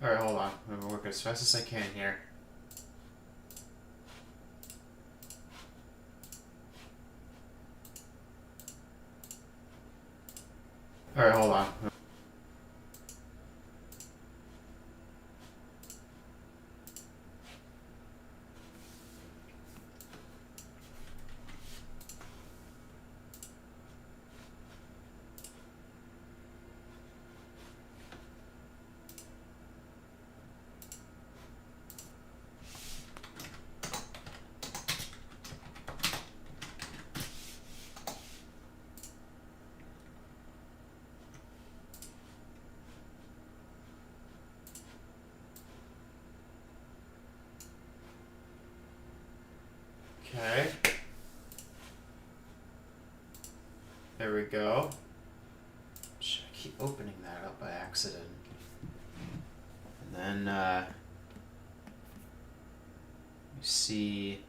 Alright, hold on. I'm gonna work as fast as I can here. Alright, hold on. Okay. There we go. Should I keep opening that up by accident? And then, you see.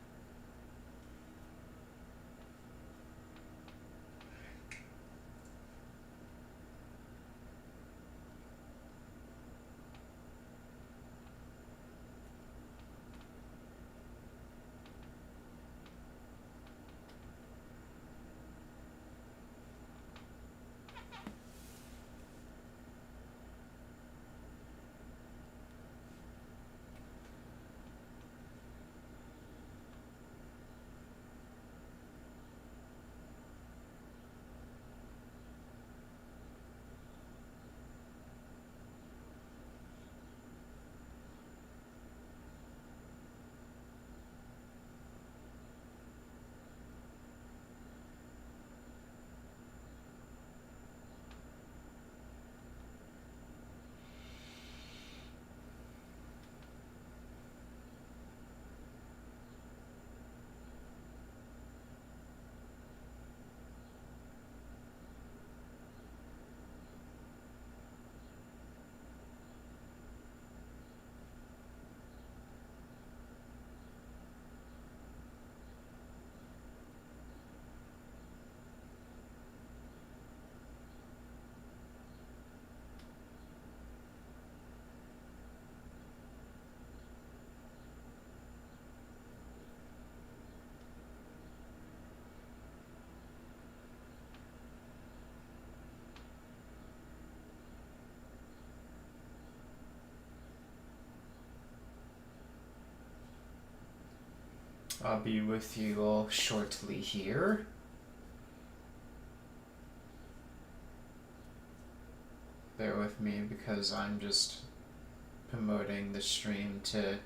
I'll be with you all shortly here. Bear with me because I'm just promoting the stream to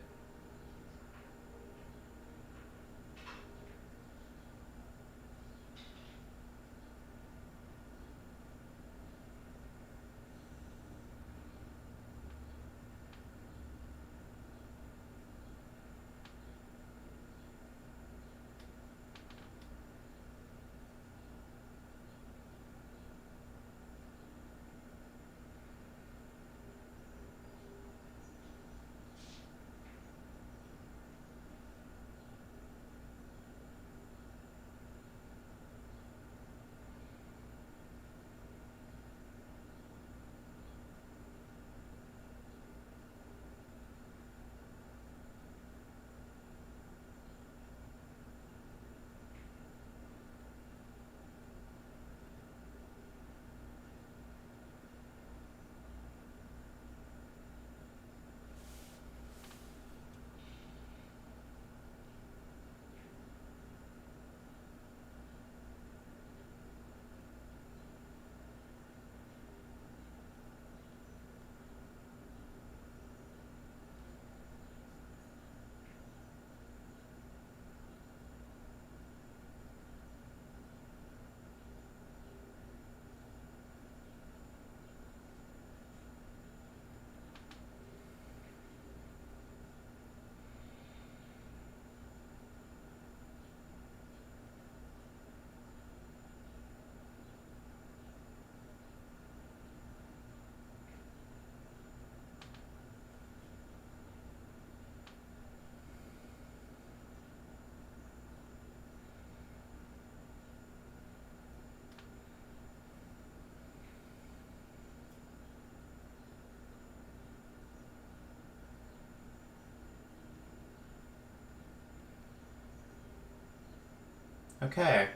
Okay.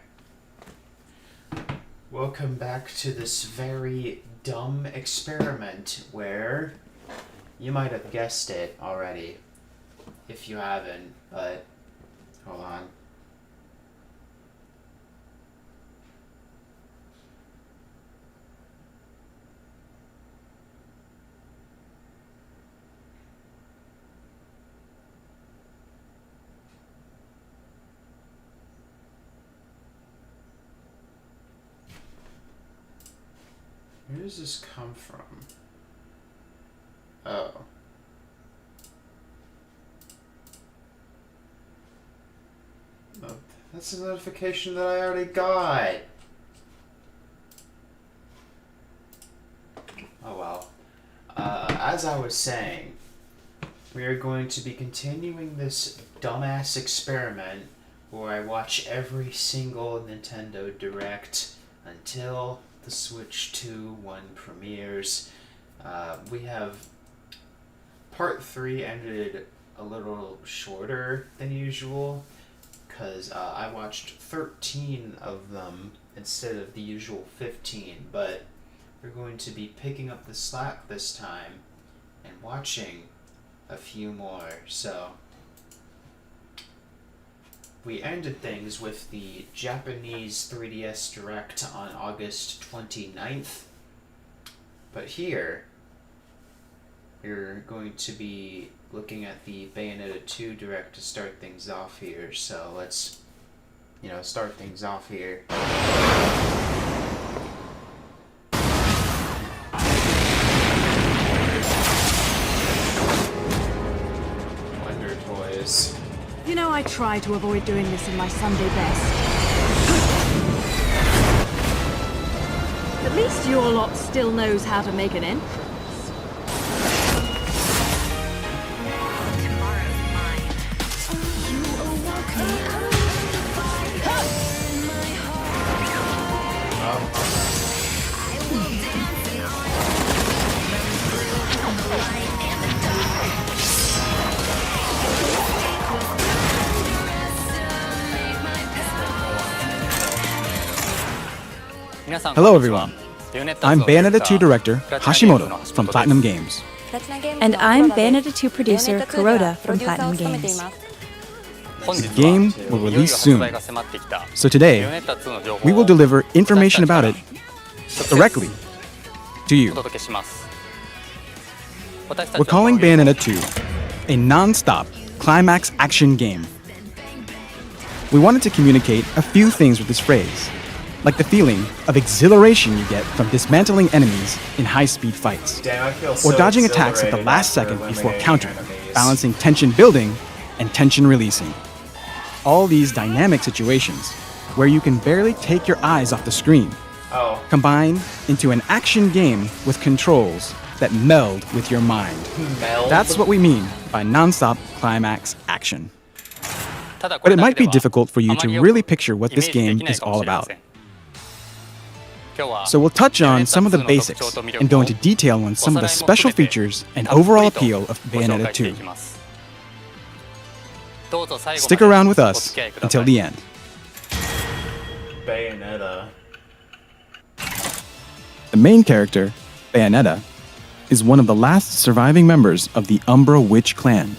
Welcome back to this very dumb experiment where you might have guessed it already. If you haven't, but hold on. Where does this come from? Oh. Oh, that's a notification that I already got. Oh well. As I was saying, we are going to be continuing this dumbass experiment where I watch every single Nintendo Direct until the Switch 2 one premieres. We have part 3 ended a little shorter than usual because I watched 13 of them instead of the usual 15, but we're going to be picking up the slack this time and watching a few more. So we ended things with the Japanese 3DS Direct on August 29th. But here, we're going to be looking at the Bayonetta 2 Direct to start things off here. So let's, start things off here. Wonder Toys. I try to avoid doing this in my Sunday best. At least your lot still knows how to make an entrance. Hello everyone, I'm Bayonetta 2 director Hashimoto from Platinum Games. And I'm Bayonetta 2 producer Kuroda from Platinum Games. The game will release soon, so today we will deliver information about it directly to you. We're calling Bayonetta 2 a non-stop climax action game. We wanted to communicate a few things with this phrase, like the feeling of exhilaration you get from dismantling enemies in high-speed fights, or dodging attacks at the last second before countering, balancing tension building and tension releasing. All these dynamic situations where you can barely take your eyes off the screen, combine into an action game with controls that meld with your mind. That's what we mean by non-stop climax action. But it might be difficult for you to really picture what this game is all about. So we'll touch on some of the basics and go into detail on some of the special features and overall appeal of Bayonetta 2. Stick around with us until the end. Bayonetta. The main character, Bayonetta, is one of the last surviving members of the Umbra Witch clan,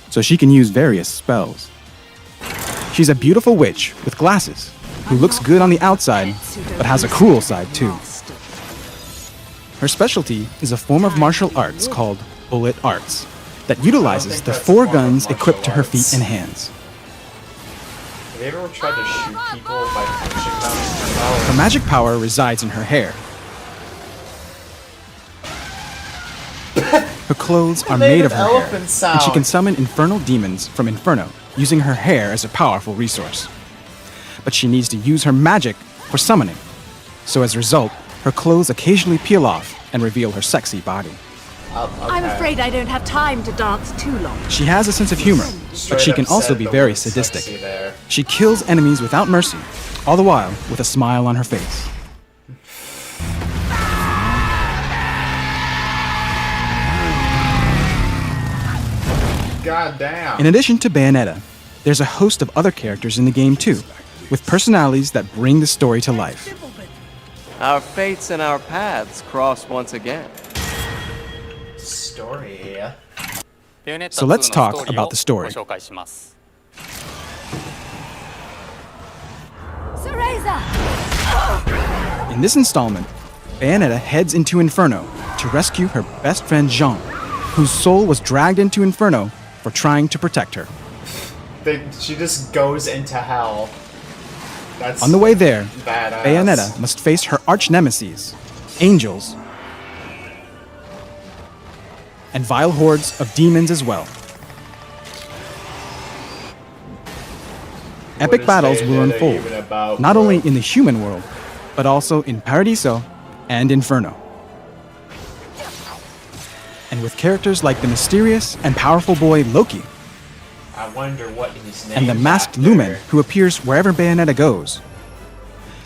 so she can use various spells. She's a beautiful witch with glasses who looks good on the outside, but has a cruel side too. Her specialty is a form of martial arts called Bullet Arts that utilizes the 4 guns equipped to her feet and hands. Have you ever tried to shoot people by punching them? Her magic power resides in her hair. Her clothes are made of her hair, and she can summon infernal demons from Inferno using her hair as a powerful resource. But she needs to use her magic for summoning, so as a result, her clothes occasionally peel off and reveal her sexy body. I'm afraid I don't have time to dance too long. She has a sense of humor, but she can also be very sadistic. She kills enemies without mercy, all the while with a smile on her face. God damn. In addition to Bayonetta, there's a host of other characters in the game too, with personalities that bring the story to life. Our fates and our paths cross once again. Story. So let's talk about the story. In this installment, Bayonetta heads into Inferno to rescue her best friend Jean, whose soul was dragged into Inferno for trying to protect her. She just goes into hell. That's On the way there, badass. Bayonetta must face her arch-nemesis, angels, and vile hordes of demons as well. What Epic is battles will Bayonetta unfold, even about, not bro? only in the human world, but also in Paradiso and Inferno. And with characters like the mysterious and powerful boy Loki, I wonder what his name and the masked Lumen who appears wherever Bayonetta goes,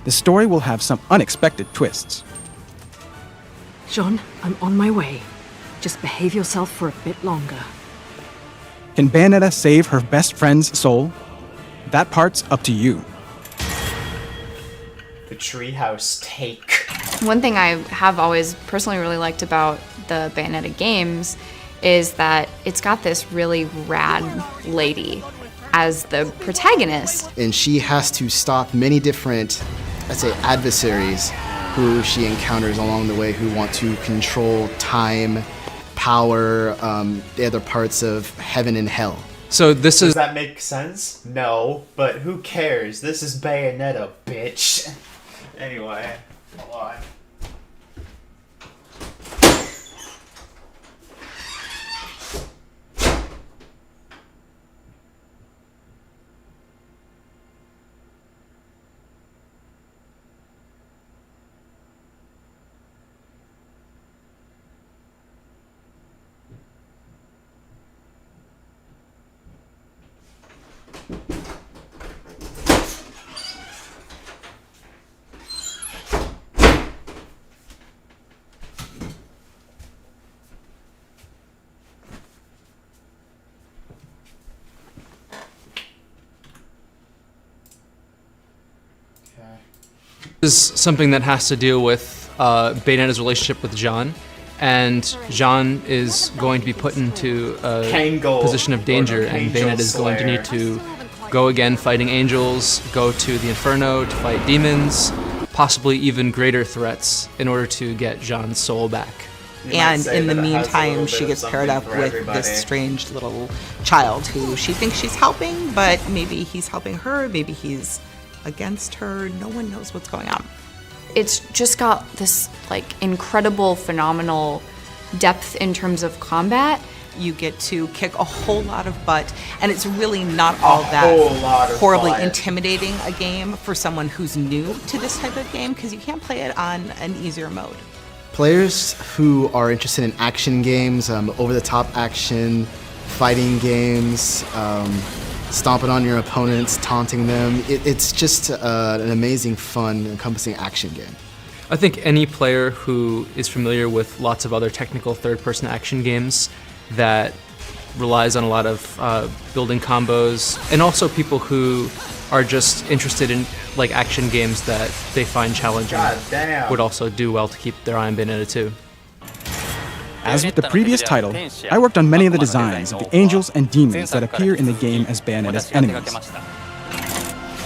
the story will have some unexpected twists. John, I'm on my way. Just behave yourself for a bit longer. Can Bayonetta save her best friend's soul? That part's up to you. The Treehouse take. One thing I have always personally really liked about the Bayonetta games is that it's got this really rad lady as the protagonist. And she has to stop many different, I'd say, adversaries who she encounters along the way who want to control time, power, the other parts of heaven and hell. So this Does is that make sense? No, but who cares? This is Bayonetta, bitch. Anyway, hold on. is something that has to deal with Bayonetta's relationship with Jean, and Jean is going to be put into a Kangol, position of danger, or and Angel Bayonetta is going to Slayer. need to go again fighting angels, go to the Inferno to fight demons, possibly even greater threats in order to get Jean's soul back. You might And say in the that it has a meantime, little she bit of gets paired something up for with everybody. this strange little child who she thinks she's helping, but maybe he's helping her, maybe he's against her. No one knows what's going on. It's just got this like incredible, phenomenal depth in terms of combat. You get to kick a whole lot of butt, and it's really not all whole lot that of horribly butt. intimidating a game for someone who's new to this type of game, because you can't play it on an easier mode. Players who are interested in action games, over-the-top action, fighting games, stomping on your opponents, taunting them, it's just an amazing, fun, encompassing action game. I think any player who is familiar with lots of other technical third-person action games that relies on a lot of building combos, and also people who are just interested in like action games that they find challenging, God damn. would also do well to keep their eye on Bayonetta 2. As with the previous title, I worked on many of the designs of the angels and demons that appear in the game as Bayonetta's enemies.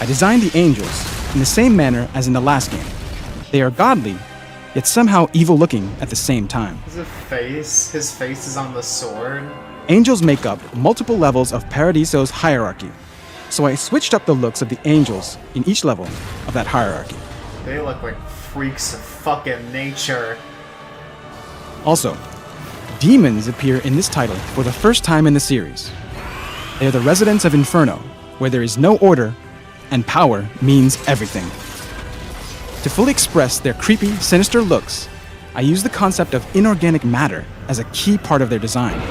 I designed the angels in the same manner as in the last game. They are godly, yet somehow evil-looking at the same time. His face is on the sword. Angels make up multiple levels of Paradiso's hierarchy, so I switched up the looks of the angels in each level of that hierarchy. They look like freaks of fucking nature. Also, demons appear in this title for the first time in the series. They are the residents of Inferno, where there is no order, and power means everything. To fully express their creepy, sinister looks, I use the concept of inorganic matter as a key part of their design,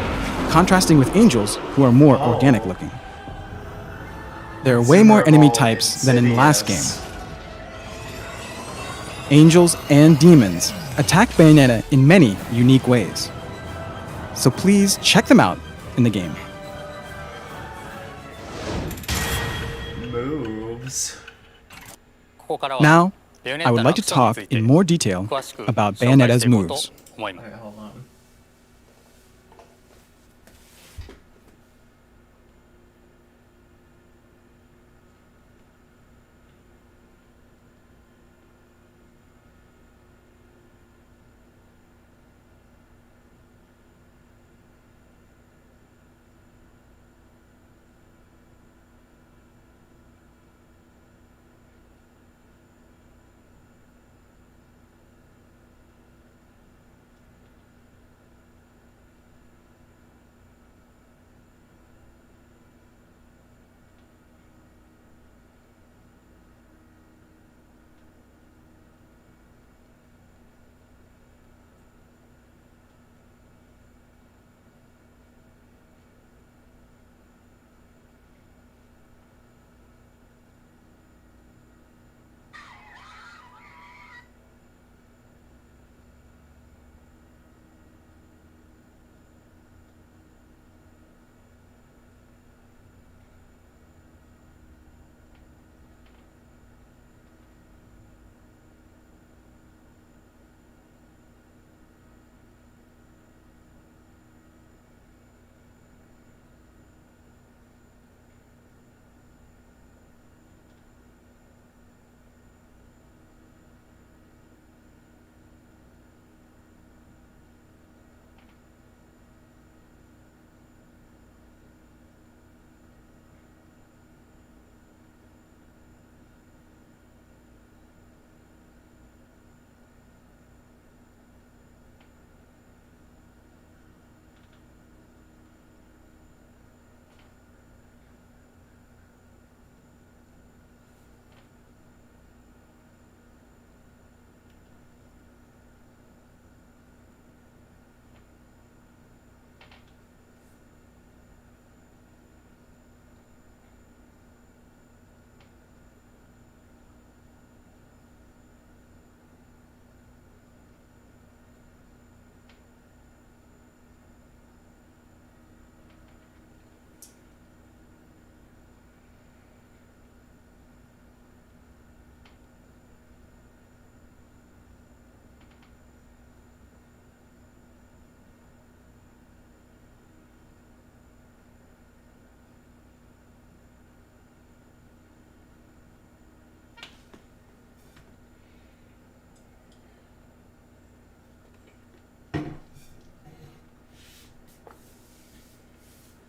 contrasting with angels who are more organic looking. There are way more enemy types than in the last game. Angels and demons attack Bayonetta in many unique ways. So please check them out in the game. Moves. Now, I would like to talk in more detail about Bayonetta's moves. Alright, hold on.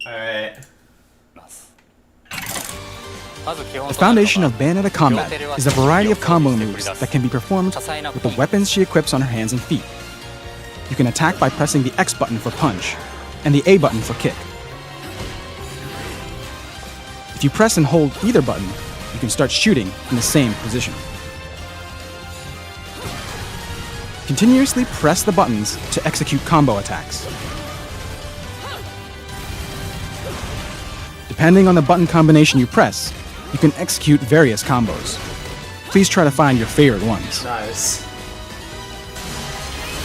Alright. The foundation of Bayonetta combat is a variety of combo moves that can be performed with the weapons she equips on her hands and feet. You can attack by pressing the X button for punch and the A button for kick. If you press and hold either button, you can start shooting in the same position. Continuously press the buttons to execute combo attacks. Depending on the button combination you press, you can execute various combos. Please try to find your favorite ones. Nice.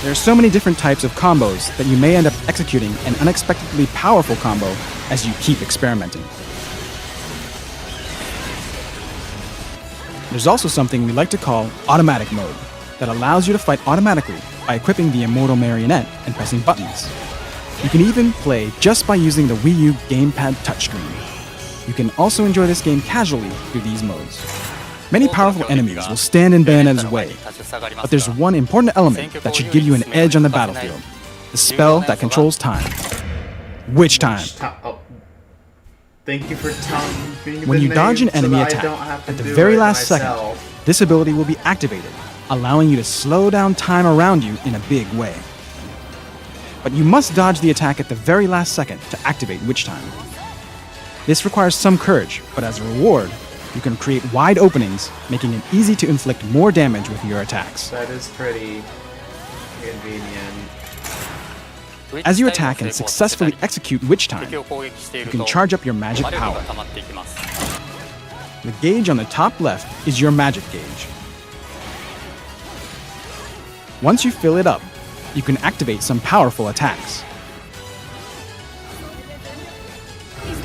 There are so many different types of combos that you may end up executing an unexpectedly powerful combo as you keep experimenting. There's also something we like to call automatic mode that allows you to fight automatically by equipping the Immortal Marionette and pressing buttons. You can even play just by using the Wii U gamepad touchscreen. You can also enjoy this game casually through these modes. Many powerful enemies will stand in Bayonetta's way, but there's one important element that should give you an edge on the battlefield: the spell that controls time. Witch Time. Oh. Thank you for telling me. When you dodge an enemy attack at the very last second, this ability will be activated, allowing you to slow down time around you in a big way. But you must dodge the attack at the very last second to activate Witch Time. This requires some courage, but as a reward, you can create wide openings, making it easy to inflict more damage with your attacks. That is pretty convenient. As you attack and successfully execute Witch Time, you can charge up your magic power. The gauge on the top left is your magic gauge. Once you fill it up, you can activate some powerful attacks.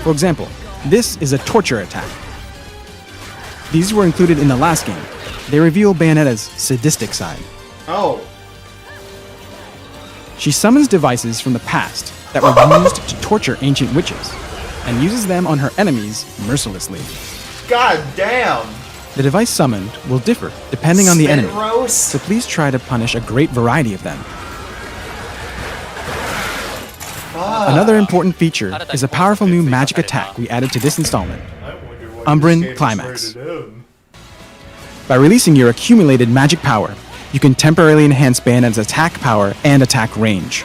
For example, this is a torture attack. These were included in the last game, they reveal Bayonetta's sadistic side. Oh. She summons devices from the past that were used to torture ancient witches, and uses them on her enemies mercilessly. God damn. The device summoned will differ depending on the enemy, roast? so please try to punish a great variety of them. Another important feature is a powerful new magic attack we added to this installment, Umbran Climax. By releasing your accumulated magic power, you can temporarily enhance Bayonetta's attack power and attack range.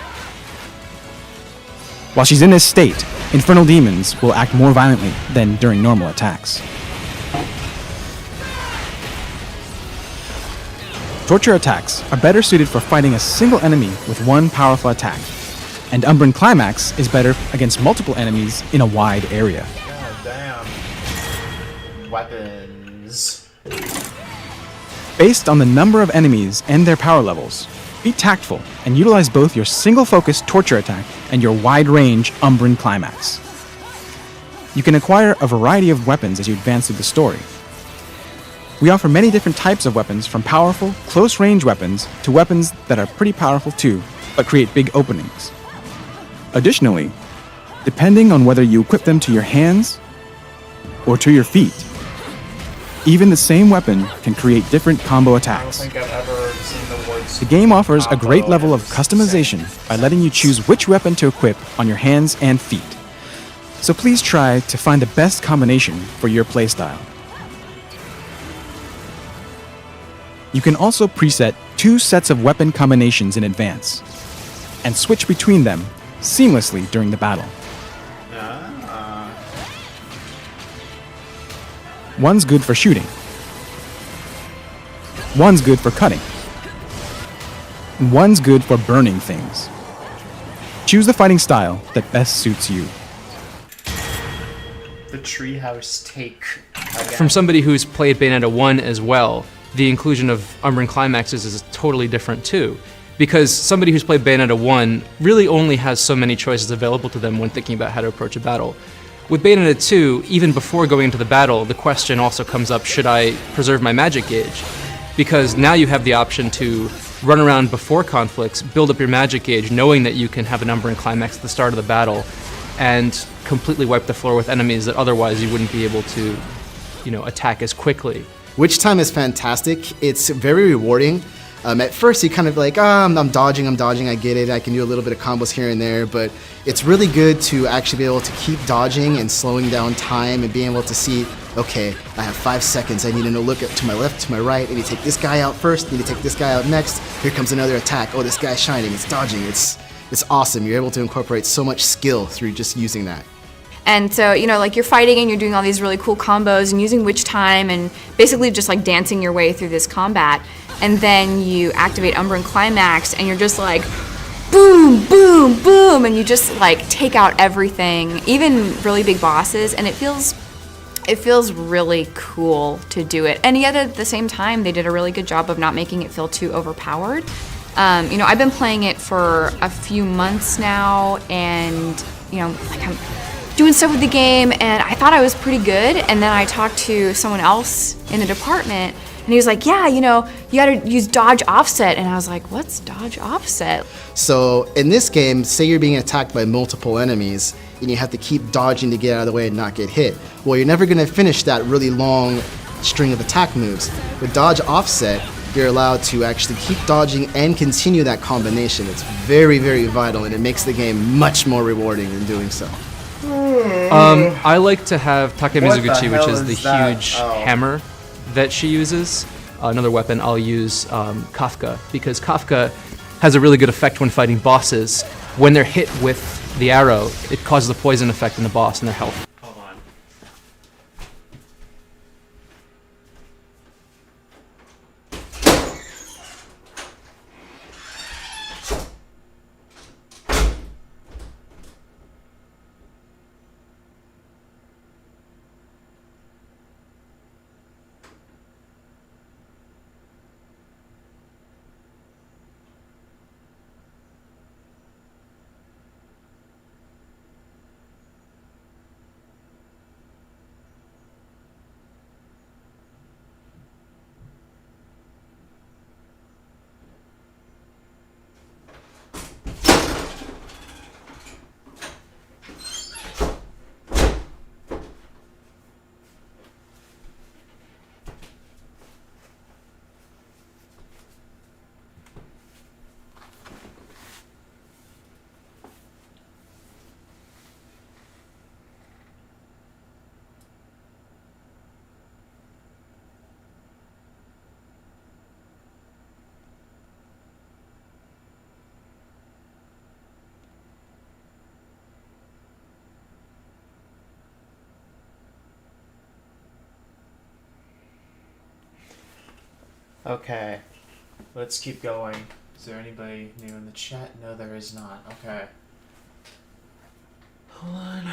While she's in this state, infernal demons will act more violently than during normal attacks. Torture attacks are better suited for fighting a single enemy with one powerful attack, and Umbran Climax is better against multiple enemies in a wide area. God damn. Weapons. Based on the number of enemies and their power levels, be tactful and utilize both your single-focused torture attack and your wide-range Umbran Climax. You can acquire a variety of weapons as you advance through the story. We offer many different types of weapons, from powerful, close-range weapons to weapons that are pretty powerful too, but create big openings. Additionally, depending on whether you equip them to your hands or to your feet, even the same weapon can create different combo attacks. I don't think I've ever seen the words. The game offers a combo great level in of this customization sentence. by letting you choose which weapon to equip on your hands and feet. So please try to find the best combination for your playstyle. You can also preset 2 sets of weapon combinations in advance and switch between them seamlessly during the battle. One's good for shooting. One's good for cutting. And one's good for burning things. Choose the fighting style that best suits you. The treehouse take. Again. From somebody who's played Bayonetta 1 as well, the inclusion of Umbran Climaxes is totally different too. Because somebody who's played Bayonetta 1 really only has so many choices available to them when thinking about how to approach a battle. With Bayonetta 2, even before going into the battle, the question also comes up, should I preserve my magic gauge? Because now you have the option to run around before conflicts, build up your magic gauge, knowing that you can have an Umbran Climax at the start of the battle, and completely wipe the floor with enemies that otherwise you wouldn't be able to, attack as quickly. Witch time is fantastic. It's very rewarding. At first, you kind of like, I'm dodging, I get it, I can do a little bit of combos here and there, but it's really good to actually be able to keep dodging and slowing down time and being able to see, okay, I have 5 seconds, I need to look to my left, to my right, I need to take this guy out first, I need to take this guy out next, here comes another attack, oh, this guy's shining, it's dodging, it's awesome. You're able to incorporate so much skill through just using that. And so, you're fighting and you're doing all these really cool combos and using witch time and basically just like dancing your way through this combat. And then you activate Umbran Climax and you're just like, boom, boom, boom, and you just like take out everything, even really big bosses, and it feels really cool to do it. And yet at the same time, they did a really good job of not making it feel too overpowered. I've been playing it for a few months now, and I'm doing stuff with the game, and I thought I was pretty good, and then I talked to someone else in the department, and he was like, yeah, you gotta use dodge offset, and I was like, what's dodge offset? So in this game, say you're being attacked by multiple enemies, and you have to keep dodging to get out of the way and not get hit. Well, you're never gonna finish that really long string of attack moves. With dodge offset, you're allowed to actually keep dodging and continue that combination. It's very, very vital, and it makes the game much more rewarding in doing so. I like to have Take Mizuguchi, which is the huge hammer that she uses. Another weapon I'll use Kafka, because Kafka has a really good effect when fighting bosses. When they're hit with the arrow, it causes a poison effect in the boss and their health. Hold on. Okay, let's keep going. Is there anybody new in the chat? No, there is not. Okay. Hold on.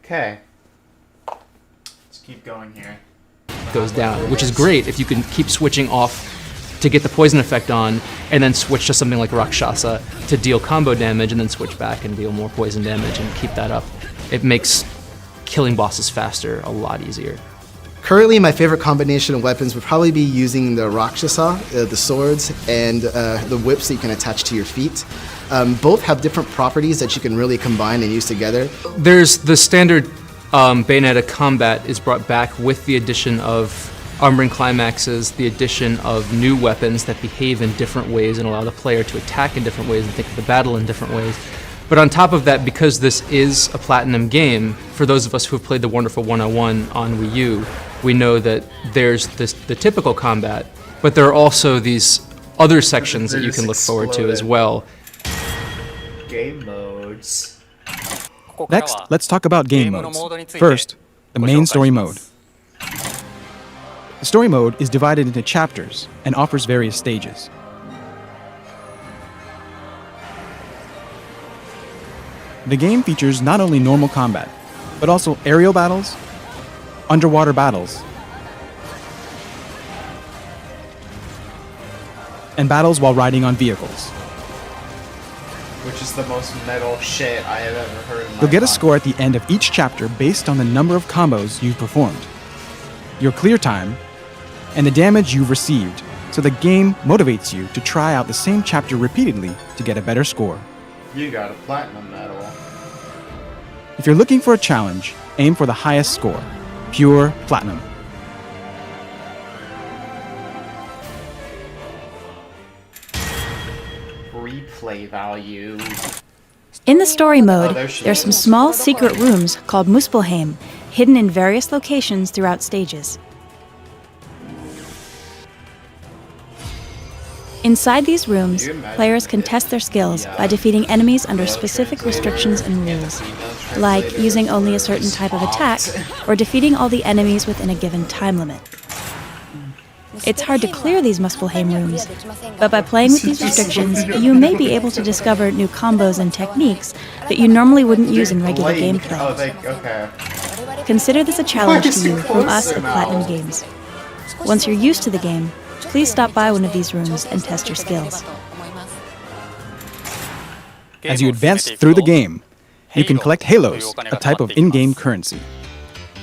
Okay. Let's keep going here. Goes down, which is great if you can keep switching off to get the poison effect on, and then switch to something like Rakshasa to deal combo damage, and then switch back and deal more poison damage and keep that up. It makes killing bosses faster a lot easier. Currently, my favorite combination of weapons would probably be using the Rakshasa, the swords, and the whips that you can attach to your feet. Both have different properties that you can really combine and use together. There's the standard Bayonetta combat is brought back with the addition of Umbran Climaxes, the addition of new weapons that behave in different ways and allow the player to attack in different ways and think of the battle in different ways. But on top of that, because this is a Platinum game, for those of us who have played the Wonderful 101 on Wii U, we know that there's the typical combat, but there are also these other sections that you can look forward to as well. Game modes. Next, let's talk about game modes. First, the main story mode. The story mode is divided into chapters and offers various stages. The game features not only normal combat, but also aerial battles, underwater battles, and battles while riding on vehicles. Which is the most metal shit I have ever heard in my You'll get a life. score at the end of each chapter based on the number of combos you've performed, your clear time, and the damage you've received, so the game motivates you to try out the same chapter repeatedly to get a better score. You got a platinum medal. If you're looking for a challenge, aim for the highest score, pure platinum. Replay value. In the story mode, there she there's is. some small secret rooms called Muspelheim, hidden in various locations throughout stages. Inside these rooms, players can test their skills by defeating enemies under specific restrictions and rules, like using only a certain type of attack or defeating all the enemies within a given time limit. It's hard to clear these Muspelheim rooms, but by playing with these restrictions, you may be able to discover new combos and techniques that you normally wouldn't use in regular gameplay. Okay. Consider this a challenge to you from us at Platinum Games. Once you're used to the game, please stop by one of these rooms and test your skills. As you advance through the game, you can collect halos, a type of in-game currency.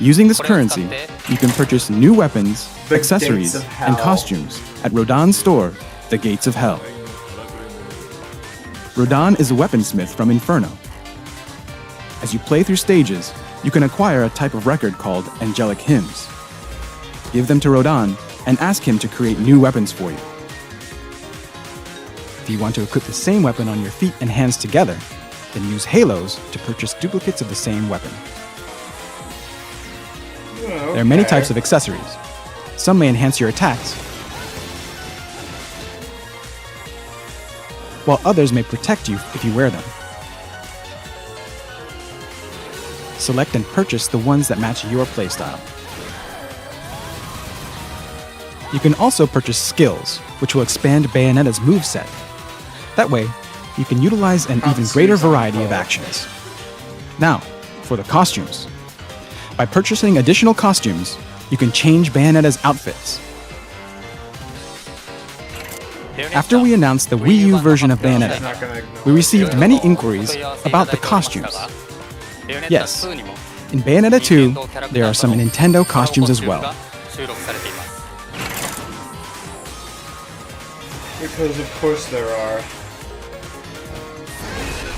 Using this currency, you can purchase new weapons, accessories, and costumes at Rodan's store, The Gates of Hell. Rodan is a weaponsmith from Inferno. As you play through stages, you can acquire a type of record called Angelic Hymns. Give them to Rodan and ask him to create new weapons for you. If you want to equip the same weapon on your feet and hands together, then use halos to purchase duplicates of the same weapon. There are many types of accessories. Some may enhance your attacks, while others may protect you if you wear them. Select and purchase the ones that match your playstyle. you can also purchase skills, which will expand Bayonetta's moveset. That way, you can utilize an even greater variety of actions. Now, for the costumes. By purchasing additional costumes, you can change Bayonetta's outfits. After we announced the Wii U version of Bayonetta, we received many inquiries about the costumes. Yes, in Bayonetta 2, there are some Nintendo costumes as well. Because of course there are.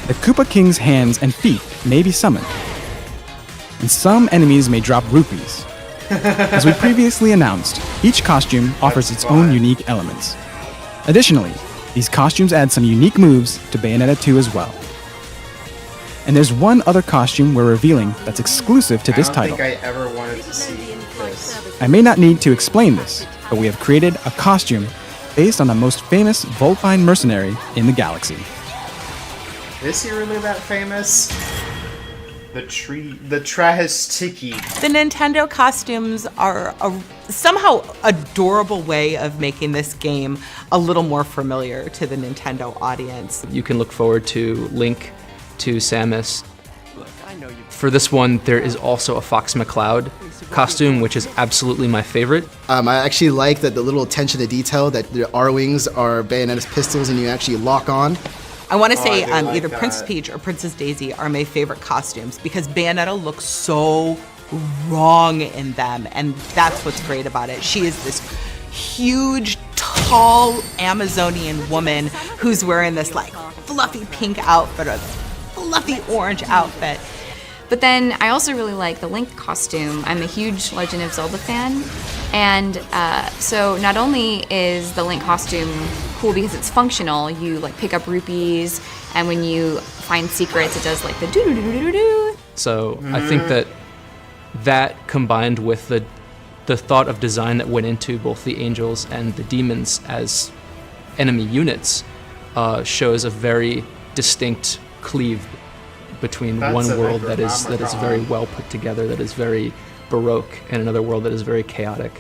The Koopa King's hands and feet may be summoned, and some enemies may drop rupees. As we previously announced, each costume offers its own unique elements. Additionally, these costumes add some unique moves to Bayonetta 2 as well. And there's one other costume we're revealing that's exclusive to this title. I don't think I ever wanted to see this. I may not need to explain this, but we have created a costume based on the most famous Vulpine mercenary in the galaxy. Is he really that famous? The Trahastiki. The Nintendo costumes are a somehow adorable way of making this game a little more familiar to the Nintendo audience. You can look forward to Link, to Samus. For this one, there is also a Fox McCloud costume, which is absolutely my favorite. I actually like that the little attention to detail that the R-Wings are Bayonetta's pistols and you actually lock on. I want to say like either that. Princess Peach or Princess Daisy are my favorite costumes because Bayonetta looks so wrong in them, and that's what's great about it. She is this huge, tall Amazonian woman who's wearing this like fluffy pink outfit or fluffy orange outfit. But then I also really like the Link costume. I'm a huge Legend of Zelda fan. And so not only is the Link costume cool because it's functional, you like pick up rupees, and when you find secrets, it does like the doo-doo-doo-doo-doo. So I think that combined with the thought of design that went into both the angels and the demons as enemy units shows a very distinct cleave between That's one a world that is Necronomicon. very well put together, that is very baroque, and another world that is very chaotic.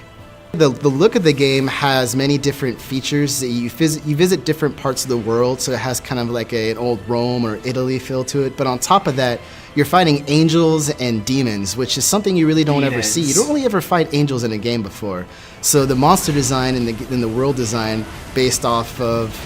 The look of the game has many different features. You visit different parts of the world, so it has kind of like an old Rome or Italy feel to it. But on top of that, you're fighting angels and demons, which is something you really don't ever see. You don't really ever fight angels in a game before. So the monster design and the world design based off of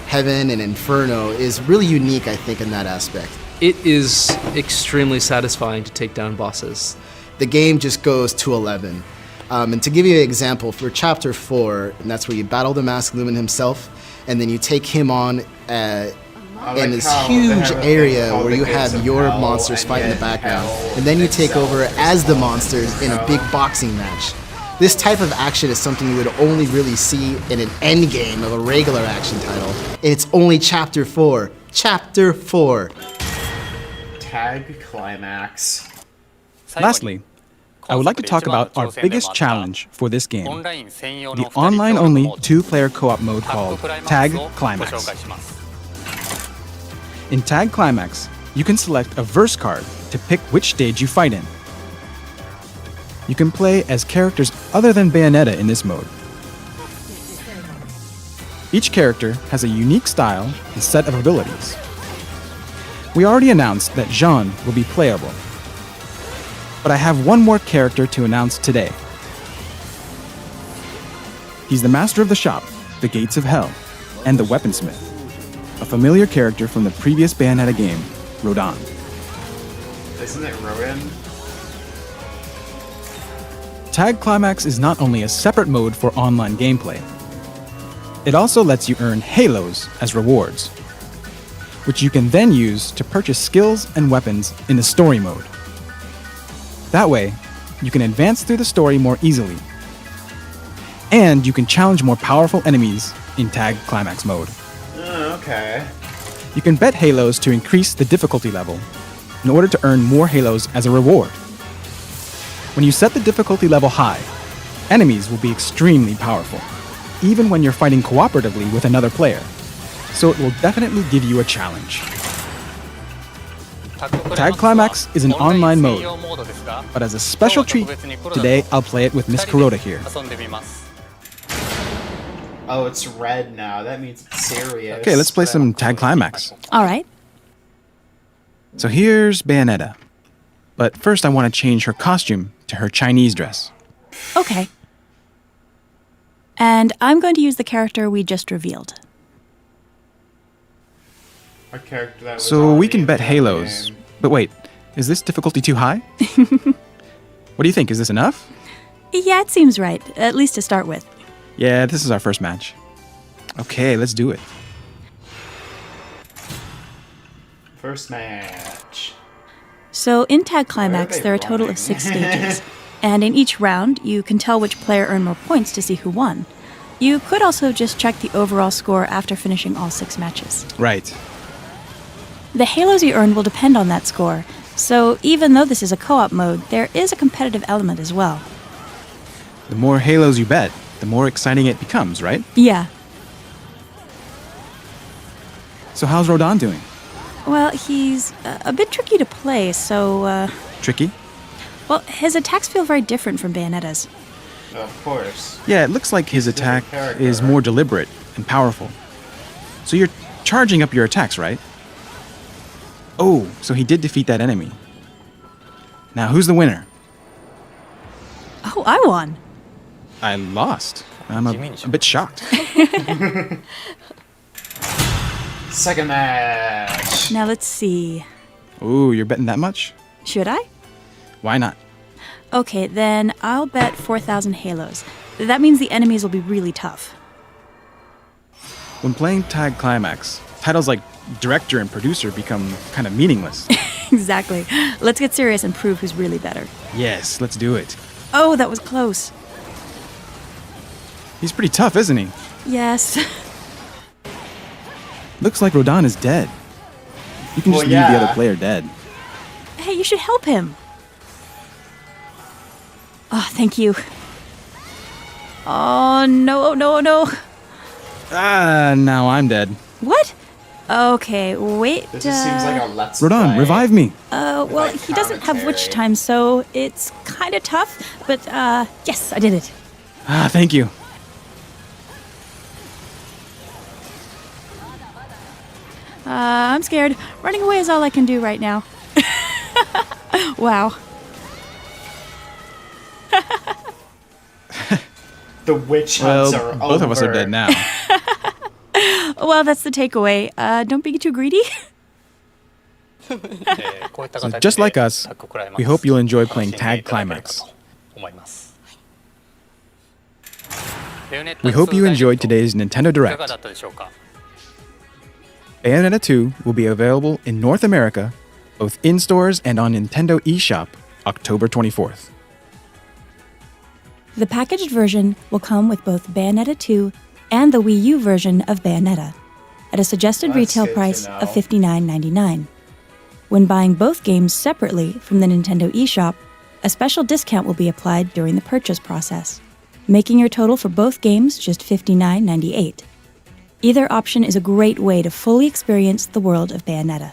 Heaven and Inferno is really unique, I think, in that aspect. It is extremely satisfying to take down bosses. The game just goes to 11. And to give you an example, for Chapter 4, and that's where you battle the Masked Lumen himself, and then you take him on in this huge area where you have your monsters fight in the background, and then you take over as the monsters in a big boxing match. This type of action is something you would only really see in an end game of a regular action title. And it's only Chapter 4. Chapter 4. Tag Climax. Lastly, I would like to talk about our biggest challenge for this game, the online-only two-player co-op mode called Tag Climax. In Tag Climax, you can select a verse card to pick which stage you fight in. You can play as characters other than Bayonetta in this mode. Each character has a unique style and set of abilities. We already announced that Jean will be playable, but I have one more character to announce today. He's the master of the shop, the Gates of Hell, and the Weaponsmith, a familiar character from the previous Bayonetta game, Rodin. Isn't it Ruin? Tag Climax is not only a separate mode for online gameplay, it also lets you earn halos as rewards, which you can then use to purchase skills and weapons in the story mode. That way, you can advance through the story more easily, and you can challenge more powerful enemies in Tag Climax mode. Okay. You can bet halos to increase the difficulty level in order to earn more halos as a reward. When you set the difficulty level high, enemies will be extremely powerful, even when you're fighting cooperatively with another player, so it will definitely give you a challenge. Tag Climax is an online mode, but as a special treat, today I'll play it with Miss Kuroda here. Oh, it's red now. That means it's serious. Okay, let's play some Tag Climax. All right. So here's Bayonetta. But first I want to change her costume to her Chinese dress. Okay. And I'm going to use the character we just revealed. Our character that was So we already can in bet the Halos. game. But wait, is this difficulty too high? What do you think? Is this enough? Yeah, it seems right, at least to start with. Yeah, this is our first match. Okay, let's do it. First match. So in Tag Climax, they there are a total running? of 6 stages. And in each round, you can tell which player earned more points to see who won. You could also just check the overall score after finishing all 6 matches. Right. The halos you earn will depend on that score, so even though this is a co-op mode, there is a competitive element as well. The more Halos you bet, the more exciting it becomes, right? Yeah. So how's Rodon doing? Well, he's a bit tricky to play, so, Tricky? well, his attacks feel very different from Bayonetta's. Of course. Yeah, it looks like his attack character. is more deliberate and powerful. So you're charging up your attacks, right? Oh, so he did defeat that enemy. Now who's the winner? Oh, I won! I lost. I'm a bit shocked. Second match. Now let's see. Ooh, you're betting that much? Should I? Why not? Okay, then I'll bet 4,000 halos. That means the enemies will be really tough. When playing Tag Climax, titles like director and producer become kind of meaningless. Exactly. Let's get serious and prove who's really better. Yes, let's do it. Oh, that was close. He's pretty tough, isn't he? Yes. Looks like Rodon is dead. You can just leave the other player dead. Hey, you should help him. Oh, thank you. Oh, no, no, no. Ah, now I'm dead. What? Okay, wait. This just seems like a let's Rodon, play. revive me. Well, he doesn't have witch commentary. time, so it's kind of tough. But, yes, I did it. Ah, thank you. I'm scared. Running away is all I can do right now. Wow. The witch Well, hunts are both of us are over. dead now. Well, that's the takeaway. Don't be too greedy. So just like us, we hope you'll enjoy playing Tag Climax. We hope you enjoyed today's Nintendo Direct. Bayonetta 2 will be available in North America, both in stores and on Nintendo eShop, October 24th. The packaged version will come with both Bayonetta 2 and the Wii U version of Bayonetta at a suggested That's retail good to price know. of $59.99. When buying both games separately from the Nintendo eShop, a special discount will be applied during the purchase process, making your total for both games just $59.98. Either option is a great way to fully experience the world of Bayonetta.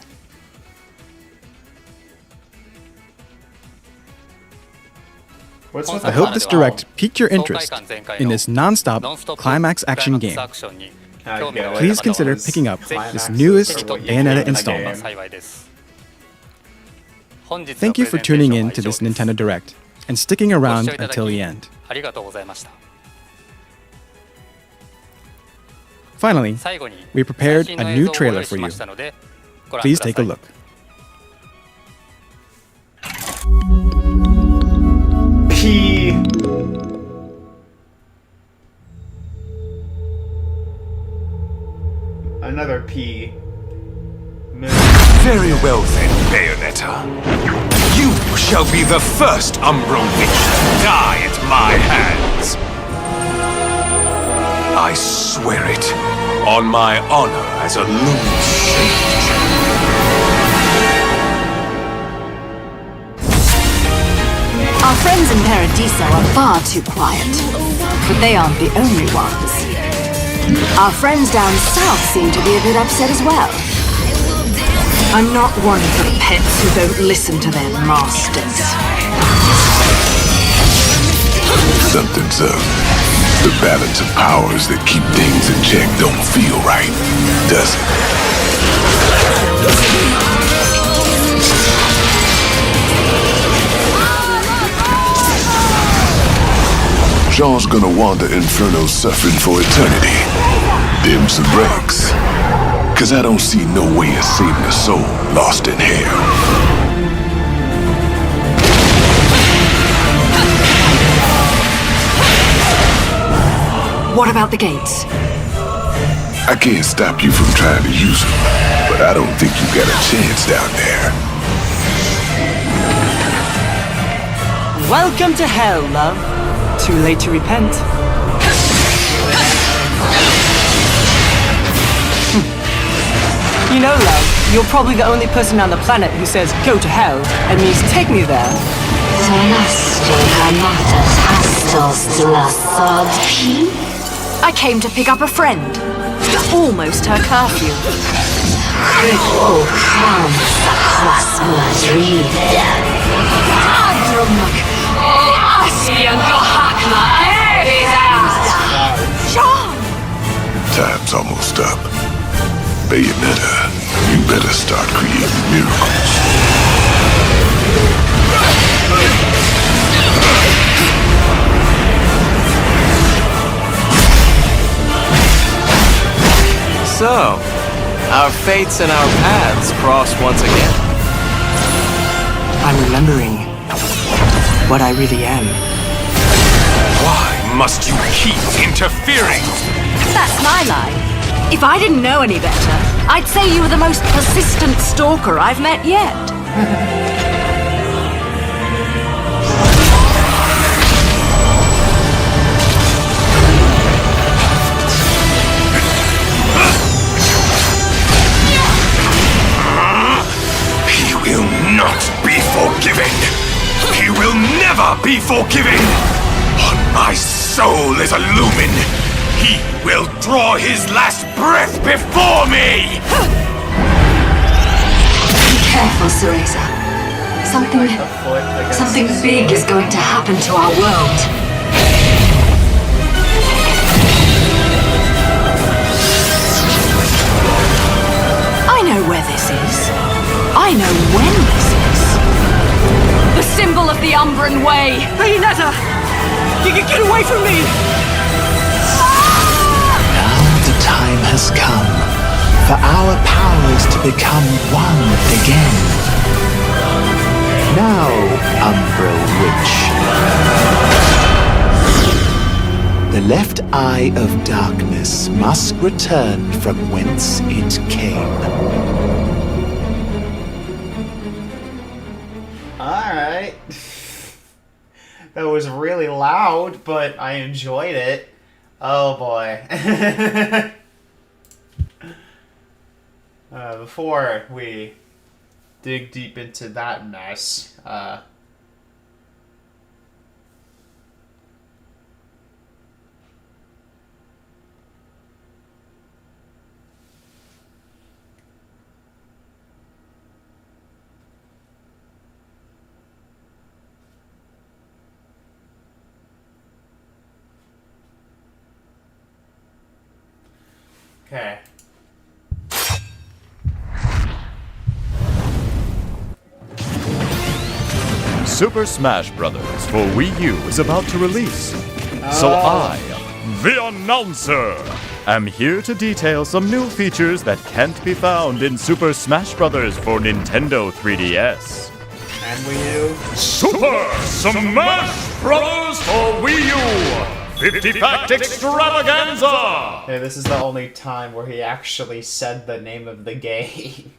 What's with I the hope this Direct piqued your interest in this non-stop climax action game. Please consider picking up this newest Bayonetta installment. Thank you for tuning in to this Nintendo Direct and sticking around until the end. Finally, we prepared a new trailer for you. Please take a look. P. Another P. Very well then, Bayonetta. You shall be the first Umbral witch to die at my hands. I swear it on my honor as a Lumen Sage. Our friends in Paradiso are far too quiet, but they aren't the only ones. Our friends down south seem to be a bit upset as well. I'm not one of the pets who don't listen to their masters. Something's up. The balance of powers that keep things in check don't feel right, does it? Jean's gonna wander Inferno suffering for eternity. Them some breaks. Cause I don't see no way of saving a soul lost in hell. What about the gates? I can't stop you from trying to use them, but I don't think you got a chance down there. Welcome to hell, love. Too late to repent. You know, love, you're probably the only person on the planet who says go to hell and means take me there. I came to pick up a friend. Almost her curfew. John! Time's almost up. Bayonetta, you better start creating miracles. So, our fates and our paths cross once again. I'm remembering what I really am. Why must you keep interfering? That's my lie. If I didn't know any better, I'd say you were the most persistent stalker I've met yet. He will not be forgiven. He will never be forgiven. On my soul is a lumen. He will draw his last breath before me! Be careful, Cereza. Something big is going to happen to our world. I know where this is. I know when this is. The symbol of the Umbran Way. Bayonetta! Get away from me! The time has come for our powers to become one again. Now, Umbra Witch. The left eye of darkness must return from whence it came. Alright. That was really loud, but I enjoyed it. Oh boy. Before we dig deep into that mess, okay. Super Smash Bros. For Wii U is about to release. So I, the announcer, am here to detail some new features that can't be found in Super Smash Bros. For Nintendo 3DS. And Wii U. Super Smash Bros. For Wii U! 50-pack extravaganza! Yeah, this is the only time where he actually said the name of the game.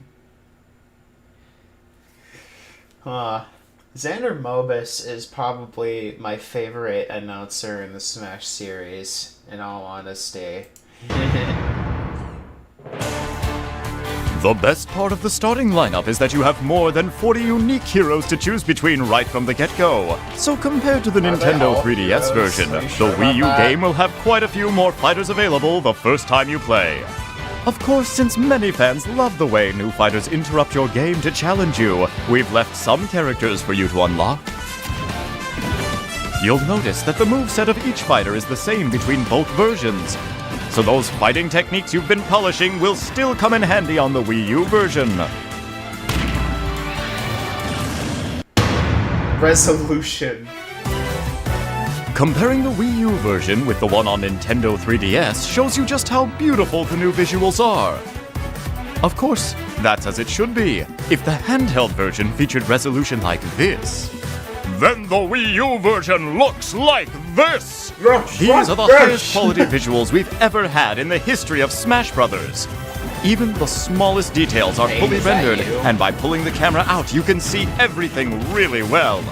Xander Mobus is probably my favorite announcer in the Smash series, in all honesty. The best part of the starting lineup is that you have more than 40 unique heroes to choose between right from the get-go. So compared to the Nintendo 3DS version, the Wii U game will have quite a few more fighters available the first time you play. Of course, since many fans love the way new fighters interrupt your game to challenge you, we've left some characters for you to unlock. You'll notice that the moveset of each fighter is the same between both versions. So those fighting techniques you've been polishing will still come in handy on the Wii U version. Resolution. Comparing the Wii U version with the one on Nintendo 3DS shows you just how beautiful the new visuals are. Of course, that's as it should be. If the handheld version featured resolution like this, then the Wii U version looks like this! These are the highest quality visuals we've ever had in the history of Smash Brothers. Even the smallest details are fully rendered, and by pulling the camera out, you can see everything really well.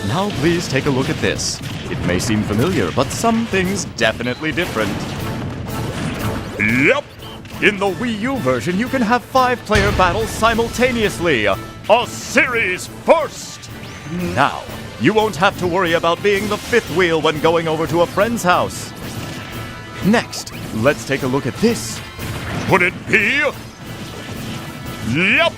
Now please take a look at this. It may seem familiar, but some things definitely different. Yep! In the Wii U version, you can have 5-player battles simultaneously. A series first! Now, you won't have to worry about being the fifth wheel when going over to a friend's house. Next, let's take a look at this. Could it be? Yep!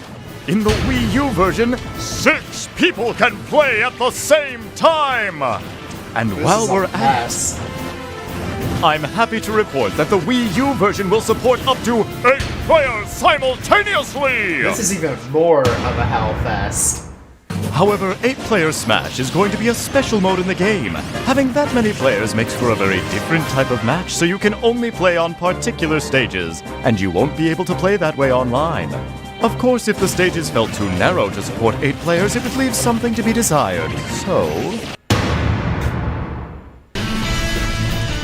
In the Wii U version, 6 people can play at the same time! And while we're at it, I'm happy to report that the Wii U version will support up to 8 players simultaneously! This is even more of a hellfest. However, 8-player Smash is going to be a special mode in the game. Having that many players makes for a very different type of match, so you can only play on particular stages, and you won't be able to play that way online. Of course, if the stages felt too narrow to support 8 players, it would leave something to be desired. So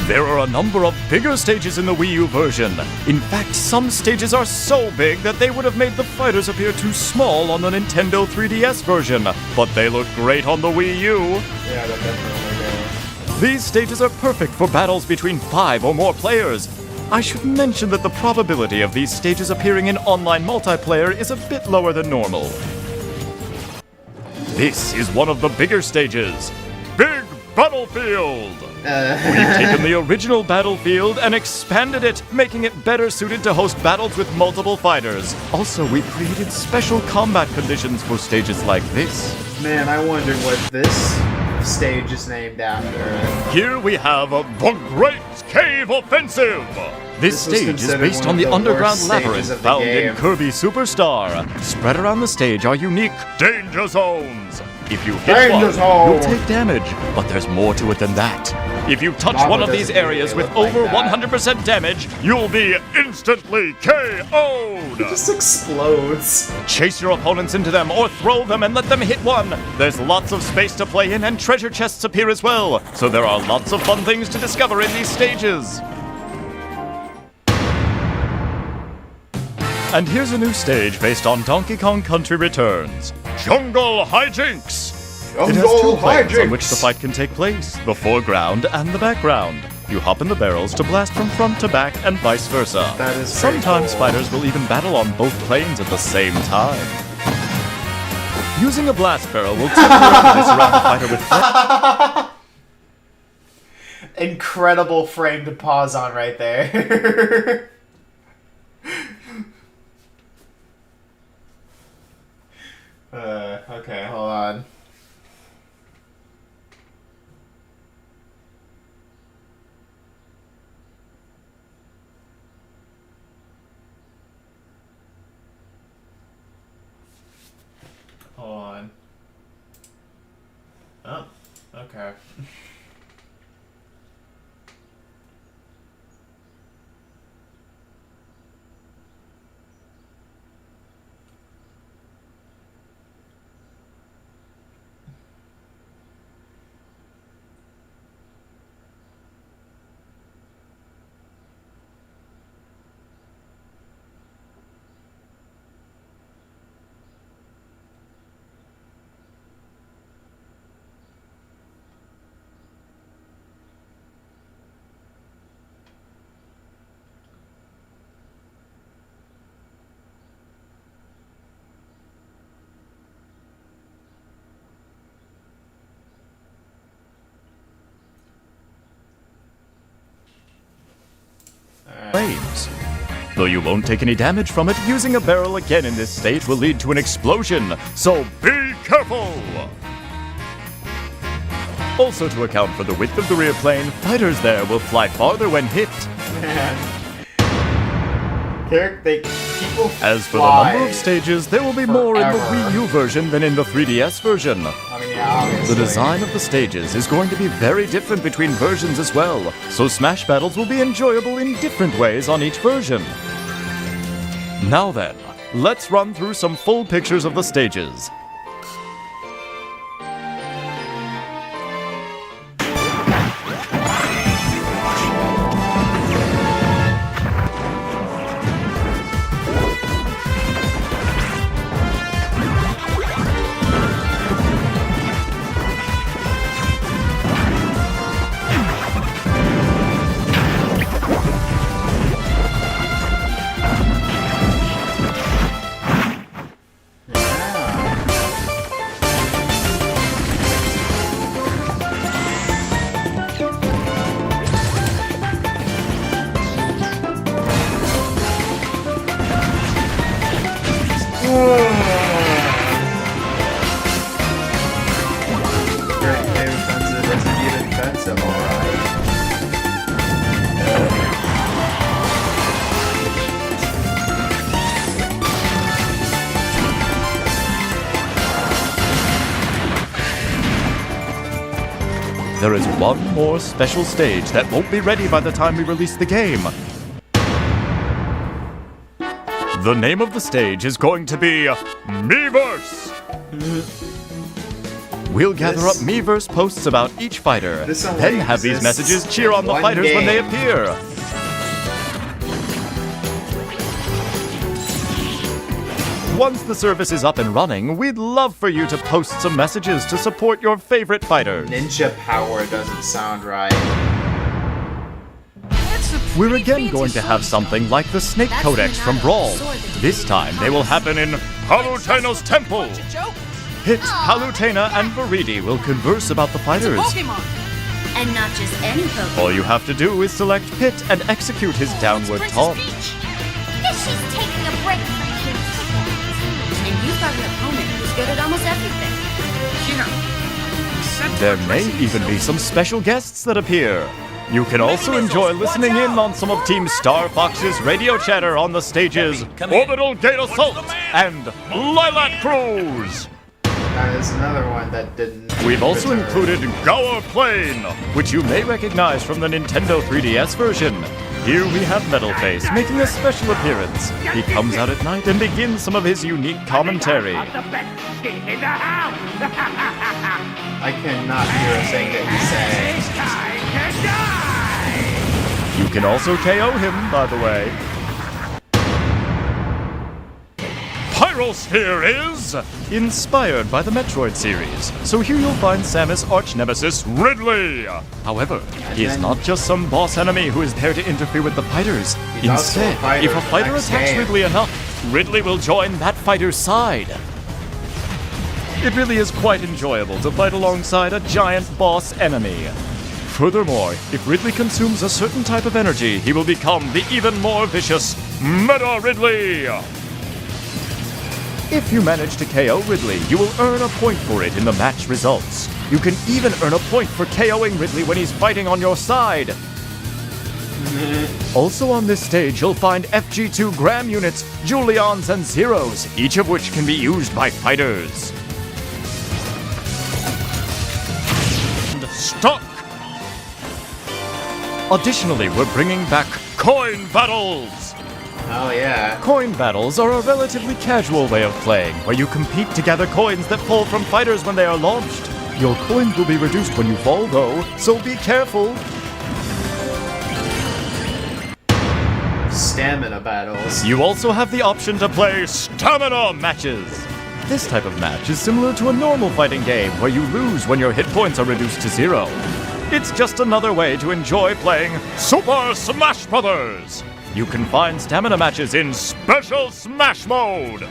there are a number of bigger stages in the Wii U version. In fact, some stages are so big that they would have made the fighters appear too small on the Nintendo 3DS version, but they look great on the Wii U. Yeah, that definitely do. These stages are perfect for battles between 5 or more players. I should mention that the probability of these stages appearing in online multiplayer is a bit lower than normal. This is one of the bigger stages. Big Battlefield! We've taken the original Battlefield and expanded it, making it better suited to host battles with multiple fighters. Also, we've created special combat conditions for stages like this. Man, I wonder what this stage is named after. Here we have the Great Cave Offensive! This stage is based on the underground labyrinth found in Kirby Superstar. Spread around the stage are unique danger zones. If you hit one, you'll take damage, but there's more to it than that. If you touch one of these areas with over 100% damage, you'll be instantly KO'd! It just explodes. Chase your opponents into them or throw them and let them hit one. There's lots of space to play in and treasure chests appear as well, so there are lots of fun things to discover in these stages. And here's a new stage based on Donkey Kong Country Returns. Jungle Hijinks! It has 2 planes on which the fight can take place, the foreground and the background. You hop in the barrels to blast from front to back and vice versa. That is Sometimes cool. fighters will even battle on both planes at the same time. Using a blast barrel will temporarily surround the fighter with Incredible frame to pause on right there. Okay, hold on. Hold on. Oh, okay. flames. Though you won't take any damage from it, using a barrel again in this state will lead to an explosion, so be careful! Also, to account for the width of the rear plane, fighters there will fly farther when hit. People As for the number of stages, there will be more in the Wii U version than in the 3DS version. I mean, yeah, obviously. The design of the stages is going to be very different between versions as well, so Smash battles will be enjoyable in different ways on each version. Now then, let's run through some full pictures of the stages. There is one more special stage that won't be ready by the time we release the game. The name of the stage is going to be Miiverse! We'll gather up Miiverse posts about each fighter, then have these messages cheer on the fighters when they appear. Once the service is up and running, we'd love for you to post some messages to support your favorite fighters. Ninja power doesn't sound right. We're again going to have something like the Snake Codex from Brawl. This time they will happen in Palutena's temple. Hit, Palutena, and Viridi will converse about the fighters. And not just any Pokemon. All you have to do is select Pit and execute his downward taunt. She's taking a break from King Pokemon. And you've got an opponent who's good at almost everything. There may even be some special guests that appear. You can also enjoy listening in on some of Team Star Fox's radio chatter on the stages Orbital Gate Assault and Lilac Cruise. There's another one that didn't. We've also included Gower Plane, which you may recognize from the Nintendo 3DS version. Here we have Metal Face making a special appearance. He comes out at night and begins some of his unique commentary. I cannot hear a thing that he's saying. You can also KO him, by the way. Pyrosphere is inspired by the Metroid series, so here you'll find Samus' arch-nemesis, Ridley. However, he is not just some boss enemy who is there to interfere with the fighters. Instead, if a fighter attacks Ridley enough, Ridley will join that fighter's side. It really is quite enjoyable to fight alongside a giant boss enemy. Furthermore, if Ridley consumes a certain type of energy, he will become the even more vicious Meta Ridley! If you manage to KO Ridley, you will earn a point for it in the match results. You can even earn a point for KOing Ridley when he's fighting on your side. Also on this stage, you'll find FG2 Gram units, Julions, and Zeros, each of which can be used by fighters. Stuck! Additionally, we're bringing back Coin Battles! Oh yeah. Coin battles are a relatively casual way of playing, where you compete to gather coins that fall from fighters when they are launched. Your coins will be reduced when you fall, though, so be careful. Stamina battles. You also have the option to play stamina matches. This type of match is similar to a normal fighting game, where you lose when your hit points are reduced to 0. It's just another way to enjoy playing Super Smash Bros. You can find stamina matches in Special Smash Mode!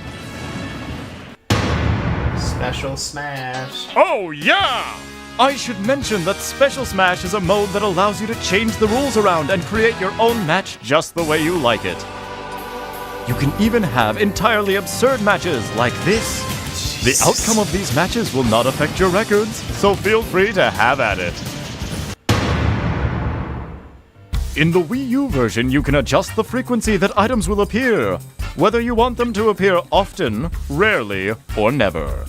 Special Smash. Oh yeah! I should mention that Special Smash is a mode that allows you to change the rules around and create your own match just the way you like it. You can even have entirely absurd matches like this. The outcome of these matches will not affect your records, so feel free to have at it. In the Wii U version, you can adjust the frequency that items will appear, whether you want them to appear often, rarely, or never.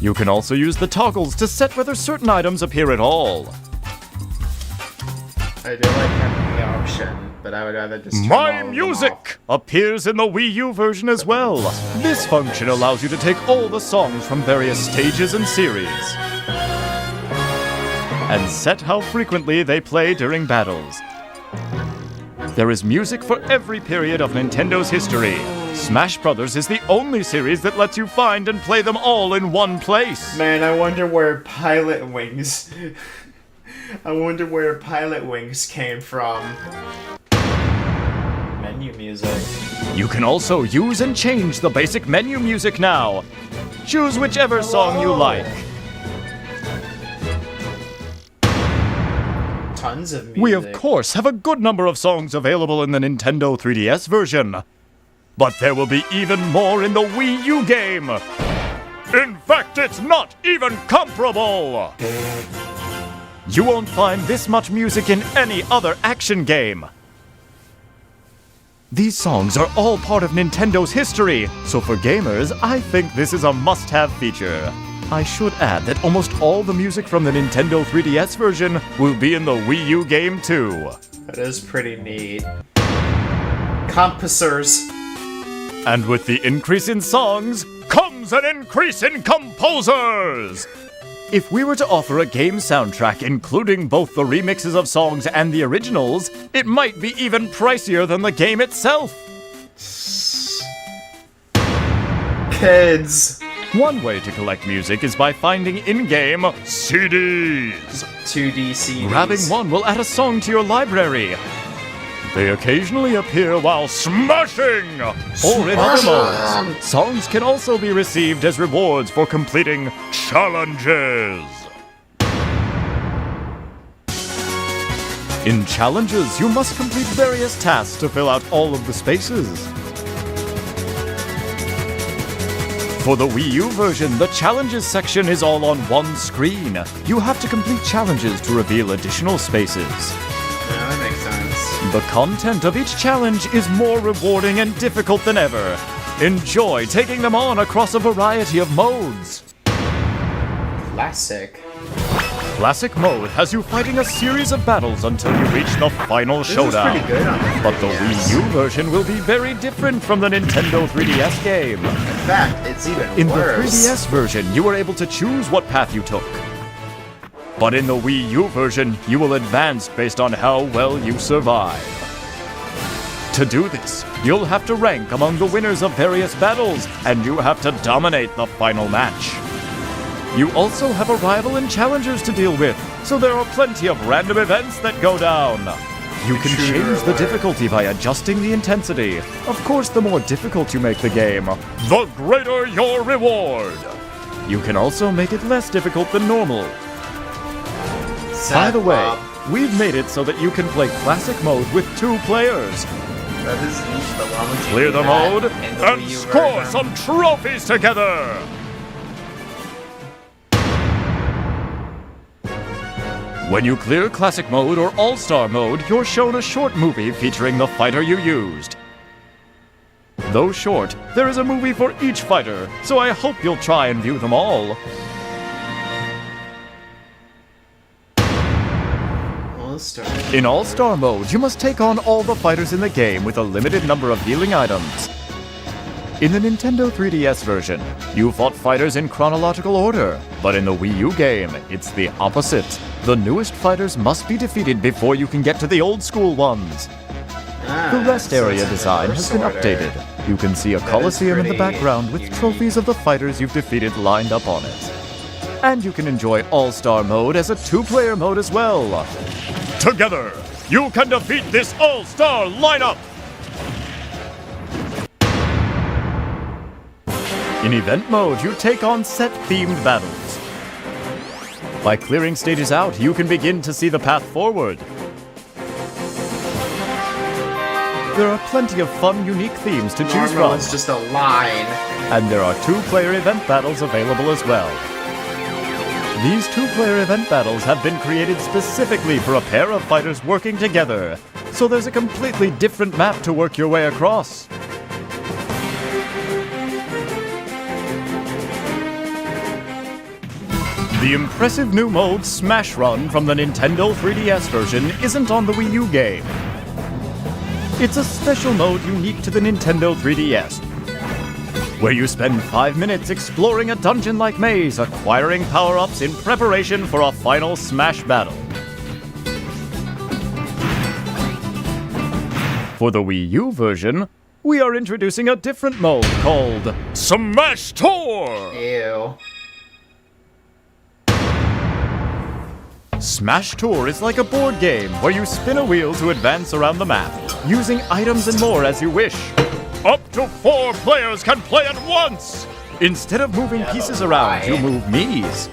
You can also use the toggles to set whether certain items appear at all. I do like having the option, but I would rather just turn My all of them Music off. appears in the Wii U version as well. This function allows you to take all the songs from various stages and series and set how frequently they play during battles. There is music for every period of Nintendo's history. Smash Brothers is the only series that lets you find and play them all in one place. Man, I wonder where Pilot Wings... I wonder where Pilot Wings came from. Menu music. You can also use and change the basic menu music now. Choose whichever song you like. Tons of music. We of course have a good number of songs available in the Nintendo 3DS version. But there will be even more in the Wii U game. In fact, it's not even comparable. You won't find this much music in any other action game. These songs are all part of Nintendo's history, so for gamers, I think this is a must-have feature. I should add that almost all the music from the Nintendo 3DS version will be in the Wii U game too. That is pretty neat. Compassers. And with the increase in songs, comes an increase in composers! If we were to offer a game soundtrack including both the remixes of songs and the originals, it might be even pricier than the game itself. Kids. One way to collect music is by finding in-game CDs. 2D CDs. Grabbing one will add a song to your library. They occasionally appear while smashing! Or in other modes. Songs can also be received as rewards for completing challenges. In challenges, you must complete various tasks to fill out all of the spaces. For the Wii U version, the challenges section is all on one screen. You have to complete challenges to reveal additional spaces. Yeah, that makes sense. The content of each challenge is more rewarding and difficult than ever. Enjoy taking them on across a variety of modes. Classic. Classic mode has you fighting a series of battles until you reach the final showdown. This is pretty good on the But the 3DS. Wii U version will be very different from the Nintendo 3DS game. In fact, it's even In worse. the 3DS version, you were able to choose what path you took. But in the Wii U version, you will advance based on how well you survive. To do this, you'll have to rank among the winners of various battles, and you have to dominate the final match. You also have a rival and challengers to deal with, so there are plenty of random events that go down. You can change the difficulty by adjusting the intensity. Of course, the more difficult you make the game, the greater your reward. You can also make it less difficult than normal. By the way, we've made it so that you can play Classic Mode with 2 players. That is neat, but why would you Clear do the that mode in the and Wii U score version? some trophies together! When you clear Classic Mode or All-Star Mode, you're shown a short movie featuring the fighter you used. Though short, there is a movie for each fighter, so I hope you'll try and view them all. All-Star. In All-Star Mode, you must take on all the fighters in the game with a limited number of healing items. In the Nintendo 3DS version, you fought fighters in chronological order, but in the Wii U game, it's the opposite. The newest fighters must be defeated before you can get to the old-school ones. The rest so area it's in design reverse has been order. updated. You can see a That is coliseum in the pretty background with trophies of the fighters you've defeated lined up on it. And you can enjoy All-Star Mode as a 2-player mode as well. Together, you can defeat this all-star lineup! In event mode, you take on set-themed battles. By clearing stages out, you can begin to see the path forward. There are plenty of fun, unique themes to choose Normal from. is just a line. And there are 2-player event battles available as well. These 2-player event battles have been created specifically for a pair of fighters working together, so there's a completely different map to work your way across. The impressive new mode Smash Run from the Nintendo 3DS version isn't on the Wii U game. It's a special mode unique to the Nintendo 3DS, where you spend 5 minutes exploring a dungeon-like maze, acquiring power-ups in preparation for a final Smash battle. For the Wii U version, we are introducing a different mode called Smash Tour! Ew. Smash Tour is like a board game where you spin a wheel to advance around the map, using items and more as you wish. Up to 4 players can play at once! Instead of moving pieces around, you move Miis.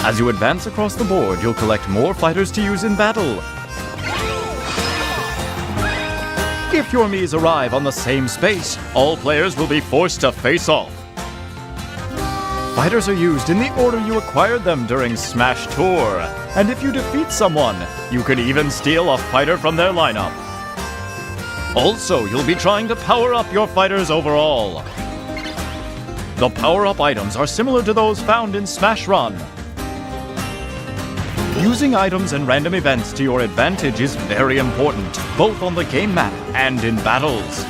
As you advance across the board, you'll collect more fighters to use in battle. If your Miis arrive on the same space, all players will be forced to face off. Fighters are used in the order you acquired them during Smash Tour, and if you defeat someone, you can even steal a fighter from their lineup. Also, you'll be trying to power up your fighters overall. The power-up items are similar to those found in Smash Run. Using items and random events to your advantage is very important, both on the game map and in battles.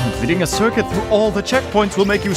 Completing a circuit through all the checkpoints will make you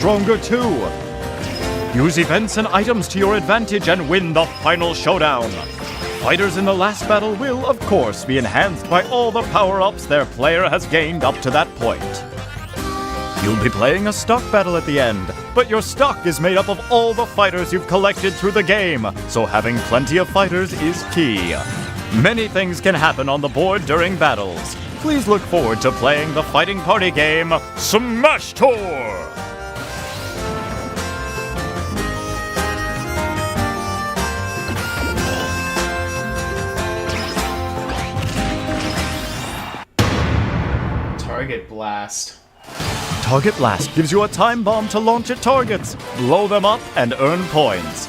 stronger too. Use events and items to your advantage and win the final showdown. Fighters in the last battle will, of course, be enhanced by all the power-ups their player has gained up to that point. You'll be playing a stock battle at the end, but your stock is made up of all the fighters you've collected through the game, so having plenty of fighters is key. Many things can happen on the board during battles. Please look forward to playing the fighting party game, Smash Tour! Target Blast. Target Blast gives you a time bomb to launch at targets, blow them up, and earn points.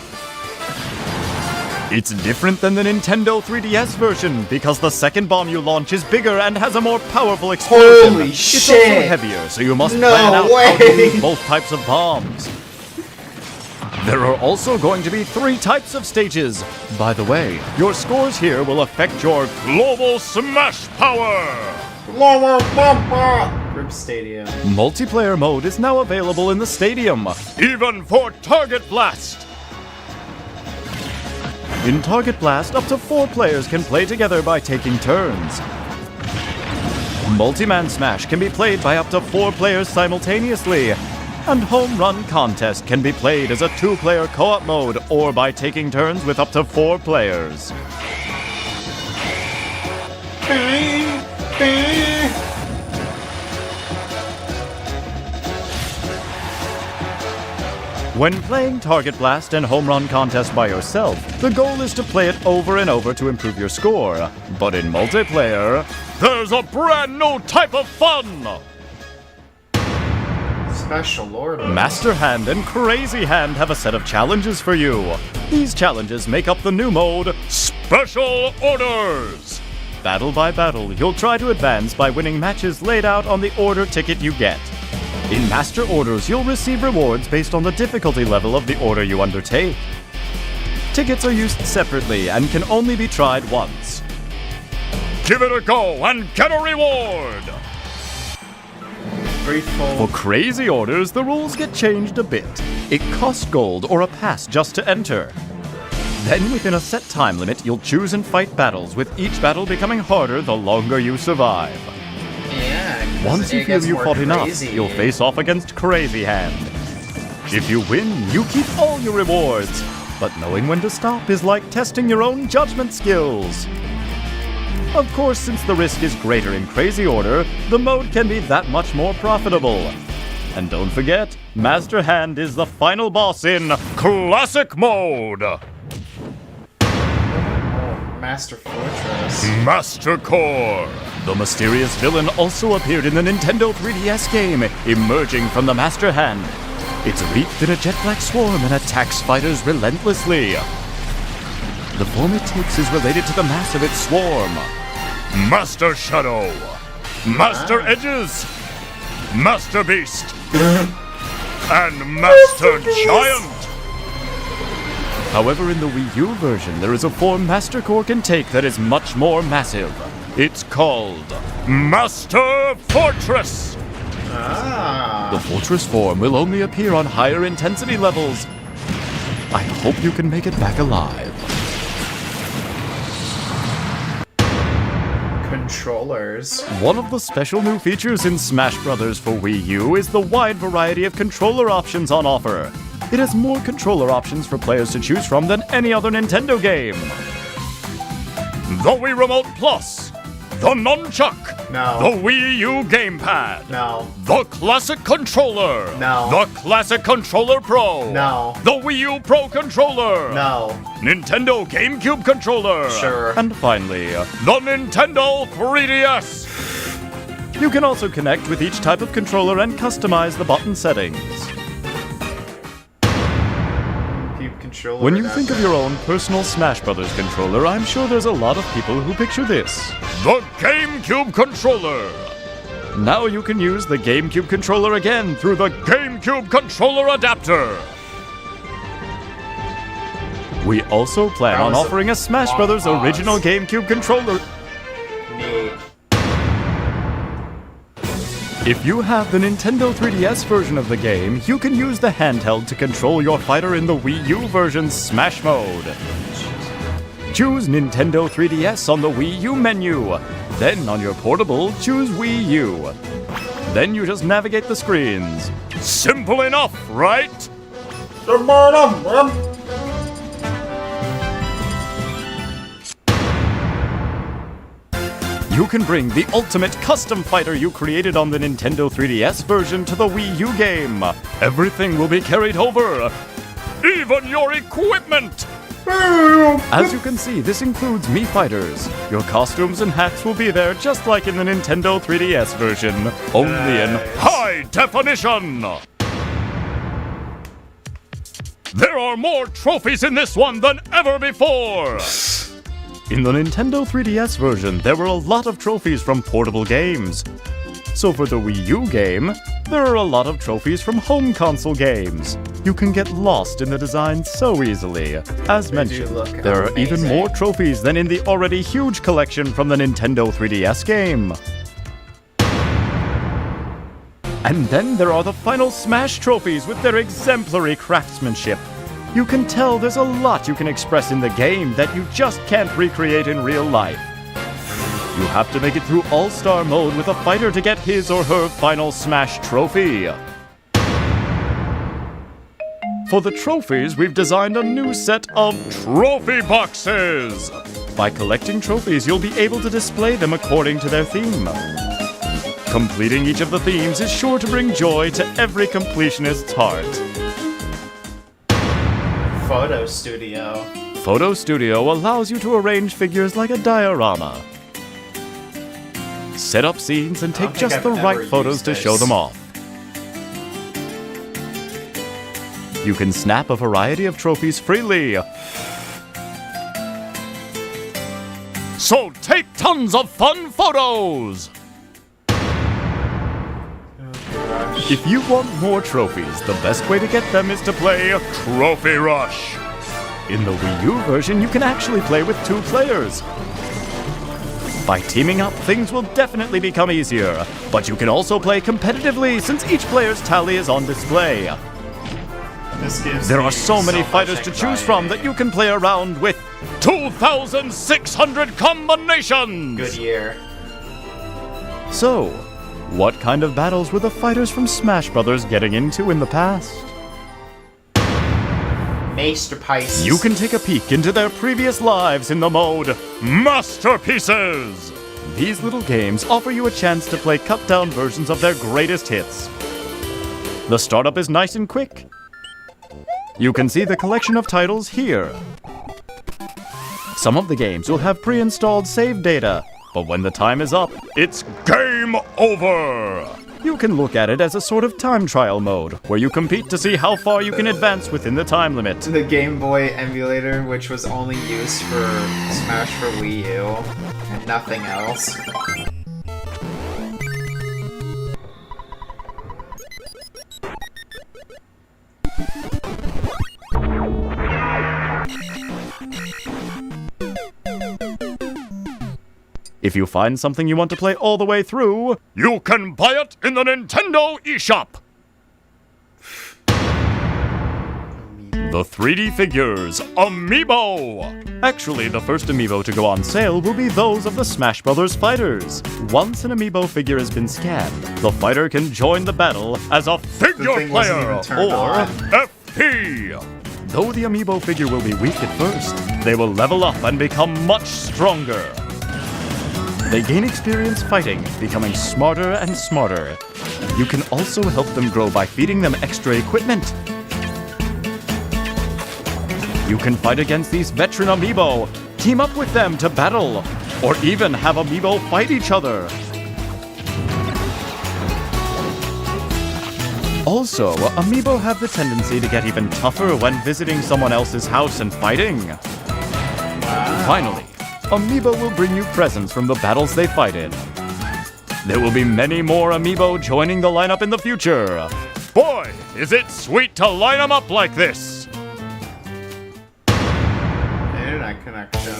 It's different than the Nintendo 3DS version because the second bomb you launch is bigger and has a more powerful explosion. Holy it's shit! also heavier, so you must plan out how to use both types of bombs. There are also going to be 3 types of stages. By the way, your scores here will affect your global smash power! Group Stadium. Multiplayer mode is now available in the stadium, even for Target Blast! In Target Blast, up to 4 players can play together by taking turns. Multi-Man Smash can be played by up to 4 players simultaneously, and Home Run Contest can be played as a 2-player co-op mode or by taking turns with up to 4 players. When playing Target Blast and Home Run Contest by yourself, the goal is to play it over and over to improve your score. But in multiplayer, there's a brand new type of fun! Special Lord. Master Hand and Crazy Hand have a set of challenges for you. These challenges make up the new mode, Special Orders! Battle by battle, you'll try to advance by winning matches laid out on the order ticket you get. In Master Orders, you'll receive rewards based on the difficulty level of the order you undertake. Tickets are used separately and can only be tried once. Give it a go and get a reward! For Crazy Orders, the rules get changed a bit. It costs gold or a pass just to enter. Then, within a set time limit, you'll choose and fight battles, with each battle becoming harder the longer you survive. Yeah. Once you feel you fought enough, you'll face off against Crazy Hand. If you win, you keep all your rewards. But knowing when to stop is like testing your own judgment skills. Of course, since the risk is greater in Crazy Order, the mode can be that much more profitable. And don't forget, Master Hand is the final boss in Classic Mode! Master Fortress. Master Core! The mysterious villain also appeared in the Nintendo 3DS game, emerging from the Master Hand. It's wreathed in a jet black swarm and attacks fighters relentlessly. The form it takes is related to the mass of its swarm. Master Shadow, Master Edges, Master Beast, and Master Giant! However, in the Wii U version, there is a form Master Core can take that is much more massive. It's called Master Fortress! The Fortress form will only appear on higher intensity levels. I hope you can make it back alive. Controllers. One of the special new features in Smash Bros. For Wii U is the wide variety of controller options on offer. It has more controller options for players to choose from than any other Nintendo game. The Wii Remote Plus, the Nunchuck, the Wii U Gamepad, the Classic Controller, the Classic Controller Pro, the Wii U Pro Controller, Nintendo GameCube Controller, and finally, the Nintendo 3DS. You can also connect with each type of controller and customize the button settings. When you think of your own personal Smash Bros. Controller, I'm sure there's a lot of people who picture this. The GameCube Controller! Now you can use the GameCube Controller again through the GameCube Controller Adapter! We also plan on offering a Smash Bros. Original GameCube Controller. If you have the Nintendo 3DS version of the game, you can use the handheld to control your fighter in the Wii U version's Smash Mode. Choose Nintendo 3DS on the Wii U menu. Then on your portable, choose Wii U. Then you just navigate the screens. Simple enough, right? You can bring the ultimate custom fighter you created on the Nintendo 3DS version to the Wii U game. Everything will be carried over. Even your equipment! As you can see, this includes Mii Fighters. Your costumes and hats will be there just like in the Nintendo 3DS version, only in high definition! There are more trophies in this one than ever before! In the Nintendo 3DS version, there were a lot of trophies from portable games. So for the Wii U game, there are a lot of trophies from home console games. You can get lost in the design so easily. As mentioned, there are even more trophies than in the already huge collection from the Nintendo 3DS game. And then there are the final Smash trophies with their exemplary craftsmanship. You can tell there's a lot you can express in the game that you just can't recreate in real life. You have to make it through All-Star mode with a fighter to get his or her final Smash trophy. For the trophies, we've designed a new set of trophy boxes. By collecting trophies, you'll be able to display them according to their theme. Completing each of the themes is sure to bring joy to every completionist's heart. Photo Studio. Photo Studio allows you to arrange figures like a diorama. Set up scenes and take just the right photos to show them off. You can snap a variety of trophies freely. So take tons of fun photos! Rush. If you want more trophies, the best way to get them is to play Trophy Rush. In the Wii U version, you can actually play with 2 players. By teaming up, things will definitely become easier, but you can also play competitively since each player's tally is on display. There are so many fighters to choose from that you can play around with 2,600 combinations! Good year. So, what kind of battles were the fighters from Smash Bros. Getting into in the past? Masterpieces. You can take a peek into their previous lives in the mode Masterpieces! These little games offer you a chance to play cut-down versions of their greatest hits. The startup is nice and quick. You can see the collection of titles here. Some of the games will have pre-installed save data, but when the time is up, it's game over! You can look at it as a sort of time trial mode, where you compete to see how far you can advance within the time limit. The Game Boy emulator, which was only used for Smash for Wii U, and nothing else. If you find something you want to play all the way through, you can buy it in the Nintendo eShop! The 3D figures, Amiibo! Actually, the first Amiibo to go on sale will be those of the Smash Bros. Fighters. Once an Amiibo figure has been scanned, the fighter can join the battle as a figure player, or FP! Though the Amiibo figure will be weak at first, they will level up and become much stronger. They gain experience fighting, becoming smarter and smarter. You can also help them grow by feeding them extra equipment. You can fight against these veteran Amiibo, team up with them to battle, or even have Amiibo fight each other. Also, Amiibo have the tendency to get even tougher when visiting someone else's house and fighting. Finally, Amiibo will bring you presents from the battles they fight in. There will be many more Amiibo joining the lineup in the future. Boy, is it sweet to line them up like this! Internet connection.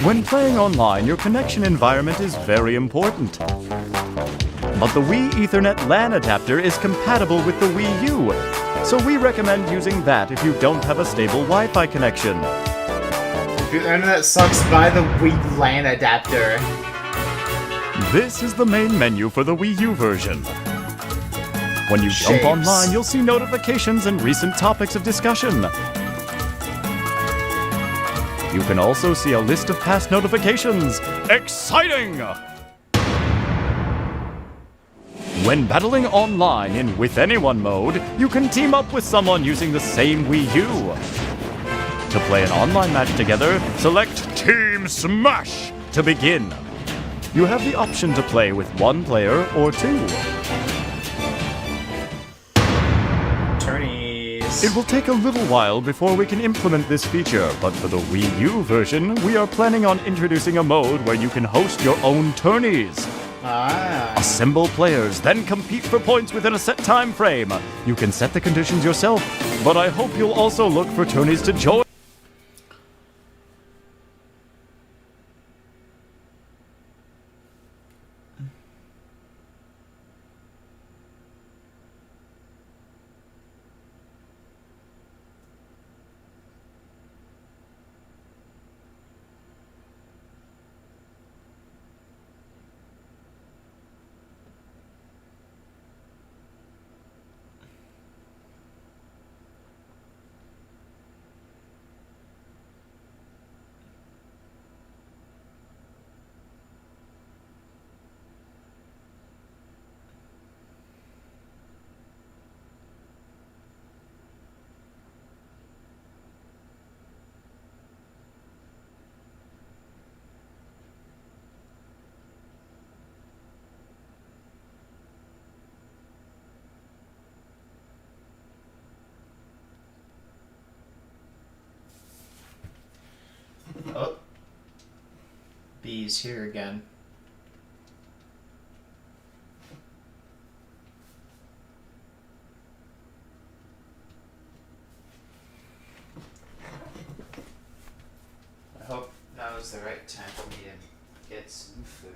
When playing online, your connection environment is very important. But the Wii Ethernet LAN adapter is compatible with the Wii U, so we recommend using that if you don't have a stable Wi-Fi connection. If your internet sucks, buy the Wii LAN adapter. This is the main menu for the Wii U version. When you jump online, you'll see notifications and recent topics of discussion. You can also see a list of past notifications. Exciting! When battling online in With Anyone mode, you can team up with someone using the same Wii U. To play an online match together, select Team Smash to begin. You have the option to play with 1 player or 2. Tourneys. It will take a little while before we can implement this feature, but for the Wii U version, we are planning on introducing a mode where you can host your own tourneys. Assemble players, then compete for points within a set time frame. You can set the conditions yourself, but I hope you'll also look for tourneys to join. Oh. B's here again. get some food.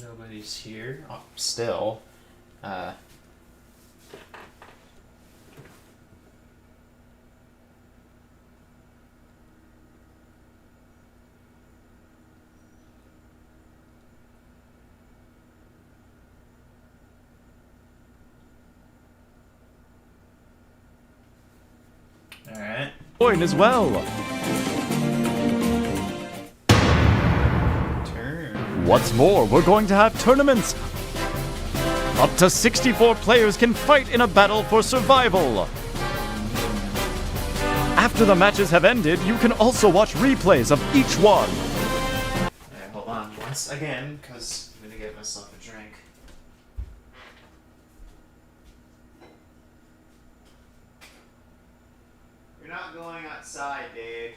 Nobody's here. Oh, still. Alright. Join as well. What's more, we're going to have tournaments. Up to 64 players can fight in a battle for survival. After the matches have ended, you can also watch replays of each one. Alright, hold on once again, because I'm gonna get myself a drink. You're not going outside, dude.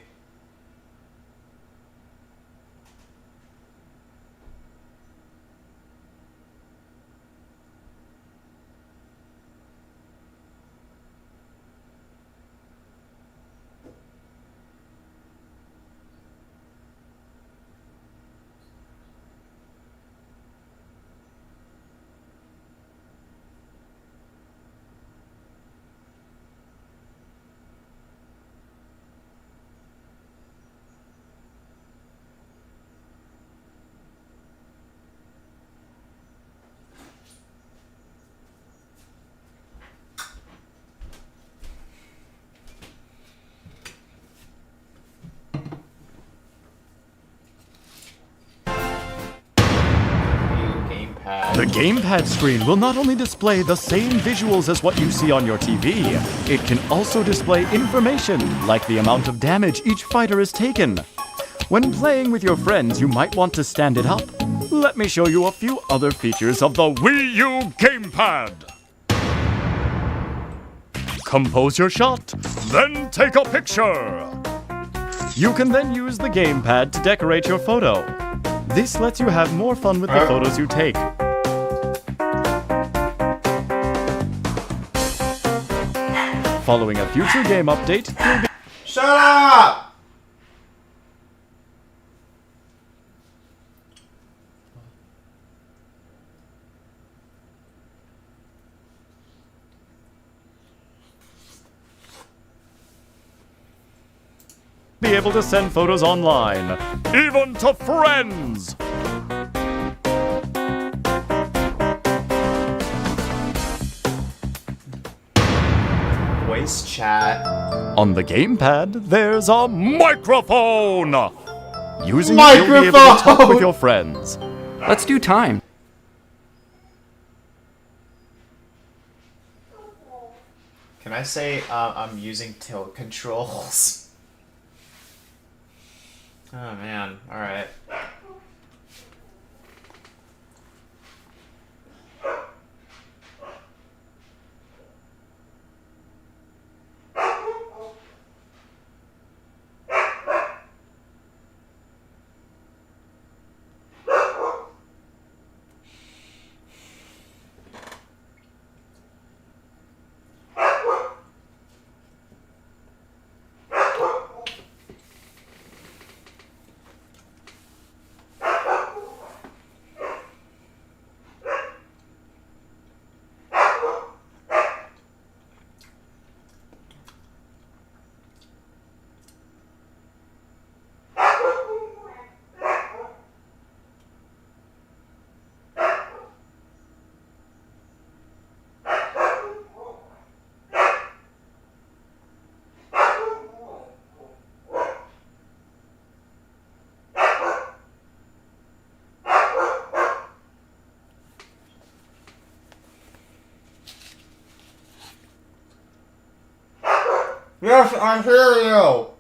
The gamepad screen will not only display the same visuals as what you see on your TV, it can also display information like the amount of damage each fighter has taken. When playing with your friends, you might want to stand it up. Let me show you a few other features of the Wii U gamepad. Compose your shot, then take a picture. You can then use the gamepad to decorate your photo. This lets you have more fun with the photos you take. Following a future game update, you'll be— Shut up! be able to send photos online, even to friends. Wait. voice chat. On the gamepad, there's a microphone! Using it, you'll be able to talk with your friends. Let's do time. Can I say I'm using tilt controls? Oh man, alright. Yes, I hear you!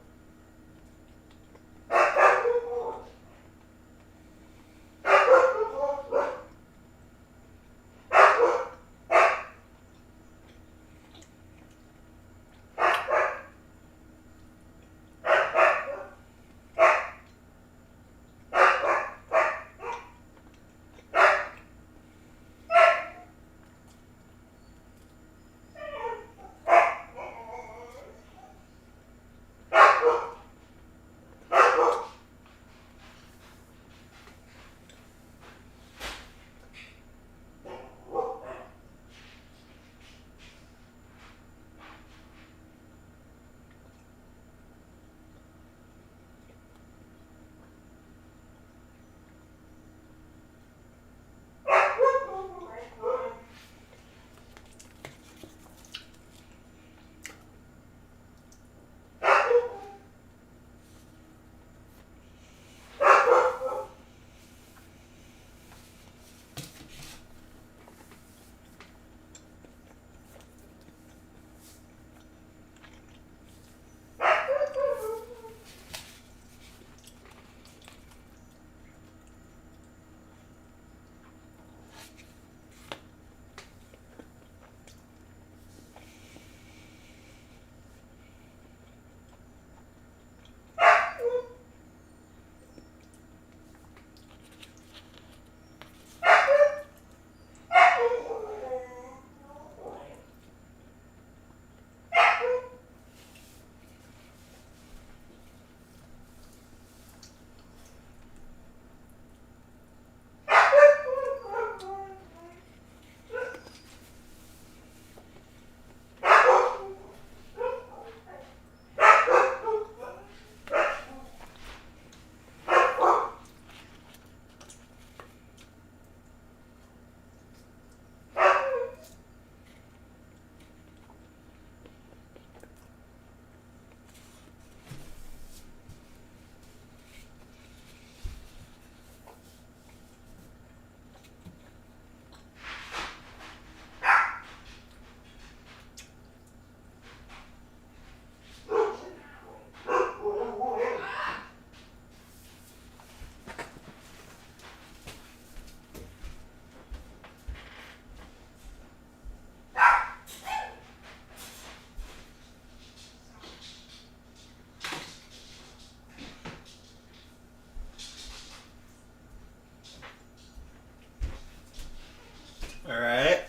Alright.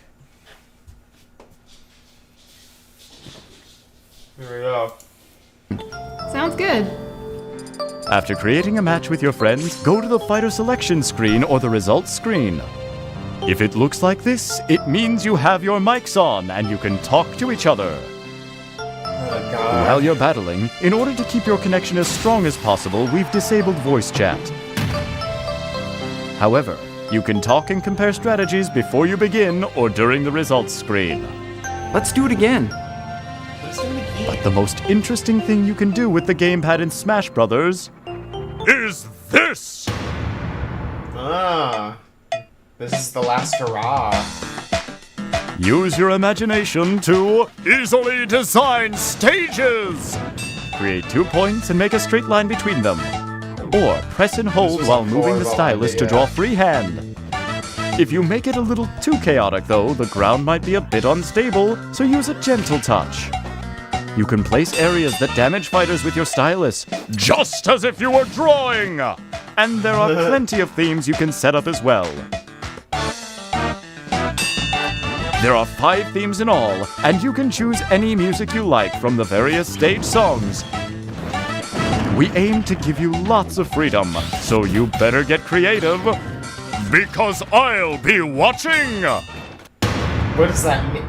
Here we go. Sounds good. After creating a match with your friends, go to the fighter selection screen or the results screen. If it looks like this, it means you have your mics on and you can talk to each other. Oh, God. While you're battling, in order to keep your connection as strong as possible, we've disabled voice chat. However, you can talk and compare strategies before you begin or during the results screen. Let's do it again. Let's do it the most interesting thing you can do with the gamepad in Smash Brothers is this! This is the last hurrah. Use your imagination to easily design stages! Create 2 points and make a straight line between them. Or press and hold while moving the stylus to draw freehand. If you make it a little too chaotic though, the ground might be a bit unstable, so use a gentle touch. You can place areas that damage fighters with your stylus, just as if you were drawing! And there are plenty of themes you can set up as well. There are 5 themes in all, and you can choose any music you like from the various stage songs. We aim to give you lots of freedom, so you better get creative, because I'll be watching! What does that mean?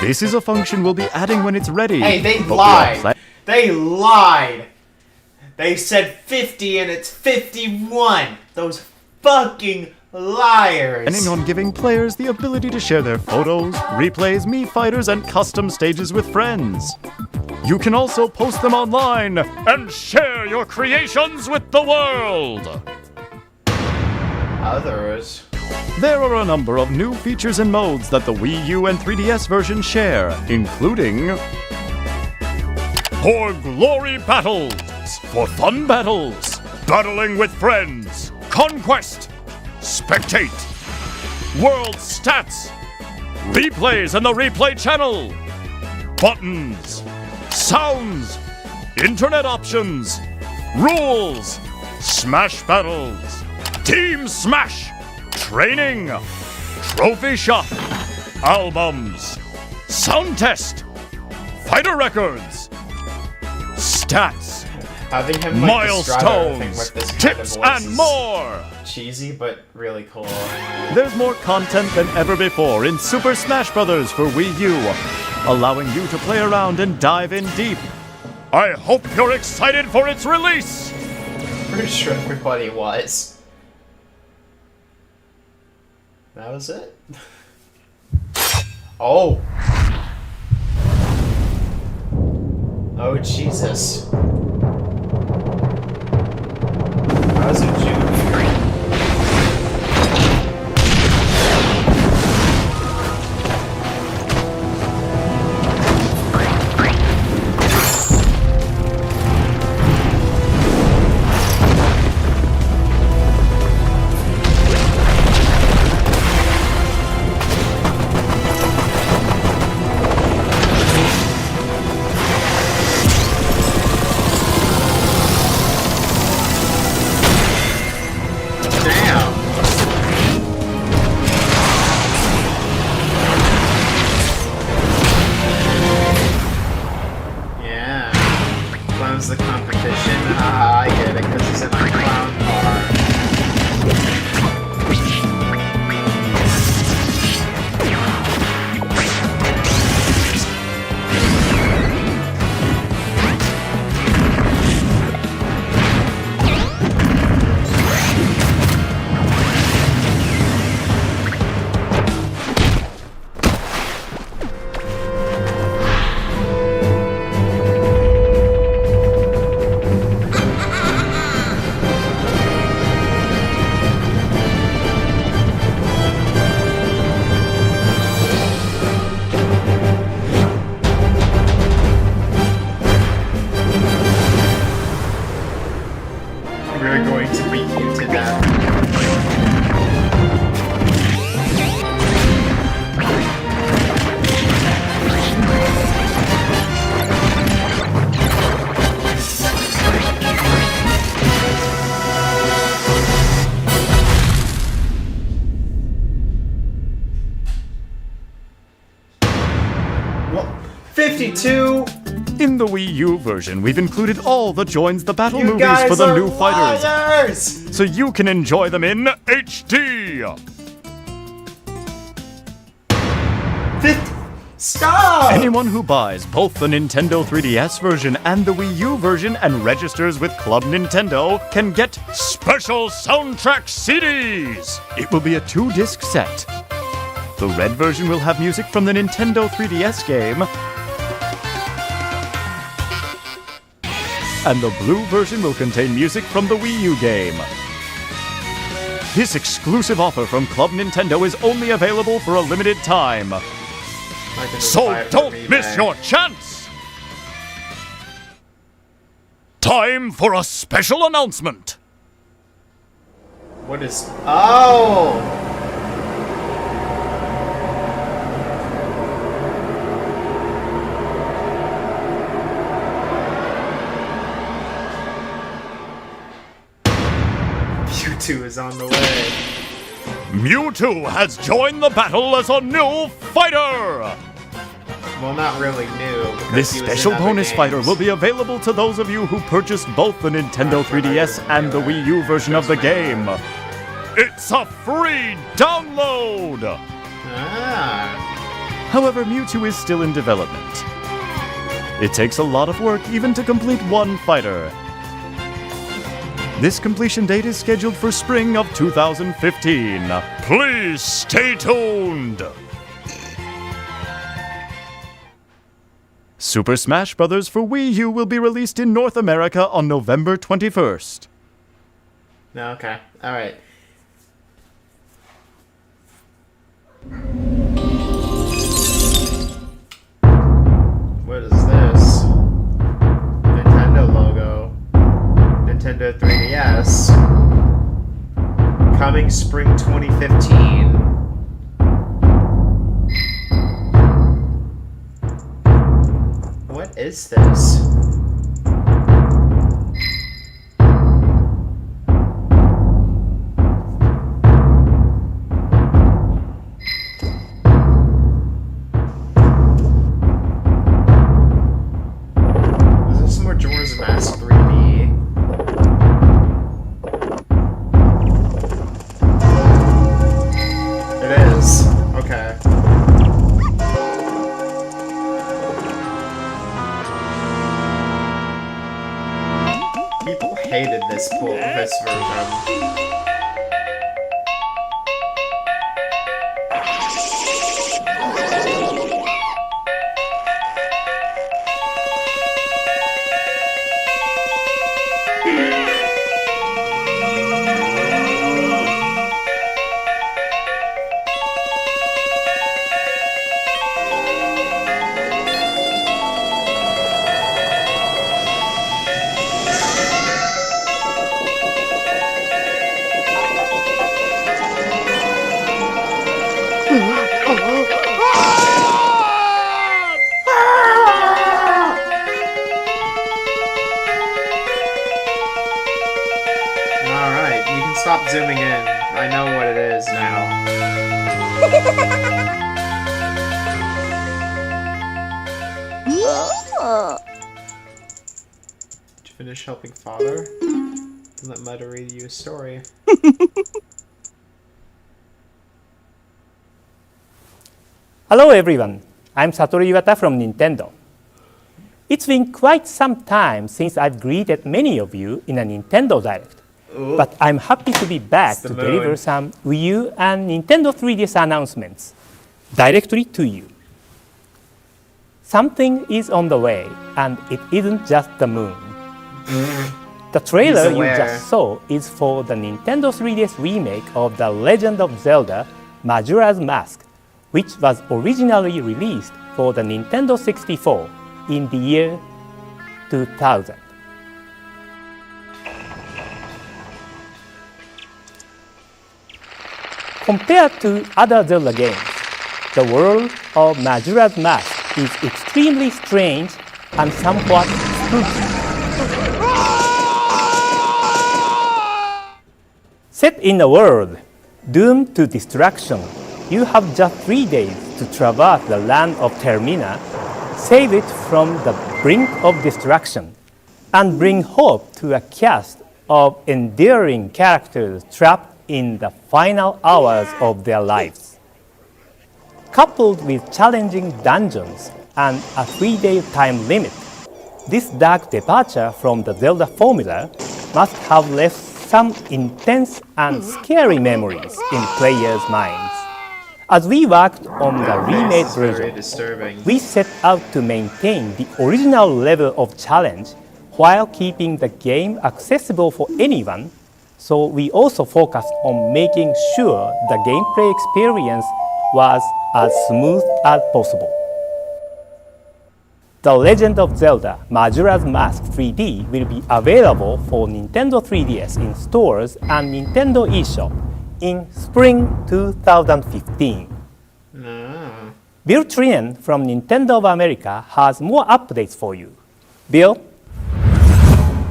This is a function we'll be adding when it's ready. Hey, they But lied! They lied! They said 50 and it's 51! Those fucking liars! Planning on giving players the ability to share their photos, replays, Mii Fighters, and custom stages with friends. You can also post them online and share your creations with the world! Others. There are a number of new features and modes that the Wii U and 3DS versions share, including For Glory Battles, for fun battles, battling with friends, Conquest, Spectate, World Stats, Replays in the Replay channel, Buttons, Sounds, Internet Options, Rules, Smash Battles, Team Smash, Training, Trophy Shop, Albums, Sound Test, Fighter Records, Stats, Having him like describe everything Milestones, with this kind Tips, of voice and is more! Cheesy, but really cool. There's more content than ever before in Super Smash Bros. For Wii U, allowing you to play around and dive in deep. I hope you're excited for its release! Pretty sure everybody was. That was it? Oh! Oh, Jesus. Bowser Jr. The competition. I get it, because he's in a clown car. We're going to beat you to death. What? 52? In the Wii U version, we've included all the Joins the Battle You movies guys for the are new fighters, liars! so you can enjoy them in HD! Stop! Anyone who buys both the Nintendo 3DS version and the Wii U version and registers with Club Nintendo can get special soundtrack CDs! It will be a 2-disc set. The red version will have music from the Nintendo 3DS game, and the blue version will contain music from the Wii U game. This exclusive offer from Club Nintendo is only available for a limited time. So don't miss your chance! Time for a special announcement! What is... Oh! Mewtwo is on the way. Mewtwo has joined the battle as a new fighter! Well, not really new. This special bonus fighter will be available to those of you who purchased both the Nintendo 3DS and the Wii U version of the game. It's a free download! However, Mewtwo is still in development. It takes a lot of work even to complete one fighter. This completion date is scheduled for spring of 2015. Please stay tuned! Super Smash Bros. For Wii U will be released in North America on November 21st. Okay, alright. What is this? Nintendo logo. Nintendo 3DS. Coming spring 2015. What is this? Is this more Majora's Mask 3D? It is. Okay. People hated this version. Alright, you can stop zooming in. I know what it is now. Did you finish helping father? Let Mother read you a story. Hello everyone, I'm Satoru Iwata from Nintendo. It's been quite some time since I've greeted many of you in a Nintendo Direct. But I'm happy to be back to deliver some Wii U and Nintendo 3DS announcements directly to you. Something is on the way, and it isn't just the moon. The trailer you just saw is for the Nintendo 3DS remake of The Legend of Zelda Majora's Mask, which was originally released for the Nintendo 64 in the year 2000. Compared to other Zelda games, the world of Majora's Mask is extremely strange and somewhat spooky. Set in a world doomed to destruction, you have just 3 days to traverse the land of Termina, save it from the brink of destruction, and bring hope to a cast of endearing characters trapped in the final hours of their lives. Coupled with challenging dungeons and a 3-day time limit, this dark departure from the Zelda formula must have left some intense and scary memories in players' minds. As we worked on the remade version, we set out to maintain the original level of challenge while keeping the game accessible for anyone, so we also focused on making sure the gameplay experience was as smooth as possible. The Legend of Zelda Majora's Mask 3D will be available for Nintendo 3DS in stores and Nintendo eShop in spring 2015. Bill Trinen from Nintendo of America has more updates for you. Bill?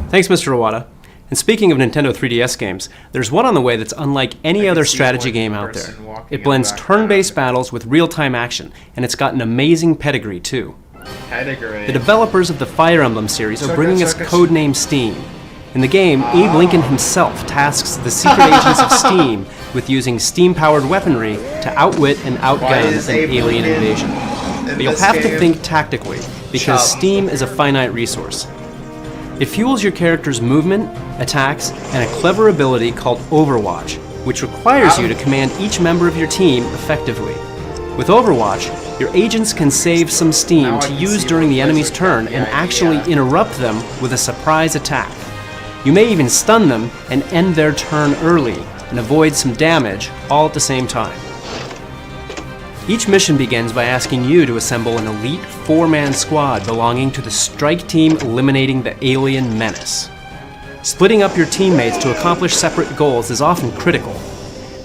Thanks, Mr. Iwata. And speaking of Nintendo 3DS games, there's one on the way that's unlike any other strategy game out there. It blends turn-based battles with real-time action, and it's got an amazing pedigree, too. The developers of the Fire Emblem series are bringing us Codename Steam. In the game, Abe Lincoln himself tasks the secret agents of Steam with using steam-powered weaponry to outwit and outgun an alien invasion. But you'll have to think tactically, because Steam is a finite resource. It fuels your character's movement, attacks, and a clever ability called Overwatch, which requires you to command each member of your team effectively. With Overwatch, your agents can save some steam to use during the enemy's turn and actually interrupt them with a surprise attack. You may even stun them and end their turn early and avoid some damage all at the same time. Each mission begins by asking you to assemble an elite 4-man squad belonging to the strike team eliminating the alien menace. Splitting up your teammates to accomplish separate goals is often critical.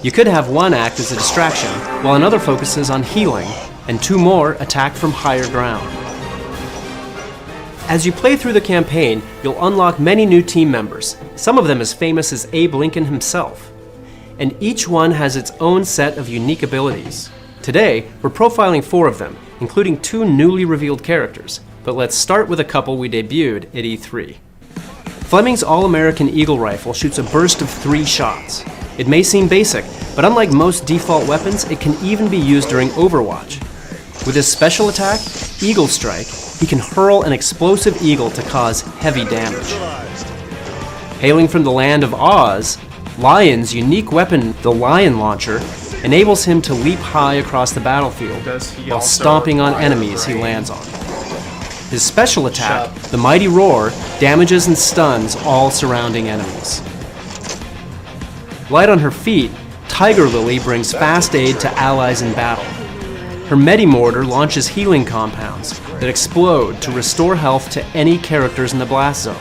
You could have one act as a distraction, while another focuses on healing, and 2 more attack from higher ground. As you play through the campaign, you'll unlock many new team members, some of them as famous as Abe Lincoln himself. And each one has its own set of unique abilities. Today, we're profiling 4 of them, including 2 newly revealed characters, but let's start with a couple we debuted at E3. Fleming's All-American Eagle Rifle shoots a burst of 3 shots. It may seem basic, but unlike most default weapons, it can even be used during Overwatch. With his special attack, Eagle Strike, he can hurl an explosive eagle to cause heavy damage. Hailing from the land of Oz, Lion's unique weapon, the Lion Launcher, enables him to leap high across the battlefield while stomping on enemies he lands on. His special attack, the Mighty Roar, damages and stuns all surrounding enemies. Light on her feet, Tiger Lily brings fast aid to allies in battle. Her Medimortar launches healing compounds that explode to restore health to any characters in the blast zone.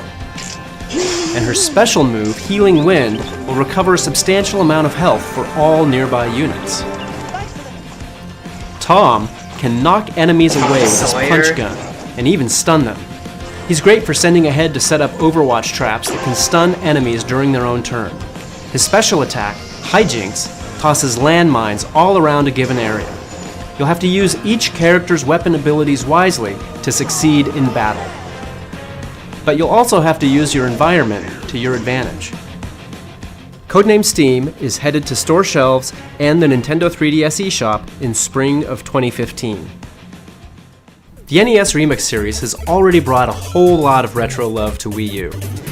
And her special move, Healing Wind, will recover a substantial amount of health for all nearby units. Tom can knock enemies away with his punch gun, and even stun them. He's great for sending ahead to set up Overwatch traps that can stun enemies during their own turn. His special attack, Hijinks, tosses landmines all around a given area. You'll have to use each character's weapon abilities wisely to succeed in battle. But you'll also have to use your environment to your advantage. Codename Steam is headed to store shelves and the Nintendo 3DS eShop in spring of 2015. The NES Remix series has already brought a whole lot of retro love to Wii U.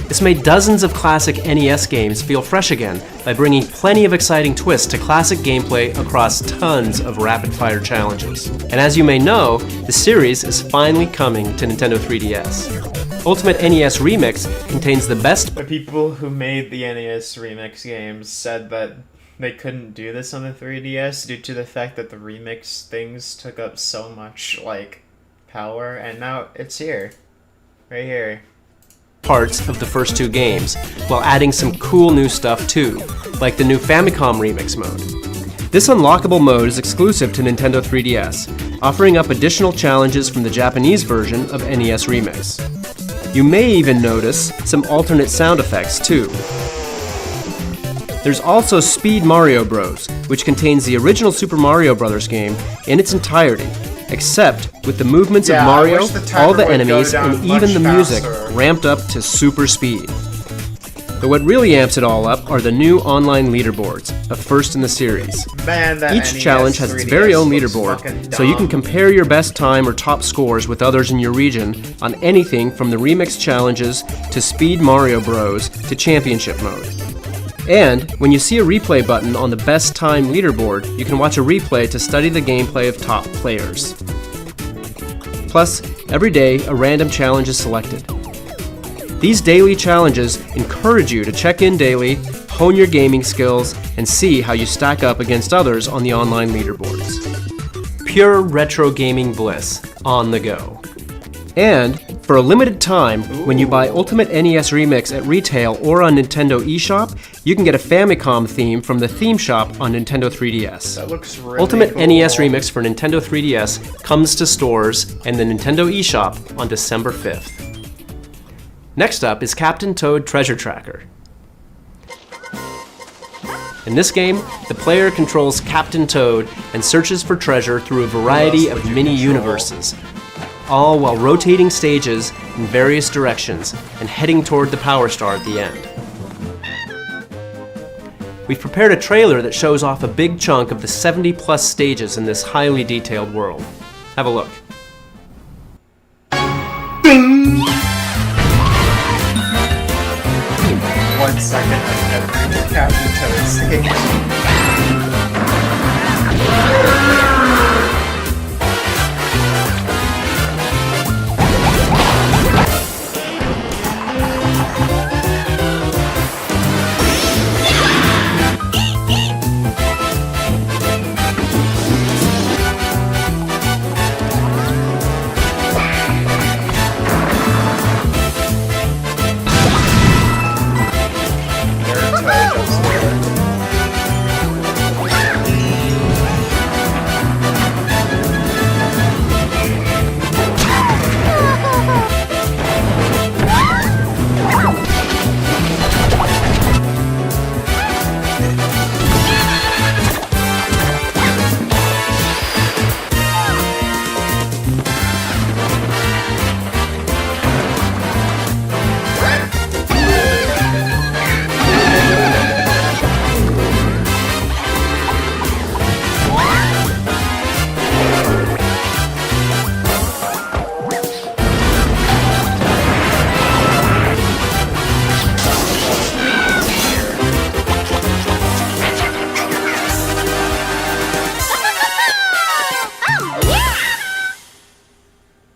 It's made dozens of classic NES games feel fresh again by bringing plenty of exciting twists to classic gameplay across tons of rapid-fire challenges. And as you may know, the series is finally coming to Nintendo 3DS. Ultimate NES Remix contains the best... The people who made the NES Remix games said that they couldn't do this on the 3DS due to the fact that the remix things took up so much, power, and now it's here. Right here. Parts of the first 2 games, while adding some cool new stuff too, like the new Famicom Remix mode. This unlockable mode is exclusive to Nintendo 3DS, offering up additional challenges from the Japanese version of NES Remix. You may even notice some alternate sound effects too. There's also Speed Mario Bros., which contains the original Super Mario Bros. Game in its entirety, except with the movements of Mario, all the enemies, and even the music ramped up to super speed. But what really amps it all up are the new online leaderboards, a first in the series. Each challenge has its very own leaderboard, so you can compare your best time or top scores with others in your region on anything from the remix challenges to Speed Mario Bros. To Championship mode. And when you see a replay button on the best time leaderboard, you can watch a replay to study the gameplay of top players. Plus, every day a random challenge is selected. These daily challenges encourage you to check in daily, hone your gaming skills, and see how you stack up against others on the online leaderboards. Pure retro gaming bliss on the go. And for a limited time, when you buy Ultimate NES Remix at retail or on Nintendo eShop, you can get a Famicom theme from the theme shop on Nintendo 3DS. That looks really Ultimate cool. NES Remix for Nintendo 3DS comes to stores and the Nintendo eShop on December 5th. Next up is Captain Toad Treasure Tracker. In this game, the player controls Captain Toad and searches for treasure through a variety of mini-universes, all while rotating stages in various directions and heading toward the Power Star at the end. We've prepared a trailer that shows off a big chunk of the 70-plus stages in this highly detailed world. Have a look. 1 second of every Captain Toad stage.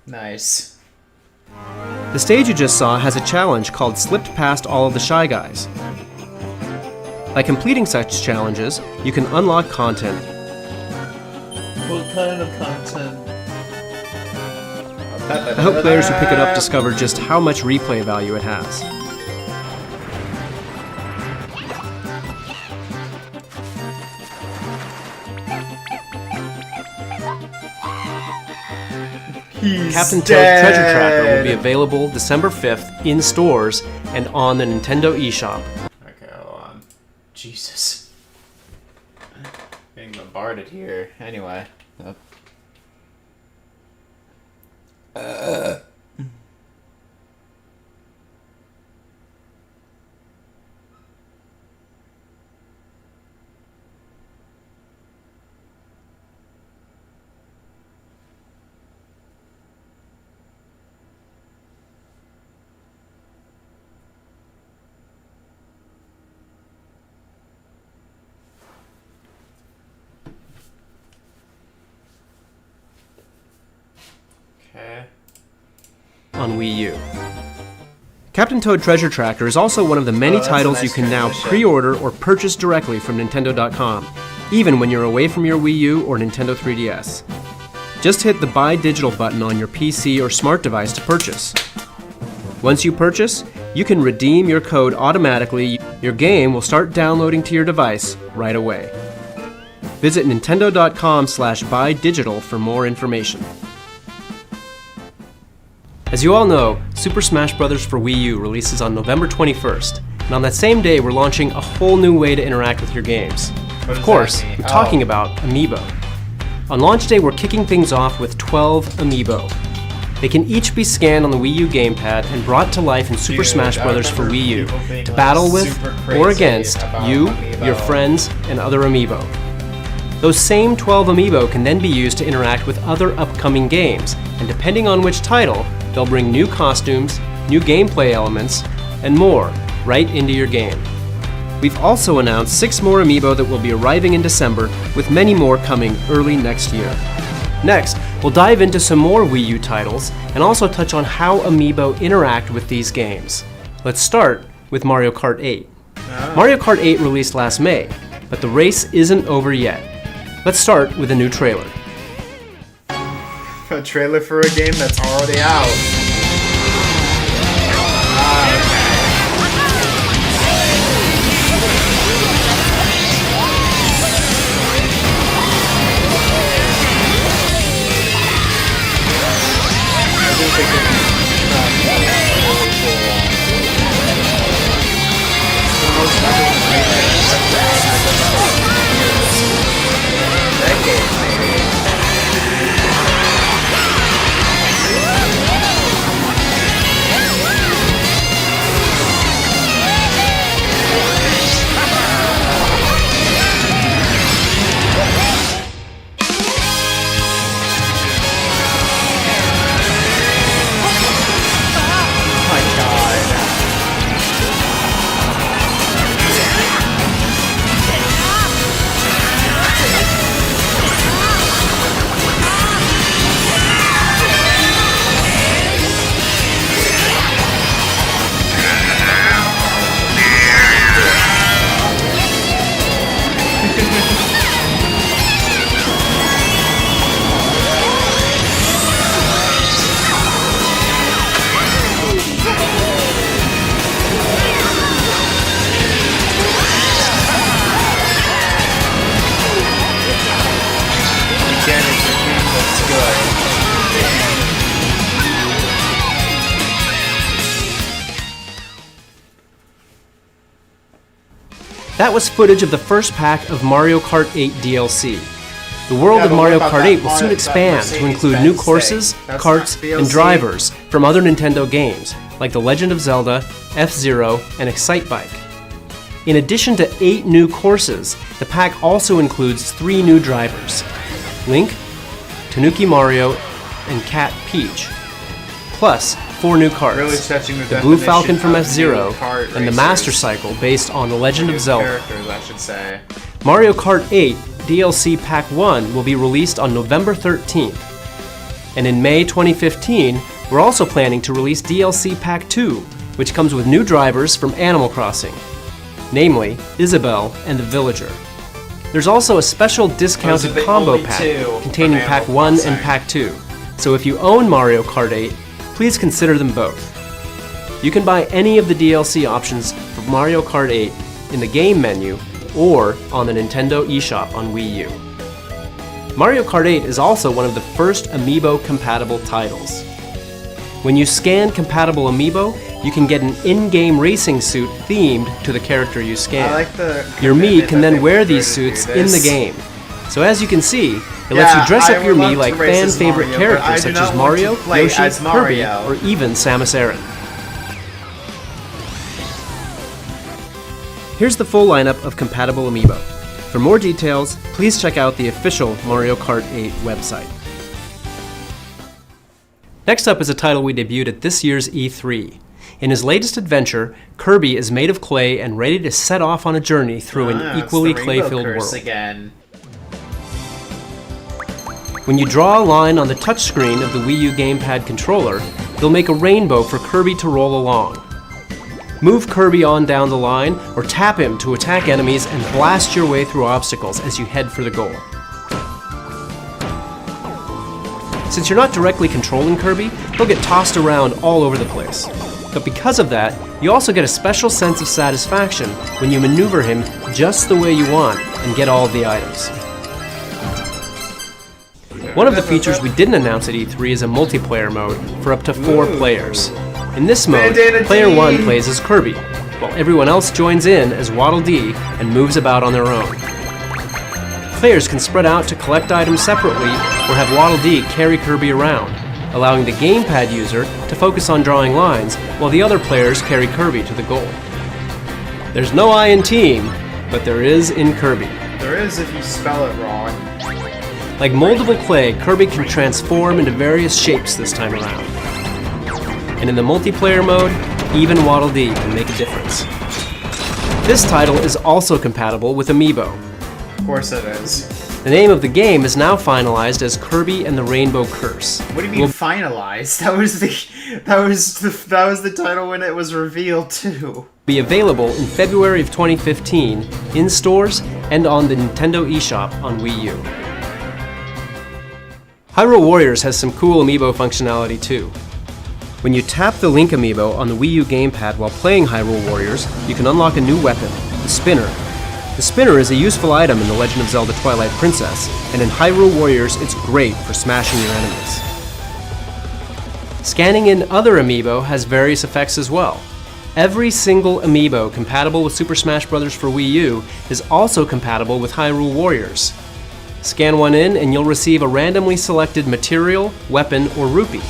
Nice. The stage you just saw has a challenge called Slipped Past All of the Shy Guys. By completing such challenges, you can unlock content. What kind of content? I hope players who pick it up discover just how much replay value it has. Captain Toad Treasure Tracker will be available December 5th in stores and on the Nintendo eShop. Okay, hold on. Jesus. Getting bombarded here. Anyway. On Wii U. Captain Toad Treasure Tracker is also one of the many titles you can now pre-order or purchase directly from Nintendo.com, even when you're away from your Wii U or Nintendo 3DS. Just hit the Buy Digital button on your PC or smart device to purchase. Once you purchase, you can redeem your code automatically. Your game will start downloading to your device right away. Visit Nintendo.com/buydigital for more information. As you all know, Super Smash Bros. For Wii U releases on November 21st, and on that same day we're launching a whole new way to interact with your games. Of course, I'm talking about Amiibo. On launch day we're kicking things off with 12 Amiibo. They can each be scanned on the Wii U gamepad and brought to life in Super Smash Bros. For Wii U to battle with or against you, your friends, and other Amiibo. Those same 12 Amiibo can then be used to interact with other upcoming games, and depending on which title, they'll bring new costumes, new gameplay elements, and more right into your game. We've also announced 6 more Amiibo that will be arriving in December, with many more coming early next year. Next, we'll dive into some more Wii U titles, and also touch on how Amiibo interact with these games. Let's start with Mario Kart 8. Mario Kart 8 released last May, but the race isn't over yet. Let's start with a new trailer. A trailer for a game that's already out. That was footage of the first pack of Mario Kart 8 DLC. The world of Mario Kart 8 will soon expand to include new courses, karts, and drivers from other Nintendo games, like The Legend of Zelda, F-Zero, and Excitebike. In addition to 8 new courses, the pack also includes 3 new drivers: Link, Tanuki Mario, and Cat Peach, plus 4 new karts, Really stretching the Blue Falcon from definition of F-Zero, new kart and the racers. Master Cycle based on The Legend of Zelda. Characters, I should say. Mario Kart 8 DLC Pack 1 will be released on November 13th. And in May 2015, we're also planning to release DLC Pack 2, which comes with new drivers from Animal Crossing, namely Isabelle and the Villager. There's also a special discounted Those are the combo only pack two containing from Pack Animal 1 Crossing. and Pack 2. So if you own Mario Kart 8, please consider them both. You can buy any of the DLC options for Mario Kart 8 in the game menu or on the Nintendo eShop on Wii U. Mario Kart 8 is also one of the first Amiibo-compatible titles. When you scan compatible Amiibo, you can get an in-game racing suit themed to the character you scan. I like the Your Mii commitment can that then they wear went through these to suits do in the this. game. So as you can see, it lets you dress I up your would love Mii to like race as fan-favorite Mario, but I characters do such not as want Mario, to play Yoshi, as Kirby, Mario. or even Samus Aran. Here's the full lineup of compatible Amiibo. For more details, please check out the official Mario Kart 8 website. Next up is a title we debuted at this year's E3. In his latest adventure, Kirby is made of clay and ready to set off on a journey through an equally it's the Rainbow clay-filled Curse world. again. When you draw a line on the touchscreen of the Wii U gamepad controller, they'll make a rainbow for Kirby to roll along. Move Kirby on down the line, or tap him to attack enemies and blast your way through obstacles as you head for the goal. Since you're not directly controlling Kirby, he'll get tossed around all over the place. But because of that, you also get a special sense of satisfaction when you maneuver him just the way you want and get all of the items. One of the features we didn't announce at E3 is a multiplayer mode for up to 4 players. In this mode, Bandana player team. 1 plays as Kirby, while everyone else joins in as Waddle Dee and moves about on their own. Players can spread out to collect items separately or have Waddle Dee carry Kirby around, allowing the gamepad user to focus on drawing lines while the other players carry Kirby to the goal. There's no I in team, but there is in Kirby. There is if you spell it wrong. Like moldable clay, Kirby can transform into various shapes this time around. And in the multiplayer mode, even Waddle Dee can make a difference. This title is also compatible with Amiibo. Of course it is. The name of the game is now finalized as Kirby and the Rainbow Curse. What do you mean finalized? That was the title when it was revealed too. Be available in February of 2015 in stores and on the Nintendo eShop on Wii U. Hyrule Warriors has some cool amiibo functionality too. When you tap the Link amiibo on the Wii U gamepad while playing Hyrule Warriors, you can unlock a new weapon, the Spinner. The Spinner is a useful item in The Legend of Zelda Twilight Princess, and in Hyrule Warriors it's great for smashing your enemies. Scanning in other amiibo has various effects as well. Every single amiibo compatible with Super Smash Bros. For Wii U is also compatible with Hyrule Warriors. Scan one in and you'll receive a randomly selected material, weapon, or rupee.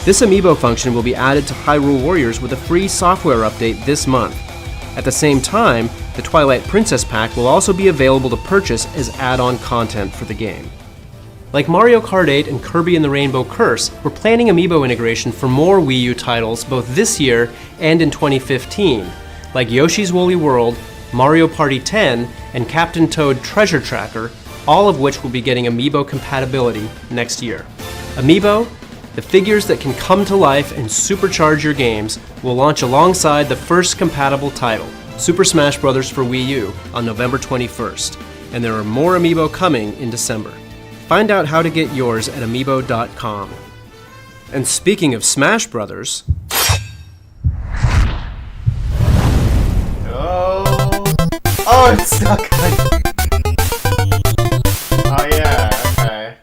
This amiibo function will be added to Hyrule Warriors with a free software update this month. At the same time, the Twilight Princess pack will also be available to purchase as add-on content for the game. Like Mario Kart 8 and Kirby and the Rainbow Curse, we're planning amiibo integration for more Wii U titles both this year and in 2015, like Yoshi's Woolly World, Mario Party 10, and Captain Toad Treasure Tracker, all of which will be getting amiibo compatibility next year. Amiibo, the figures that can come to life and supercharge your games, will launch alongside the first compatible title, Super Smash Bros. For Wii U, on November 21st, and there are more amiibo coming in December. Find out how to get yours at amiibo.com. And speaking of Smash Brothers... Oh, it's stuck. Oh yeah, okay.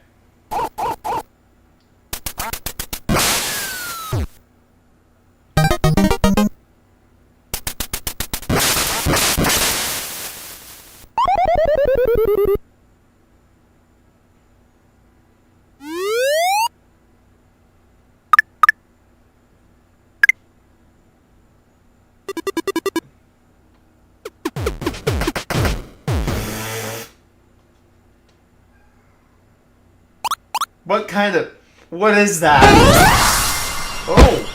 What is that? Oh!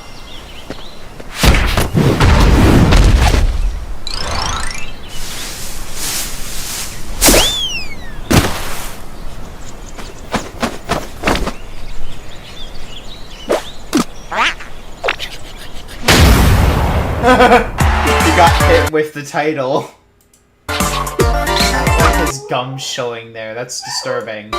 He got hit with the title. I don't like his gum showing there, that's disturbing.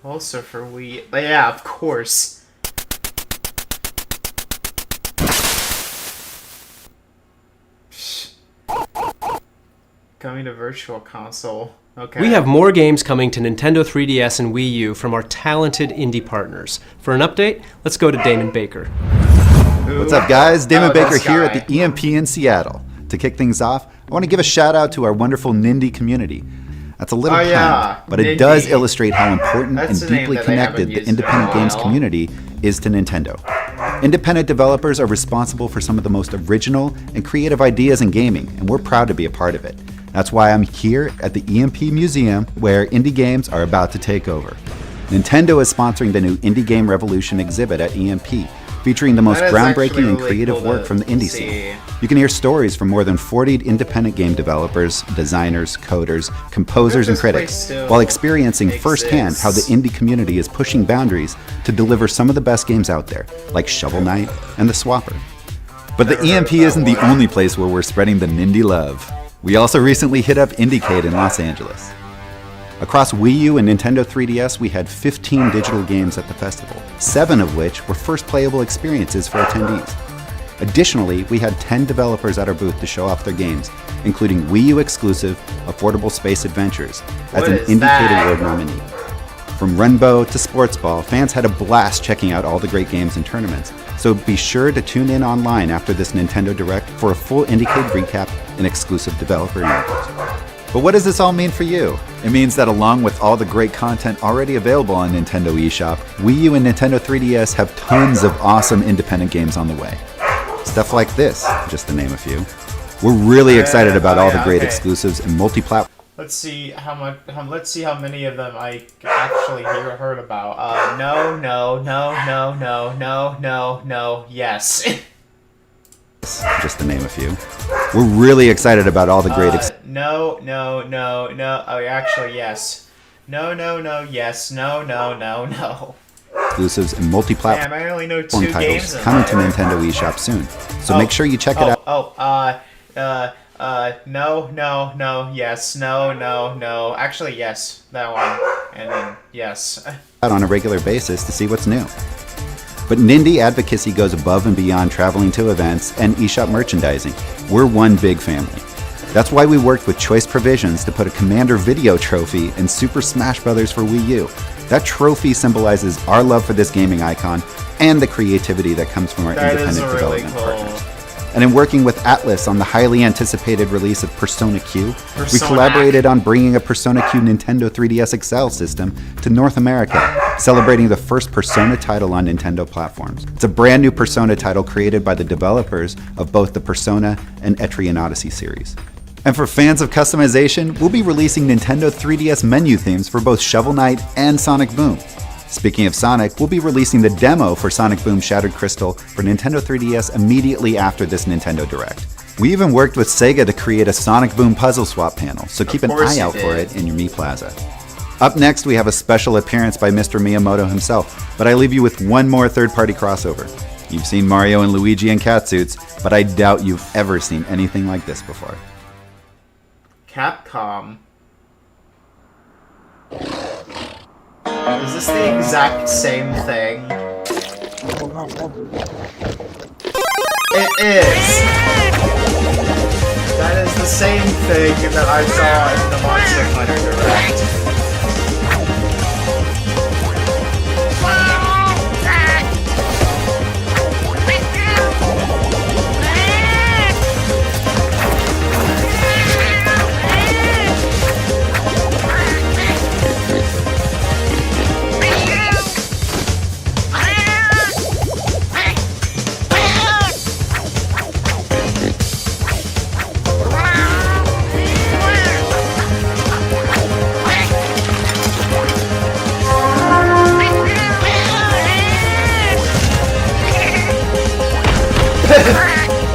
Also for Wii, yeah, of course. Coming to Virtual Console. Okay. We have more games coming to Nintendo 3DS and Wii U from our talented indie partners. For an update, let's go to Damon Baker. What's up, guys? Damon Baker here at the EMP in Seattle. To kick things off, I want to give a shout out to our wonderful Nindy community. That's a little pun, but it does illustrate how important and deeply connected the independent games community is to Nintendo. Independent developers are responsible for some of the most original and creative ideas in gaming, and we're proud to be a part of it. That's why I'm here at the EMP Museum, where indie games are about to take over. Nintendo is sponsoring the new Indie Game Revolution exhibit at EMP, featuring the most groundbreaking and creative work from the indie scene. You can hear stories from more than 40 independent game developers, designers, coders, composers, and critics, while experiencing firsthand how the indie community is pushing boundaries to deliver some of the best games out there, like Shovel Knight and The Swapper. But the EMP isn't the only place where we're spreading the Nindy love. We also recently hit up Indiecade in Los Angeles. Across Wii U and Nintendo 3DS, we had 15 digital games at the festival, 7 of which were first playable experiences for attendees. Additionally, we had 10 developers at our booth to show off their games, including Wii U exclusive Affordable Space Adventures as an Indiecade Award nominee. From Runbow to Sports Ball, fans had a blast checking out all the great games and tournaments, so be sure to tune in online after this Nintendo Direct for a full Indiecade recap and exclusive developer interviews. But what does this all mean for you? It means that along with all the great content already available on Nintendo eShop, Wii U and Nintendo 3DS have tons of awesome independent games on the way. Stuff like this, just to name a few. We're really excited about all the great exclusives and multi-platform. Let's see how many of them I actually heard about. No, yes. Just to name a few. We're really excited about all the great No. Oh, actually, yes. No, yes. No. exclusives and multi-platform Damn, I only know 2 titles games of coming to them. Nintendo eShop soon. So make sure you check it out. No, yes, no. Actually, yes, that one. And then, yes. On a regular basis to see what's new. But Nindy advocacy goes above and beyond traveling to events and eShop merchandising. We're one big family. That's why we worked with Choice Provisions to put a Commander Video trophy in Super Smash Bros. For Wii U. That trophy symbolizes our love for this gaming icon and the creativity that comes from our independent development partners. And in working with Atlus on the highly anticipated release of Persona Q, we collaborated on bringing a Persona Q Nintendo 3DS XL system to North America, celebrating the first Persona title on Nintendo platforms. It's a brand new Persona title created by the developers of both the Persona and Etrian Odyssey series. And for fans of customization, we'll be releasing Nintendo 3DS menu themes for both Shovel Knight and Sonic Boom. Speaking of Sonic, we'll be releasing the demo for Sonic Boom Shattered Crystal for Nintendo 3DS immediately after this Nintendo Direct. We even worked with Sega to create a Sonic Boom puzzle swap panel, so keep an eye out for it in your Mii Plaza. Up next, we have a special appearance by Mr. Miyamoto himself, but I leave you with one more third-party crossover. You've seen Mario and Luigi in catsuits, but I doubt you've ever seen anything like this before. Capcom. Is this the exact same thing? It is! That is the same thing that I saw in the Monster Hunter Direct.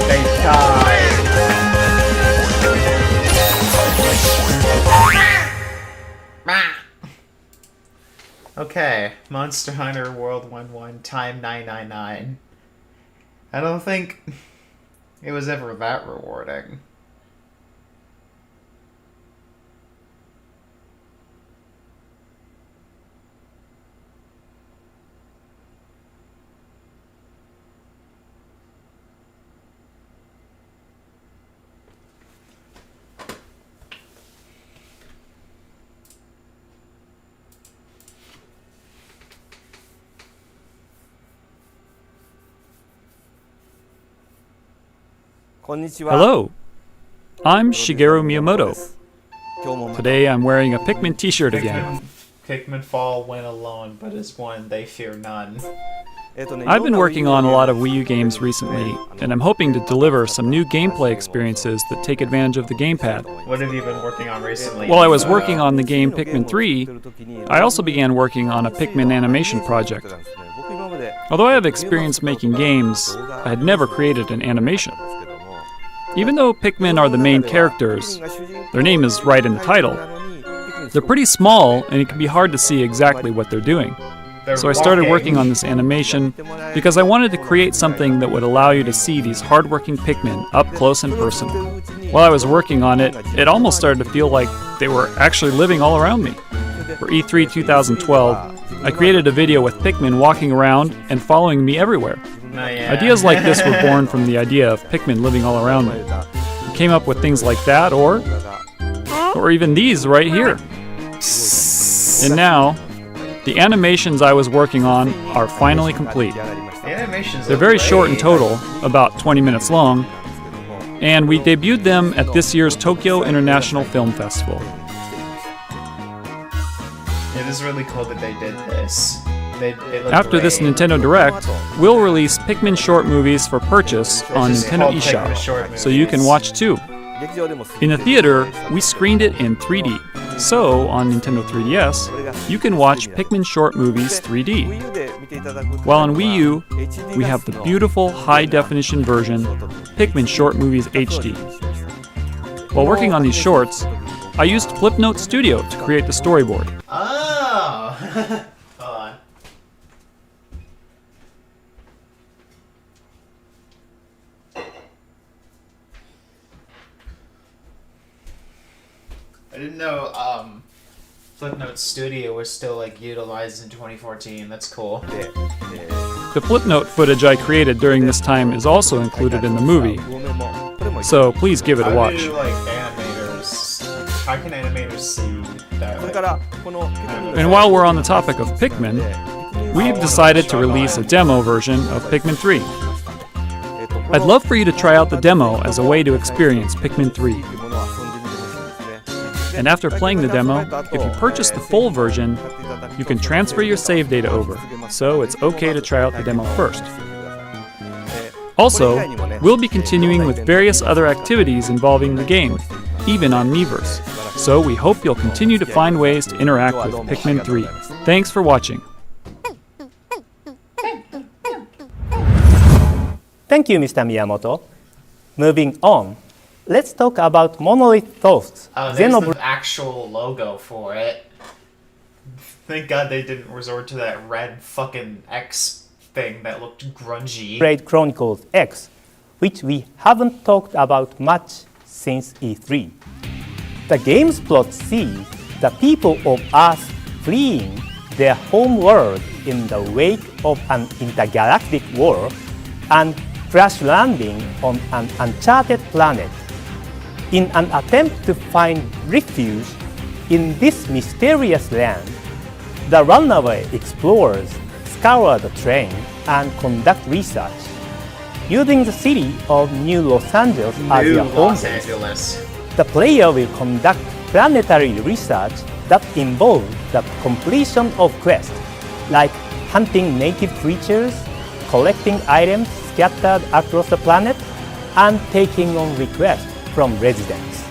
They died. Okay, Monster Hunter World 1-1 time 999. I don't think it was ever that rewarding. Hello, I'm Shigeru Miyamoto. Today I'm wearing a Pikmin t-shirt again. Pikmin fall when alone, but as one they fear none. I've been working on a lot of Wii U games recently, and I'm hoping to deliver some new gameplay experiences that take advantage of the gamepad. What have you been working on recently? While I was working on the game Pikmin 3, I also began working on a Pikmin animation project. Although I have experience making games, I had never created an animation. Even though Pikmin are the main characters, their name is right in the title, they're pretty small and it can be hard to see exactly what they're doing. So I started working on this animation because I wanted to create something that would allow you to see these hardworking Pikmin up close and personal. While I was working on it, it almost started to feel like they were actually living all around me. For E3 2012, I created a video with Pikmin walking around and following me everywhere. Ideas like this were born from the idea of Pikmin living all around me. We came up with things like that, or even these right here. And now, the animations I was working on are finally complete. They're very short in total, about 20 minutes long, and we debuted them at this year's Tokyo International Film Festival. It is really cool that they did this. After this Nintendo Direct, we'll release Pikmin short movies for purchase on Nintendo eShop, so you can watch too. In the theater, we screened it in 3D, so on Nintendo 3DS, you can watch Pikmin short movies 3D. While on Wii U, we have the beautiful high-definition version, Pikmin short movies HD. While working on these shorts, I used Flipnote Studio to create the storyboard. Oh! Hold on. I didn't know Flipnote Studio was still like utilized in 2014. That's cool. The Flipnote footage I created during this time is also included in the movie, so please give it a watch. How can animators see that? And while we're on the topic of Pikmin, we've decided to release a demo version of Pikmin 3. I'd love for you to try out the demo as a way to experience Pikmin 3. And after playing the demo, if you purchase the full version, you can transfer your save data over, so it's okay to try out the demo first. Also, we'll be continuing with various other activities involving the game, even on Miiverse, so we hope you'll continue to find ways to interact with Pikmin 3. Thanks for watching. Thank you, Mr. Miyamoto. Moving on, let's talk about Monolith Soft's there's the actual logo for it. Thank God they didn't resort to that red fucking X thing that looked grungy. Xenoblade Chronicles X, which we haven't talked about much since E3. The game's plot sees the people of Earth fleeing their home world in the wake of an intergalactic war and crash landing on an uncharted planet. In an attempt to find refuge in this mysterious land, the runaway explorers scour the terrain and conduct research. Using the city of New Los Angeles as their home base, the player will conduct planetary research that involves the completion of quests, like hunting native creatures, collecting items scattered across the planet, and taking on requests from residents.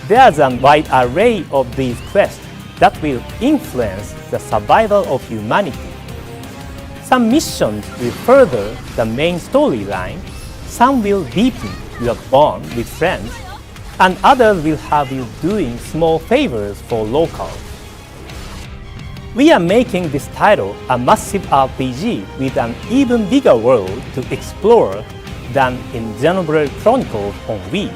There's a wide array of these quests that will influence the survival of humanity. Some missions will further the main storyline, some will deepen your bond with friends, and others will have you doing small favors for locals. We are making this title a massive RPG with an even bigger world to explore than in Xenoblade Chronicles on Wii.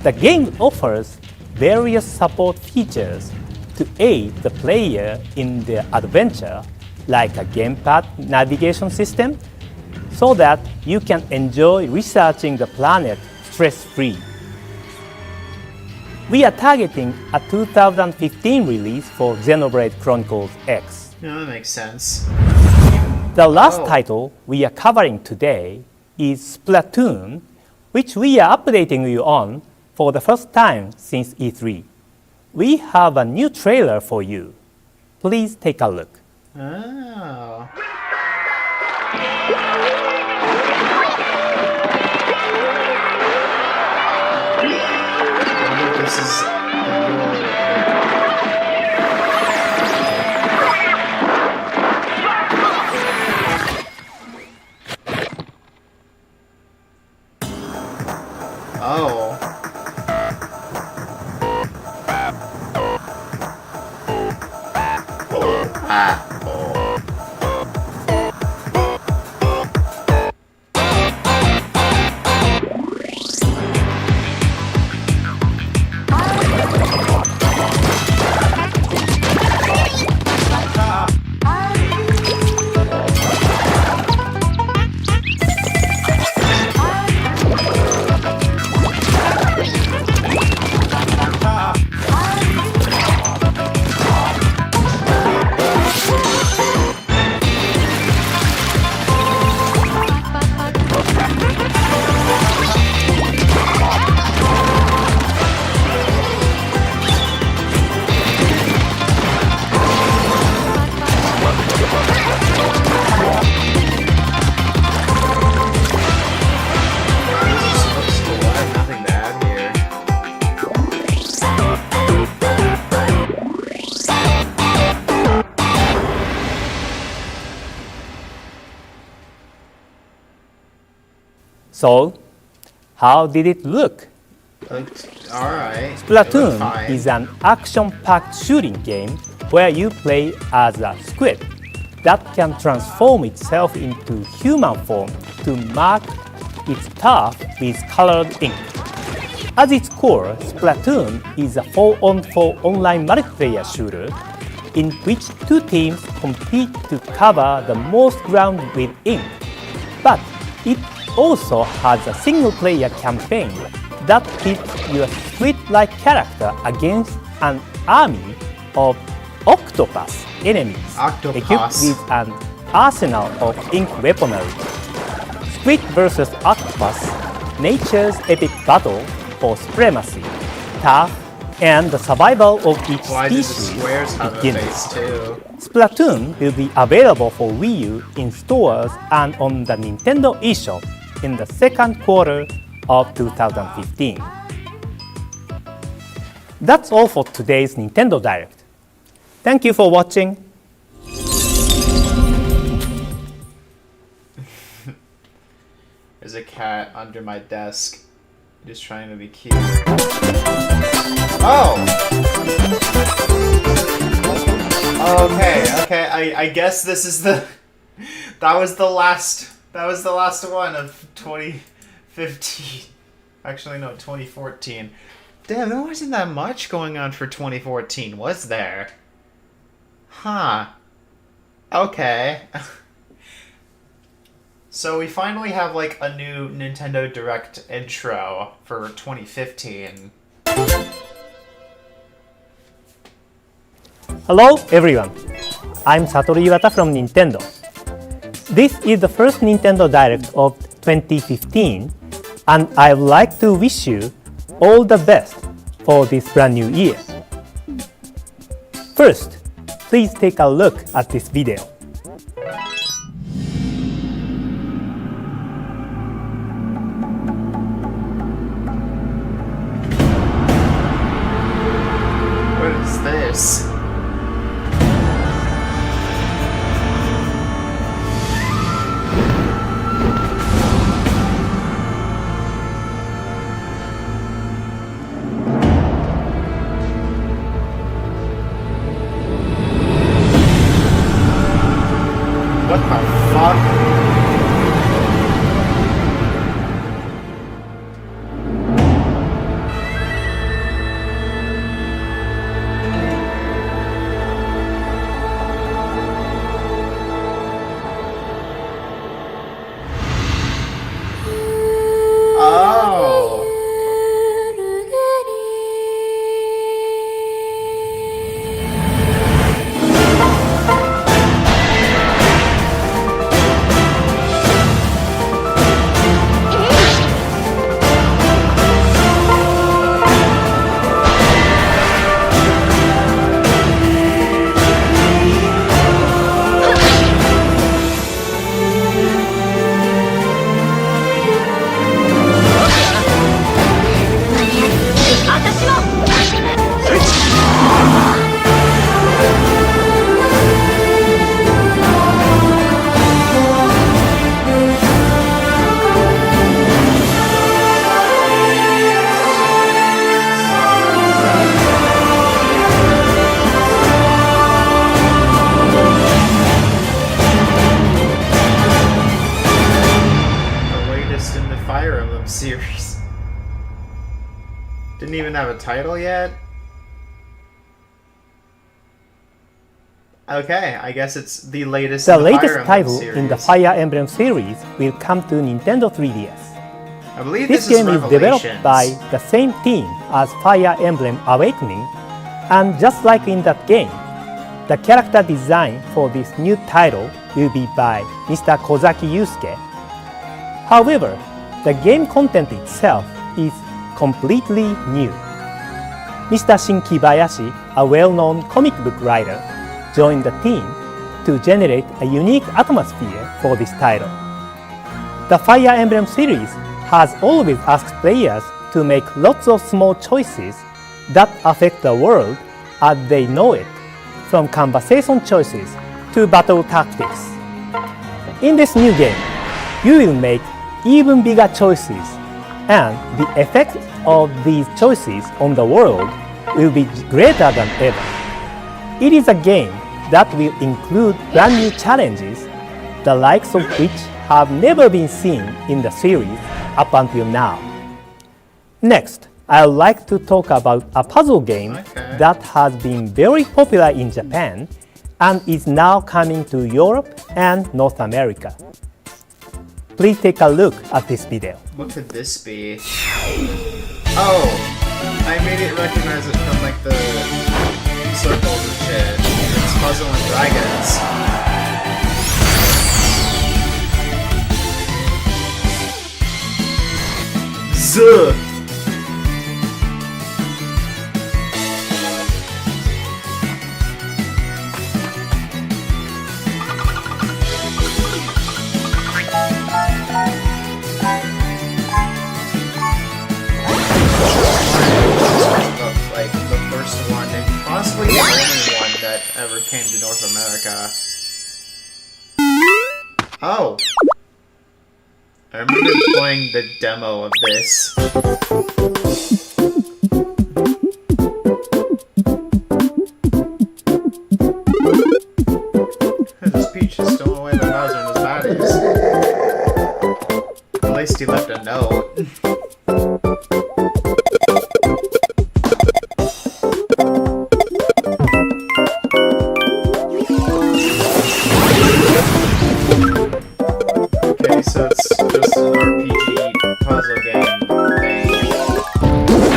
The game offers various support features to aid the player in their adventure, like a gamepad navigation system, so that you can enjoy researching the planet stress-free. We are targeting a 2015 release for Xenoblade Chronicles X. No, that makes sense. The last title we are covering today is Splatoon, which we are updating you on for the first time since E3. We have a new trailer for you. Please take a look. Oh. This is So, how did it look? Alright. Splatoon is an action-packed shooting game where you play as a squid that can transform itself into human form to mark its turf with colored ink. At its core, Splatoon is a 4-on-4 online multiplayer shooter in which two teams compete to cover the most ground with ink. But it also has a single-player campaign that pits your squid-like character against an army of octopus enemies equipped with an arsenal of ink weaponry. Squid vs. Octopus, nature's epic battle for supremacy, turf, and the survival of each species begins. Splatoon will be available for Wii U in stores and on the Nintendo eShop in the second quarter of 2015. That's all for today's Nintendo Direct. Thank you for watching. There's a cat under my desk, just trying to be cute. Oh! Okay, I guess this is the... That was the last one of 2015. Actually, no, 2014. Damn, there wasn't that much going on for 2014, was there? Huh. Okay. So we finally have like a new Nintendo Direct intro for 2015. Hello everyone, I'm Satoru Iwata from Nintendo. This is the first Nintendo Direct of 2015, and I would like to wish you all the best for this brand new year. First, please take a look at this video. What is this? What the fuck? have a title yet? Okay, I guess it's the latest. The in latest Fire Emblem title series. in the Fire Emblem series will come to Nintendo 3DS. I believe This this game is developed by the same team as Fire Emblem Awakening, and just like in that game, the character design for this new title will be by Mr. Kozaki Yusuke. However, the game content itself is completely new. Mr. Shin Kibayashi, a well-known comic book writer, joined the team to generate a unique atmosphere for this title. The Fire Emblem series has always asked players to make lots of small choices that affect the world as they know it, from conversation choices to battle tactics. In this new game, you will make even bigger choices, and the effect of these choices on the world will be greater than ever. It is a game that will include brand new challenges, the likes of which have never been seen in the series up until now. Next, I would like to talk about a puzzle game that has been very popular in Japan and is now coming to Europe and North America. Please take a look at this video. What could this be? Oh, I immediately recognize it from like the circles and shit. It's Puzzle and Dragons. Zuh! Like the first one and possibly the only one that ever came to North America. Oh! I remember playing the demo of this. This Peach is still away the Bowser and his baddies. At least he left a note. Okay, so it's just an RPG puzzle game thing.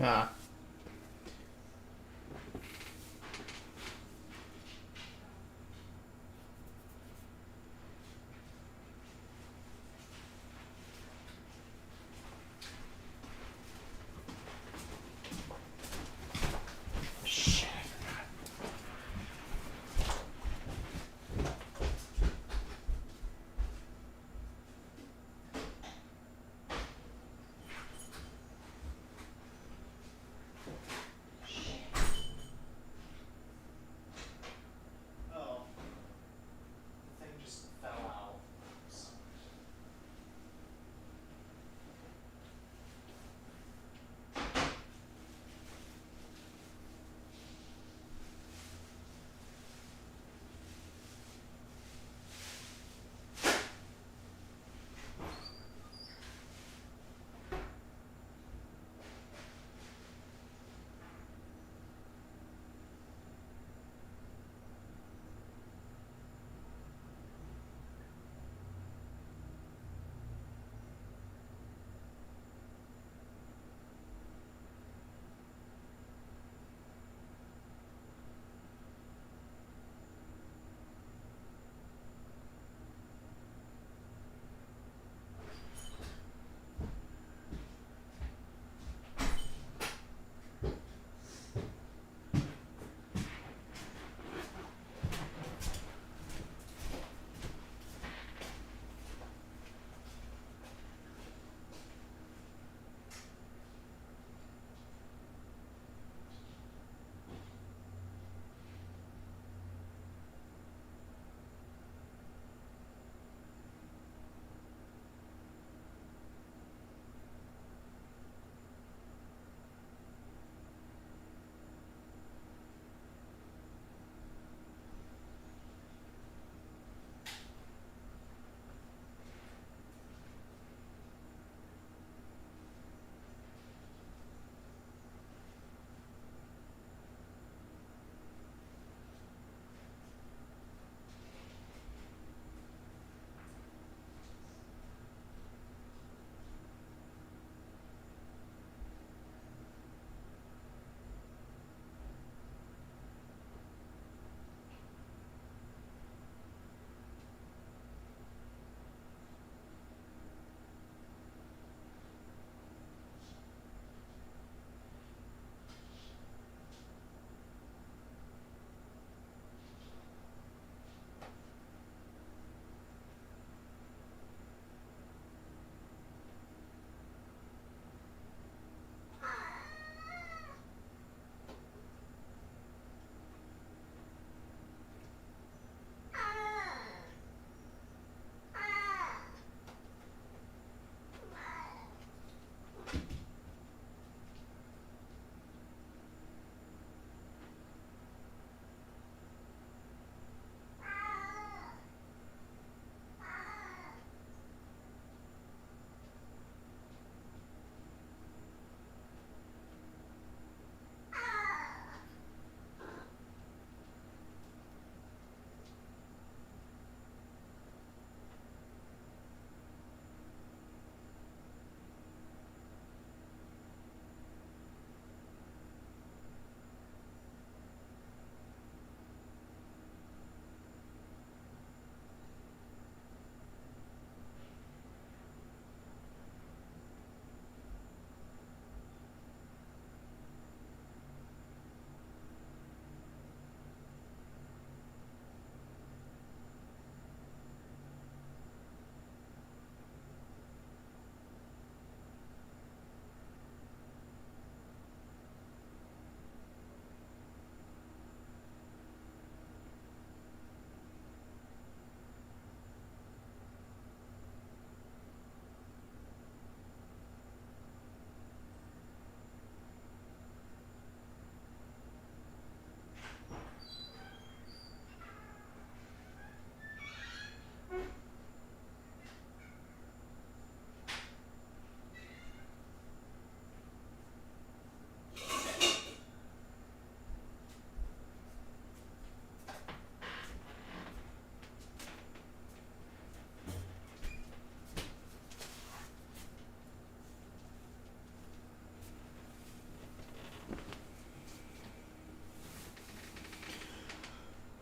Yeah.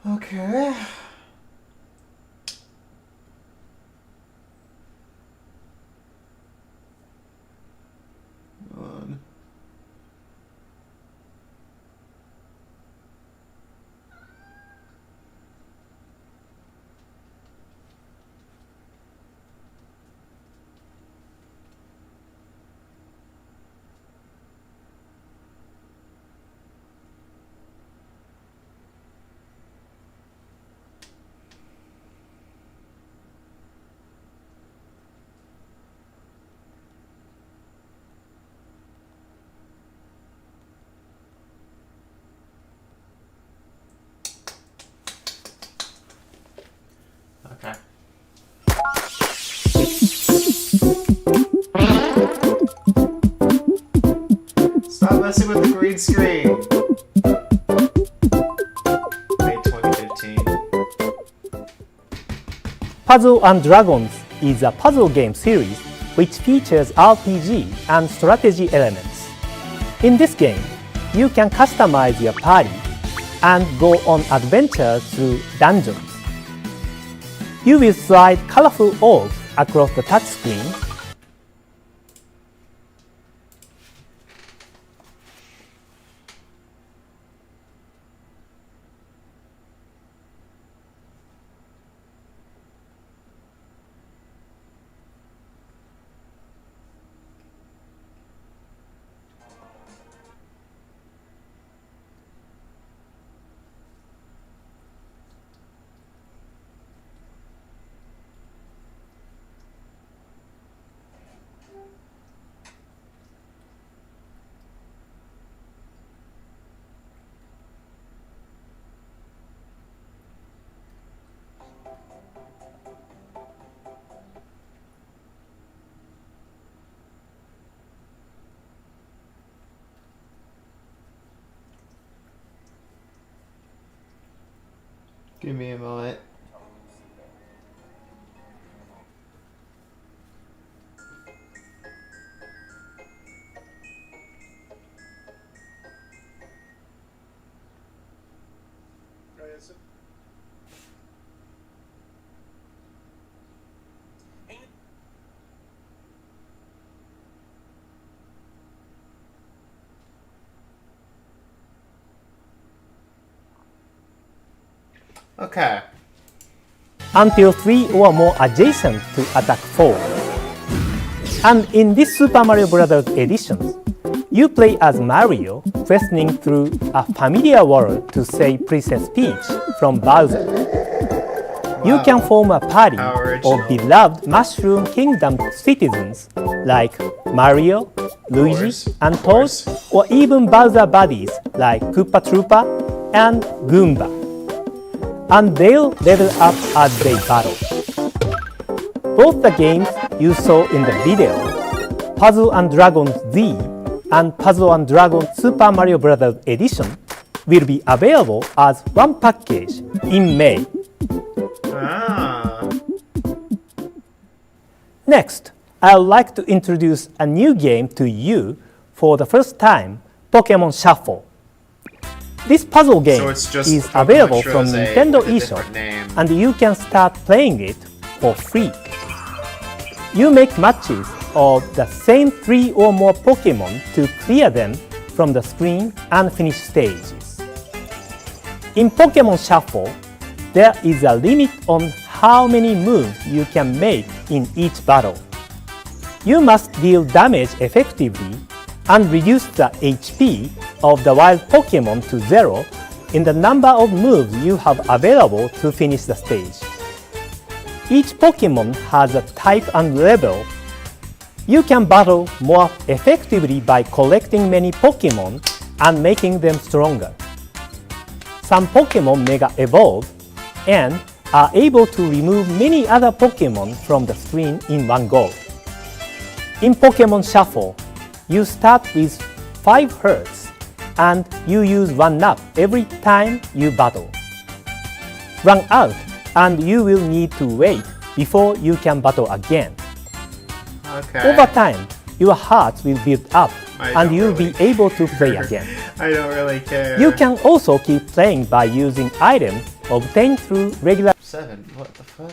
Okay. Okay. Stop messing with the green screen. May 2015. Puzzle and Dragons is a puzzle game series which features RPG and strategy elements. In this game, you can customize your party and go on adventures through dungeons. You will slide colorful orbs across the touchscreen Give me a moment. Okay. until 3 or more adjacent to attack 4. And in this Super Mario Bros. Edition, you play as Mario, questing through a familiar world to save Princess Peach from Bowser. You can form a party of beloved Mushroom Kingdom citizens like Mario, Luigi, and Toad, or even Bowser buddies like Koopa Troopa and Goomba. And they'll level up as they battle. Both the games you saw in the video, Puzzle & Dragons Z and Puzzle & Dragons Super Mario Bros. Edition, will be available as one package in May. Next, I would like to introduce a new game to you for the first time, Pokemon Shuffle. This puzzle game is available from Nintendo eShop, and you can start playing it for free. You make matches of the same 3 or more Pokemon to clear them from the screen and finish stages. In Pokemon Shuffle, there is a limit on how many moves you can make in each battle. You must deal damage effectively and reduce the HP of the wild Pokemon to 0 in the number of moves you have available to finish the stage. Each Pokemon has a type and level. You can battle more effectively by collecting many Pokemon and making them stronger. Some Pokemon Mega Evolve and are able to remove many other Pokemon from the screen in one go. In Pokemon Shuffle, you start with 5 hearts and you use 1 up every time you battle. Run out and you will need to wait before you can battle again. Over time, your hearts will build up and you'll be able to play again. I don't really care. You can also keep playing by using items obtained through regular 7. What the fuck?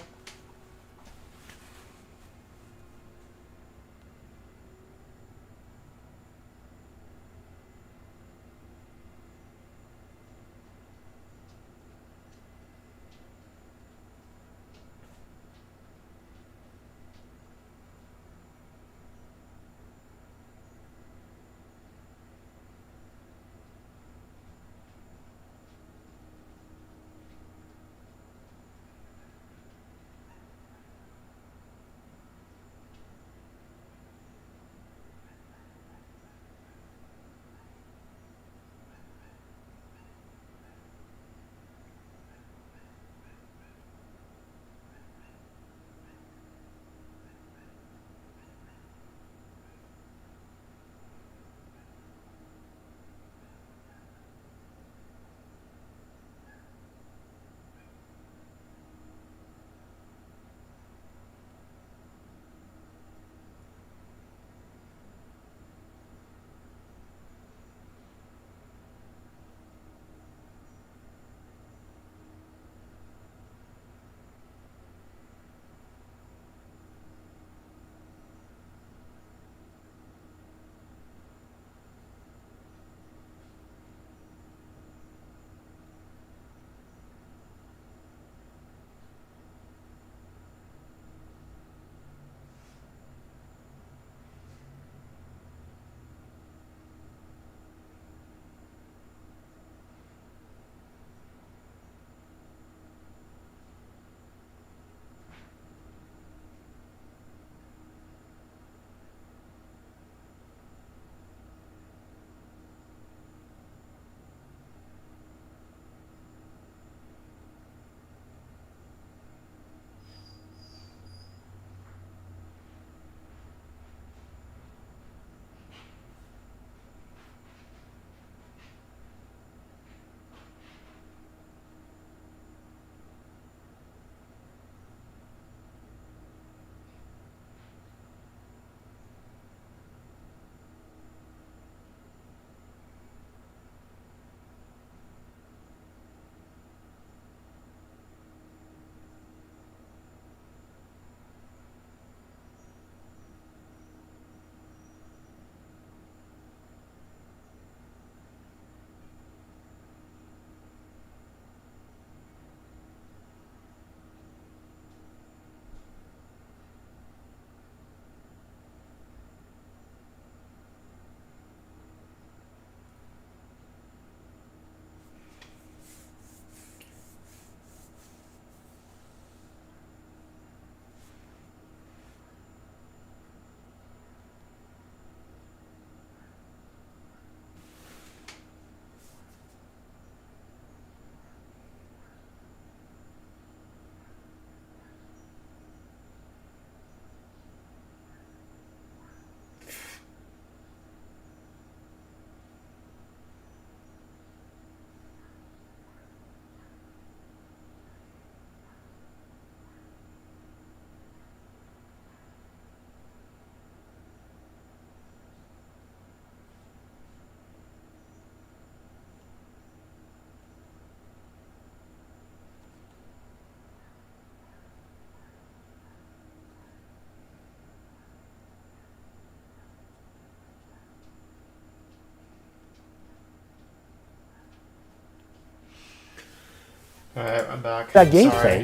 Alright, I'm back. The gameplay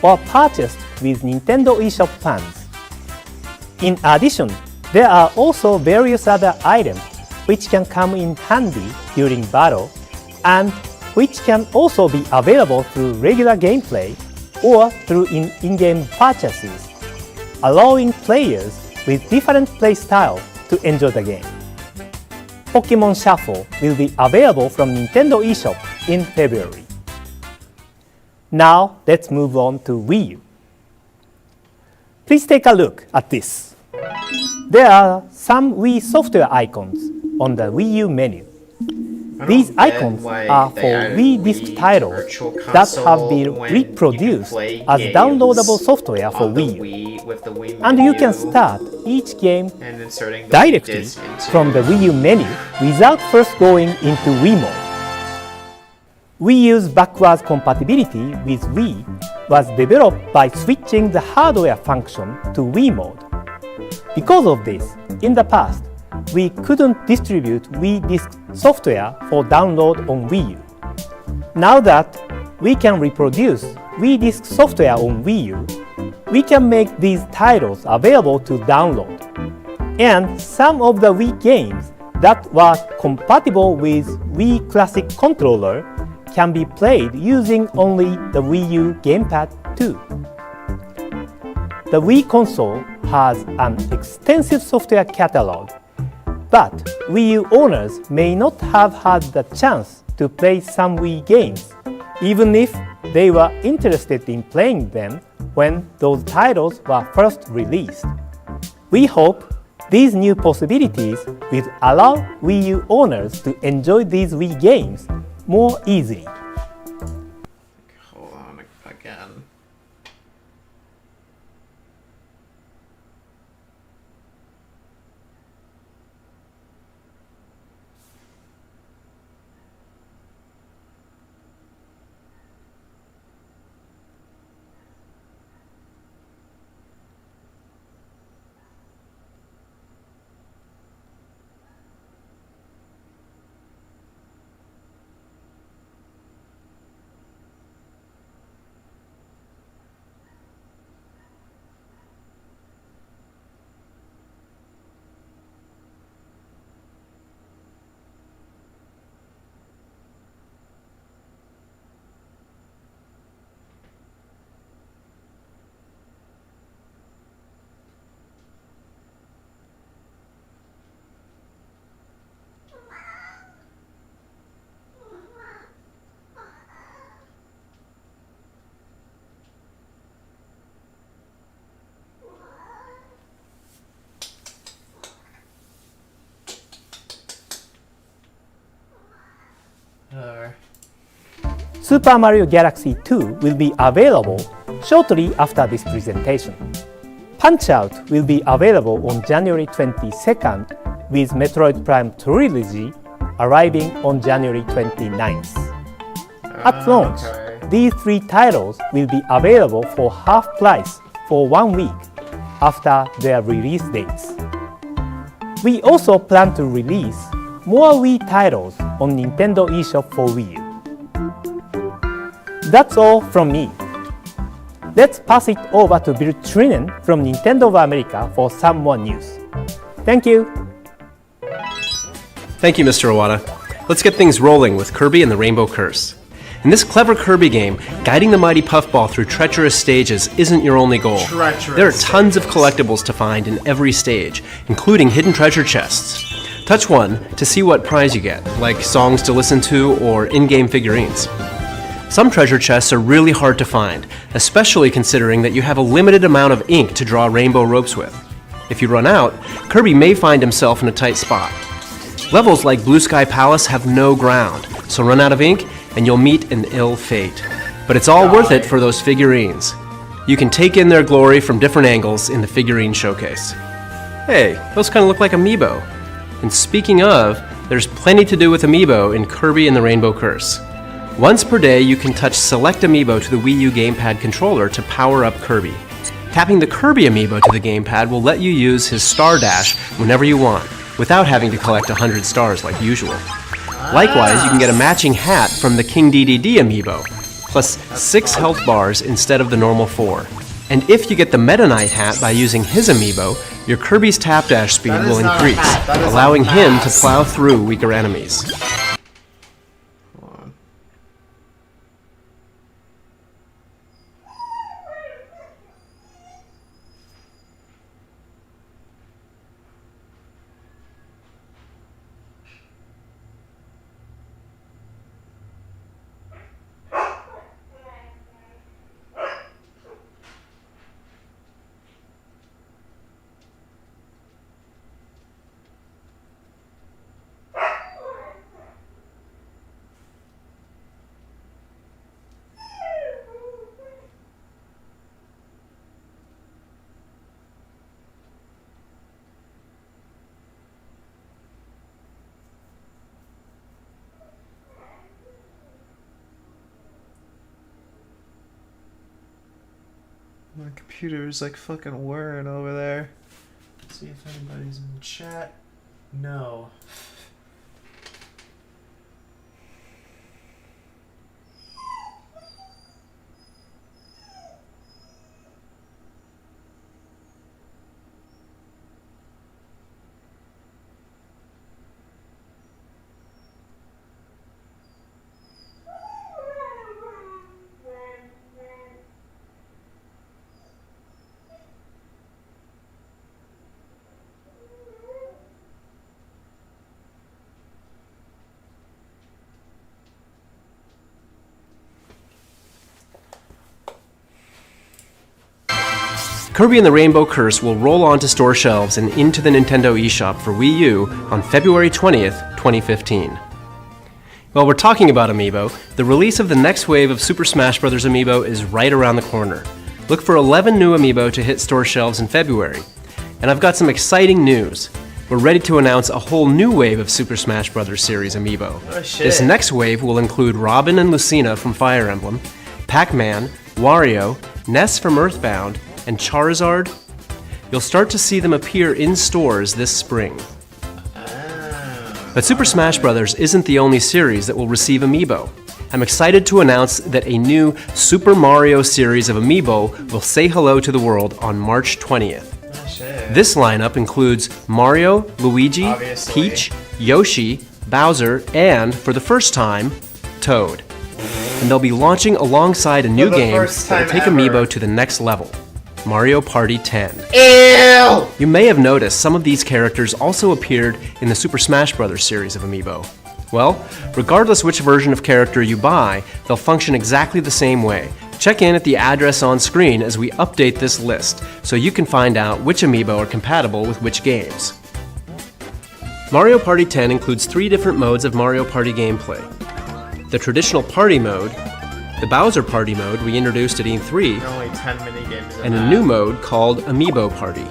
or purchased with Nintendo eShop funds. In addition, there are also various other items which can come in handy during battle and which can also be available through regular gameplay or through in-game purchases, allowing players with different play styles to enjoy the game. Pokémon Shuffle will be available from Nintendo eShop in February. Now let's move on to Wii U. Please take a look at this. There are some Wii software icons on the Wii U menu. These icons are for Wii disc titles that have been reproduced as downloadable software for Wii U. And you can start each game directly from the Wii U menu without first going into Wii mode. Wii U's backwards compatibility with Wii was developed by switching the hardware function to Wii mode. Because of this, in the past, we couldn't distribute Wii Disc software for download on Wii U. Now that we can reproduce Wii Disc software on Wii U, we can make these titles available to download. And some of the Wii games that were compatible with Wii Classic controller can be played using only the Wii U gamepad too. The Wii console has an extensive software catalog, but Wii U owners may not have had the chance to play some Wii games, even if they were interested in playing them when those titles were first released. We hope these new possibilities will allow Wii U owners to enjoy these Wii games more easily. Hold on again. Super Mario Galaxy 2 will be available shortly after this presentation. Punch-Out will be available on January 22nd, with Metroid Prime Trilogy arriving on January 29th. At launch, these three titles will be available for half price for 1 week after their release dates. We also plan to release more Wii titles on Nintendo eShop for Wii U. That's all from me. Let's pass it over to Bill Trinan from Nintendo of America for some more news. Thank you. Thank you, Mr. Iwata. Let's get things rolling with Kirby and the Rainbow Curse. In this clever Kirby game, guiding the mighty Puffball through treacherous stages isn't your only goal. There are tons of collectibles to find in every stage, including hidden treasure chests. Touch one to see what prize you get, like songs to listen to or in-game figurines. Some treasure chests are really hard to find, especially considering that you have a limited amount of ink to draw rainbow ropes with. If you run out, Kirby may find himself in a tight spot. Levels like Blue Sky Palace have no ground, so run out of ink and you'll meet an ill fate. But it's all worth it for those figurines. You can take in their glory from different angles in the figurine showcase. Hey, those kind of look like Amiibo. And speaking of, there's plenty to do with Amiibo in Kirby and the Rainbow Curse. Once per day, you can touch Select Amiibo to the Wii U gamepad controller to power up Kirby. Tapping the Kirby Amiibo to the gamepad will let you use his Star Dash whenever you want, without having to collect 100 stars like usual. Likewise, you can get a matching hat from the King DDD Amiibo, plus 6 health bars instead of the normal 4. And if you get the Meta Knight hat by using his Amiibo, your Kirby's tap dash speed will increase, allowing him to plow through weaker enemies. My computer is like fucking whirring over there. See if anybody's in the chat. No. Kirby and the Rainbow Curse will roll onto store shelves and into the Nintendo eShop for Wii U on February 20th, 2015. While we're talking about Amiibo, the release of the next wave of Super Smash Bros. Amiibo is right around the corner. Look for 11 new Amiibo to hit store shelves in February. And I've got some exciting news. We're ready to announce a whole new wave of Super Smash Bros. Series Amiibo. Oh, shit. This next wave will include Robin and Lucina from Fire Emblem, Pac-Man, Wario, Ness from Earthbound, and Charizard. You'll start to see them appear in stores this spring. But Super Smash Bros. Isn't the only series that will receive Amiibo. I'm excited to announce that a new Super Mario series of Amiibo will say hello to the world on March 20th. This lineup includes Mario, Luigi, Peach, Yoshi, Bowser, and, for the first time, Toad. And they'll be launching alongside a new game that will take Amiibo to the next level. Mario Party 10. Ew! You may have noticed some of these characters also appeared in the Super Smash Bros. Series of Amiibo. Well, regardless which version of character you buy, they'll function exactly the same way. Check in at the address on screen as we update this list, so you can find out which Amiibo are compatible with which games. Mario Party 10 includes 3 different modes of Mario Party gameplay. The traditional party mode, the Bowser Party mode we introduced at E3, Only 10 minigames and a new mode called Amiibo Party.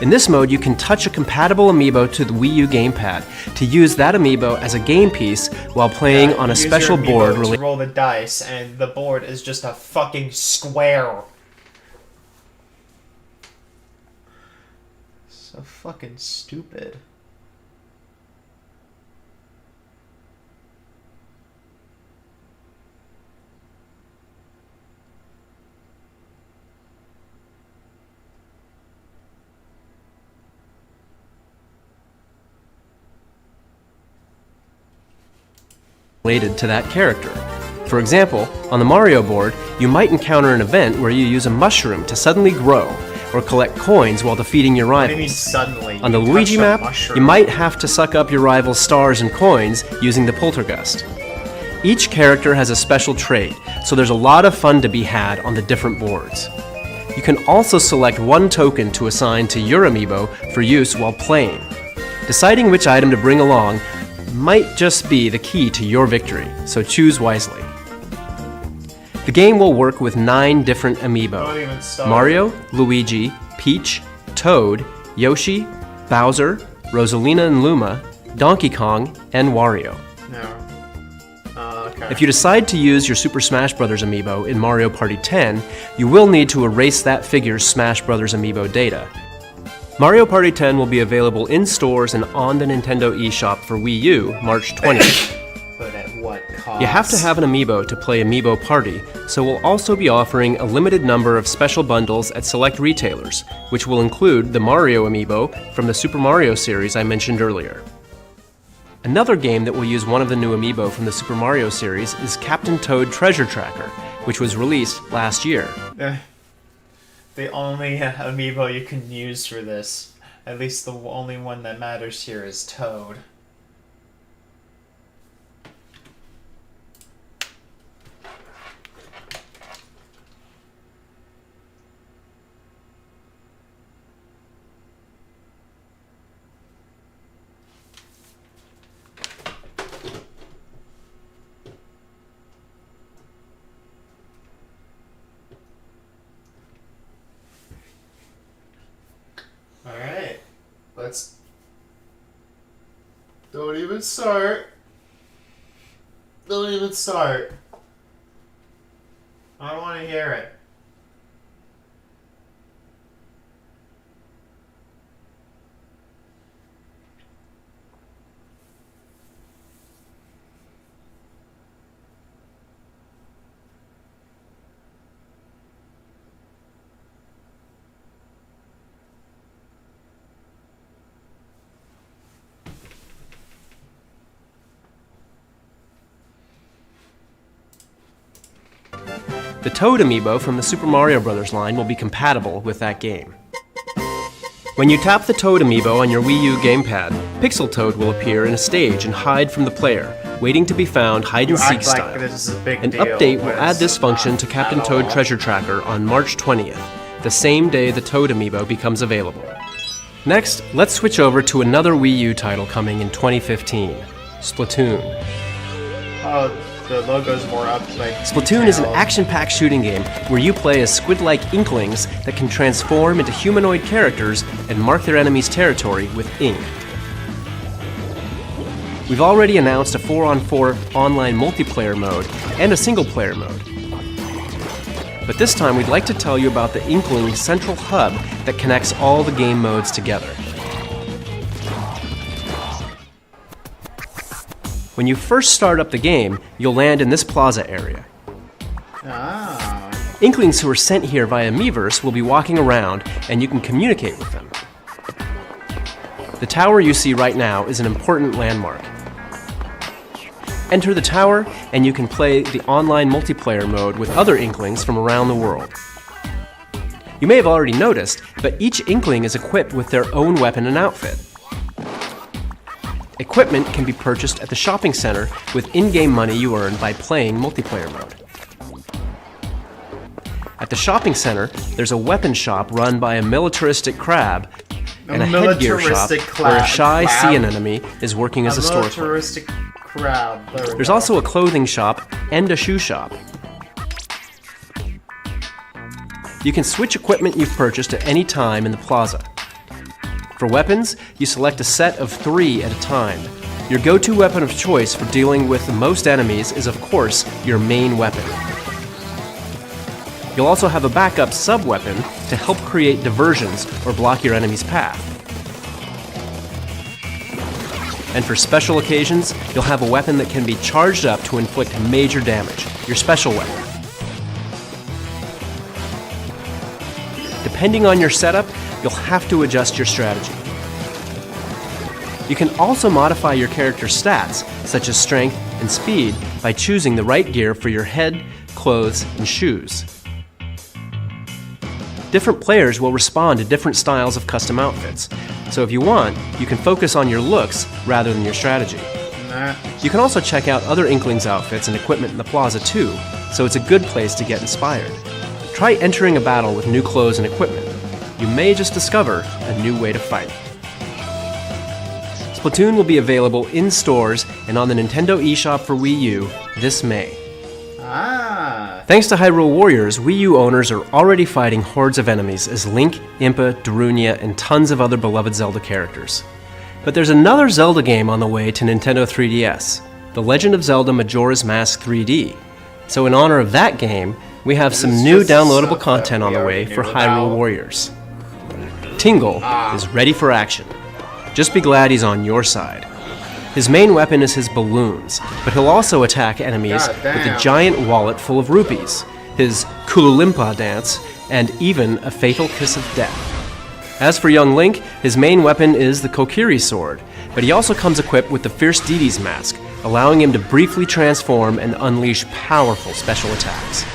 In this mode, you can touch a compatible Amiibo to the Wii U gamepad to use that Amiibo as a game piece while playing on a special board. To roll the dice, and the board is just a fucking square. So fucking stupid. Related to that character. For example, on the Mario board, you might encounter an event where you use a mushroom to suddenly grow, or collect coins while defeating your What do you rivals. mean suddenly? On the You Luigi touched a map, mushroom. you might have to suck up your rival's stars and coins using the Poltergust. Each character has a special trait, so there's a lot of fun to be had on the different boards. You can also select one token to assign to your Amiibo for use while playing. Deciding which item to bring along might just be the key to your victory, so choose wisely. The game will work with 9 different Amiibo: Mario, Luigi, Peach, Toad, Yoshi, Bowser, Rosalina and Luma, Donkey Kong, and Wario. Okay. If you decide to use your Super Smash Bros. Amiibo in Mario Party 10, you will need to erase that figure's Smash Bros. Amiibo data. Mario Party 10 will be available in stores and on the Nintendo eShop for Wii U March 20th. But at what cost? You have to have an Amiibo to play Amiibo Party, so we'll also be offering a limited number of special bundles at select retailers, which will include the Mario Amiibo from the Super Mario series I mentioned earlier. Another game that will use one of the new Amiibo from the Super Mario series is Captain Toad Treasure Tracker, which was released last year. The only Amiibo you can use for this, at least the only one that matters here, is Toad. Alright, let's... Don't even start. Don't even start. I don't want to hear it. The Toad amiibo from the Super Mario Bros. Line will be compatible with that game. When you tap the Toad amiibo on your Wii U gamepad, Pixel Toad will appear in a stage and hide from the player, waiting to be found hide-and-seek style. An update will add this function to Captain Toad Treasure Tracker on March 20th, the same day the Toad amiibo becomes available. Next, let's switch over to another Wii U title coming in 2015, Splatoon. Oh, the logo's more up. Splatoon is an action-packed shooting game where you play as squid-like inklings that can transform into humanoid characters and mark their enemies' territory with ink. We've already announced a 4-on-4 online multiplayer mode and a single-player mode. But this time we'd like to tell you about the Inkling central hub that connects all the game modes together. When you first start up the game, you'll land in this plaza area. Inklings who are sent here via Miiverse will be walking around, and you can communicate with them. The tower you see right now is an important landmark. Enter the tower, and you can play the online multiplayer mode with other Inklings from around the world. You may have already noticed, but each Inkling is equipped with their own weapon and outfit. Equipment can be purchased at the shopping center with in-game money you earn by playing multiplayer mode. At the shopping center, there's a weapon shop run by a militaristic crab and a headgear shop where a shy sea anemone is working as a store clerk. There's also a clothing shop and a shoe shop. You can switch equipment you've purchased at any time in the plaza. For weapons, you select a set of 3 at a time. Your go-to weapon of choice for dealing with the most enemies is, of course, your main weapon. You'll also have a backup sub-weapon to help create diversions or block your enemy's path. And for special occasions, you'll have a weapon that can be charged up to inflict major damage, your special weapon. Depending on your setup, you'll have to adjust your strategy. You can also modify your character's stats, such as strength and speed, by choosing the right gear for your head, clothes, and shoes. Different players will respond to different styles of custom outfits, so if you want, you can focus on your looks rather than your strategy. You can also check out other Inklings outfits and equipment in the plaza too, so it's a good place to get inspired. Try entering a battle with new clothes and equipment. You may just discover a new way to fight. Splatoon will be available in stores and on the Nintendo eShop for Wii U this May. Thanks to Hyrule Warriors, Wii U owners are already fighting hordes of enemies as Link, Impa, Darunia, and tons of other beloved Zelda characters. But there's another Zelda game on the way to Nintendo 3DS, The Legend of Zelda Majora's Mask 3D. So in honor of that game, we have some new downloadable content on the way for Hyrule Warriors. Tingle is ready for action. Just be glad he's on your side. His main weapon is his balloons, but he'll also attack enemies with a giant wallet full of rupees, his Kululimpa dance, and even a fatal kiss of death. As for young Link, his main weapon is the Kokiri sword, but he also comes equipped with the Fierce Didi's mask, allowing him to briefly transform and unleash powerful special attacks.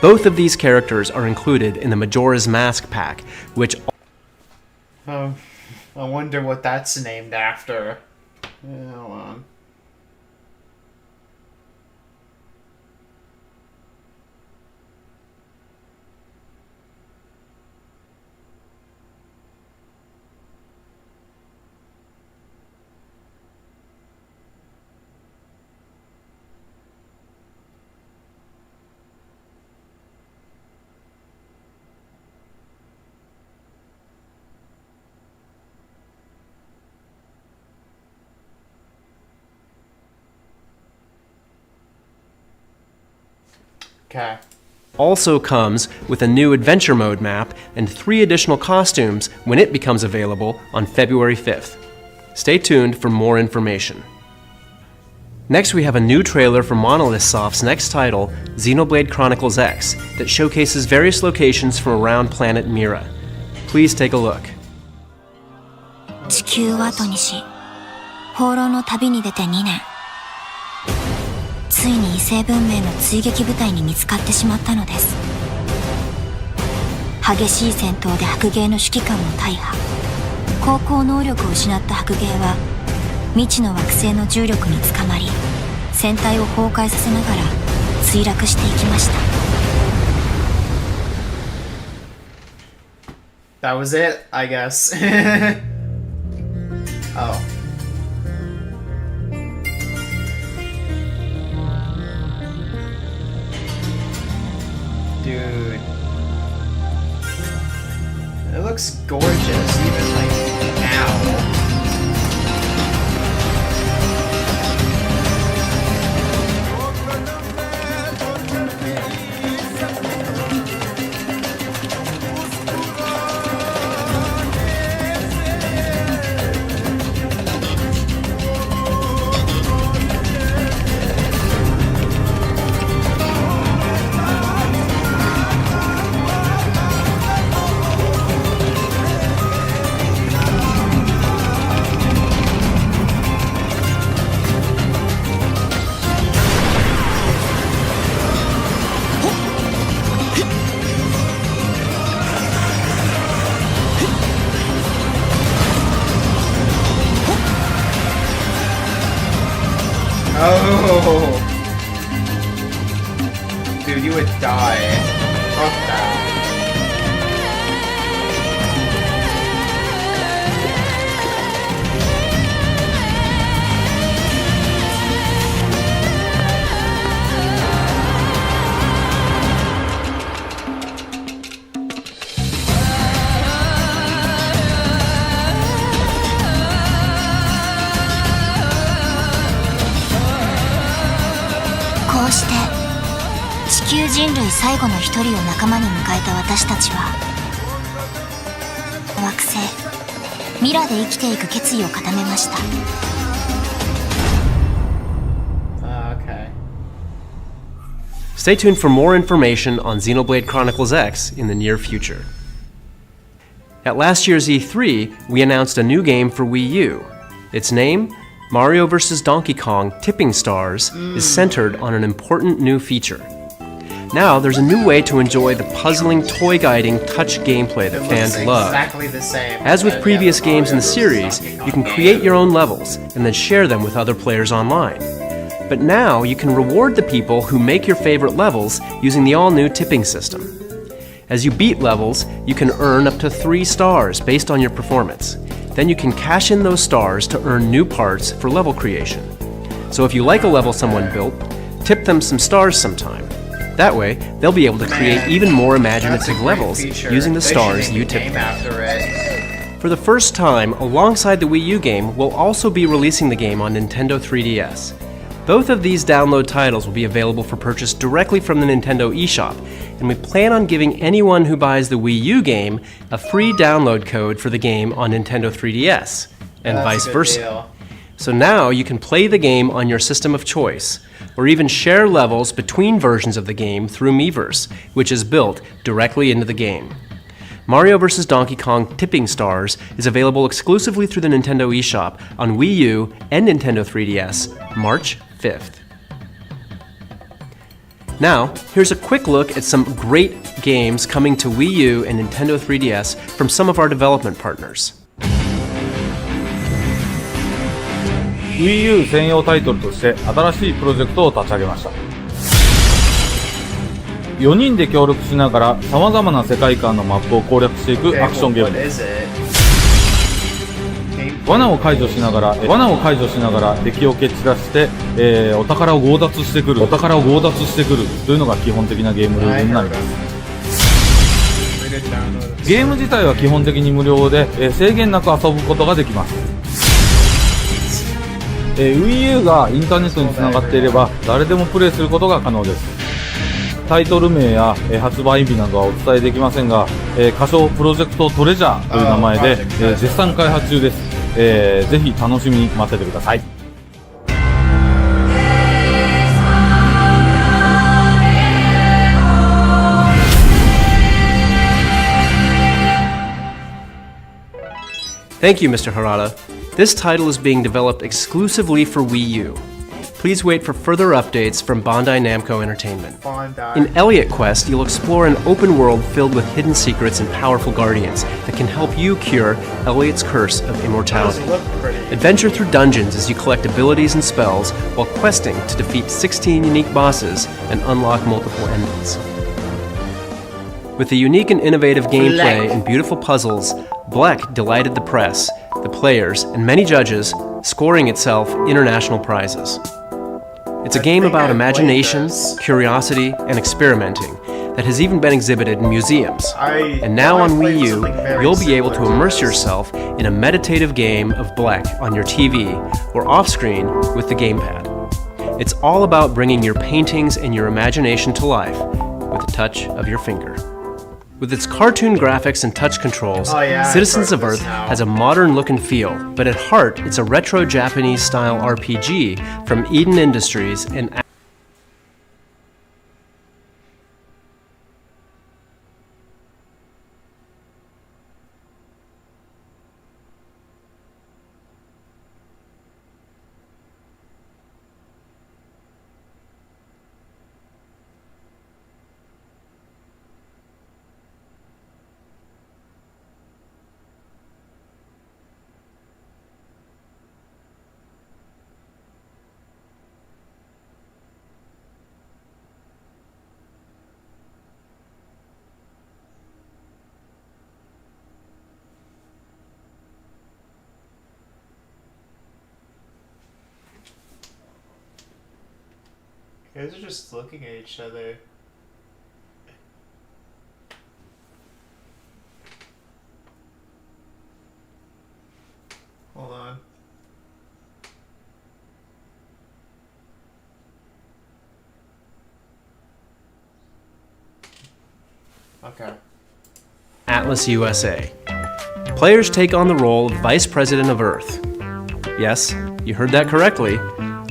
Both of these characters are included in the Majora's Mask pack, which... I wonder what that's named after. Yeah, hold on. Okay. Also comes with a new Adventure Mode map and 3 additional costumes when it becomes available on February 5th. Stay tuned for more information. Next, we have a new trailer for Monolith Soft's next title, Xenoblade Chronicles X, that showcases various locations from around planet Mira. Please take a look. 地球を後にし、放浪の旅に出て2年。ついに異星文明の追撃部隊に見つかってしまったのです。激しい戦闘で白芸の指揮官も大破。航行能力を失った白芸は未知の惑星の重力につかまり、船体を崩壊させながら墜落していきました。That was it, I guess. Oh. Dude. It looks gorgeous, even like now. Oh, dude, you would die. Fuck that.こうして地球人類最後の一人を仲間に迎えた私たちは、惑星ミラで生きていく決意を固めました。Okay. Stay tuned for more information on Xenoblade Chronicles X in the near future. At last year's E3, we announced a new game for Wii U. Its name, Mario vs. Donkey Kong Tipping Stars, is centered on an important new feature. Now, there's a new way to enjoy the puzzling, toy-guiding touch gameplay that fans love. Exactly the same. As with previous games in the series, you can create your own levels and then share them with other players online. But now, you can reward the people who make your favorite levels using the all-new tipping system. As you beat levels, you can earn up to 3 stars based on your performance. Then you can cash in those stars to earn new parts for level creation. So if you like a level someone built, tip them some stars sometime. That way, they'll be able to create even more imaginative levels using the stars you tip them. For the first time, alongside the Wii U game, we'll also be releasing the game on Nintendo 3DS. Both of these download titles will be available for purchase directly from the Nintendo eShop, and we plan on giving anyone who buys the Wii U game a free download code for the game on Nintendo 3DS, and vice versa. So now you can play the game on your system of choice, or even share levels between versions of the game through Miiverse, which is built directly into the game. Mario vs. Donkey Kong Tipping Stars is available exclusively through the Nintendo eShop on Wii U and Nintendo 3DS, March 5th. Now, here's a quick look at some great games coming to Wii U and Nintendo 3DS from some of our development partners. Wii U 専用タイトルとして新しいプロジェクトを立ち上げました。4人で協力しながら様々な世界観のマップを攻略していくアクションゲームです。罠を解除しながら敵を蹴散らして、お宝を強奪してくるというのが基本的なゲームルールになります。ゲーム自体は基本的に無料で、制限なく遊ぶことができます。Wii U がインターネットにつながっていれば誰でもプレイすることが可能です。タイトル名や、発売日などはお伝えできませんが、仮称プロジェクトトレジャーという名前で、絶賛開発中です。ぜひ楽しみに待っててください。Thank you, Mr. Harada. This title is being developed exclusively for Wii U. please wait for further updates from Bandai Namco Entertainment. Bandai. In Elliot Quest, you'll explore an open world filled with hidden secrets and powerful guardians that can help you cure Elliot's curse of immortality. Adventure through dungeons as you collect abilities and spells while questing to defeat 16 unique bosses and unlock multiple endings. With the unique and innovative gameplay and beautiful puzzles, Bleck delighted the press, the players, and many judges, scoring itself international prizes. It's a game about imagination, curiosity, and experimenting that has even been exhibited in museums. And now on Wii U, you'll be able to immerse yourself in a meditative game of Bleck on your TV or off-screen with the gamepad. It's all about bringing your paintings and your imagination to life with a touch of your finger. With its cartoon graphics and touch controls, Citizens of Earth has a modern look and feel, but at heart, it's a retro Japanese-style RPG from Eden Industries and You guys are just looking at each other. Hold on. Okay. Atlas USA. Players take on the role of Vice President of Earth. Yes, you heard that correctly.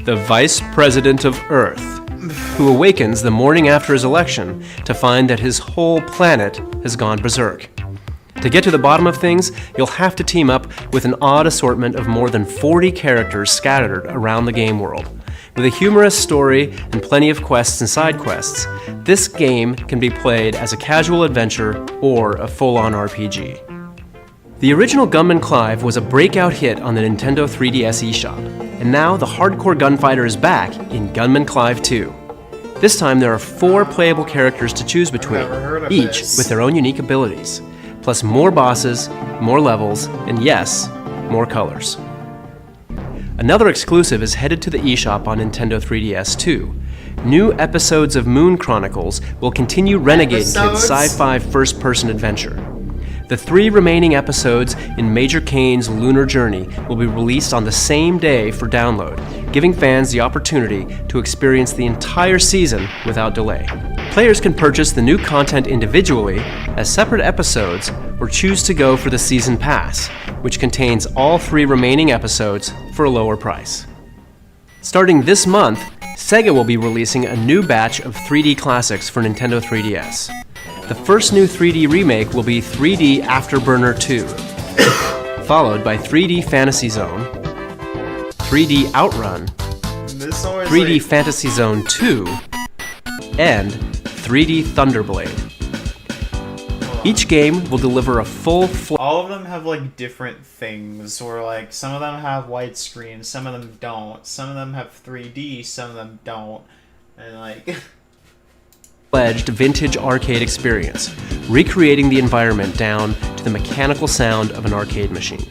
The Vice President of Earth, who awakens the morning after his election to find that his whole planet has gone berserk. To get to the bottom of things, you'll have to team up with an odd assortment of more than 40 characters scattered around the game world. With a humorous story and plenty of quests and side quests, this game can be played as a casual adventure or a full-on RPG. The original Gunman Clive was a breakout hit on the Nintendo 3DS eShop, and now the hardcore gunfighter is back in Gunman Clive 2. This time there are 4 playable characters to choose between, each with their own unique abilities, plus more bosses, more levels, and yes, more colors. Another exclusive is headed to the eShop on Nintendo 3DS too. New episodes of Moon Chronicles will continue Renegade Kid's sci-fi first-person adventure. The 3 remaining episodes in Major Kane's Lunar Journey will be released on the same day for download, giving fans the opportunity to experience the entire season without delay. Players can purchase the new content individually as separate episodes or choose to go for the Season Pass, which contains all 3 remaining episodes for a lower price. Starting this month, Sega will be releasing a new batch of 3D classics for Nintendo 3DS. The first new 3D remake will be 3D Afterburner 2, followed by 3D Fantasy Zone, 3D Outrun, 3D Fantasy Zone 2, and 3D Thunderblade. Each game will deliver a full all of them have like different things, or like some of them have widescreen, some of them don't, some of them have 3D, some of them don't, and like fledged vintage arcade experience, recreating the environment down to the mechanical sound of an arcade machine.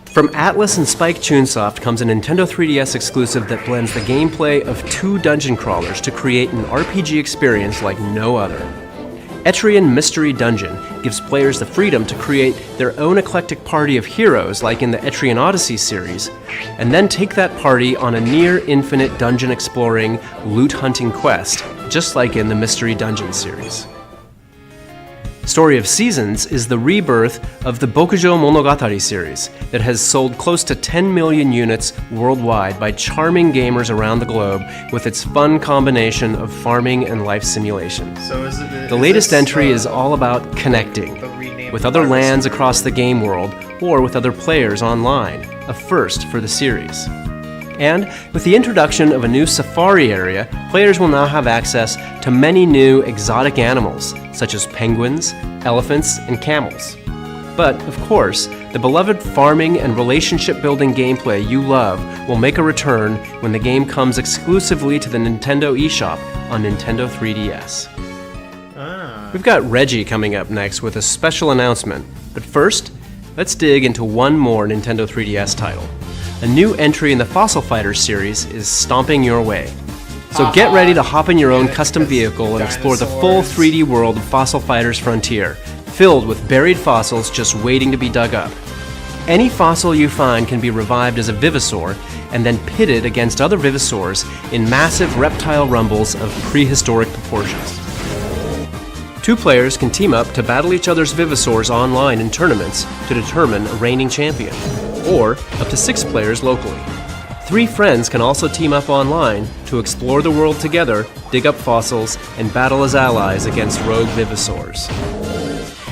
From Atlas and Spike Chunsoft comes a Nintendo 3DS exclusive that blends the gameplay of 2 dungeon crawlers to create an RPG experience like no other. Etrian Mystery Dungeon gives players the freedom to create their own eclectic party of heroes like in the Etrian Odyssey series, and then take that party on a near-infinite dungeon-exploring, loot-hunting quest, just like in the Mystery Dungeon series. Story of Seasons is the rebirth of the Bokujo Monogatari series that has sold close to 10 million units worldwide by charming gamers around the globe with its fun combination of farming and life simulation. The latest entry is all about connecting with other lands across the game world or with other players online, a first for the series. And with the introduction of a new safari area, players will now have access to many new exotic animals, such as penguins, elephants, and camels. But, of course, the beloved farming and relationship-building gameplay you love will make a return when the game comes exclusively to the Nintendo eShop on Nintendo 3DS. We've got Reggie coming up next with a special announcement. But first, let's dig into one more Nintendo 3DS title. A new entry in the Fossil Fighters series is stomping your way. So get ready to hop in your own custom vehicle and explore the full 3D world of Fossil Fighters Frontier, filled with buried fossils just waiting to be dug up. Any fossil you find can be revived as a Vivisaur and then pitted against other Vivisaurs in massive reptile rumbles of prehistoric proportions. 2 players can team up to battle each other's Vivisaurs online in tournaments to determine a reigning champion, or up to 6 players locally. 3 friends can also team up online to explore the world together, dig up fossils, and battle as allies against rogue Vivisaurs.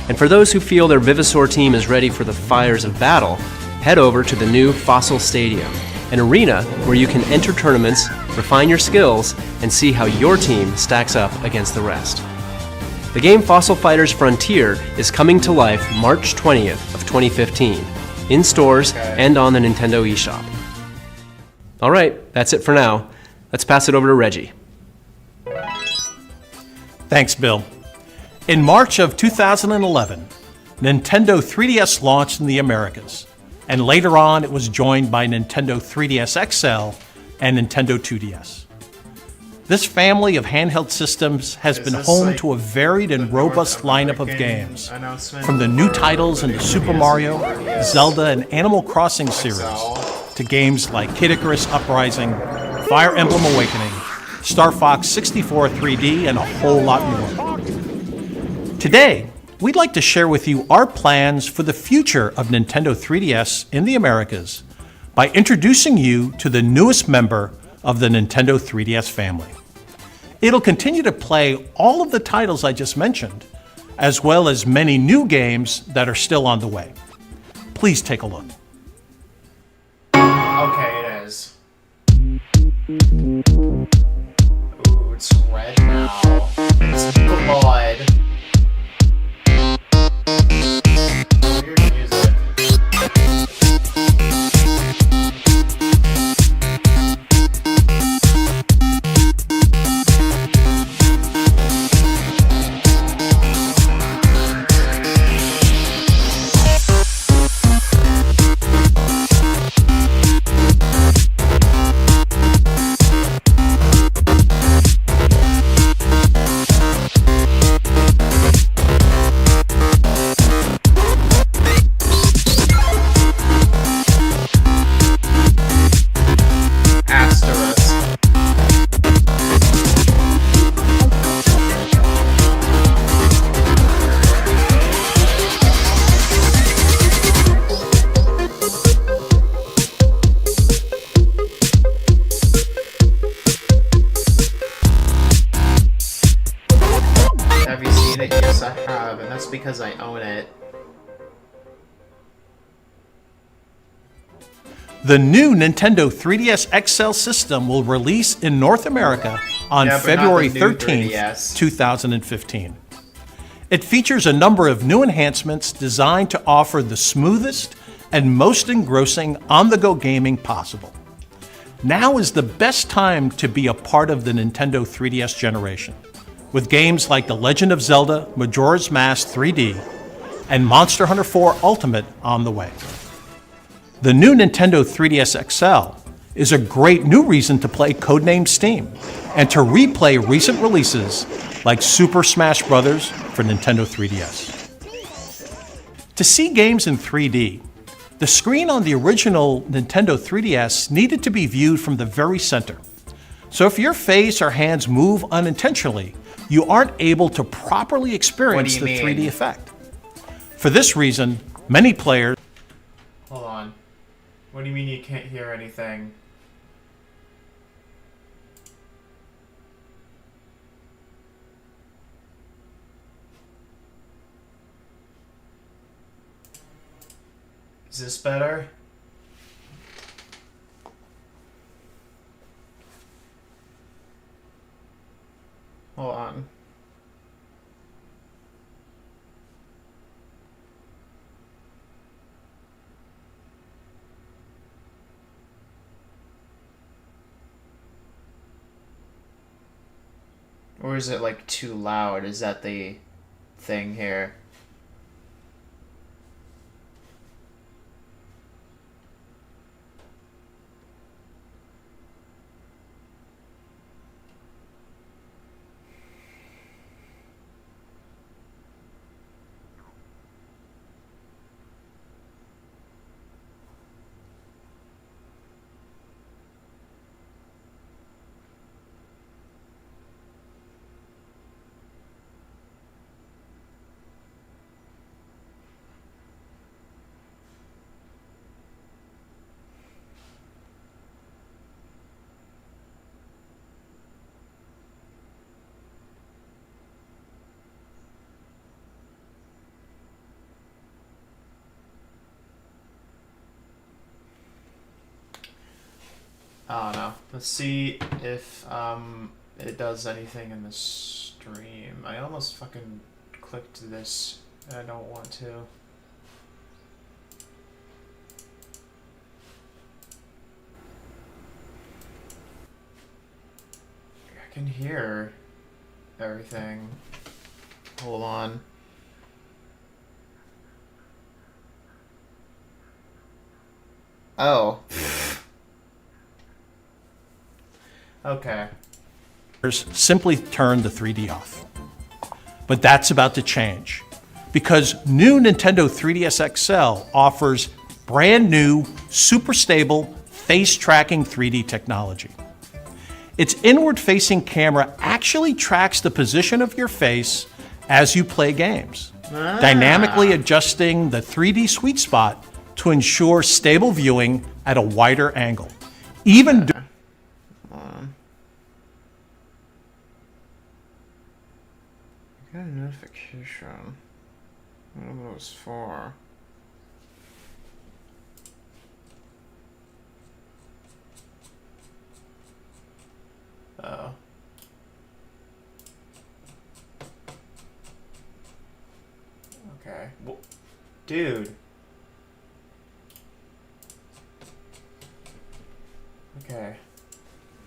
And for those who feel their Vivisaur team is ready for the fires of battle, head over to the new Fossil Stadium, an arena where you can enter tournaments, refine your skills, and see how your team stacks up against the rest. The game Fossil Fighters Frontier is coming to life March 20th of 2015, in stores and on the Nintendo eShop. All right, that's it for now. Let's pass it over to Reggie. Thanks, Bill. In March of 2011, Nintendo 3DS launched in the Americas, and later on it was joined by Nintendo 3DS XL and Nintendo 2DS. This family of handheld systems has been home to a varied and robust lineup of games, from the new titles in the Super Mario, Zelda, and Animal Crossing series, to games like Kid Icarus Uprising, Fire Emblem Awakening, Star Fox 64 3D, and a whole lot more. Today, we'd like to share with you our plans for the future of Nintendo 3DS in the Americas by introducing you to the newest member of the Nintendo 3DS family. It'll continue to play all of the titles I just mentioned, as well as many new games that are still on the way. Please take a look. Okay, it is. Ooh, it's red now. It's blood. Weird music. Have you seen it? Yes, I have, and that's because I own it. The new Nintendo 3DS XL system will release in North America on February 13th, 2015. It features a number of new enhancements designed to offer the smoothest and most engrossing on-the-go gaming possible. Now is the best time to be a part of the Nintendo 3DS generation, with games like The Legend of Zelda Majora's Mask 3D and Monster Hunter 4 Ultimate on the way. The new Nintendo 3DS XL is a great new reason to play Codename Steam and to replay recent releases like Super Smash Bros. For Nintendo 3DS. To see games in 3D, the screen on the original Nintendo 3DS needed to be viewed from the very center. So if your face or hands move unintentionally, you aren't able to properly experience the 3D effect. For this reason, many players... Hold on. What do you mean you can't hear anything? Is this better? Or is it like too loud? Is that the thing here? I don't know. Let's see if it does anything in the stream. I almost fucking clicked this. I don't want to. I can hear everything. Hold on. Oh. Okay. Simply turn the 3D off. But that's about to change, because new Nintendo 3DS XL offers brand new, super stable, face tracking 3D technology. Its inward-facing camera actually tracks the position of your face as you play games, dynamically adjusting the 3D sweet spot to ensure stable viewing at a wider angle. Even I got a notification. I don't know what it was for. Oh. Okay. Well, dude. Okay.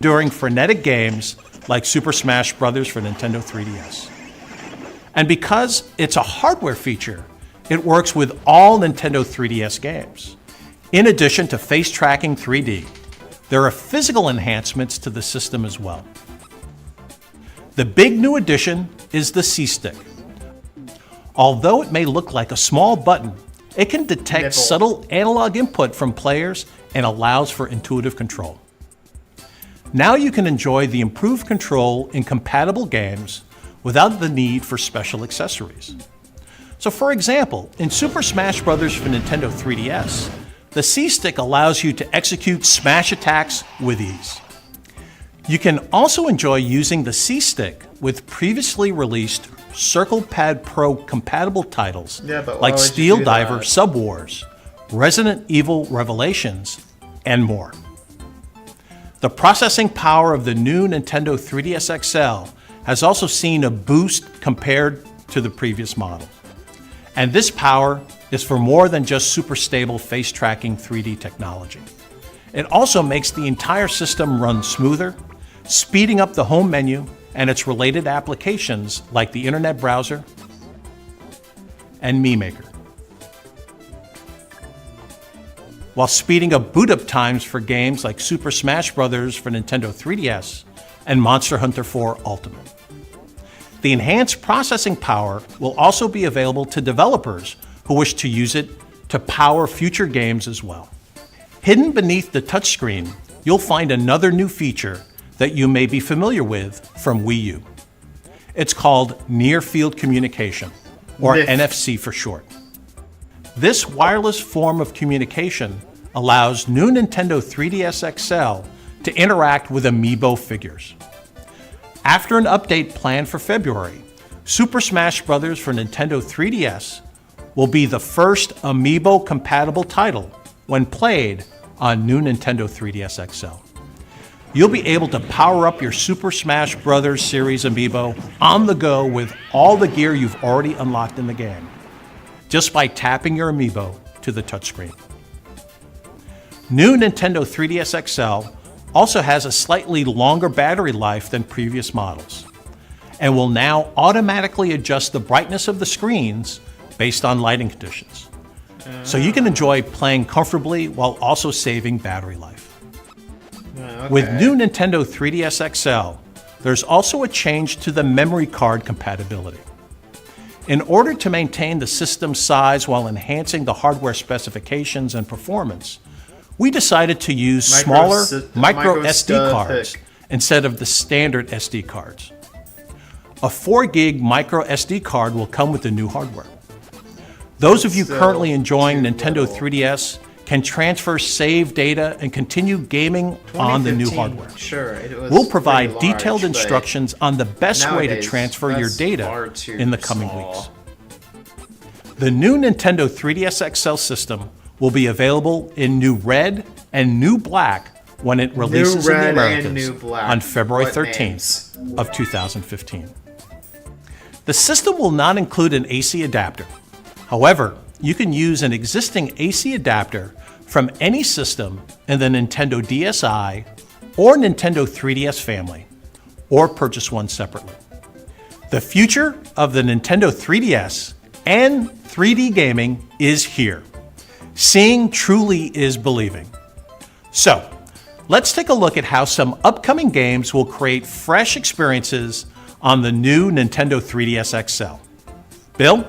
During frenetic games like Super Smash Bros. For Nintendo 3DS. And because it's a hardware feature, it works with all Nintendo 3DS games. In addition to face tracking 3D, there are physical enhancements to the system as well. The big new addition is the C-Stick. Although it may look like a small button, it can detect subtle analog input from players and allows for intuitive control. Now you can enjoy the improved control in compatible games without the need for special accessories. So for example, in Super Smash Bros. For Nintendo 3DS, the C-Stick allows you to execute smash attacks with ease. You can also enjoy using the C-Stick with previously released Circle Pad Pro compatible titles like Steel Diver Sub Wars, Resident Evil Revelations, and more. The processing power of the new Nintendo 3DS XL has also seen a boost compared to the previous model. And this power is for more than just super stable face tracking 3D technology. It also makes the entire system run smoother, speeding up the home menu and its related applications like the internet browser and Mii Maker, while speeding up boot up times for games like Super Smash Bros. For Nintendo 3DS and Monster Hunter 4 Ultimate. The enhanced processing power will also be available to developers who wish to use it to power future games as well. Hidden beneath the touchscreen, you'll find another new feature that you may be familiar with from Wii U. It's called Near Field Communication, or NFC for short. This wireless form of communication allows new Nintendo 3DS XL to interact with Amiibo figures. After an update planned for February, Super Smash Bros. For Nintendo 3DS will be the first Amiibo-compatible title when played on new Nintendo 3DS XL. You'll be able to power up your Super Smash Bros. Series Amiibo on the go with all the gear you've already unlocked in the game, just by tapping your Amiibo to the touchscreen. New Nintendo 3DS XL also has a slightly longer battery life than previous models. and will now automatically adjust the brightness of the screens based on lighting conditions. So you can enjoy playing comfortably while also saving battery life. Okay. With new Nintendo 3DS XL, there's also a change to the memory card compatibility. In order to maintain the system size while enhancing the hardware specifications and performance, we decided to use smaller micro SD cards instead of the standard SD cards. A 4 gig micro SD card will come with the new hardware. Those of you currently enjoying Nintendo 3DS can transfer saved data and continue gaming on the new hardware. Sure, it was We'll provide pretty large, detailed but instructions on the best way to nowadays, transfer your that's far data too in the coming small. weeks. The new Nintendo 3DS XL system will be available in new red and new black when it releases in the red and Americas new black. on February What 13th of 2015. The system will not include an AC adapter. However, you can use an existing AC adapter from any system in the Nintendo DSi or Nintendo 3DS family, or purchase one separately. The future of the Nintendo 3DS and 3D gaming is here. Seeing truly is believing. So, let's take a look at how some upcoming games will create fresh experiences on the new Nintendo 3DS XL. Bill?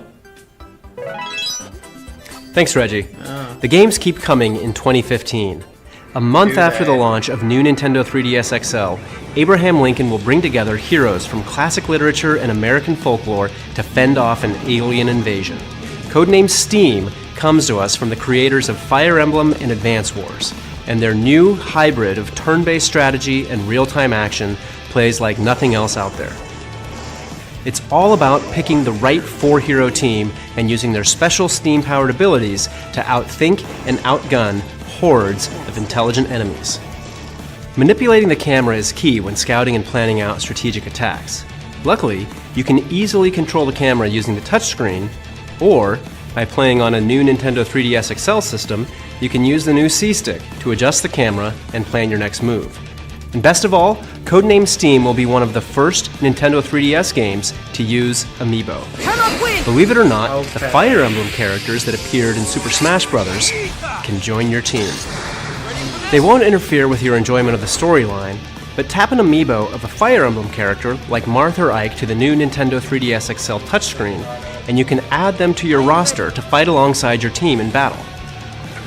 Thanks, Reggie. The games keep coming in 2015. A month after the launch of new Nintendo 3DS XL, Abraham Lincoln will bring together heroes from classic literature and American folklore to fend off an alien invasion. Codenamed Steam comes to us from the creators of Fire Emblem and Advance Wars, and their new hybrid of turn-based strategy and real-time action plays like nothing else out there. It's all about picking the right 4-hero team and using their special Steam-powered abilities to outthink and outgun hordes of intelligent enemies. Manipulating the camera is key when scouting and planning out strategic attacks. Luckily, you can easily control the camera using the touchscreen, or by playing on a new Nintendo 3DS XL system, you can use the new C-Stick to adjust the camera and plan your next move. And best of all, Codenamed Steam will be one of the first Nintendo 3DS games to use Amiibo. Believe it or not, the Fire Emblem characters that appeared in Super Smash Bros. Can join your team. They won't interfere with your enjoyment of the storyline, but tap an Amiibo of a Fire Emblem character like Marth or Ike to the new Nintendo 3DS XL touchscreen, and you can add them to your roster to fight alongside your team in battle.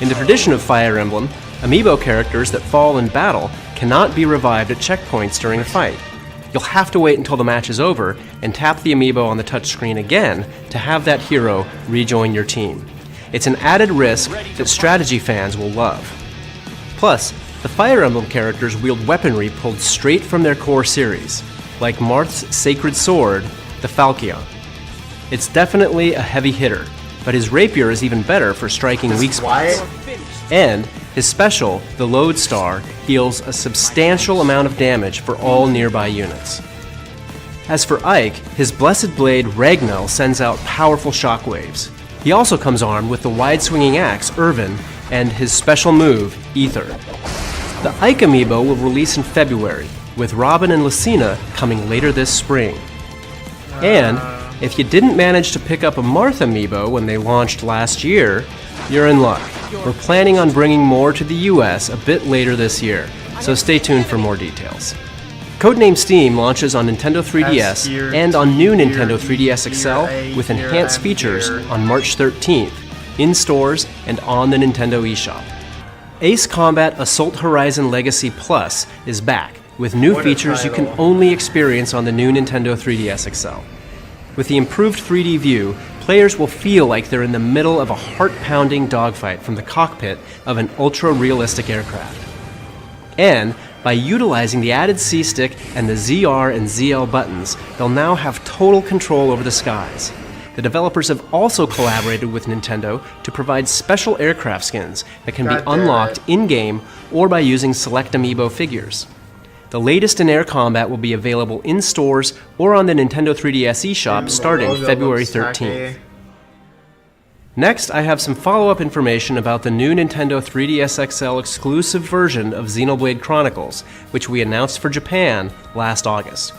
In the tradition of Fire Emblem, Amiibo characters that fall in battle cannot be revived at checkpoints during a fight. You'll have to wait until the match is over and tap the Amiibo on the touchscreen again to have that hero rejoin your team. It's an added risk that strategy fans will love. Plus, the Fire Emblem characters wield weaponry pulled straight from their core series, like Marth's sacred sword, the Falchion. It's definitely a heavy hitter, but his rapier is even better for striking weak spots. And his special, the Lodestar, deals a substantial amount of damage for all nearby units. As for Ike, his blessed blade Ragnell sends out powerful shockwaves. He also comes armed with the wide-swinging axe Irvin and his special move, Ether. The Ike Amiibo will release in February, with Robin and Lucina coming later this spring. And if you didn't manage to pick up a Marth Amiibo when they launched last year, you're in luck. We're planning on bringing more to the US a bit later this year, so stay tuned for more details. Codenamed Steam launches on Nintendo 3DS and on new Nintendo 3DS XL with enhanced features on March 13th, in stores and on the Nintendo eShop. Ace Combat Assault Horizon Legacy Plus is back with new features you can only experience on the new Nintendo 3DS XL. With the improved 3D view, players will feel like they're in the middle of a heart-pounding dogfight from the cockpit of an ultra-realistic aircraft. And by utilizing the added C-Stick and the ZR and ZL buttons, they'll now have total control over the skies. The developers have also collaborated with Nintendo to provide special aircraft skins that can be unlocked in-game or by using select Amiibo figures. The latest in air combat will be available in stores or on the Nintendo 3DS eShop starting February 13th. Next, I have some follow-up information about the new Nintendo 3DS XL exclusive version of Xenoblade Chronicles, which we announced for Japan last August.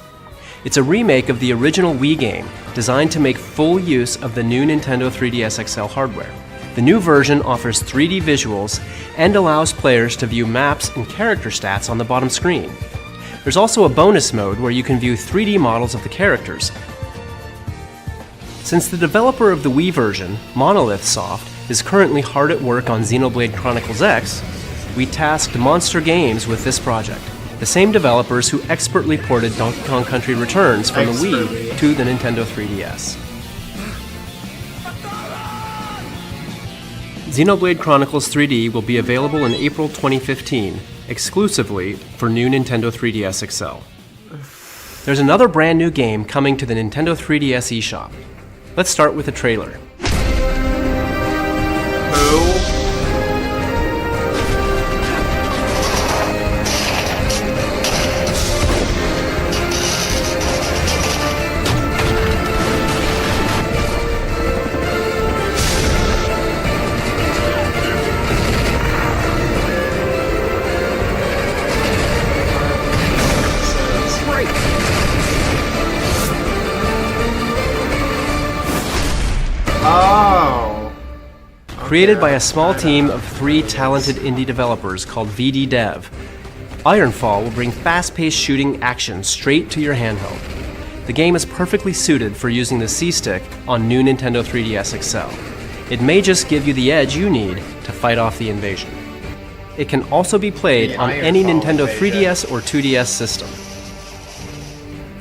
It's a remake of the original Wii game, designed to make full use of the new Nintendo 3DS XL hardware. The new version offers 3D visuals and allows players to view maps and character stats on the bottom screen. There's also a bonus mode where you can view 3D models of the characters. Since the developer of the Wii version, Monolith Soft, is currently hard at work on Xenoblade Chronicles X, we tasked Monster Games with this project, the same developers who expertly ported Donkey Kong Country Returns from the Wii to the Nintendo 3DS. Xenoblade Chronicles 3D will be available in April 2015, exclusively for new Nintendo 3DS XL. There's another brand new game coming to the Nintendo 3DS eShop. Let's start with a trailer. Created by a small team of 3 talented indie developers called VD Dev, Ironfall will bring fast-paced shooting action straight to your handheld. The game is perfectly suited for using the C-Stick on new Nintendo 3DS XL. It may just give you the edge you need to fight off the invasion. It can also be played on any Nintendo 3DS or 2DS system.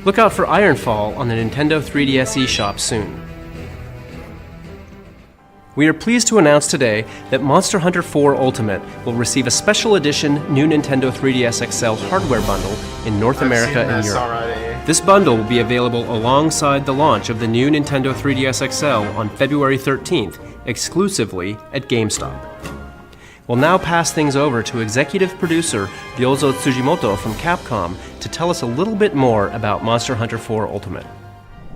Look out for Ironfall on the Nintendo 3DS eShop soon. We are pleased to announce today that Monster Hunter 4 Ultimate will receive a special edition new Nintendo 3DS XL hardware bundle in North America and Europe. This bundle will be available alongside the launch of the new Nintendo 3DS XL on February 13th, exclusively at GameStop. We'll now pass things over to executive producer Ryozo Tsujimoto from Capcom to tell us a little bit more about Monster Hunter 4 Ultimate.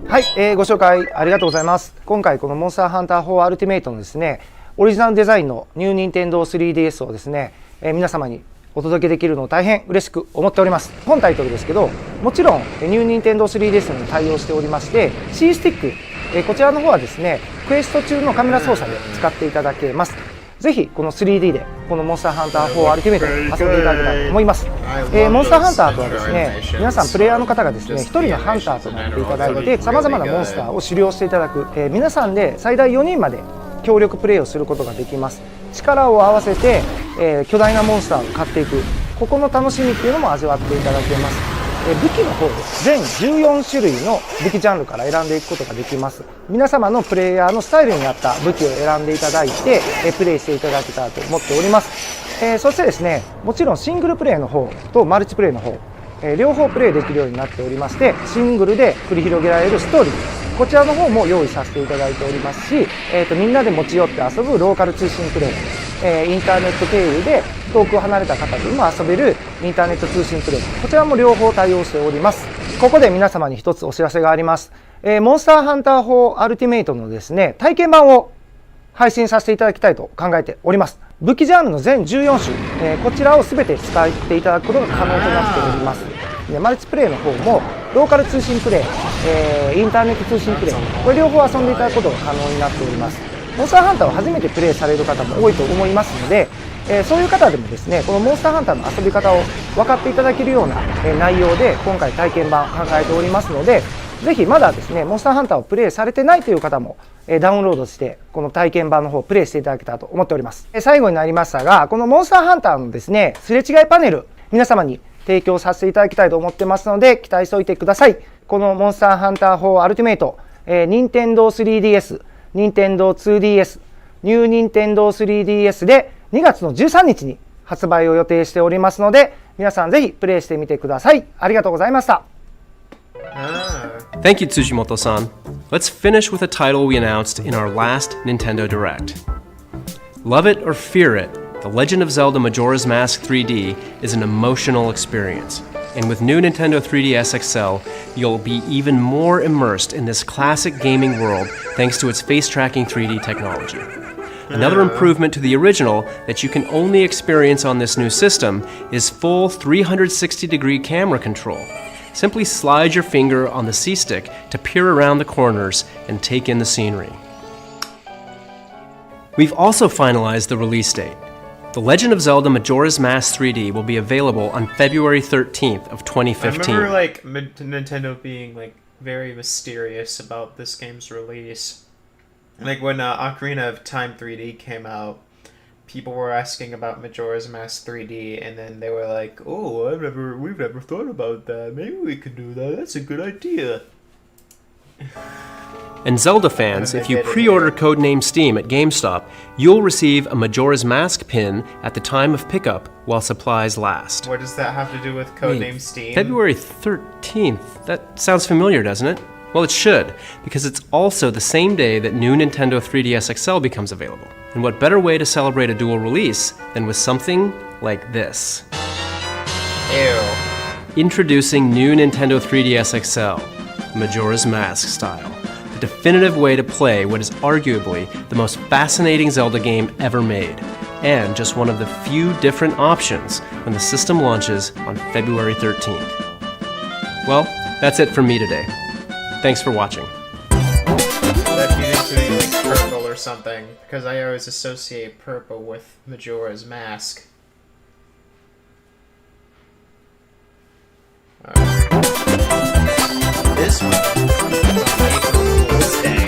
はい、ご紹介ありがとうございます。今回このモンスターハンター4アルティメイトのですね、オリジナルデザインのニューニンテンドー 3DS をですね、皆様にお届けできるのを大変嬉しく思っております。本タイトルですけど、もちろんニューニンテンドー 3DS に対応しておりまして、C スティック、こちらの方はですね、クエスト中のカメラ操作で使っていただけます。ぜひこの 3D でこのモンスターハンター4アルティメイト遊んでいただきたいと思います。モンスターハンターとはですね、皆さんプレイヤーの方がですね、1人のハンターとなっていただいて、さまざまなモンスターを狩猟していただく、皆さんで最大4人まで協力プレイをすることができます。力を合わせて、巨大なモンスターを狩っていく、ここの楽しみっていうのも味わっていただけます。武器の方で全14種類の武器ジャンルから選んでいくことができます。皆様のプレイヤーのスタイルに合った武器を選んでいただいてプレイしていただけたらと思っております。そしてですね、もちろんシングルプレイの方とマルチプレイの方、両方プレイできるようになっておりまして、シングルで繰り広げられるストーリー、こちらの方も用意させていただいておりますし、みんなで持ち寄って遊ぶローカル通信プレイ、インターネット経由で遠く離れた方でも遊べるインターネット通信プレイ、こちらも両方対応しております。ここで皆様に一つお知らせがあります。モンスターハンター4アルティメイトのですね、体験版を配信させていただきたいと考えております。武器ジャンルの全14種、こちらを全て使っていただくことが可能となっております。でマルチプレイの方もローカル通信プレイ、インターネット通信プレイ、これ両方遊んでいただくことが可能になっております。モンスターハンターを初めてプレイされる方も多いと思いますので、そういう方でもですね、このモンスターハンターの遊び方を分かっていただけるような内容で今回体験版考えておりますので、ぜひまだですね、モンスターハンターをプレイされてないという方もダウンロードしてこの体験版の方をプレイしていただけたらと思っております。最後になりましたが、このモンスターハンターのですね、すれ違いパネル、皆様に提供させていただきたいと思ってますので、期待しておいてください。このモンスターハンター4アルティメイト、任天堂 3DS、任天堂 2DS、ニュー任天堂 3DS で2月の13日に発売を予定しておりますので、皆さんぜひプレイしてみてください。ありがとうございました。Thank you, Tsujimoto-san. Let's finish with a title we announced in our last Nintendo Direct. Love it or fear it, The Legend of Zelda Majora's Mask 3D is an emotional experience. And with new Nintendo 3DS XL, you'll be even more immersed in this classic gaming world thanks to its face-tracking 3D technology. Another improvement to the original that you can only experience on this new system is full 360-degree camera control. Simply slide your finger on the C-stick to peer around the corners and take in the scenery. We've also finalized the release date. The Legend of Zelda Majora's Mask 3D will be available on February 13th of 2015. I remember Nintendo being very mysterious about this game's release. When Ocarina of Time 3D came out, people were asking about Majora's Mask 3D, and then they were like, "Oh, we've never thought about that. Maybe we could do that. That's a good idea." And Zelda fans, if you pre-order Codename Steam at GameStop, you'll receive a Majora's Mask pin at the time of pickup while supplies last. What does that have to do with Codename Steam? February 13th? That sounds familiar, doesn't it? Well, it should, because it's also the same day that new Nintendo 3DS XL becomes available. And what better way to celebrate a dual release than with something like this? Ew. Introducing new Nintendo 3DS XL, Majora's Mask style. The definitive way to play what is arguably the most fascinating Zelda game ever made, and just one of the few different options when the system launches on February 13th. Well, that's it from me today. Thanks for watching. That needed to be purple or something, because I always associate purple with Majora's Mask. This one is on April Fool's Day.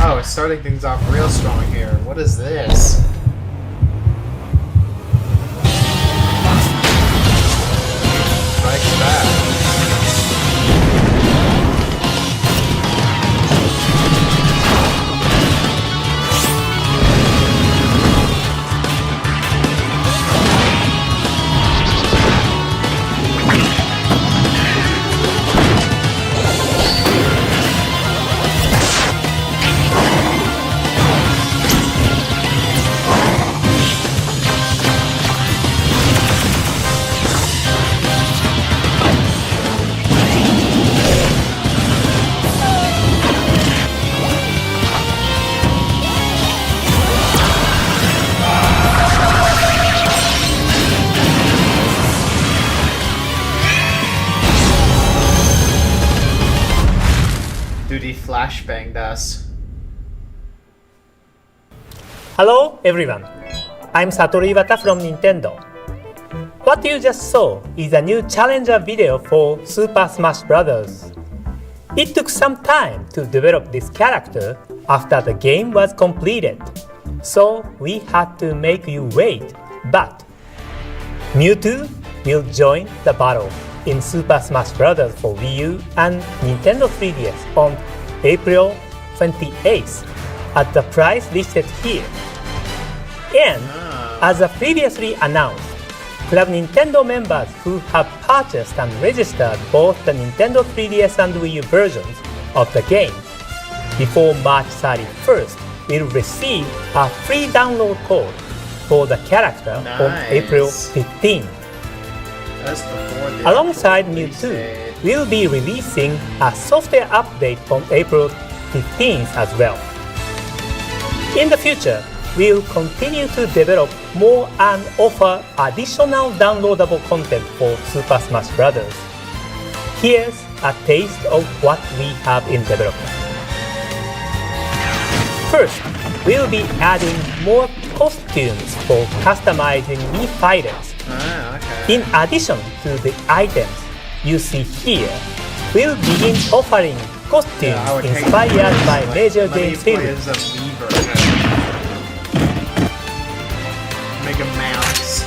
Oh, it's starting things off real strong here. What is this? Like that. Flashbanged us. Hello everyone, I'm Satoru Iwata from Nintendo. What you just saw is a new challenger video for Super Smash Bros. It took some time to develop this character after the game was completed, so we had to make you wait, but Mewtwo will join the battle in Super Smash Bros. For Wii U and Nintendo 3DS on April 28th at the price listed here. And as previously announced, Club Nintendo members who have purchased and registered both the Nintendo 3DS and Wii U versions of the game before March 31st will receive a free download code for the character on April 15th. Alongside Mewtwo, we'll be releasing a software update on April 15th as well. In the future, we'll continue to develop more and offer additional downloadable content for Super Smash Bros. Here's a taste of what we have in development. First, we'll be adding more costumes for customizing Wii fighters. In addition to the items you see here, we'll begin offering costumes inspired by major game series. Make a mouse.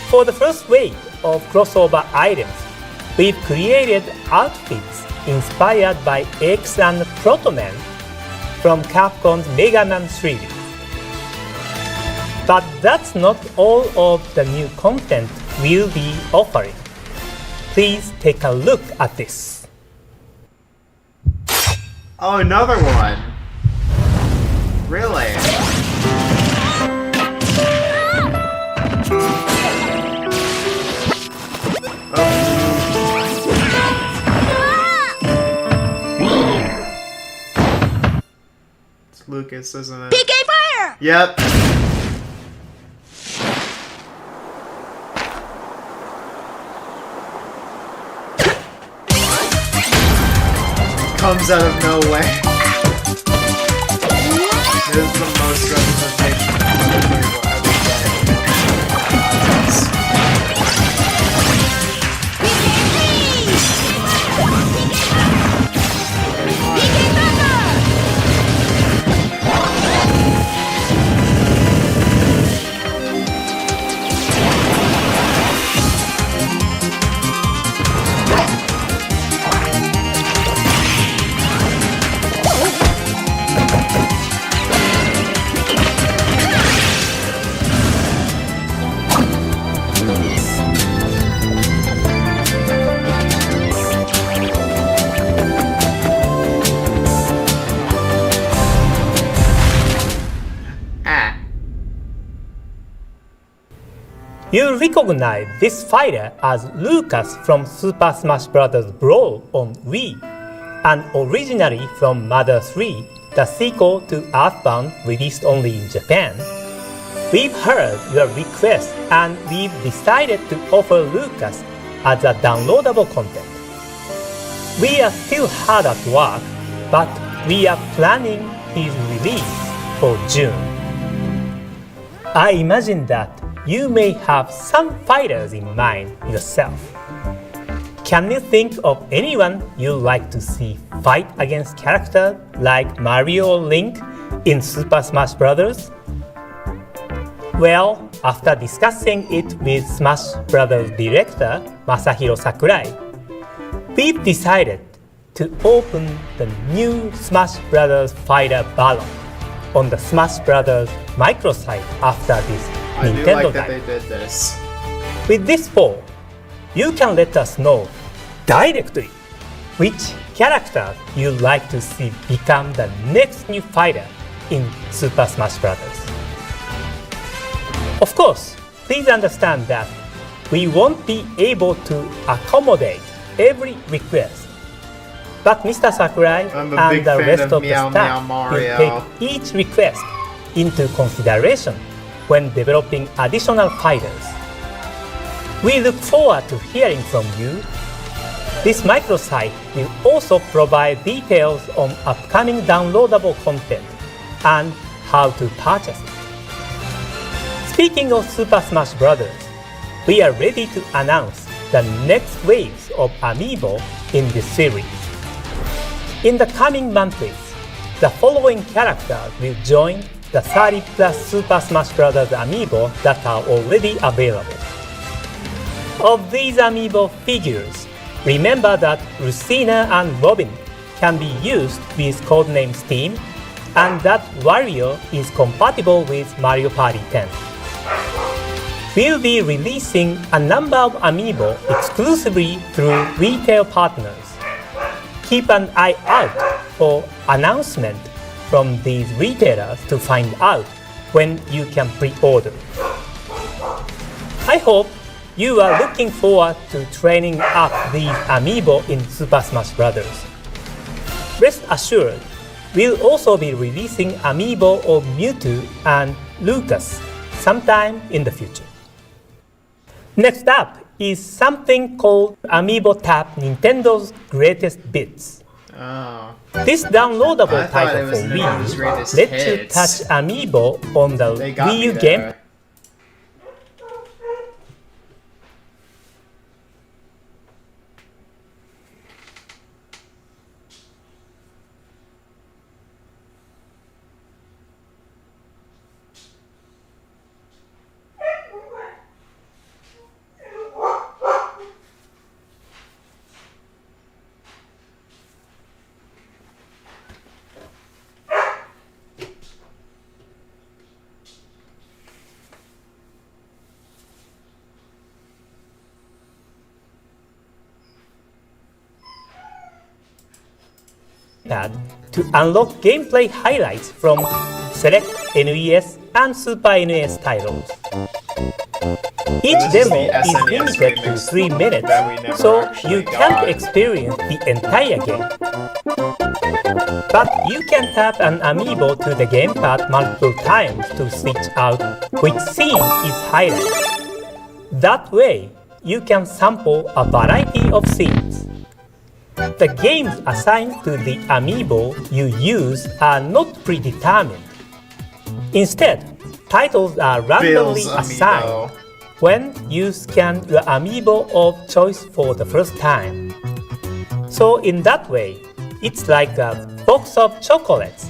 For the first wave of crossover items, we've created outfits inspired by X and Proto Man from Capcom's Mega Man series. But that's not all of the new content we'll be offering. Please take a look at this. Oh, another one. Really? Lucas, isn't it? PK Fire! Yep. Comes out of nowhere. This is the most representation of what we will ever get. You recognize this fighter as Lucas from Super Smash Bros. Brawl on Wii, and originally from Mother 3, the sequel to Earthbound released only in Japan. We've heard your request and we've decided to offer Lucas as a downloadable content. We are still hard at work, but we are planning his release for June. I imagine that you may have some fighters in mind yourself. Can you think of anyone you'd like to see fight against characters like Mario or Link in Super Smash Bros.? Well, after discussing it with Smash Bros. Director Masahiro Sakurai, we've decided to open the new Smash Bros. Fighter Battle on the Smash Bros. Microsite after this I do Nintendo like that Direct. they did this. With this poll, you can let us know directly which character you'd like to see become the next new fighter in Super Smash Bros. Of course, please understand that we won't be able to accommodate every request. But Mr. Sakurai I'm a and big the fan rest of of the Meow staff Meow will Mario. take each request into consideration when developing additional fighters. We look forward to hearing from you. This microsite will also provide details on upcoming downloadable content and how to purchase it. Speaking of Super Smash Bros., we are ready to announce the next waves of Amiibo in this series. In the coming months, the following characters will join the 30 plus Super Smash Bros. Amiibo that are already available. Of these Amiibo figures, remember that Lucina and Robin can be used with codename Steam, and that Wario is compatible with Mario Party 10. We'll be releasing a number of Amiibo exclusively through retail partners. Keep an eye out for announcements from these retailers to find out when you can pre-order. I hope you are looking forward to training up these Amiibo in Super Smash Bros. Rest assured, we'll also be releasing Amiibo of Mewtwo and Lucas sometime in the future. Next up is something called Amiibo Tap Nintendo's Greatest Bits. Oh. This downloadable I thought title it was for Nintendo's Wii Greatest lets you Hits. touch Amiibo on the They got Wii me U there. game. Pad to unlock gameplay highlights from select NES and Super NES titles. Each This is demo the is SNES limited to remix 3 minutes, that we never so actually you can't got. experience the entire game. But you can tap an amiibo to the gamepad multiple times to switch out which scene is highlighted. That way, you can sample a variety of scenes. The games assigned to the amiibo you use are not predetermined. Instead, titles are randomly assigned when you scan your amiibo of choice for the first time. So in that way, it's like a box of chocolates.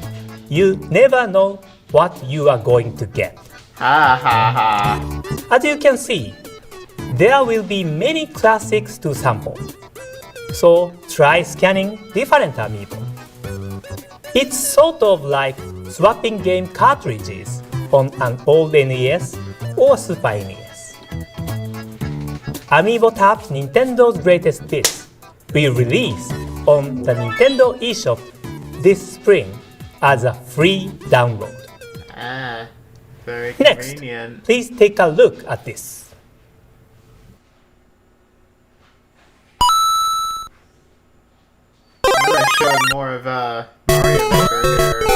You never know what you are going to get. As you can see, there will be many classics to sample. So try scanning different amiibo. It's sort of like swapping game cartridges on an old NES or Super NES. Amiibo Tap Nintendo's Greatest Hits will release on the Nintendo eShop this spring as a free download. Very Next, convenient. please take a look at this. I showed more of Mario Maker here.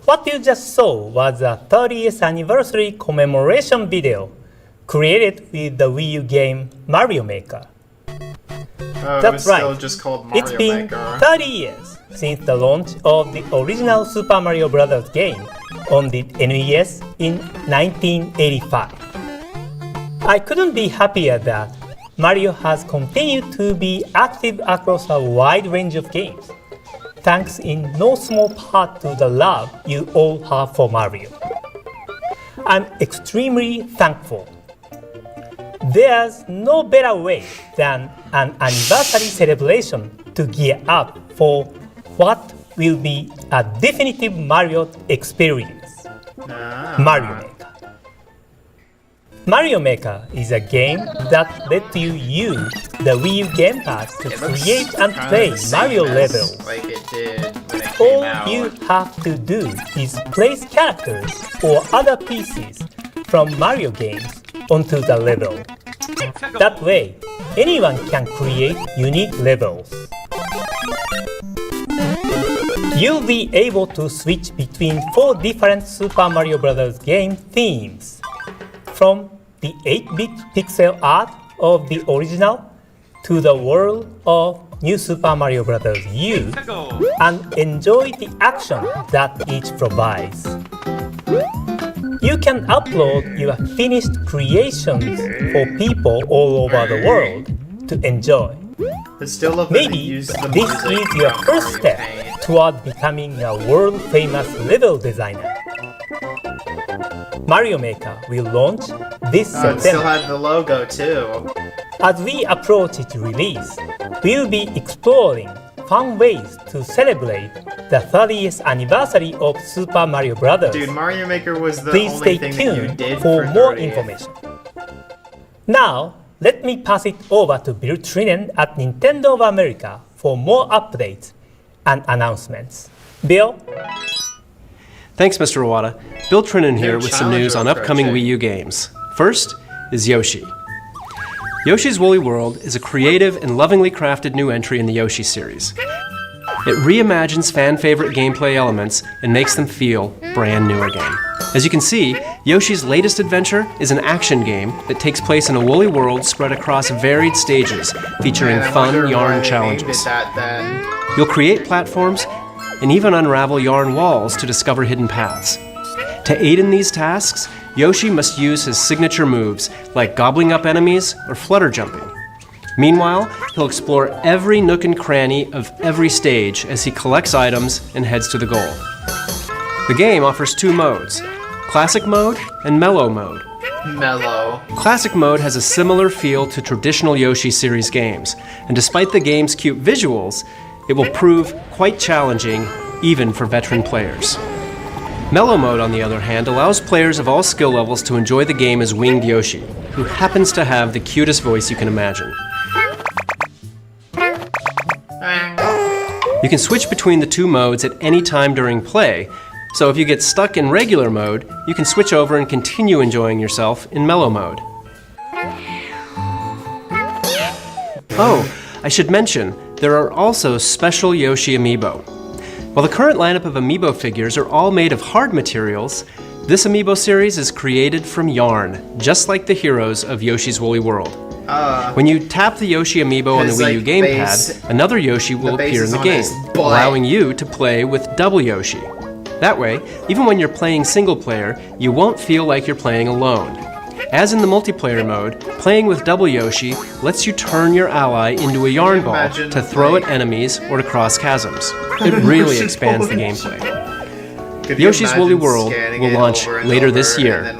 What you just saw was a 30th anniversary commemoration video created with the Wii U game Mario Maker. That's right. Still just called Mario It's been Maker. 30 years since the launch of the original Super Mario Bros. Game on the NES in 1985. I couldn't be happier that Mario has continued to be active across a wide range of games, thanks in no small part to the love you all have for Mario. I'm extremely thankful. There's no better way than an anniversary celebration to gear up for what will be a definitive Mario experience. Mario Maker. Mario Maker is a game that lets you use the Wii U gamepad to create and play Mario levels. Like it did when it All came out. you have to do is place characters or other pieces from Mario games onto the level. That way, anyone can create unique levels. You'll be able to switch between 4 different Super Mario Bros. Game themes, from the 8-bit pixel art of the original to the world of New Super Mario Bros. U, and enjoy the action that each provides. You can upload your finished creations for people all over the world to enjoy. But still love that they Maybe use this the music is your from first Mario step Paint. toward becoming a world-famous level designer. Mario Maker will launch this It still September. had the logo too. As we approach its release, we'll be exploring fun ways to celebrate the 30th anniversary of Super Mario Bros. Dude, Mario Maker was the Please only stay thing that you tuned did for for more 30th. information. Now, let me pass it over to Bill Trinan at Nintendo of America for more updates and announcements. Bill? Thanks, Mr. Iwata. Bill Trinan here New with some news on challenger upcoming approaching. Wii U games. First is Yoshi. Yoshi's Woolly World is a creative and lovingly crafted new entry in the Yoshi series. It reimagines fan-favorite gameplay elements and makes them feel brand new again. As you can see, Yoshi's latest adventure is an action game that takes place in a woolly world spread across varied stages, featuring Man, I fun wonder why yarn they named challenges. it that then. You'll create platforms and even unravel yarn walls to discover hidden paths. To aid in these tasks, Yoshi must use his signature moves, like gobbling up enemies or flutter jumping. Meanwhile, he'll explore every nook and cranny of every stage as he collects items and heads to the goal. The game offers 2 modes, Classic Mode and Mellow Mode, Mellow. Classic mode has a similar feel to traditional Yoshi series games, and despite the game's cute visuals, it will prove quite challenging even for veteran players. Mellow mode, on the other hand, allows players of all skill levels to enjoy the game as Winged Yoshi, who happens to have the cutest voice you can imagine. You can switch between the two modes at any time during play, so if you get stuck in regular mode, you can switch over and continue enjoying yourself in mellow mode. Oh, I should mention, there are also special Yoshi amiibo. While the current lineup of amiibo figures are all made of hard materials, this amiibo series is created from yarn, just like the heroes of Yoshi's Woolly World. When you tap the Yoshi amiibo on the Wii U gamepad, another Yoshi will appear in the game, allowing you to play with double Yoshi. That way, even when you're playing single player, you won't feel like you're playing alone. As in the multiplayer mode, playing with double Yoshi lets you turn your ally into a yarn ball to throw at enemies or to cross chasms. It really expands the gameplay. Yoshi's Woolly World will launch later this year.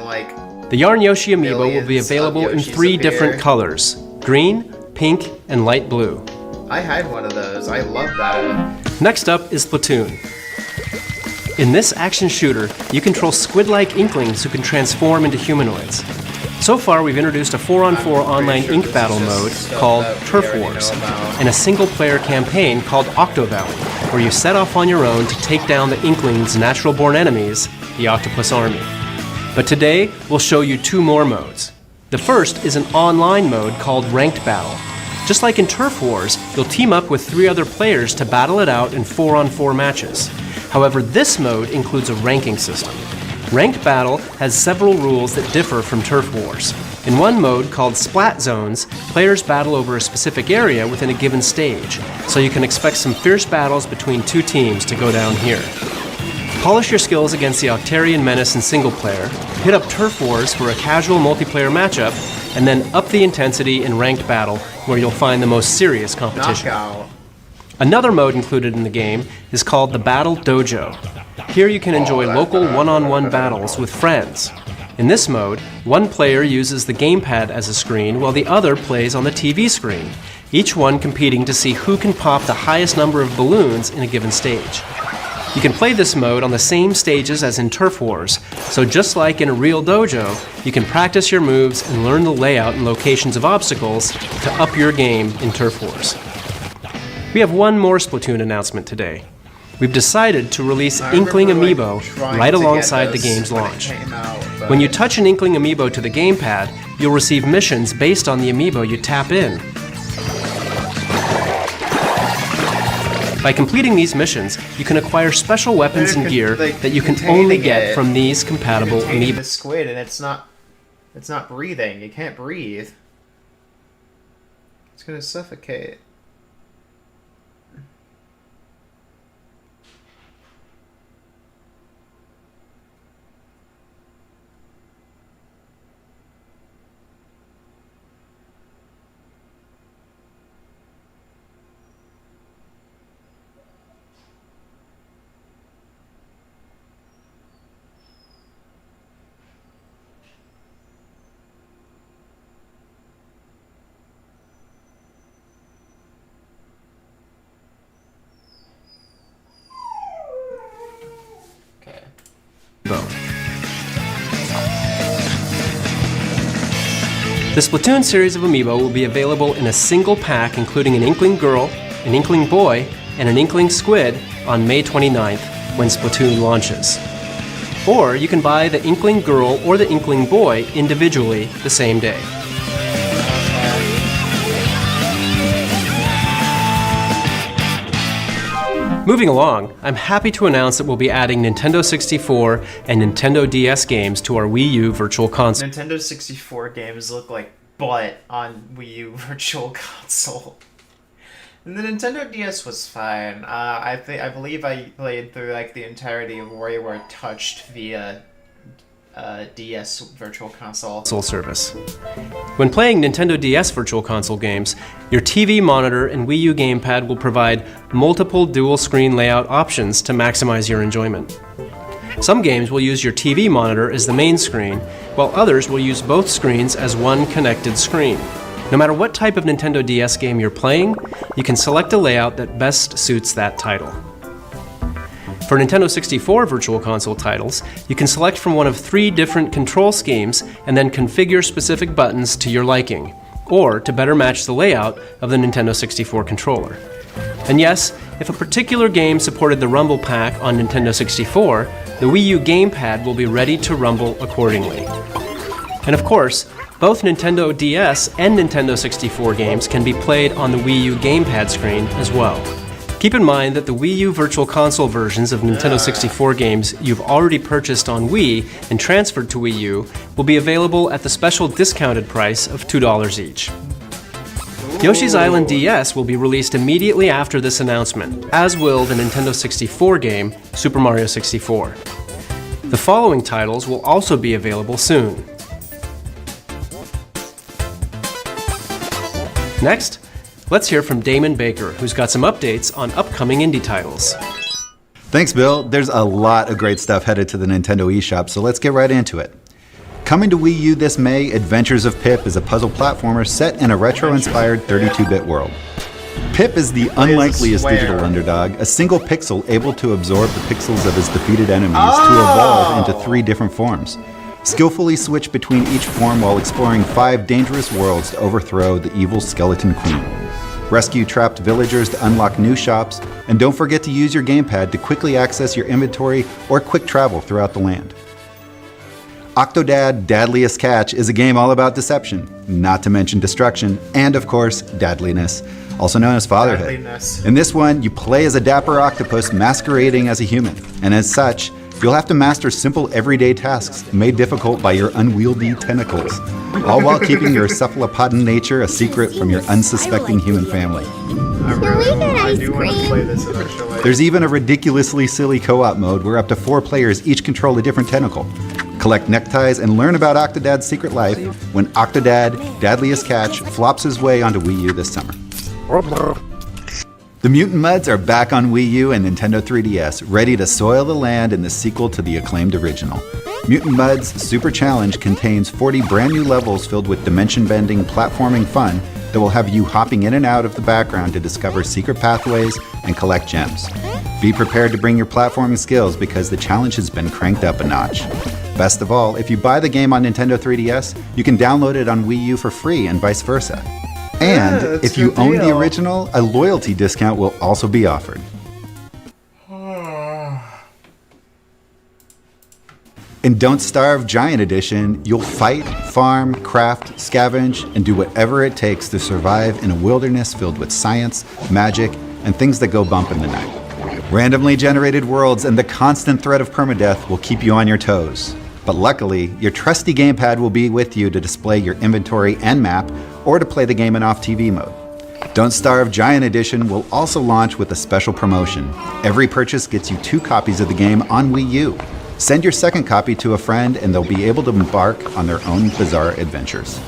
The Yarn Yoshi amiibo will be available in 3 different colors: green, pink, and light blue. I had one of those. I love that. Next up is Splatoon. In this action shooter, you control squid-like inklings who can transform into humanoids. So far, we've introduced a 4-on-4 online ink battle mode called Turf Wars, and a single-player campaign called Octo Valley, where you set off on your own to take down the inklings' natural-born enemies, the Octopus Army. But today, we'll show you 2 more modes. The first is an online mode called Ranked Battle. Just like in Turf Wars, you'll team up with 3 other players to battle it out in 4-on-4 matches. However, this mode includes a ranking system. Ranked Battle has several rules that differ from Turf Wars. In one mode, called Splat Zones, players battle over a specific area within a given stage, so you can expect some fierce battles between 2 teams to go down here. Polish your skills against the Octarian Menace in single player, hit up Turf Wars for a casual multiplayer matchup, and then up the intensity in Ranked Battle, where you'll find the most serious competition. Knockout. Another mode included in the game is called the Battle Dojo. Here you can enjoy local one-on-one battles with friends. In this mode, one player uses the gamepad as a screen while the other plays on the TV screen, each one competing to see who can pop the highest number of balloons in a given stage. You can play this mode on the same stages as in Turf Wars, so just like in a real dojo, you can practice your moves and learn the layout and locations of obstacles to up your game in Turf Wars. We have one more Splatoon announcement today. We've decided to release Inkling Amiibo right alongside the game's launch. When you touch an Inkling Amiibo to the gamepad, you'll receive missions based on the Amiibo you tap in. By completing these missions, you can acquire special weapons and gear that you can only get from these compatible Amiibo. The squid, and it's not breathing. You can't breathe. It's gonna suffocate. The Splatoon series of Amiibo will be available in a single pack including an Inkling Girl, an Inkling Boy, and an Inkling Squid on May 29th when Splatoon launches. Or you can buy the Inkling Girl or the Inkling Boy individually the same day. Moving along, I'm happy to announce that we'll be adding Nintendo 64 and Nintendo DS games to our Wii U Virtual Console. Nintendo 64 games look like butt on Wii U Virtual Console. And the Nintendo DS was fine. I believe I played through like the entirety of WarioWare Touched via DS Virtual Console service. When playing Nintendo DS Virtual Console games, your TV monitor and Wii U gamepad will provide multiple dual screen layout options to maximize your enjoyment. Some games will use your TV monitor as the main screen, while others will use both screens as one connected screen. No matter what type of Nintendo DS game you're playing, you can select a layout that best suits that title. For Nintendo 64 Virtual Console titles, you can select from one of 3 different control schemes and then configure specific buttons to your liking, or to better match the layout of the Nintendo 64 controller. And yes, if a particular game supported the Rumble Pack on Nintendo 64, the Wii U gamepad will be ready to rumble accordingly. And of course, both Nintendo DS and Nintendo 64 games can be played on the Wii U gamepad screen as well. Keep in mind that the Wii U Virtual Console versions of Nintendo 64 games you've already purchased on Wii and transferred to Wii U will be available at the special discounted price of $2 each. Yoshi's Island DS will be released immediately after this announcement, as will the Nintendo 64 game, Super Mario 64. The following titles will also be available soon. Next, let's hear from Damon Baker, who's got some updates on upcoming indie titles. Thanks, Bill. There's a lot of great stuff headed to the Nintendo eShop, so let's get right into it. Coming to Wii U this May, Adventures of Pip is a puzzle platformer set in a retro-inspired 32-bit world. Pip is the unlikeliest digital underdog, a single pixel able to absorb the pixels of his defeated enemies to evolve into 3 different forms. Skillfully switch between each form while exploring 5 dangerous worlds to overthrow the evil Skeleton Queen. Rescue trapped villagers to unlock new shops, and don't forget to use your gamepad to quickly access your inventory or quick travel throughout the land. Octodad Dadliest Catch is a game all about deception, not to mention destruction, and of course, dadliness, also known as fatherhood. In this one, you play as a dapper octopus masquerading as a human, and as such, you'll have to master simple everyday tasks made difficult by your unwieldy tentacles, all while keeping your cephalopodin nature a secret from your unsuspecting human family. I do want to play this eventually. There's even a ridiculously silly co-op mode where up to 4 players each control a different tentacle. Collect neckties and learn about Octodad's secret life when Octodad Dadliest Catch flops his way onto Wii U this summer. The Mutant Mudds are back on Wii U and Nintendo 3DS, ready to soil the land in the sequel to the acclaimed original. Mutant Mudds Super Challenge contains 40 brand new levels filled with dimension-bending platforming fun that will have you hopping in and out of the background to discover secret pathways and collect gems. Be prepared to bring your platforming skills because the challenge has been cranked up a notch. Best of all, if you buy the game on Nintendo 3DS, you can download it on Wii U for free and vice versa. And if you own the original, a loyalty discount will also be offered. In Don't Starve Giant Edition, you'll fight, farm, craft, scavenge, and do whatever it takes to survive in a wilderness filled with science, magic, and things that go bump in the night. Randomly generated worlds and the constant threat of permadeath will keep you on your toes. But luckily, your trusty gamepad will be with you to display your inventory and map, or to play the game in off-TV mode. Don't Starve Giant Edition will also launch with a special promotion. Every purchase gets you 2 copies of the game on Wii U. Send your second copy to a friend and they'll be able to embark on their own bizarre adventures.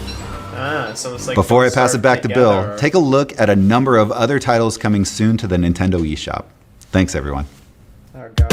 So it's like Before I pass it back to Bill, take a look at a number of other titles coming soon to the Nintendo eShop. Thanks, everyone. Oh, God.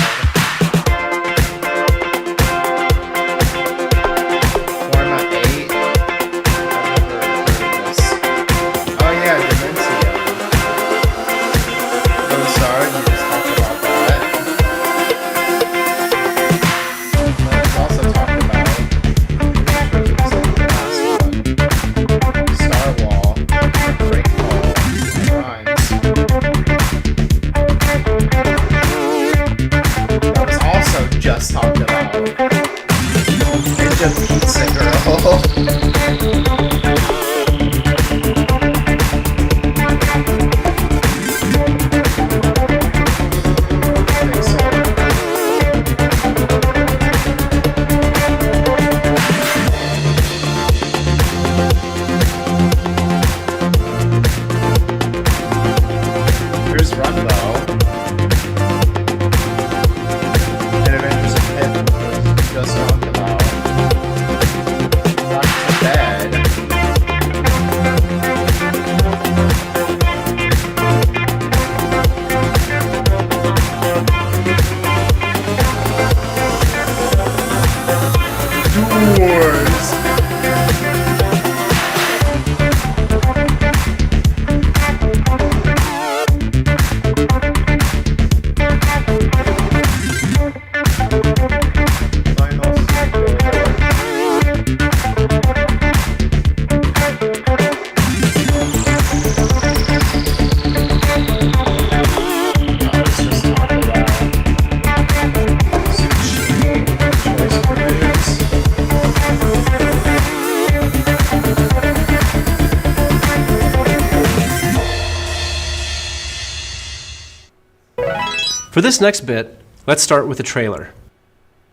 For this next bit, let's start with the trailer.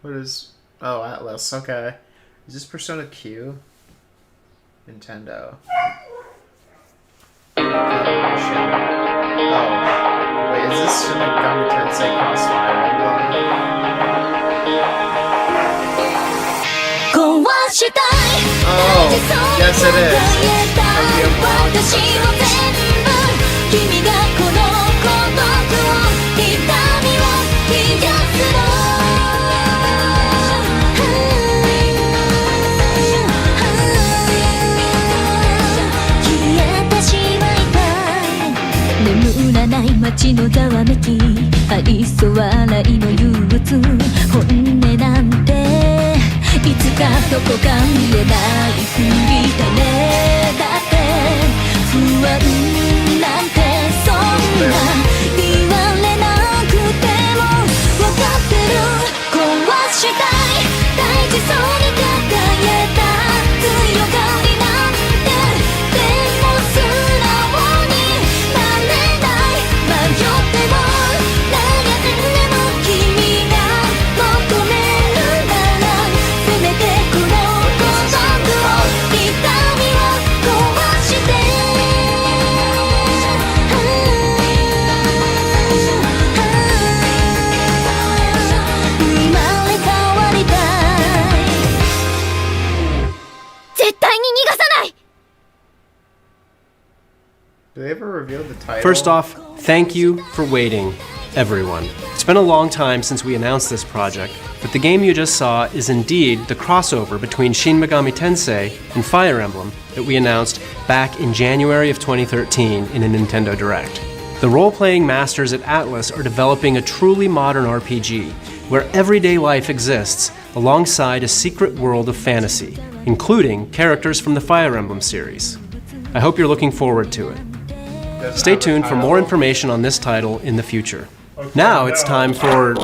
What is... Oh, Atlas, okay. Is this Persona Q? Nintendo. Oh, wait, is this Shin Megami Tensei Crossfire Emblem? Oh, yes it is.ない街のざわめき愛想笑いの憂鬱本音なんていつかどこか見えないふりだねだって不安なんてそんな言われなくても分かってる壊したい大事そうに抱えた強がりなんてでも素直になれない迷っても悩んでも君が求めるならせめてこの孤独を痛みを壊して生まれ変わりたい絶対に逃がさない Do they ever reveal the title? First off, thank you for waiting, everyone. It's been a long time since we announced this project, but the game you just saw is indeed the crossover between Shin Megami Tensei and Fire Emblem that we announced back in January of 2013 in a Nintendo Direct. The role-playing masters at Atlus are developing a truly modern RPG, where everyday life exists alongside a secret world of fantasy, including characters from the Fire Emblem series. I hope you're looking forward to it. Stay tuned for more information on this title in the future. Now it's time for...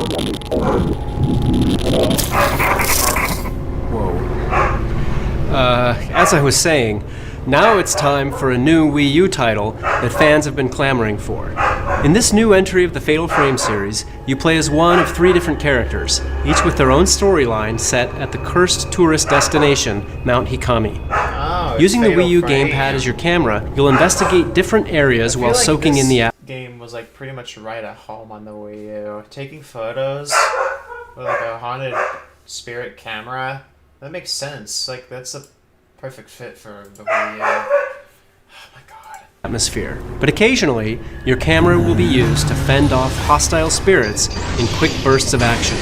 Whoa. As I was saying, now it's time for a new Wii U title that fans have been clamoring for. In this new entry of the Fatal Frame series, you play as one of 3 different characters, each with their own storyline set at the cursed tourist destination, Mount Hikami. Using the Wii U gamepad as your camera, you'll investigate different areas while soaking in the atmosphere. Game was like pretty much right at home on the Wii U. Taking photos with like a haunted spirit camera, that makes sense. Like that's a perfect fit for the Wii U. Atmosphere. But occasionally, your camera will be used to fend off hostile spirits in quick bursts of action.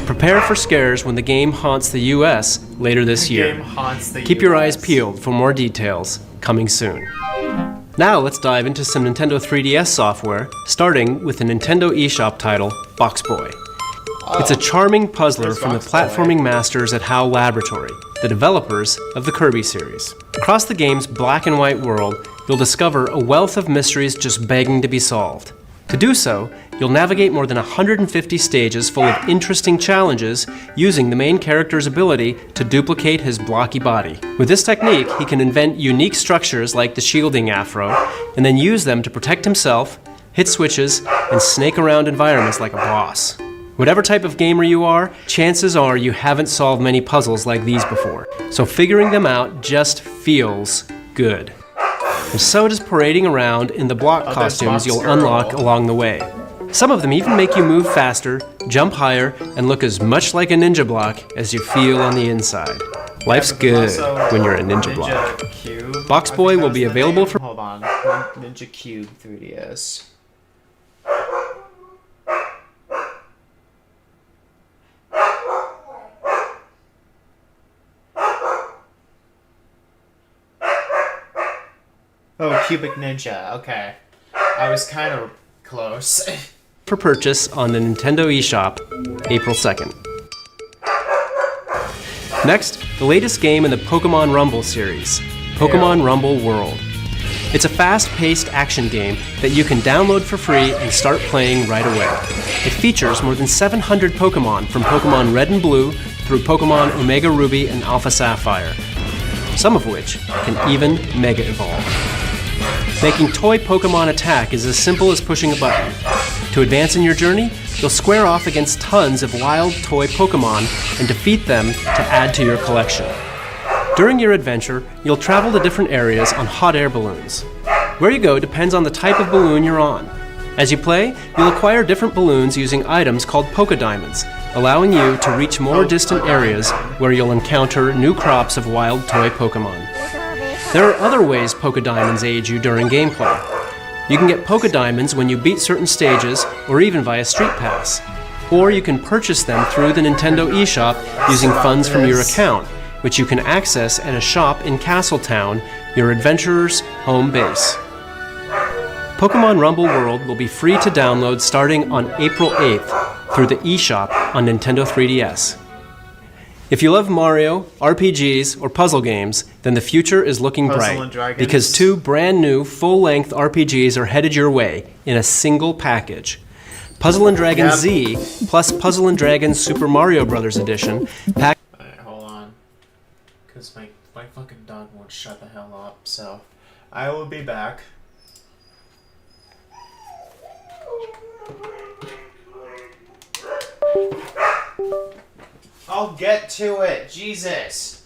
Prepare for scares when the game haunts the US later this year. Keep your eyes peeled for more details, coming soon. Now let's dive into some Nintendo 3DS software, starting with the Nintendo eShop title, Box Boy. It's a charming puzzler from the platforming masters at HAL Laboratory, the developers of the Kirby series. Across the game's black and white world, you'll discover a wealth of mysteries just begging to be solved. To do so, you'll navigate more than 150 stages full of interesting challenges using the main character's ability to duplicate his blocky body. With this technique, he can invent unique structures like the shielding afro, and then use them to protect himself, hit switches, and snake around environments like a boss. Whatever type of gamer you are, chances are you haven't solved many puzzles like these before, so figuring them out just feels good. And so does parading around in the block costumes you'll unlock along the way. Some of them even make you move faster, jump higher, and look as much like a ninja block as you feel on the inside. Life's good when you're a ninja block. Box Boy will be available for... Hold on. Ninja Cube 3DS. Oh, Cubic Ninja. Okay. I was kind of close. For purchase on the Nintendo eShop, April 2nd. Next, the latest game in the Pokemon Rumble series, Pokemon Rumble World. It's a fast-paced action game that you can download for free and start playing right away. It features more than 700 Pokemon from Pokemon Red and Blue through Pokemon Omega Ruby and Alpha Sapphire, some of which can even Mega Evolve. Making toy Pokemon attack is as simple as pushing a button. To advance in your journey, you'll square off against tons of wild toy Pokemon and defeat them to add to your collection. During your adventure, you'll travel to different areas on hot air balloons. Where you go depends on the type of balloon you're on. As you play, you'll acquire different balloons using items called Pokédiamonds, allowing you to reach more distant areas where you'll encounter new crops of wild toy Pokemon. There are other ways Pokédiamonds aid you during gameplay. You can get Pokédiamonds when you beat certain stages or even via Street Pass. Or you can purchase them through the Nintendo eShop using funds from your account, which you can access at a shop in Castletown, your adventurer's home base. Pokemon Rumble World will be free to download starting on April 8th through the eShop on Nintendo 3DS. If you love Mario, RPGs, or puzzle games, then the future is looking bright, because 2 brand new full-length RPGs are headed your way in a single package. Puzzle & Dragons Z plus Puzzle & Dragons Super Mario Bros. Edition. Alright, hold on. Because my fucking dog won't shut the hell up, so I will be back. I'll get to it, Jesus.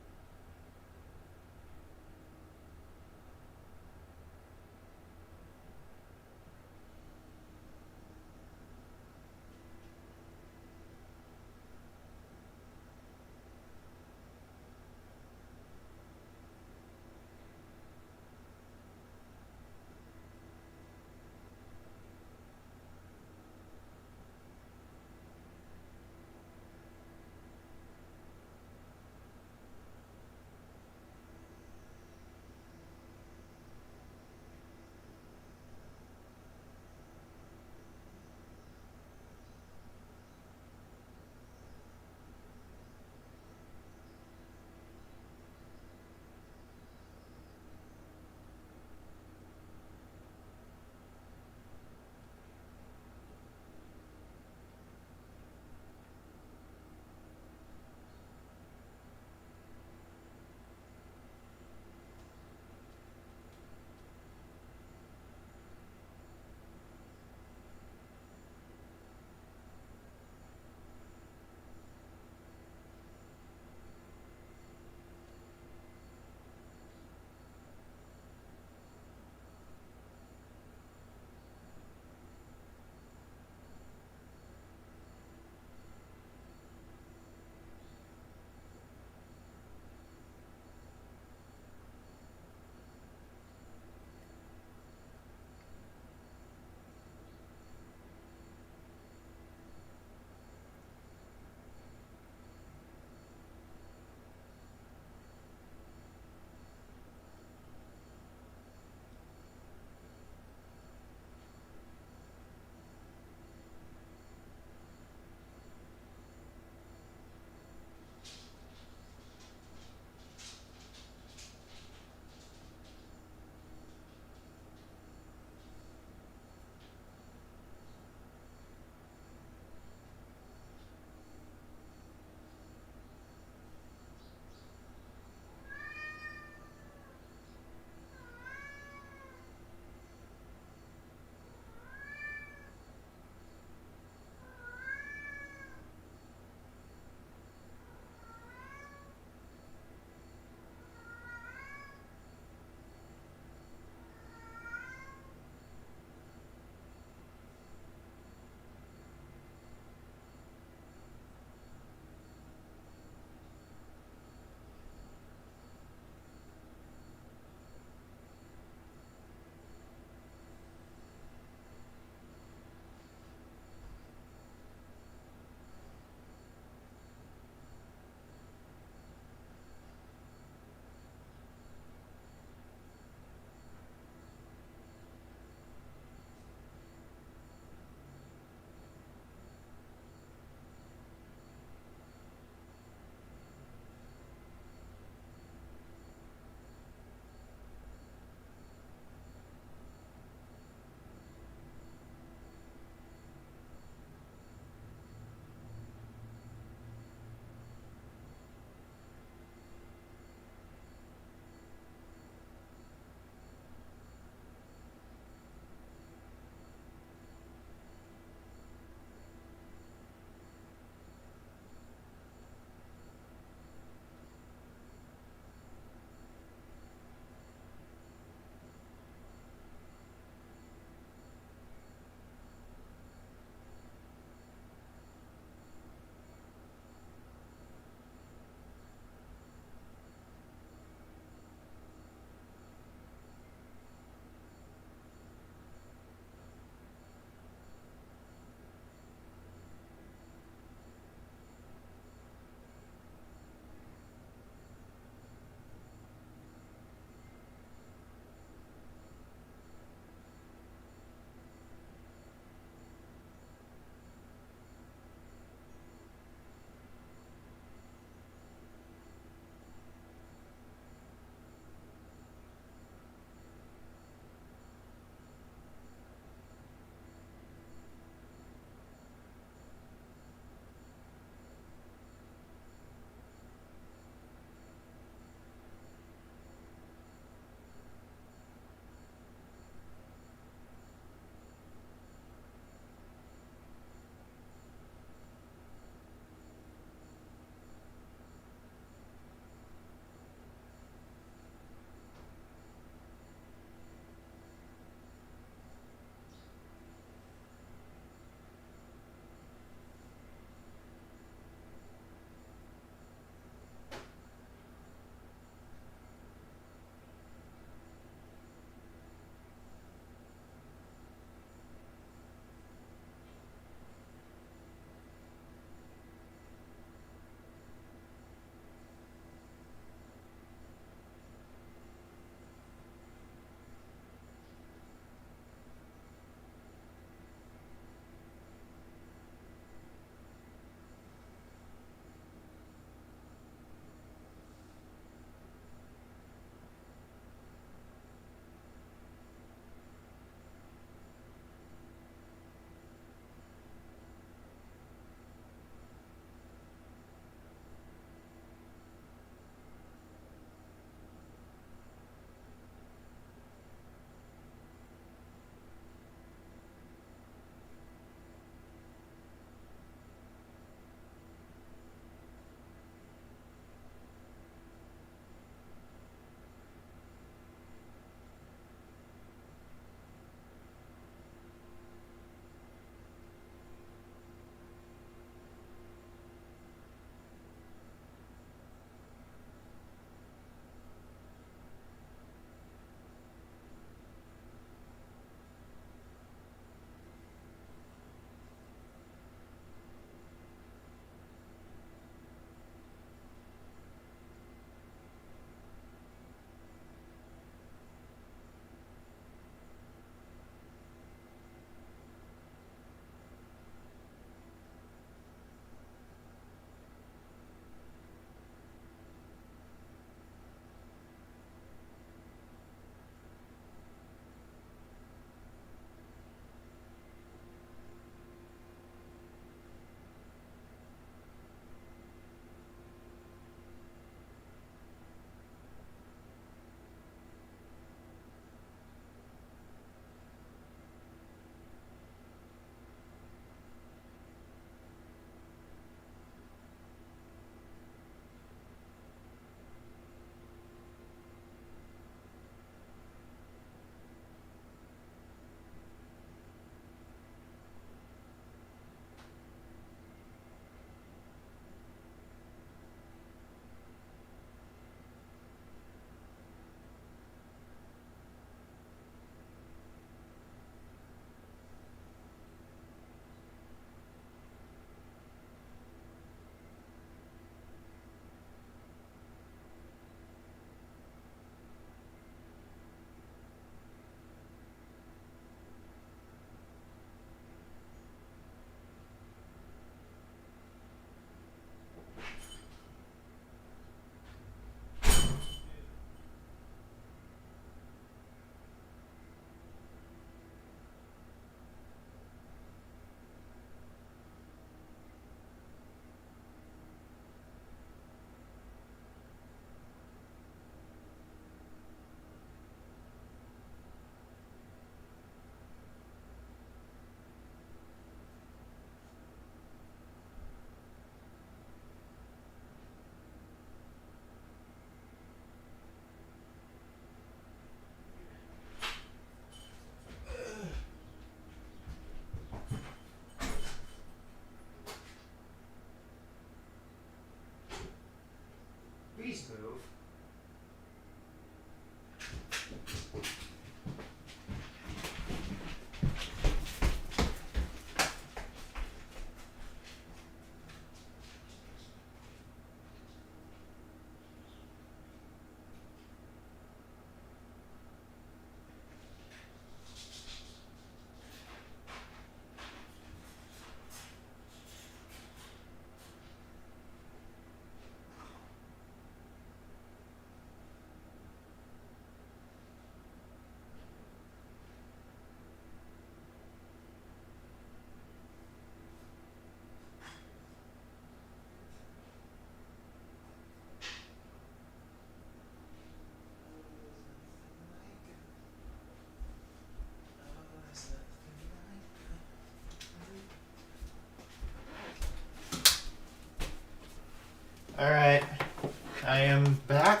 I am back.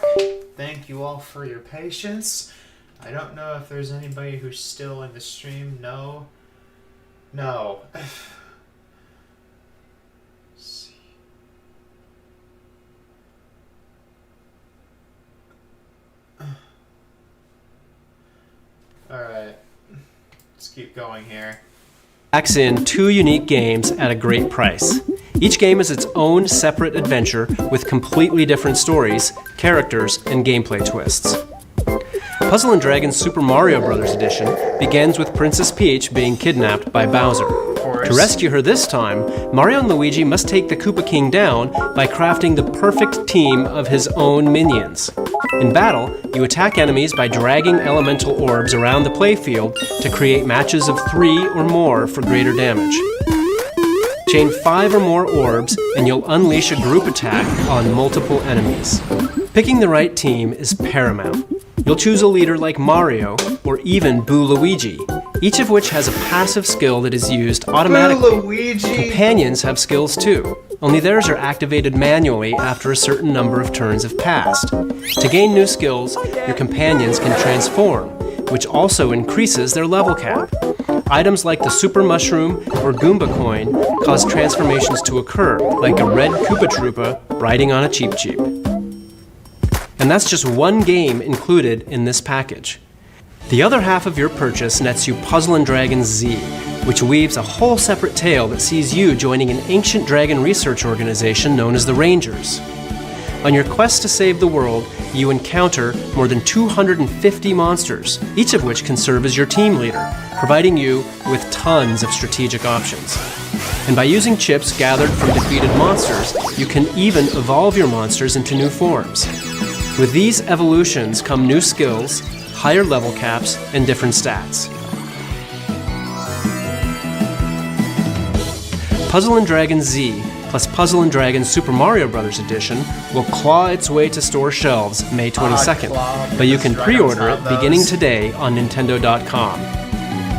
Thank you all for your patience. I don't know if there's anybody who's still in the stream. No. No. Alright. Let's keep going here. Packs in 2 unique games at a great price. Each game is its own separate adventure with completely different stories, characters, and gameplay twists. Puzzle & Dragons Super Mario Bros. Edition begins with Princess Peach being kidnapped by Bowser. To rescue her this time, Mario and Luigi must take the Koopa King down by crafting the perfect team of his own minions. In battle, you attack enemies by dragging elemental orbs around the playfield to create matches of 3 or more for greater damage. Chain 5 or more orbs and you'll unleash a group attack on multiple enemies. Picking the right team is paramount. You'll choose a leader like Mario or even Boo Luigi, each of which has a passive skill that is used automatically. Boo Luigi! Companions have skills too, only theirs are activated manually after a certain number of turns have passed. To gain new skills, your companions can transform, which also increases their level cap. Items like the Super Mushroom or Goomba Coin cause transformations to occur, like a red Koopa Troopa riding on a Cheep Cheep. And that's just one game included in this package. The other half of your purchase nets you Puzzle & Dragons Z, which weaves a whole separate tale that sees you joining an ancient dragon research organization known as the Rangers. On your quest to save the world, you encounter more than 250 monsters, each of which can serve as your team leader, providing you with tons of strategic options. And by using chips gathered from defeated monsters, you can even evolve your monsters into new forms. With these evolutions come new skills, higher level caps, and different stats. Puzzle & Dragons Z plus Puzzle & Dragons Super Mario Bros. Edition will claw its way to store shelves May 22nd, but you can pre-order it beginning today on Nintendo.com.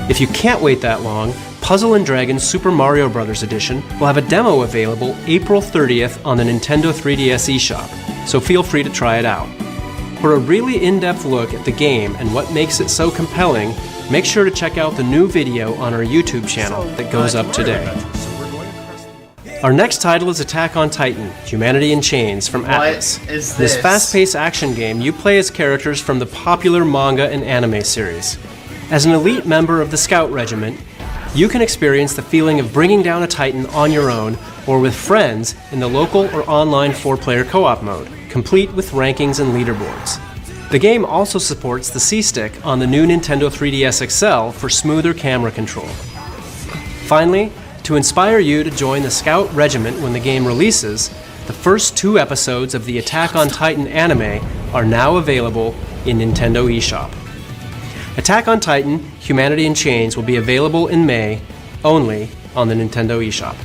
If you can't wait that long, Puzzle & Dragons Super Mario Bros. Edition will have a demo available April 30th on the Nintendo 3DS eShop, so feel free to try it out. For a really in-depth look at the game and what makes it so compelling, make sure to check out the new video on our YouTube channel that goes up today. Our next title is Attack on Titan: Humanity in Chains from Atlus. What is In this this? fast-paced action game, you play as characters from the popular manga and anime series. As an elite member of the Scout Regiment, you can experience the feeling of bringing down a Titan on your own or with friends in the local or online 4-player co-op mode, complete with rankings and leaderboards. The game also supports the C-Stick on the new Nintendo 3DS XL for smoother camera control. Finally, to inspire you to join the Scout Regiment when the game releases, the first 2 episodes of the Attack on Titan anime are now available in Nintendo eShop. Attack on Titan: Humanity in Chains will be available in May, only on the Nintendo eShop.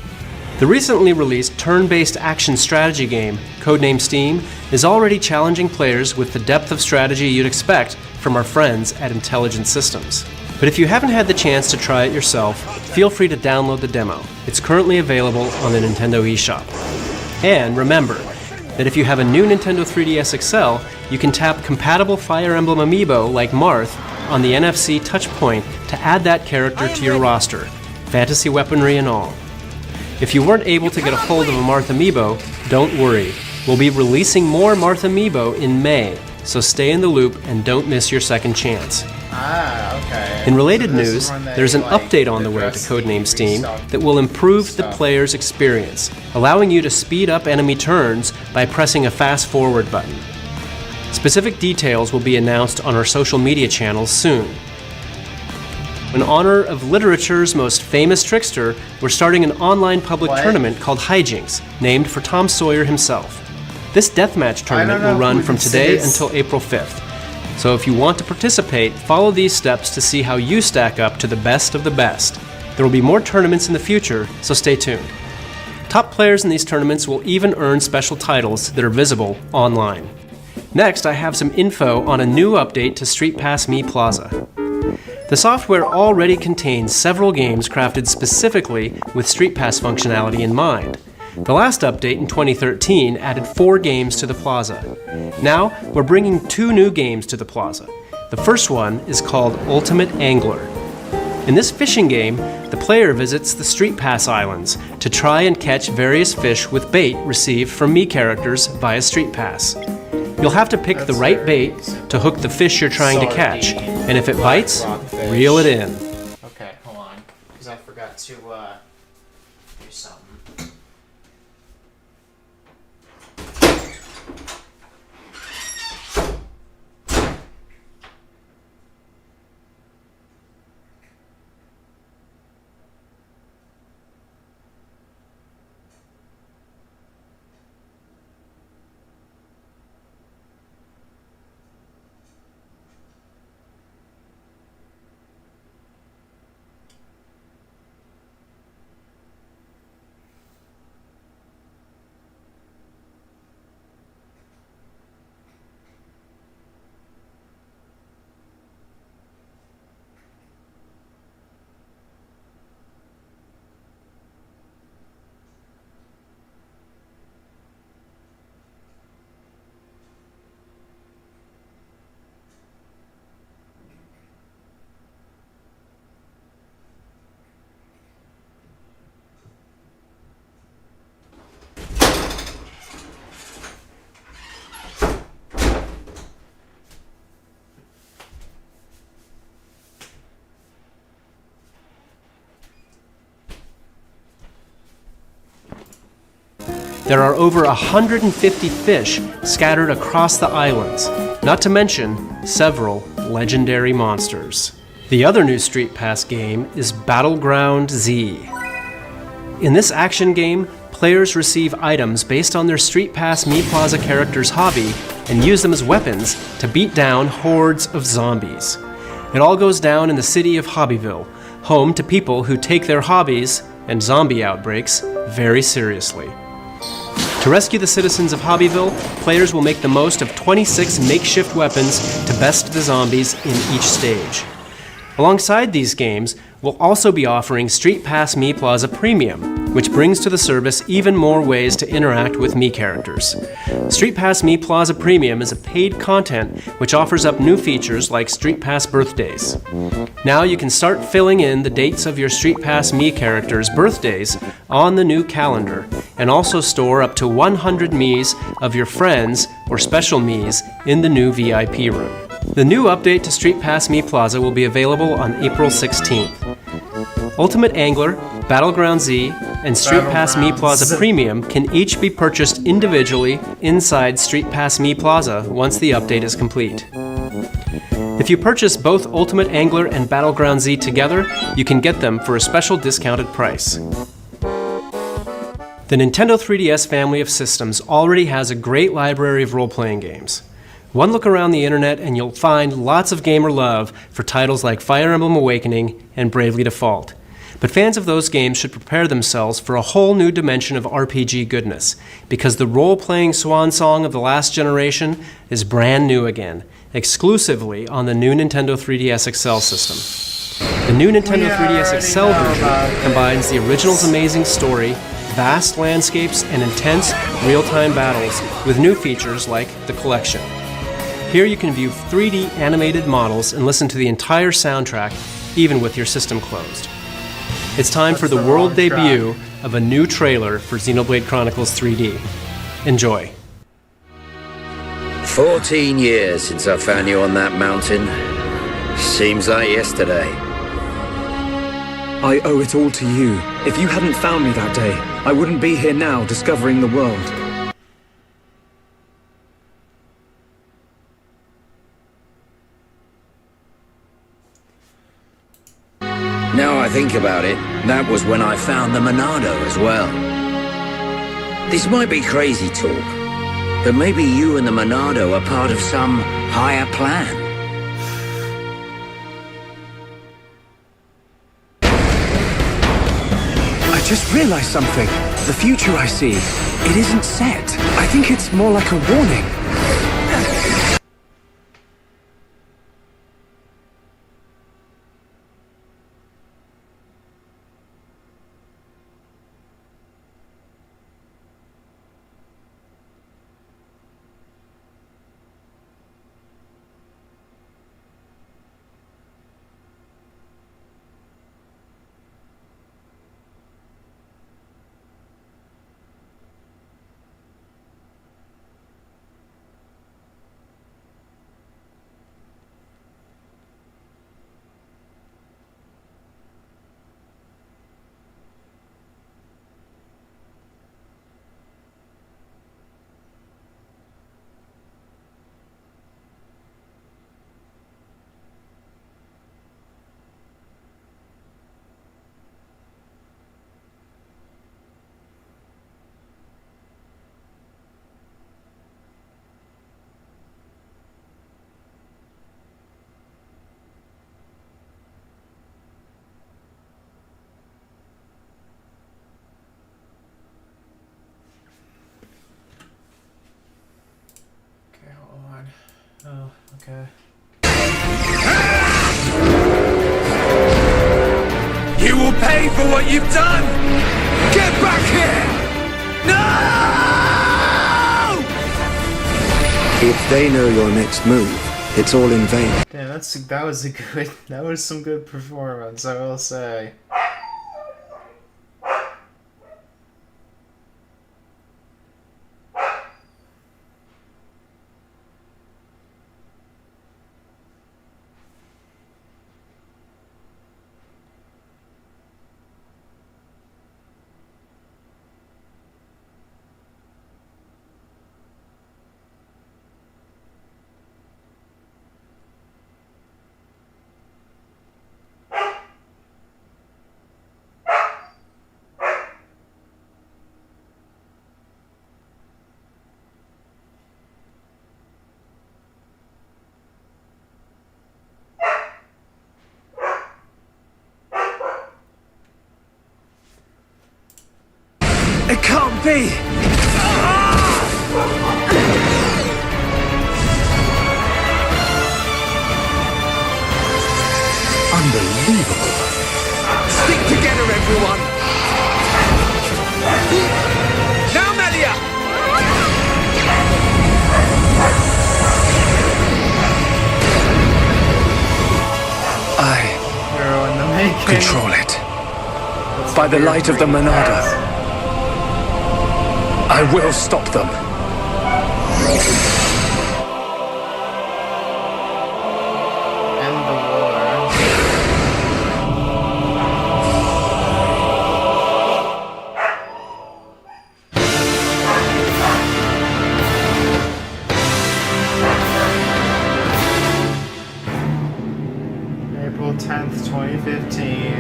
The recently released turn-based action strategy game, codenamed Steam, is already challenging players with the depth of strategy you'd expect from our friends at Intelligent Systems. But if you haven't had the chance to try it yourself, feel free to download the demo. It's currently available on the Nintendo eShop. And remember that if you have a new Nintendo 3DS XL, you can tap compatible Fire Emblem amiibo like Marth on the NFC touchpoint to add that character to your roster, fantasy weaponry and all. If you weren't able to get a hold of a Marth amiibo, don't worry. We'll be releasing more Marth amiibo in May, so stay in the loop and don't miss your second chance. Okay. In related So this is news, when they, there's an like, update on the way to address Codename Steam stuff. that will improve the player's experience, allowing you to speed up enemy turns by pressing a fast forward button. Specific details will be announced on our social media channels soon. In honor of literature's most famous trickster, we're starting an online public tournament called Hijinks, named for Tom Sawyer himself. This deathmatch tournament will run from today until April 5th. So if you want to participate, follow these steps to see how you stack up to the best of the best. There will be more tournaments in the future, so stay tuned. Top players in these tournaments will even earn special titles that are visible online. Next, I have some info on a new update to Street Pass Me Plaza. The software already contains several games crafted specifically with Street Pass functionality in mind. The last update in 2013 added 4 games to the Plaza. Now, we're bringing 2 new games to the Plaza. The first one is called Ultimate Angler. In this fishing game, the player visits the Street Pass Islands to try and catch various fish with bait received from Mii characters via Street Pass. You'll have to pick the right bait to hook the fish you're trying to catch, and if it bites, reel it in. Okay, hold on, because I forgot to do something. There are over 150 fish scattered across the islands, not to mention several legendary monsters. The other new Street Pass game is Battleground Z. In this action game, players receive items based on their Street Pass Mii Plaza character's hobby and use them as weapons to beat down hordes of zombies. It all goes down in the city of Hobbyville, home to people who take their hobbies and zombie outbreaks very seriously. To rescue the citizens of Hobbyville, players will make the most of 26 makeshift weapons to best the zombies in each stage. Alongside these games, we'll also be offering Street Pass Mii Plaza Premium, which brings to the service even more ways to interact with Mii characters. Street Pass Mii Plaza Premium is a paid content which offers up new features like Street Pass birthdays. Now you can start filling in the dates of your Street Pass Mii characters' birthdays on the new calendar, and also store up to 100 Miis of your friends or special Miis in the new VIP room. The new update to Street Pass Mii Plaza will be available on April 16th. Ultimate Angler, Battleground Z, and Street Pass Mii Plaza Premium can each be purchased individually inside Street Pass Mii Plaza once the update is complete. If you purchase both Ultimate Angler and Battleground Z together, you can get them for a special discounted price. The Nintendo 3DS family of systems already has a great library of role-playing games. One look around the internet and you'll find lots of gamer love for titles like Fire Emblem Awakening and Bravely Default. But fans of those games should prepare themselves for a whole new dimension of RPG goodness, because the role-playing swan song of the last generation is brand new again, exclusively on the new Nintendo 3DS XL system. The new Nintendo 3DS XL version combines the original's amazing story, vast landscapes, and intense real-time battles with new features like the Collection. Here you can view 3D animated models and listen to the entire soundtrack, even with your system closed. It's time for the world debut of a new trailer for Xenoblade Chronicles 3D. Enjoy. 14 years since I found you on that mountain. Seems like yesterday. I owe it all to you. If you hadn't found me that day, I wouldn't be here now discovering the world. Now I think about it, that was when I found the Monado as well. This might be crazy talk, but maybe you and the Monado are part of some higher plan. I just realized something. The future I see, it isn't set. I think it's more like a warning. Okay. You will pay for what you've done! Get back here! No! If they know your next move, it's all in vain. Damn, that was some good performance, I will say. It can't be! Unbelievable. Stick together, everyone! Now, Melia! I control it. By the light of the Monado, I will stop them. End the war. April 10th, 2015.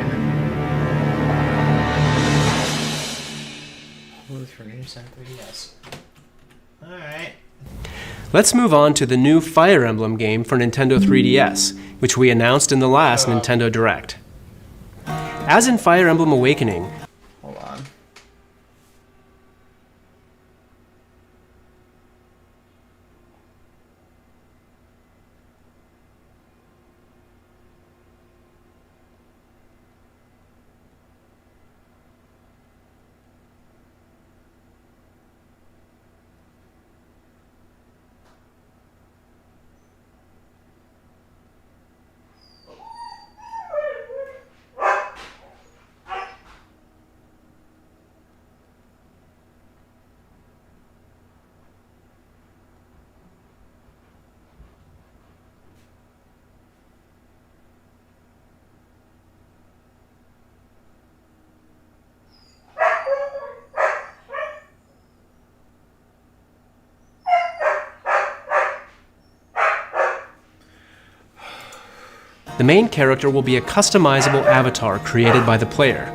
For Nintendo 3DS. Alright. Let's move on to the new Fire Emblem game for Nintendo 3DS, which we announced in the last Nintendo Direct. As in Fire Emblem Awakening, hold on. the main character will be a customizable avatar created by the player.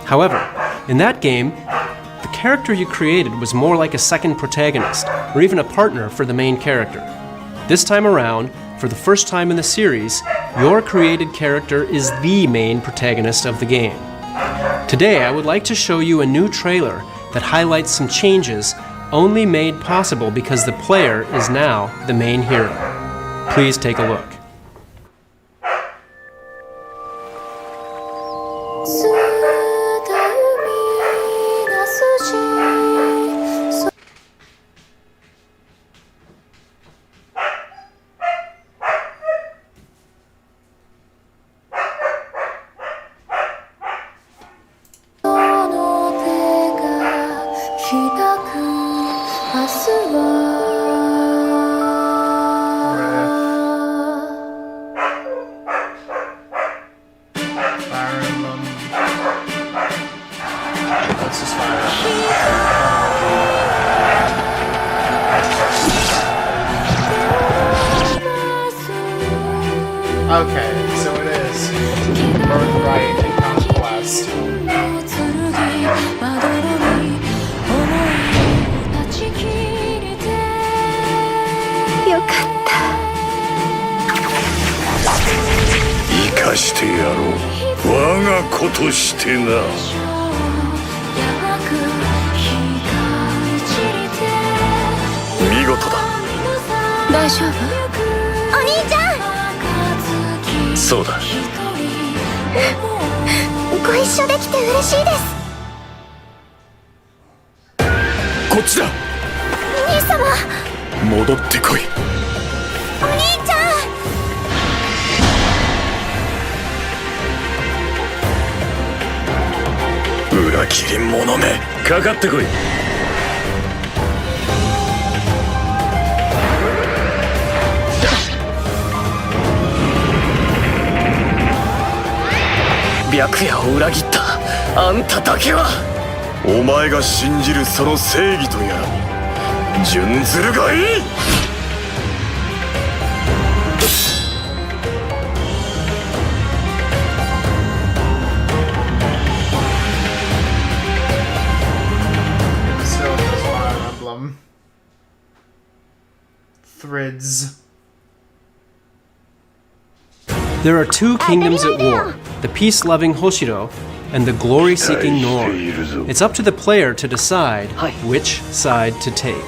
However, in that game, the character you created was more like a second protagonist, or even a partner for the main character. This time around, for the first time in the series, your created character is the main protagonist of the game. Today, I would like to show you a new trailer that highlights some changes only made possible because the player is now the main hero. Please take a look. Okay, so it is Birthright and Conquest. そうだ。ご一緒できて嬉しいです。こっちだ。兄様。戻ってこい。お兄ちゃん。裏切り者め、かかってこい。白夜を裏切ったあんただけは、お前が信じるその正義とやらに準ずるがいい。There are two kingdoms at war, the peace-loving Hoshido and the glory-seeking Nor. It's up to the player to decide which side to take.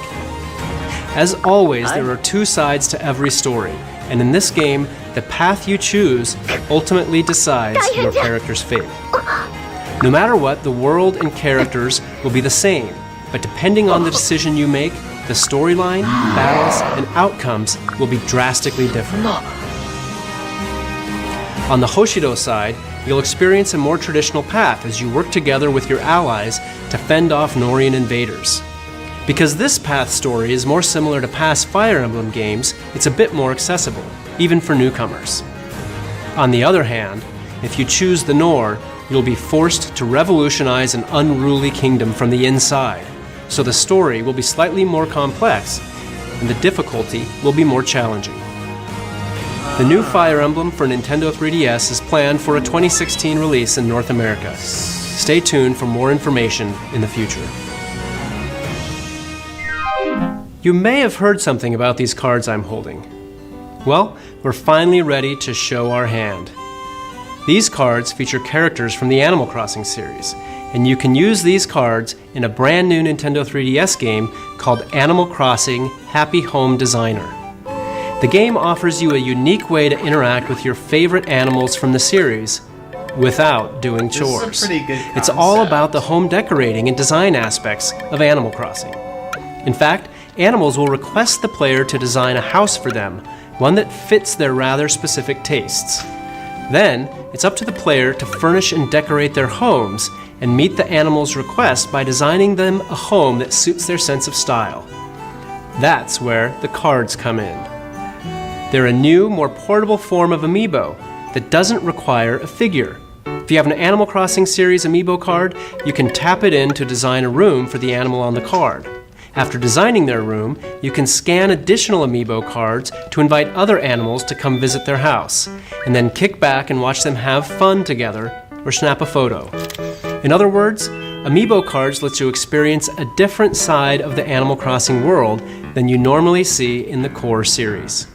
As always, there are two sides to every story, and in this game, the path you choose ultimately decides your character's fate. No matter what, the world and characters will be the same, but depending on the decision you make, the storyline, battles, and outcomes will be drastically different. On the Hoshido side, you'll experience a more traditional path as you work together with your allies to fend off Norian invaders. Because this path story is more similar to past Fire Emblem games, it's a bit more accessible, even for newcomers. On the other hand, if you choose the Nor, you'll be forced to revolutionize an unruly kingdom from the inside, so the story will be slightly more complex, and the difficulty will be more challenging. The new Fire Emblem for Nintendo 3DS is planned for a 2016 release in North America. Stay tuned for more information in the future. You may have heard something about these cards I'm holding. Well, we're finally ready to show our hand. These cards feature characters from the Animal Crossing series, and you can use these cards in a brand new Nintendo 3DS game called Animal Crossing Happy Home Designer. The game offers you a unique way to interact with your favorite animals from the series without doing chores. This is a pretty good concept. It's all about the home decorating and design aspects of Animal Crossing. In fact, animals will request the player to design a house for them, one that fits their rather specific tastes. Then, it's up to the player to furnish and decorate their homes and meet the animals' request by designing them a home that suits their sense of style. That's where the cards come in. They're a new, more portable form of amiibo that doesn't require a figure. If you have an Animal Crossing series amiibo card, you can tap it in to design a room for the animal on the card. After designing their room, you can scan additional amiibo cards to invite other animals to come visit their house, and then kick back and watch them have fun together or snap a photo. In other words, amiibo cards let you experience a different side of the Animal Crossing world than you normally see in the core series.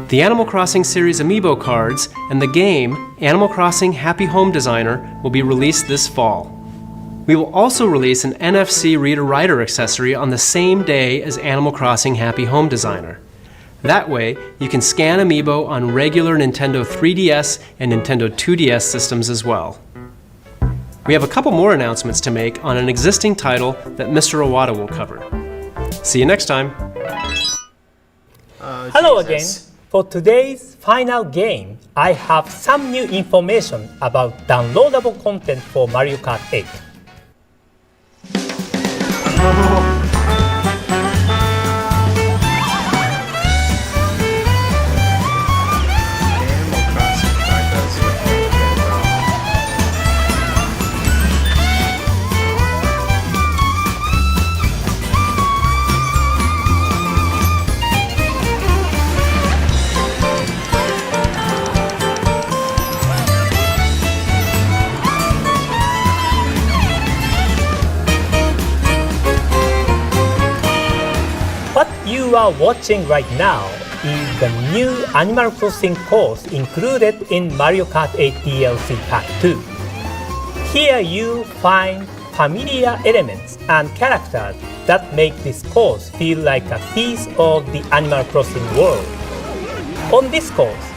The Animal Crossing series amiibo cards and the game Animal Crossing Happy Home Designer will be released this fall. We will also release an NFC reader-writer accessory on the same day as Animal Crossing Happy Home Designer. That way, you can scan amiibo on regular Nintendo 3DS and Nintendo 2DS systems as well. We have a couple more announcements to make on an existing title that Mr. Iwata will cover. See you next time. Hello again. For today's final game, I have some new information about downloadable content for Mario Kart 8. What you are watching right now is the new Animal Crossing course included in Mario Kart 8 DLC Pack 2. Here you find familiar elements and characters that make this course feel like a piece of the Animal Crossing world. On this course,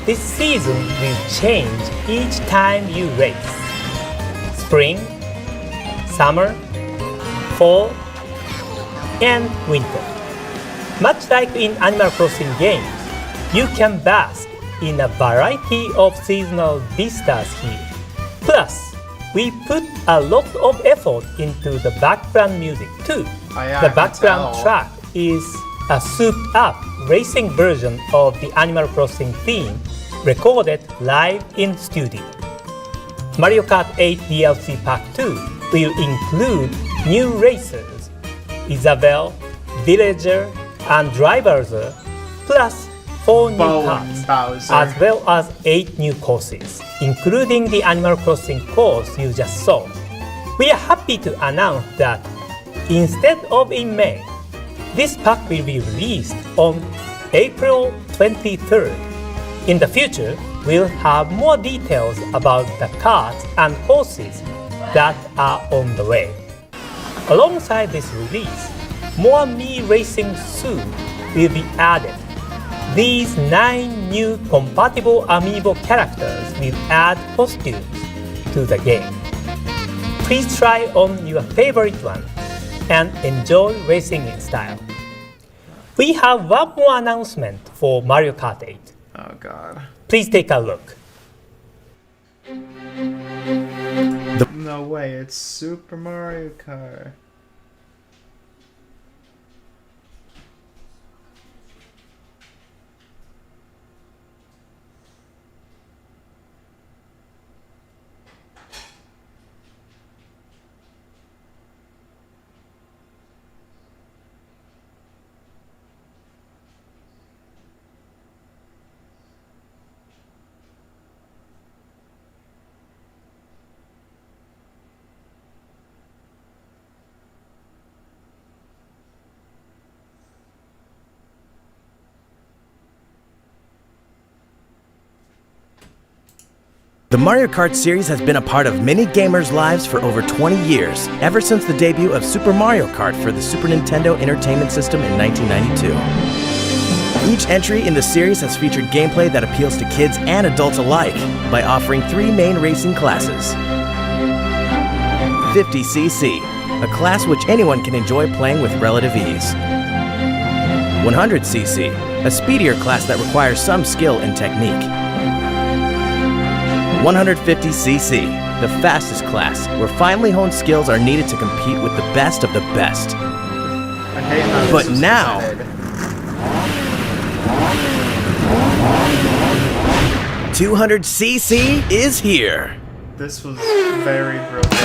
this season will change each time you race. Spring, summer, fall, and winter. Much like in Animal Crossing games, you can bask in a variety of seasonal vistas here. Plus, we put a lot of effort into the background music too. The background track is a souped-up racing version of the Animal Crossing theme recorded live in studio. Mario Kart 8 DLC Pack 2 will include new racers, Isabelle, Villager, and Driverzer, plus 4 new carts, as well as 8 new courses, including the Animal Crossing course you just saw. We are happy to announce that instead of in May, this pack will be released on April 23rd. In the future, we'll have more details about the carts and courses that are on the way. Alongside this release, more Mii Racing soon will be added. These 9 new compatible amiibo characters will add costumes to the game. Please try on your favorite one and enjoy racing in style. We have one more announcement for Mario Kart 8. Oh god. Please take a look. No way, it's Super Mario Kart. The Mario Kart series has been a part of many gamers' lives for over 20 years, ever since the debut of Super Mario Kart for the Super Nintendo Entertainment System in 1992. Each entry in the series has featured gameplay that appeals to kids and adults alike by offering 3 main racing classes. 50cc, a class which anyone can enjoy playing with relative ease. 100cc, a speedier class that requires some skill and technique. 150cc, the fastest class, where finely honed skills are needed to compete with the best of the best. But now, 200cc is here. This was very broken.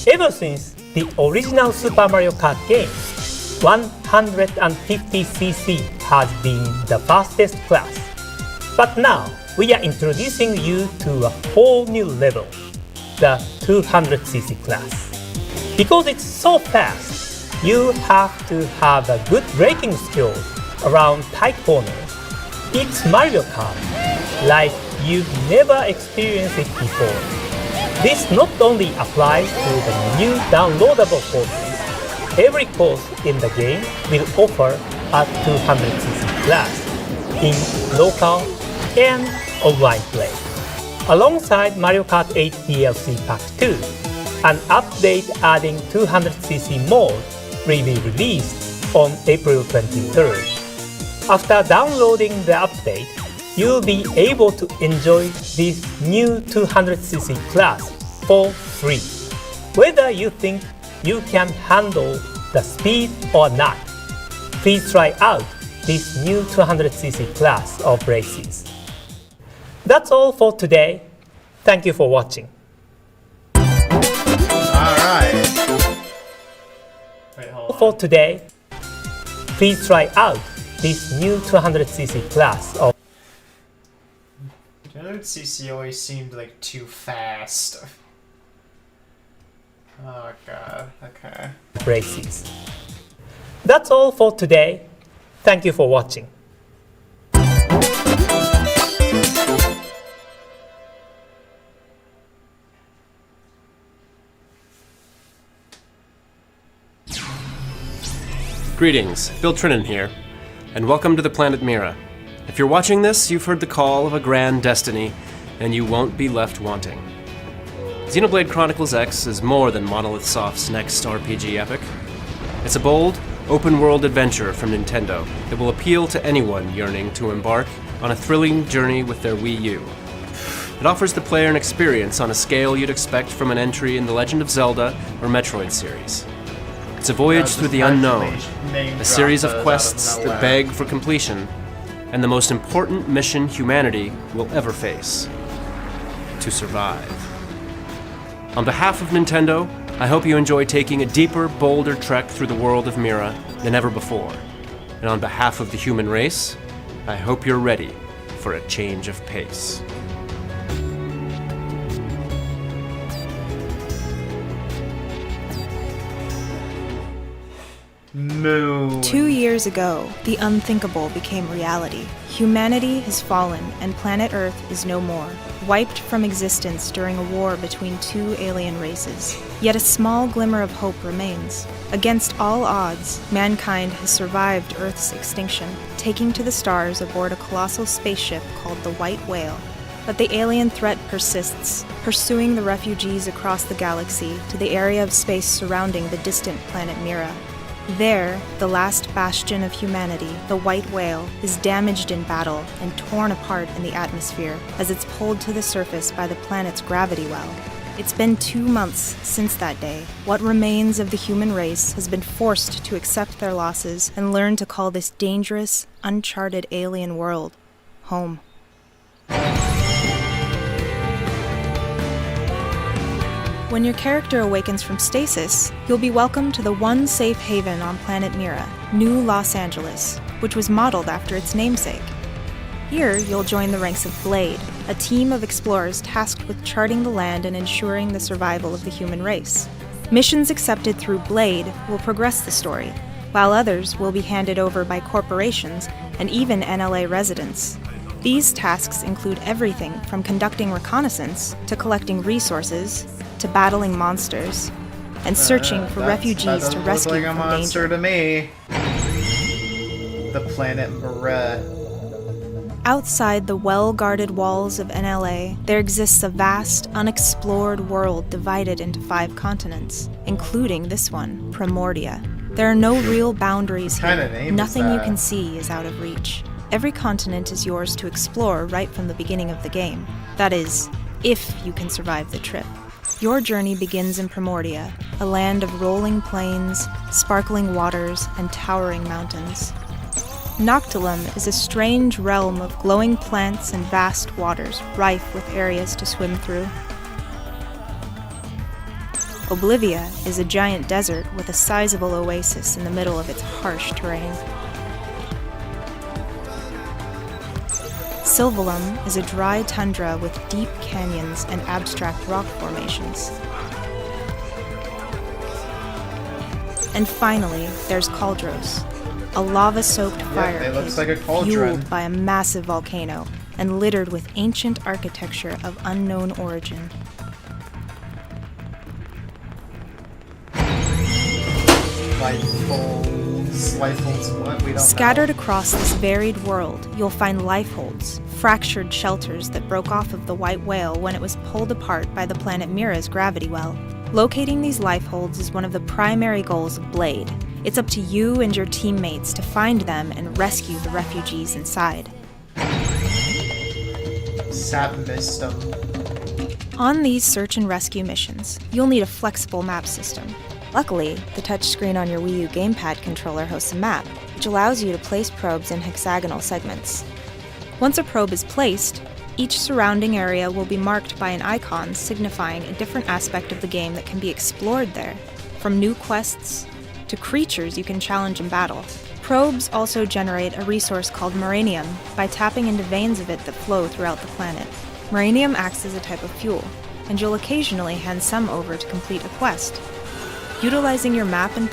Ever since the original Super Mario Kart game, 150cc has been the fastest class. But now, we are introducing you to a whole new level, the 200cc class. Because it's so fast, you have to have a good braking skill around tight corners. It's Mario Kart, like you've never experienced it before. This not only applies to the new downloadable courses. Every course in the game will offer a 200cc class in local and online play. Alongside Mario Kart 8 DLC Pack 2, an update adding 200cc mode will be released on April 23rd. After downloading the update, you'll be able to enjoy this new 200cc class for free. Whether you think you can handle the speed or not, please try out this new 200cc class of races. That's all for today. Thank you for watching. for today. Please try out this new 200cc class of 200cc always seemed like too fast. Oh god, okay. races. That's all for today. Thank you for watching. Greetings, Bill Trinan here, and welcome to the planet Mira. If you're watching this, you've heard the call of a grand destiny, and you won't be left wanting. Xenoblade Chronicles X is more than Monolith Soft's next RPG epic. It's a bold, open-world adventure from Nintendo that will appeal to anyone yearning to embark on a thrilling journey with their Wii U. It offers the player an experience on a scale you'd expect from an entry in the Legend of Zelda or Metroid series. It's a voyage through the unknown, a series of quests that beg for completion, and the most important mission humanity will ever face: to survive. On behalf of Nintendo, I hope you enjoy taking a deeper, bolder trek through the world of Mira than ever before. And on behalf of the human race, I hope you're ready for a change of pace. Moon. 2 years ago, the unthinkable became reality. Humanity has fallen, and planet Earth is no more, wiped from existence during a war between two alien races. Yet a small glimmer of hope remains. Against all odds, mankind has survived Earth's extinction, taking to the stars aboard a colossal spaceship called the White Whale. But the alien threat persists, pursuing the refugees across the galaxy to the area of space surrounding the distant planet Mira. There, the last bastion of humanity, the White Whale, is damaged in battle and torn apart in the atmosphere as it's pulled to the surface by the planet's gravity well. It's been 2 months since that day. What remains of the human race has been forced to accept their losses and learn to call this dangerous, uncharted alien world home. When your character awakens from stasis, you'll be welcomed to the one safe haven on planet Mira, New Los Angeles, which was modeled after its namesake. Here, you'll join the ranks of Blade, a team of explorers tasked with charting the land and ensuring the survival of the human race. Missions accepted through Blade will progress the story, while others will be handed over by corporations and even NLA residents. These tasks include everything from conducting reconnaissance to collecting resources to battling monsters and searching for refugees to rescue like a from monster danger. to me. The planet Mira. Outside the well-guarded walls of NLA, there exists a vast, unexplored world divided into 5 continents, including this one, Primordia. There are no real boundaries here. Nothing you can see is out of reach. Every continent is yours to explore right from the beginning of the game. That is, if you can survive the trip. Your journey begins in Primordia, a land of rolling plains, sparkling waters, and towering mountains. Noctilum is a strange realm of glowing plants and vast waters, rife with areas to swim through. Oblivia is a giant desert with a sizable oasis in the middle of its harsh terrain. Sylvalum is a dry tundra with deep canyons and abstract rock formations. And finally, there's Cauldros, a lava-soaked fire it looks pit like a cauldron. fueled by a massive volcano and littered with ancient architecture of unknown origin. Lifeholds what? We don't Scattered know. across this varied world, you'll find lifeholds, fractured shelters that broke off of the White Whale when it was pulled apart by the planet Mira's gravity well. Locating these lifeholds is one of the primary goals of Blade. It's up to you and your teammates to find them and rescue the refugees inside. Sap missed them. On these search and rescue missions, you'll need a flexible map system. Luckily, the touchscreen on your Wii U gamepad controller hosts a map, which allows you to place probes in hexagonal segments. Once a probe is placed, each surrounding area will be marked by an icon signifying a different aspect of the game that can be explored there, from new quests to creatures you can challenge in battle. Probes also generate a resource called Maranium by tapping into veins of it that flow throughout the planet. Maranium acts as a type of fuel, and you'll occasionally hand some over to complete a quest. Utilizing your map and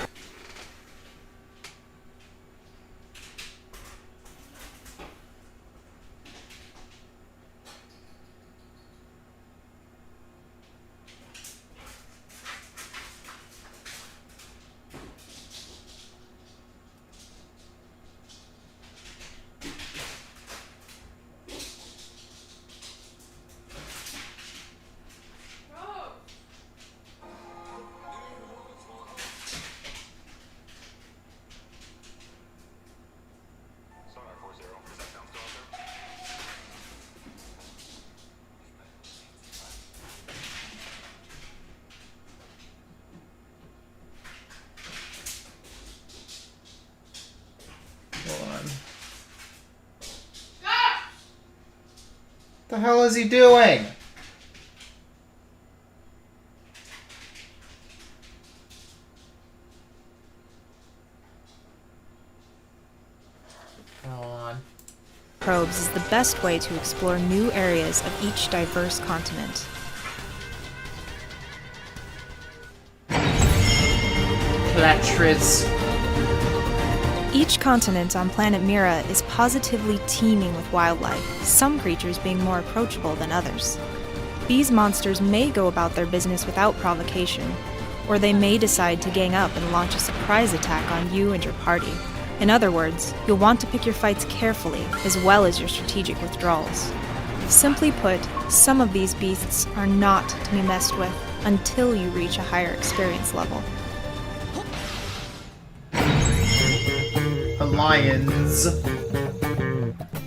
The hell is he doing? probes is the best way to explore new areas of each diverse continent. Platris. Each continent on planet Mira is positively teeming with wildlife, some creatures being more approachable than others. These monsters may go about their business without provocation, or they may decide to gang up and launch a surprise attack on you and your party. In other words, you'll want to pick your fights carefully, as well as your strategic withdrawals. Simply put, some of these beasts are not to be messed with until you reach a higher experience level. Lions.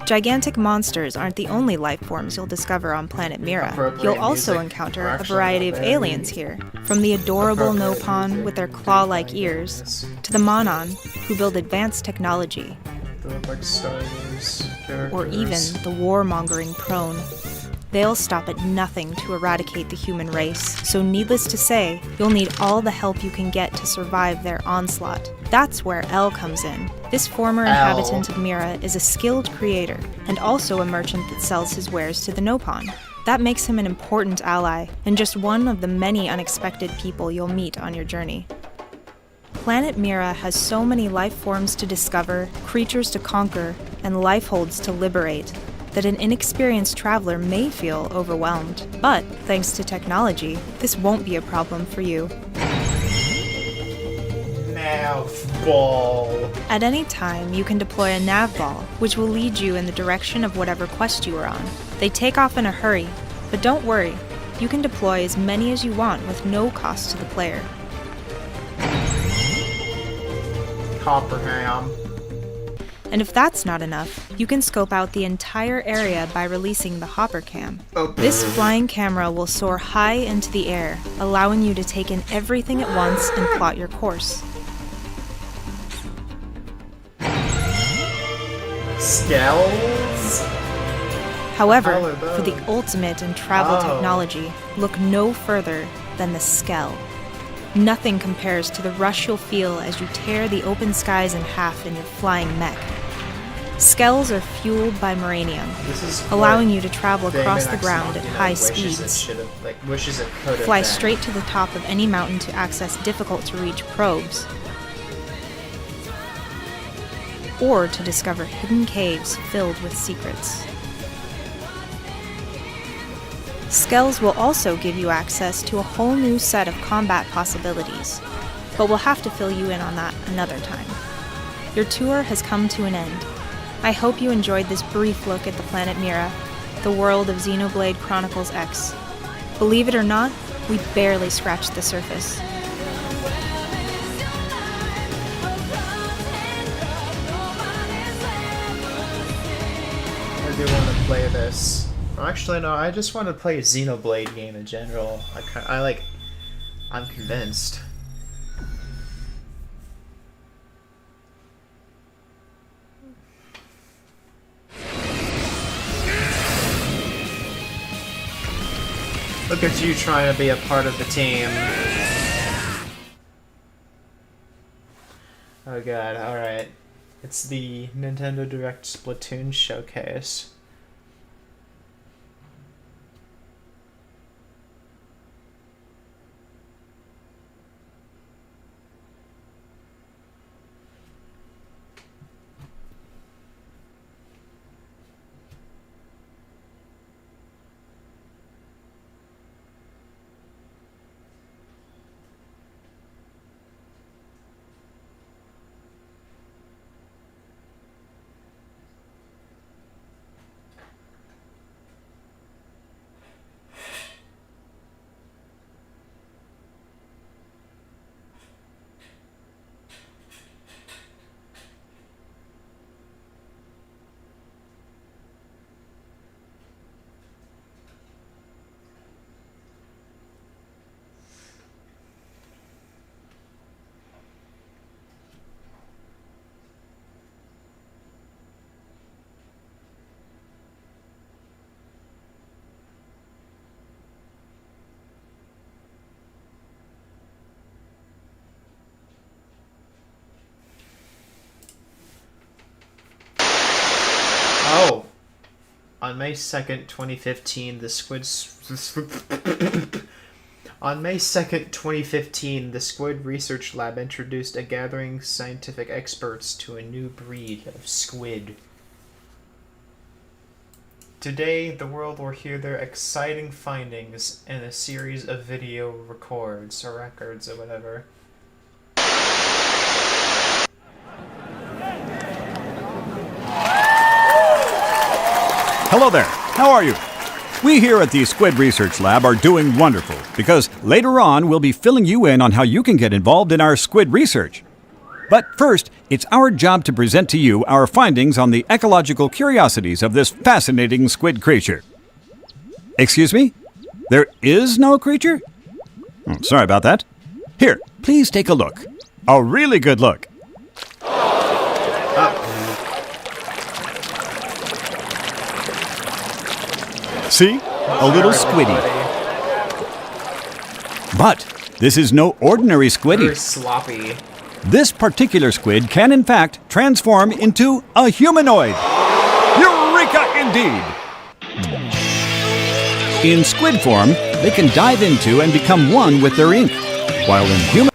Gigantic monsters aren't the only life forms you'll discover on planet Mira. You'll also encounter a variety of aliens here, from the adorable Nopon with their claw-like ears, to the Monon, who build advanced technology, or even the warmongering Prone. They'll stop at nothing to eradicate the human race, so needless to say, you'll need all the help you can get to survive their onslaught. That's where El comes in. This former inhabitant of Mira is a skilled creator, and also a merchant that sells his wares to the Nopon. That makes him an important ally, and just one of the many unexpected people you'll meet on your journey. Planet Mira has so many life forms to discover, creatures to conquer, and lifeholds to liberate, that an inexperienced traveler may feel overwhelmed. But, thanks to technology, this won't be a problem for you. Nav ball. At any time, you can deploy a nav ball, which will lead you in the direction of whatever quest you are on. They take off in a hurry, but don't worry, you can deploy as many as you want with no cost to the player. Copperham. And if that's not enough, you can scope out the entire area by releasing the Hopper Cam. This flying camera will soar high into the air, allowing you to take in everything at once and plot your course. Skells? However, for the ultimate in travel technology, look no further than the Skell. Nothing compares to the rush you'll feel as you tear the open skies in half in your flying mech. Skells are fueled by Maranium, allowing you to travel across the ground at high speeds, fly straight to the top of any mountain to access difficult-to-reach probes, or to discover hidden caves filled with secrets. Skells will also give you access to a whole new set of combat possibilities, but we'll have to fill you in on that another time. Your tour has come to an end. I hope you enjoyed this brief look at the planet Mira, the world of Xenoblade Chronicles X. Believe it or not, we barely scratched the surface. I do want to play this. Actually, no, I just want to play a Xenoblade game in general. I'm convinced. Look at you trying to be a part of the team. Oh god, alright. It's the Nintendo Direct Splatoon showcase. Oh! On May 2nd, 2015, On May 2nd, 2015, the Squid Research Lab introduced a gathering scientific experts to a new breed of squid. Today, the world will hear their exciting findings in a series of video records, or records, or whatever. Hello there, how are you? We here at the Squid Research Lab are doing wonderful because later on we'll be filling you in on how you can get involved in our squid research. But first, it's our job to present to you our findings on the ecological curiosities of this fascinating squid creature. Excuse me? There is no creature? Oh, sorry about that. Here, please take a look. A really good look. See? A little squiddy. But this is no ordinary squiddy. Very sloppy. This particular squid can in fact transform into a humanoid. Eureka indeed! In squid form, they can dive into and become one with their ink, while in human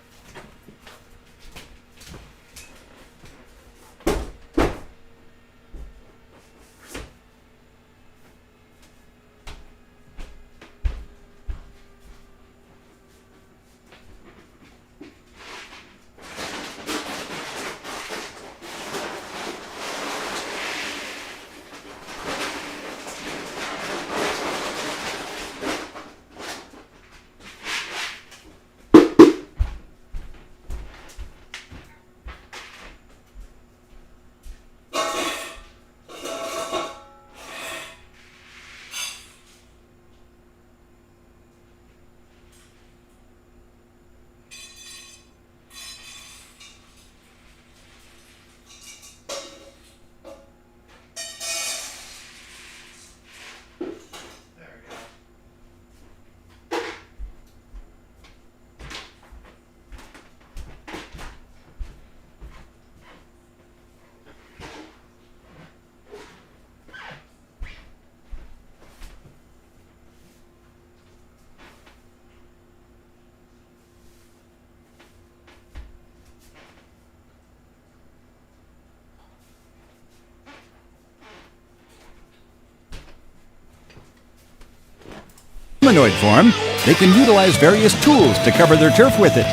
humanoid form, they can utilize various tools to cover their turf with it.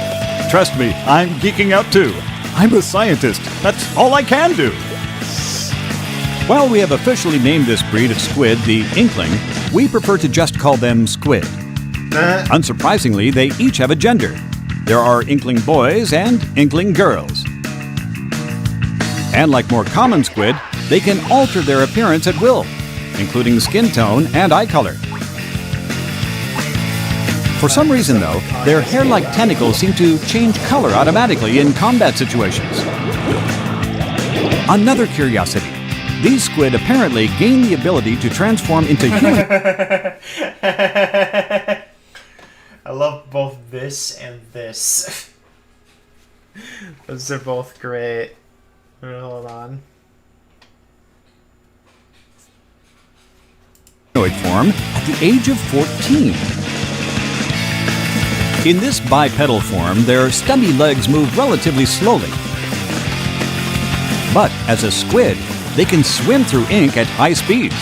Trust me, I'm geeking out too. I'm a scientist. That's all I can do. While we have officially named this breed of squid the Inkling, we prefer to just call them squid. Unsurprisingly, they each have a gender. There are Inkling boys and Inkling girls. And like more common squid, they can alter their appearance at will, including skin tone and eye color. For some reason, though, their hair-like tentacles seem to change color automatically in combat situations. Another curiosity. These squid apparently gain the ability to transform into human... I love both this and this. Those are both great. Hold on. Form at the age of 14. In this bipedal form, their stubby legs move relatively slowly. But as a squid, they can swim through ink at high speeds.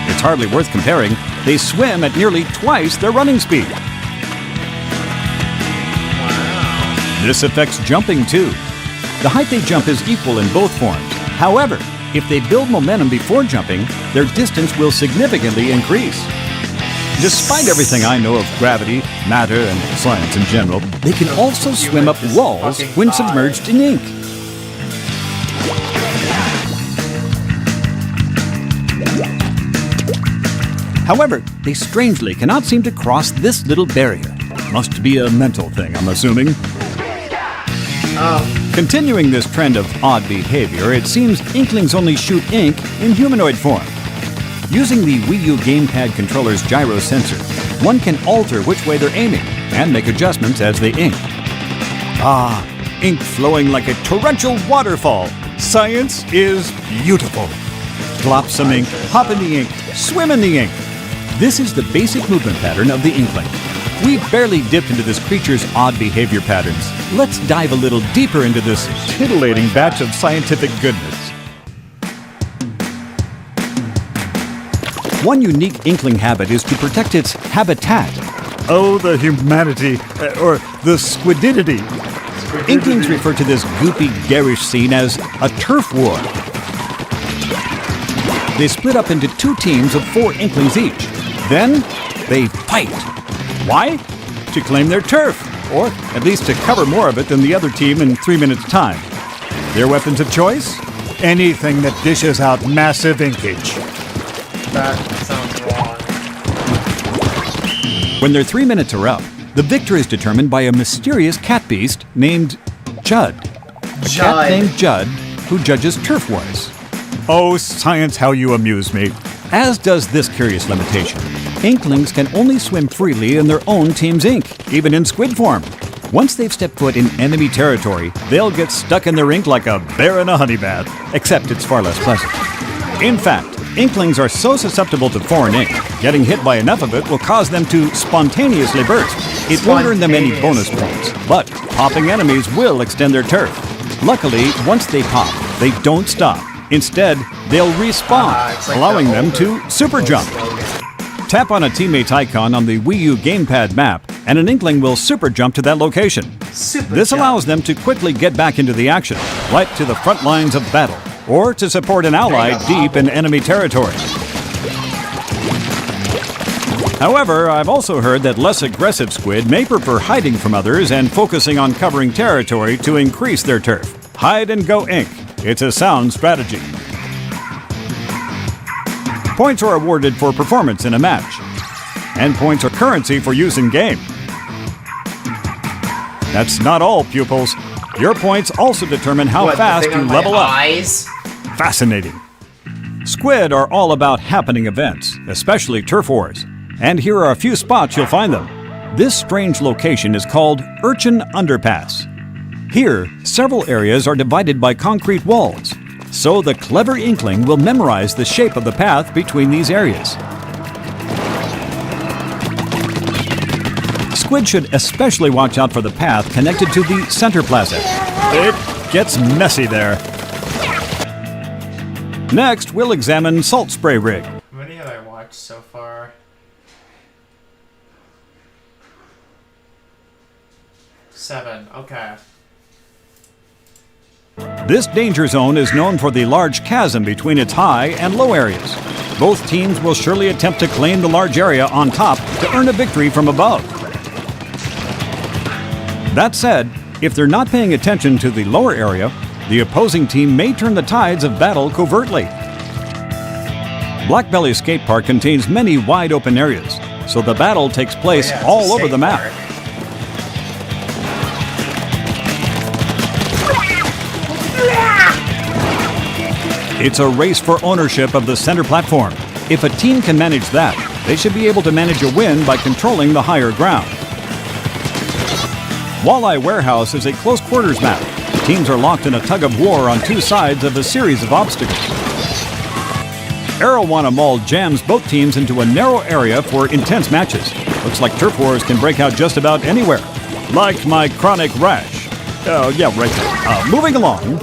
It's hardly worth comparing. They swim at nearly twice their running speed. This affects jumping too. The height they jump is equal in both forms. However, if they build momentum before jumping, their distance will significantly increase. Despite everything I know of gravity, matter, and science in general, they can also swim up walls when submerged in ink. However, they strangely cannot seem to cross this little barrier. Must be a mental thing, I'm assuming. Continuing this trend of odd behavior, it seems Inklings only shoot ink in humanoid form. Using the Wii U gamepad controller's gyro sensor, one can alter which way they're aiming and make adjustments as they ink. Ah, ink flowing like a torrential waterfall. Science is beautiful. Plop some ink, hop in the ink, swim in the ink. This is the basic movement pattern of the Inkling. We barely dipped into this creature's odd behavior patterns. Let's dive a little deeper into this titillating batch of scientific goodness. One unique Inkling habit is to protect its habitat. Oh, the humanity, or the squididity. Inklings refer to this goopy, garish scene as a turf war. They split up into 2 teams of 4 Inklings each. Then, they fight. Why? To claim their turf, or at least to cover more of it than the other team in 3 minutes' time. Their weapons of choice? Anything that dishes out massive inkage. That sounds wrong. When their 3 minutes are up, the victor is determined by a mysterious cat beast named Judd. A cat named Judd who judges turf wars. Oh, science, how you amuse me. As does this curious limitation. Inklings can only swim freely in their own team's ink, even in squid form. Once they've stepped foot in enemy territory, they'll get stuck in their ink like a bear in a honey bath, except it's far less pleasant. In fact, Inklings are so susceptible to foreign ink, getting hit by enough of it will cause them to spontaneously burst. It won't earn them any bonus points, but popping enemies will extend their turf. Luckily, once they pop, they don't stop. Instead, they'll respawn, like allowing them to super jump. Tap on a teammate's icon on the Wii U gamepad map, and an Inkling will super jump to that location. This allows them to quickly get back into the action, right to the front lines of battle, or to support an ally deep in enemy territory. However, I've also heard that less aggressive squid may prefer hiding from others and focusing on covering territory to increase their turf. Hide and go ink. It's a sound strategy. Points are awarded for performance in a match, and points are currency for use in game. That's not all, pupils. Your points also determine how fast you level up. Fascinating. Squid are all about happening events, especially turf wars. And here are a few spots you'll find them. This strange location is called Urchin Underpass. Here, several areas are divided by concrete walls, so the clever Inkling will memorize the shape of the path between these areas. Squid should especially watch out for the path connected to the center plaza. It gets messy there. Next, we'll examine Salt Spray Rig. How many have I watched so far? Seven. Okay. This danger zone is known for the large chasm between its high and low areas. Both teams will surely attempt to claim the large area on top to earn a victory from above. That said, if they're not paying attention to the lower area, the opposing team may turn the tides of battle covertly. Blackbelly Skate Park contains many wide open areas, so the battle takes place all over the map. It's a race for ownership of the center platform. If a team can manage that, they should be able to manage a win by controlling the higher ground. Walleye Warehouse is a close quarters map. Teams are locked in a tug of war on two sides of a series of obstacles. Arowana Mall jams both teams into a narrow area for intense matches. Looks like turf wars can break out just about anywhere. Like my chronic rash. Oh, yeah, right there. Moving along.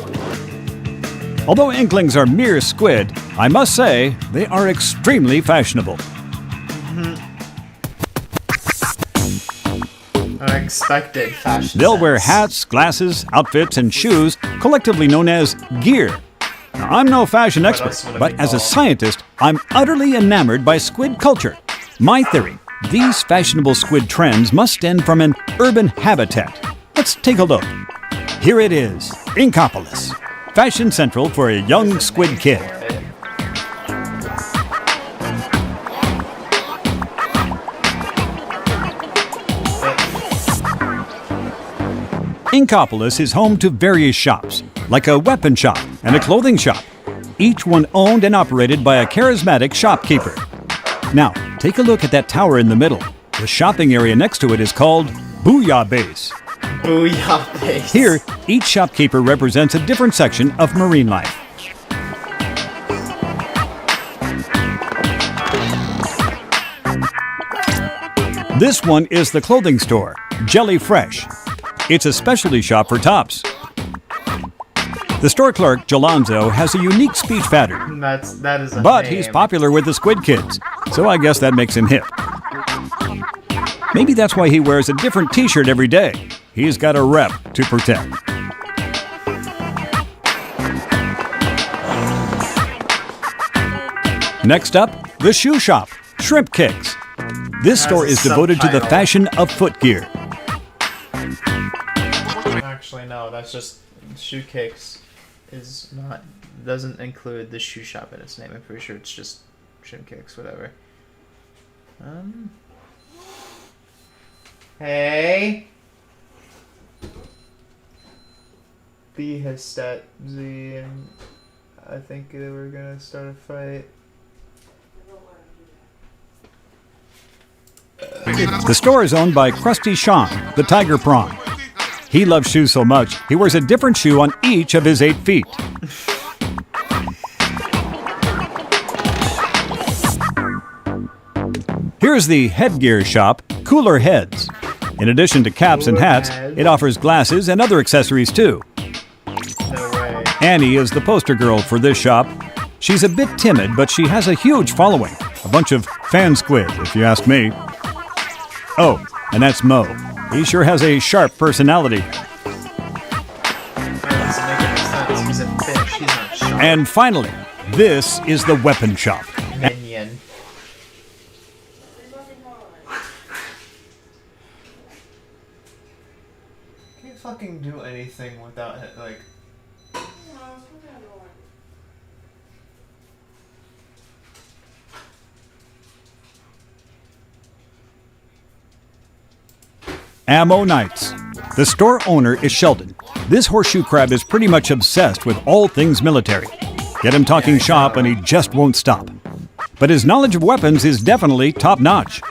Although Inklings are mere squid, I must say they are extremely fashionable. Unexpected fashion. They'll wear hats, glasses, outfits, and shoes, collectively known as gear. Now, I'm no fashion expert, but as a scientist, I'm utterly enamored by squid culture. My theory, these fashionable squid trends must stem from an urban habitat. Let's take a look. Here it is, Inkopolis, fashion central for a young squid kid. Inkopolis is home to various shops, like a weapon shop and a clothing shop, each one owned and operated by a charismatic shopkeeper. Now, take a look at that tower in the middle. The shopping area next to it is called Booyah Base. Booyah Base. Here, each shopkeeper represents a different section of marine life. This one is the clothing store, Jelly Fresh. It's a specialty shop for tops. The store clerk, Jalonzo, has a unique speech pattern. That is a But name. he's popular with the squid kids, so I guess that makes him hip. Maybe that's why he wears a different t-shirt every day. He's got a rep to protect. Next up, the shoe shop, Shrimp Kicks. This store is devoted to the fashion of footgear. Actually, no, that's just Shoe Cakes doesn't include the shoe shop in its name. I'm pretty sure it's just Shrimp Kicks, whatever. Hey. B has stat Z, and I think they were gonna start a fight. The store is owned by Krusty Sean, the tiger prawn. He loves shoes so much, he wears a different shoe on each of his 8 feet. Here's the headgear shop, Cooler Heads. In addition to caps and hats, it offers glasses and other accessories too. No way. Annie is the poster girl for this shop. She's a bit timid, but she has a huge following. A bunch of fan squid, if you ask me. Oh, and that's Mo. He sure has a sharp personality. He's a fish. He's not sharp. And finally, this is the weapon shop. Minion. Can't fucking do anything without it, like. Ammo Nights. The store owner is Sheldon. This horseshoe crab is pretty much obsessed with all things military. Get him talking shop and he just won't stop. But his knowledge of weapons is definitely top-notch.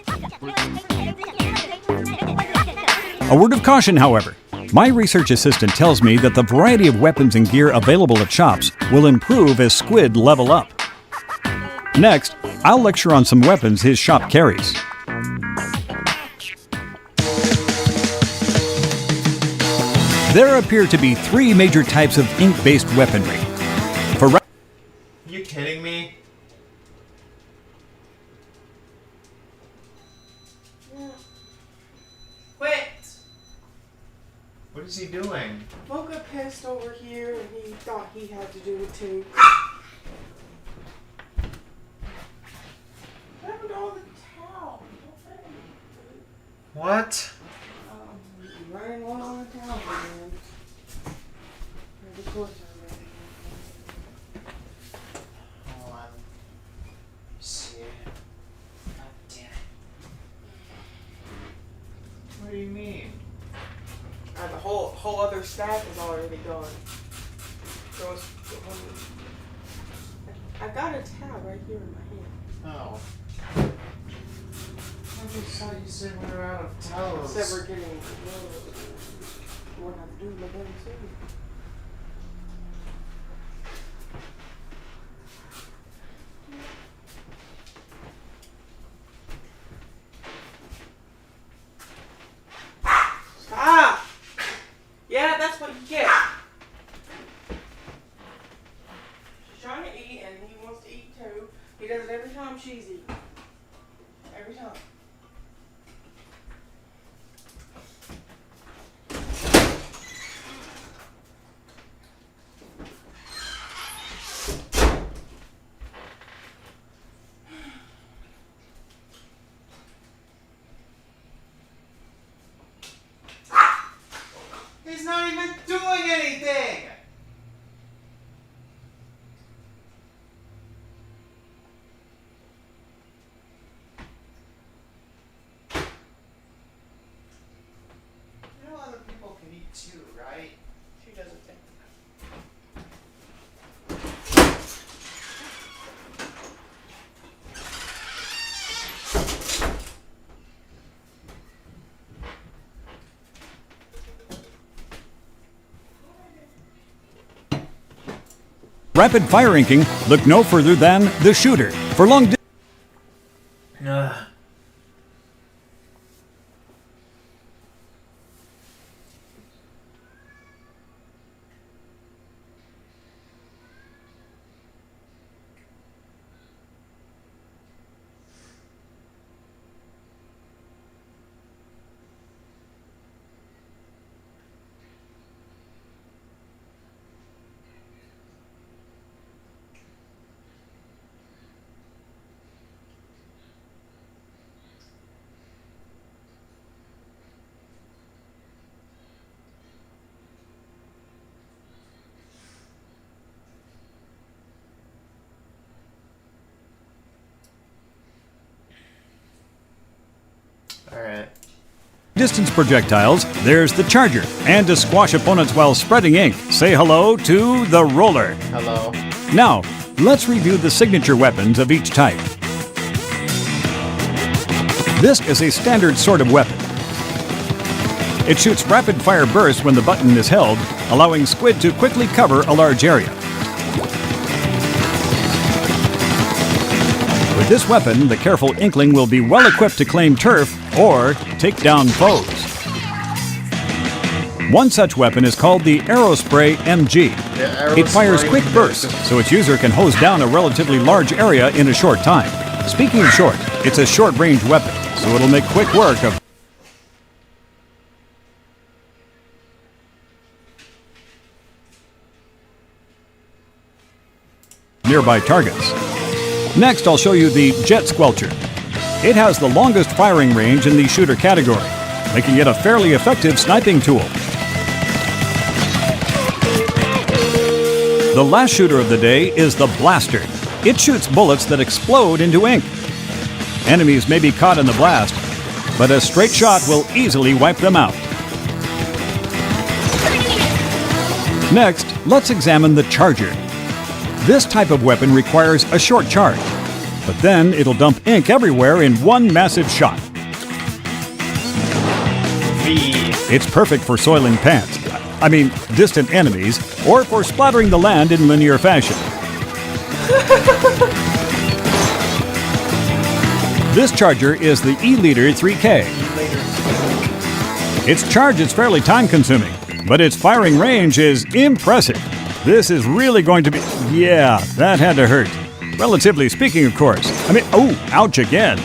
A word of caution, however. My research assistant tells me that the variety of weapons and gear available at shops will improve as squid level up. Next, I'll lecture on some weapons his shop carries. There appear to be 3 major types of ink-based weaponry. Are you kidding me? Quit! What is he doing? Mocha pissed over here and he thought he had to do it too. What happened to all the towels? What? Running one on the towel again. Of course Hold on. See. God damn it. What do you mean? the whole other stack is already gone. So it's, I got a tab right here in my hand. Oh. thought you said we were out of toes. Said we're getting more have to do with my damn city. Stop! Yeah, that's what you get. She's trying to eat and he wants to eat too. He does it every time she's eating. Every time. He's not even doing anything! You know other people can eat too, right? She doesn't think. Rapid fire inking, look no further than the shooter. For long distance. Alright. Distance projectiles, there's the charger. And to squash opponents while spreading ink, say hello to the roller. Hello. Now, let's review the signature weapons of each type. This is a standard sort of weapon. It shoots rapid fire bursts when the button is held, allowing Squid to quickly cover a large area. With this weapon, the careful Inkling will be well equipped to claim turf or take down foes. One such weapon is called the Aerospray MG. It fires quick bursts, so its user can hose down a relatively large area in a short time. Speaking of short, it's a short-range weapon, so it'll make quick work of nearby targets. Next, I'll show you the Jet Squelcher. It has the longest firing range in the shooter category, making it a fairly effective sniping tool. The last shooter of the day is the Blaster. It shoots bullets that explode into ink. Enemies may be caught in the blast, but a straight shot will easily wipe them out. Next, let's examine the Charger. This type of weapon requires a short charge, but then it'll dump ink everywhere in one massive shot. It's perfect for soiling pants, distant enemies, or for splattering the land in linear fashion. This charger is the E-Liter 3K. Its charge is fairly time-consuming, but its firing range is impressive. This is really going to be... Yeah, that had to hurt. Relatively speaking, of course. Ouch again.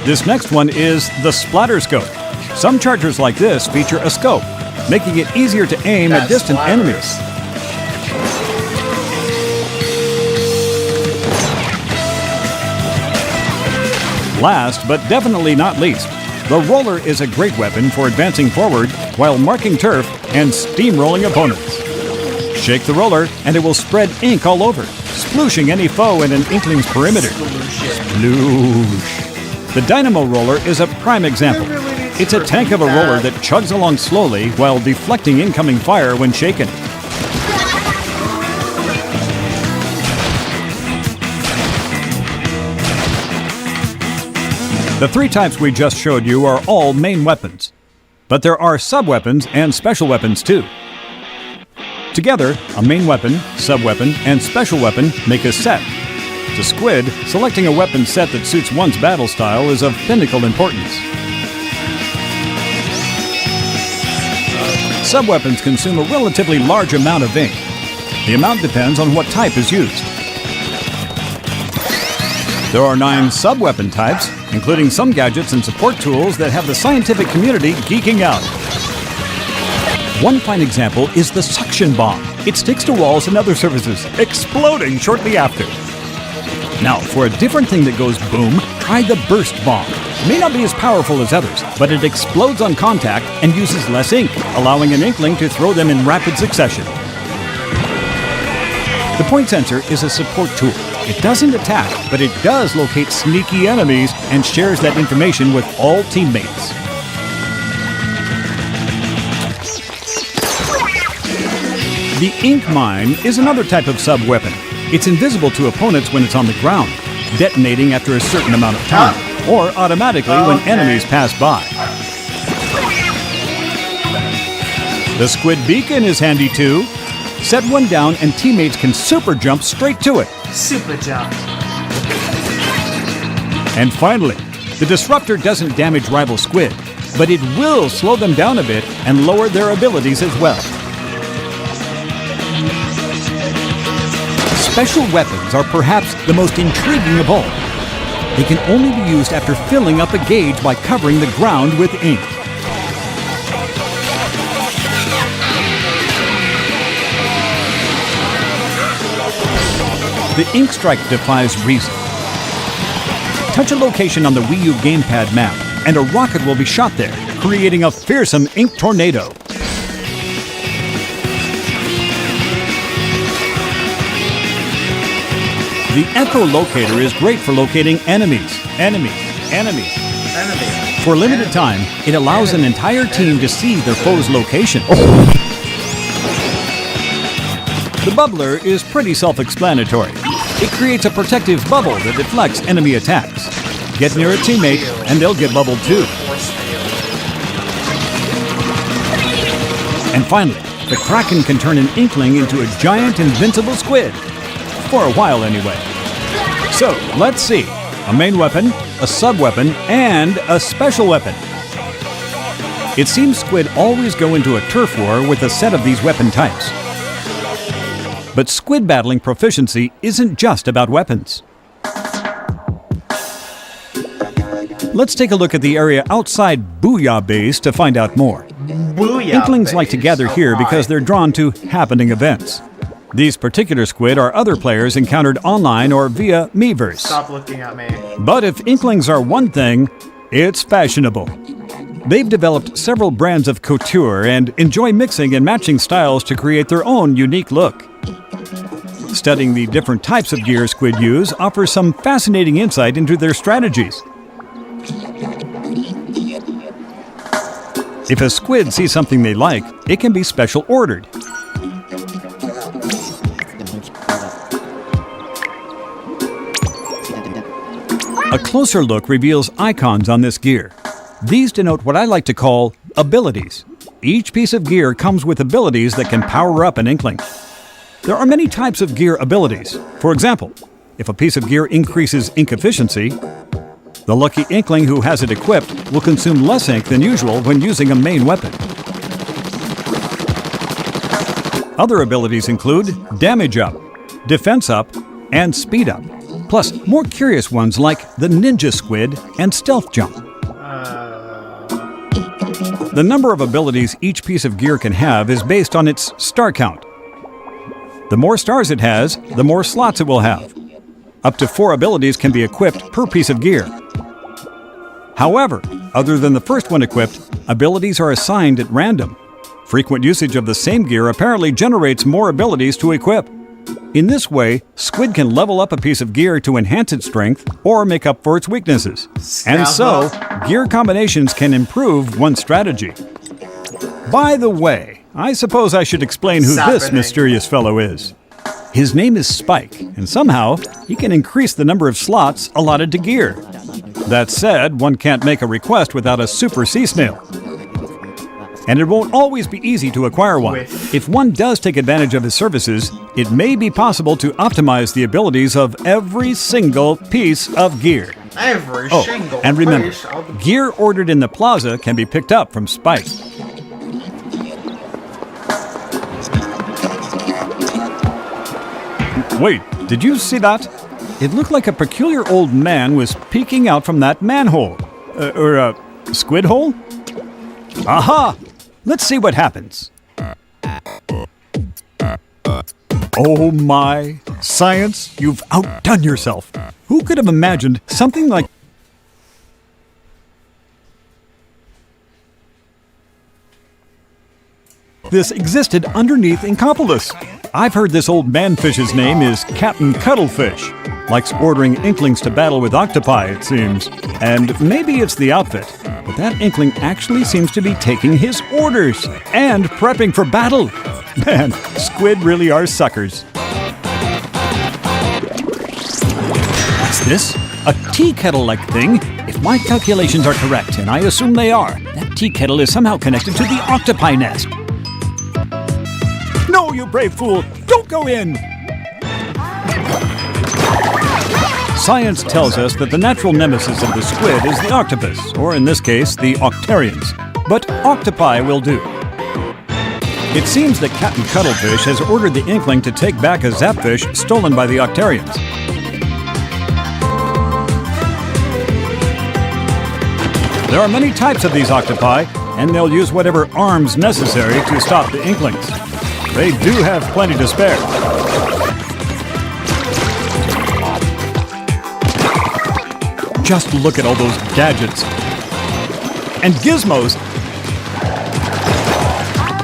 This next one is the Splatter Scope. Some chargers like this feature a scope, making it easier to aim at distant enemies. Last, but definitely not least, the Roller is a great weapon for advancing forward while marking turf and steamrolling opponents. Shake the roller, and it will spread ink all over, splooshing any foe in an Inkling's perimeter. Sploosh. The Dynamo Roller is a prime example. It's a tank of a roller that chugs along slowly while deflecting incoming fire when shaken. The 3 types we just showed you are all main weapons, but there are sub-weapons and special weapons too. Together, a main weapon, sub-weapon, and special weapon make a set. To Squid, selecting a weapon set that suits one's battle style is of pinnacle importance. Sub-weapons consume a relatively large amount of ink. The amount depends on what type is used. There are 9 sub-weapon types, including some gadgets and support tools that have the scientific community geeking out. One fine example is the suction bomb. It sticks to walls and other surfaces, exploding shortly after. Now, for a different thing that goes boom, try the burst bomb. It may not be as powerful as others, but it explodes on contact and uses less ink, allowing an inkling to throw them in rapid succession. The point sensor is a support tool. It doesn't attack, but it does locate sneaky enemies and shares that information with all teammates. The ink mine is another type of sub-weapon. It's invisible to opponents when it's on the ground, detonating after a certain amount of time, or automatically when enemies pass by. The Squid Beacon is handy too. Set one down and teammates can super jump straight to it. Super jump. And finally, the Disruptor doesn't damage rival Squid, but it will slow them down a bit and lower their abilities as well. Special weapons are perhaps the most intriguing of all. They can only be used after filling up a gauge by covering the ground with ink. The Ink Strike defies reason. Touch a location on the Wii U gamepad map, and a rocket will be shot there, creating a fearsome ink tornado. The Echolocator is great for locating enemies. For a limited time, it allows an entire team to see their foe's location. The Bubbler is pretty self-explanatory. It creates a protective bubble that deflects enemy attacks. Get near a teammate, and they'll get bubbled too. And finally, the Kraken can turn an Inkling into a giant invincible squid. For a while anyway. So, let's see. A main weapon, a sub-weapon, and a special weapon. It seems Squid always go into a turf war with a set of these weapon types. But Squid battling proficiency isn't just about weapons. Let's take a look at the area outside Booyah Base to find out more. Booyah Inklings Base. like to gather here because they're drawn to happening events. These particular squid are other players encountered online or via Miiverse. Stop looking at me. But if Inklings are one thing, it's fashionable. They've developed several brands of couture and enjoy mixing and matching styles to create their own unique look. Studying the different types of gear squid use offers some fascinating insight into their strategies. If a squid sees something they like, it can be special ordered. A closer look reveals icons on this gear. These denote what I like to call abilities. Each piece of gear comes with abilities that can power up an Inkling. There are many types of gear abilities. For example, if a piece of gear increases ink efficiency, the lucky Inkling who has it equipped will consume less ink than usual when using a main weapon. Other abilities include damage up, defense up, and speed up. Plus, more curious ones like the Ninja Squid and Stealth Jump. The number of abilities each piece of gear can have is based on its star count. The more stars it has, the more slots it will have. Up to 4 abilities can be equipped per piece of gear. However, other than the first one equipped, abilities are assigned at random. Frequent usage of the same gear apparently generates more abilities to equip. In this way, Squid can level up a piece of gear to enhance its strength or make up for its weaknesses. And so, gear combinations can improve one's strategy. By the way, I suppose I should explain who this mysterious fellow is. His name is Spike, and somehow he can increase the number of slots allotted to gear. That said, one can't make a request without a super sea snail. And it won't always be easy to acquire one. If one does take advantage of his services, it may be possible to optimize the abilities of every single piece of gear. Every single and remember, piece of gear ordered in the plaza can be picked up from Spike. Wait, did you see that? It looked like a peculiar old man was peeking out from that manhole. Or a squid hole? Aha! Let's see what happens. Oh my, science, you've outdone yourself. Who could have imagined something like this existed underneath Inkopolis? I've heard this old manfish's name is Captain Cuttlefish. Likes ordering inklings to battle with octopi, it seems. And maybe it's the outfit, but that inkling actually seems to be taking his orders and prepping for battle. Man, squid really are suckers. What's this? A tea kettle-like thing? If my calculations are correct, and I assume they are, that tea kettle is somehow connected to the octopi nest. No, you brave fool! Don't go in! Science tells us that the natural nemesis of the squid is the octopus, or in this case, the octarians. But octopi will do. It seems that Captain Cuttlefish has ordered the inkling to take back a zapfish stolen by the octarians. There are many types of these octopi, and they'll use whatever arms necessary to stop the inklings. They do have plenty to spare. Just look at all those gadgets and gizmos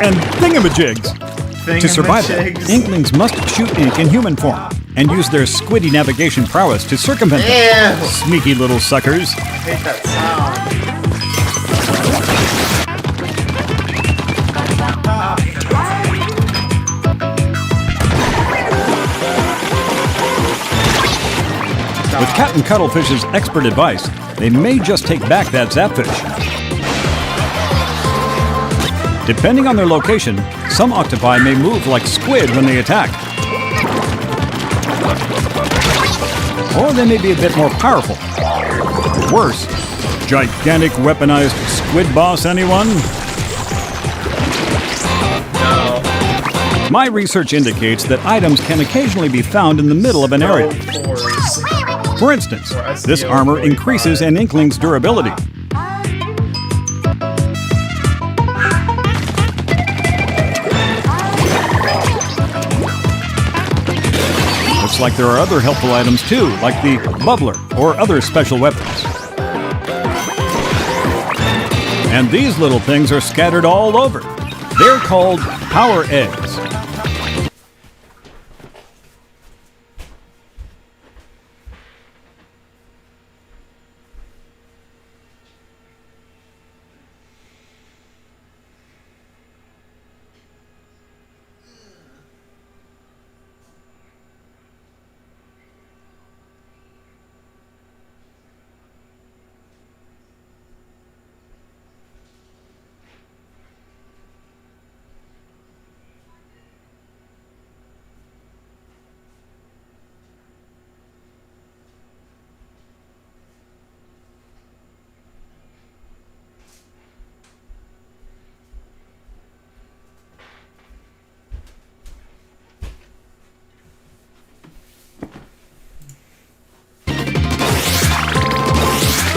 and thingamajigs. To survive it, inklings must shoot ink in human form and use their squiddy navigation prowess to circumvent them. Sneaky little suckers. I hate that sound. With Captain Cuttlefish's expert advice, they may just take back that zapfish. Depending on their location, some octopi may move like squid when they attack. Or they may be a bit more powerful. Worse, gigantic weaponized squid boss, anyone? No. My research indicates that items can occasionally be found in the middle of an area. For instance, this armor increases an inkling's durability. Looks like there are other helpful items too, like the bubbler or other special weapons. And these little things are scattered all over. They're called power eggs.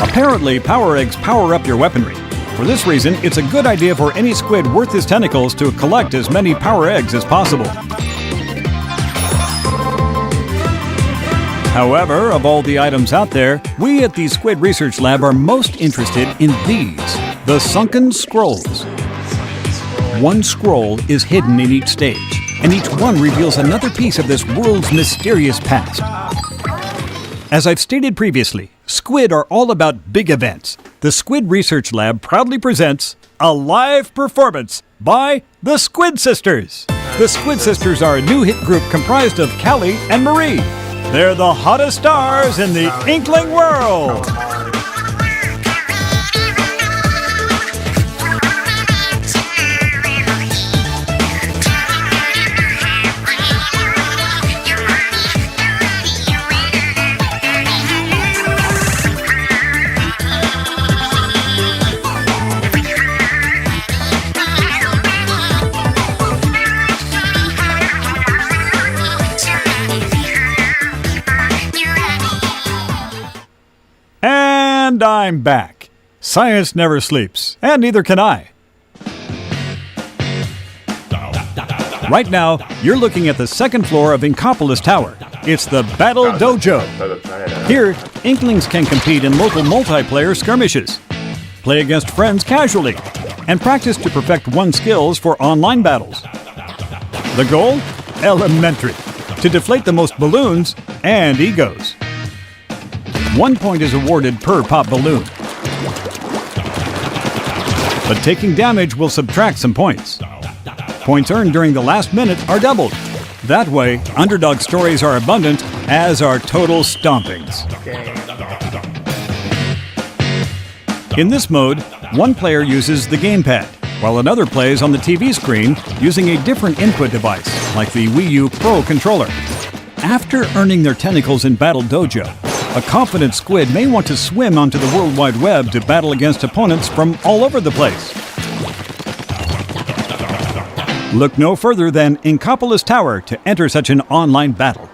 Apparently, power eggs power up your weaponry. For this reason, it's a good idea for any squid worth his tentacles to collect as many power eggs as possible. However, of all the items out there, we at the Squid Research Lab are most interested in these, the Sunken Scrolls. One scroll is hidden in each stage, and each one reveals another piece of this world's mysterious past. As I've stated previously, squid are all about big events. The Squid Research Lab proudly presents a live performance by the Squid Sisters. The Squid Sisters are a new hit group comprised of Callie and Marie. They're the hottest stars in the Inkling world. And I'm back. Science never sleeps, and neither can I. Right now, you're looking at the second floor of Inkopolis Tower. It's the Battle Dojo. Here, Inklings can compete in local multiplayer skirmishes, play against friends casually, and practice to perfect one's skills for online battles. The goal? Elementary. To deflate the most balloons and egos. 1 point is awarded per pop balloon. But taking damage will subtract some points. Points earned during the last minute are doubled. That way, underdog stories are abundant, as are total stompings. In this mode, one player uses the gamepad, while another plays on the TV screen using a different input device, like the Wii U Pro controller. After earning their tentacles in Battle Dojo, a confident squid may want to swim onto the World Wide Web to battle against opponents from all over the place. Look no further than Inkopolis Tower to enter such an online battle.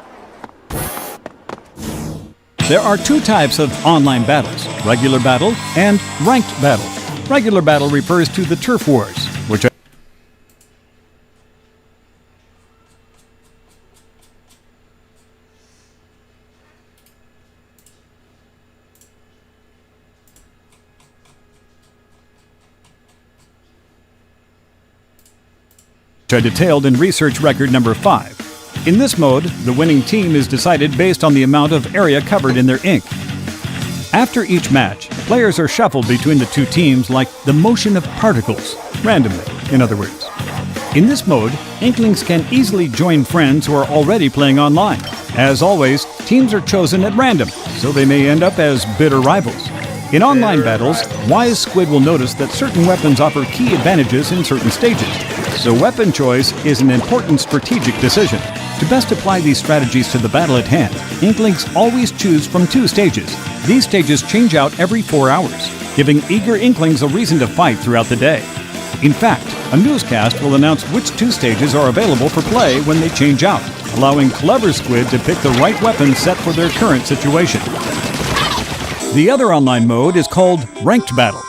There are two types of online battles, regular battle and ranked battle. Regular battle refers to the turf wars, which are detailed in research record number 5. In this mode, the winning team is decided based on the amount of area covered in their ink. After each match, players are shuffled between the two teams like the motion of particles, randomly, in other words. In this mode, Inklings can easily join friends who are already playing online. As always, teams are chosen at random, so they may end up as bitter rivals. In online battles, Wise Squid will notice that certain weapons offer key advantages in certain stages. So weapon choice is an important strategic decision. To best apply these strategies to the battle at hand, Inklings always choose from 2 stages. These stages change out every 4 hours, giving eager Inklings a reason to fight throughout the day. In fact, a newscast will announce which 2 stages are available for play when they change out, allowing clever squid to pick the right weapon set for their current situation. The other online mode is called Ranked Battle.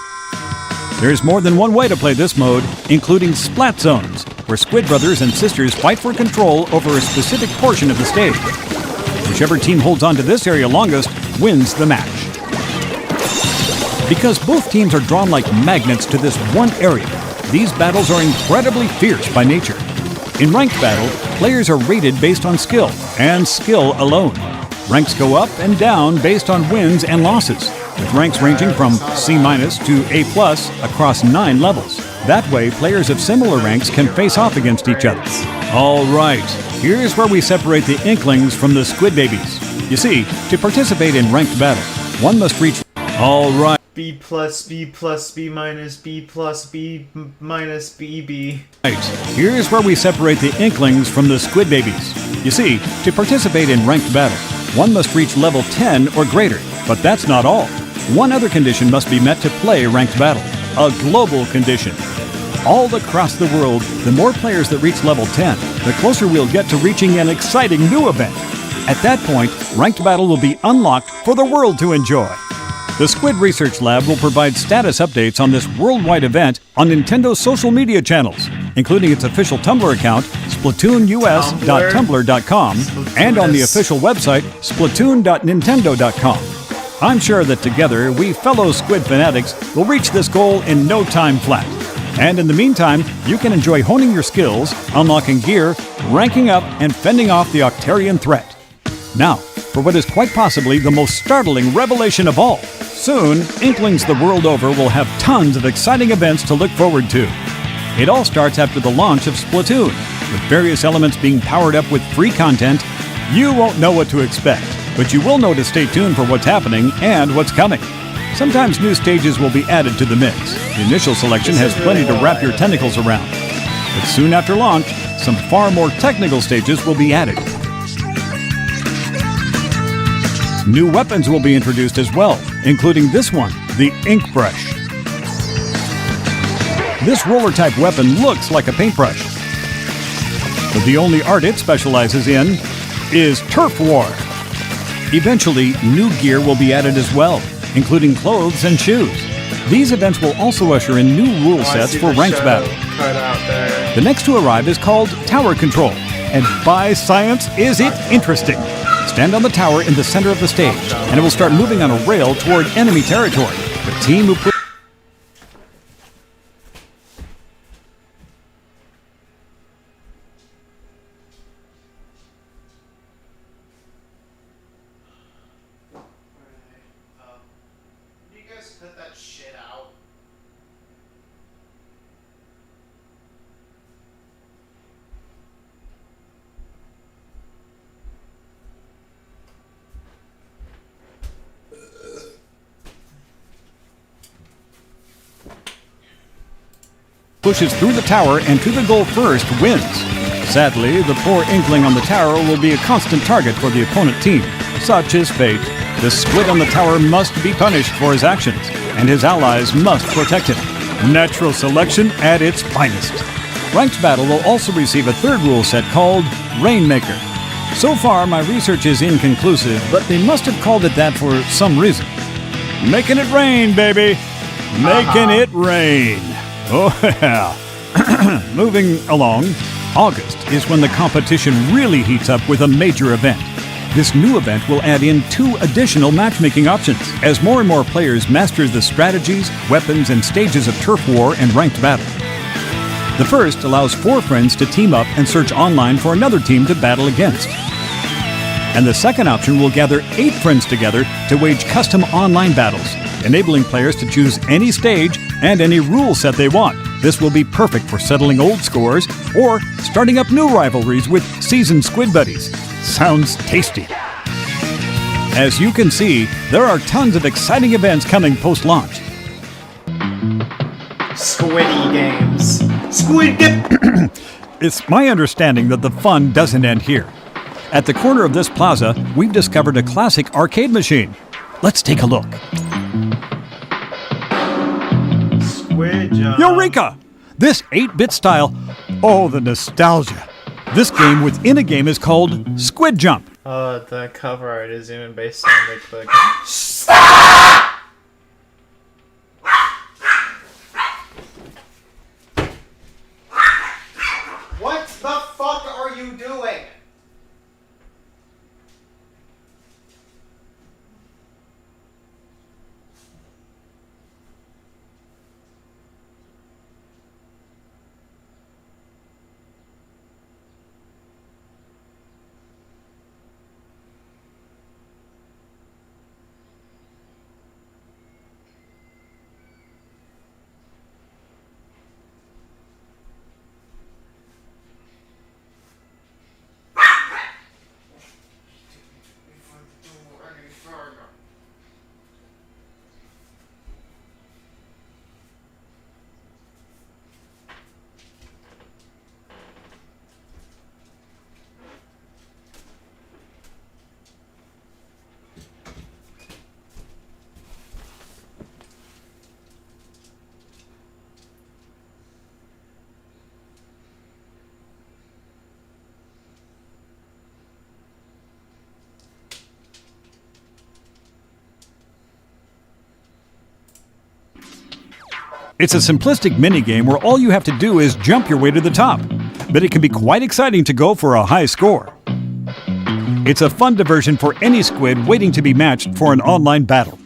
There's more than one way to play this mode, including Splat Zones, where Squid brothers and sisters fight for control over a specific portion of the stage. Whichever team holds on to this area longest wins the match. Because both teams are drawn like magnets to this one area, these battles are incredibly fierce by nature. In Ranked Battle, players are rated based on skill, and skill alone. Ranks go up and down based on wins and losses, with ranks ranging from C- to A+ across 9 levels. That way, players of similar ranks can face off against each other. All right, here's where we separate the Inklings from the Squid Babies. You see, to participate in Ranked Battle, one must reach... All right. B+, B+, B-, B+, B-, B. Right, here's where we separate the Inklings from the Squid Babies. You see, to participate in Ranked Battle, one must reach level 10 or greater, but that's not all. One other condition must be met to play Ranked Battle, a global condition. All across the world, the more players that reach level 10, the closer we'll get to reaching an exciting new event. At that point, Ranked Battle will be unlocked for the world to enjoy. The Squid Research Lab will provide status updates on this worldwide event on Nintendo's social media channels, including its official Tumblr account, SplatoonUS.tumblr.com, and on the official website, Splatoon.Nintendo.com. I'm sure that together, we fellow Squid fanatics will reach this goal in no time flat. And in the meantime, you can enjoy honing your skills, unlocking gear, ranking up, and fending off the Octarian threat. Now, for what is quite possibly the most startling revelation of all. Soon, Inklings the world over will have tons of exciting events to look forward to. It all starts after the launch of Splatoon, with various elements being powered up with free content. You won't know what to expect, but you will know to stay tuned for what's happening and what's coming. Sometimes new stages will be added to the mix. The initial selection has plenty to wrap your tentacles around. But soon after launch, some far more technical stages will be added. New weapons will be introduced as well, including this one, the Ink Brush. This roller-type weapon looks like a paintbrush, but the only art it specializes in is Turf War. Eventually, new gear will be added as well, including clothes and shoes. These events will also usher in new rule sets for ranked battle. The next to arrive is called Tower Control, and by science is it interesting. Stand on the tower in the center of the stage, and it will start moving on a rail toward enemy territory. The team who Put that shit out. pushes through the tower and to the goal first wins. Sadly, the poor inkling on the tower will be a constant target for the opponent team. Such is fate. The squid on the tower must be punished for his actions, and his allies must protect him. Natural selection at its finest. Ranked Battle will also receive a third rule set called Rainmaker. So far, my research is inconclusive, but they must have called it that for some reason. Making it rain, baby! Making it rain! Oh yeah! Moving along, August is when the competition really heats up with a major event. This new event will add in 2 additional matchmaking options as more and more players master the strategies, weapons, and stages of turf war and ranked battle. The first allows 4 friends to team up and search online for another team to battle against. And the second option will gather 8 friends together to wage custom online battles, enabling players to choose any stage and any rule set they want. This will be perfect for settling old scores or starting up new rivalries with seasoned squid buddies. Sounds tasty. As you can see, there are tons of exciting events coming post-launch. Squiddy games. Squid game. It's my understanding that the fun doesn't end here. At the corner of this plaza, we've discovered a classic arcade machine. Let's take a look. Squid Jump. Eureka! This 8-bit style, oh, the nostalgia. This game within a game is called Squid Jump. Oh, the cover art is even based on the click. What the fuck are you doing? It's a simplistic minigame where all you have to do is jump your way to the top, but it can be quite exciting to go for a high score. It's a fun diversion for any squid waiting to be matched for an online battle.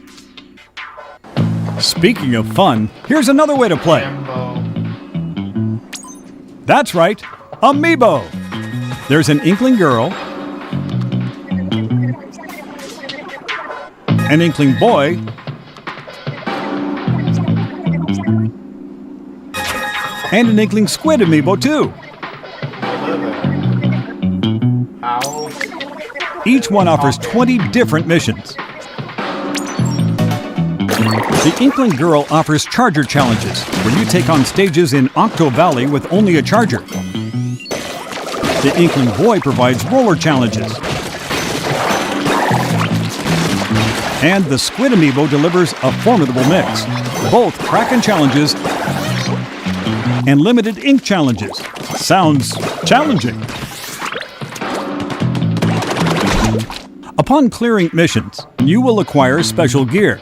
Speaking of fun, here's another way to play. That's right, Amiibo! There's an Inkling girl, an Inkling boy, and an Inkling Squid Amiibo too. Each one offers 20 different missions. The Inkling Girl offers charger challenges, where you take on stages in Octo Valley with only a charger. The Inkling Boy provides roller challenges. And the Squid Amiibo delivers a formidable mix. Both Kraken challenges and limited ink challenges. Sounds challenging. Upon clearing missions, you will acquire special gear.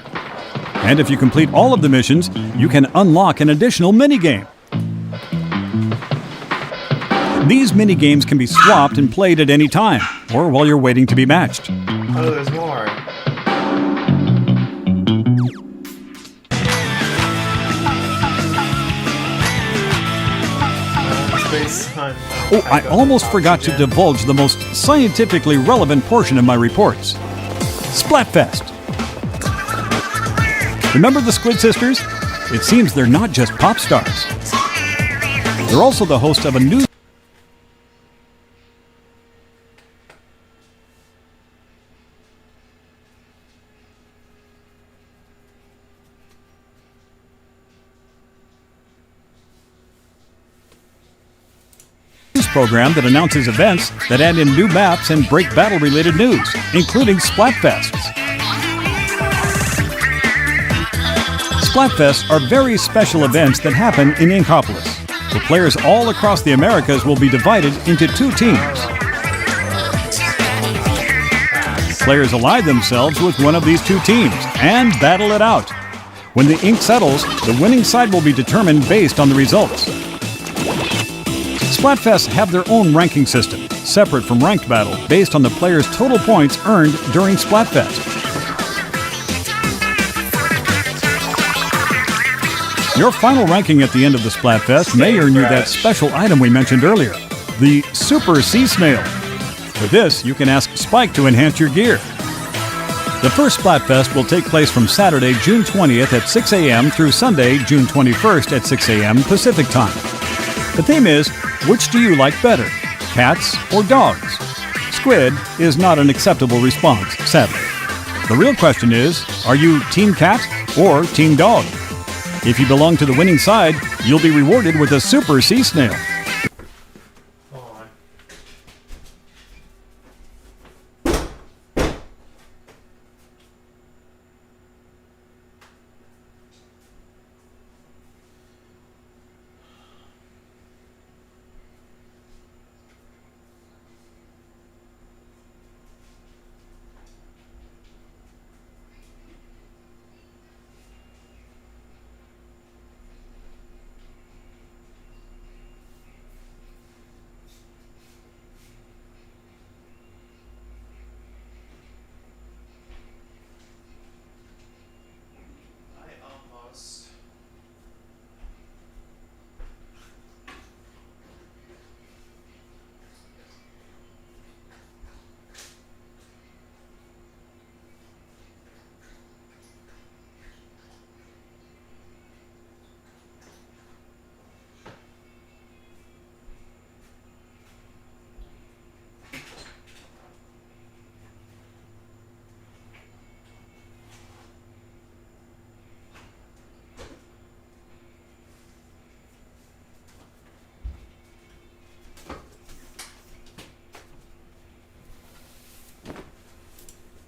And if you complete all of the missions, you can unlock an additional minigame. These mini-games can be swapped and played at any time, or while you're waiting to be matched. Oh, there's more. Oh, I almost forgot to divulge the most scientifically relevant portion of my reports. Splatfest. Remember the Squid Sisters? It seems they're not just pop stars. They're also the host of a new program that announces events that add in new maps and break battle-related news, including Splatfests. Splatfests are very special events that happen in Inkopolis, where players all across the Americas will be divided into two teams. Players ally themselves with one of these two teams and battle it out. When the ink settles, the winning side will be determined based on the results. Splatfests have their own ranking system, separate from Ranked Battle, based on the player's total points earned during Splatfest. Your final ranking at the end of the Splatfest may earn you that special item we mentioned earlier, the Super Sea Snail. For this, you can ask Spike to enhance your gear. The first Splatfest will take place from Saturday, June 20th at 6 a.m. through Sunday, June 21st at 6 a.m. Pacific Time. The theme is, which do you like better, cats or dogs? Squid is not an acceptable response, sadly. The real question is, are you Team Cat or Team Dog? If you belong to the winning side, you'll be rewarded with a Super Sea Snail.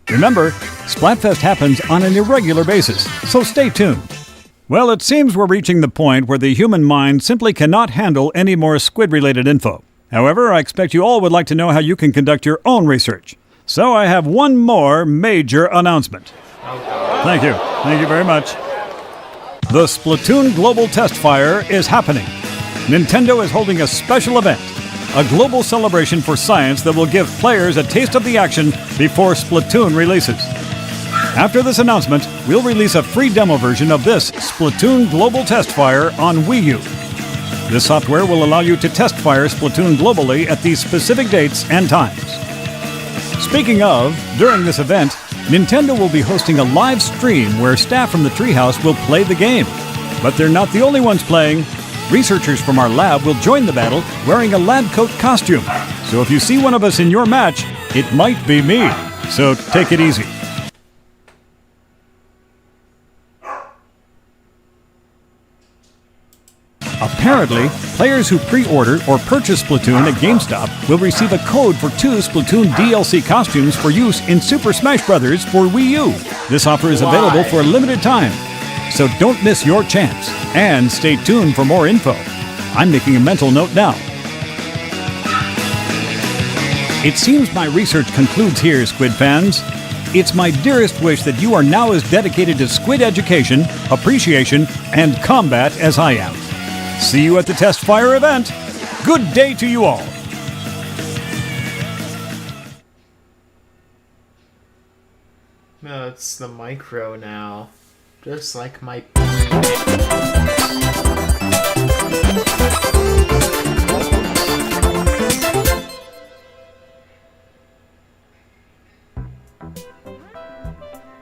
Remember, Splatfest happens on an irregular basis, so stay tuned. Well, it seems we're reaching the point where the human mind simply cannot handle any more squid-related info. However, I expect you all would like to know how you can conduct your own research. So I have one more major announcement. Thank you. Thank you very much. The Splatoon Global Test Fire is happening. Nintendo is holding a special event, a global celebration for science that will give players a taste of the action before Splatoon releases. After this announcement, we'll release a free demo version of this Splatoon Global Test Fire on Wii U. This software will allow you to test fire Splatoon globally at these specific dates and times. Speaking of, during this event, Nintendo will be hosting a live stream where staff from the Treehouse will play the game. But they're not the only ones playing. Researchers from our lab will join the battle wearing a lab coat costume. So if you see one of us in your match, it might be me. So take it easy. Apparently, players who pre-order or purchase Splatoon at GameStop will receive a code for 2 Splatoon DLC costumes for use in Super Smash Bros. For Wii U. This offer is available for a limited time. So don't miss your chance, and stay tuned for more info. I'm making a mental note now. It seems my research concludes here, Squid fans. It's my dearest wish that you are now as dedicated to squid education, appreciation, and combat as I am. See you at the Test Fire event. Good day to you all. No, it's the micro now. Just like my...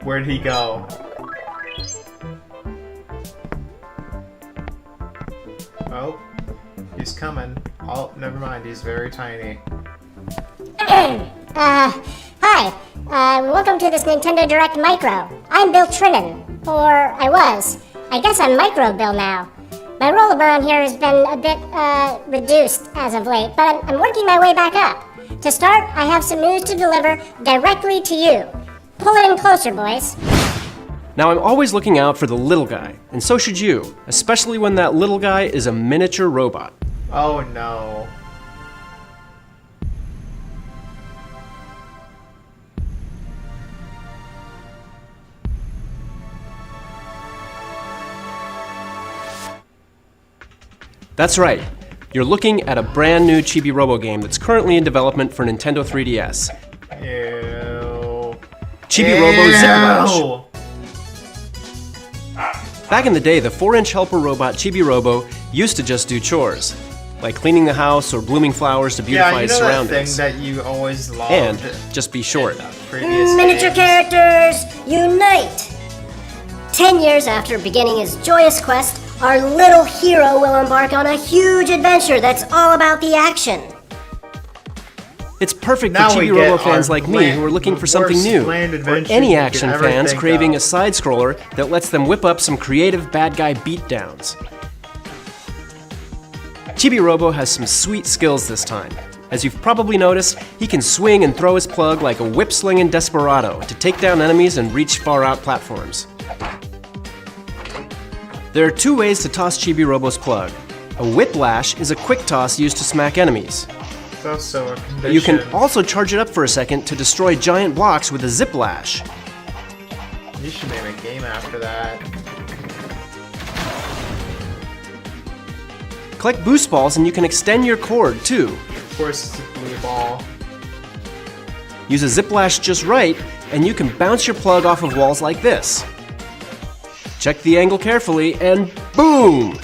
Where'd he go? Oh, he's coming. Oh, never mind, he's very tiny. Hi. Welcome to this Nintendo Direct Micro. I'm Bill Trinan. Or I was. I guess I'm Micro Bill now. My role around here has been a bit, reduced as of late, but I'm working my way back up. To start, I have some news to deliver directly to you. Pull it in closer, boys. Now, I'm always looking out for the little guy, and so should you, especially when that little guy is a miniature robot. Oh no. That's right. You're looking at a brand new Chibi Robo game that's currently in development for Nintendo 3DS. Ew. Chibi Robo Zip Lash. Back in the day, the 4-inch helper robot Chibi Robo used to just do chores, like cleaning the house or blooming flowers to beautify his surroundings. That thing that you always loved. And just be short. Miniature characters, unite! 10 years after beginning his joyous quest, our little hero will embark on a huge adventure that's all about the action. It's perfect for Chibi Robo fans like me who are looking for something new, or any action fans craving a side-scroller that lets them whip up some creative bad guy beatdowns. Chibi Robo has some sweet skills this time. As you've probably noticed, he can swing and throw his plug like a whip-slinging desperado to take down enemies and reach far-out platforms. There are two ways to toss Chibi Robo's plug. A whiplash is a quick toss used to smack enemies. It's also a condition. But you can also charge it up for a second to destroy giant blocks with a zip lash. You should name a game after that. Collect boost balls and you can extend your cord too. Of course it's a blue ball. Use a zip lash just right and you can bounce your plug off of walls like this. Check the angle carefully, and boom!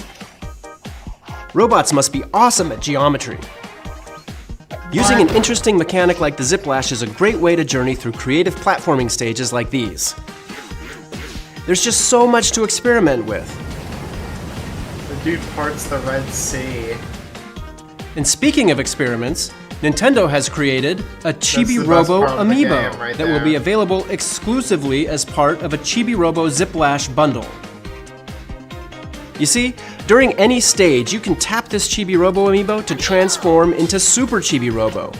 Robots must be awesome at geometry. Using an interesting mechanic like the Ziplash is a great way to journey through creative platforming stages like these. There's just so much to experiment with. The dude parts the Red Sea. And speaking of experiments, Nintendo has created a Chibi Robo Amiibo that will be available exclusively as part of a Chibi Robo Ziplash bundle. You see, during any stage, you can tap this Chibi Robo Amiibo to transform into Super Chibi Robo.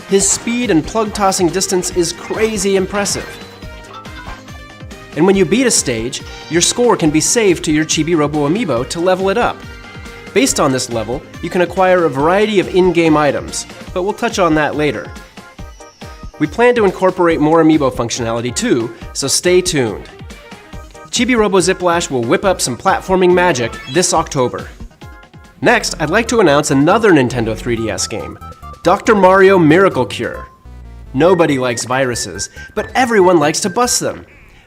His speed and plug tossing distance is crazy impressive. And when you beat a stage, your score can be saved to your Chibi Robo Amiibo to level it up. Based on this level, you can acquire a variety of in-game items, but we'll touch on that later. We plan to incorporate more Amiibo functionality too, so stay tuned. Chibi Robo Ziplash will whip up some platforming magic this October. Next, I'd like to announce another Nintendo 3DS game, Dr. Mario Miracle Cure. Nobody likes viruses, but everyone likes to bust them.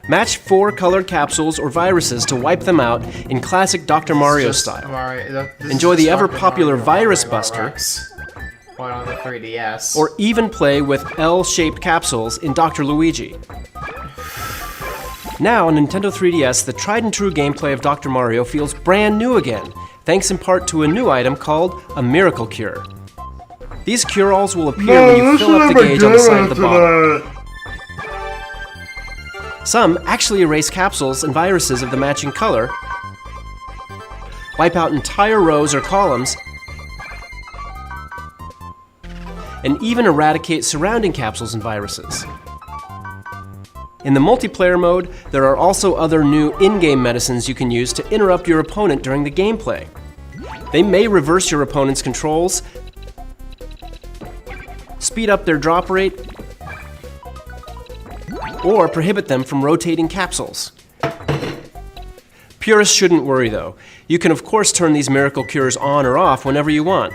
Match 4 colored capsules or viruses to wipe them out in classic Dr. Mario style. Enjoy the ever-popular Virus Buster, on the 3DS. Or even play with L-shaped capsules in Dr. Luigi. Now on Nintendo 3DS, the tried-and-true gameplay of Dr. Mario feels brand new again, thanks in part to a new item called a Miracle Cure. These cure-alls will appear when you fill up the gauge on the side of the bottle. Some actually erase capsules and viruses of the matching color, wipe out entire rows or columns, and even eradicate surrounding capsules and viruses. In the multiplayer mode, there are also other new in-game medicines you can use to interrupt your opponent during the gameplay. They may reverse your opponent's controls, speed up their drop rate, or prohibit them from rotating capsules. Purists shouldn't worry though. You can of course turn these miracle cures on or off whenever you want.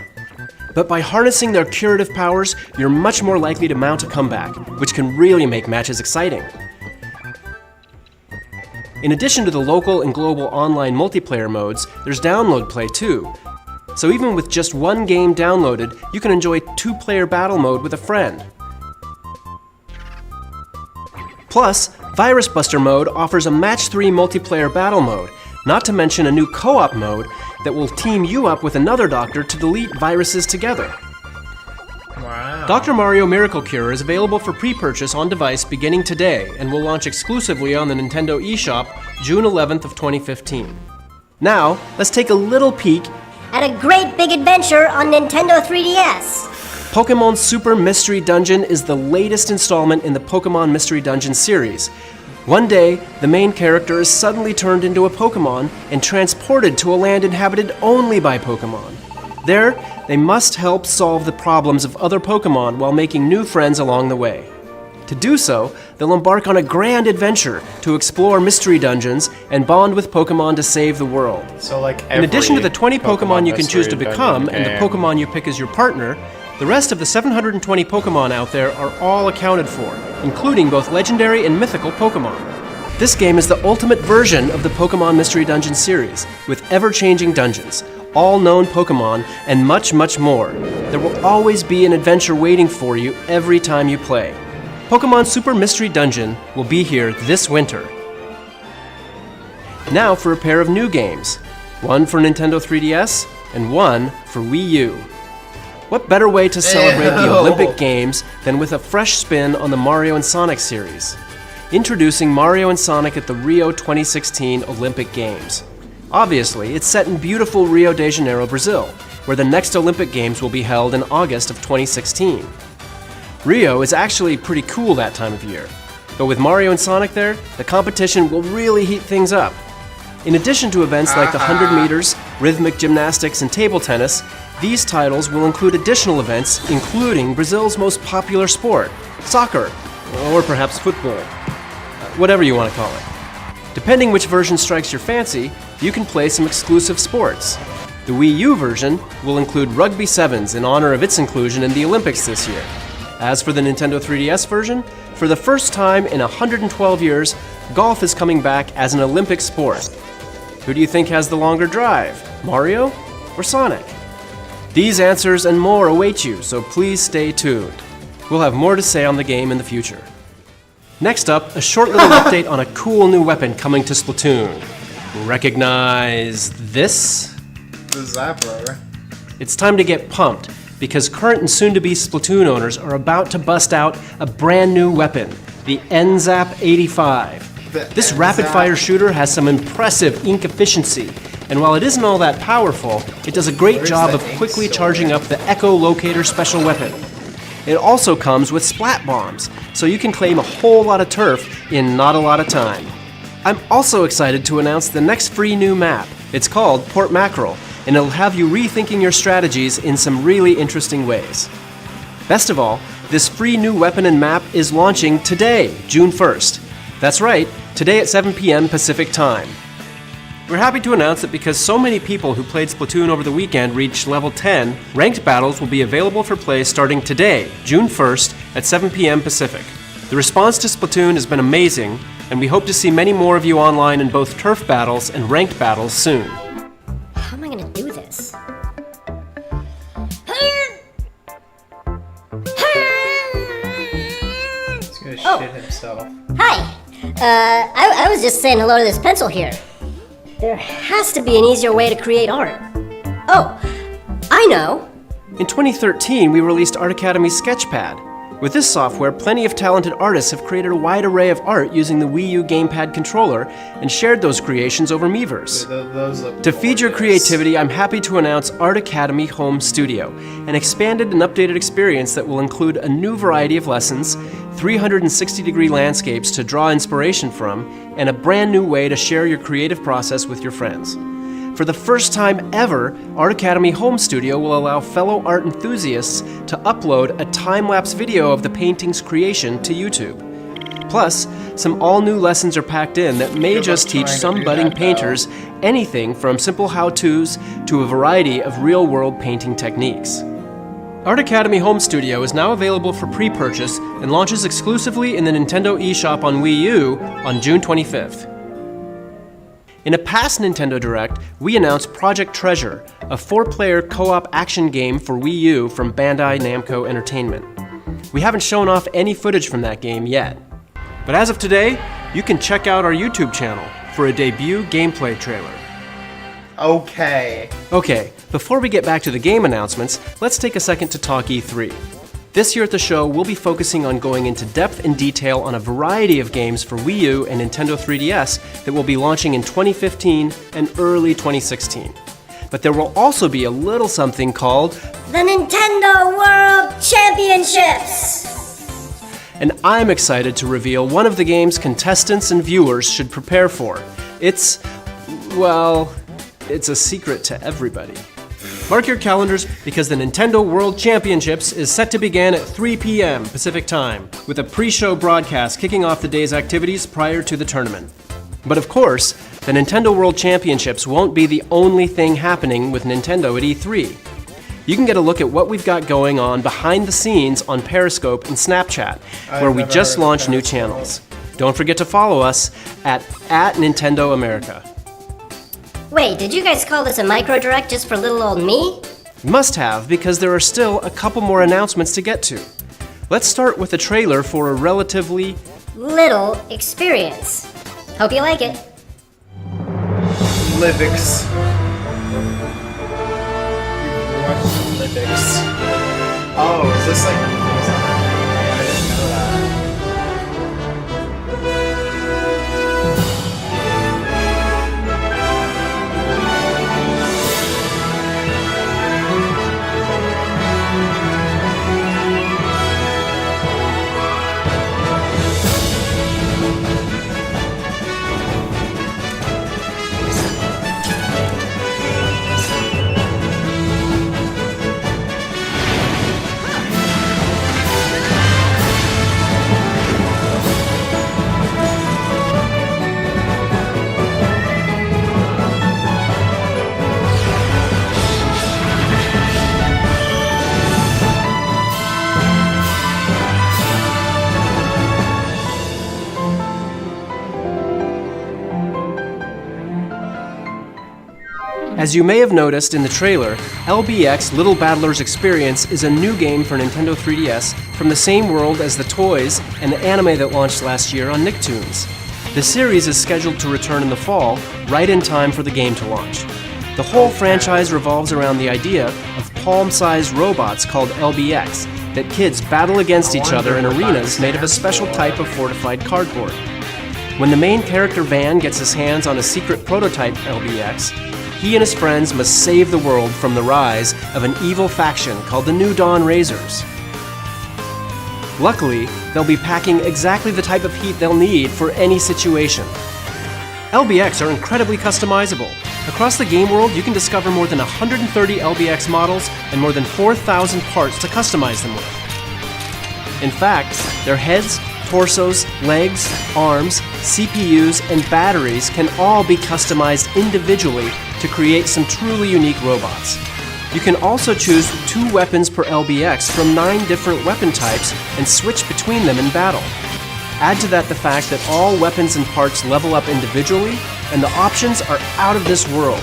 But by harnessing their curative powers, you're much more likely to mount a comeback, which can really make matches exciting. In addition to the local and global online multiplayer modes, there's download play too. So even with just one game downloaded, you can enjoy 2-player battle mode with a friend. Plus, Virus Buster mode offers a match 3 multiplayer battle mode, not to mention a new co-op mode that will team you up with another doctor to delete viruses together. Wow. Dr. Mario Miracle Cure is available for pre-purchase on device beginning today and will launch exclusively on the Nintendo eShop June 11th of 2015. Now, let's take a little peek at a great big adventure on Nintendo 3DS. Pokémon Super Mystery Dungeon is the latest installment in the Pokémon Mystery Dungeon series. One day, the main character is suddenly turned into a Pokémon and transported to a land inhabited only by Pokémon. There, they must help solve the problems of other Pokémon while making new friends along the way. To do so, they'll embark on a grand adventure to explore mystery dungeons and bond with Pokémon to save the world. So like in addition to the 20 Pokémon you can choose to Mystery become Dungeon and the game. Pokémon you pick as your partner, the rest of the 720 Pokémon out there are all accounted for, including both legendary and mythical Pokémon. This game is the ultimate version of the Pokémon Mystery Dungeon series, with ever-changing dungeons, all known Pokémon, and much, much more. There will always be an adventure waiting for you every time you play. Pokémon Super Mystery Dungeon will be here this winter. Now for a pair of new games, one for Nintendo 3DS and one for Wii U. What better way to celebrate the Olympic Games than with a fresh spin on the Mario and Sonic series? Introducing Mario and Sonic at the Rio 2016 Olympic Games. Obviously, it's set in beautiful Rio de Janeiro, Brazil, where the next Olympic Games will be held in August of 2016. Rio is actually pretty cool that time of year, but with Mario and Sonic there, the competition will really heat things up. In addition to events like the 100 meters, rhythmic gymnastics, and table tennis, these titles will include additional events, including Brazil's most popular sport, soccer, or perhaps football, whatever you want to call it. Depending which version strikes your fancy, you can play some exclusive sports. The Wii U version will include Rugby Sevens in honor of its inclusion in the Olympics this year. As for the Nintendo 3DS version, for the first time in 112 years, golf is coming back as an Olympic sport. Who do you think has the longer drive, Mario or Sonic? These answers and more await you, so please stay tuned. We'll have more to say on the game in the future. Next up, a short little update on a cool new weapon coming to Splatoon. Recognize this? The Zapper. It's time to get pumped, because current and soon-to-be Splatoon owners are about to bust out a brand new weapon, the NZAP 85. This rapid-fire shooter has some impressive ink efficiency, and while it isn't all that powerful, it does a great job of quickly charging up the Echolocator special weapon. It also comes with splat bombs, so you can claim a whole lot of turf in not a lot of time. I'm also excited to announce the next free new map. It's called Port Mackerel, and it'll have you rethinking your strategies in some really interesting ways. Best of all, this free new weapon and map is launching today, June 1st. That's right, today at 7 p.m. Pacific Time. We're happy to announce that because so many people who played Splatoon over the weekend reached level 10, ranked battles will be available for play starting today, June 1st at 7 p.m. Pacific. The response to Splatoon has been amazing, and we hope to see many more of you online in both turf battles and ranked battles soon. How am I gonna do this? He's gonna shit himself. Hi! I was just saying hello to this pencil here. There has to be an easier way to create art. Oh, I know! In 2013, we released Art Academy's Sketchpad. With this software, plenty of talented artists have created a wide array of art using the Wii U gamepad controller and shared those creations over Miiverse. To feed your creativity, I'm happy to announce Art Academy Home Studio, an expanded and updated experience that will include a new variety of lessons, 360-degree landscapes to draw inspiration from, and a brand new way to share your creative process with your friends. For the first time ever, Art Academy Home Studio will allow fellow art enthusiasts to upload a time-lapse video of the painting's creation to YouTube. Plus, some all-new lessons are packed in that may just teach some budding painters anything from simple how-tos to a variety of real-world painting techniques. Art Academy Home Studio is now available for pre-purchase and launches exclusively in the Nintendo eShop on Wii U on June 25th. In a past Nintendo Direct, we announced Project Treasure, a 4-player co-op action game for Wii U from Bandai Namco Entertainment. We haven't shown off any footage from that game yet. But as of today, you can check out our YouTube channel for a debut gameplay trailer. Okay, before we get back to the game announcements, let's take a second to talk E3. This year at the show, we'll be focusing on going into depth and detail on a variety of games for Wii U and Nintendo 3DS that will be launching in 2015 and early 2016. But there will also be a little something called the Nintendo World Championships! And I'm excited to reveal one of the game's contestants and viewers should prepare for. It's a secret to everybody. Mark your calendars because the Nintendo World Championships is set to begin at 3 p.m. Pacific Time, with a pre-show broadcast kicking off the day's activities prior to the tournament. But of course, the Nintendo World Championships won't be the only thing happening with Nintendo at E3. You can get a look at what we've got going on behind the scenes on Periscope and Snapchat, where we just launched new channels. Don't forget to follow us at Nintendo America. Wait, did you guys call this a micro direct just for little old me? Must have, because there are still a couple more announcements to get to. Let's start with a trailer for a relatively little experience. Hope you like it. Livix. You've watched Livix. Oh, is this like... I didn't know that. As you may have noticed in the trailer, LBX Little Battlers Experience is a new game for Nintendo 3DS from the same world as the toys and the anime that launched last year on Nicktoons. The series is scheduled to return in the fall, right in time for the game to launch. The whole franchise revolves around the idea of palm-sized robots called LBX that kids battle against each other in arenas made of a special type of fortified cardboard. When the main character Van gets his hands on a secret prototype LBX, he and his friends must save the world from the rise of an evil faction called the New Dawn Razors. Luckily, they'll be packing exactly the type of heat they'll need for any situation. LBX are incredibly customizable. Across the game world, you can discover more than 130 LBX models and more than 4,000 parts to customize them with. In fact, their heads, torsos, legs, arms, CPUs, and batteries can all be customized individually to create some truly unique robots. You can also choose 2 weapons per LBX from 9 different weapon types and switch between them in battle. Add to that the fact that all weapons and parts level up individually, and the options are out of this world.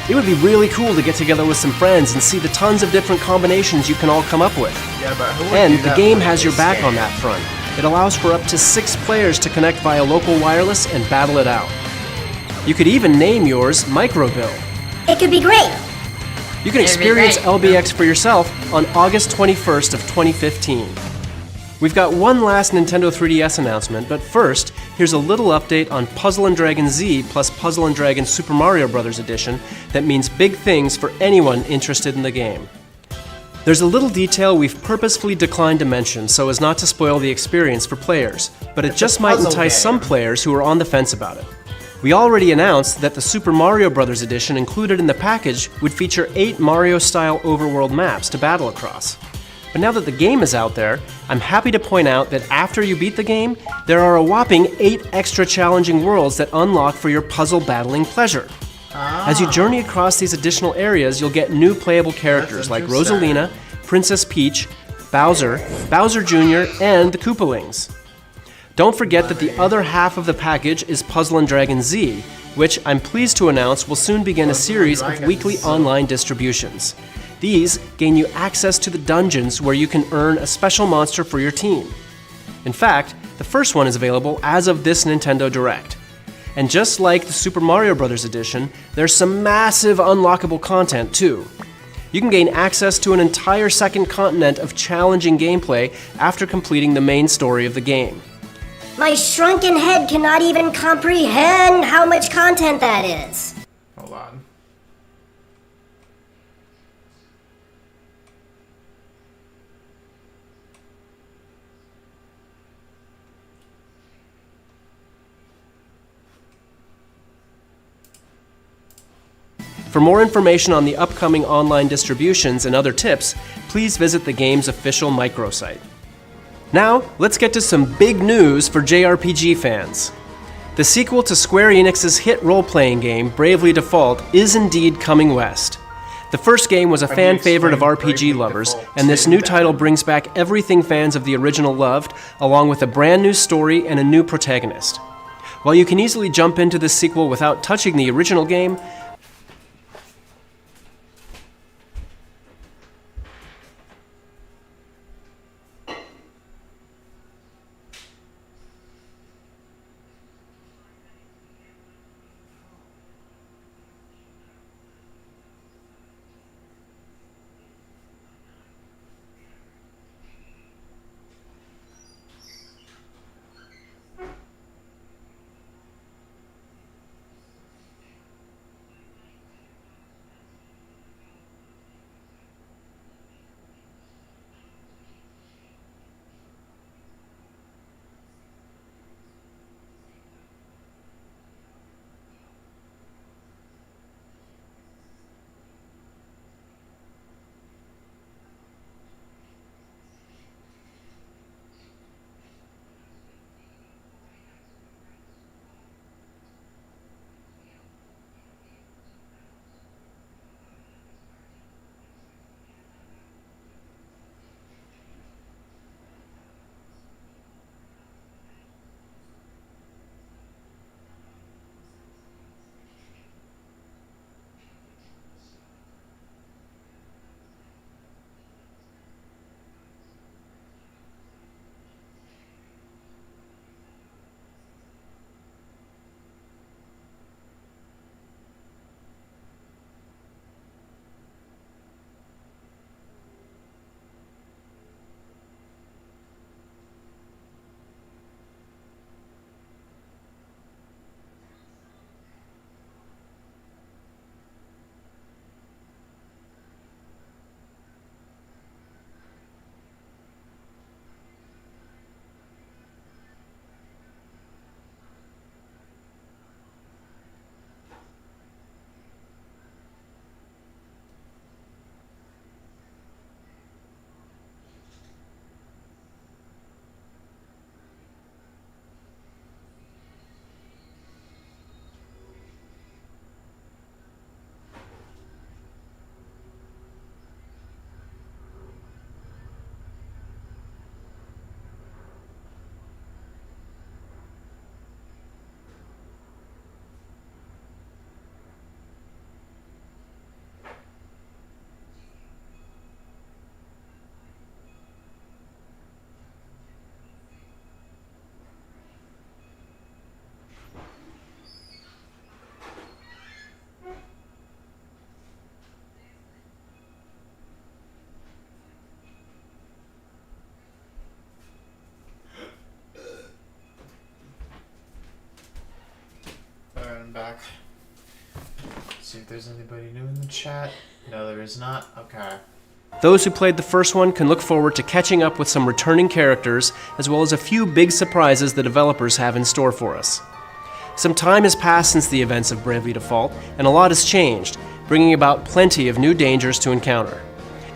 It would be really cool to get together with some friends and see the tons of different combinations you can all come up with. Yeah, but who would And do the that game for has your this back game? on that front. It allows for up to 6 players to connect via local wireless and battle it out. You could even name yours Micro Bill. It could be great. You can It'd be experience great. LBX for yourself on August 21st of 2015. We've got one last Nintendo 3DS announcement, but first, here's a little update on Puzzle & Dragon Z plus Puzzle & Dragon Super Mario Bros. Edition that means big things for anyone interested in the game. There's a little detail we've purposefully declined to mention so as not to spoil the experience for players, but it just might puzzle entice game. some players who are on the fence about it. We already announced that the Super Mario Bros. Edition included in the package would feature 8 Mario-style overworld maps to battle across. But now that the game is out there, I'm happy to point out that after you beat the game, there are a whopping 8 extra challenging worlds that unlock for your puzzle battling pleasure. As you journey across these additional areas, you'll get new playable characters like Rosalina, Princess Peach, Bowser, Bowser Jr., and the Koopalings. Don't forget that the other half of the package is Puzzle & Dragon Z, which I'm pleased to announce will soon begin a series of weekly online distributions. These gain you access to the dungeons where you can earn a special monster for your team. In fact, the first one is available as of this Nintendo Direct. And just like the Super Mario Bros. Edition, there's some massive unlockable content too. You can gain access to an entire second continent of challenging gameplay after completing the main story of the game. My shrunken head cannot even comprehend how much content that is. Hold on. For more information on the upcoming online distributions and other tips, please visit the game's official microsite. Now, let's get to some big news for JRPG fans. The sequel to Square Enix's hit role-playing game, Bravely Default, is indeed coming west. The first game was a fan favorite of RPG lovers, and this new title brings back everything fans of the original loved, along with a brand new story and a new protagonist. While you can easily jump into this sequel without touching the original game, Back. See if there's anybody new in the chat. No, there is not. Okay. Those who played the first one can look forward to catching up with some returning characters, as well as a few big surprises the developers have in store for us. Some time has passed since the events of Bravely Default, and a lot has changed, bringing about plenty of new dangers to encounter.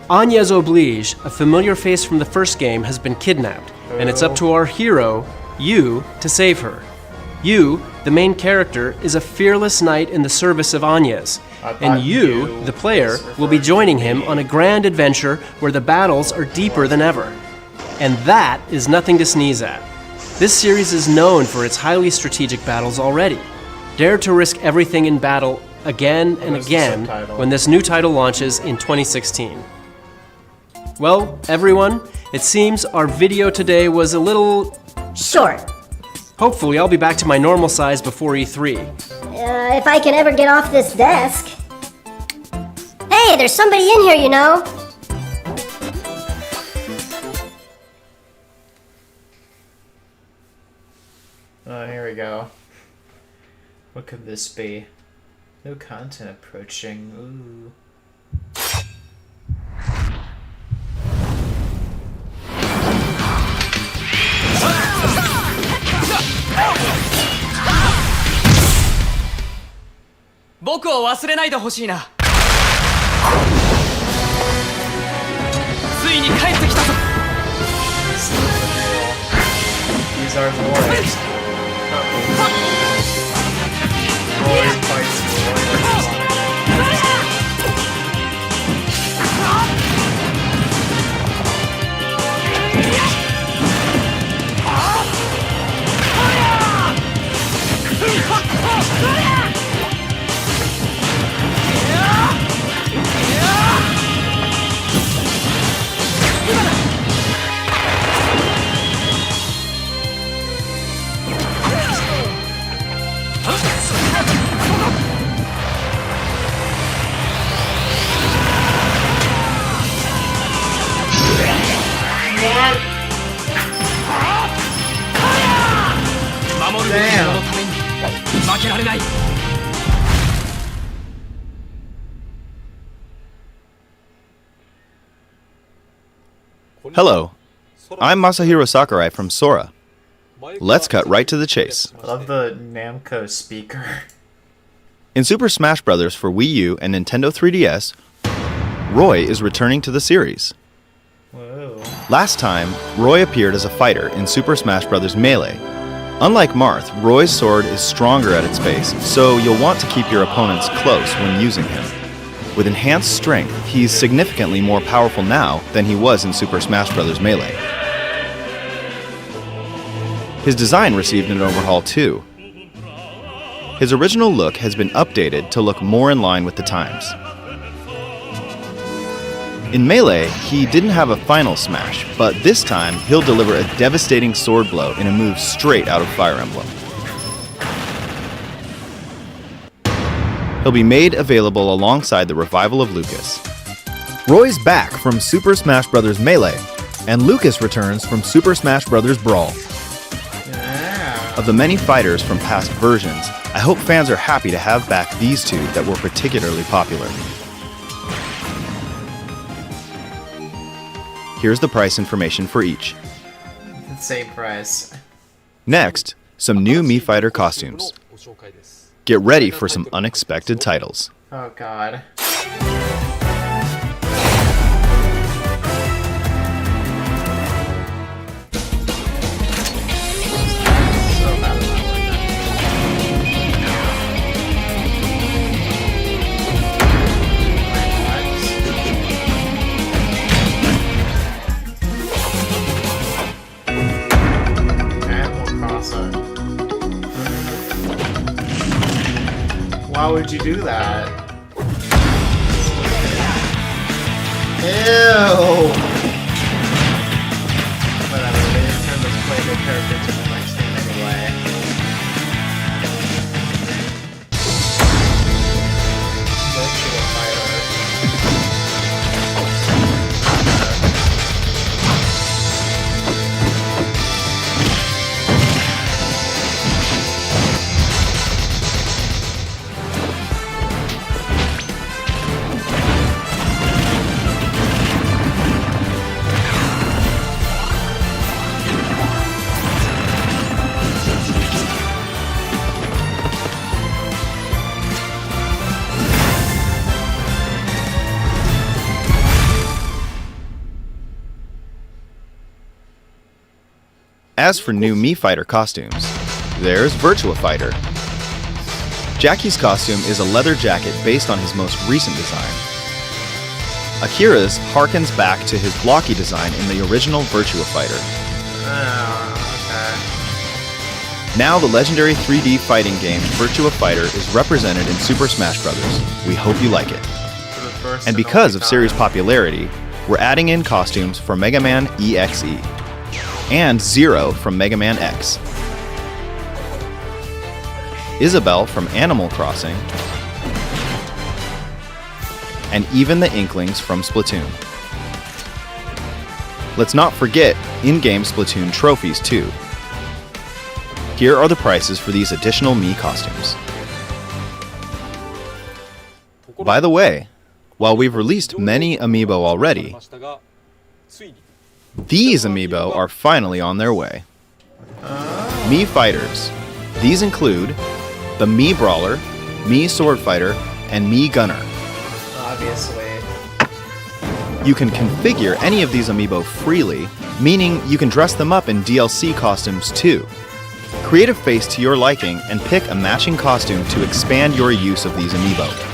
Agnes Oblige, a familiar face from the first game, has been kidnapped, and it's up to our hero, Yu, to save her. Yu, the main character, is a fearless knight in the service of Agnes, and you, the player, will be joining him on a grand adventure where the battles are deeper than ever. And that is nothing to sneeze at. This series is known for its highly strategic battles already. Dare to risk everything in battle again and again when this new title launches in 2016. Well, everyone, it seems our video today was a little short. Hopefully, I'll be back to my normal size before E3. If I can ever get off this desk. Hey, there's somebody in here, you know. Oh, here we go. What could this be? No content approaching. Ooh. These are boys. Boys fights boys. Hello, I'm Masahiro Sakurai from Sora. Let's cut right to the chase. I love the Namco speaker. In Super Smash Bros. For Wii U and Nintendo 3DS, Roy is returning to the series. Whoa. Last time, Roy appeared as a fighter in Super Smash Bros. Melee. Unlike Marth, Roy's sword is stronger at its base, so you'll want to keep your opponents close when using him. With enhanced strength, he's significantly more powerful now than he was in Super Smash Bros. Melee. His design received an overhaul too. His original look has been updated to look more in line with the times. In Melee, he didn't have a final smash, but this time he'll deliver a devastating sword blow in a move straight out of Fire Emblem. He'll be made available alongside the revival of Lucas. Roy's back from Super Smash Bros. Melee, and Lucas returns from Super Smash Bros. Brawl. Yeah. Of the many fighters from past versions, I hope fans are happy to have back these two that were particularly popular. Here's the price information for each. Same price. Next, some new Mii Fighter costumes. Get ready for some unexpected titles. Oh god. Why would you do that? Ew! Whatever, they didn't turn this playable character to the next game anyway. Virtual fighter. As for new Mii Fighter costumes, there's Virtua Fighter. Jackie's costume is a leather jacket based on his most recent design. Akira's harkens back to his blocky design in the original Virtua Fighter. Now the legendary 3D fighting game Virtua Fighter is represented in Super Smash Bros. We hope you like it. And because of series popularity, we're adding in costumes for Mega Man EXE and Zero from Mega Man X, Isabelle from Animal Crossing, and even the Inklings from Splatoon. Let's not forget in-game Splatoon trophies too. Here are the prices for these additional Mii costumes. By the way, while we've released many amiibo already, these amiibo are finally on their way. Mii Fighters. These include the Mii Brawler, Mii Sword Fighter, and Mii Gunner. Obviously. You can configure any of these amiibo freely, meaning you can dress them up in DLC costumes too. Create a face to your liking and pick a matching costume to expand your use of these amiibo.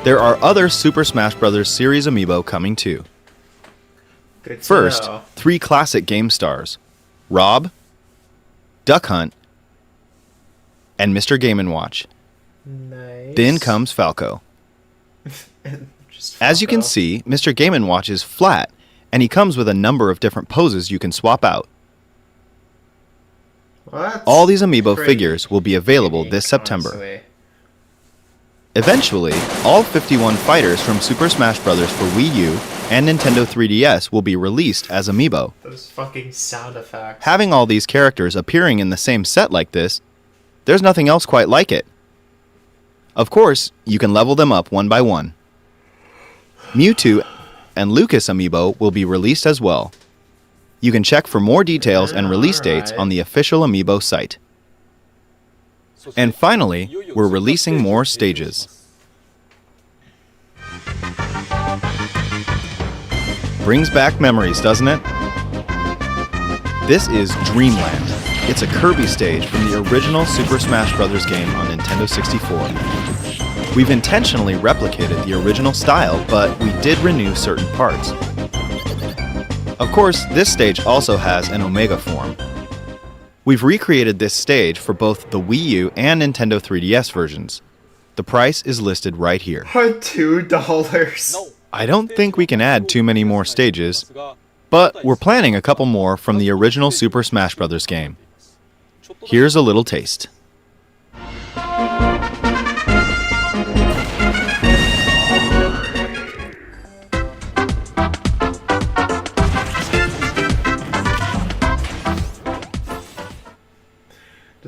There are other Super Smash Bros. Series amiibo coming too. First, 3 classic game stars, Rob, Duck Hunt, and Mr. Game & Watch. Nice. Then comes Falco. As you can see, Mr. Game & Watch is flat, and he comes with a number of different poses you can swap out. All these amiibo figures will be available this September. Honestly. Eventually, all 51 fighters from Super Smash Bros. For Wii U and Nintendo 3DS will be released as amiibo. Those fucking sound effects. Having all these characters appearing in the same set like this, there's nothing else quite like it. Of course, you can level them up one by one. Mewtwo and Lucas amiibo will be released as well. You can check for more details and release dates on the official amiibo site. And finally, we're releasing more stages. Brings back memories, doesn't it? This is Dreamland. It's a Kirby stage from the original Super Smash Bros. Game on Nintendo 64. We've intentionally replicated the original style, but we did renew certain parts. Of course, this stage also has an Omega form. We've recreated this stage for both the Wii U and Nintendo 3DS versions. The price is listed right here. $2. I don't think we can add too many more stages, but we're planning a couple more from the original Super Smash Bros. Game. Here's a little taste.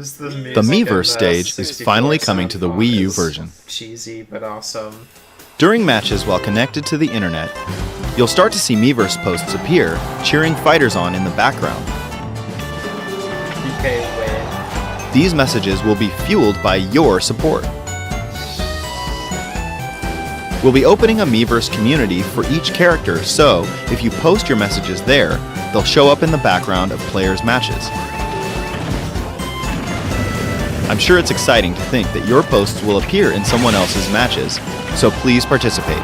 The Miiverse stage is finally coming to the Wii U version. Cheesy, but awesome. During matches while connected to the internet, you'll start to see Miiverse posts appear, cheering fighters on in the background. These messages will be fueled by your support. We'll be opening a Miiverse community for each character, so if you post your messages there, they'll show up in the background of players' matches. I'm sure it's exciting to think that your posts will appear in someone else's matches, so please participate.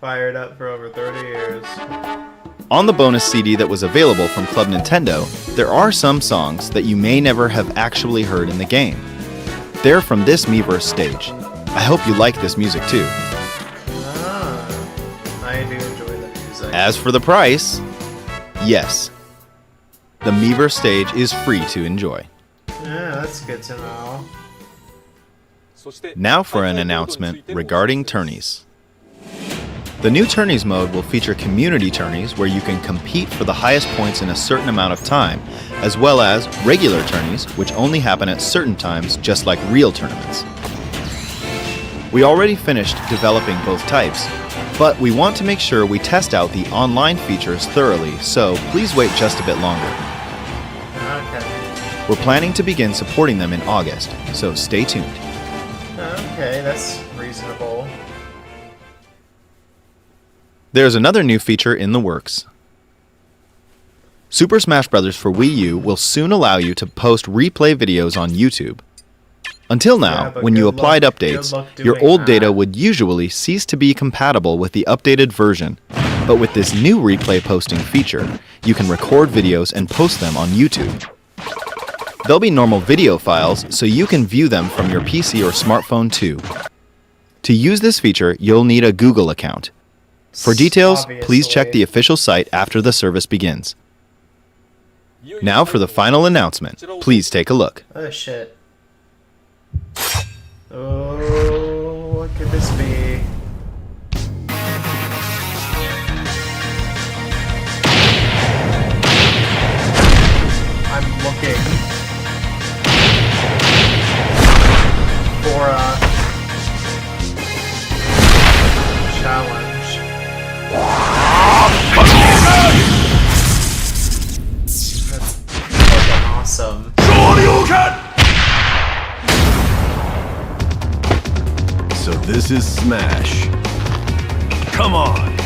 Fired up for over 30 years. On the bonus CD that was available from Club Nintendo, there are some songs that you may never have actually heard in the game. They're from this Miiverse stage. I hope you like this music too. I do enjoy the music. As for the price, yes. The Miiverse stage is free to enjoy. Yeah, that's good to know. Now for an announcement regarding tourneys. The new tourneys mode will feature community tourneys where you can compete for the highest points in a certain amount of time, as well as regular tourneys which only happen at certain times, just like real tournaments. We already finished developing both types, but we want to make sure we test out the online features thoroughly, so please wait just a bit longer. We're planning to begin supporting them in August, so stay tuned. Okay, that's reasonable. There's another new feature in the works. Super Smash Bros. For Wii U will soon allow you to post replay videos on YouTube. Until now, when you applied updates, your old data would usually cease to be compatible with the updated version. But with this new replay posting feature, you can record videos and post them on YouTube. They'll be normal video files, so you can view them from your PC or smartphone too. To use this feature, you'll need a Google account. For details, please check the official site after the service begins. Now for the final announcement. Please take a look. Oh shit. Oh, what could this be? I'm looking for a challenge. That's fucking awesome. So this is Smash. Come on.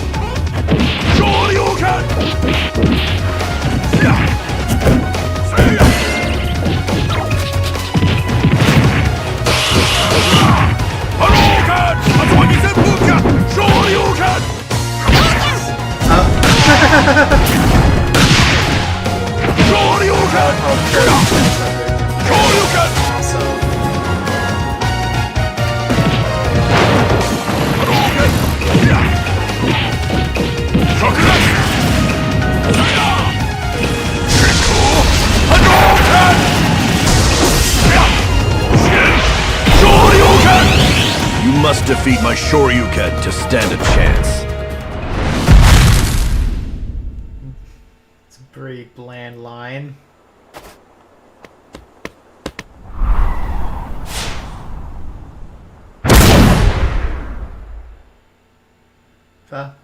You must defeat my Shoryuken to stand a chance. It's a pretty bland line.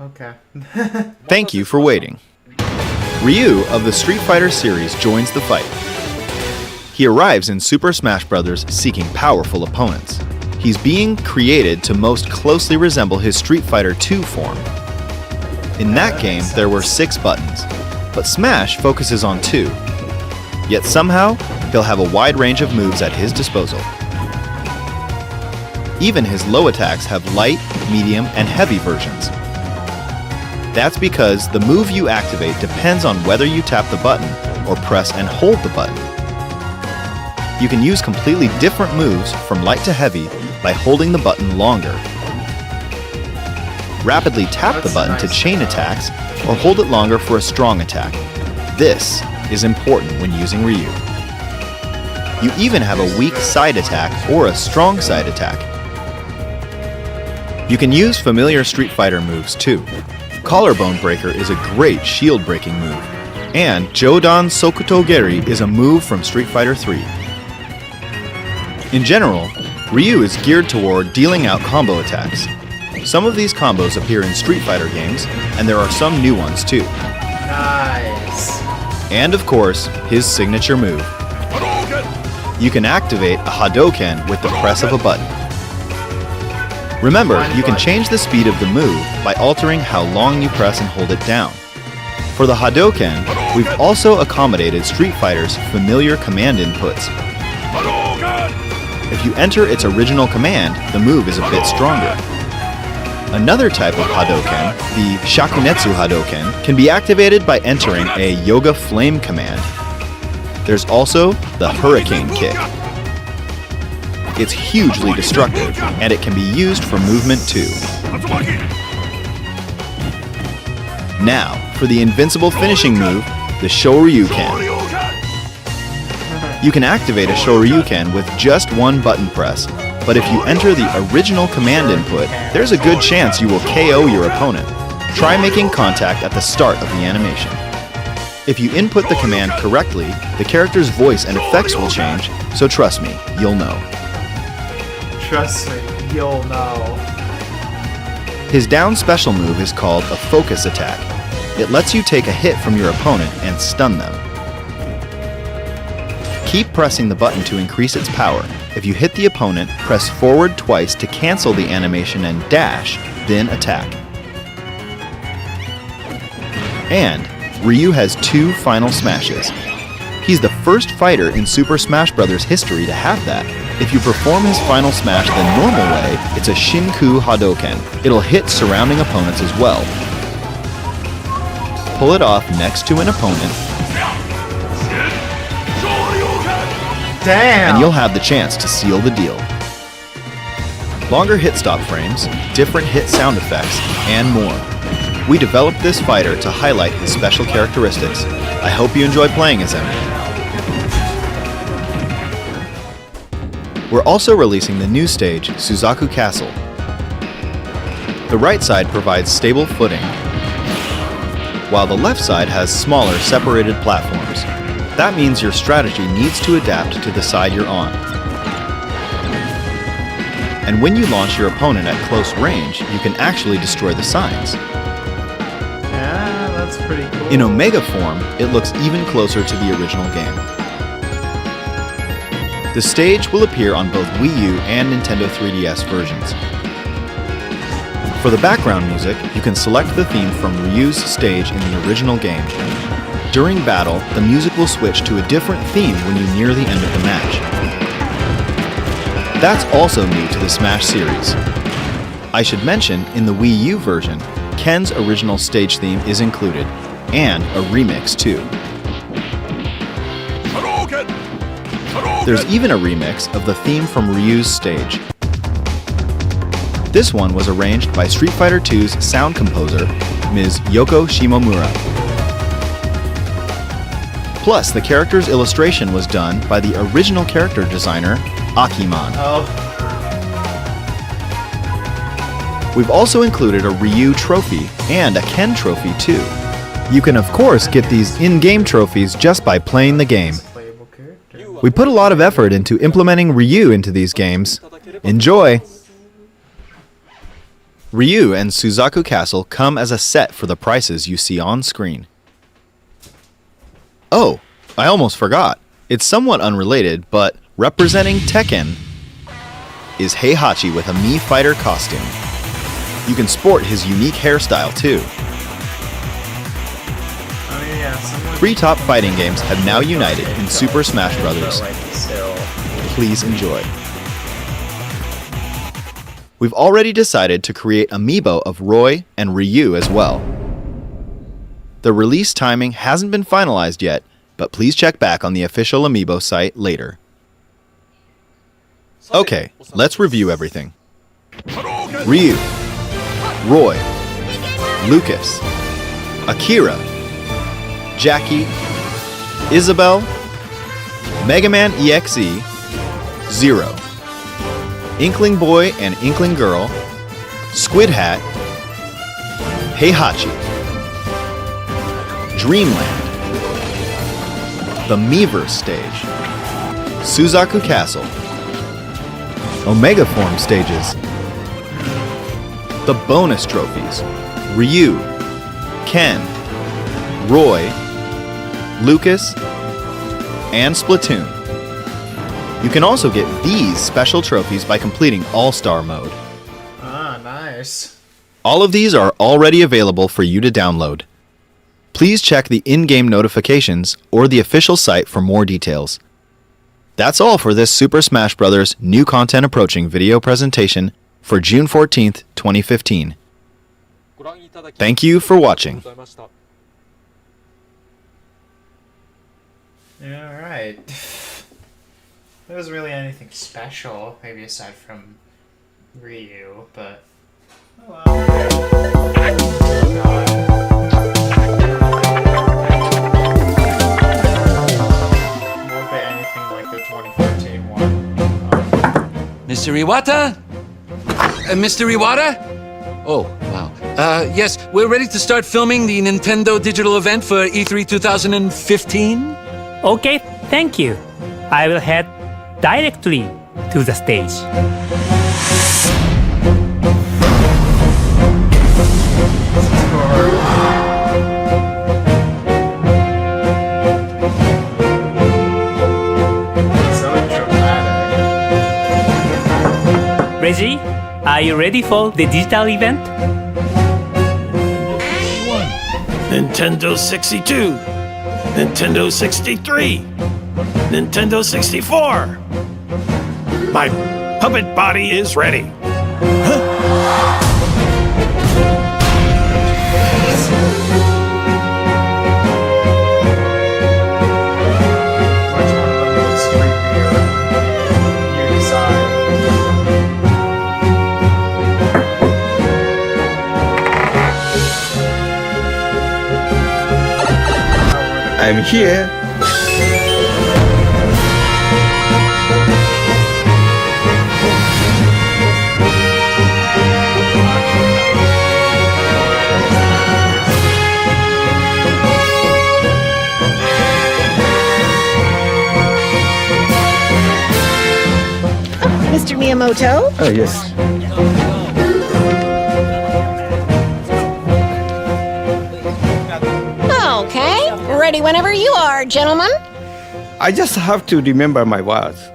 Okay. Thank you for waiting. Ryu of the Street Fighter series joins the fight. He arrives in Super Smash Bros. Seeking powerful opponents. He's being created to most closely resemble his Street Fighter II form. In that game, there were 6 buttons, but Smash focuses on 2. Yet somehow, he'll have a wide range of moves at his disposal. Even his low attacks have light, medium, and heavy versions. That's because the move you activate depends on whether you tap the button or press and hold the button. You can use completely different moves from light to heavy by holding the button longer. Rapidly tap the button to chain attacks or hold it longer for a strong attack. This is important when using Ryu. You even have a weak side attack or a strong side attack. You can use familiar Street Fighter moves too. Collarbone Breaker is a great shield breaking move, and Jodan Sokuto Geri is a move from Street Fighter III. In general, Ryu is geared toward dealing out combo attacks. Some of these combos appear in Street Fighter games, and there are some new ones too. Nice. And of course, his signature move. You can activate a Hadouken with the press of a button. Remember, you can change the speed of the move by altering how long you press and hold it down. For the Hadouken, we've also accommodated Street Fighter's familiar command inputs. If you enter its original command, the move is a bit stronger. Another type of Hadouken, the Shakunetsu Hadouken, can be activated by entering a Yoga Flame command. There's also the Hurricane Kick. It's hugely destructive, and it can be used for movement too. Now, for the invincible finishing move, the Shoryuken. You can activate a Shoryuken with just one button press, but if you enter the original command input, there's a good chance you will KO your opponent. Try making contact at the start of the animation. If you input the command correctly, the character's voice and effects will change, so trust me, you'll know. Trust me, you'll know. His down special move is called a focus attack. It lets you take a hit from your opponent and stun them. Keep pressing the button to increase its power. If you hit the opponent, press forward twice to cancel the animation and dash, then attack. And Ryu has 2 final smashes. He's the first fighter in Super Smash Bros. History to have that. If you perform his final smash the normal way, it's a Shinku Hadoken. It'll hit surrounding opponents as well. Pull it off next to an opponent, Damn! and you'll have the chance to seal the deal. Longer hit stop frames, different hit sound effects, and more. We developed this fighter to highlight his special characteristics. I hope you enjoy playing as him. We're also releasing the new stage, Suzaku Castle. The right side provides stable footing, while the left side has smaller, separated platforms. That means your strategy needs to adapt to the side you're on. And when you launch your opponent at close range, you can actually destroy the signs. Yeah, that's pretty cool. In Omega form, it looks even closer to the original game. The stage will appear on both Wii U and Nintendo 3DS versions. For the background music, you can select the theme from Ryu's stage in the original game. During battle, the music will switch to a different theme when you near the end of the match. That's also new to the Smash series. I should mention, in the Wii U version, Ken's original stage theme is included, and a remix too. There's even a remix of the theme from Ryu's stage. This one was arranged by Street Fighter II's sound composer, Ms. Yoko Shimomura. Plus, the character's illustration was done by the original character designer, Akiman. We've also included a Ryu trophy and a Ken trophy too. You can of course get these in-game trophies just by playing the game. We put a lot of effort into implementing Ryu into these games. Enjoy! Ryu and Suzaku Castle come as a set for the prices you see on screen. Oh, I almost forgot. It's somewhat unrelated, but representing Tekken is Heihachi with a Mii Fighter costume. You can sport his unique hairstyle too. Three top fighting games have now united in Super Smash Bros. Please enjoy. We've already decided to create amiibo of Roy and Ryu as well. The release timing hasn't been finalized yet, but please check back on the official amiibo site later. Okay, let's review everything. Ryu, Roy, Lucas, Akira, Jackie, Isabelle, Mega Man EXE, Zero, Inkling Boy and Inkling Girl, Squid Hat, Heihachi, Dreamland, the Miiverse stage, Suzaku Castle, Omega Form stages, the bonus trophies, Ryu, Ken, Roy, Lucas, and Splatoon. You can also get these special trophies by completing All-Star mode. Ah, nice. All of these are already available for you to download. Please check the in-game notifications or the official site for more details. That's all for this Super Smash Bros. New Content Approaching video presentation for June 14th, 2015. Thank you for watching. Alright. There wasn't really anything special, maybe aside from Ryu, but oh well. Won't be anything like the 2014 one. Mr. Iwata? Mr. Iwata? Oh, wow. Yes, we're ready to start filming the Nintendo digital event for E3 2015. Okay, thank you. I will head directly to the stage. Reggie, are you ready for the digital event? Nintendo 62, Nintendo 63, Nintendo 64. My puppet body is ready. I'm here. Mr. Miyamoto? Oh, yes. Okay, ready whenever you are, gentlemen. I just have to remember my words.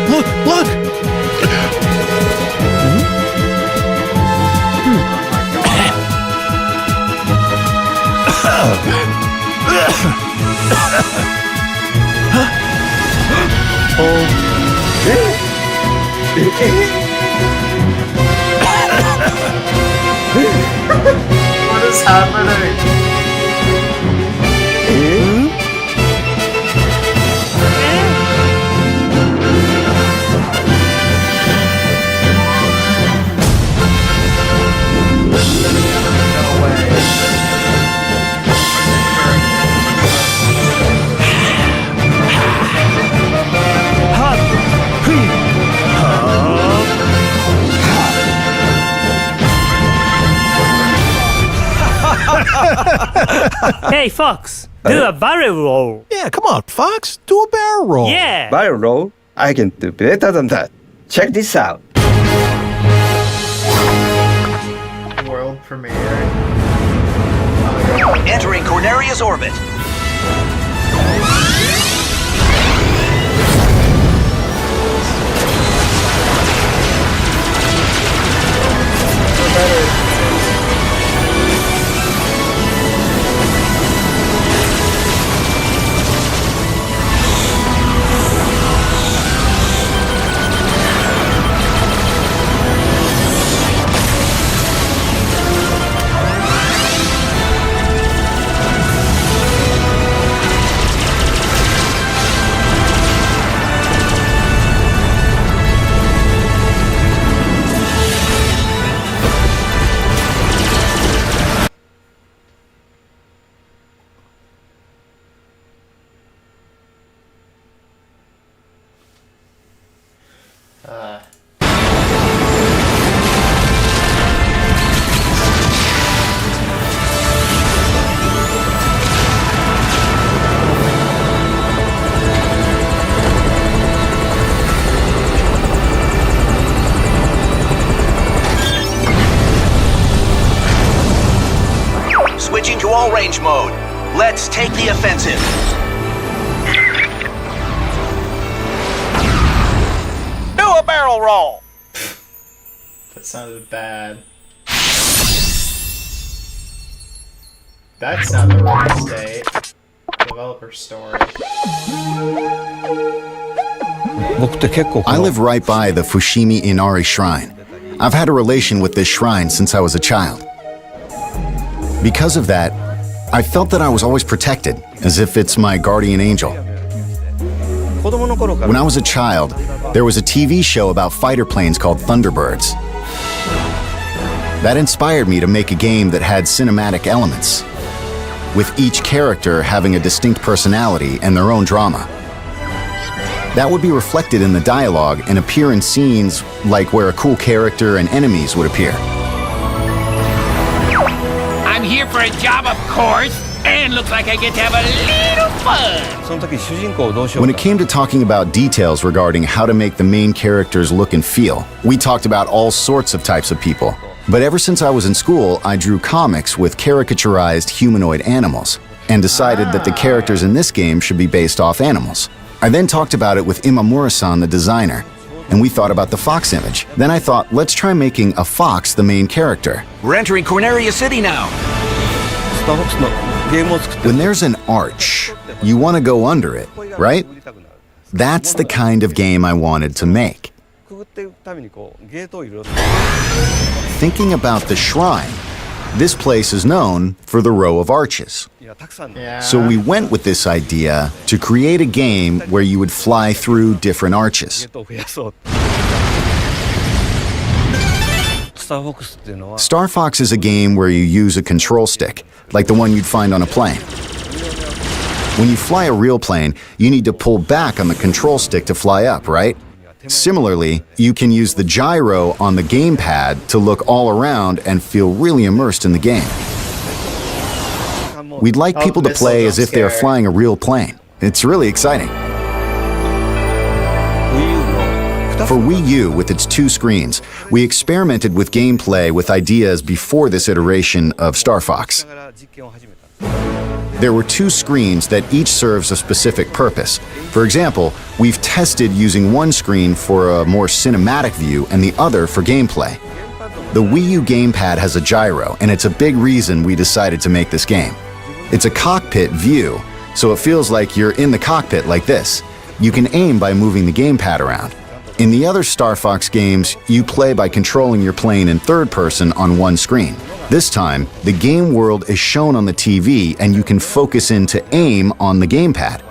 Look, look! What is happening? Hey, Fox, do a barrel roll. Yeah, come on, Fox. Do a barrel roll. Yeah. Barrel roll? I can do better than that. Check this out. World premiere. Entering Corneria's orbit. Switching to all range mode. Let's take the offensive. Do a barrel roll. That sounded bad. That's not the release date. Developer story. I live right by the Fushimi Inari Shrine. I've had a relation with this shrine since I was a child. Because of that, I felt that I was always protected, as if it's my guardian angel. When I was a child, there was a TV show about fighter planes called Thunderbirds. That inspired me to make a game that had cinematic elements, with each character having a distinct personality and their own drama. That would be reflected in the dialogue and appear in scenes like where a cool character and enemies would appear. I'm here for a job, of course, and looks like I get to have a little fun. When it came to talking about details regarding how to make the main characters look and feel, we talked about all sorts of types of people. But ever since I was in school, I drew comics with caricaturized humanoid animals. and decided that the characters in this game should be based off animals. I then talked about it with Imamura-san, the designer, and we thought about the fox image. Then I thought, let's try making a fox the main character. We're entering Corneria City now. When there's an arch, you want to go under it, right? That's the kind of game I wanted to make. Thinking about the shrine, this place is known for the row of arches. So we went with this idea to create a game where you would fly through different arches. Star Fox is a game where you use a control stick, like the one you'd find on a plane. When you fly a real plane, you need to pull back on the control stick to fly up, right? Similarly, you can use the gyro on the gamepad to look all around and feel really immersed in the game. We'd like people to play as if they are flying a real plane. It's really exciting. For Wii U, with its 2 screens, we experimented with gameplay with ideas before this iteration of Star Fox. There were 2 screens that each serves a specific purpose. For example, we've tested using one screen for a more cinematic view and the other for gameplay. The Wii U gamepad has a gyro, and it's a big reason we decided to make this game. It's a cockpit view, so it feels like you're in the cockpit like this. You can aim by moving the gamepad around. In the other Star Fox games, you play by controlling your plane in third person on one screen. This time, the game world is shown on the TV and you can focus in to aim on the gamepad.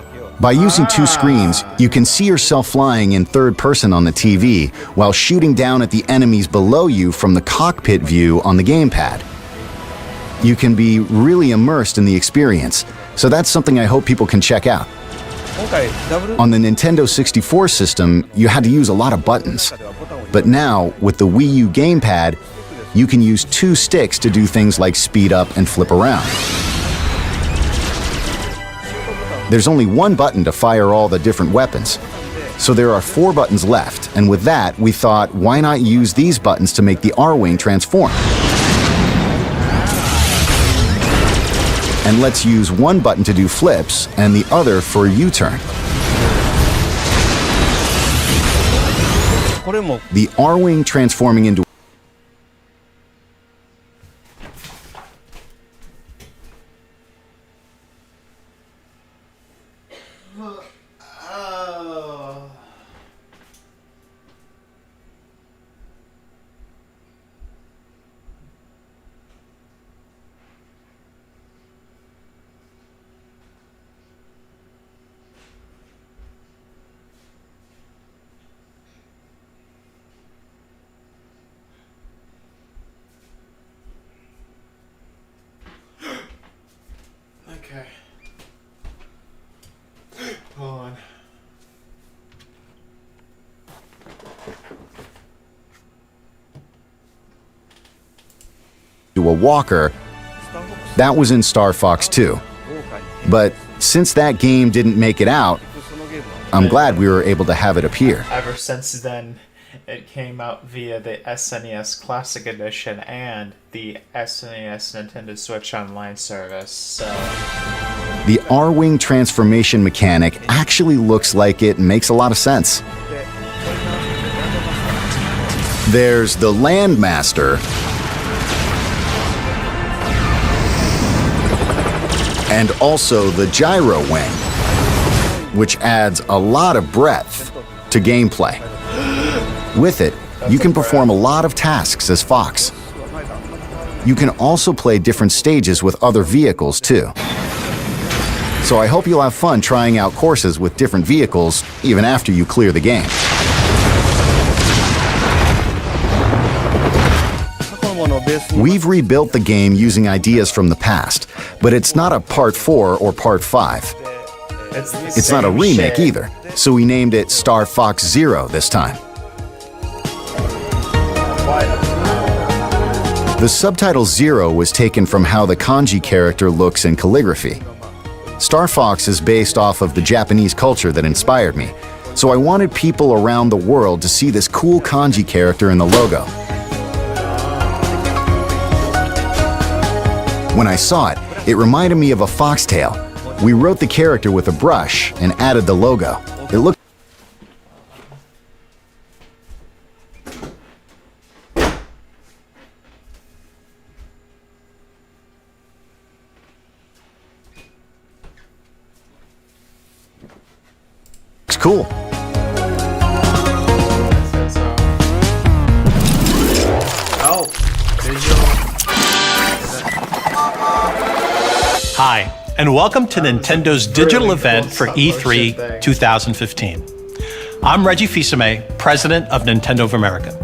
By using 2 screens, you can see yourself flying in third person on the TV while shooting down at the enemies below you from the cockpit view on the gamepad. You can be really immersed in the experience, so that's something I hope people can check out. On the Nintendo 64 system, you had to use a lot of buttons. But now, with the Wii U gamepad, you can use 2 sticks to do things like speed up and flip around. There's only one button to fire all the different weapons. So there are 4 buttons left, and with that, we thought, why not use these buttons to make the R-Wing transform? And let's use one button to do flips and the other for a U-turn. The R-Wing transforming into Okay. Hold on. to a walker, that was in Star Fox 2. But since that game didn't make it out, I'm glad we were able to have it appear. Ever since then, it came out via the SNES Classic Edition and the SNES Nintendo Switch Online service, so... The R-Wing transformation mechanic actually looks like it makes a lot of sense. There's the Landmaster, and also the Gyro Wing, which adds a lot of breadth to gameplay. With it, you can perform a lot of tasks as Fox. You can also play different stages with other vehicles too. So I hope you'll have fun trying out courses with different vehicles even after you clear the game. We've rebuilt the game using ideas from the past, but it's not a Part 4 or Part 5. It's not a remake either, so we named it Star Fox Zero this time. The subtitle Zero was taken from how the kanji character looks in calligraphy. Star Fox is based off of the Japanese culture that inspired me, so I wanted people around the world to see this cool kanji character in the logo. When I saw it, It reminded me of a foxtail. We wrote the character with a brush and added the logo. It looked cool. Oh, digital. Hi, and welcome to Nintendo's digital event for E3 2015. I'm Reggie Fils-Aimé, President of Nintendo of America.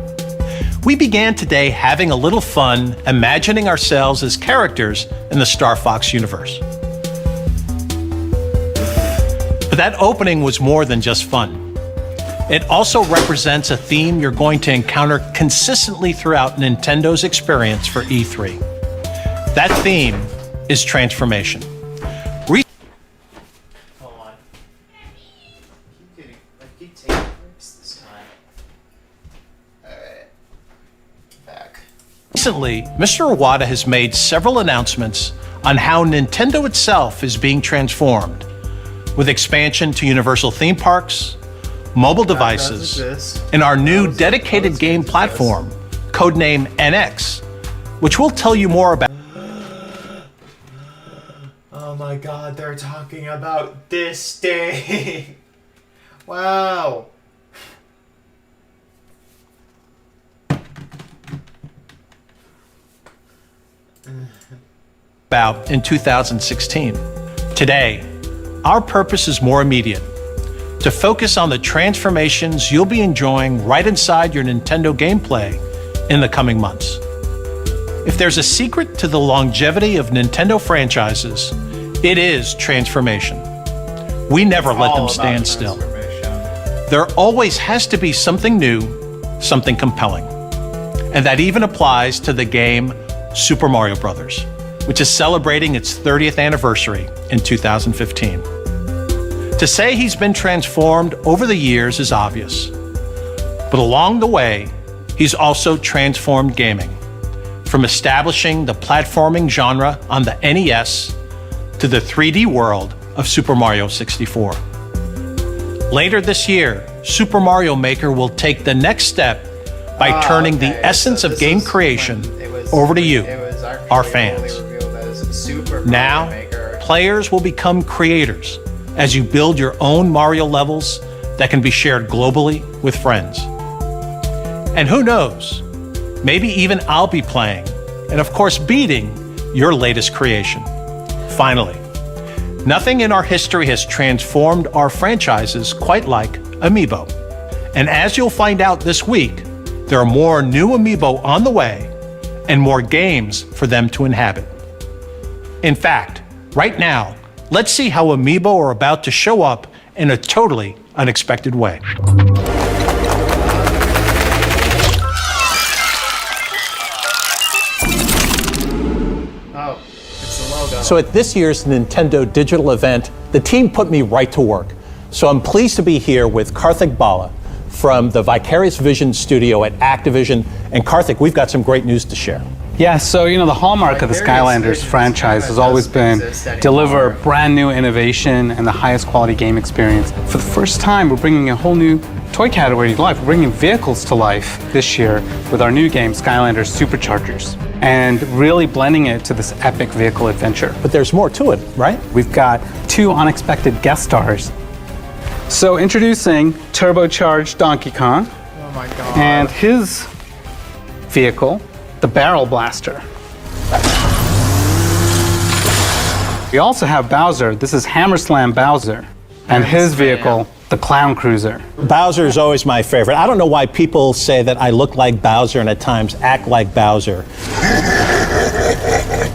We began today having a little fun imagining ourselves as characters in the Star Fox universe. But that opening was more than just fun. It also represents a theme you're going to encounter consistently throughout Nintendo's experience for E3. That theme is transformation. Hold on. I keep taking breaks this time. Alright. Back. Recently, Mr. Iwata has made several announcements on how Nintendo itself is being transformed, with expansion to Universal theme parks, mobile devices, and our new dedicated game platform, codenamed NX, which we'll tell you more about. Oh my god, they're talking about this day. Wow. About in 2016. Today, our purpose is more immediate, to focus on the transformations you'll be enjoying right inside your Nintendo gameplay in the coming months. If there's a secret to the longevity of Nintendo franchises, it is transformation. We never let them stand still. There always has to be something new, something compelling. And that even applies to the game Super Mario Bros., which is celebrating its 30th anniversary in 2015. To say he's been transformed over the years is obvious, but along the way, he's also transformed gaming, from establishing the platforming genre on the NES to the 3D world of Super Mario 64. Later this year, Super Mario Maker will take the next step by turning the essence of game creation over to you, our fans. Now, players will become creators as you build your own Mario levels that can be shared globally with friends. And who knows, maybe even I'll be playing, and of course beating, your latest creation. Finally, nothing in our history has transformed our franchises quite like Amiibo. And as you'll find out this week, there are more new Amiibo on the way and more games for them to inhabit. In fact, right now, let's see how Amiibo are about to show up in a totally unexpected way. Oh, it's the logo. So at this year's Nintendo digital event, the team put me right to work. So I'm pleased to be here with Karthik Bala from the Vicarious Vision studio at Activision. And Karthik, we've got some great news to share. Yeah, so the hallmark of the Skylanders franchise has always been deliver brand new innovation and the highest quality game experience. For the first time, we're bringing a whole new toy category to life. We're bringing vehicles to life this year with our new game, Skylanders Superchargers, and really blending it to this epic vehicle adventure. But there's more to it, right? We've got 2 unexpected guest stars. So introducing turbocharged Donkey Kong and his vehicle, the Barrel Blaster. We also have Bowser. This is Hammer Slam Bowser, and his vehicle, the Clown Cruiser. Bowser is always my favorite. I don't know why people say that I look like Bowser and at times act like Bowser.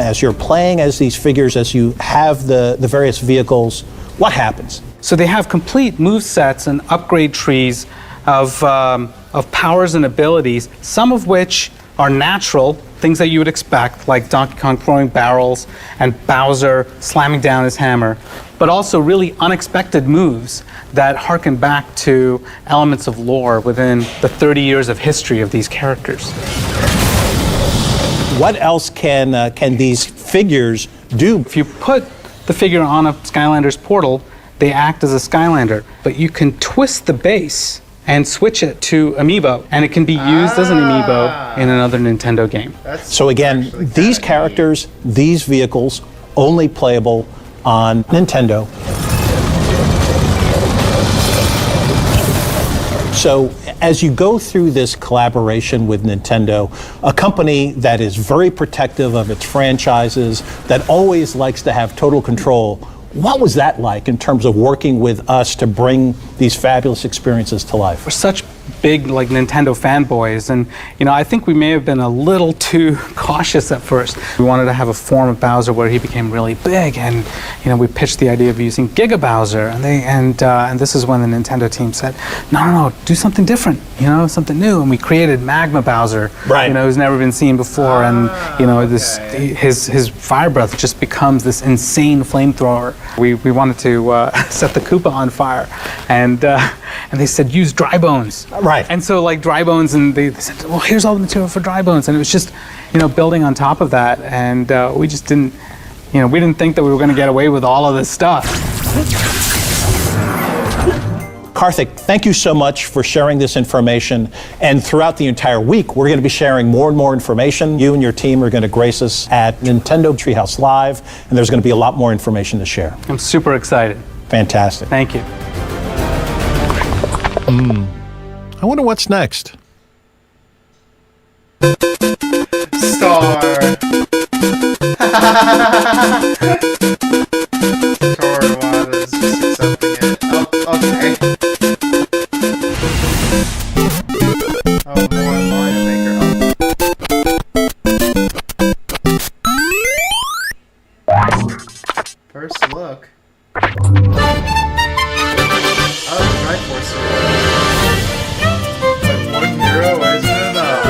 As you're playing as these figures, as you have the various vehicles, what happens? So they have complete move sets and upgrade trees of powers and abilities, some of which are natural, things that you would expect, like Donkey Kong throwing barrels and Bowser slamming down his hammer, but also really unexpected moves that harken back to elements of lore within the 30 years of history of these characters. What else can these figures do. If you put the figure on a Skylanders portal, they act as a Skylander, but you can twist the base and switch it to Amiibo, and it can be used as an Amiibo in another Nintendo game. So again, these characters, these vehicles, only playable on Nintendo. So as you go through this collaboration with Nintendo, a company that is very protective of its franchises, that always likes to have total control, what was that like in terms of working with us to bring these fabulous experiences to life? We're such big like Nintendo fanboys, and I think we may have been a little too cautious at first. We wanted to have a form of Bowser where he became really big, and we pitched the idea of using Giga Bowser, and this is when the Nintendo team said, no, do something different, something new, and we created Magma Bowser, right? Who's never been seen before, and his fire breath just becomes this insane flamethrower. We wanted to set the Koopa on fire, and they said use dry bones. Right. And so like dry bones, and they said, well, here's all the material for dry bones, and it was just building on top of that, and we just didn't we didn't think that we were going to get away with all of this stuff. Karthik, thank you so much for sharing this information, and throughout the entire week we're going to be sharing more and more information. You and your team are going to grace us at Nintendo Treehouse Live, and there's going to be a lot more information to share. I'm super excited. Fantastic. Thank you. I wonder what's next. Star. Torwada's just accepting it. Oh, okay. Oh, more Mario Maker. First look. Oh, Triforce Hero. But 1 euro isn't enough.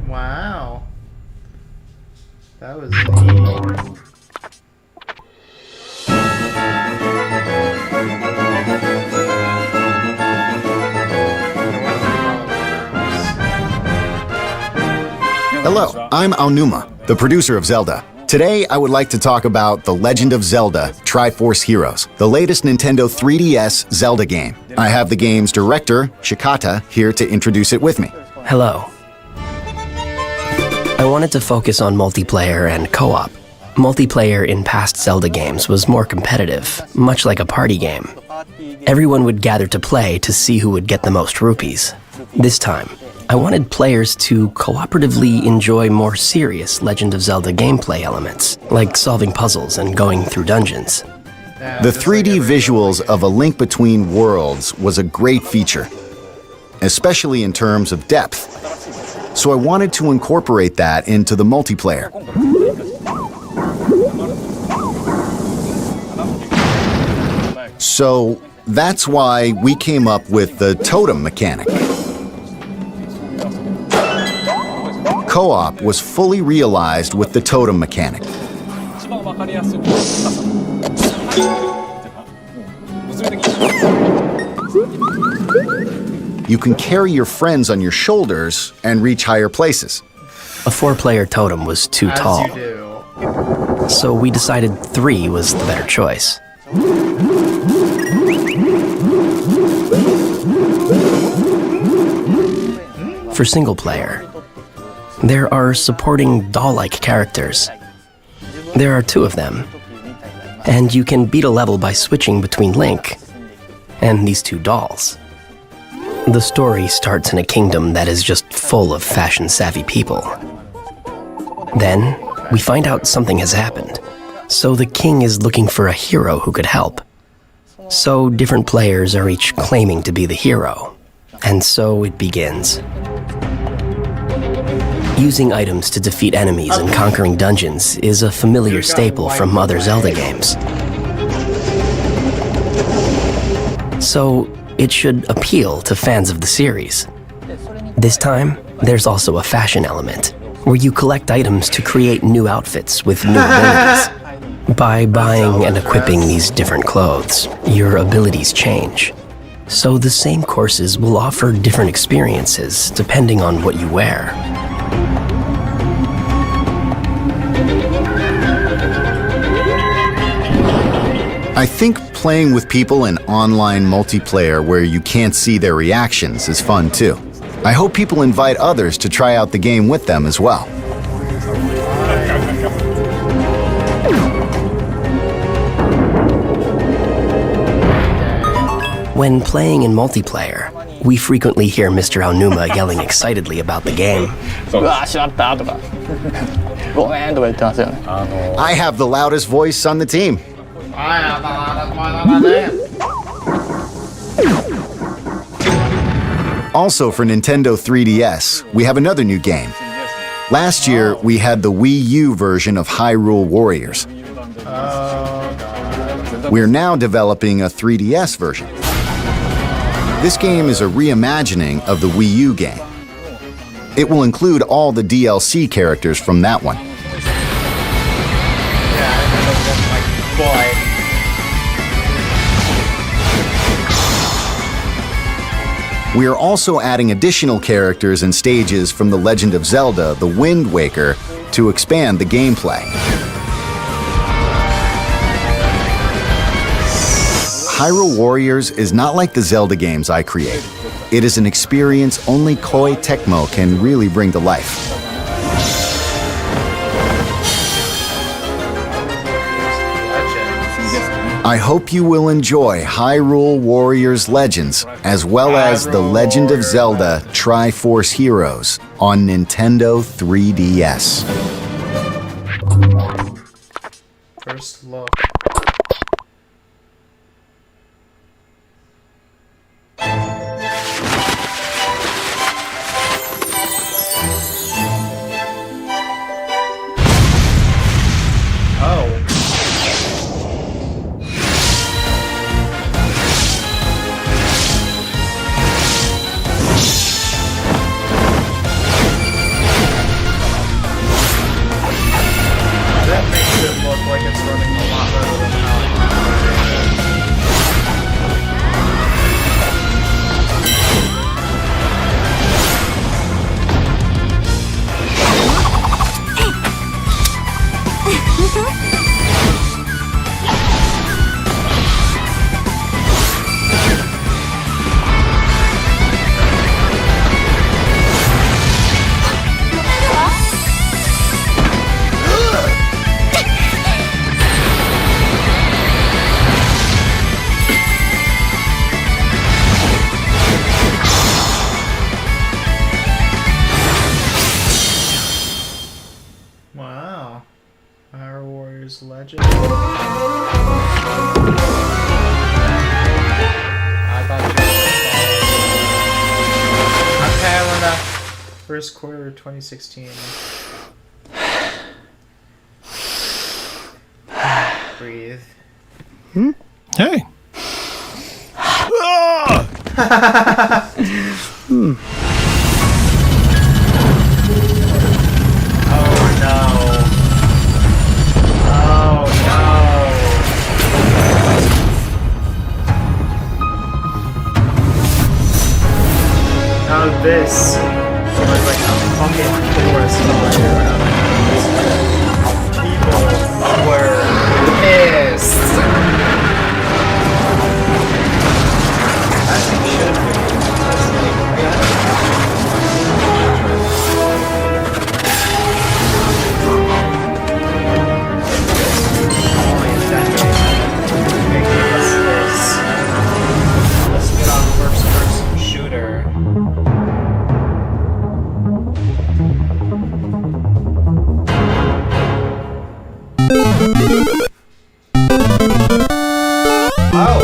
Wow. That was neat. Hello, I'm Aonuma, the producer of Zelda. Today, I would like to talk about The Legend of Zelda: Triforce Heroes, the latest Nintendo 3DS Zelda game. I have the game's director, Shikata, here to introduce it with me. Hello. I wanted to focus on multiplayer and co-op. Multiplayer in past Zelda games was more competitive, much like a party game. Everyone would gather to play to see who would get the most rupees. This time, I wanted players to cooperatively enjoy more serious Legend of Zelda gameplay elements, like solving puzzles and going through dungeons. The 3D visuals of A Link Between Worlds was a great feature, especially in terms of depth. So I wanted to incorporate that into the multiplayer. So that's why we came up with the totem mechanic. Co-op was fully realized with the totem mechanic. You can carry your friends on your shoulders and reach higher places. A 4-player totem was too tall, so we decided 3 was the better choice. For single player, there are supporting doll-like characters. There are 2 of them, and you can beat a level by switching between Link and these 2 dolls. The story starts in a kingdom that is just full of fashion-savvy people. Then, we find out something has happened, so the king is looking for a hero who could help. So different players are each claiming to be the hero, and so it begins. Using items to defeat enemies and conquering dungeons is a familiar staple from other Zelda games. So it should appeal to fans of the series. This time, there's also a fashion element, where you collect items to create new outfits with new abilities. By buying and equipping these different clothes, your abilities change. So the same courses will offer different experiences depending on what you wear. I think playing with people in online multiplayer where you can't see their reactions is fun too. I hope people invite others to try out the game with them as well. When playing in multiplayer, we frequently hear Mr. Aonuma yelling excitedly about the game. I have the loudest voice on the team. Also for Nintendo 3DS, we have another new game. Last year, we had the Wii U version of Hyrule Warriors. We're now developing a 3DS version. This game is a reimagining of the Wii U game. It will include all the DLC characters from that one. We are also adding additional characters and stages from The Legend of Zelda: The Wind Waker to expand the gameplay. Hyrule Warriors is not like the Zelda games I create. It is an experience only Koei Tecmo can really bring to life. I hope you will enjoy Hyrule Warriors Legends, as well as The Legend of Zelda Triforce Heroes on Nintendo 3DS. First look. Wow. Hyrule Warriors Legend. I thought you were first quarter of 2016. Breathe. Hey. this was like a fucking forest fire. People were pissed. As they should be. Let's get on first-person shooter. Oh.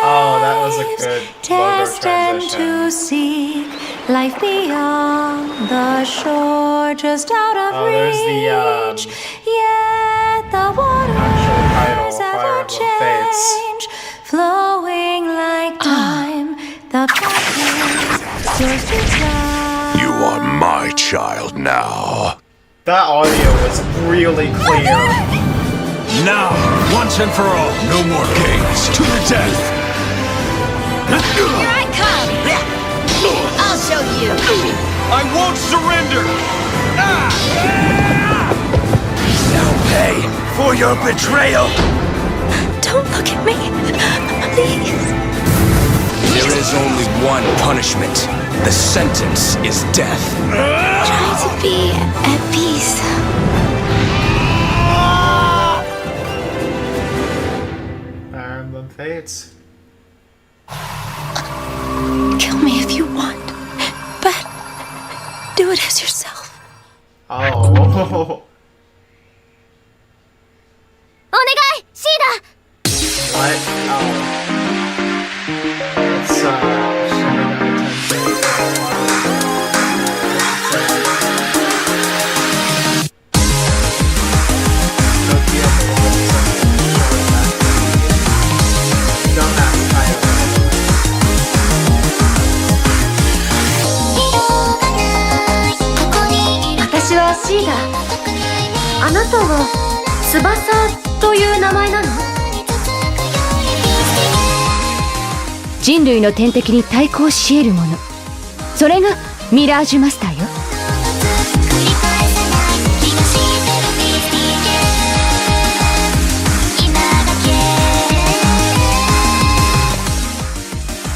Oh, that was a good logo transition. To seek life beyond the shore, just out of there's the Yet the waters ever change, flowing like time. The path is yours to try. You are my child now. That audio was really clear. Now, once and for all, no more games. To the death. Here I come! I'll show you! I won't surrender! Now pay for your betrayal! Don't look at me, please. There is only one punishment. The sentence is death. Try to be at peace. Fire Emblem Fates. Kill me if you want, but do it as yourself. Oh. Onegai, Shida! What? Oh. It's,シーダ、あなたは翼という名前なの？人類の天敵に対抗し得るもの、それがミラージュマスターよ。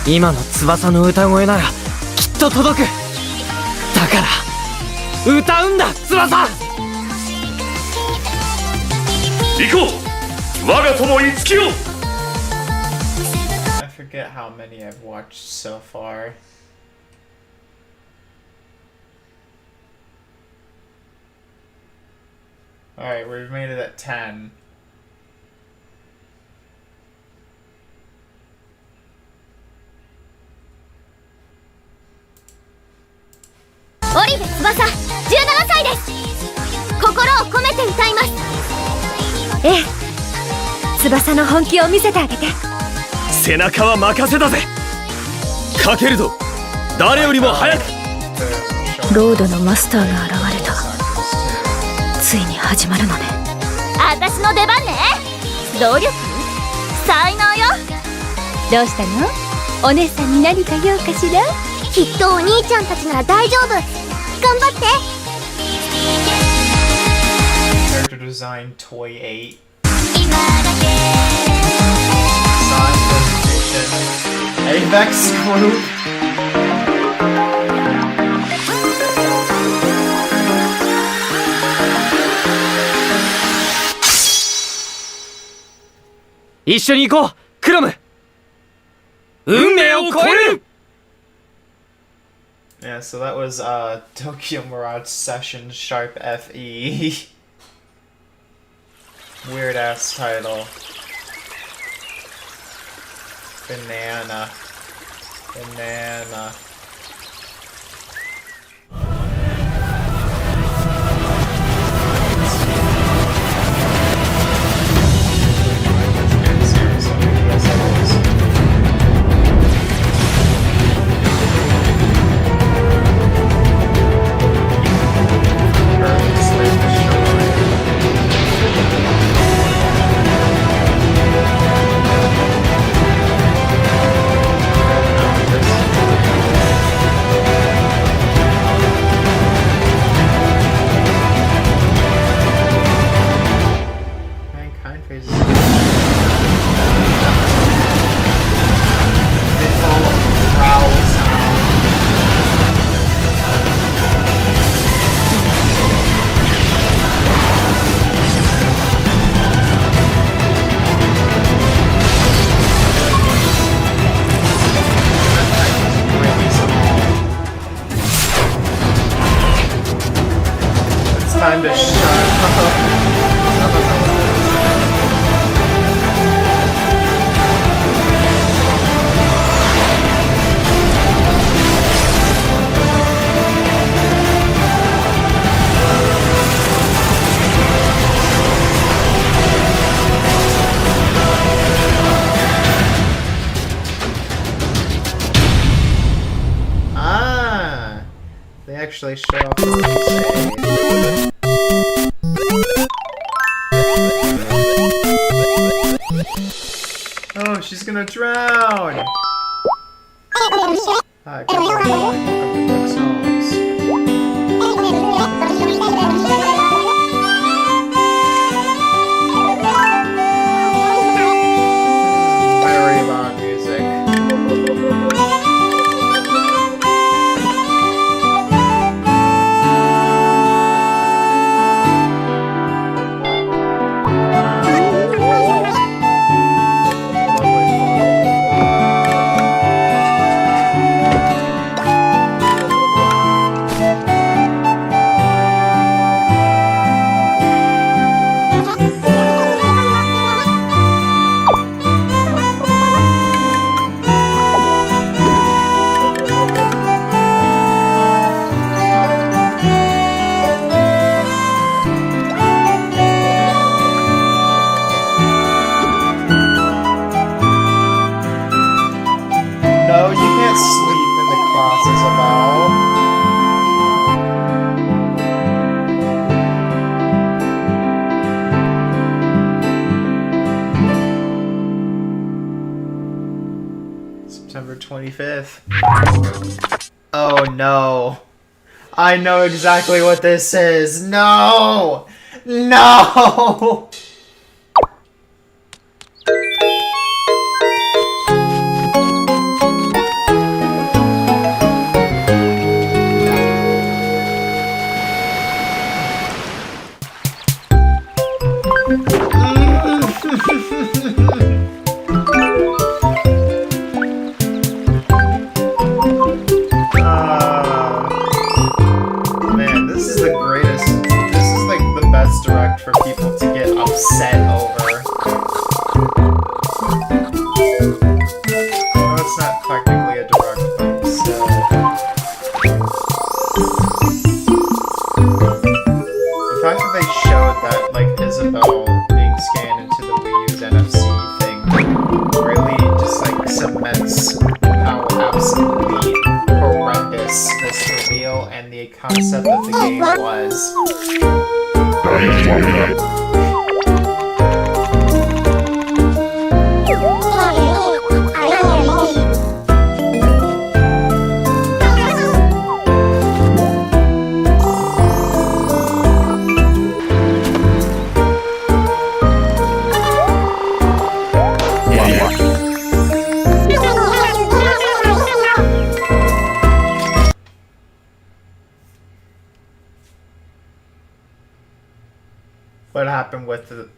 今の翼の歌声ならきっと届く。だから歌うんだ、翼。行こう、我が友いつきよ。I forget how many I've watched so far. Alright, we've made it at 10. Oribe Tsubasa, 17歳です。心を込めて歌います。ええ、翼の本気を見せてあげて。背中は任せだぜ。かけるぞ、誰よりも早く。ロードのマスターが現れた。ついに始まるのね。私の出番ね。努力、才能よ。どうしたの？お姉さんに何か用かしら？きっとお兄ちゃんたちなら大丈夫。頑張って。Character design toy 8. Avex Group. Yeah, so that was Tokyo Mirage Session Sharp FE. Weird ass title. Banana. Banana. time to shut up. They actually show up on the stage. Oh, she's gonna drown! Hi, welcome to Duck Songs. Very loud music. No, you can't sleep in the class, Isabel. September 25th. Oh no. I know exactly what this is. No! No! Man, this is the greatest. This is like the best direct for people to get upset over. No, it's not technically a direct, but still. The fact that they showed that, like, Isabel being scanned into the Wii U's NFC thing really just, like, cements how absolutely horrendous this reveal and the concept of the game was. What happened with the...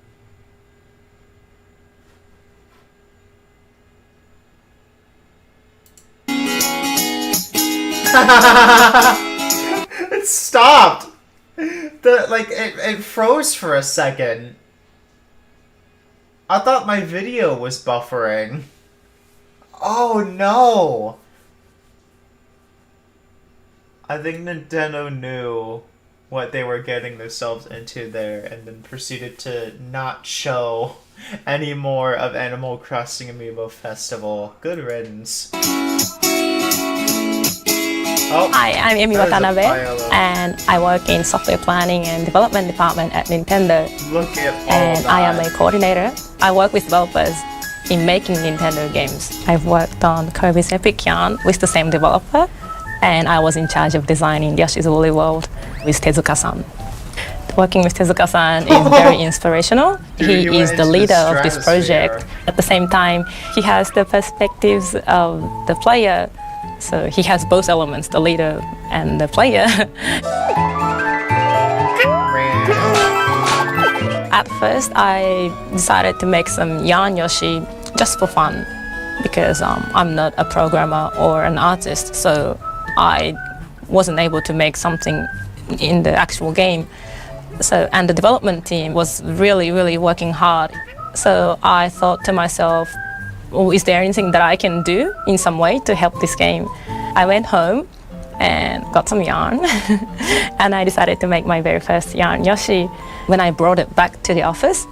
It stopped! It froze for a second. I thought my video was buffering. Oh no! I think Nintendo knew what they were getting themselves into there and then proceeded to not show any more of Animal Crossing Amiibo Festival. Good riddance. Oh, hi, I'm Emi Watanabe, and I work in software planning and development department at Nintendo. Look at all and that. I am a coordinator. I work with developers in making Nintendo games. I've worked on Kirby's Epic Yarn with the same developer, and I was in charge of designing Yoshi's Woolly World with Tezuka-san. Working with Tezuka-san is very inspirational. He is the leader of this project. At the same time, he has the perspectives of the player. So he has both elements, the leader and the player. At first, I decided to make some Yarn Yoshi just for fun because I'm not a programmer or an artist, so I wasn't able to make something in the actual game. And the development team was really working hard. So I thought to myself, well, is there anything that I can do in some way to help this game? I went home and got some yarn and I decided to make my very first yarn Yoshi. When I brought it back to the office,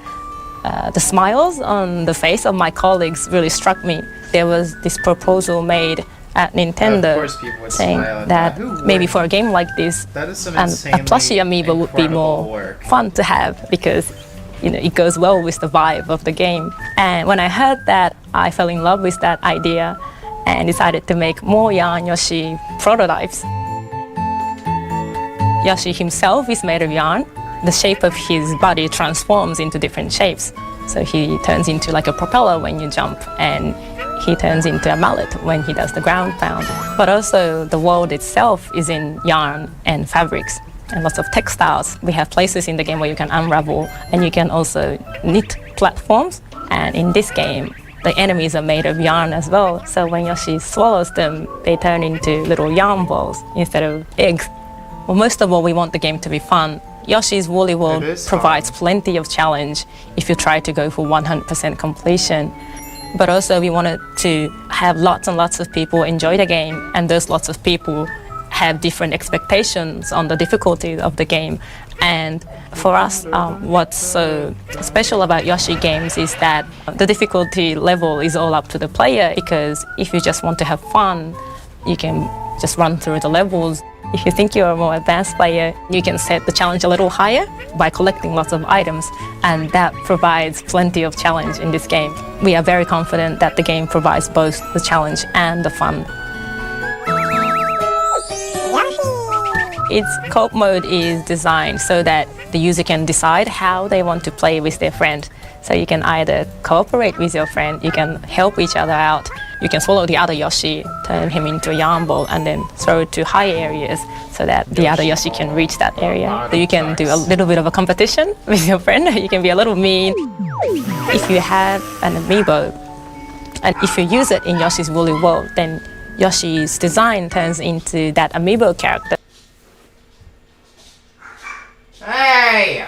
the smiles on the face of my colleagues really struck me. There was this proposal made at Nintendo saying that maybe for a game like this, a plushie amiibo would be more fun to have because it goes well with the vibe of the game. And when I heard that, I fell in love with that idea and decided to make more Yarn Yoshi prototypes. Yoshi himself is made of yarn. The shape of his body transforms into different shapes. So he turns into like a propeller when you jump, and he turns into a mallet when he does the ground pound. But also the world itself is in yarn and fabrics and lots of textiles. We have places in the game where you can unravel, and you can also knit platforms. And in this game, the enemies are made of yarn as well. So when Yoshi swallows them, they turn into little yarn balls instead of eggs. Well, most of all, we want the game to be fun. Yoshi's Woolly World provides plenty of challenge if you try to go for 100% completion. But also we wanted to have lots and lots of people enjoy the game, and those lots of people have different expectations on the difficulty of the game. And for us, what's so special about Yoshi games is that the difficulty level is all up to the player, because if you just want to have fun, you can just run through the levels. If you think you're a more advanced player, you can set the challenge a little higher by collecting lots of items, and that provides plenty of challenge in this game. We are very confident that the game provides both the challenge and the fun. Its co-op mode is designed so that the user can decide how they want to play with their friend. So you can either cooperate with your friend, you can help each other out, you can swallow the other Yoshi, turn him into a yarn ball, and then throw it to high areas so that the other Yoshi can reach that area. So you can do a little bit of a competition with your friend, you can be a little mean. If you have an amiibo, and if you use it in Yoshi's Woolly World, then Yoshi's design turns into that amiibo character. Hey!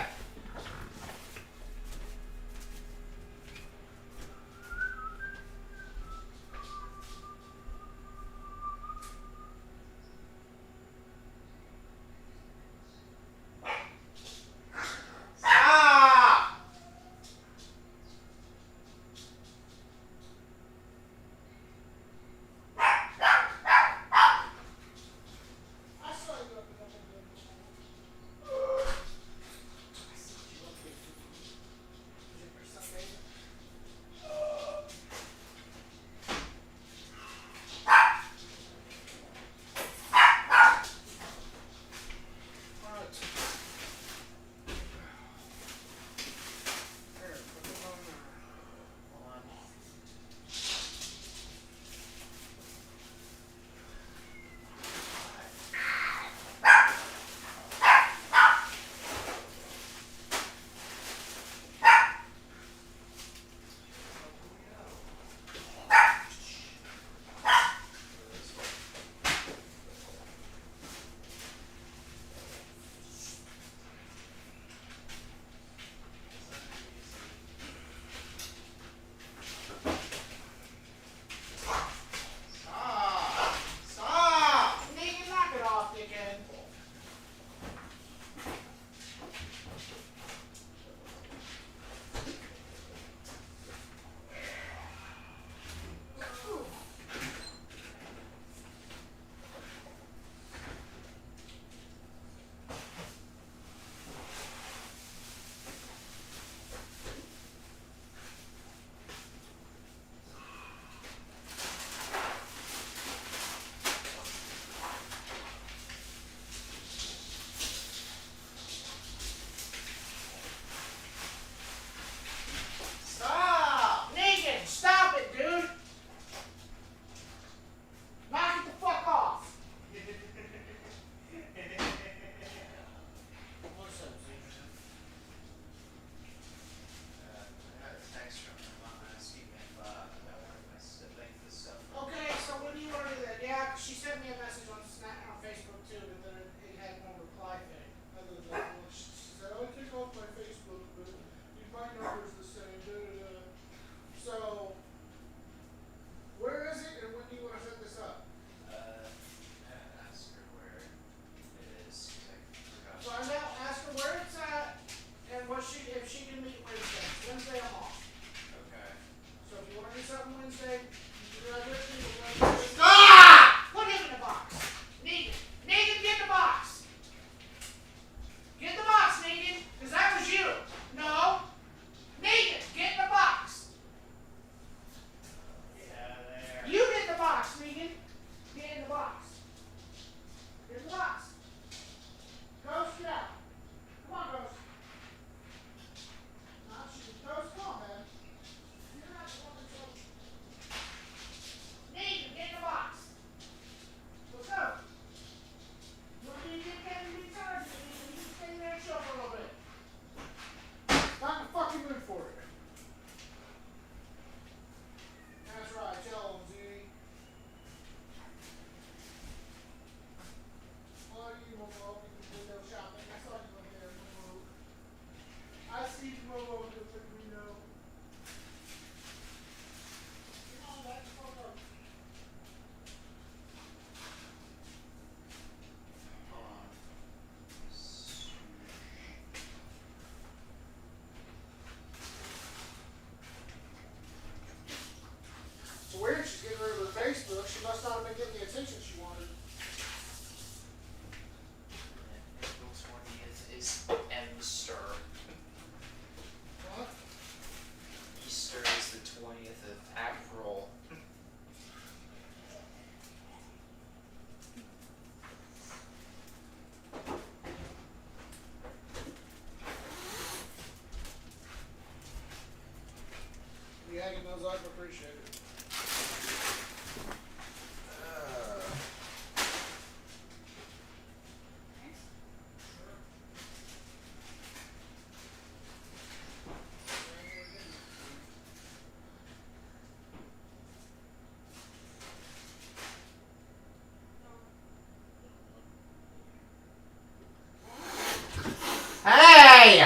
Hey!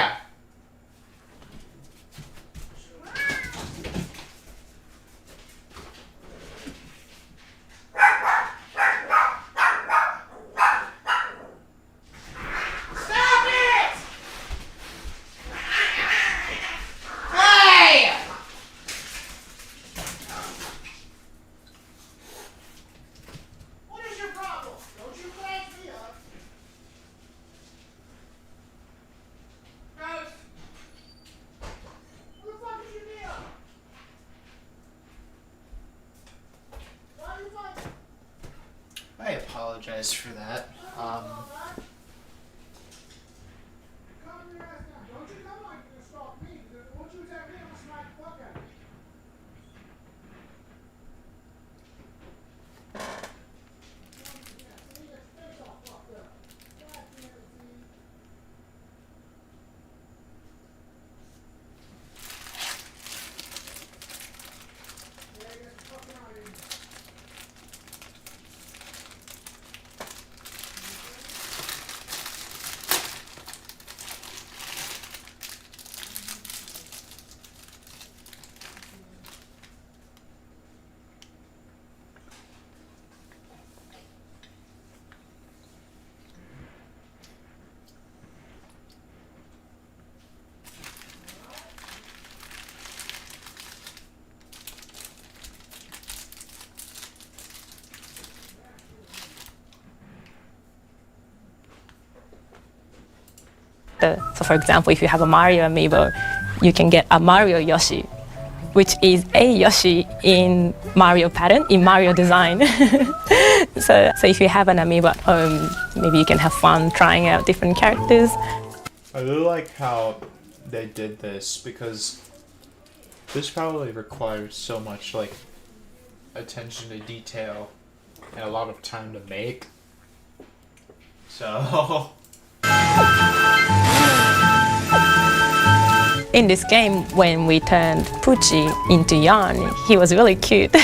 Stop it! Hey! What is your problem? Don't you crack me up. Ghost! What the fuck is your deal? Why are you fighting? I apologize for that. So for example, if you have a Mario amiibo, you can get a Mario Yoshi, which is a Yoshi in Mario pattern, in Mario design. So if you have an amiibo at home, maybe you can have fun trying out different characters. I really like how they did this because this probably requires so much like attention to detail and a lot of time to make. So in this game, when we turned Pucci into Yarn, he was really cute.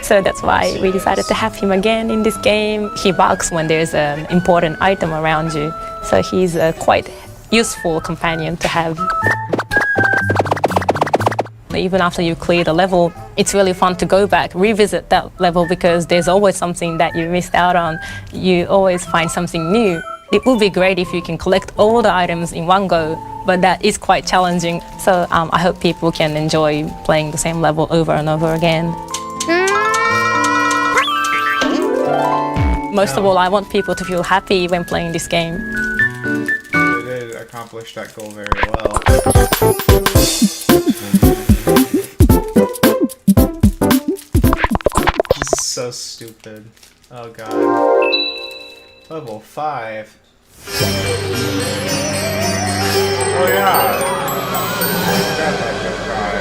So that's why we decided to have him again in this game. He barks when there's an important item around you. So he's a quite useful companion to have. Even after you clear the level, it's really fun to go back, revisit that level because there's always something that you missed out on. You always find something new. It would be great if you can collect all the items in one go, but that is quite challenging. So I hope people can enjoy playing the same level over and over again. Most of all, I want people to feel happy when playing this game. they did accomplish that goal very well. This is so stupid. Oh god. Level 5. Oh yeah. Grab that good guy.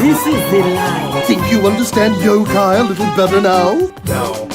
This is the line. Think you understand yokai a little better now? No.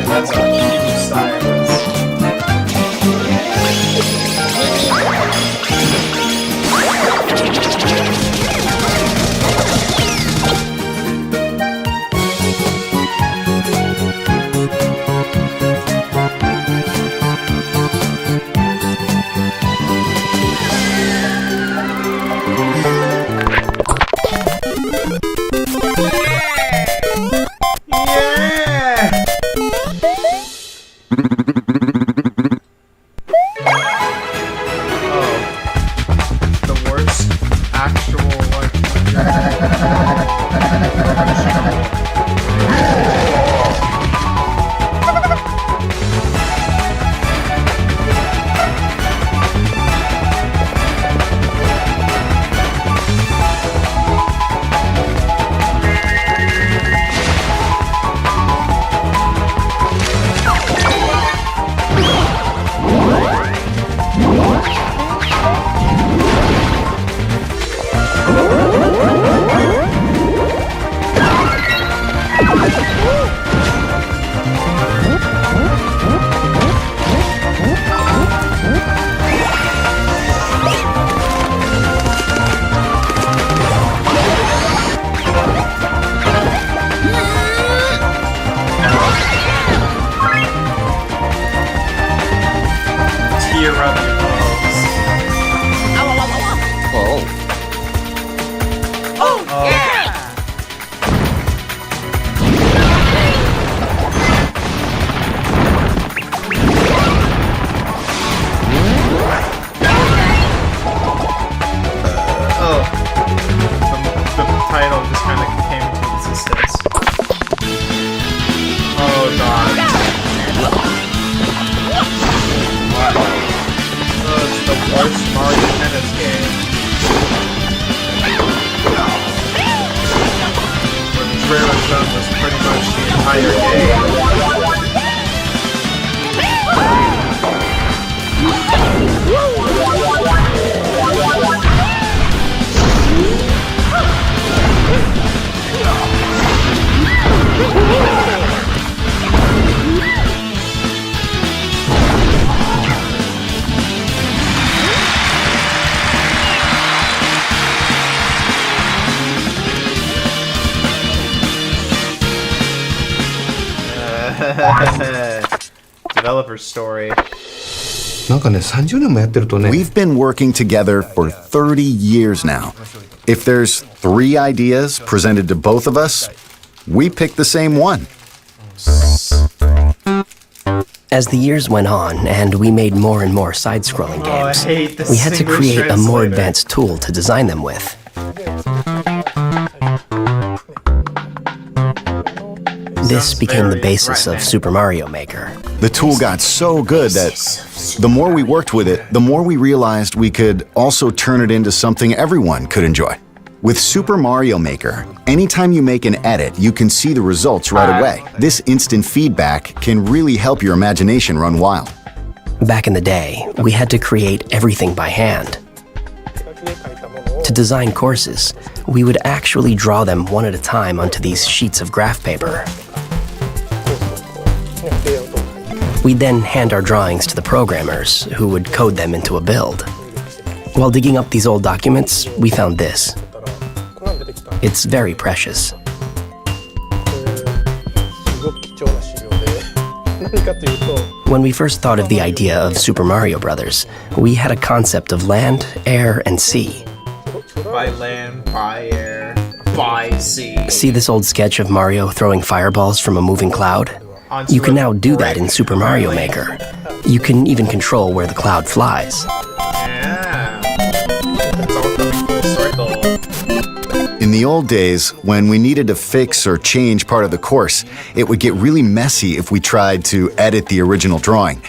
That's a huge silence. Developer story. We've been working together for 30 years now. If there's 3 ideas presented to both of us, we pick the same one. As the years went on and we made more and more side-scrolling games, we had to create a more advanced tool to design them with. This became the basis of Super Mario Maker. The tool got so good that the more we worked with it, the more we realized we could also turn it into something everyone could enjoy. With Super Mario Maker, anytime you make an edit, you can see the results right away. This instant feedback can really help your imagination run wild. Back in the day, we had to create everything by hand. To design courses, we would actually draw them one at a time onto these sheets of graph paper. We'd then hand our drawings to the programmers, who would code them into a build. While digging up these old documents, we found this. It's very precious. When we first thought of the idea of Super Mario Brothers, we had a concept of land, air, and sea. By land, by air, by sea. See this old sketch of Mario throwing fireballs from a moving cloud? You can now do that in Super Mario Maker. You can even control where the cloud flies. Yeah. It's all coming full circle. In the old days, when we needed to fix or change part of the course, it would get really messy if we tried to edit the original drawing.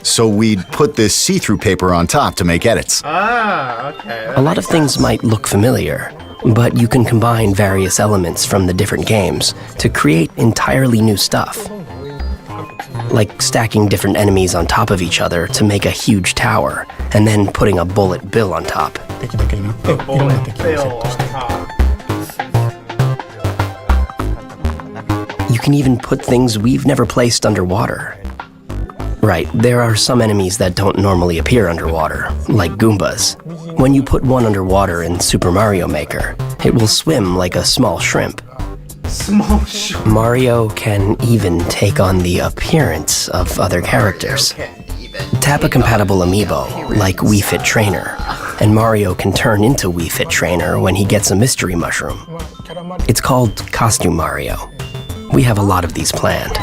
So we'd put this see-through paper on top to make edits. Okay. A lot of things might look familiar, but you can combine various elements from the different games to create entirely new stuff. Like stacking different enemies on top of each other to make a huge tower, and then putting a bullet bill on top. 敵だけじゃなくていろんな敵をセットして You can even put things we've never placed underwater. Right, there are some enemies that don't normally appear underwater, like Goombas. When you put one underwater in Super Mario Maker, it will swim like a small shrimp. Small shrimp. Mario can even take on the appearance of other characters. Tap a compatible amiibo, like Wii Fit Trainer, and Mario can turn into Wii Fit Trainer when he gets a mystery mushroom. It's called Costume Mario. We have a lot of these planned.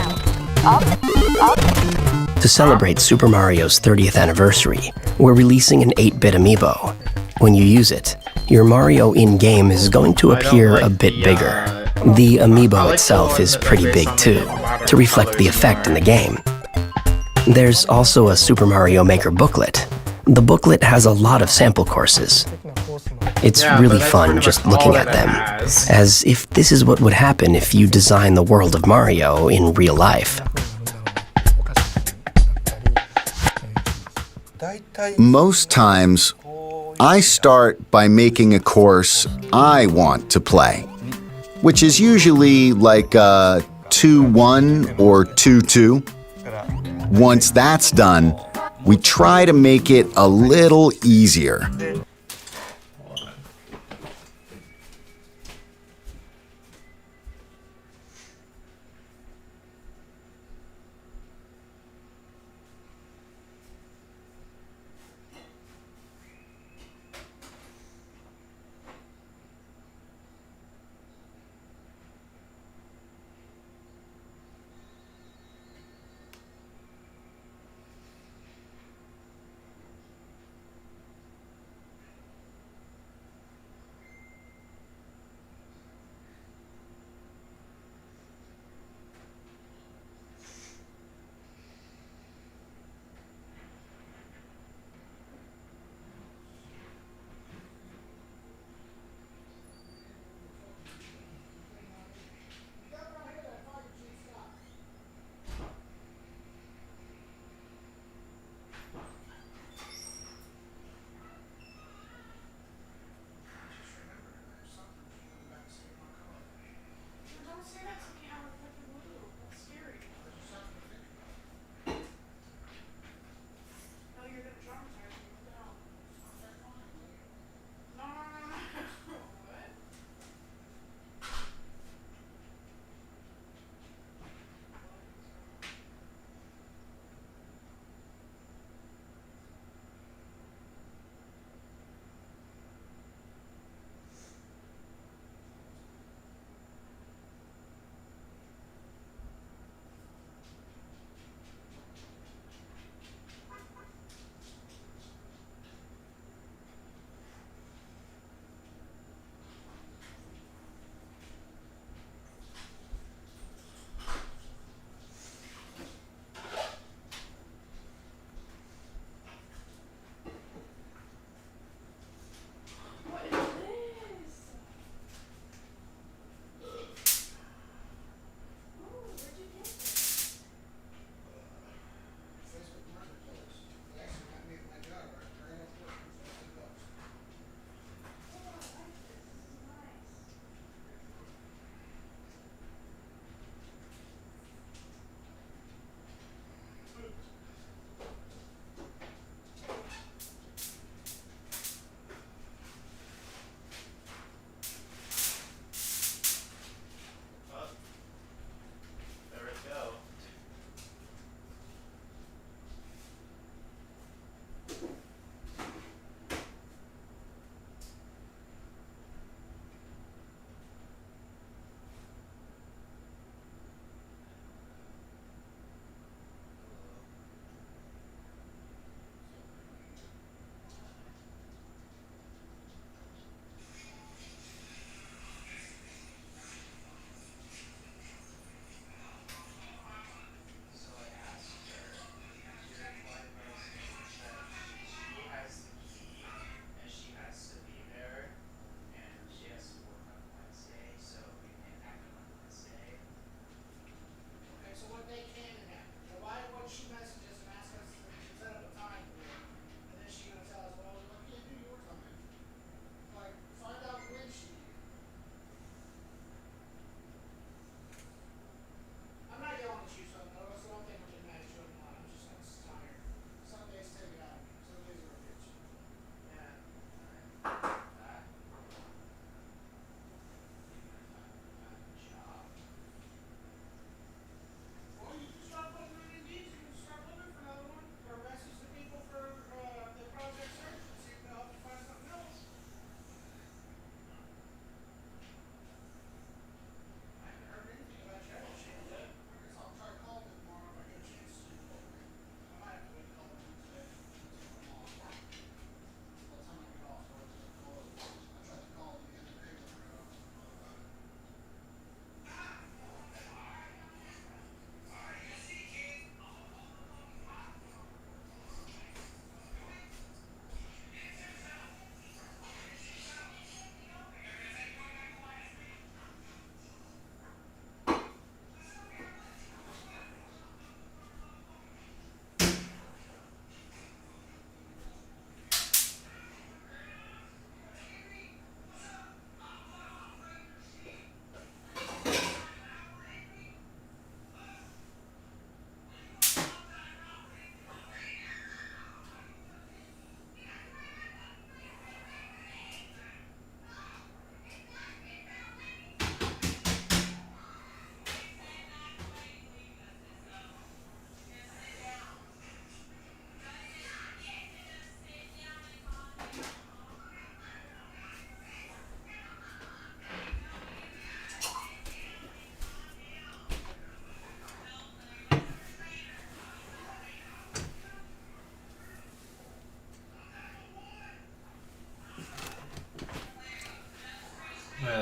To celebrate Super Mario's 30th anniversary, we're releasing an 8-bit amiibo. When you use it, your Mario in-game is going to appear a bit bigger. The amiibo itself is pretty big too, to reflect the effect in the game. There's also a Super Mario Maker booklet. The booklet has a lot of sample courses. It's really fun just looking at them, as if this is what would happen if you design the world of Mario in real life. Most times, I start by making a course I want to play, which is usually like a 2-1 or 2-2. Once that's done, we try to make it a little easier.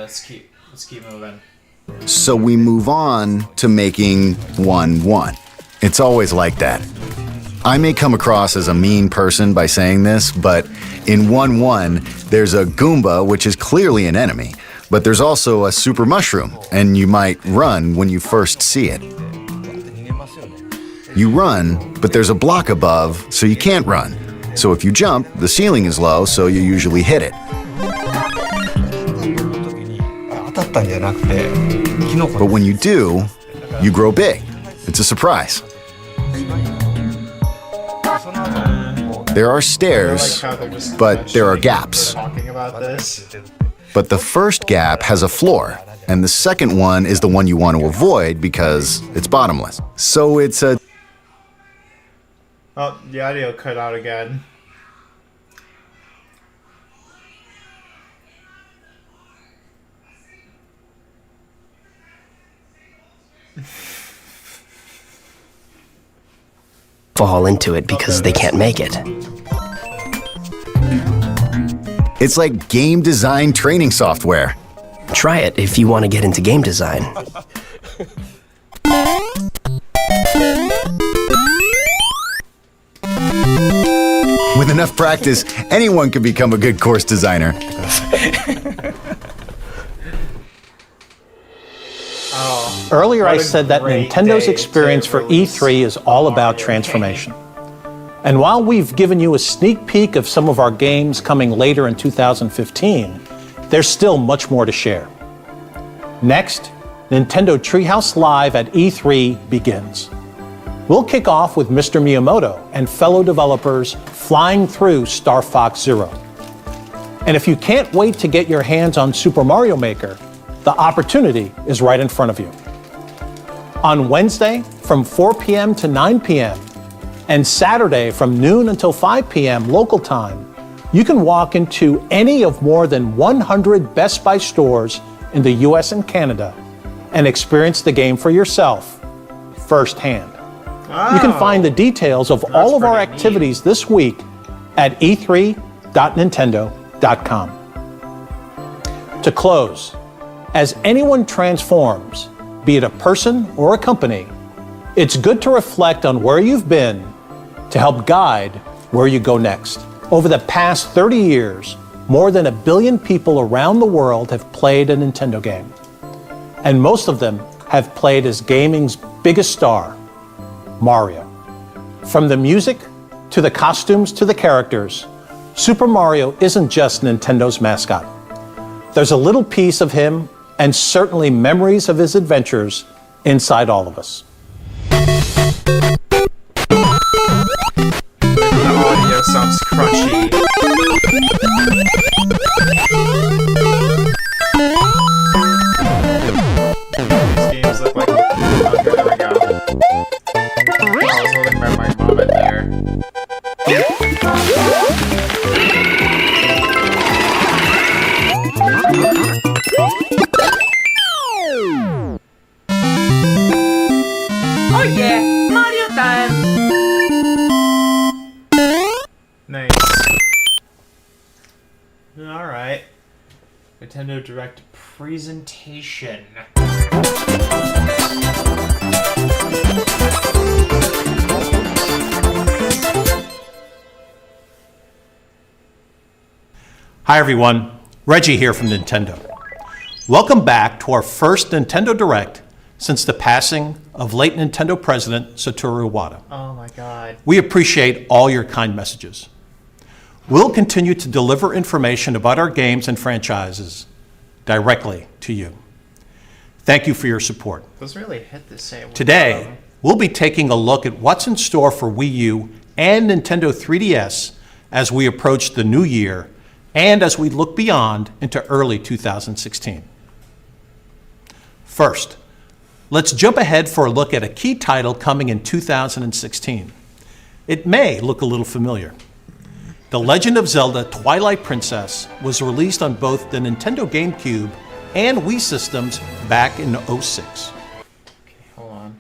let's keep moving. So we move on to making 1-1. It's always like that. I may come across as a mean person by saying this, but in 1-1, there's a Goomba, which is clearly an enemy, but there's also a super mushroom, and you might run when you first see it. You run, but there's a block above, so you can't run. So if you jump, the ceiling is low, so you usually hit it. But when you do, you grow big. It's a surprise. There are stairs, but there are gaps. But the first gap has a floor, and the second one is the one you want to avoid because it's bottomless. So it's a... Oh, the audio cut out again. Fall into it because they can't make it. It's like game design training software. Try it if you want to get into game design. With enough practice, anyone can become a good course designer. Earlier I said that Nintendo's experience for E3 is all about transformation. And while we've given you a sneak peek of some of our games coming later in 2015, there's still much more to share. Next, Nintendo Treehouse Live at E3 begins. We'll kick off with Mr. Miyamoto and fellow developers flying through Star Fox Zero. And if you can't wait to get your hands on Super Mario Maker, the opportunity is right in front of you. On Wednesday from 4 p.m. to 9 p.m. and Saturday from noon until 5 p.m. local time, you can walk into any of more than 100 Best Buy stores in the US and Canada and experience the game for yourself firsthand. You can find the details of all of our activities this week at e3.nintendo.com. To close, as anyone transforms, be it a person or a company, it's good to reflect on where you've been to help guide where you go next. Over the past 30 years, more than 1 billion people around the world have played a Nintendo game. And most of them have played as gaming's biggest star, Mario. From the music, to the costumes, to the characters, Super Mario isn't just Nintendo's mascot. There's a little piece of him and certainly memories of his adventures inside all of us. The audio sounds crunchy. These games look like... Okay, there we go. I was holding my vomit there. Oh yeah, Mario time! Nice. Alright. Nintendo Direct presentation. Hi everyone, Reggie here from Nintendo. Welcome back to our first Nintendo Direct since the passing of late Nintendo president Satoru Iwata. Oh my god. We appreciate all your kind messages. We'll continue to deliver information about our games and franchises directly to you. Thank you for your support. Those really hit the same way. Today, we'll be taking a look at what's in store for Wii U and Nintendo 3DS as we approach the new year and as we look beyond into early 2016. First, let's jump ahead for a look at a key title coming in 2016. It may look a little familiar. The Legend of Zelda Twilight Princess was released on both the Nintendo GameCube and Wii systems back in '06. Okay, hold on.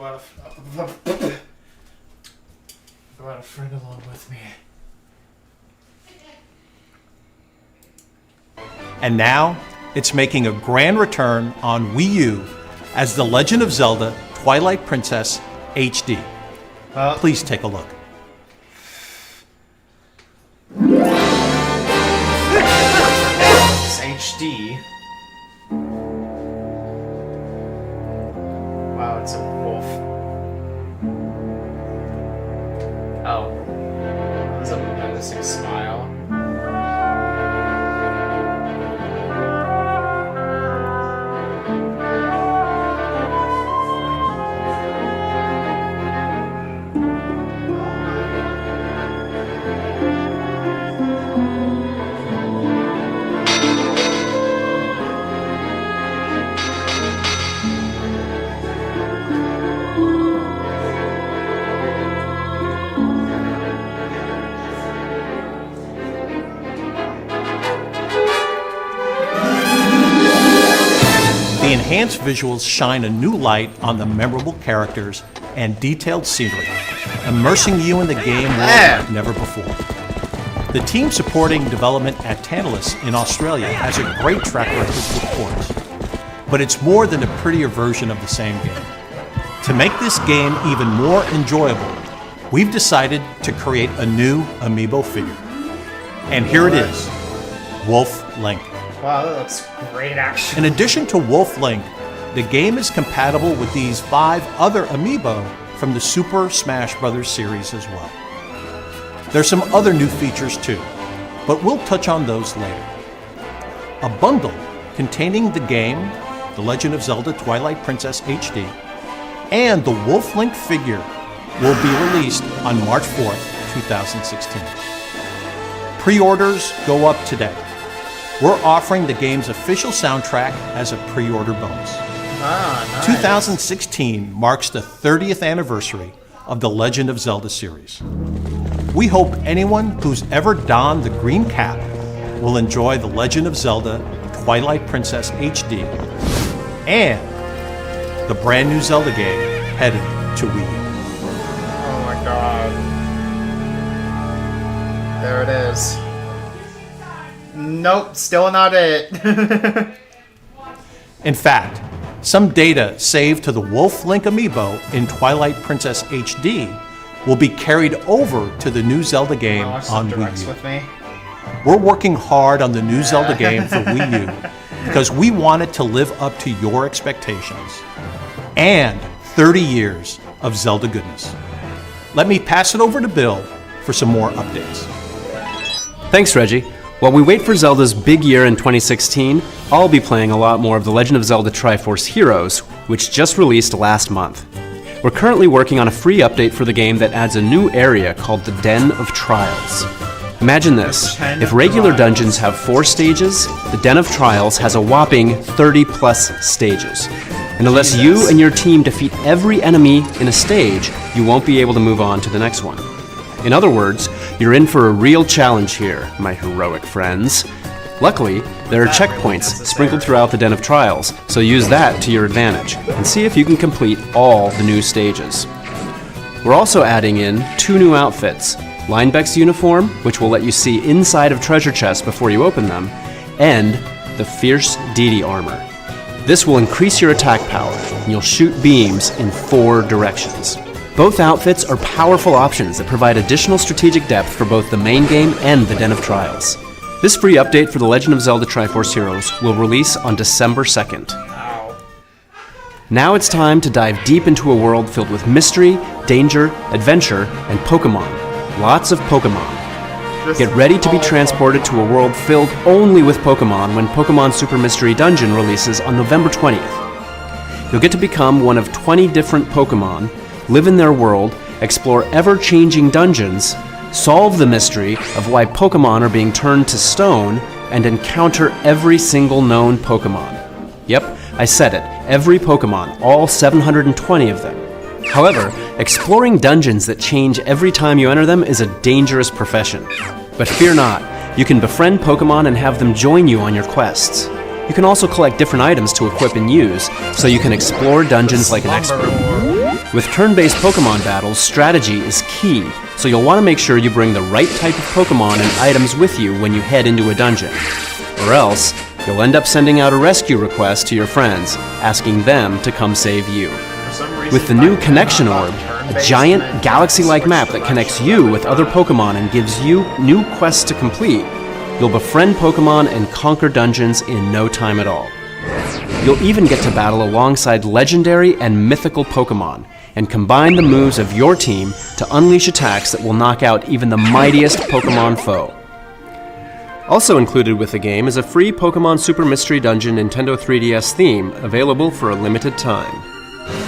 brought a friend along with me. And now, it's making a grand return on Wii U as The Legend of Zelda Twilight Princess HD. Please take a look. It's HD. Wow, it's a wolf. Oh. There's a menacing smile. The enhanced visuals shine a new light on the memorable characters and detailed scenery, immersing you in the game world like never before. The team supporting development at Tantalus in Australia has a great track record with ports, but it's more than a prettier version of the same game. To make this game even more enjoyable, we've decided to create a new amiibo figure. And here it is, Wolf Link. Wow, that looks great, actually. In addition to Wolf Link, the game is compatible with these 5 other amiibo from the Super Smash Bros. Series as well. There's some other new features too, but we'll touch on those later. A bundle containing the game, The Legend of Zelda Twilight Princess HD, and the Wolf Link figure will be released on March 4th, 2016. Pre-orders go up today. We're offering the game's official soundtrack as a pre-order bonus. Nice. 2016 marks the 30th anniversary of the Legend of Zelda series. We hope anyone who's ever donned the green cap will enjoy The Legend of Zelda Twilight Princess HD and the brand new Zelda game headed to Wii U. Oh my god. There it is. Nope, still not it. In fact, some data saved to the Wolf Link amiibo in Twilight Princess HD will be carried over to the new Zelda game on Wii U. With me. We're working hard on the new Zelda game for Wii U because we want it to live up to your expectations and 30 years of Zelda goodness. Let me pass it over to Bill for some more updates. Thanks, Reggie. While we wait for Zelda's big year in 2016, I'll be playing a lot more of The Legend of Zelda Triforce Heroes, which just released last month. We're currently working on a free update for the game that adds a new area called the Den of Trials. Imagine this, if regular dungeons have 4 stages, the Den of Trials has a whopping 30+ stages. And unless you and your team defeat every enemy in a stage, you won't be able to move on to the next one. In other words, you're in for a real challenge here, my heroic friends. Luckily, there are checkpoints sprinkled throughout the Den of Trials, so use that to your advantage, and see if you can complete all the new stages. We're also adding in 2 new outfits, Linebeck's uniform, which will let you see inside of treasure chests before you open them, and the Fierce Deity armor. This will increase your attack power, and you'll shoot beams in 4 directions. Both outfits are powerful options that provide additional strategic depth for both the main game and the Den of Trials. This free update for The Legend of Zelda Triforce Heroes will release on December 2nd. Now it's time to dive deep into a world filled with mystery, danger, adventure, and Pokemon. Lots of Pokemon. Get ready to be transported to a world filled only with Pokemon when Pokemon Super Mystery Dungeon releases on November 20th. You'll get to become one of 20 different Pokemon, live in their world, explore ever-changing dungeons, solve the mystery of why Pokemon are being turned to stone, and encounter every single known Pokemon. Yep, I said it, every Pokemon, all 720 of them. However, exploring dungeons that change every time you enter them is a dangerous profession. But fear not, you can befriend Pokemon and have them join you on your quests. You can also collect different items to equip and use, so you can explore dungeons like an expert. With turn-based Pokemon battles, strategy is key, so you'll want to make sure you bring the right type of Pokemon and items with you when you head into a dungeon. Or else, you'll end up sending out a rescue request to your friends, asking them to come save you. With the new Connection Orb, a giant galaxy-like map that connects you with other Pokemon and gives you new quests to complete, you'll befriend Pokemon and conquer dungeons in no time at all. You'll even get to battle alongside legendary and mythical Pokemon, and combine the moves of your team to unleash attacks that will knock out even the mightiest Pokemon foe. Also included with the game is a free Pokemon Super Mystery Dungeon Nintendo 3DS theme available for a limited time.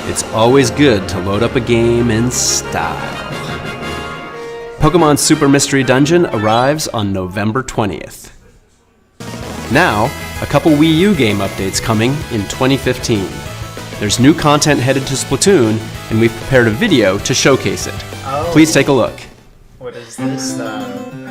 It's always good to load up a game in style. Pokemon Super Mystery Dungeon arrives on November 20th. Now, a couple Wii U game updates coming in 2015. There's new content headed to Splatoon, and we've prepared a video to showcase it. Oh. Please take a look. What is this then?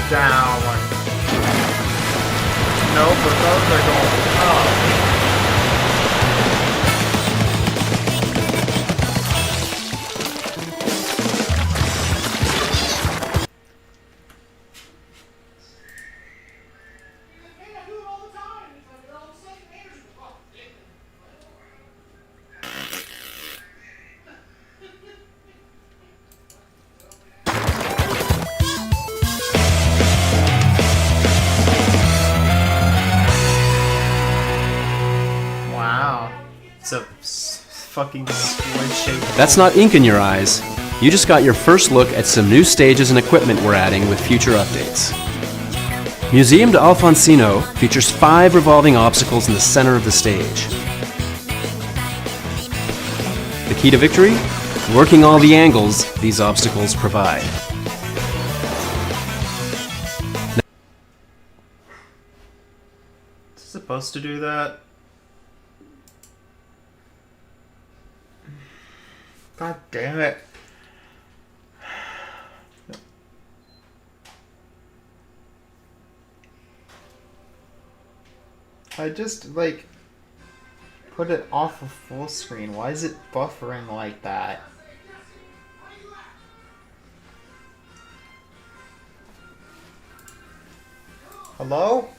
Down. No, but those are going up. It's a fucking squid shape. That's not ink in your eyes. You just got your first look at some new stages and equipment we're adding with future updates. Museum de Alfonsino features 5 revolving obstacles in the center of the stage. The key to victory? Working all the angles these obstacles provide. Is it supposed to do that? God damn it. I just, like, put it off of full screen. Why is it buffering like that? Hello?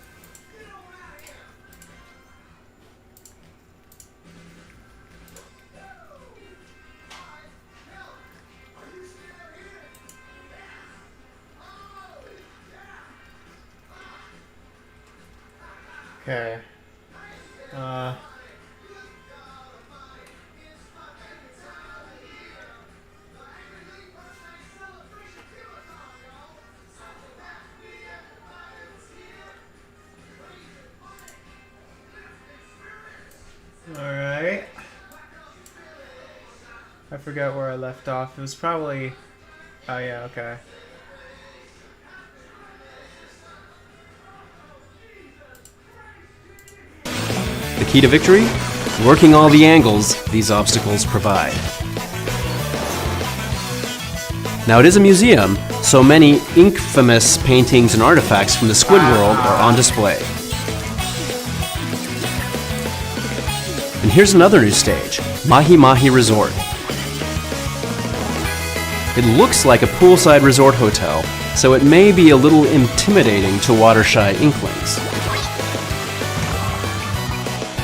Okay. Alright. I forgot where I left off. It was probably... Oh yeah, okay. The key to victory? Working all the angles these obstacles provide. Now it is a museum, so many infamous paintings and artifacts from the Squid World are on display. And here's another new stage, Mahi Mahi Resort. It looks like a poolside resort hotel, so it may be a little intimidating to water-shy inklings.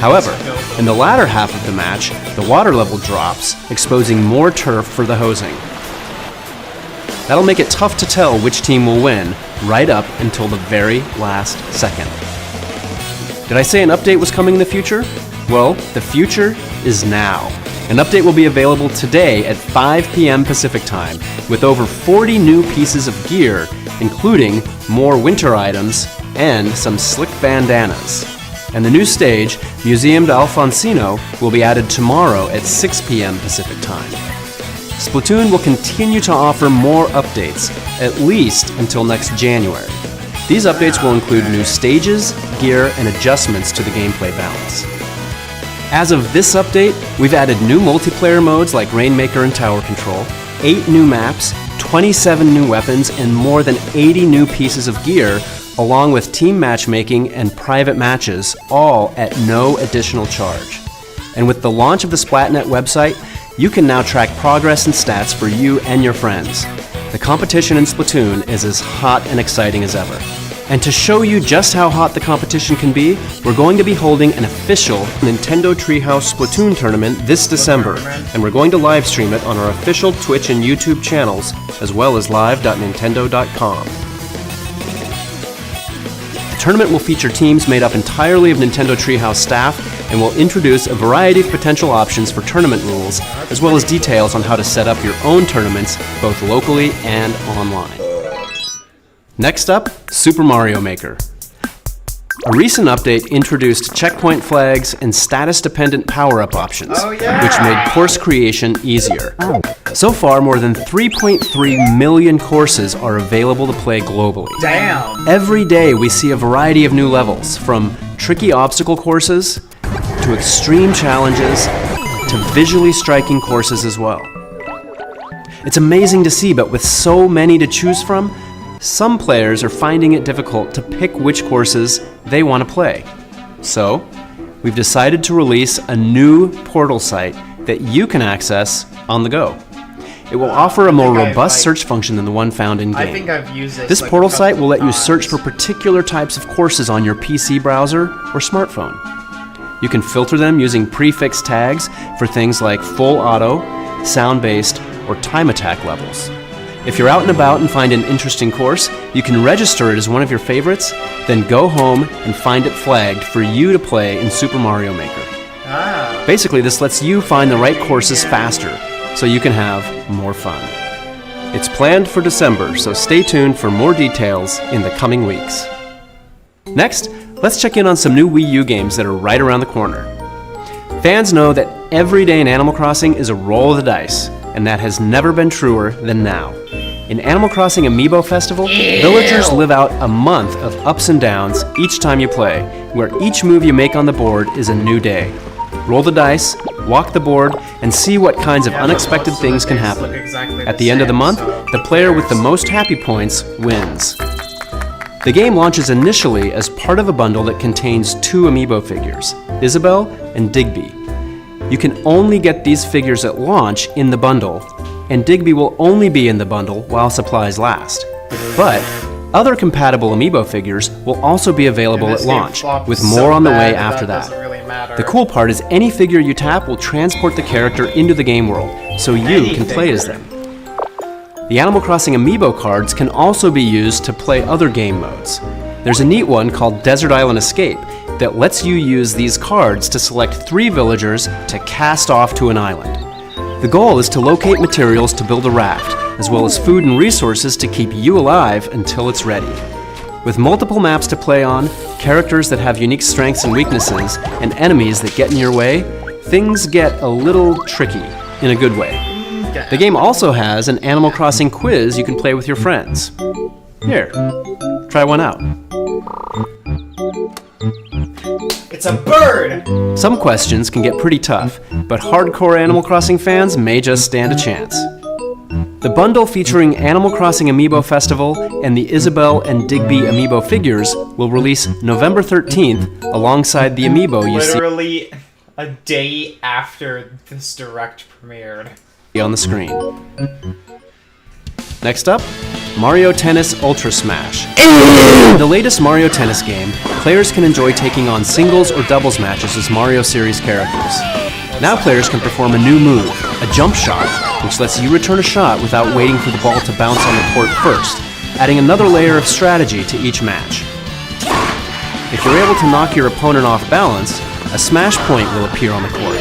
However, in the latter half of the match, the water level drops, exposing more turf for the hosing. That'll make it tough to tell which team will win, right up until the very last second. Did I say an update was coming in the future? Well, the future is now. An update will be available today at 5 p.m. Pacific Time, with over 40 new pieces of gear, including more winter items and some slick bandanas. And the new stage, Museum d'Alfonsino, will be added tomorrow at 6 p.m. Pacific Time. Splatoon will continue to offer more updates, at least until next January. These updates will include new stages, gear, and adjustments to the gameplay balance. As of this update, we've added new multiplayer modes like Rainmaker and Tower Control, 8 new maps, 27 new weapons, and more than 80 new pieces of gear, along with team matchmaking and private matches, all at no additional charge. And with the launch of the Splatnet website, you can now track progress and stats for you and your friends. The competition in Splatoon is as hot and exciting as ever. And to show you just how hot the competition can be, we're going to be holding an official Nintendo Treehouse Splatoon tournament this December, and we're going to live stream it on our official Twitch and YouTube channels, as well as live.nintendo.com. The tournament will feature teams made up entirely of Nintendo Treehouse staff, and will introduce a variety of potential options for tournament rules, as well as details on how to set up your own tournaments, both locally and online. Next up, Super Mario Maker. A recent update introduced checkpoint flags and status-dependent power-up options, which made course creation easier. So far, more than 3.3 million courses are available to play globally. Damn! Every day we see a variety of new levels, from tricky obstacle courses, to extreme challenges, to visually striking courses as well. It's amazing to see, but with so many to choose from, some players are finding it difficult to pick which courses they want to play. So, we've decided to release a new portal site that you can access on the go. It will offer a more robust search function than the one found in-game. I think I've used This portal site will let you search for particular types of courses on your PC browser or smartphone. You can filter them using prefix tags for things like full auto, sound-based, or time attack levels. If you're out and about and find an interesting course, you can register it as one of your favorites, then go home and find it flagged for you to play in Super Mario Maker. Basically, this lets you find the right courses faster, so you can have more fun. It's planned for December, so stay tuned for more details in the coming weeks. Next, let's check in on some new Wii U games that are right around the corner. Fans know that every day in Animal Crossing is a roll of the dice, and that has never been truer than now. In Animal Crossing Amiibo Festival, villagers live out a month of ups and downs each time you play, where each move you make on the board is a new day. Roll the dice, walk the board, and see what kinds of unexpected things can happen. At the end of the month, the player with the most happy points wins. The game launches initially as part of a bundle that contains 2 Amiibo figures, Isabelle and Digby. You can only get these figures at launch in the bundle, and Digby will only be in the bundle while supplies last. But other compatible Amiibo figures will also be available at launch, with more on the way after that. The cool part is any figure you tap will transport the character into the game world, so you can play as them. The Animal Crossing Amiibo cards can also be used to play other game modes. There's a neat one called Desert Island Escape that lets you use these cards to select 3 villagers to cast off to an island. The goal is to locate materials to build a raft, as well as food and resources to keep you alive until it's ready. With multiple maps to play on, characters that have unique strengths and weaknesses, and enemies that get in your way, things get a little tricky, in a good way. The game also has an Animal Crossing quiz you can play with your friends. Here, try one out. It's a bird! Some questions can get pretty tough, but hardcore Animal Crossing fans may just stand a chance. The bundle featuring Animal Crossing Amiibo Festival and the Isabelle and Digby Amiibo figures will release November 13th alongside the Amiibo you see literally a day after this direct premiered on the screen. Next up, Mario Tennis Ultra Smash. In the latest Mario Tennis game, players can enjoy taking on singles or doubles matches as Mario series characters. Now players can perform a new move, a jump shot, which lets you return a shot without waiting for the ball to bounce on the court first, adding another layer of strategy to each match. If you're able to knock your opponent off balance, a smash point will appear on the court.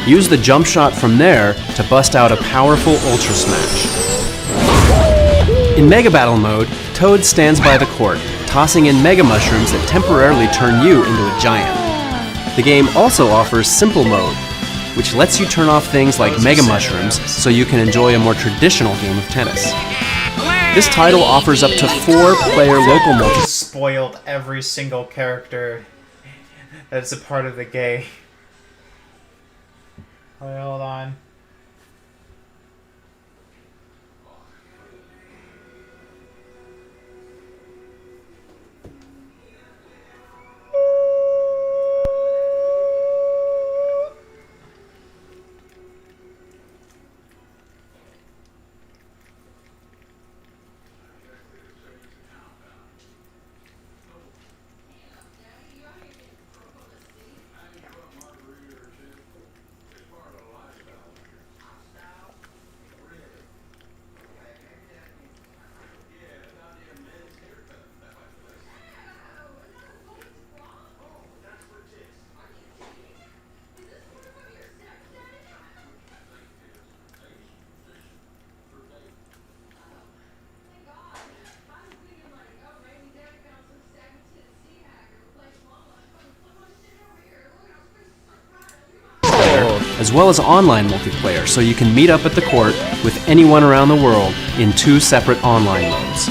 Use the jump shot from there to bust out a powerful Ultra Smash. In Mega Battle mode, Toad stands by the court, tossing in Mega Mushrooms that temporarily turn you into a giant. The game also offers Simple mode, which lets you turn off things like Mega Mushrooms so you can enjoy a more traditional game of tennis. This title offers up to 4-player local multiplayer. Spoiled every single character that's a part of the game. Wait, hold on. as well as online multiplayer, so you can meet up at the court with anyone around the world in 2 separate online modes.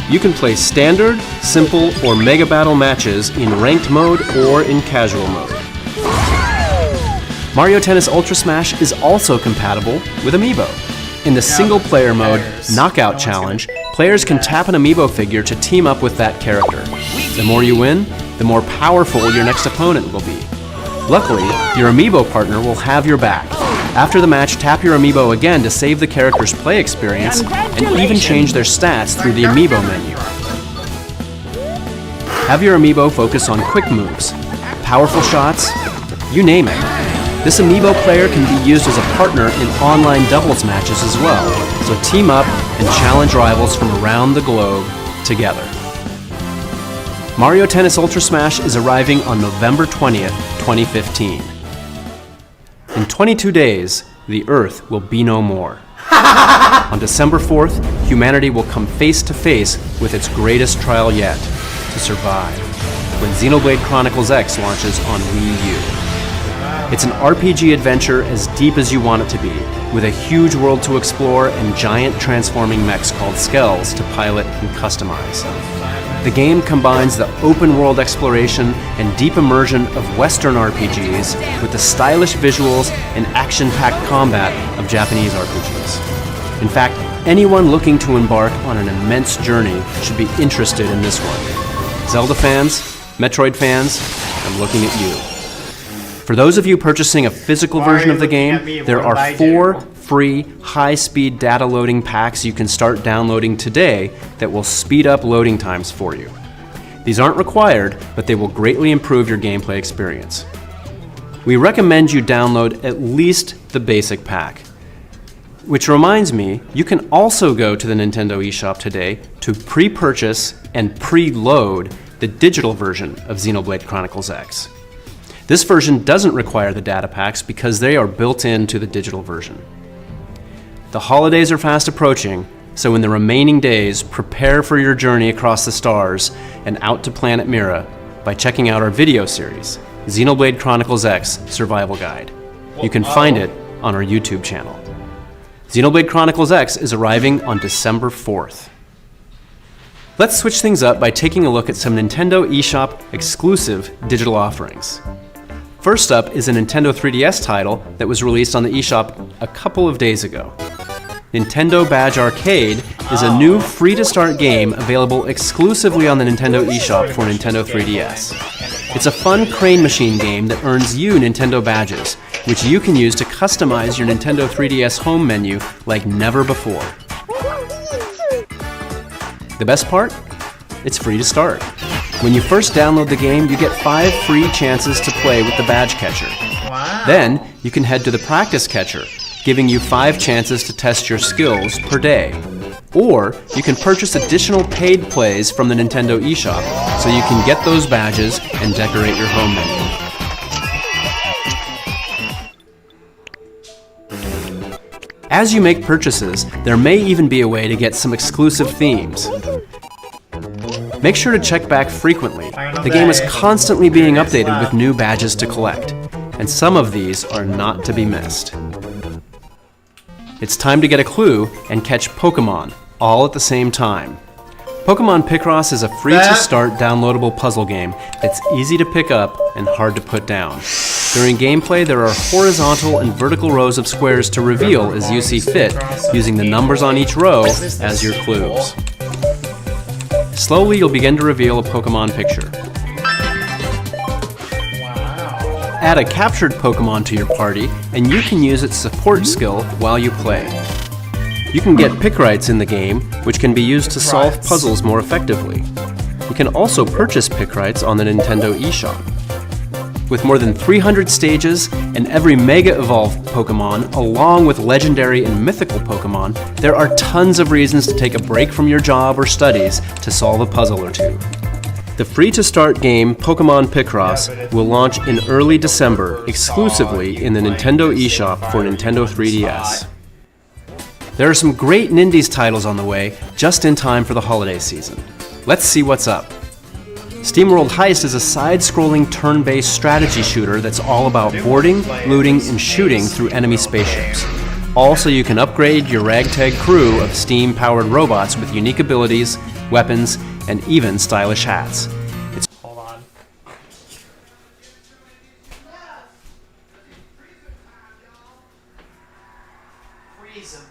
You can play standard, simple, or mega battle matches in ranked mode or in casual mode. Mario Tennis Ultra Smash is also compatible with Amiibo. In the single-player mode Knockout Challenge, players can tap an Amiibo figure to team up with that character. The more you win, the more powerful your next opponent will be. Luckily, your Amiibo partner will have your back. After the match, tap your Amiibo again to save the character's play experience and even change their stats through the Amiibo menu. Have your Amiibo focus on quick moves, powerful shots, you name it. This Amiibo player can be used as a partner in online doubles matches as well, so team up and challenge rivals from around the globe together. Mario Tennis Ultra Smash is arriving on November 20th, 2015. In 22 days, the Earth will be no more. On December 4th, humanity will come face to face with its greatest trial yet, to survive, when Xenoblade Chronicles X launches on Wii U. It's an RPG adventure as deep as you want it to be, with a huge world to explore and giant transforming mechs called Skells to pilot and customize. The game combines the open world exploration and deep immersion of Western RPGs with the stylish visuals and action-packed combat of Japanese RPGs. In fact, anyone looking to embark on an immense journey should be interested in this one. Zelda fans, Metroid fans, I'm looking at you. For those of you purchasing a physical version of the game, there are 4 free high-speed data loading packs you can start downloading today that will speed up loading times for you. These aren't required, but they will greatly improve your gameplay experience. We recommend you download at least the basic pack. Which reminds me, you can also go to the Nintendo eShop today to pre-purchase and pre-load the digital version of Xenoblade Chronicles X. This version doesn't require the data packs because they are built into the digital version. The holidays are fast approaching, so in the remaining days, prepare for your journey across the stars and out to Planet Mira by checking out our video series, Xenoblade Chronicles X Survival Guide. You can find it on our YouTube channel. Xenoblade Chronicles X is arriving on December 4th. Let's switch things up by taking a look at some Nintendo eShop exclusive digital offerings. First up is a Nintendo 3DS title that was released on the eShop a couple of days ago. Nintendo Badge Arcade is a new free-to-start game available exclusively on the Nintendo eShop for Nintendo 3DS. It's a fun crane machine game that earns you Nintendo badges, which you can use to customize your Nintendo 3DS home menu like never before. The best part? It's free to start. When you first download the game, you get 5 free chances to play with the badge catcher. Wow. Then, you can head to the practice catcher, giving you 5 chances to test your skills per day. Or, you can purchase additional paid plays from the Nintendo eShop, so you can get those badges and decorate your home menu. As you make purchases, there may even be a way to get some exclusive themes. Make sure to check back frequently. The game is constantly being updated with new badges to collect, and some of these are not to be missed. It's time to get a clue and catch Pokemon, all at the same time. Pokemon Picross is a free-to-start downloadable puzzle game that's easy to pick up and hard to put down. During gameplay, there are horizontal and vertical rows of squares to reveal as you see fit, using the numbers on each row as your clues. Slowly, you'll begin to reveal a Pokemon picture. Add a captured Pokemon to your party, and you can use its support skill while you play. You can get Picrites in the game, which can be used to solve puzzles more effectively. You can also purchase Picrites on the Nintendo eShop. With more than 300 stages and every Mega Evolved Pokemon, along with legendary and mythical Pokemon, there are tons of reasons to take a break from your job or studies to solve a puzzle or two. The free-to-start game Pokemon Picross will launch in early December exclusively in the Nintendo eShop for Nintendo 3DS. There are some great Nindies titles on the way, just in time for the holiday season. Let's see what's up. SteamWorld Heist is a side-scrolling turn-based strategy shooter that's all about boarding, looting, and shooting through enemy spaceships. Also, you can upgrade your ragtag crew of steam-powered robots with unique abilities, weapons, and even stylish hats. Hold on. Freeze him.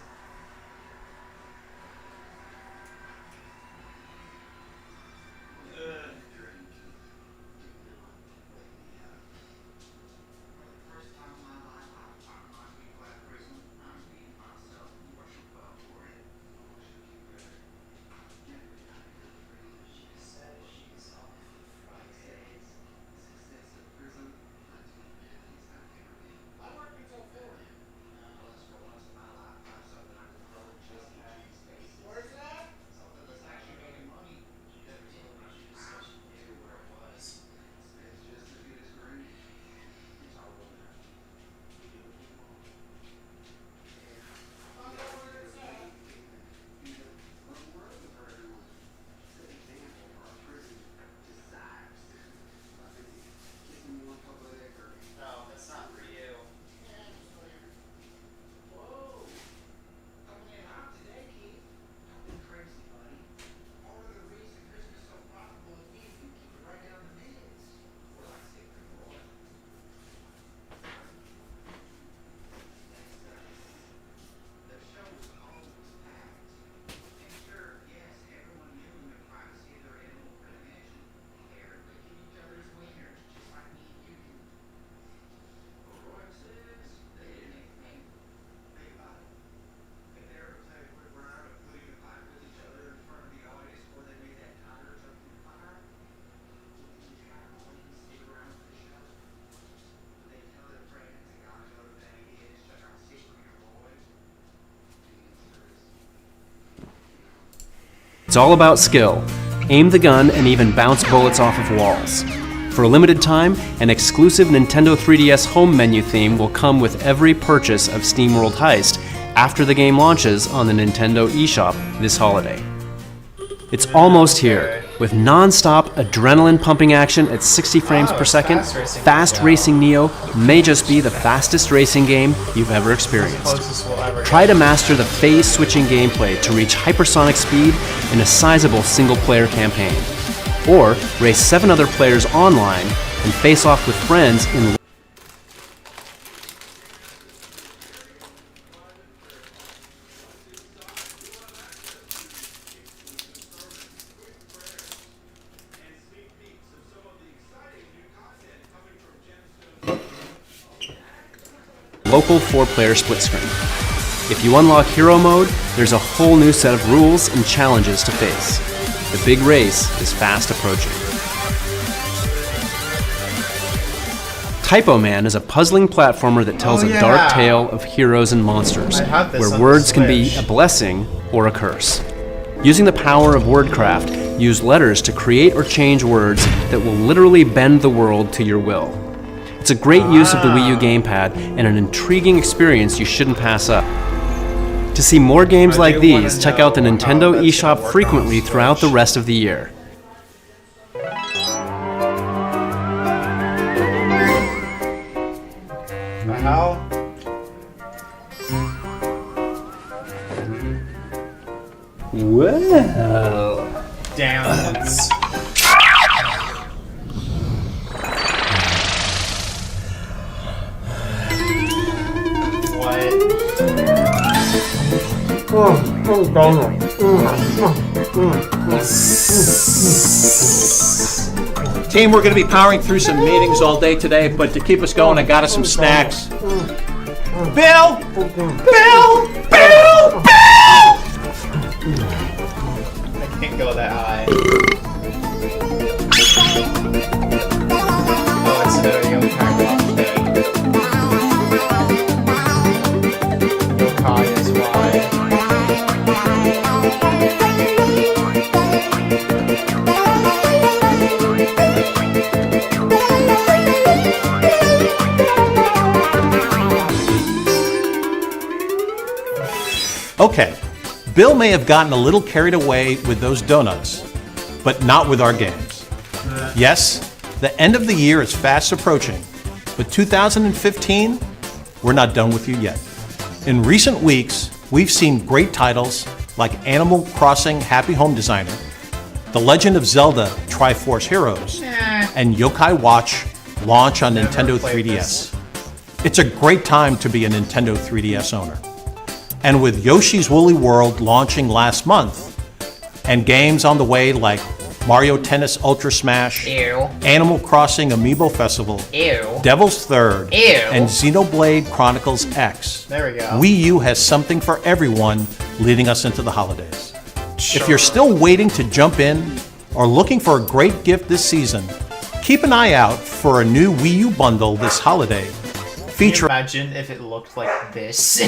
It's all about skill. Aim the gun and even bounce bullets off of walls. For a limited time, an exclusive Nintendo 3DS home menu theme will come with every purchase of SteamWorld Heist after the game launches on the Nintendo eShop this holiday. It's almost here. With non-stop adrenaline-pumping action at 60 frames per second, Fast Racing Neo may just be the fastest racing game you've ever experienced. Try to master the phase-switching gameplay to reach hypersonic speed in a sizable single-player campaign. Or race 7 other players online and face off with friends in local 4-player split screen. If you unlock Hero Mode, there's a whole new set of rules and challenges to face. The big race is fast approaching. Typo Man is a puzzling platformer that tells a dark tale of heroes and monsters, where words can be a blessing or a curse. Using the power of wordcraft, use letters to create or change words that will literally bend the world to your will. It's a great use of the Wii U gamepad and an intriguing experience you shouldn't pass up. To see more games like these, check out the Nintendo eShop frequently throughout the rest of the year. How? Well. Downs. Team, we're going to be powering through some meetings all day today, but to keep us going, I got us some snacks. Bill! Bill! Bill! Bill! I can't go that high. Oh, it's another Yokai Watch day. Yokai is why. Okay, Bill may have gotten a little carried away with those donuts, but not with our games. Yes, the end of the year is fast approaching, but 2015, we're not done with you yet. In recent weeks, we've seen great titles like Animal Crossing Happy Home Designer, The Legend of Zelda Triforce Heroes, and Yokai Watch launch on Nintendo 3DS. It's a great time to be a Nintendo 3DS owner. And with Yoshi's Woolly World launching last month, and games on the way like Mario Tennis Ultra Smash, Animal Crossing Amiibo Festival, Devil's Third, and Xenoblade Chronicles X, There we go. Wii U has something for everyone leading us into the holidays. If you're still waiting to jump in or looking for a great gift this season, keep an eye out for a new Wii U bundle this holiday. Can you imagine if it looked like this?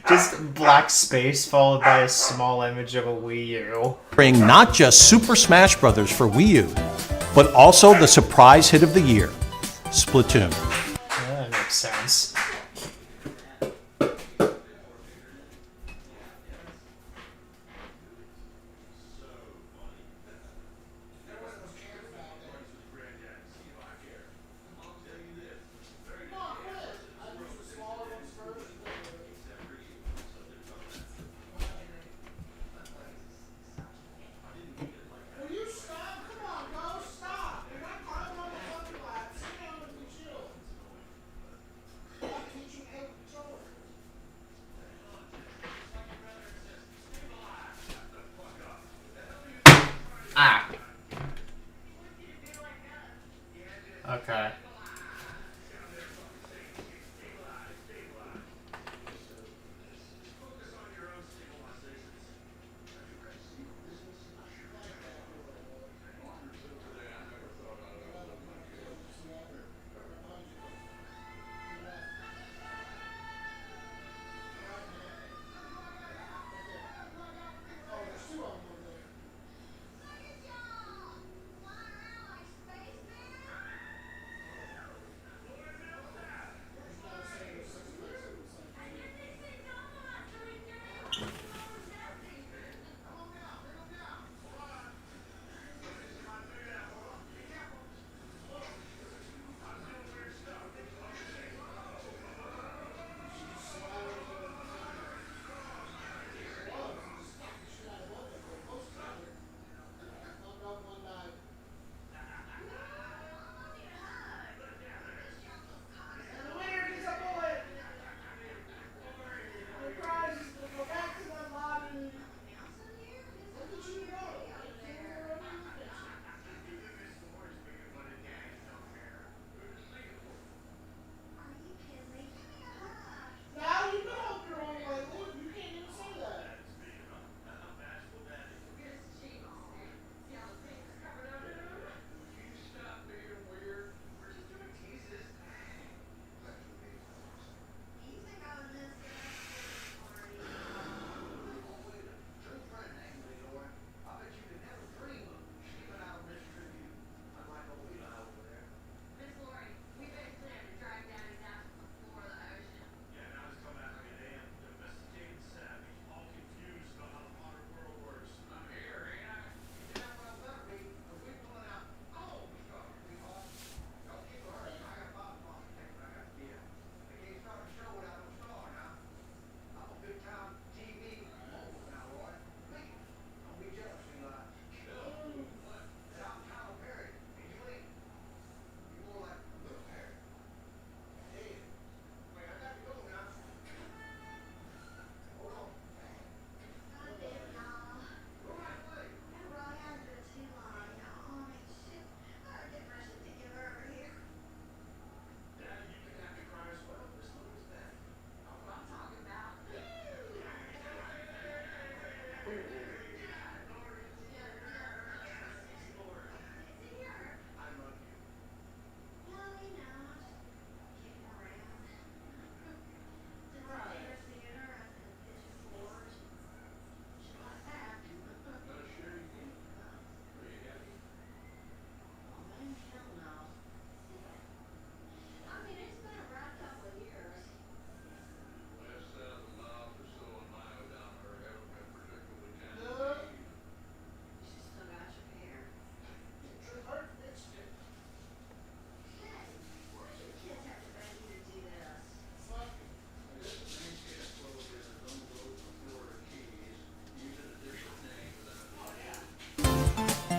Just black space followed by a small image of a Wii U. Bring not just Super Smash Bros. For Wii U, but also the surprise hit of the year, Splatoon. That makes sense.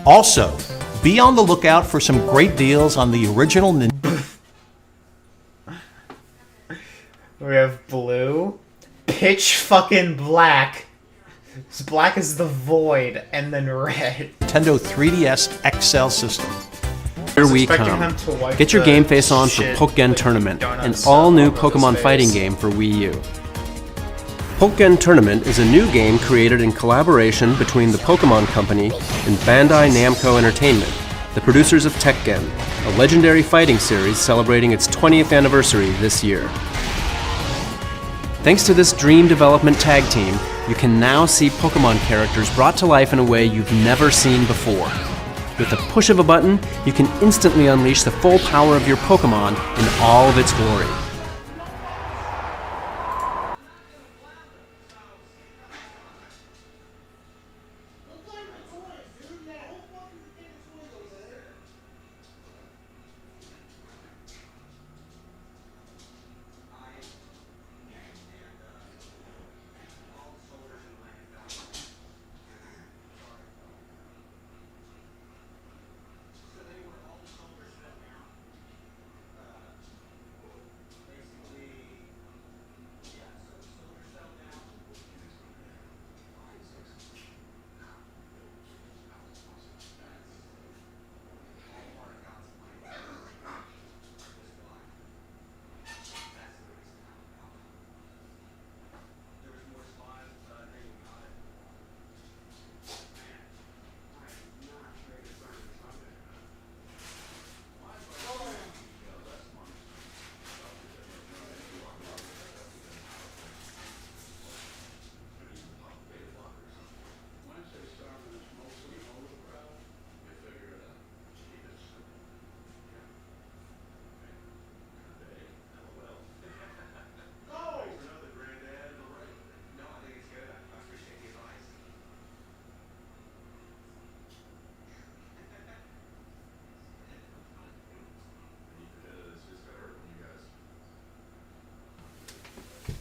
Also, be on the lookout for some great deals on the original Nintendo. We have blue, pitch fucking black. It's black as the void, and then red. Nintendo 3DS XL system. Here we come. Get your game face on for Pokken Tournament, an all-new Pokemon fighting game for Wii U. Pokken Tournament is a new game created in collaboration between the Pokemon Company and Bandai Namco Entertainment, the producers of Tekken, a legendary fighting series celebrating its 20th anniversary this year. Thanks to this dream development tag team, you can now see Pokemon characters brought to life in a way you've never seen before. With the push of a button, you can instantly unleash the full power of your Pokemon in all of its glory.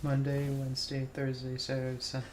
Monday, Wednesday, Thursday, Saturday, Sunday.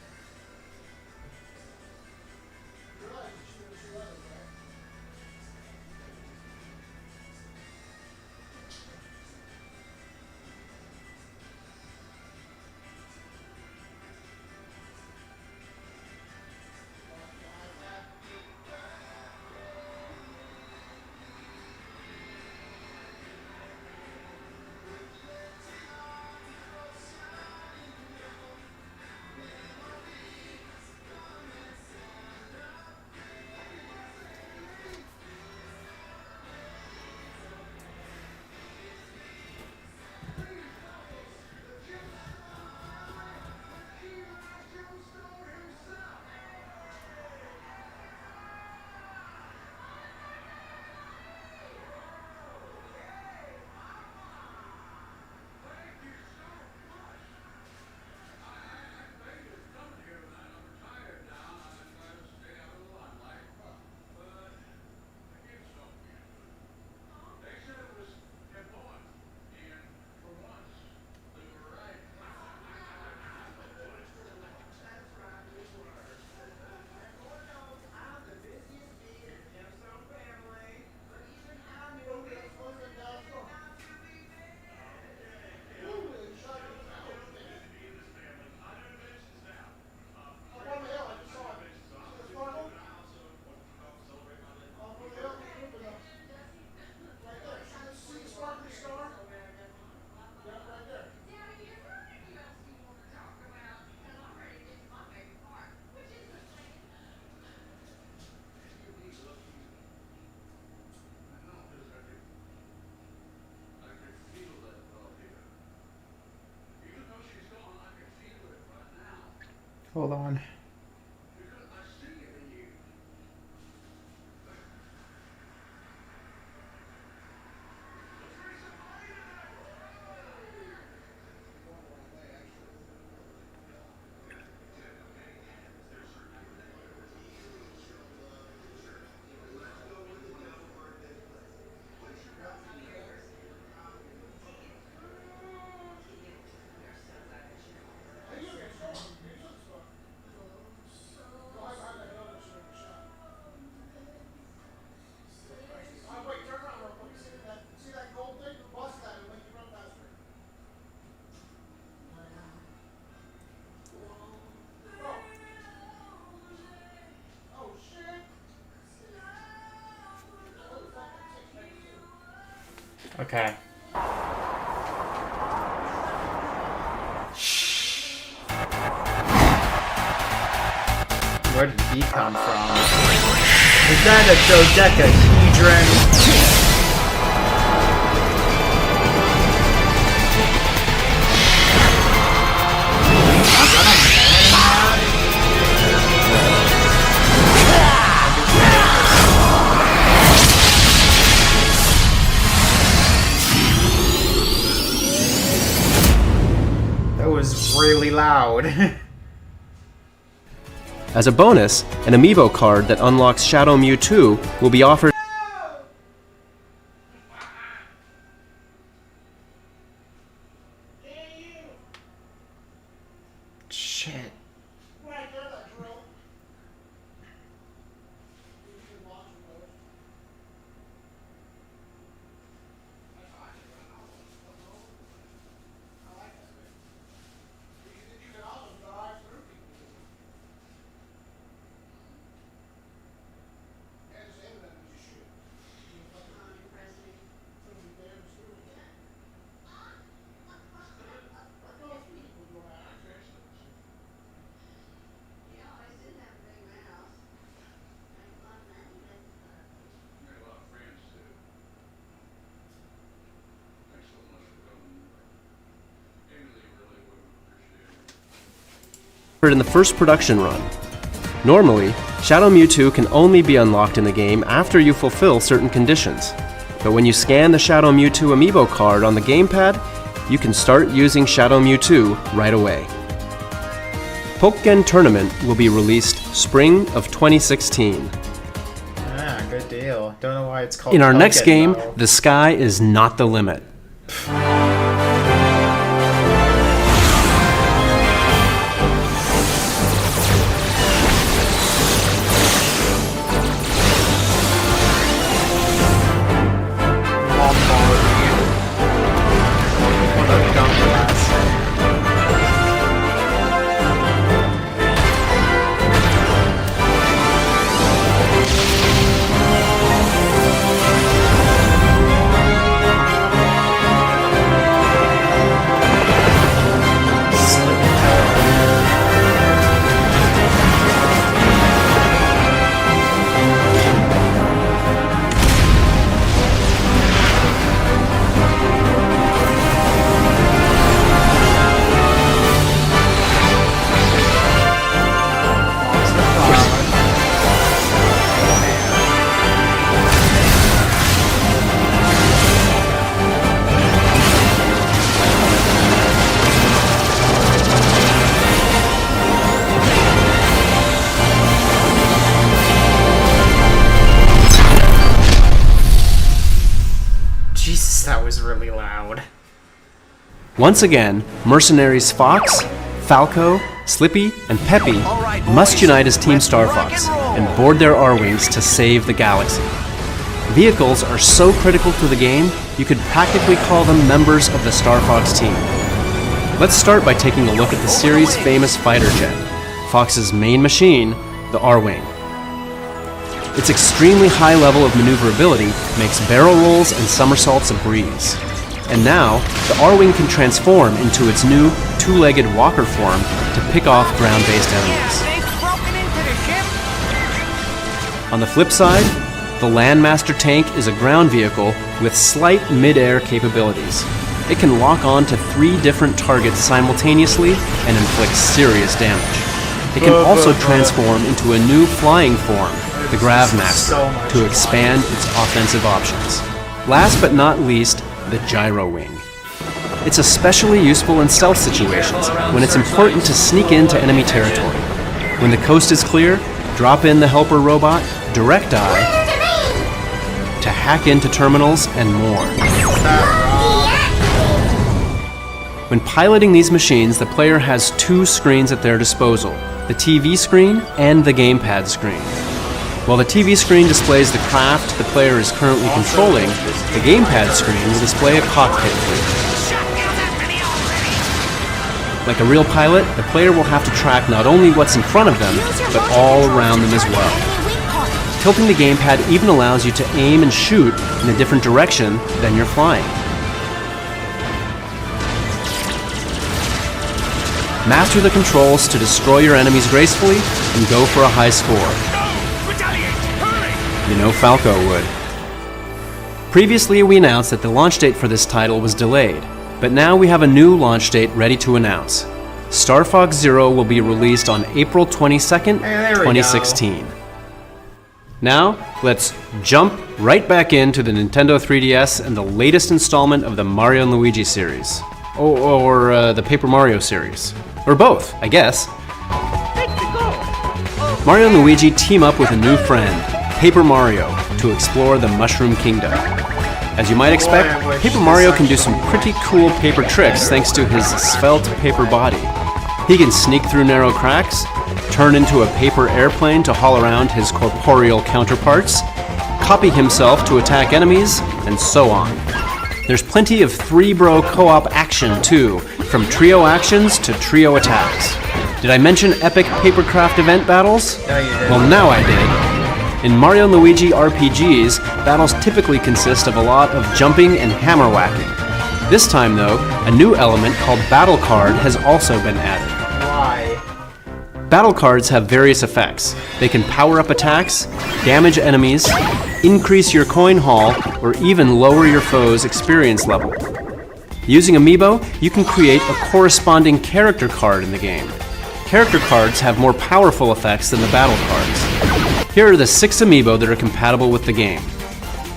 Hold on. Okay. Where did he come from? Is that a dodecahedron? That was really loud. As a bonus, an amiibo card that unlocks Shadow Mewtwo will be offered. Shit. in the first production run. Normally, Shadow Mewtwo can only be unlocked in the game after you fulfill certain conditions. But when you scan the Shadow Mewtwo amiibo card on the gamepad, you can start using Shadow Mewtwo right away. Pokken Tournament will be released spring of 2016. Ah, good deal. Don't know why it's called In our next Pokken, game, though. the sky is not the limit. Jesus, that was really loud. Once again, mercenaries Fox, Falco, Slippy, and Peppy must unite as Team Star Fox and board their R-Wings to save the galaxy. Vehicles are so critical to the game, you could practically call them members of the Star Fox team. Let's start by taking a look at the series' famous fighter jet, Fox's main machine, the R-Wing. Its extremely high level of maneuverability makes barrel rolls and somersaults a breeze. And now, the R-Wing can transform into its new two-legged walker form to pick off ground-based enemies. On the flip side, the Landmaster tank is a ground vehicle with slight mid-air capabilities. It can lock on to 3 different targets simultaneously and inflict serious damage. It can also transform into a new flying form, the Gravmaster, to expand its offensive options. Last but not least, the Gyro Wing. It's especially useful in stealth situations, when it's important to sneak into enemy territory. When the coast is clear, drop in the helper robot, Direct Eye, to hack into terminals and more. When piloting these machines, the player has 2 screens at their disposal, the TV screen and the gamepad screen. While the TV screen displays the craft the player is currently controlling, the gamepad screen will display a cockpit view. Like a real pilot, the player will have to track not only what's in front of them, but all around them as well. Tilting the gamepad even allows you to aim and shoot in a different direction than you're flying. Master the controls to destroy your enemies gracefully and go for a high score. You know Falco would. Previously, we announced that the launch date for this title was delayed, but now we have a new launch date ready to announce. Star Fox Zero will be released on April 22nd, 2016. Now, let's jump right back into the Nintendo 3DS and the latest installment of the Mario & Luigi series. Or the Paper Mario series. Or both, I guess. Mario and Luigi team up with a new friend, Paper Mario, to explore the Mushroom Kingdom. As you might expect, Paper Mario can do some pretty cool paper tricks thanks to his svelte paper body. He can sneak through narrow cracks, turn into a paper airplane to haul around his corporeal counterparts, copy himself to attack enemies, and so on. There's plenty of 3-bro co-op action too, from trio actions to trio attacks. Did I mention epic papercraft event battles? Well, now I did. In Mario & Luigi RPGs, battles typically consist of a lot of jumping and hammer whacking. This time though, a new element called Battle Card has also been added. Why? Battle cards have various effects. They can power up attacks, damage enemies, increase your coin haul, or even lower your foe's experience level. Using Amiibo, you can create a corresponding character card in the game. Character cards have more powerful effects than the battle cards. Here are the 6 Amiibo that are compatible with the game.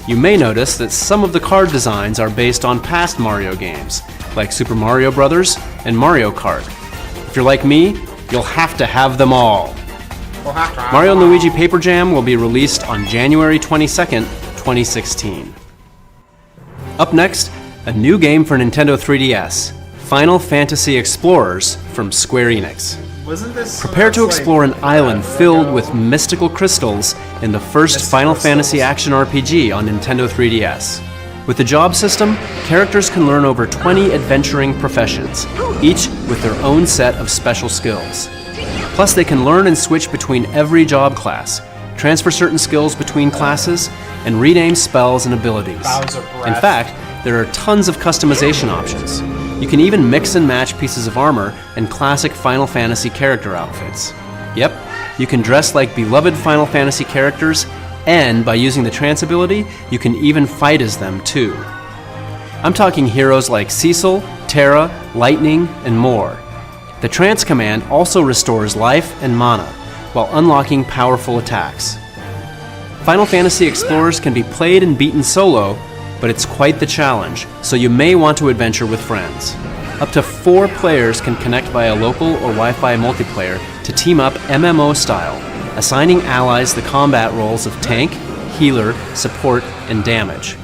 You may notice that some of the card designs are based on past Mario games, like Super Mario Bros. And Mario Kart. If you're like me, you'll have to have them all. Mario & Luigi Paper Jam will be released on January 22nd, 2016. Up next, a new game for Nintendo 3DS, Final Fantasy Explorers from Square Enix. Wasn't this Prepare to explore an island filled with mystical crystals in the first Final Fantasy action RPG on Nintendo 3DS. With the job system, characters can learn over 20 adventuring professions, each with their own set of special skills. Plus, they can learn and switch between every job class, transfer certain skills between classes, and rename spells and abilities. In fact, there are tons of customization options. You can even mix and match pieces of armor and classic Final Fantasy character outfits. Yep, you can dress like beloved Final Fantasy characters, and by using the trance ability, you can even fight as them too. I'm talking heroes like Cecil, Terra, Lightning, and more. The trance command also restores life and mana, while unlocking powerful attacks. Final Fantasy Explorers can be played and beaten solo, but it's quite the challenge, so you may want to adventure with friends. Up to 4 players can connect via local or Wi-Fi multiplayer to team up MMO style, assigning allies the combat roles of tank, healer, support, and damage.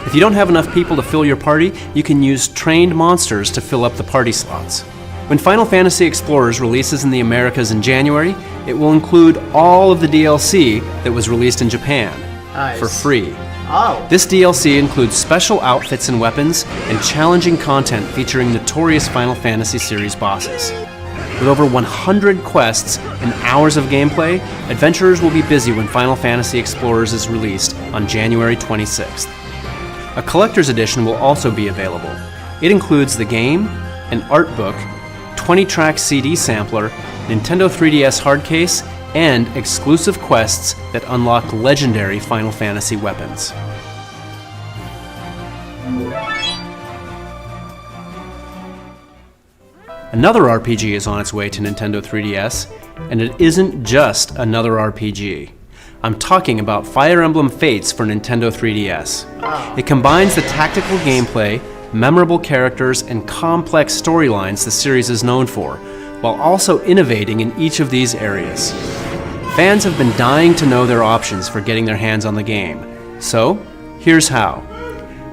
If you don't have enough people to fill your party, you can use trained monsters to fill up the party slots. When Final Fantasy Explorers releases in the Americas in January, it will include all of the DLC that was released in Japan for free. Oh. This DLC includes special outfits and weapons and challenging content featuring notorious Final Fantasy series bosses. With over 100 quests and hours of gameplay, adventurers will be busy when Final Fantasy Explorers is released on January 26th. A collector's edition will also be available. It includes the game, an art book, 20-track CD sampler, Nintendo 3DS hard case, and exclusive quests that unlock legendary Final Fantasy weapons. Another RPG is on its way to Nintendo 3DS, and it isn't just another RPG. I'm talking about Fire Emblem Fates for Nintendo 3DS. It combines the tactical gameplay, memorable characters, and complex storylines the series is known for, while also innovating in each of these areas. Fans have been dying to know their options for getting their hands on the game. So, here's how.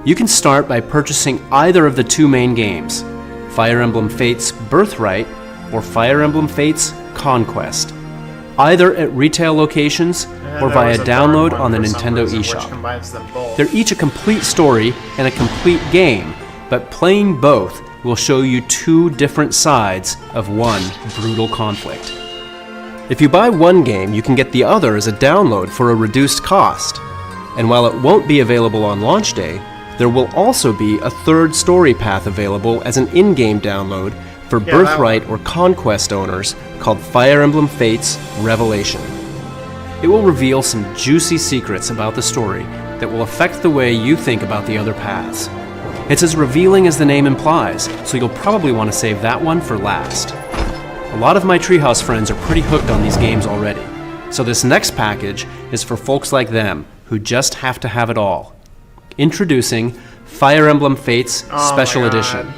You can start by purchasing either of the 2 main games, Fire Emblem Fates Birthright or Fire Emblem Fates Conquest, either at retail locations or via download on the Nintendo eShop. They're each a complete story and a complete game, but playing both will show you 2 different sides of one brutal conflict. If you buy one game, you can get the other as a download for a reduced cost. And while it won't be available on launch day, there will also be a third story path available as an in-game download for Birthright or Conquest owners called Fire Emblem Fates Revelation. It will reveal some juicy secrets about the story that will affect the way you think about the other paths. It's as revealing as the name implies, so you'll probably want to save that one for last. A lot of my Treehouse friends are pretty hooked on these games already, so this next package is for folks like them who just have to have it all. Introducing Fire Emblem Fates Special Edition.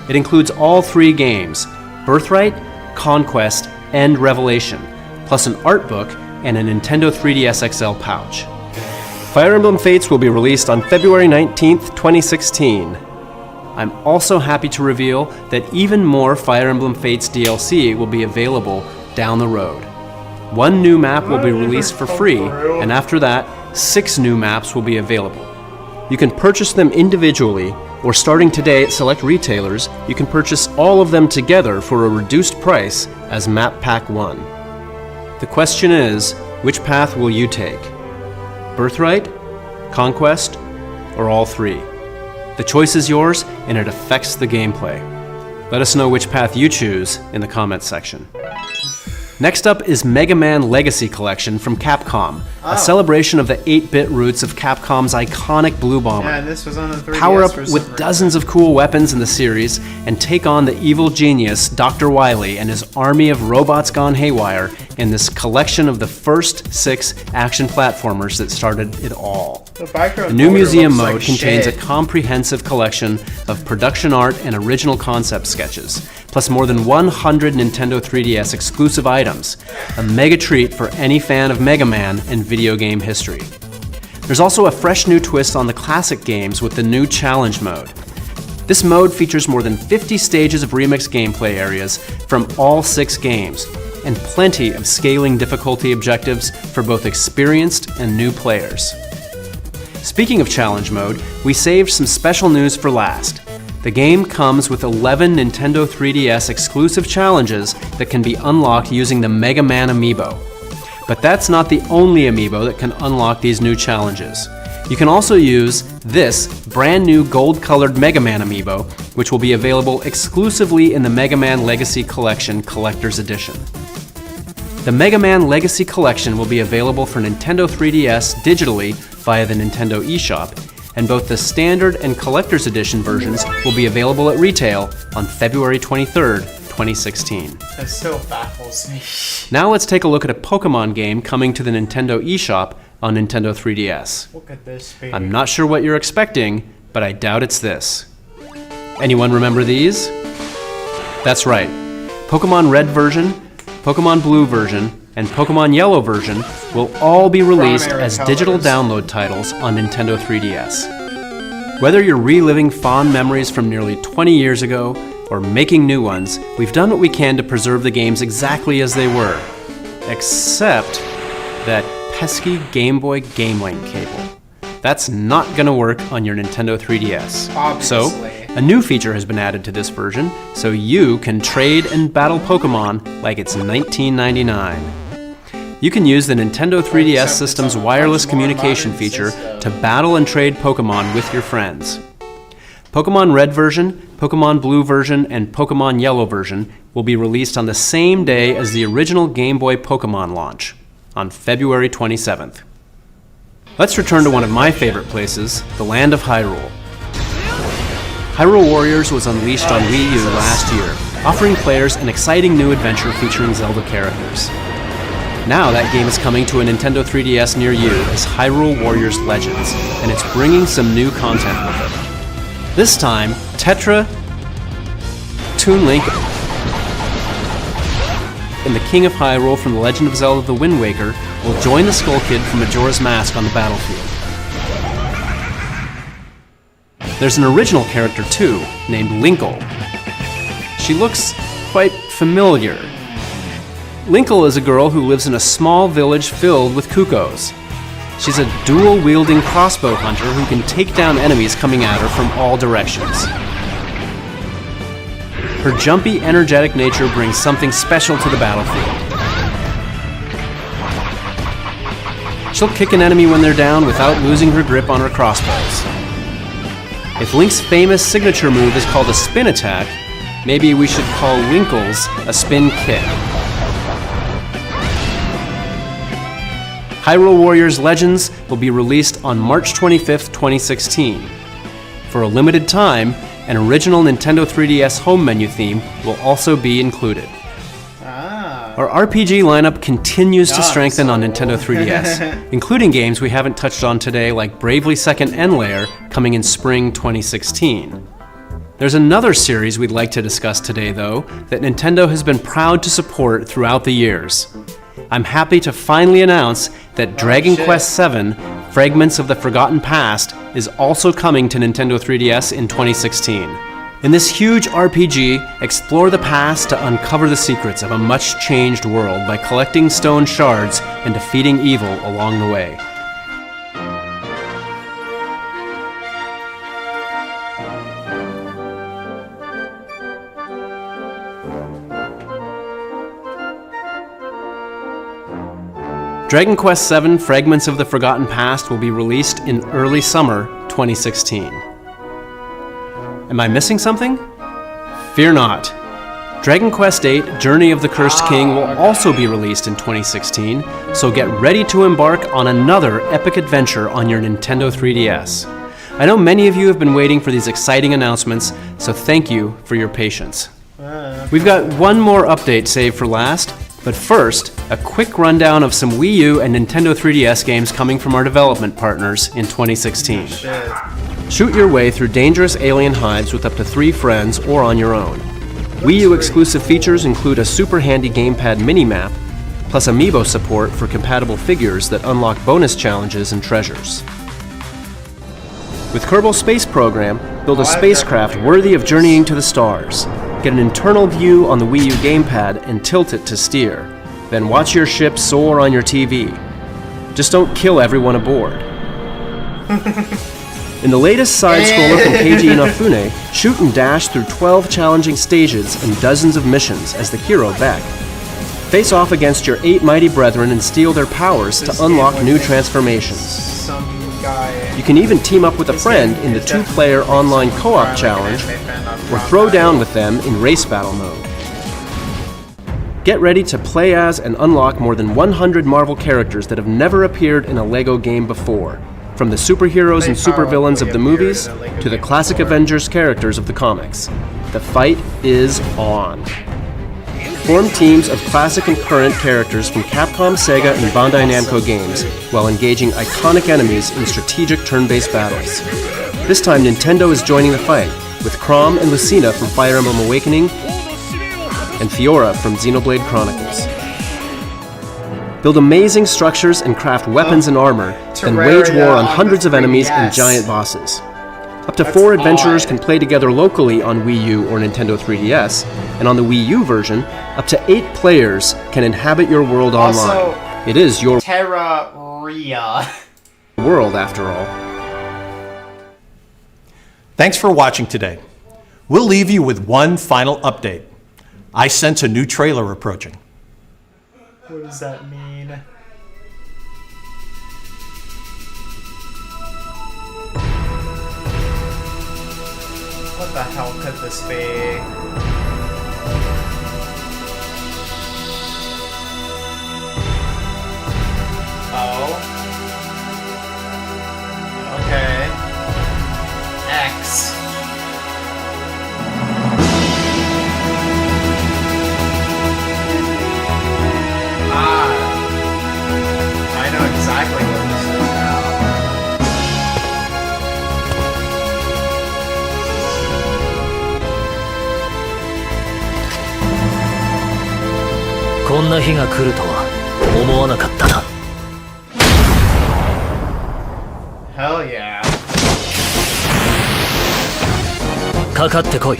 It includes all 3 games, Birthright, Conquest, and Revelation, plus an art book and a Nintendo 3DS XL pouch. Fire Emblem Fates will be released on February 19th, 2016. I'm also happy to reveal that even more Fire Emblem Fates DLC will be available down the road. 1 new map will be released for free, and after that, 6 new maps will be available. You can purchase them individually, or starting today at select retailers, you can purchase all of them together for a reduced price as Map Pack 1. The question is, which path will you take? Birthright, Conquest, or all 3? The choice is yours, and it affects the gameplay. Let us know which path you choose in the comments section. Next up is Mega Man Legacy Collection from Capcom, a celebration of the 8-bit roots of Capcom's iconic Blue Bomber. Yeah, this was on the 3DS. Power up with dozens of cool weapons in the series and take on the evil genius Dr. Wily and his army of robots gone haywire in this collection of the first 6 action platformers that started it all. The new museum mode contains a comprehensive collection of production art and original concept sketches, plus more than 100 Nintendo 3DS exclusive items, a mega treat for any fan of Mega Man and video game history. There's also a fresh new twist on the classic games with the new challenge mode. This mode features more than 50 stages of remix gameplay areas from all 6 games, and plenty of scaling difficulty objectives for both experienced and new players. Speaking of challenge mode, we saved some special news for last. The game comes with 11 Nintendo 3DS exclusive challenges that can be unlocked using the Mega Man amiibo. But that's not the only amiibo that can unlock these new challenges. You can also use this brand new gold-colored Mega Man amiibo, which will be available exclusively in the Mega Man Legacy Collection Collector's Edition. The Mega Man Legacy Collection will be available for Nintendo 3DS digitally via the Nintendo eShop, and both the Standard and Collector's Edition versions will be available at retail on February 23rd, 2016. That still baffles me. Now let's take a look at a Pokemon game coming to the Nintendo eShop on Nintendo 3DS. What could this be? I'm not sure what you're expecting, but I doubt it's this. Anyone remember these? That's right. Pokemon Red version, Pokemon Blue version, and Pokemon Yellow version will all be released as digital download titles on Nintendo 3DS. Whether you're reliving fond memories from nearly 20 years ago or making new ones, we've done what we can to preserve the games exactly as they were. Except that pesky Game Boy GameLink cable. That's not going to work on your Nintendo 3DS. Obviously. So, a new feature has been added to this version, so you can trade and battle Pokemon like it's 1999. You can use the Nintendo 3DS system's wireless communication feature to battle and trade Pokemon with your friends. Pokemon Red version, Pokemon Blue version, and Pokemon Yellow version will be released on the same day as the original Game Boy Pokemon launch, on February 27th. Let's return to one of my favorite places, the land of Hyrule. Hyrule Warriors was unleashed on Wii U last year, offering players an exciting new adventure featuring Zelda characters. Now that game is coming to a Nintendo 3DS near you as Hyrule Warriors Legends, and it's bringing some new content with it. This time, Tetra, Toon Link, and the King of Hyrule from The Legend of Zelda: The Wind Waker will join the Skull Kid from Majora's Mask on the battlefield. There's an original character too, named Linkle. She looks quite familiar. Linkle is a girl who lives in a small village filled with Cuckoos. She's a dual-wielding crossbow hunter who can take down enemies coming at her from all directions. Her jumpy, energetic nature brings something special to the battlefield. She'll kick an enemy when they're down without losing her grip on her crossbows. If Link's famous signature move is called a spin attack, maybe we should call Winkle's a spin kick. Hyrule Warriors Legends will be released on March 25th, 2016. For a limited time, an original Nintendo 3DS home menu theme will also be included. Our RPG lineup continues to strengthen on Nintendo 3DS, including games we haven't touched on today like Bravely Second Endlayer coming in spring 2016. There's another series we'd like to discuss today, though, that Nintendo has been proud to support throughout the years. I'm happy to finally announce that Dragon Quest VII: Fragments of the Forgotten Past is also coming to Nintendo 3DS in 2016. In this huge RPG, explore the past to uncover the secrets of a much-changed world by collecting stone shards and defeating evil along the way. Dragon Quest VII: Fragments of the Forgotten Past will be released in early summer 2016. Am I missing something? Fear not. Dragon Quest VIII: Journey of the Cursed King will also be released in 2016, so get ready to embark on another epic adventure on your Nintendo 3DS. I know many of you have been waiting for these exciting announcements, so thank you for your patience. We've got one more update saved for last, but first, a quick rundown of some Wii U and Nintendo 3DS games coming from our development partners in 2016. Shoot your way through dangerous alien hives with up to 3 friends or on your own. Wii U exclusive features include a super handy gamepad mini-map, plus amiibo support for compatible figures that unlock bonus challenges and treasures. With Kerbal Space Program, build a spacecraft worthy of journeying to the stars. Get an internal view on the Wii U gamepad and tilt it to steer. Then watch your ship soar on your TV. Just don't kill everyone aboard. In the latest side-scroller from Keiji Inafune, shoot and dash through 12 challenging stages and dozens of missions as the hero Beck. Face off against your 8 mighty brethren and steal their powers to unlock new transformations. You can even team up with a friend in the 2-player online co-op challenge, or throw down with them in race battle mode. Get ready to play as and unlock more than 100 Marvel characters that have never appeared in a LEGO game before, from the superheroes and supervillains of the movies to the classic Avengers characters of the comics. The fight is on. Form teams of classic and current characters from Capcom, Sega, and Bandai Namco games while engaging iconic enemies in strategic turn-based battles. This time Nintendo is joining the fight, with Chrom and Lucina from Fire Emblem Awakening and Fiora from Xenoblade Chronicles. Build amazing structures and craft weapons and armor, then wage war on hundreds of enemies and giant bosses. Up to 4 adventurers can play together locally on Wii U or Nintendo 3DS, and on the Wii U version, up to 8 players can inhabit your world online. It is your Terraria world, after all. Thanks for watching today. We'll leave you with one final update. I sense a new trailer approaching. What does that mean? What the hell could this be? Oh. Okay. X. I know exactly what this is now. こんな日が来るとは思わなかったな。Hell yeah. かかってこい。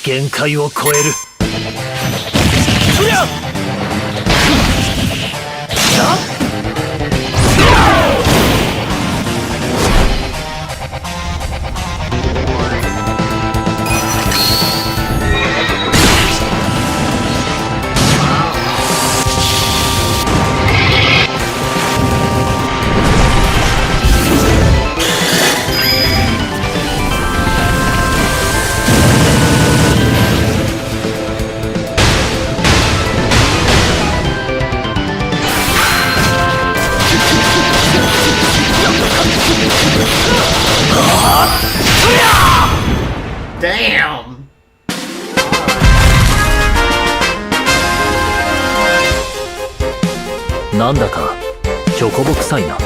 限界を超える。うりゃ！Damn! なんだかチョコボ臭いな。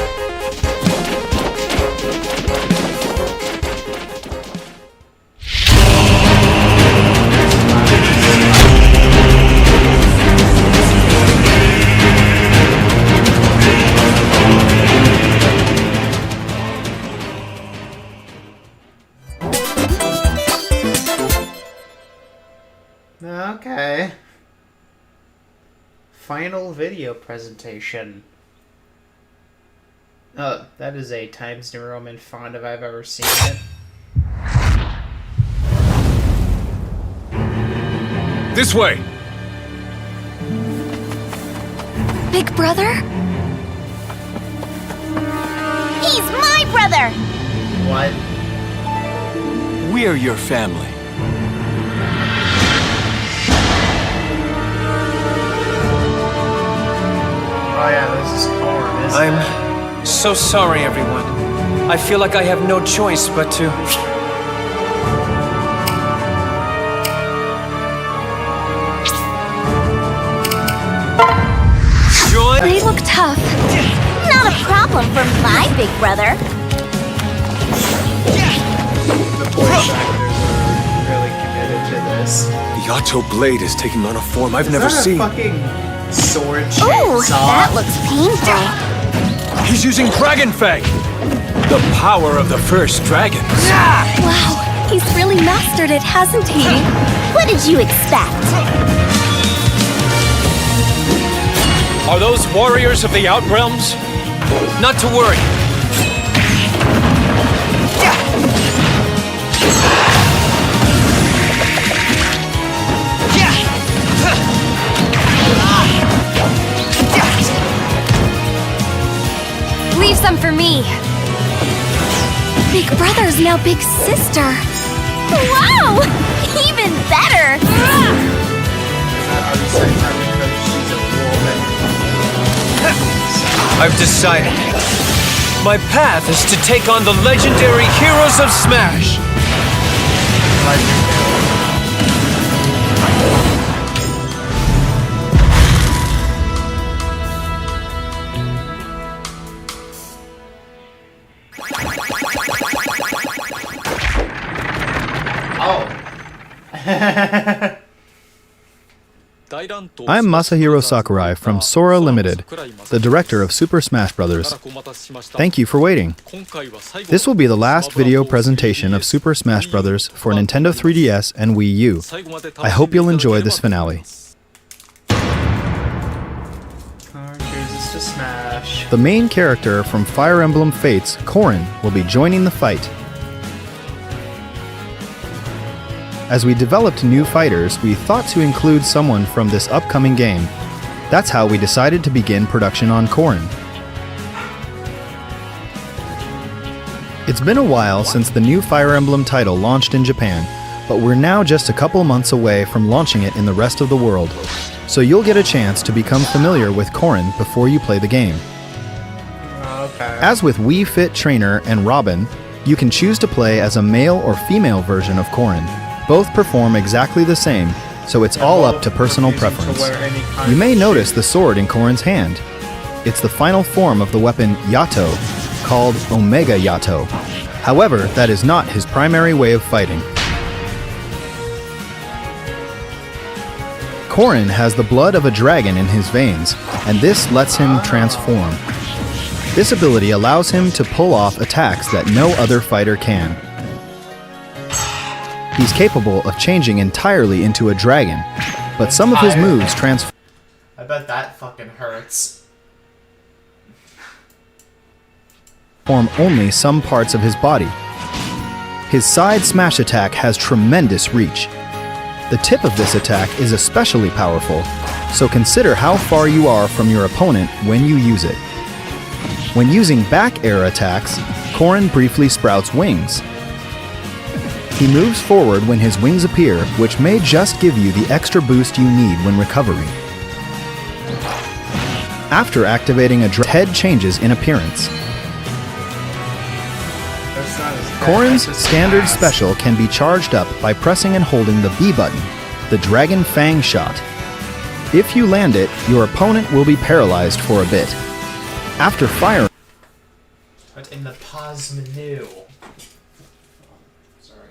Okay. Final video presentation. That is a Times New Roman font if I've ever seen it. This way! Big brother? He's my brother! What? We're your family. Oh yeah, this is Corn, isn't it? I'm so sorry, everyone. I feel like I have no choice but to... join? They look tough. Not a problem for my big brother. The voice actors are really committed to this. The Yato blade is taking on a form I've Is never that a seen. fucking sword Ooh, chainsaw? that looks painful. He's using Dragon Fang! The power of the first dragons. Wow, he's really mastered it, hasn't he? What did you expect? Are those warriors of the Outrealms? Not to worry. Leave some for me. Big brother's now big sister. Wow! Even better! I've decided. My path is to take on the legendary heroes of Smash. I'm Masahiro Sakurai from Sora Limited, the director of Super Smash Bros. Thank you for waiting. This will be the last video presentation of Super Smash Bros. For Nintendo 3DS and Wii U. I hope you'll enjoy this finale. The main character from Fire Emblem Fates, Corrin, will be joining the fight. As we developed new fighters, we thought to include someone from this upcoming game. That's how we decided to begin production on Corrin. It's been a while since the new Fire Emblem title launched in Japan, but we're now just a couple months away from launching it in the rest of the world, so you'll get a chance to become familiar with Corrin before you play the game. As with Wii Fit Trainer and Robin, you can choose to play as a male or female version of Corrin. Both perform exactly the same, so it's all up to personal preference. You may notice the sword in Corrin's hand. It's the final form of the weapon Yato, called Omega Yato. However, that is not his primary way of fighting. Corrin has the blood of a dragon in his veins, and this lets him transform. This ability allows him to pull off attacks that no other fighter can. He's capable of changing entirely into a dragon, but some of his moves transform. I bet that fucking hurts. Only some parts of his body. His side smash attack has tremendous reach. The tip of this attack is especially powerful, so consider how far you are from your opponent when you use it. When using back air attacks, Corrin briefly sprouts wings. He moves forward when his wings appear, which may just give you the extra boost you need when recovering. After activating a head changes in appearance. Corrin's standard special can be charged up by pressing and holding the B button, the Dragon Fang Shot. If you land it, your opponent will be paralyzed for a bit. After firing, but in the pause menu. Sorry.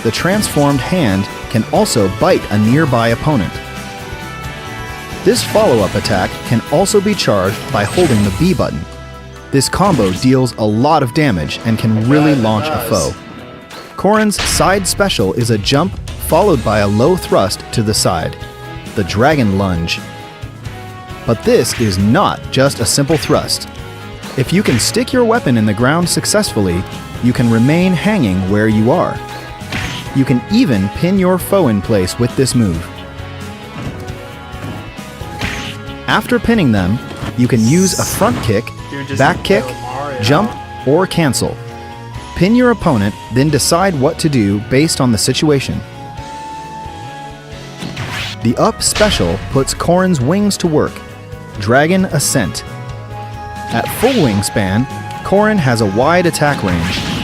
the transformed hand can also bite a nearby opponent. This follow-up attack can also be charged by holding the B button. This combo deals a lot of damage and can really launch a foe. Corrin's side special is a jump followed by a low thrust to the side, the Dragon Lunge. But this is not just a simple thrust. If you can stick your weapon in the ground successfully, you can remain hanging where you are. You can even pin your foe in place with this move. After pinning them, you can use a front kick, back kick, jump, or cancel. Pin your opponent, then decide what to do based on the situation. The up special puts Corrin's wings to work. Dragon Ascent. At full wingspan, Corrin has a wide attack range.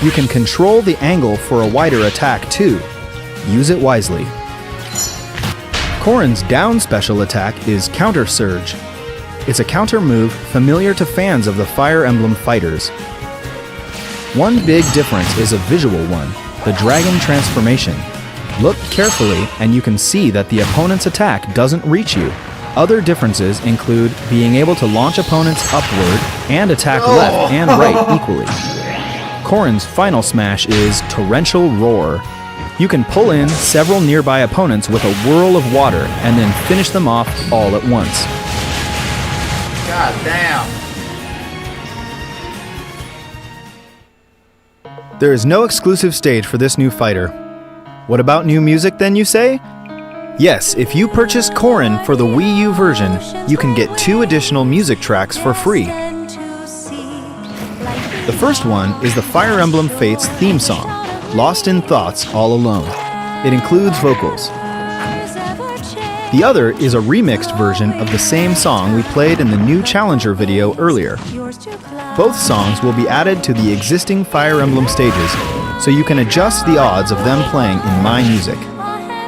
You can control the angle for a wider attack too. Use it wisely. Corrin's down special attack is Counter Surge. It's a counter move familiar to fans of the Fire Emblem fighters. One big difference is a visual one, the dragon transformation. Look carefully and you can see that the opponent's attack doesn't reach you. Other differences include being able to launch opponents upward and attack left and right equally. Corrin's final smash is Torrential Roar. You can pull in several nearby opponents with a whirl of water and then finish them off all at once. God damn. There is no exclusive stage for this new fighter. What about new music then, you say? Yes, if you purchase Corrin for the Wii U version, you can get 2 additional music tracks for free. The first one is the Fire Emblem Fates theme song, Lost in Thoughts All Alone. It includes vocals. The other is a remixed version of the same song we played in the new Challenger video earlier. Both songs will be added to the existing Fire Emblem stages, so you can adjust the odds of them playing in My Music.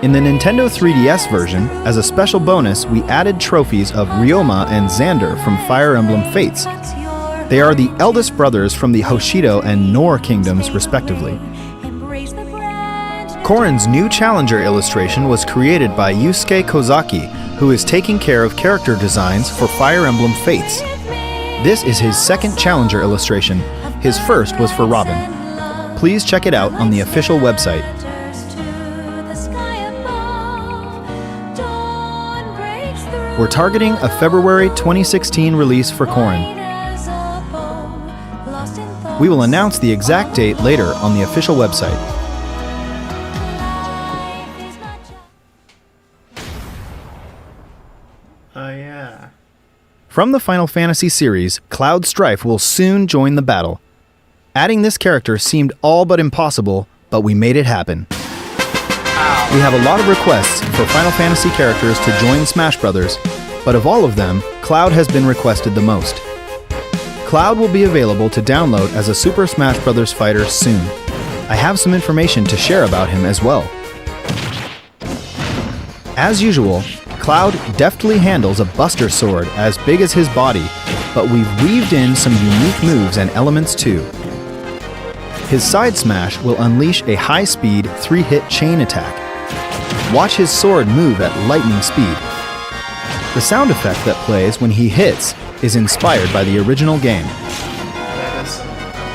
In the Nintendo 3DS version, as a special bonus, we added trophies of Ryoma and Xander from Fire Emblem Fates. They are the eldest brothers from the Hoshido and Nor kingdoms, respectively. Corrin's new Challenger illustration was created by Yusuke Kozaki, who is taking care of character designs for Fire Emblem Fates. This is his second Challenger illustration. His first was for Robin. Please check it out on the official website. We're targeting a February 2016 release for Corrin. We will announce the exact date later on the official website. Oh yeah. From the Final Fantasy series, Cloud Strife will soon join the battle. Adding this character seemed all but impossible, but we made it happen. We have a lot of requests for Final Fantasy characters to join Smash Bros., but of all of them, Cloud has been requested the most. Cloud will be available to download as a Super Smash Bros. Fighter soon. I have some information to share about him as well. As usual, Cloud deftly handles a Buster Sword as big as his body, but we've weaved in some unique moves and elements too. His side smash will unleash a high-speed 3-hit chain attack. Watch his sword move at lightning speed. The sound effect that plays when he hits is inspired by the original game.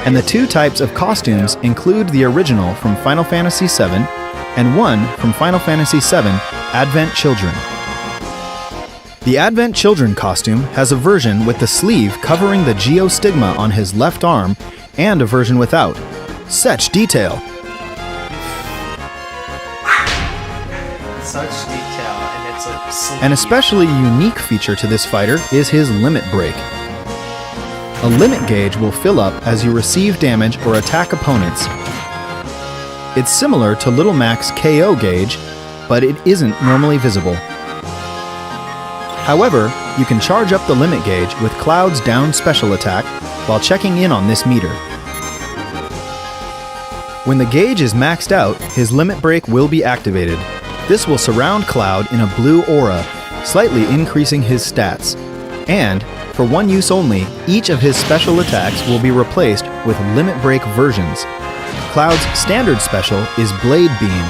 And the 2 types of costumes include the original from Final Fantasy VII and one from Final Fantasy VII Advent Children. The Advent Children costume has a version with the sleeve covering the geostigma on his left arm and a version without. Such detail! Such detail, and it's a sleeve. An especially unique feature to this fighter is his limit break. A limit gauge will fill up as you receive damage or attack opponents. It's similar to Little Mac's KO gauge, but it isn't normally visible. However, you can charge up the limit gauge with Cloud's down special attack while checking in on this meter. When the gauge is maxed out, his limit break will be activated. This will surround Cloud in a blue aura, slightly increasing his stats. And, for one use only, each of his special attacks will be replaced with limit break versions. Cloud's standard special is Blade Beam.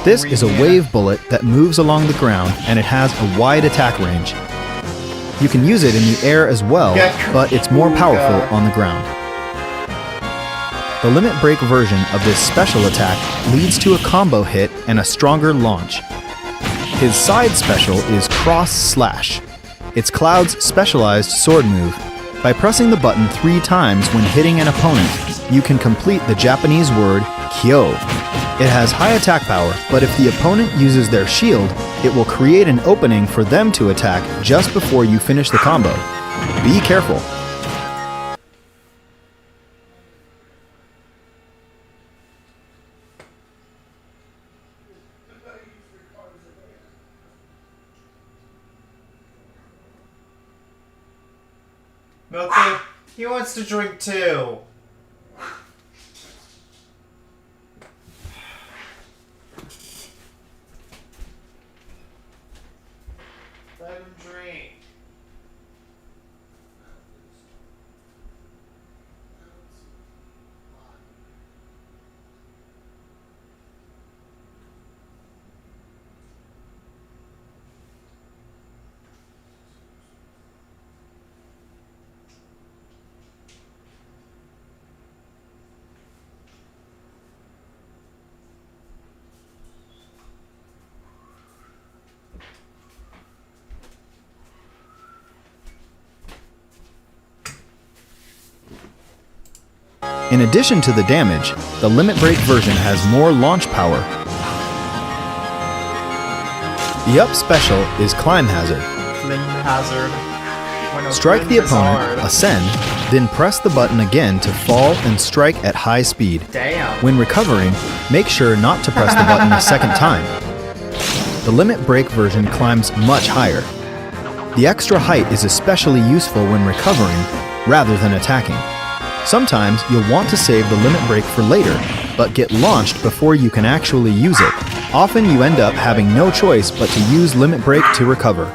This is a wave bullet that moves along the ground and it has a wide attack range. You can use it in the air as well, but it's more powerful on the ground. The limit break version of this special attack leads to a combo hit and a stronger launch. His side special is Cross Slash. It's Cloud's specialized sword move. By pressing the button 3 times when hitting an opponent, you can complete the Japanese word Kyo. It has high attack power, but if the opponent uses their shield, it will create an opening for them to attack just before you finish the combo. Be careful. Milky, he wants to drink too. In addition to the damage, the Limit Break version has more launch power. The up special is Climb Hazard. Strike the opponent, ascend, then press the button again to fall and strike at high speed. Damn. When recovering, make sure not to press the button a second time. The Limit Break version climbs much higher. The extra height is especially useful when recovering rather than attacking. Sometimes you'll want to save the Limit Break for later, but get launched before you can actually use it. Often you end up having no choice but to use Limit Break to recover.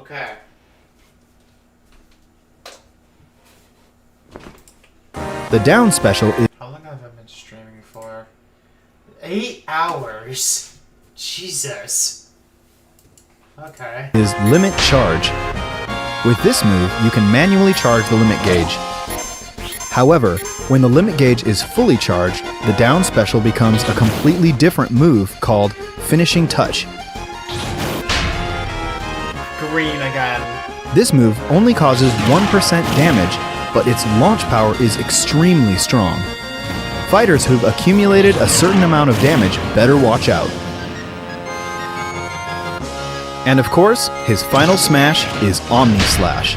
Okay. The down special is... How long have I been streaming for? 8 hours? Jesus. Okay. is Limit Charge. With this move, you can manually charge the limit gauge. However, when the limit gauge is fully charged, the down special becomes a completely different move called Finishing Touch. Green again. This move only causes 1% damage, but its launch power is extremely strong. Fighters who've accumulated a certain amount of damage better watch out. And of course, his final smash is Omni Slash.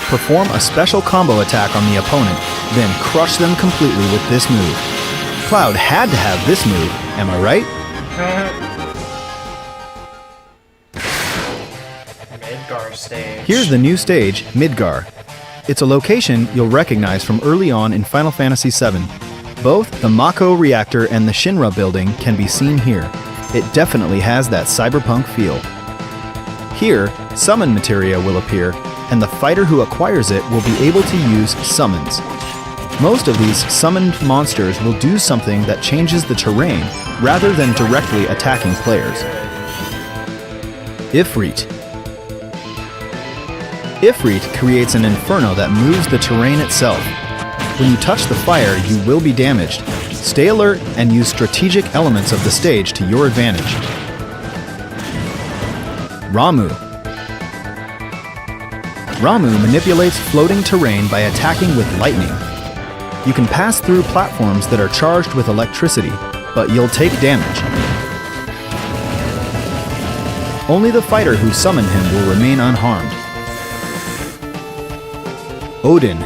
Perform a special combo attack on the opponent, then crush them completely with this move. Cloud had to have this move, am I right? Midgar stage. Here's the new stage, Midgar. It's a location you'll recognize from early on in Final Fantasy VII. Both the Mako reactor and the Shinra building can be seen here. It definitely has that cyberpunk feel. Here, summon materia will appear, and the fighter who acquires it will be able to use summons. Most of these summoned monsters will do something that changes the terrain rather than directly attacking players. Ifrit. Ifrit creates an inferno that moves the terrain itself. When you touch the fire, you will be damaged. Stay alert and use strategic elements of the stage to your advantage. Ramu. Ramu manipulates floating terrain by attacking with lightning. You can pass through platforms that are charged with electricity, but you'll take damage. Only the fighter who summoned him will remain unharmed. Odin.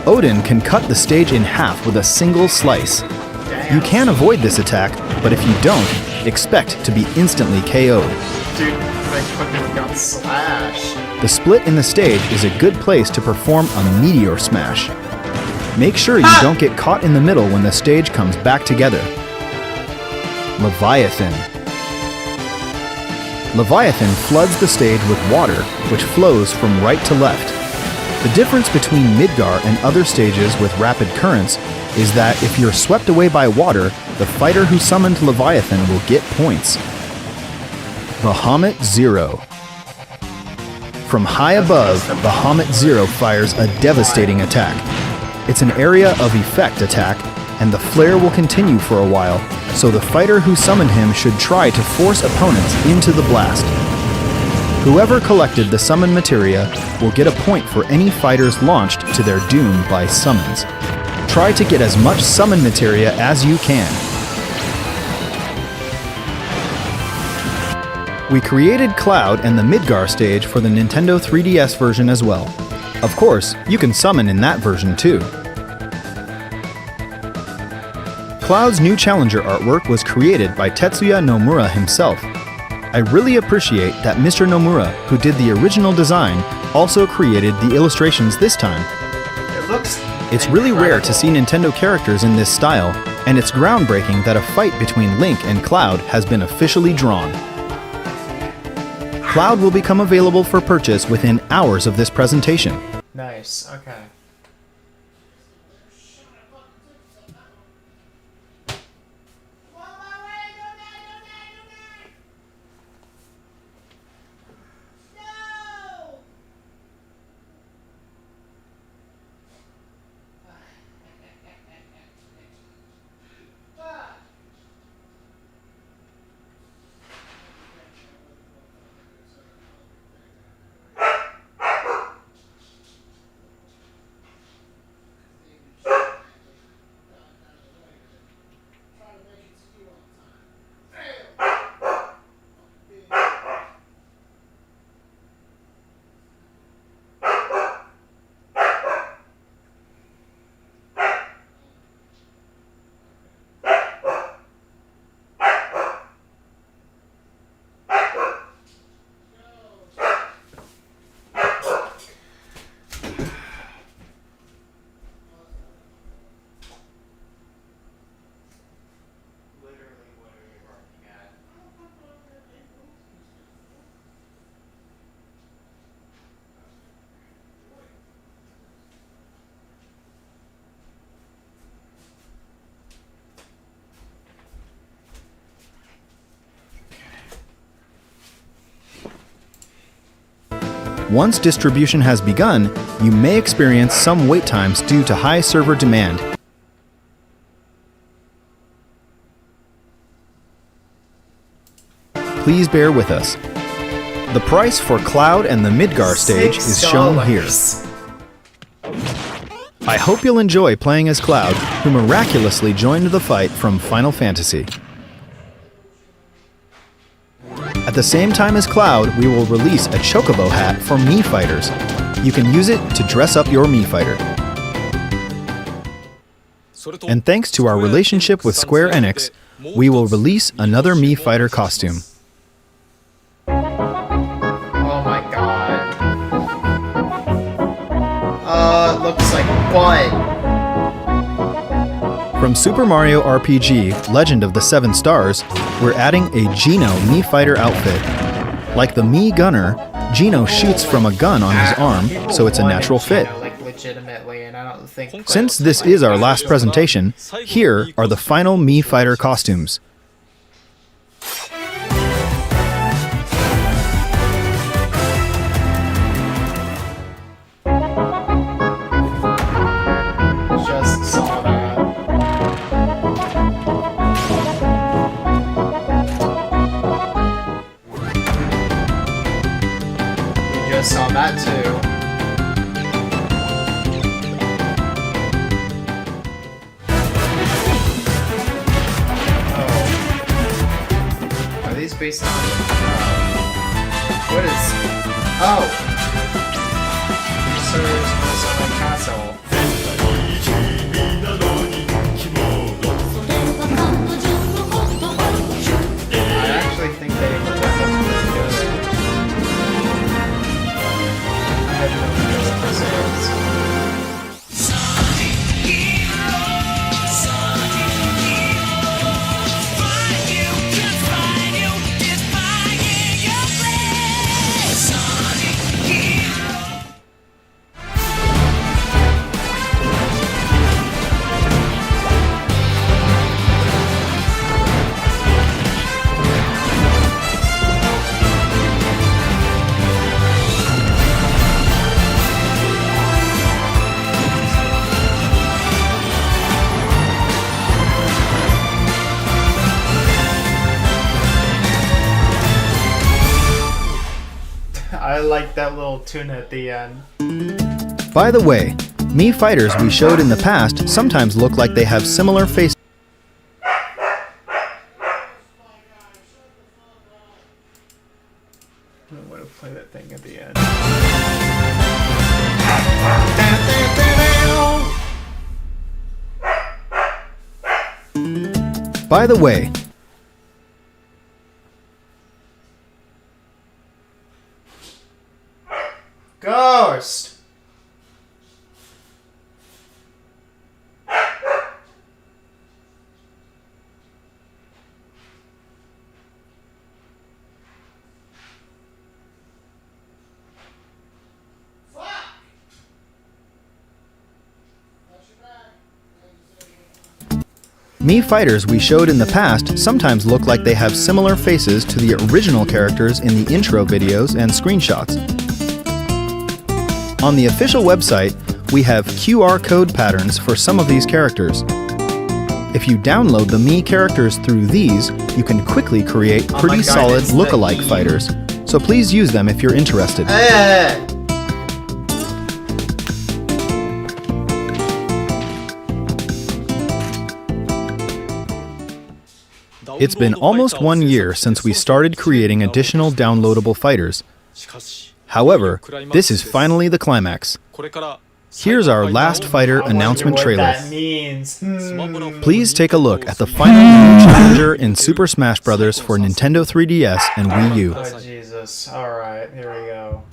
Odin can cut the stage in half with a single slice. You can avoid this attack, but if you don't, expect to be instantly KO'd. Dude, my fucking got slashed. The split in the stage is a good place to perform a meteor smash. Make sure you don't get caught in the middle when the stage comes back together. Leviathan. Leviathan floods the stage with water, which flows from right to left. The difference between Midgar and other stages with rapid currents is that if you're swept away by water, the fighter who summoned Leviathan will get points. Bahamut Zero. From high above, Bahamut Zero fires a devastating attack. It's an area of effect attack, and the flare will continue for a while, so the fighter who summoned him should try to force opponents into the blast. Whoever collected the summon materia will get a point for any fighters launched to their doom by summons. Try to get as much summon materia as you can. We created Cloud and the Midgar stage for the Nintendo 3DS version as well. Of course, you can summon in that version too. Cloud's new Challenger artwork was created by Tetsuya Nomura himself. I really appreciate that Mr. Nomura, who did the original design, also created the illustrations this time. It looks It's really rare to see Nintendo characters in this style, and it's groundbreaking that a fight between Link and Cloud has been officially drawn. Cloud will become available for purchase within hours of this presentation. Nice, okay. Once distribution has begun, you may experience some wait times due to high server demand. Please bear with us. The price for Cloud and the Midgar stage is shown here. I hope you'll enjoy playing as Cloud, who miraculously joined the fight from Final Fantasy. At the same time as Cloud, we will release a Chocobo hat for Mii fighters. You can use it to dress up your Mii fighter. And thanks to our relationship with Square Enix, we will release another Mii fighter costume. Oh my god. Looks like what? From Super Mario RPG Legend of the Seven Stars, we're adding a Geno Mii fighter outfit. Like the Mii Gunner, Geno shoots from a gun on his arm, so it's a natural fit. Legitimately, and I don't think. Since this is our last presentation, here are the final Mii fighter costumes. Just saw that. We just saw that too. Based on what is Sir's Masonic Castle. I like that little tune at the end. By the way, Mii fighters we showed in the past sometimes look like they have similar faces. I want to play that thing at the end. By the way, Ghost! Mii fighters we showed in the past sometimes look like they have similar faces to the original characters in the intro videos and screenshots. On the official website, we have QR code patterns for some of these characters. If you download the Mii characters through these, you can quickly create pretty solid look-alike fighters. So please use them if you're interested. It's been almost 1 year since we started creating additional downloadable fighters. However, this is finally the climax. Here's our last fighter announcement trailer. Please take a look at the final challenger in Super Smash Bros. For Nintendo 3DS and Wii U. Oh, Jesus. Alright, here we go.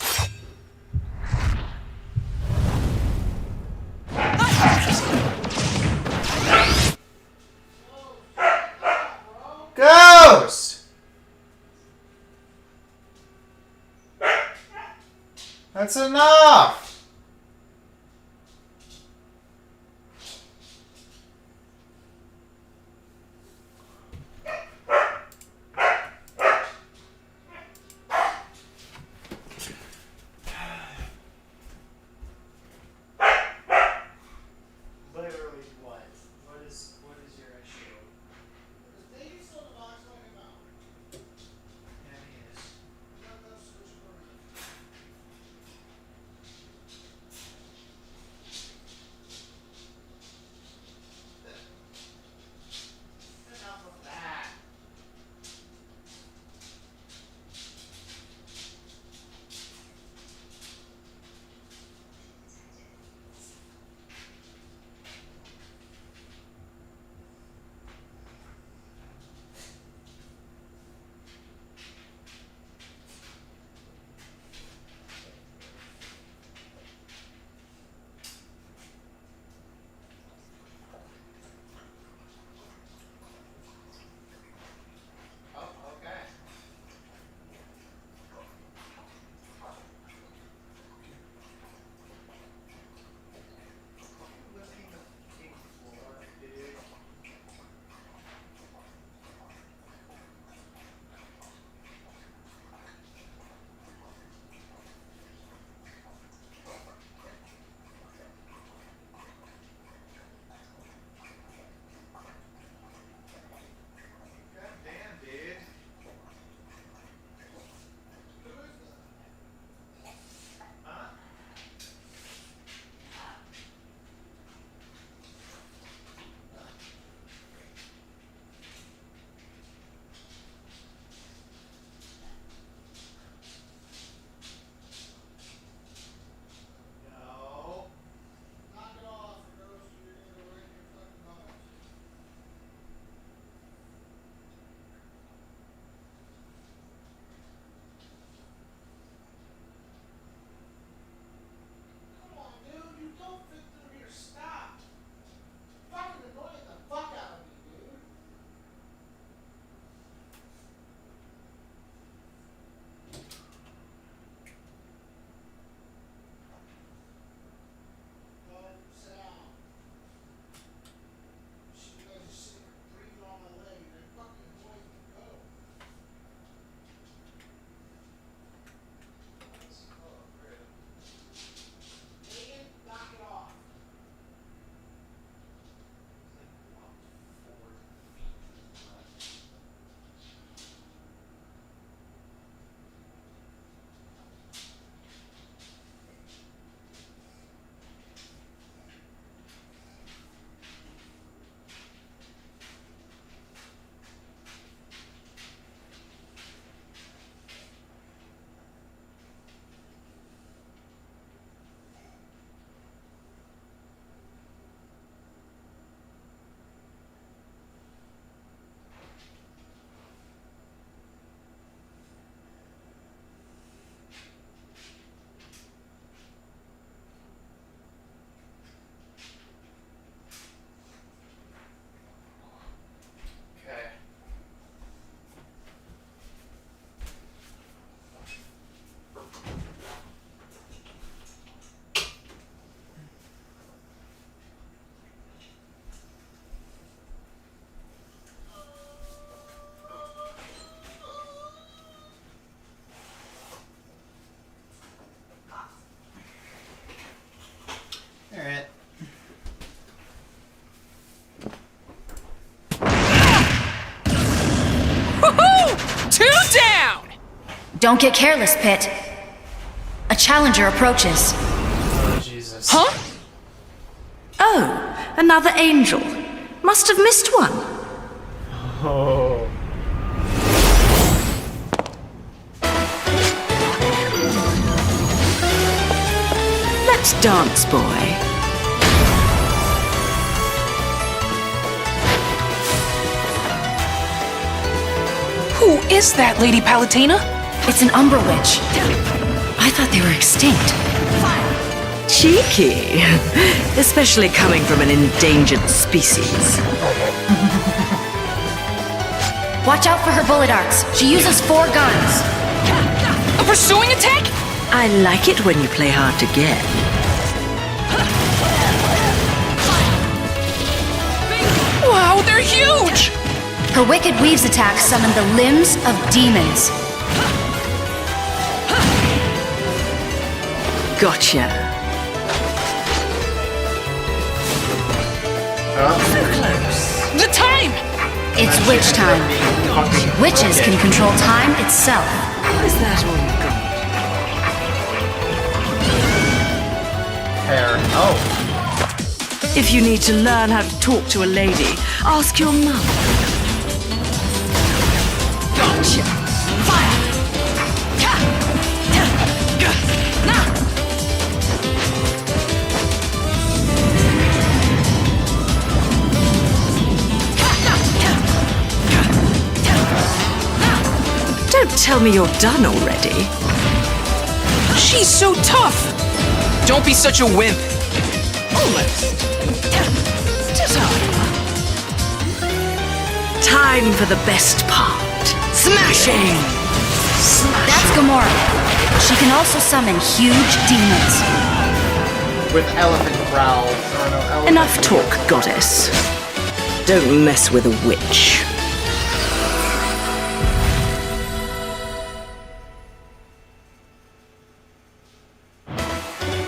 Ghost! That's enough! Literally what? What is your issue? Don't get careless, Pit. A challenger approaches. Oh, Jesus. Huh? Oh, another angel. Must have missed one. Oh. Let's dance, boy. Who is that, Lady Palutena? It's an Umbra Witch. I thought they were extinct. Cheeky. Especially coming from an endangered species. Watch out for her bullet arcs. She uses 4 guns. A pursuing attack? I like it when you play hard to get. Wow, they're huge! Her Wicked Weaves attack summon the limbs of demons. Gotcha. So close. The time! It's witch time. Witches can control time itself. Is that all you've got? Hair. Oh. If you need to learn how to talk to a lady, ask your mum. Gotcha. Fire. Don't tell me you're done already. She's so tough! Don't be such a wimp. Almost. Time for the best part. Smashing! That's Gamora. She can also summon huge demons. With elephant growls. Or no, elephant Enough talk, goddess. Don't mess with a witch.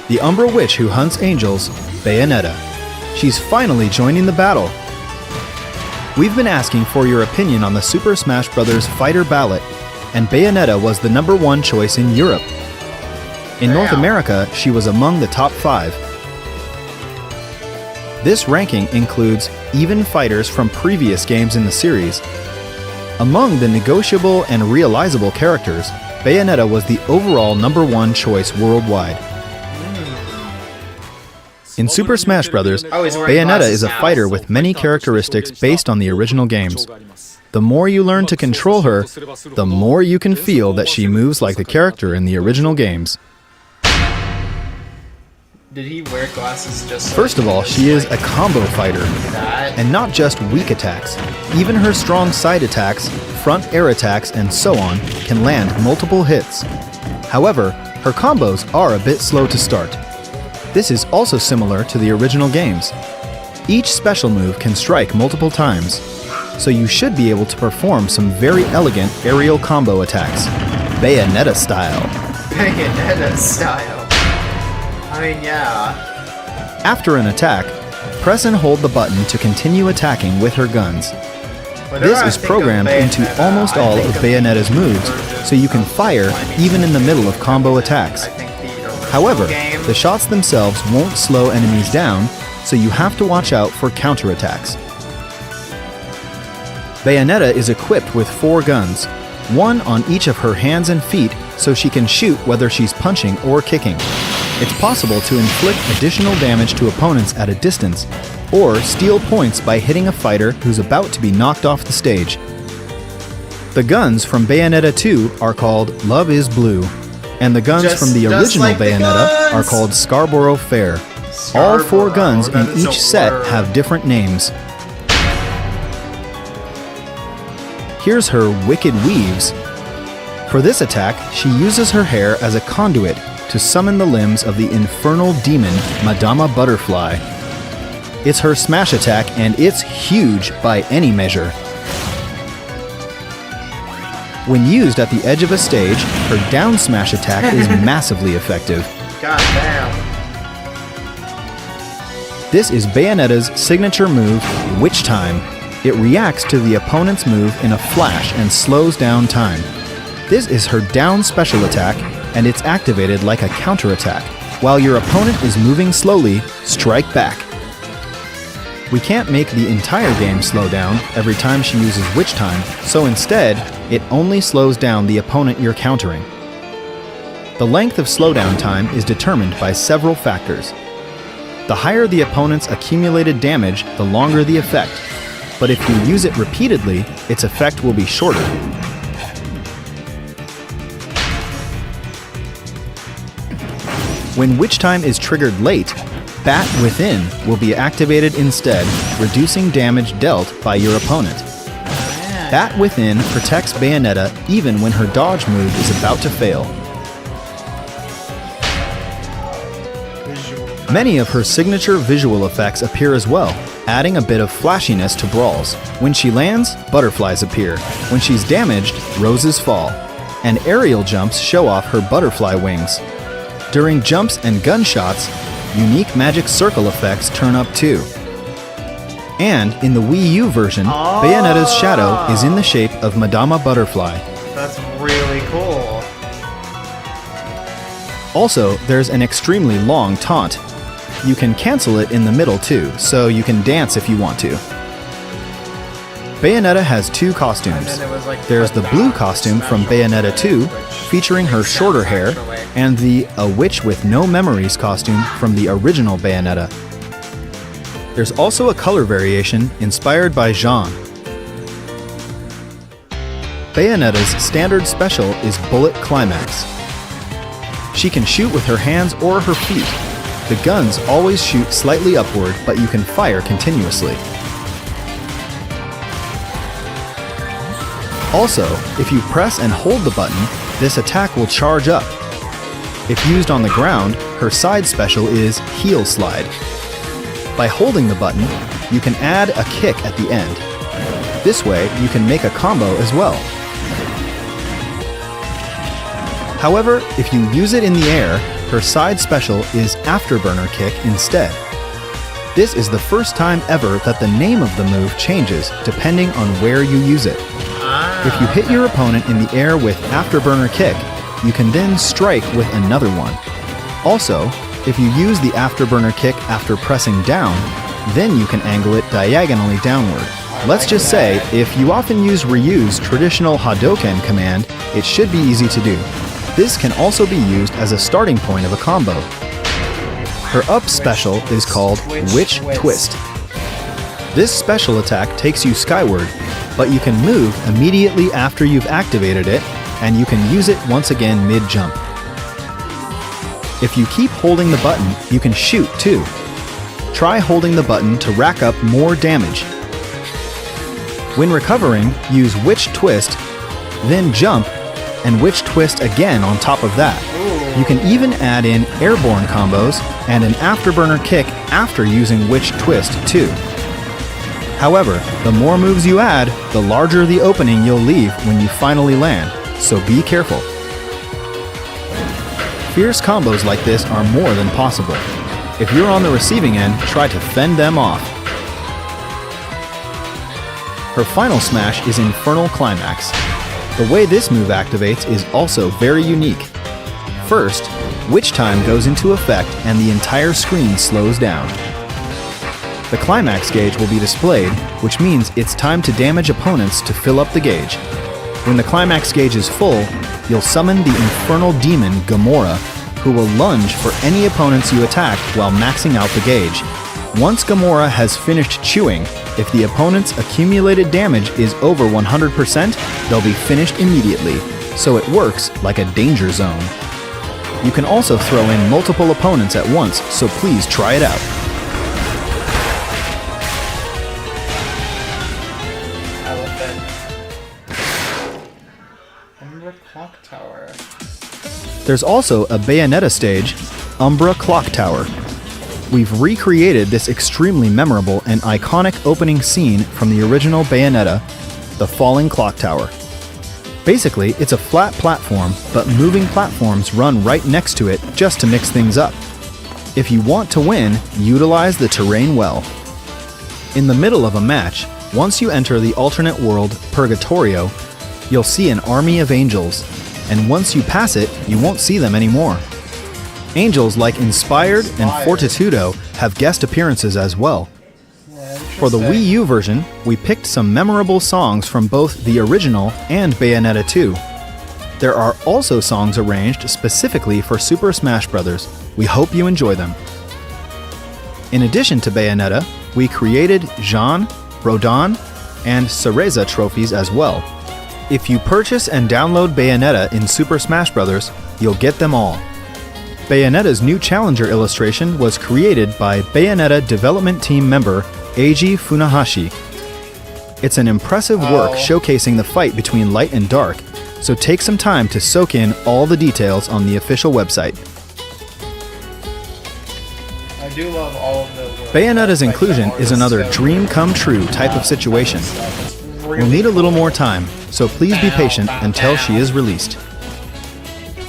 The Umbra Witch who hunts angels, Bayonetta. She's finally joining the battle. We've been asking for your opinion on the Super Smash Bros. Fighter ballot, and Bayonetta was the #1 choice in Europe. In North America, she was among the top 5. This ranking includes even fighters from previous games in the series. Among the negotiable and realizable characters, Bayonetta was the overall #1 choice worldwide. In Super Smash Bros., Bayonetta is a fighter with many characteristics based on the original games. The more you learn to control her, the more you can feel that she moves like the character in the original games. Did he wear glasses just so First of all, she is a combo fighter, and not just weak attacks. Even her strong side attacks, front air attacks, and so on can land multiple hits. However, her combos are a bit slow to start. This is also similar to the original games. Each special move can strike multiple times, so you should be able to perform some very elegant aerial combo attacks, Bayonetta style. Bayonetta style. I mean, yeah. After an attack, press and hold the button to continue attacking with her guns. This is programmed into almost all of Bayonetta's moves, so you can fire even in the middle of combo attacks. However, the shots themselves won't slow enemies down, so you have to watch out for counterattacks. Bayonetta is equipped with 4 guns, one on each of her hands and feet, so she can shoot whether she's punching or kicking. It's possible to inflict additional damage to opponents at a distance, or steal points by hitting a fighter who's about to be knocked off the stage. The guns from Bayonetta 2 are called Love is Blue, and the guns from the original Bayonetta are called Scarborough Fair. All 4 guns in each set have different names. Here's her Wicked Weaves. For this attack, she uses her hair as a conduit to summon the limbs of the infernal demon Madama Butterfly. It's her smash attack, and it's huge by any measure. When used at the edge of a stage, her down smash attack is massively effective. God damn. This is Bayonetta's signature move, Witch Time. It reacts to the opponent's move in a flash and slows down time. This is her down special attack, and it's activated like a counterattack. While your opponent is moving slowly, strike back. We can't make the entire game slow down every time she uses Witch Time, so instead, it only slows down the opponent you're countering. The length of slowdown time is determined by several factors. The higher the opponent's accumulated damage, the longer the effect. But if you use it repeatedly, its effect will be shorter. When Witch Time is triggered late, Bat Within will be activated instead, reducing damage dealt by your opponent. Bat Within protects Bayonetta even when her dodge move is about to fail. Many of her signature visual effects appear as well, adding a bit of flashiness to brawls. When she lands, butterflies appear. When she's damaged, roses fall. And aerial jumps show off her butterfly wings. During jumps and gunshots, unique magic circle effects turn up too. And in the Wii U version, Bayonetta's shadow is in the shape of Madama Butterfly. That's really cool. Also, there's an extremely long taunt. You can cancel it in the middle too, so you can dance if you want to. Bayonetta has two costumes. There's the blue costume from Bayonetta 2, featuring her shorter hair, and the A Witch with No Memories costume from the original Bayonetta. There's also a color variation inspired by Jean. Bayonetta's standard special is Bullet Climax. She can shoot with her hands or her feet. The guns always shoot slightly upward, but you can fire continuously. Also, if you press and hold the button, this attack will charge up. If used on the ground, her side special is Heel Slide. By holding the button, you can add a kick at the end. This way, you can make a combo as well. However, if you use it in the air, her side special is Afterburner Kick instead. This is the first time ever that the name of the move changes depending on where you use it. If you hit your opponent in the air with Afterburner Kick, you can then strike with another one. Also, if you use the Afterburner Kick after pressing down, then you can angle it diagonally downward. Let's just say, if you often use Ryu's traditional Hadoken command, it should be easy to do. This can also be used as a starting point of a combo. Her up special is called Witch Twist. This special attack takes you skyward, but you can move immediately after you've activated it, and you can use it once again mid-jump. If you keep holding the button, you can shoot too. Try holding the button to rack up more damage. When recovering, use Witch Twist, then jump, and Witch Twist again on top of that. You can even add in airborne combos and an Afterburner Kick after using Witch Twist too. However, the more moves you add, the larger the opening you'll leave when you finally land, so be careful. Fierce combos like this are more than possible. If you're on the receiving end, try to fend them off. Her final smash is Infernal Climax. The way this move activates is also very unique. First, Witch Time goes into effect and the entire screen slows down. The climax gauge will be displayed, which means it's time to damage opponents to fill up the gauge. When the climax gauge is full, you'll summon the infernal demon Gamora, who will lunge for any opponents you attack while maxing out the gauge. Once Gamora has finished chewing, if the opponent's accumulated damage is over 100%, they'll be finished immediately, so it works like a danger zone. You can also throw in multiple opponents at once, so please try it out. Umbra Clock Tower. There's also a Bayonetta stage, Umbra Clock Tower. We've recreated this extremely memorable and iconic opening scene from the original Bayonetta, the Falling Clock Tower. Basically, it's a flat platform, but moving platforms run right next to it just to mix things up. If you want to win, utilize the terrain well. In the middle of a match, once you enter the alternate world Purgatorio, you'll see an army of angels, and once you pass it, you won't see them anymore. Angels like Inspired and Fortitudo have guest appearances as well. For the Wii U version, we picked some memorable songs from both the original and Bayonetta 2. There are also songs arranged specifically for Super Smash Bros. We hope you enjoy them. In addition to Bayonetta, we created Jean, Rodin, and Cereza trophies as well. If you purchase and download Bayonetta in Super Smash Bros., you'll get them all. Bayonetta's new challenger illustration was created by Bayonetta development team member Eiji Funahashi. It's an impressive work showcasing the fight between light and dark, so take some time to soak in all the details on the official website. I do love all of the work. Bayonetta's inclusion is another dream come true type of situation. We'll need a little more time, so please be patient until she is released.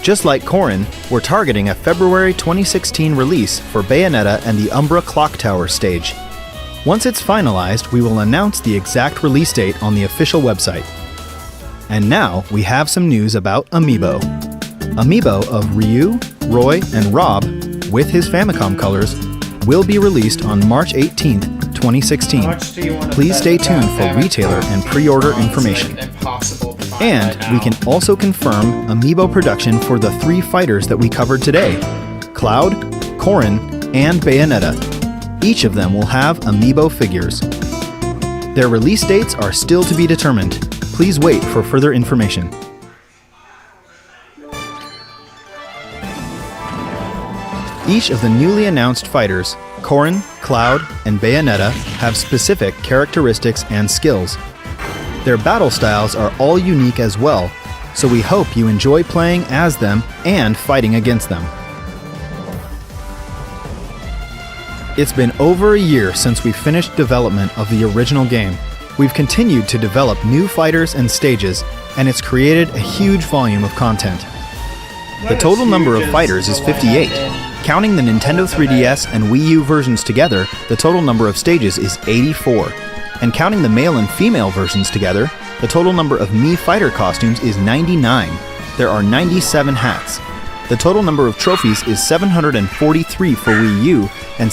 Just like Corrin, we're targeting a February 2016 release for Bayonetta and the Umbra Clock Tower stage. Once it's finalized, we will announce the exact release date on the official website. And now we have some news about Amiibo. Amiibo of Ryu, Roy, and Rob, with his Famicom colors, will be released on March 18th, 2016. Please stay tuned for retailer and pre-order information. And we can also confirm Amiibo production for the 3 fighters that we covered today: Cloud, Corrin, and Bayonetta. Each of them will have Amiibo figures. Their release dates are still to be determined. Please wait for further information. Each of the newly announced fighters, Corrin, Cloud, and Bayonetta, have specific characteristics and skills. Their battle styles are all unique as well, so we hope you enjoy playing as them and fighting against them. It's been over a year since we finished development of the original game. We've continued to develop new fighters and stages, and it's created a huge volume of content. The total number of fighters is 58. Counting the Nintendo 3DS and Wii U versions together, the total number of stages is 84. And counting the male and female versions together, the total number of Mii fighter costumes is 99. There are 97 hats. The total number of trophies is 743 for Wii U and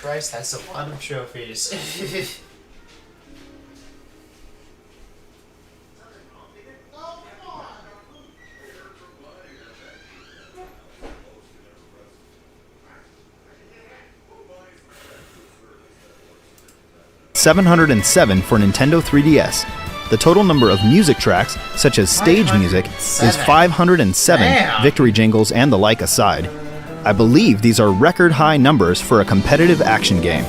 Christ, that's a lot of trophies. $707 for Nintendo 3DS. The total number of music tracks, such as stage music, is 507, Damn. victory jingles and the like aside. I believe these are record high numbers for a competitive action game.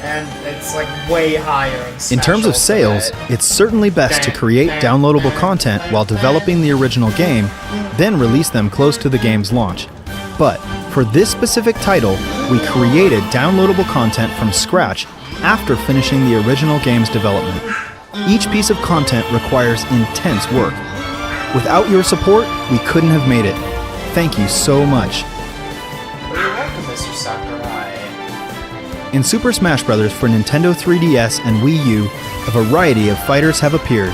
And it's like way higher in In terms of Smash sales, Ultimate. it's certainly best to create downloadable content while developing the original game, then release them close to the game's launch. But for this specific title, we created downloadable content from scratch after finishing the original game's development. Each piece of content requires intense work. Without your support, we couldn't have made it. Thank you so much. Well, you're welcome, Mr. Sakurai. In Super Smash Bros. For Nintendo 3DS and Wii U, a variety of fighters have appeared,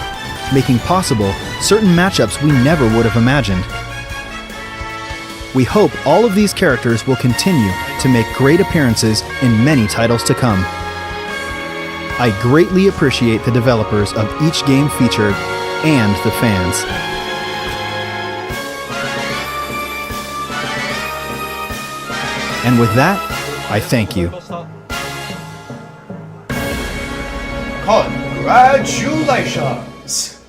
making possible certain matchups we never would have imagined. We hope all of these characters will continue to make great appearances in many titles to come. I greatly appreciate the developers of each game featured and the fans. And with that, I thank you. Congratulations!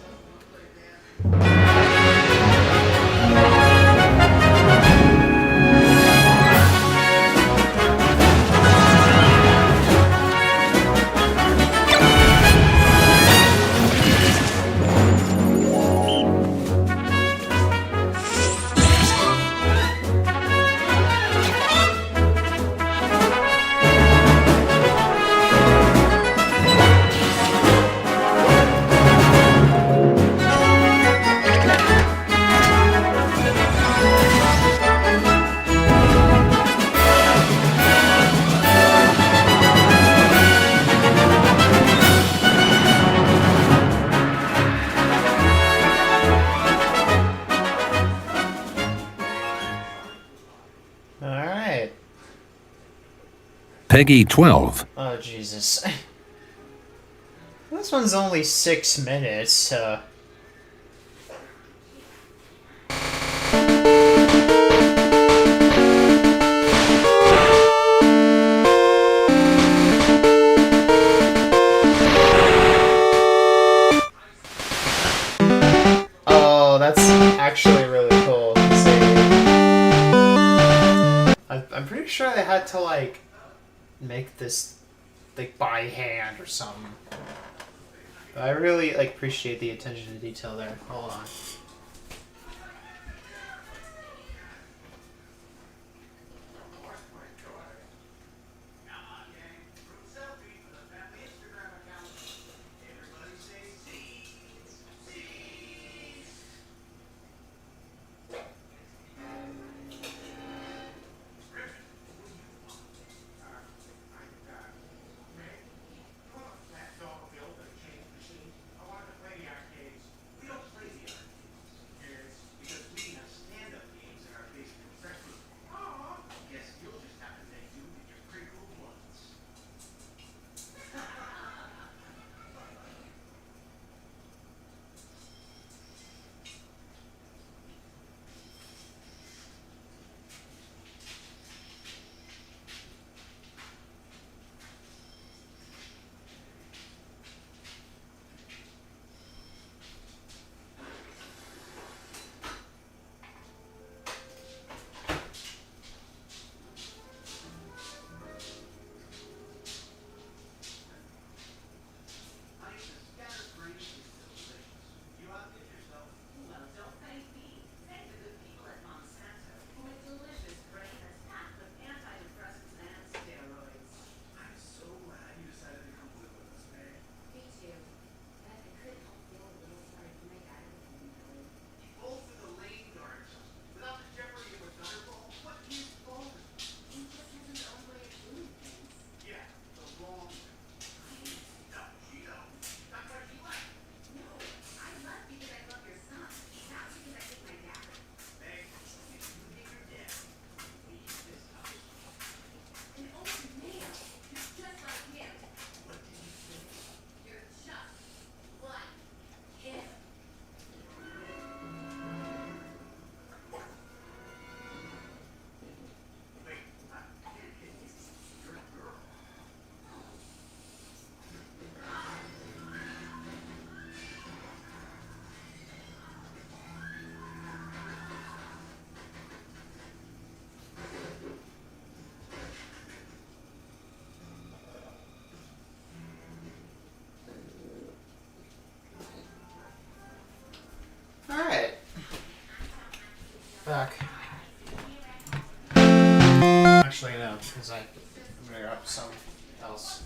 Alright. Peggy 12. Oh, Jesus. This one's only 6 minutes, Oh, that's actually really cool to see. I'm pretty sure they had to, like, make this, like, by hand or something. But I really, like, appreciate the attention to detail there. Hold on. back. Actually, no, because I'm gonna grab something else.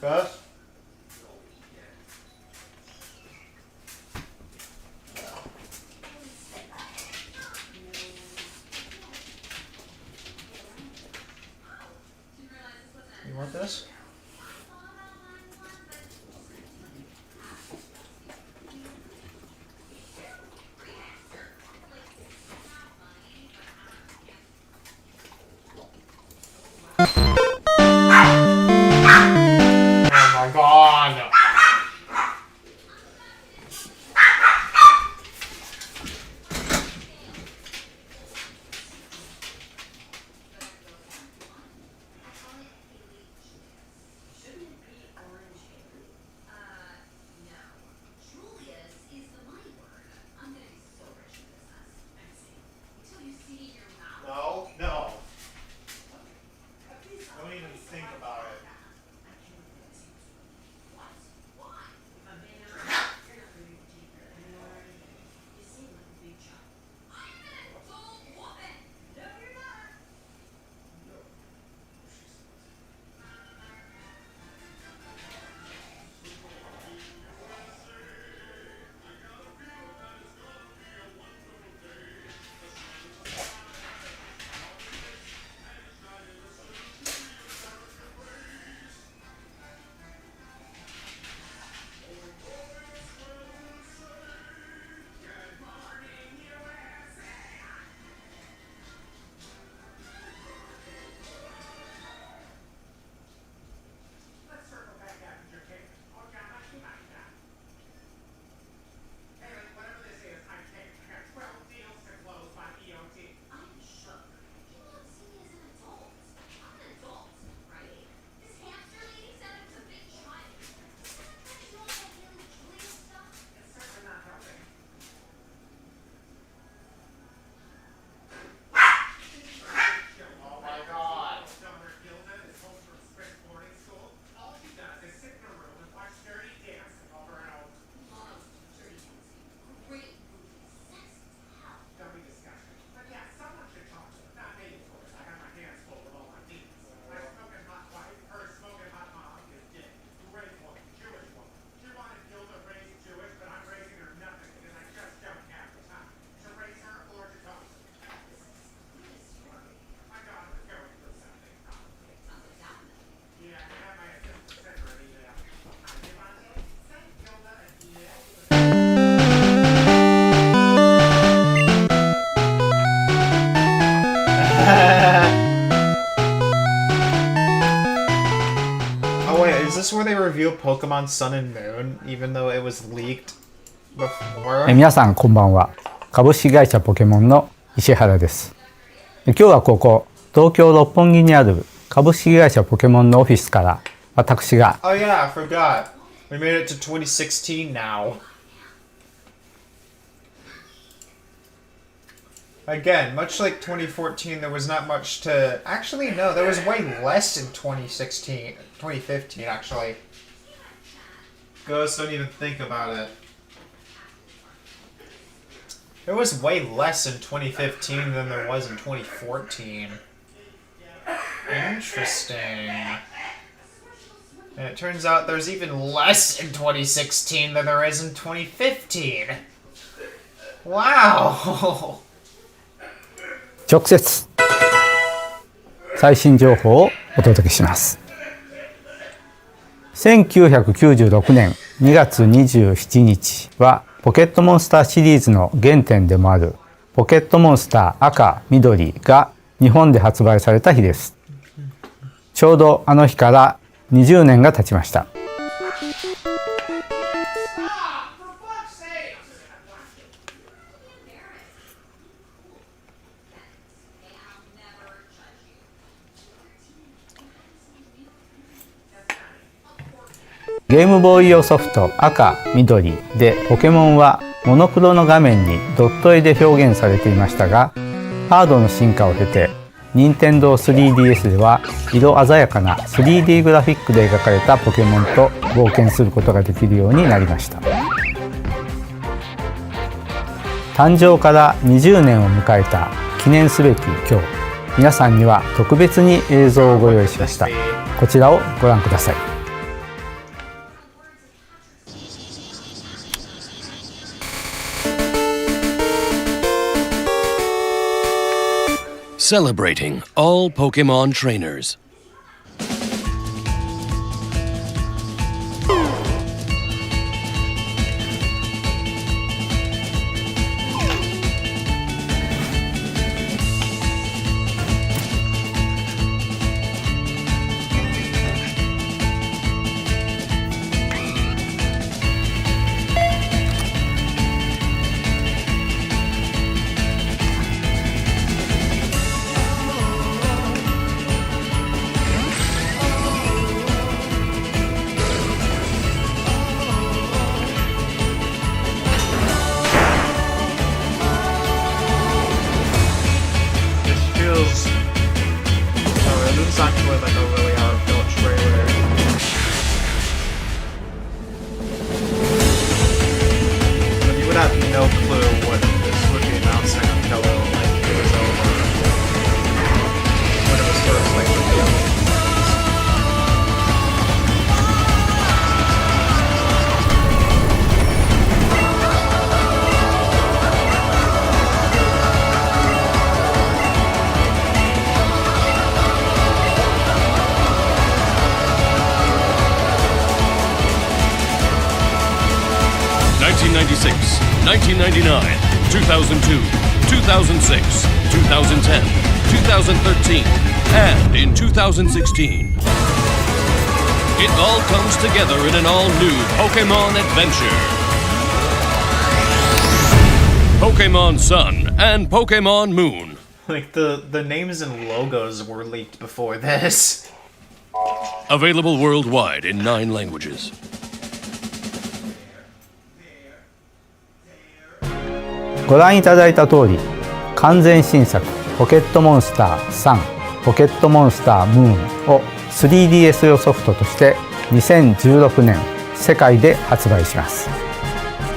Gus? You want this? Is this where they reveal Pokemon Sun and Moon, even though it was leaked before? 皆さんこんばんは。株式会社ポケモンの石原です。今日はここ東京六本木にある株式会社ポケモンのオフィスから私が Oh yeah, I forgot. We made it to 2016 now. Again, much like 2014, there was not much to... Actually, no, there was way less in 2015, actually. Ghost, don't even think about it. There was way less in 2015 than there was in 2014. Interesting. And it turns out there's even less in 2016 than there is in 2015. Wow! 直接最新情報をお届けします。1996年2月27日はポケットモンスターシリーズの原点でもあるポケットモンスター赤緑が日本で発売された日です。ちょうどあの日から20年が経ちました。ゲームボーイ用ソフト赤緑でポケモンはモノクロの画面にドット絵で表現されていましたが、ハードの進化を経て任天堂 3DS では色鮮やかな 3D グラフィックで描かれたポケモンと冒険することができるようになりました。誕生から20年を迎えた記念すべき今日、皆さんには特別に映像をご用意しました。こちらをご覧ください。Celebrating all Pokemon trainers. ...1999, 2002, 2006, 2010, 2013, and in 2016. It all comes together in an all-new Pokemon adventure. Pokemon Sun and Pokemon Moon. Like, the names and logos were leaked before this. Available worldwide in 9 languages. ご覧いただいた通り、完全新作ポケットモンスターサン、ポケットモンスタームーンを 3DS 用ソフトとして2016年世界で発売します。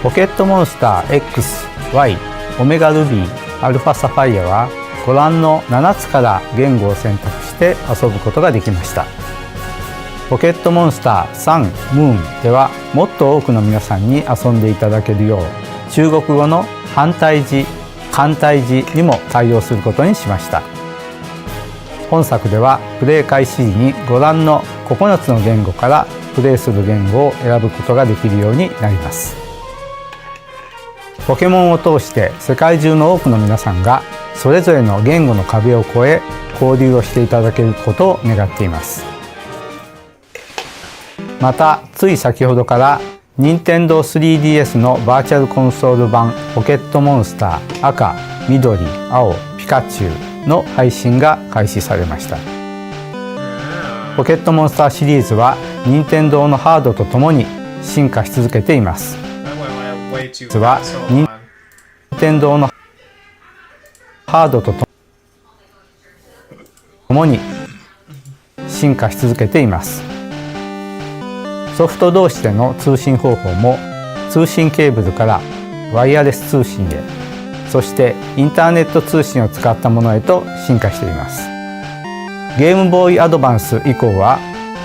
ポケットモンスター X、Y、オメガルビー、アルファサファイアはご覧の7つから言語を選択して遊ぶことができました。ポケットモンスターサン、ムーンではもっと多くの皆さんに遊んでいただけるよう中国語の繁体字、簡体字にも対応することにしました。本作ではプレイ開始時にご覧の9つの言語からプレイする言語を選ぶことができるようになります。ポケモンを通して世界中の多くの皆さんがそれぞれの言語の壁を越え交流をしていただけることを願っています。またつい先ほどから任天堂 3DS のバーチャルコンソール版ポケットモンスター赤、緑、青、ピカチュウの配信が開始されました。ポケットモンスターシリーズは任天堂のハードとともに進化し続けています。実は任天堂のハードとともに進化し続けています。ソフト同士での通信方法も通信ケーブルからワイヤレス通信へ、そしてインターネット通信を使ったものへと進化しています。ゲームボーイアドバンス以降は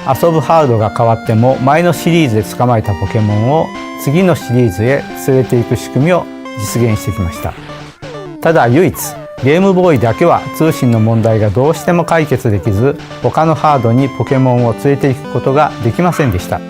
遊ぶハードが変わっても前のシリーズで捕まえたポケモンを次のシリーズへ連れていく仕組みを実現してきました。ただ唯一ゲームボーイだけは通信の問題がどうしても解決できず、他のハードにポケモンを連れていくことができませんでした。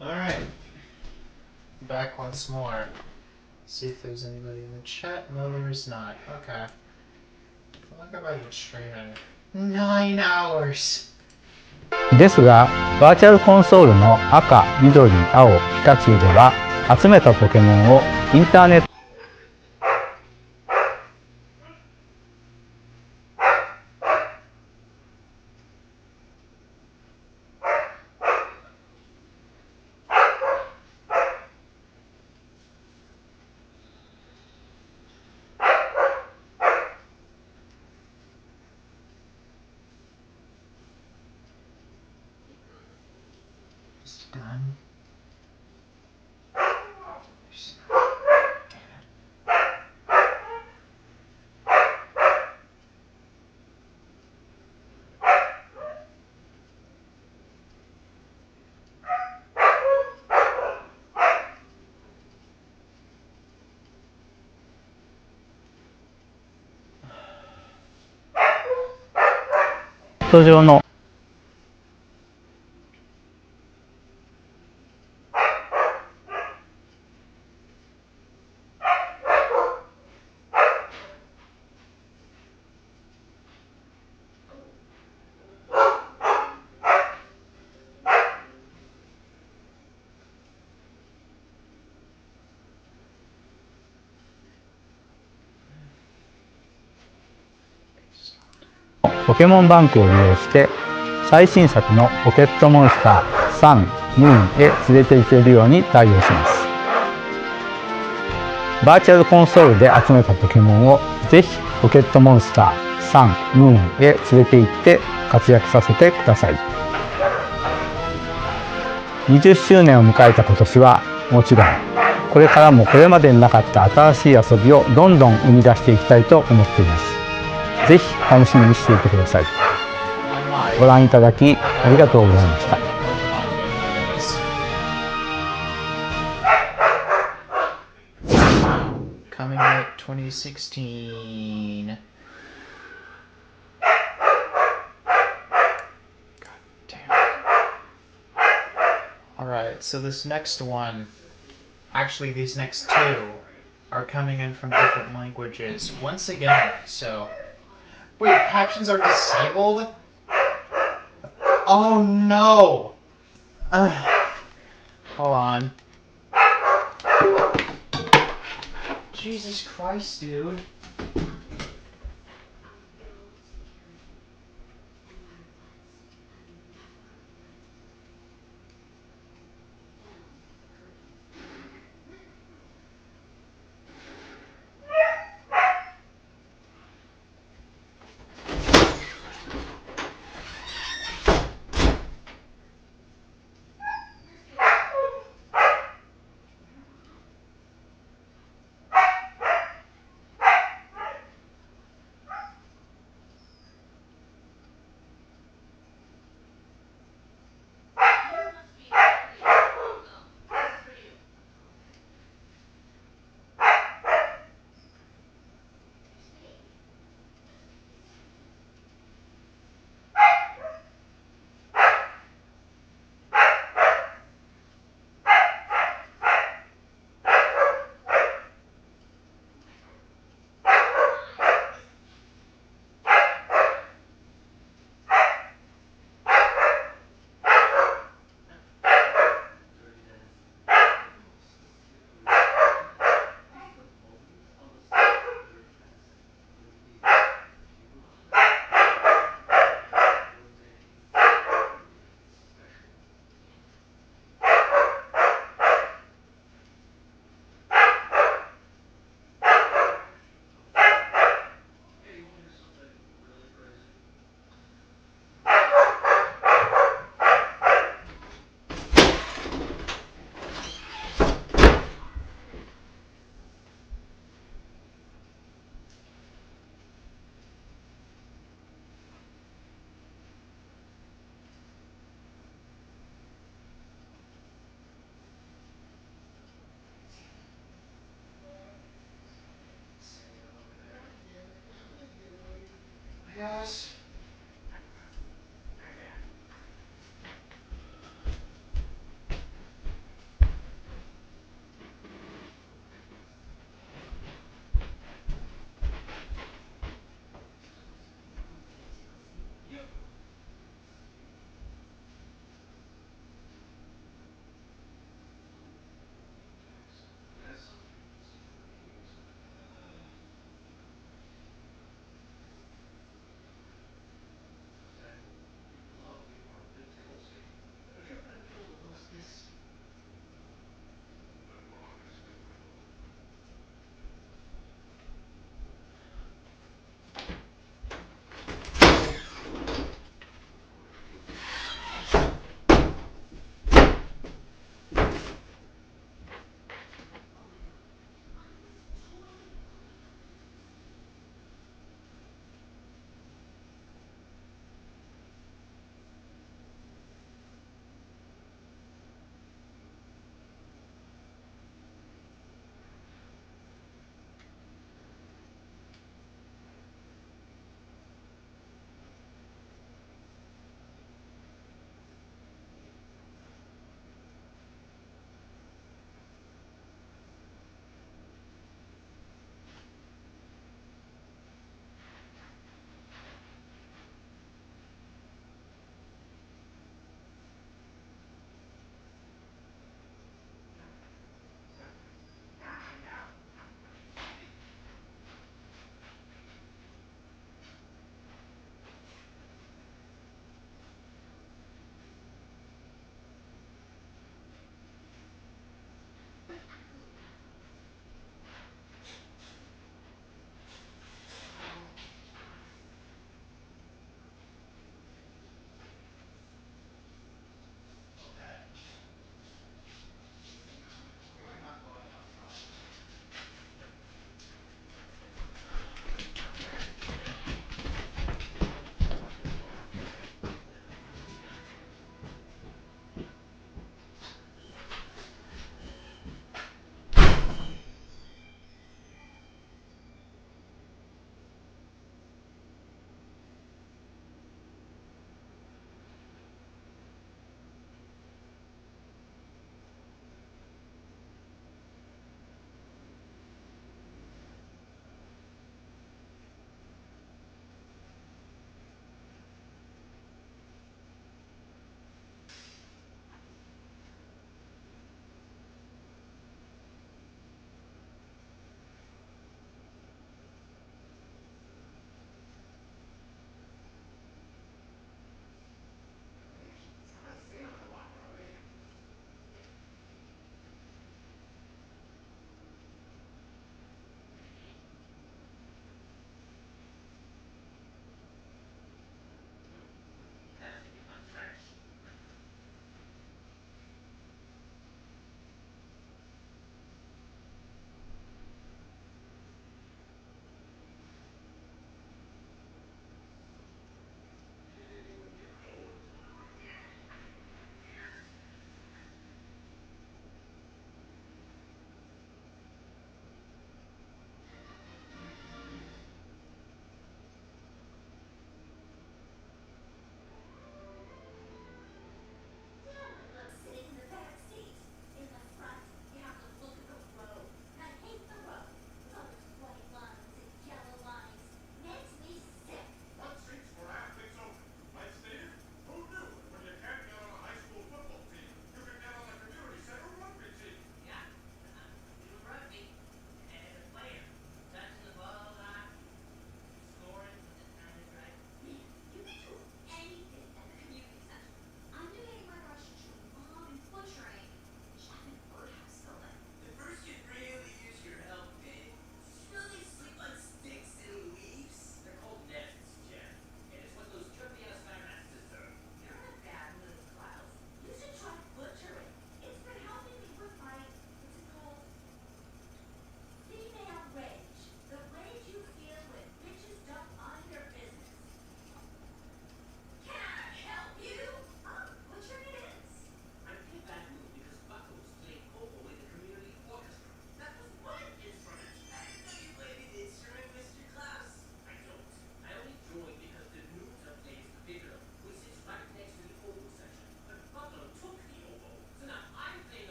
Alright. Back once more. See if there's anybody in the chat. No, there's not. Okay. How long have I been streaming? 9 hours! ですが、バーチャルコンソールの赤、緑、青、ピカチュウでは集めたポケモンをインターネットDone. ト上のポケモンバンクを利用して最新作のポケットモンスターサン、ムーンへ連れて行けるように対応します。バーチャルコンソールで集めたポケモンをぜひポケットモンスターサン、ムーンへ連れて行って活躍させてください。20周年を迎えた今年はもちろんこれからもこれまでになかった新しい遊びをどんどん生み出していきたいと思っています。ぜひ楽しみにしていてください。ご覧いただきありがとうございました。Coming out 2016. Alright, so this next one, actually these next two, are coming in from different languages once again, so... Wait, captions are disabled? Oh no! Hold on. Jesus Christ, dude. Yes.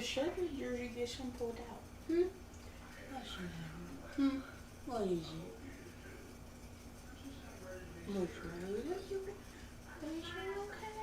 shirt or did you get some pulled out? What's the matter? What is it? What's wrong with you? Is you okay?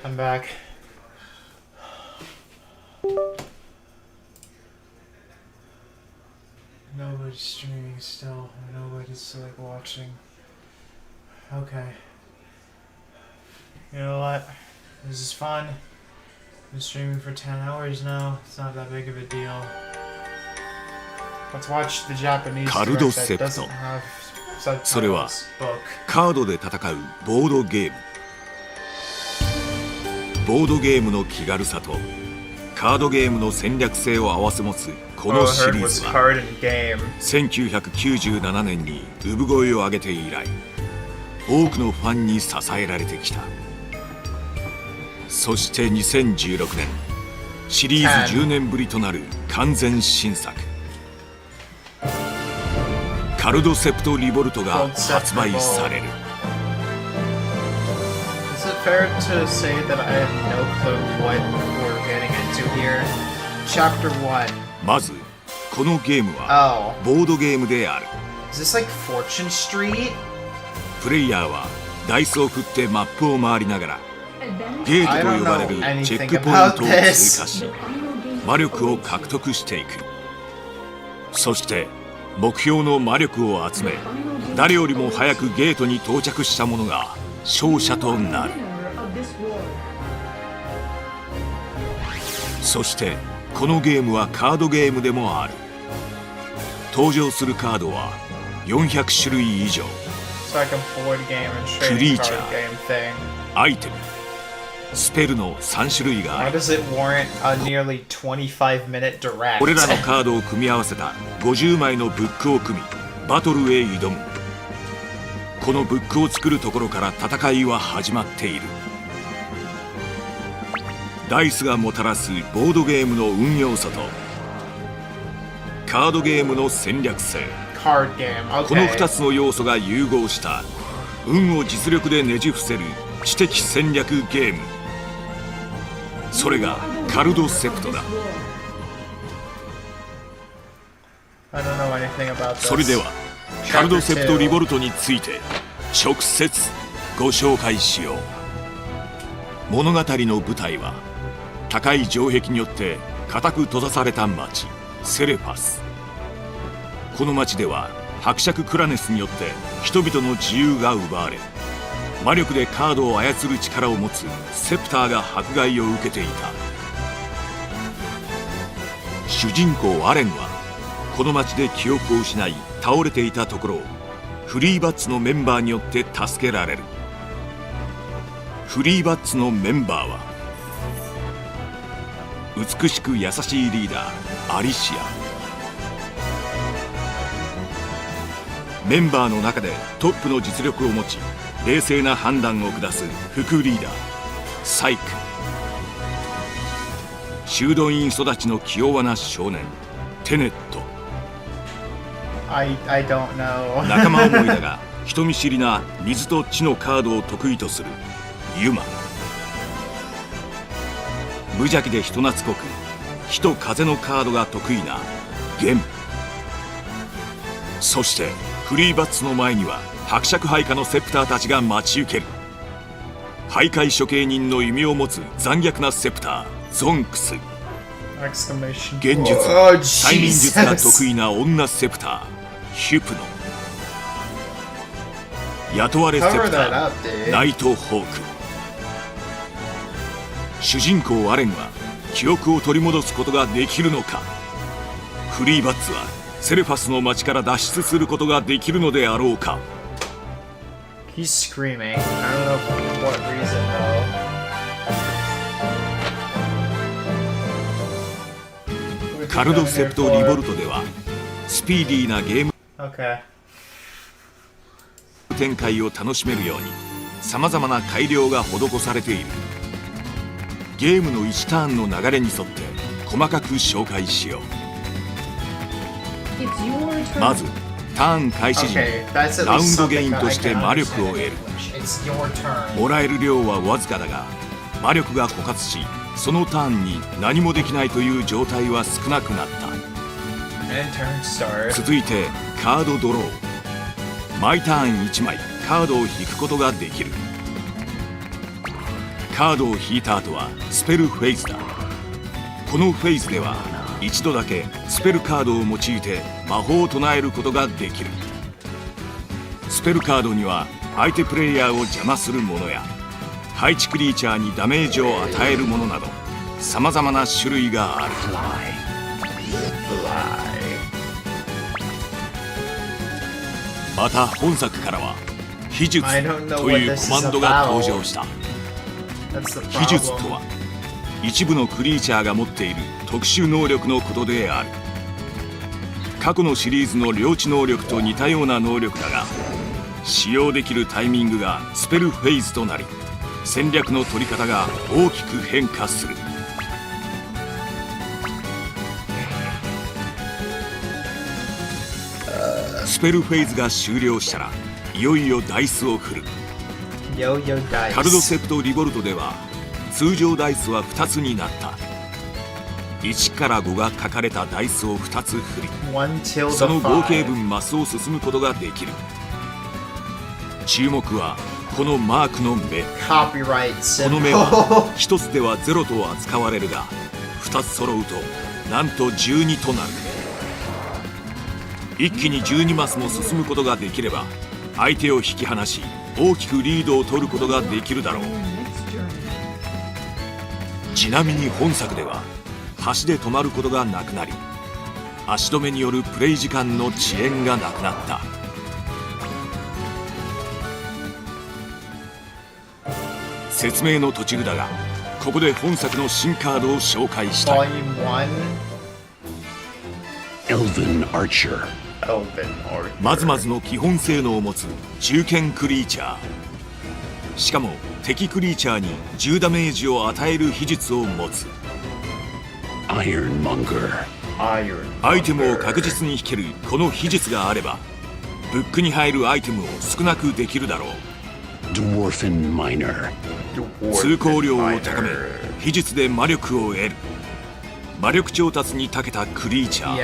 I'm back. Nobody's streaming still. Nobody's like watching. Okay. You know what? This is fun. I've been streaming for 10 hours now. It's not that big of a deal. Let's watch the Japanese direct that doesn't have それは subtitles book. カードで戦うボードゲーム。ボードゲームの気軽さとカードゲームの戦略性を併せ持つこのシリーズは1997年に産声を上げて以来多くのファンに支えられてきた。そして2016年シリーズ10年ぶりとなる完全新作カルドセプトリボルトが発売される。Is it fair to say that I have no clue what we're getting into here? Chapter 1. まずこのゲームはボードゲームである。Is this like Fortune Street? プレイヤーはダイスを振ってマップを回りながらゲートと呼ばれるチェックポイントを通過し魔力を獲得していく。そして目標の魔力を集め誰よりも早くゲートに到着した者が勝者となる。そしてこのゲームはカードゲームでもある。登場するカードは400種類以上。クリーチャー、アイテム、スペルの3種類がある。これらのカードを組み合わせた50枚のブックを組みバトルへ挑む。このブックを作るところから戦いは始まっている。ダイスがもたらすボードゲームの運要素とカードゲームの戦略性、この2つの要素が融合した運を実力でねじ伏せる知的戦略ゲーム、それがカルドセプトだ。それではカルドセプトリボルトについて直接ご紹介しよう。物語の舞台は高い城壁によって固く閉ざされた町セレファス。この町では伯爵クラネスによって人々の自由が奪われ魔力でカードを操る力を持つセプターが迫害を受けていた。主人公アレンはこの町で記憶を失い倒れていたところをフリーバッツのメンバーによって助けられる。フリーバッツのメンバーは美しく優しいリーダーアリシア。メンバーの中でトップの実力を持ち冷静な判断を下す副リーダーサイク。修道院育ちの気弱な少年テネット。I don't know. 仲間思いだが人見知りな水と地のカードを得意とするユマ。無邪気で人懐っこく火と風のカードが得意なゲン。そしてフリーバッツの前には伯爵配下のセプターたちが待ち受ける。徘徊処刑人の異名を持つ残虐なセプターゾンクス。幻術、催眠術が得意な女セプターヒュプノ。雇われセプターナイトホーク。主人公アレンは記憶を取り戻すことができるのか。フリーバッツはセレファスの町から脱出することができるのであろうか。He's screaming. I don't know for what reason though. カルドセプトリボルトではスピーディーなゲーム展開を楽しめるようにさまざまな改良が施されている。ゲームの1ターンの流れに沿って細かく紹介しよう。まずターン開始時にラウンドゲインとして魔力を得る。もらえる量はわずかだが魔力が枯渇しそのターンに何もできないという状態は少なくなった。続いてカードドロー。毎ターン1枚カードを引くことができる。カードを引いた後はスペルフェイズだ。このフェイズでは一度だけスペルカードを用いて魔法を唱えることができる。スペルカードには相手プレイヤーを邪魔するものや配置クリーチャーにダメージを与えるものなどさまざまな種類がある。また本作からは秘術というコマンドが登場した。秘術とは一部のクリーチャーが持っている特殊能力のことである。過去のシリーズの領地能力と似たような能力だが、使用できるタイミングがスペルフェイズとなり、戦略の取り方が大きく変化する。スペルフェイズが終了したらいよいよダイスを振る。カルドセプトリボルトでは通常ダイスは2つになった。1から5が書かれたダイスを2つ振り、その合計分マスを進むことができる。注目はこのマークの目。この目は1つでは0と扱われるが、2つ揃うとなんと12となる。一気に12マスも進むことができれば相手を引き離し大きくリードを取ることができるだろう。ちなみに本作では橋で止まることがなくなり、足止めによるプレイ時間の遅延がなくなった。説明の途中だが、ここで本作の新カードを紹介したい。Elven Archer。まずまずの基本性能を持つ銃剣クリーチャー。しかも敵クリーチャーに10ダメージを与える秘術を持つ。Ironmonger。アイテムを確実に引けるこの秘術があれば、ブックに入るアイテムを少なくできるだろう。Dwarfen Miner。通行量を高め、秘術で魔力を得る。魔力調達に長けたクリーチャー。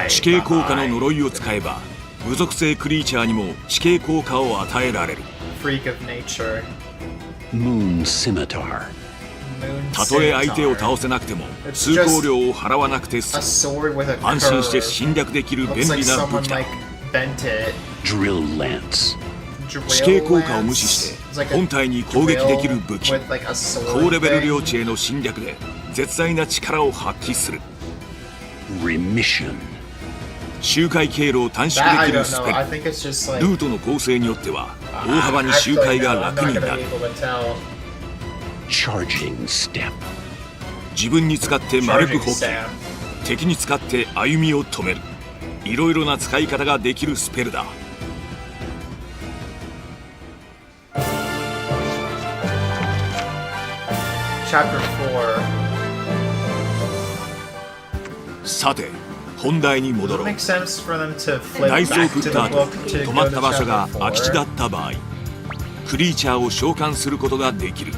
地形効果の呪いを使えば無属性クリーチャーにも地形効果を与えられる。Moon Scimitar。たとえ相手を倒せなくても通行料を払わなくて済む。安心して侵略できる便利な武器だ。Drill Lance。地形効果を無視して本体に攻撃できる武器。高レベル領地への侵略で絶大な力を発揮する。Remission。周回経路を短縮できるスペル。ルートの構成によっては大幅に周回が楽になる。Charging Step。自分に使って丸く補給、敵に使って歩みを止める。いろいろな使い方ができるスペルだ。さて本題に戻ろう。ダイスを振った後止まった場所が空き地だった場合、クリーチャーを召喚することができる。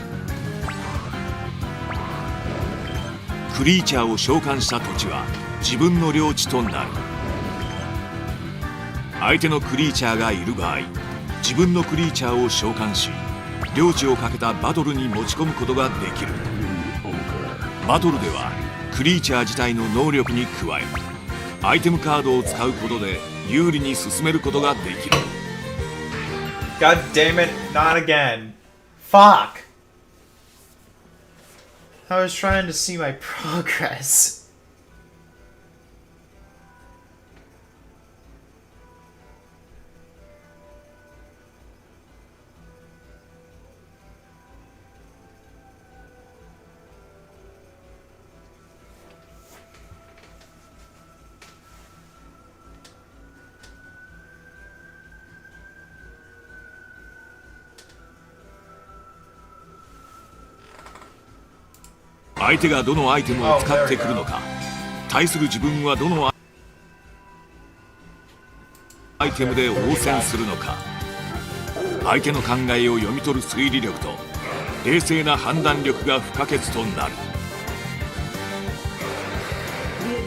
クリーチャーを召喚した土地は自分の領地となる。相手のクリーチャーがいる場合、自分のクリーチャーを召喚し領地をかけたバトルに持ち込むことができる。バトルではクリーチャー自体の能力に加えアイテムカードを使うことで有利に進めることができる。 God damn it, not again. Fuck. I was trying to see my progress.相手がどのアイテムを使ってくるのか、対する自分はどのアイテムで応戦するのか、相手の考えを読み取る推理力と冷静な判断力が不可欠となる。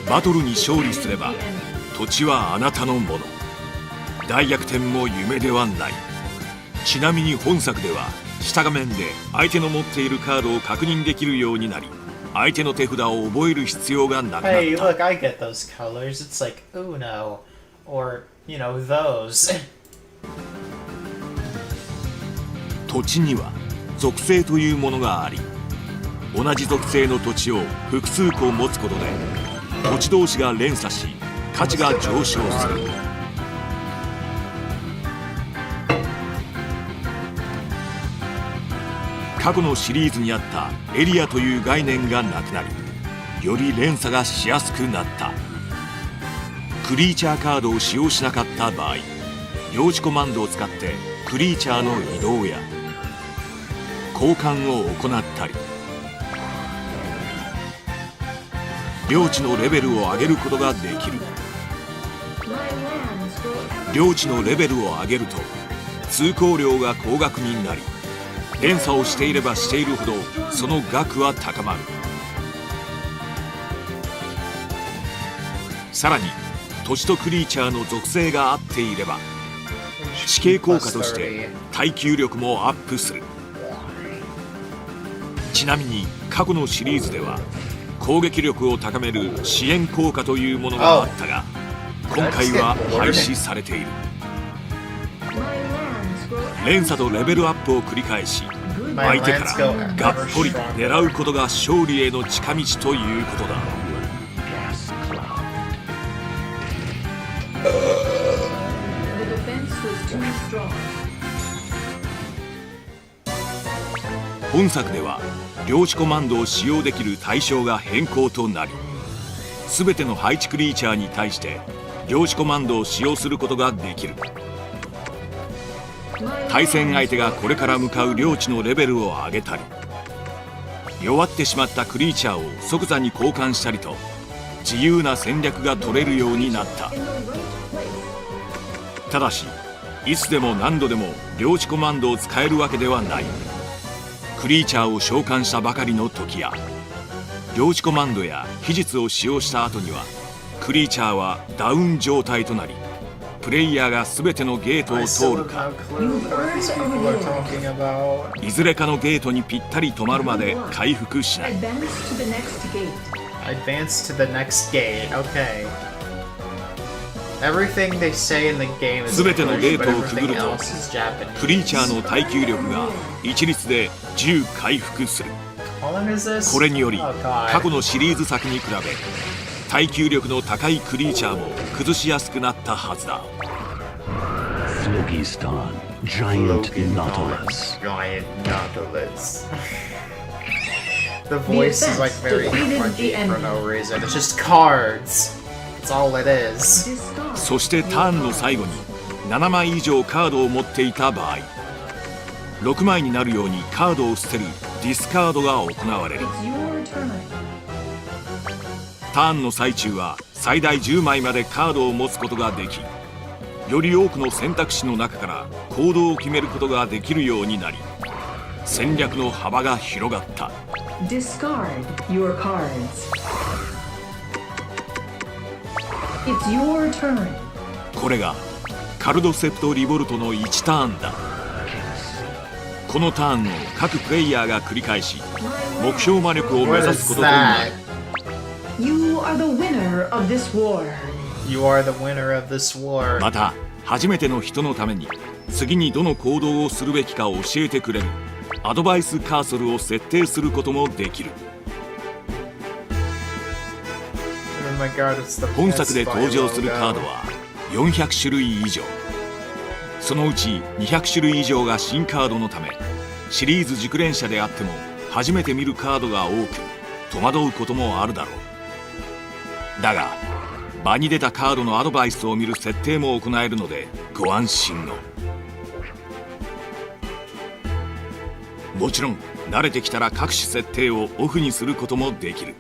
バトルに勝利すれば土地はあなたのもの。大逆転も夢ではない。ちなみに本作では下画面で相手の持っているカードを確認できるようになり、相手の手札を覚える必要がなくなった。 Hey, look, I get those colors. It's like Uno, or, you know, those. 土地には属性というものがあり、同じ属性の土地を複数個持つことで土地同士が連鎖し価値が上昇する。過去のシリーズにあったエリアという概念がなくなり、より連鎖がしやすくなった。クリーチャーカードを使用しなかった場合、領地コマンドを使ってクリーチャーの移動や交換を行ったり、領地のレベルを上げることができる。領地のレベルを上げると通行料が高額になり、連鎖をしていればしているほどその額は高まる。さらに土地とクリーチャーの属性が合っていれば地形効果として耐久力もアップする。ちなみに過去のシリーズでは攻撃力を高める支援効果というものがあったが、今回は廃止されている。連鎖とレベルアップを繰り返し、相手からがっぽり狙うことが勝利への近道ということだ。本作では領地コマンドを使用できる対象が変更となり、全ての配置クリーチャーに対して領地コマンドを使用することができる。対戦相手がこれから向かう領地のレベルを上げたり、弱ってしまったクリーチャーを即座に交換したりと自由な戦略が取れるようになった。ただしいつでも何度でも領地コマンドを使えるわけではない。クリーチャーを召喚したばかりの時や領地コマンドや秘術を使用した後にはクリーチャーはダウン状態となり、プレイヤーが全てのゲートを通るかいずれかのゲートにぴったり止まるまで回復しない。 Advance to the next gate. Okay. Everything they say in the game is 全てのゲ English, ー but トをくぐ everything ると else is Japanese. クリーチャーの耐久力が一律で10回復する。 How long is this? これにより Oh, God. 過去のシリーズ作に比べ耐久力の高いクリーチャーも崩しやすくなったはずだ。 Phlogiston, giant Nautilus. Giant Nautilus. The voice is like very crunchy for no reason. It's just cards. That's all it is. そしてターンの最後に7枚以上カードを持っていた場合、6枚になるようにカードを捨てるディスカードが行われる。ターンの最中は最大10枚までカードを持つことができ、より多くの選択肢の中から行動を決めることができるようになり、戦略の幅が広がった。 Discard your cards. It's your turn. これがカルドセプトリボルトの1ターンだ。このターンを各プレイヤーが繰り返し目標魔力を目指すこととなる。 You are the winner of this war. You are the winner of this war. また初めての人のために次にどの行動をするべきかを教えてくれるアドバイスカーソルを設定することもできる。 Oh my God, it's the 本作で登場するカードは400種類以上。そのうち200種類以上が新カードのため、シリーズ熟練者であっても初めて見るカードが多く戸惑うこともあるだろう。だが場に出たカードのアドバイスを見る設定も行えるのでご安心を。もちろん慣れてきたら各種設定をオフにすることもできる。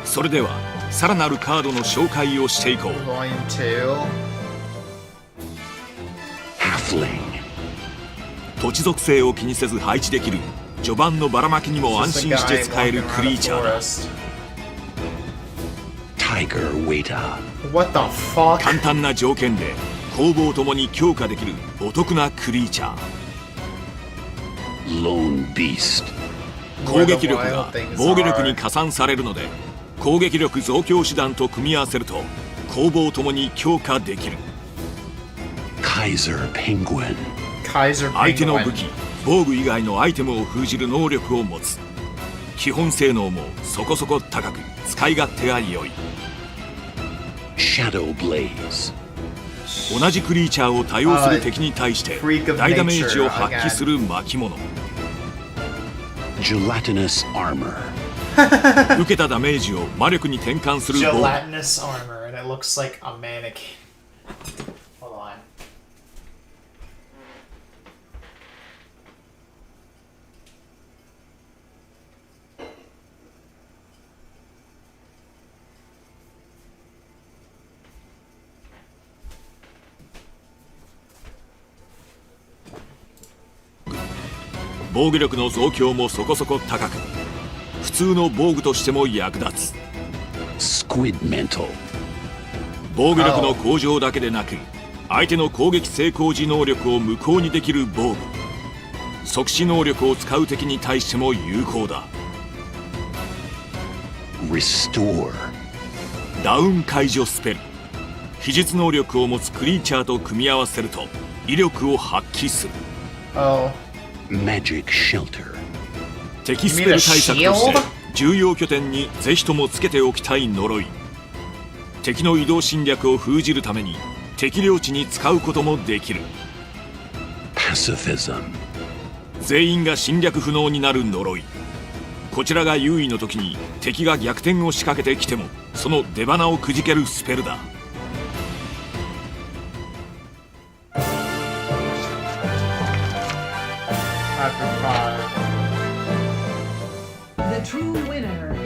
それではさらなるカードの紹介をしていこう。 Volume 2. Halfling. 土地属性を気にせず配置できる序盤のばらまきにも安心して使えるクリーチャーだ。 Tiger Waiter. What the fuck? 簡単な条件で攻防ともに強化できるお得なクリーチャー。 Lone Beast. 攻撃力が防御力に加算されるので、攻撃力増強手段と組み合わせると攻防ともに強化できる。 Kaiser Penguin. 相手の武器防具以外のアイテムを封じる能力を持つ。基本性能もそこそこ高く、使い勝手が良い。 Shadow Blaze. 同じクリーチャーを多用する敵に対して大ダメージを発揮する巻物。 Gelatinous Armor. 受けたダメージを魔力に転換する防具。 Gelatinous armor, and it looks like a mannequin. Hold on. .防御力の増強もそこそこ高く、普通の防具としても役立つ。 Squid Mantle. 防御力の向上だけでなく、相手の攻撃成功時能力を無効にできる防具。即死能力を使う敵に対しても有効だ。 Restore. ダウン解除スペル。秘術能力を持つクリーチャーと組み合わせると威力を発揮する。 Magic Shelter. 敵スペル対策として重要拠点にぜひともつけておきたい呪い。敵の移動侵略を封じるために敵領地に使うこともできる。 Pacifism. 全員が侵略不能になる呪い。こちらが優位の時に敵が逆転を仕掛けてきてもその出花をくじけるスペルだ。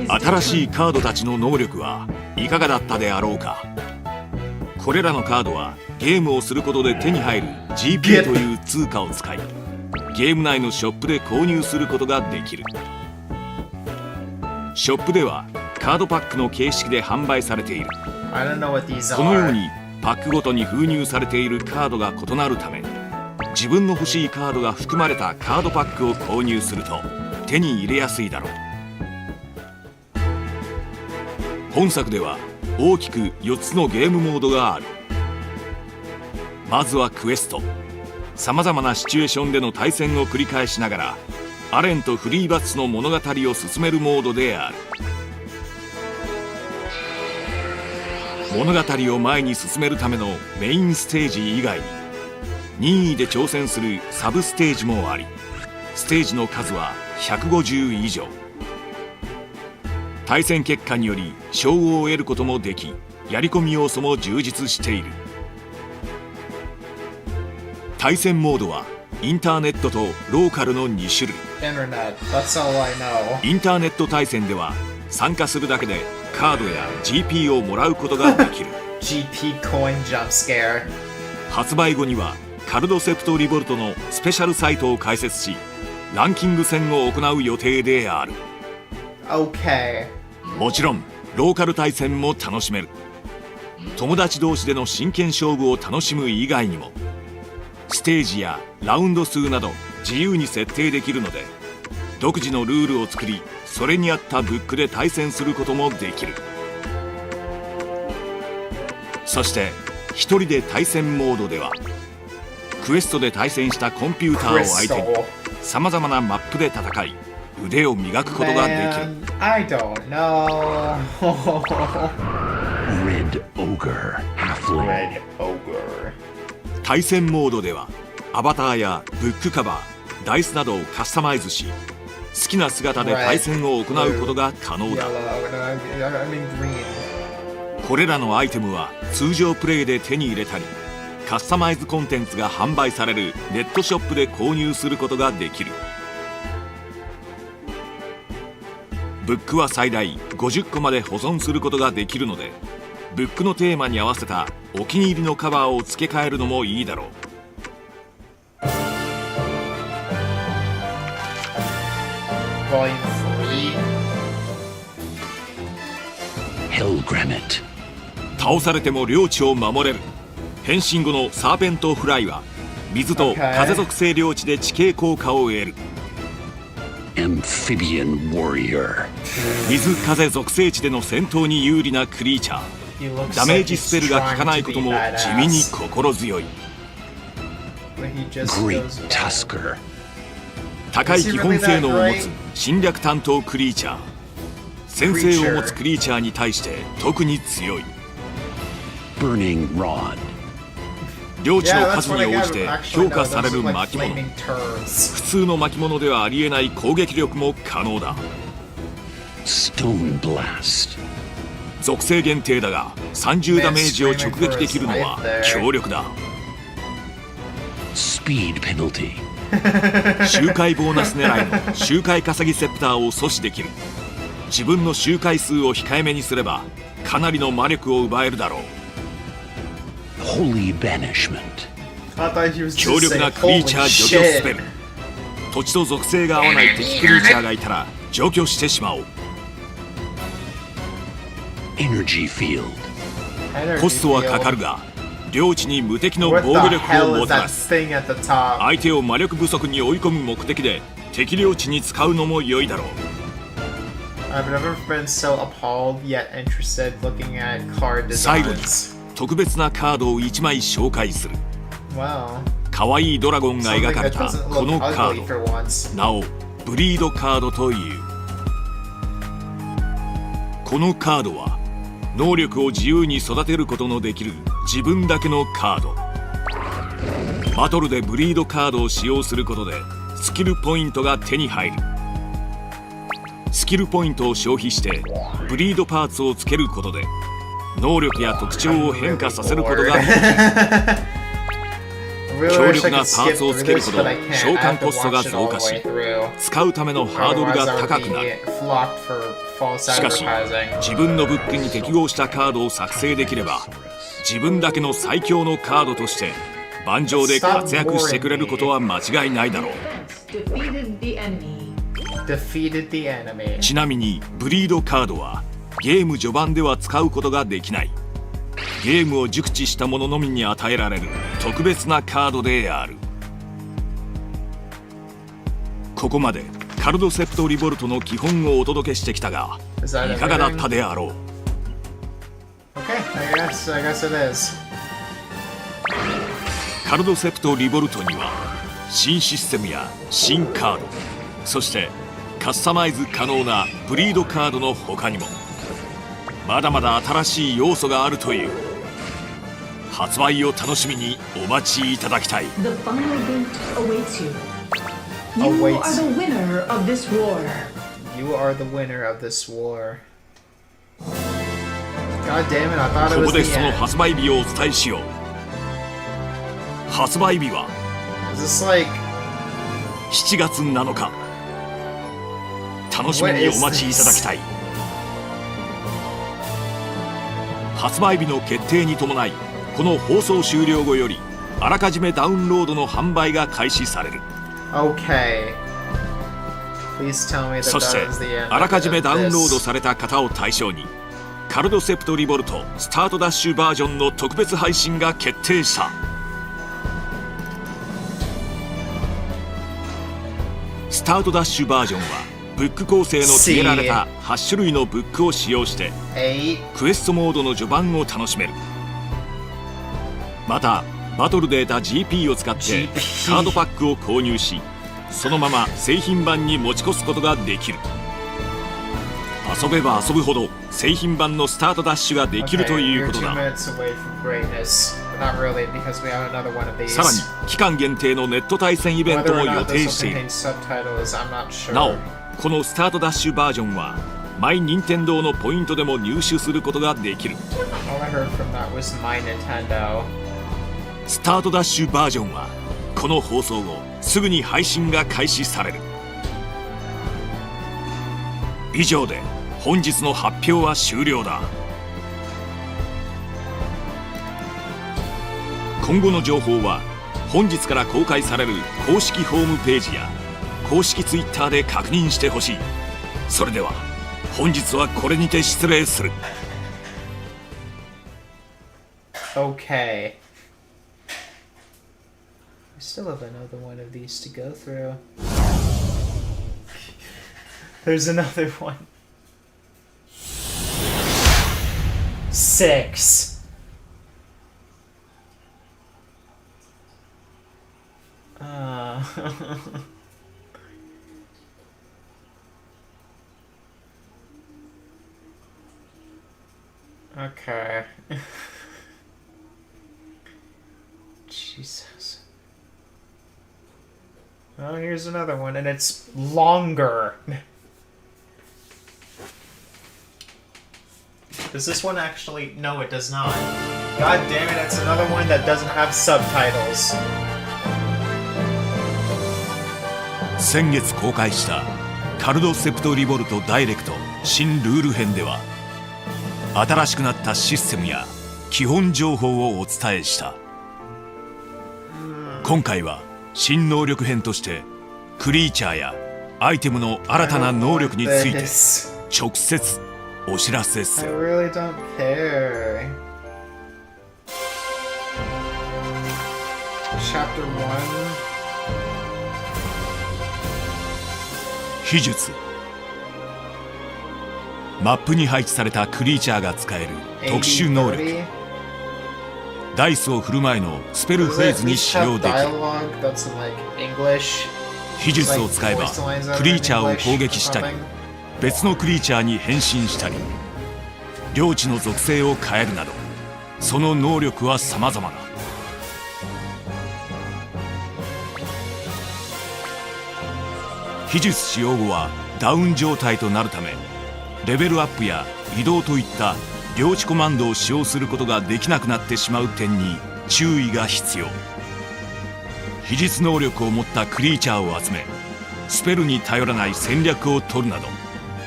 新しいカードたちの能力はいかがだったであろうか。これらのカードはゲームをすることで手に入る GP という通貨を使い、ゲーム内のショップで購入することができる。ショップではカードパックの形式で販売されている。このようにパックごとに封入されているカードが異なるため、自分の欲しいカードが含まれたカードパックを購入すると手に入れやすいだろう。本作では大きく4つのゲームモードがある。まずはクエスト。さまざまなシチュエーションでの対戦を繰り返しながらアレンとフリーバッツの物語を進めるモードである。物語を前に進めるためのメインステージ以外に任意で挑戦するサブステージもあり、ステージの数は150以上。対戦結果により称号を得ることもでき、やり込み要素も充実している。対戦モードはインターネットとローカルの2種類。インターネット対戦では参加するだけでカードや GP をもらうことができる。GP coin jump scare。発売後にはカルドセプトリボルトのスペシャルサイトを開設し、ランキング戦を行う予定である。もちろんローカル対戦も楽しめる。友達同士での真剣勝負を楽しむ以外にも、ステージやラウンド数など自由に設定できるので、独自のルールを作り、それに合ったブックで対戦することもできる。そして一人で対戦モードでは、クエストで対戦したコンピューターを相手にさまざまなマップで戦い、腕を磨くことができる。Red Ogre Halfling. 対戦モードではアバターやブックカバー、ダイスなどをカスタマイズし、好きな姿で対戦を行うことが可能だ。これらのアイテムは通常プレイで手に入れたり、カスタマイズコンテンツが販売されるネットショップで購入することができる。ブックは最大50個まで保存することができるので、ブックのテーマに合わせたお気に入りのカバーを付け替えるのもいいだろう。Hellgrammet. 倒されても領地を守れる。変身後のサーペントフライは水と風属性領地で地形効果を得る。 Amphibian Warrior 水風属性地での戦闘に有利なクリーチャー。ダメージスペルが効かないことも地味に心強い。 Great Tusker 高い基本性能を持つ侵略担当クリーチャー。先制を持つクリーチャーに対して特に強い。 Burning Rod 領地の数に応じて評価される巻物。普通の巻物ではありえない攻撃力も可能だ。 Stone Blast 属性限定だが30ダメージを直撃できるのは強力だ。 Speed Penalty 周回ボーナス狙いの周回稼ぎセプターを阻止できる。自分の周回数を控えめにすればかなりの魔力を奪えるだろう。 Holy Banishment 強力なクリーチャー除去スペル。土地と属性が合わない敵クリーチャーがいたら除去してしまおう。 Energy Field コストはかかるが領地に無敵の防御力をもたらす。相手を魔力不足に追い込む目的で敵領地に使うのも良いだろう。 I've never been so appalled yet interested looking at card 最後に designs. 特別なカードを1枚紹介する。 Wow. かわいいドラゴンが描かれた Something that doesn't この look カ ugly ー for ド。 once. なおブリードカードという。このカードは能力を自由に育てることのできる自分だけのカード。バトルでブリードカードを使用することでスキルポイントが手に入る。スキルポイントを消費してブリードパーツをつけることで能力や特徴を変化させることができる。強力なパーツをつけるほど召喚コストが増加し使うためのハードルが高くなる。しかし自分のブックに適合したカードを作成できれば自分だけの最強のカードとして盤上で活躍してくれることは間違いないだろう。ちなみにブリードカードはゲーム序盤では使うことができない。ゲームを熟知した者のみに与えられる特別なカードである。ここまでカルドセプトリボルトの基本をお届けしてきたがいかがだったであろう。 Okay, I guess it is. カルドセプトリボルトには新システムや新カード、そしてカスタマイズ可能なブリードカードの他にもまだまだ新しい要素があるという。発売を楽しみにお待ちいただきたい。 The final boot awaits you. You are the winner of this war. You are the winner of this war. God damn it, I thought it こ was こで the その end. 発売日をお伝えしよう。発売日は Is this like 7月7日。楽しみにお待ちいただきたい。発売日の決定に伴いこの放送終了後よりあらかじめダウンロードの販売が開始される。 Okay. Please tell me that そして that was the end あらかじめ of ダウンロード this. された方を対象にカルドセプトリボルトスタートダッシュバージョンの特別配信が決定した。スタートダッシュバージョンはブック構成の決められた8種類のブックを使用してクエストモードの序盤を楽しめる。またバトルで得た GP を使ってカードパックを購入しそのまま製品版に持ち越すことができる。遊べば遊ぶほど製品版のスタートダッシュができるということだ。 You're 2 minutes away from greatness, but not really because we have another one of these. さらに期間限定のネット対戦イベント Whether も or 予 not 定 this し will ている。 contain subtitles, I'm not sure. なおこのスタートダッシュバージョンはマイニンテンドーのポイントでも入手することができる。 All I heard from that was my Nintendo. スタートダッシュバージョンはこの放送後すぐに配信が開始される。以上で本日の発表は終了だ。今後の情報は本日から公開される公式ホームページや公式ツイッターで確認してほしい。それでは本日はこれにて失礼する。 Okay. still have another one of these to go through. There's another one. 6. Okay. Jesus. Oh, here's another one, and it's longer. Does this one actually... No, it does not. God damn it, it's another one that doesn't have subtitles. 先月公開したカルドセプトリボルトダイレクト新ルール編では新しくなったシステムや基本情報をお伝えした。今回は新能力編としてクリーチャーやアイテムの新たな能力について直接お知らせする。 I really don't care. Chapter 1. 秘術。マップに配置されたクリーチャーが使える特殊能力。ダイスを振る前のスペルフレーズに使用できる。秘術を使えばクリーチャーを攻撃したり別のクリーチャーに変身したり領地の属性を変えるなどその能力は様々だ。秘術使用後はダウン状態となるためレベルアップや移動といった領地コマンドを使用することができなくなってしまう点に注意が必要。秘術能力を持ったクリーチャーを集めスペルに頼らない戦略を取るなど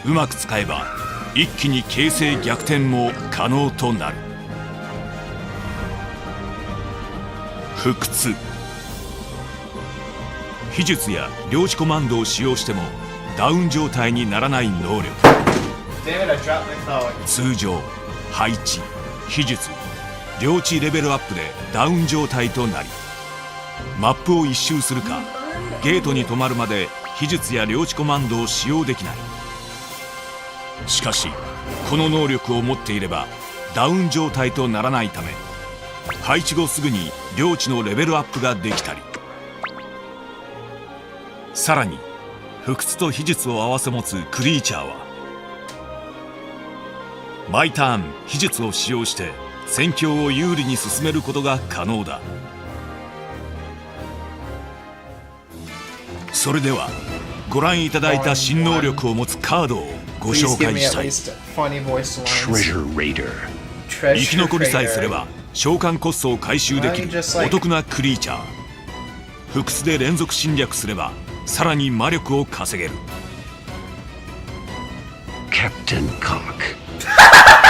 うまく使えば一気に形勢逆転も可能となる。不屈。秘術や領地コマンドを使用してもダウン状態にならない能力。通常配置秘術領地レベルアップでダウン状態となりマップを一周するかゲートに止まるまで秘術や領地コマンドを使用できない。しかしこの能力を持っていればダウン状態とならないため配置後すぐに領地のレベルアップができたりさらに不屈と秘術を併せ持つクリーチャーは毎ターン秘術を使用して戦況を有利に進めることが可能だ。それではご覧いただいた新能力を持つカードをご紹介したい。生き残りさえすれば召喚コストを回収できるお得なクリーチャー。不屈で連続侵略すればさらに魔力を稼げる。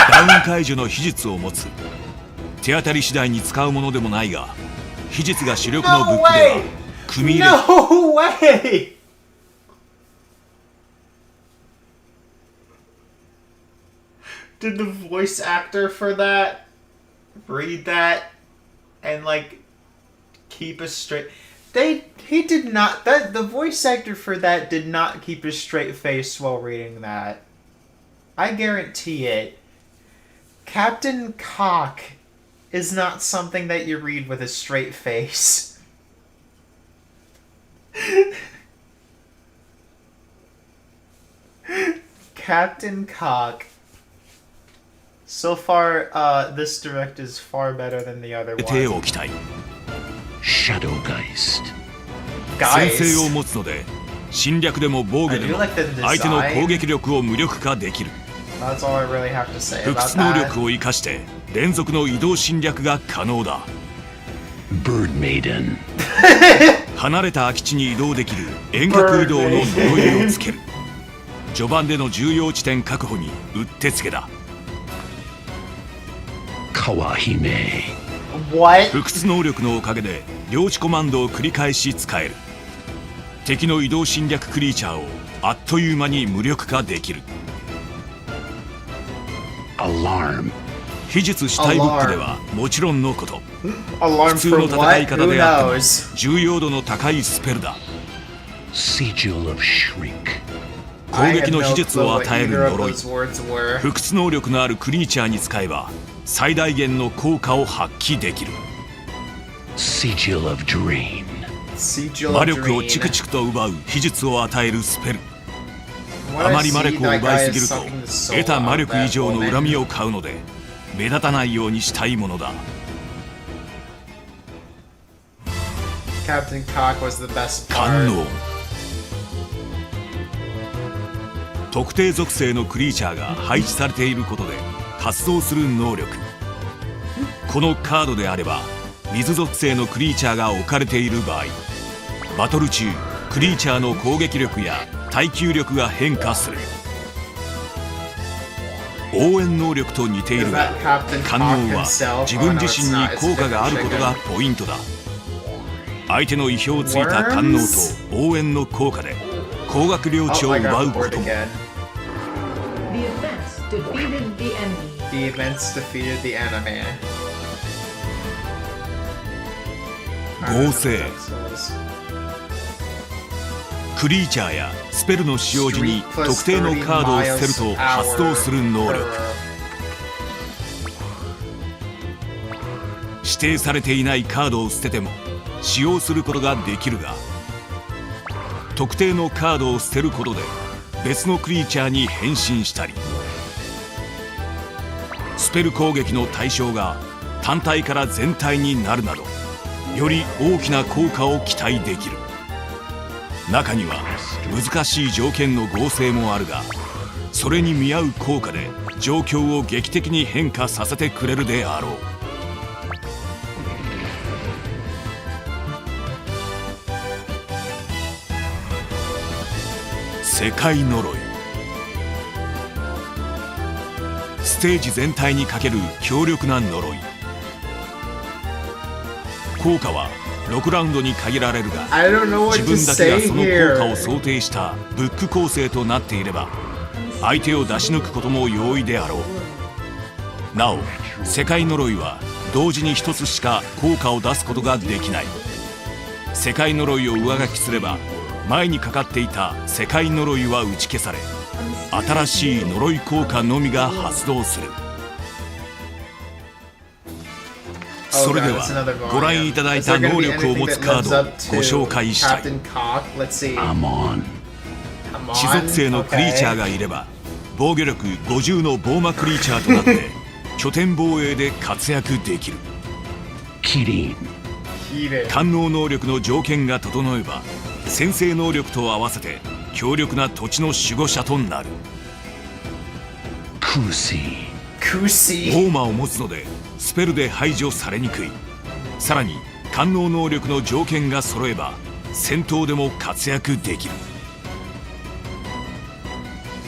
ダウン解除の秘術を持つ。手当たり次第に使うものでもないが秘術が主力のブックでは組み入れ No way! Did the voice actor for that read that and like keep a straight... He did not... The voice actor for that did not keep a straight face while reading that. I guarantee it. Captain Cock is not something that you read with a straight face. Captain Cock. So far, this direct is far better than the other one. Shadow Geist. 先制を持つので侵略でも防御でも相手の攻撃力を無力化できる。That's all I really have to say 不 about 屈能 that. 力を生かして連続の移動侵略が可能だ。 Bird Maiden. 離れた空き地に移動できる遠隔移動の呪いをつける。序盤での重要地点確保にうってつけだ。 Kawahime. What? 不屈能力のおかげで領地コマンドを繰り返し使える。敵の移動侵略クリーチャーをあっという間に無力化できる。 Alarm. 秘術死体ブックではもちろんのこと、 Alarm 普通の for 戦 what? い方 Who であっても knows? 重要度の高いスペルだ。 Sigil of Shriek. 攻撃の秘術を I 与え had る no clue 呪 what い、 either of those words were. 不屈能力のあるクリーチャーに使えば最大限の効果を発揮できる。 Sigil of Drain. Sigil 魔 of 力を Drain. チクチクと奪う秘術を与えるスペル。 When あ I まり魔 see 力を that 奪い guy すぎる is と sucking the soul 得た out 魔 of 力以 that 上の woman. 恨みを買うので目立たないようにしたいものだ。 Captain Cock was the best 官 part. 能、特定属性のクリーチャーが配置されていることで発動する能力。このカードであれば水属性のクリーチャーが置かれている場合、バトル中クリーチャーの攻撃力や耐久力が変化する。応援能力と似ているが、官能は自分自身に効果があることがポイントだ。相手の意表をついた官能と応援の効果で高額領地を奪うことも。 The events defeated the enemy. 合成、クリーチャーやスペルの使用時に特定のカードを捨てると発動する能力。指定されていないカードを捨てても使用することができるが、特定のカードを捨てることで別のクリーチャーに変身したり、スペル攻撃の対象が単体から全体になるなど、より大きな効果を期待できる。中には難しい条件の合成もあるが、それに見合う効果で状況を劇的に変化させてくれるであろう。世界呪い、ステージ全体にかける強力な呪い。効果は6ラウンドに限られるが、 I don't know what 自 to 分だけが say その効 here. 果を想定したブック構成となっていれば相手を出し抜くことも容易であろう。なお世界呪いは同時に一つしか効果を出すことができない。世界呪いを上書きすれば前にかかっていた世界呪いは打ち消され、新しい呪い効果のみが発動する。それではご覧いただいた能力を持つカードをご紹介したい。地属性のクリーチャーがいれば防御力50のボーマクリーチャーとなって拠点防衛で活躍できる。キリン、官能能力の条件が整えば先制能力と合わせて強力な土地の守護者となる。クーシー、ボーマを持つのでスペルで排除されにくい。さらに官能能力の条件が揃えば戦闘でも活躍できる。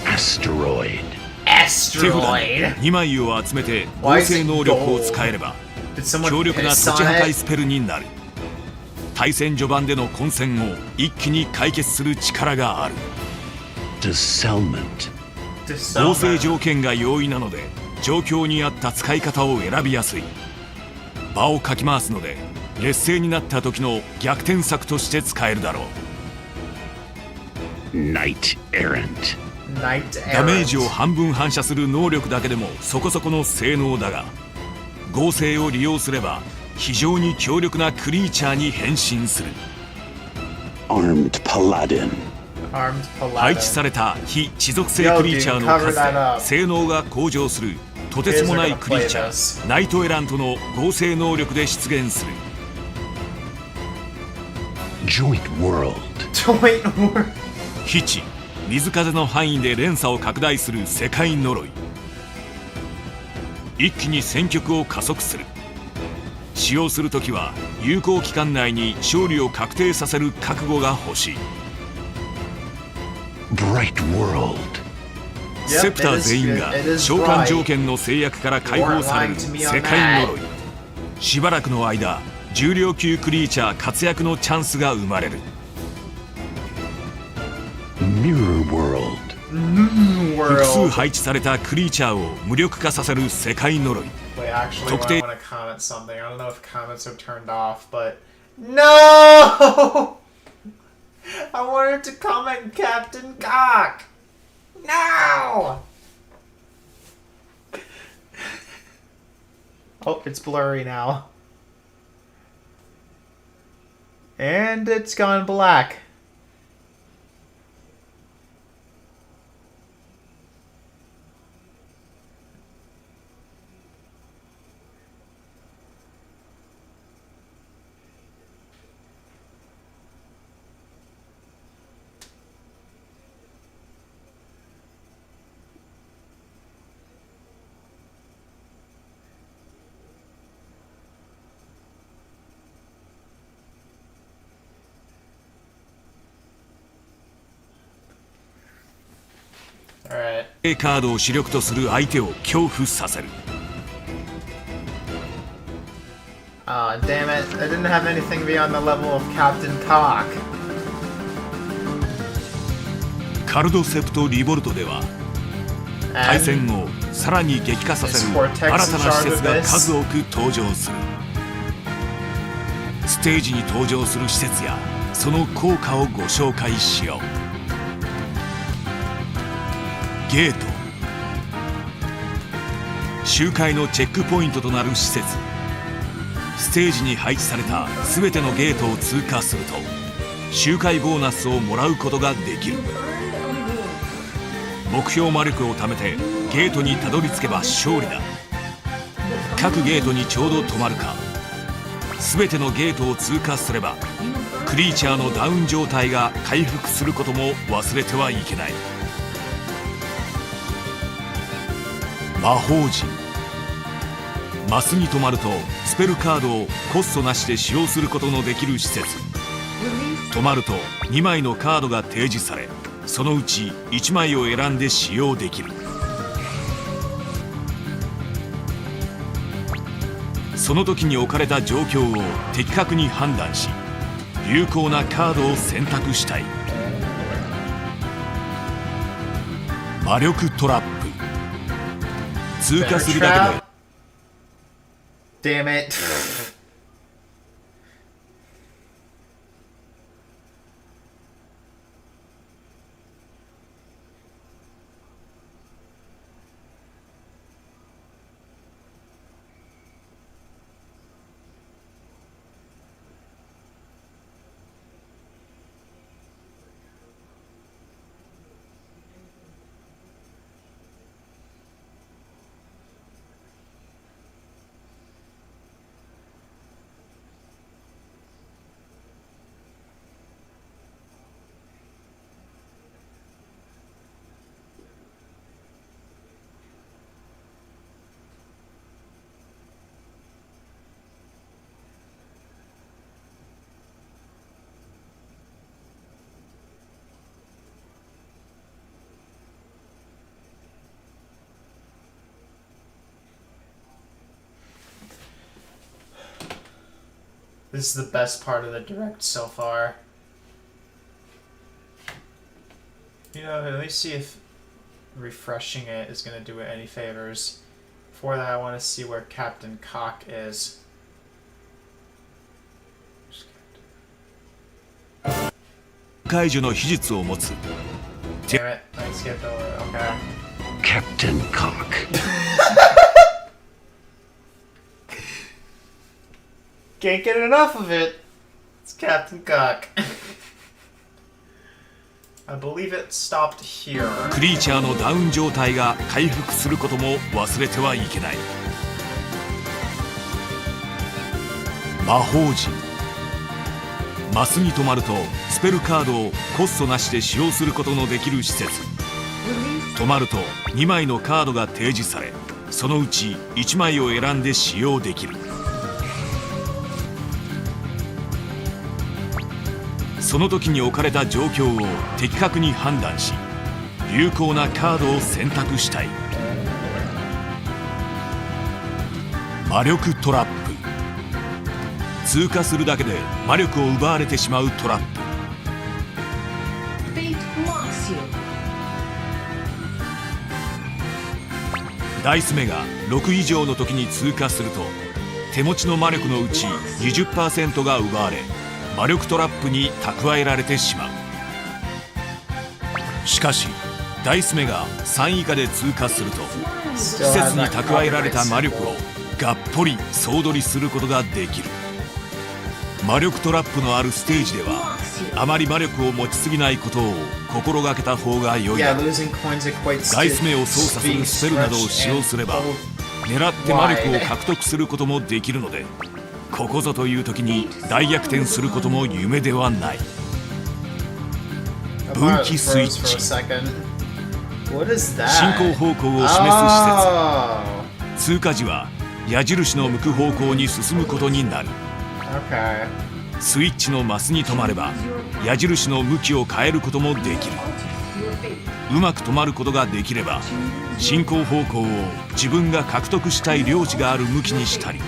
アステロイド、手札に2枚を集めて合成能力を使えれば強力な土地破壊スペルになる。対戦序盤での混戦を一気に解決する力がある。合成条件が容易なので状況に合った使い方を選びやすい。場をかき回すので劣勢になった時の逆転策として使えるだろう。ナイト・エラント、ダメージを半分反射する能力だけでもそこそこの性能だが、合成を利用すれば非常に強力なクリーチャーに変身する。Armed Paladin、配置された非地属性クリーチャーの数で性能が向上するとてつもないクリーチャーナイトエラントの合成能力で出現する。Joint World、非地水風の範囲で連鎖を拡大する世界呪い。一気に戦局を加速する。使用するときは有効期間内に勝利を確定させる覚悟が欲しい。Bright World、セプター全員が召喚条件の制約から解放される世界呪い。しばらくの間重量級クリーチャー活躍のチャンスが生まれる。Mirror World、複数配置されたクリーチャーを無力化させる世界呪い。 Wait, actually, I 特定 want to comment something. I don't know if comments are turned off, but no! I wanted to comment Captain Cock. No! Oh, it's blurry now. And it's gone black. Alright. カードを主力とする相手を恐怖させる。 Aw, damn it. I didn't have anything beyond the level of Captain Cock. カルドセプトリボルトでは対戦をさらに激化させる新たな施設が数多く登場する。ステージに登場する施設やその効果をご紹介しよう。ゲート、周回のチェックポイントとなる施設。ステージに配置された全てのゲートを通過すると周回ボーナスをもらうことができる。目標魔力を貯めてゲートにたどり着けば勝利だ。各ゲートにちょうど止まるか、全てのゲートを通過すればクリーチャーのダウン状態が回復することも忘れてはいけない。魔法陣、マスに止まるとスペルカードをコストなしで使用することのできる施設。止まると2枚のカードが提示され、そのうち1枚を選んで使用できる。その時に置かれた状況を的確に判断し有効なカードを選択したい。魔力トラップ、通過するだけで Damn it. This is the best part of the direct so far. You know, let me see if refreshing it is going to do it any favors. Before that, I want to see where Captain Cock is. 解除の秘術を持つ。 Damn it, I skipped over. Okay. Captain Cock. Can't get enough of it. It's Captain Cock. I believe it stopped here. クリーチャーのダウン状態が回復することも忘れてはいけない。魔法陣、マスに止まるとスペルカードをコストなしで使用することのできる施設。止まると2枚のカードが提示され、そのうち1枚を選んで使用できる。その時に置かれた状況を的確に判断し有効なカードを選択したい。魔力トラップ、通過するだけで魔力を奪われてしまうトラップ。ダイス目が6以上の時に通過すると手持ちの魔力のうち 20% が奪われ魔力トラップに蓄えられてしまう。しかしダイス目が3以下で通過すると施設に蓄えられた魔力をがっぽり総取りすることができる。魔力トラップのあるステージではあまり魔力を持ちすぎないことを心がけた方が良いだろう。ダイス目を操作するスペルなどを使用すれば狙って魔力を獲得することもできるので、ここぞという時に大逆転することも夢ではない。分岐スイッチ、進行方向を示す施設。通過時は矢印の向く方向に進むことになる。スイッチのマスに止まれば矢印の向きを変えることもできる。うまく止まることができれば進行方向を自分が獲得したい領地がある向きにしたり、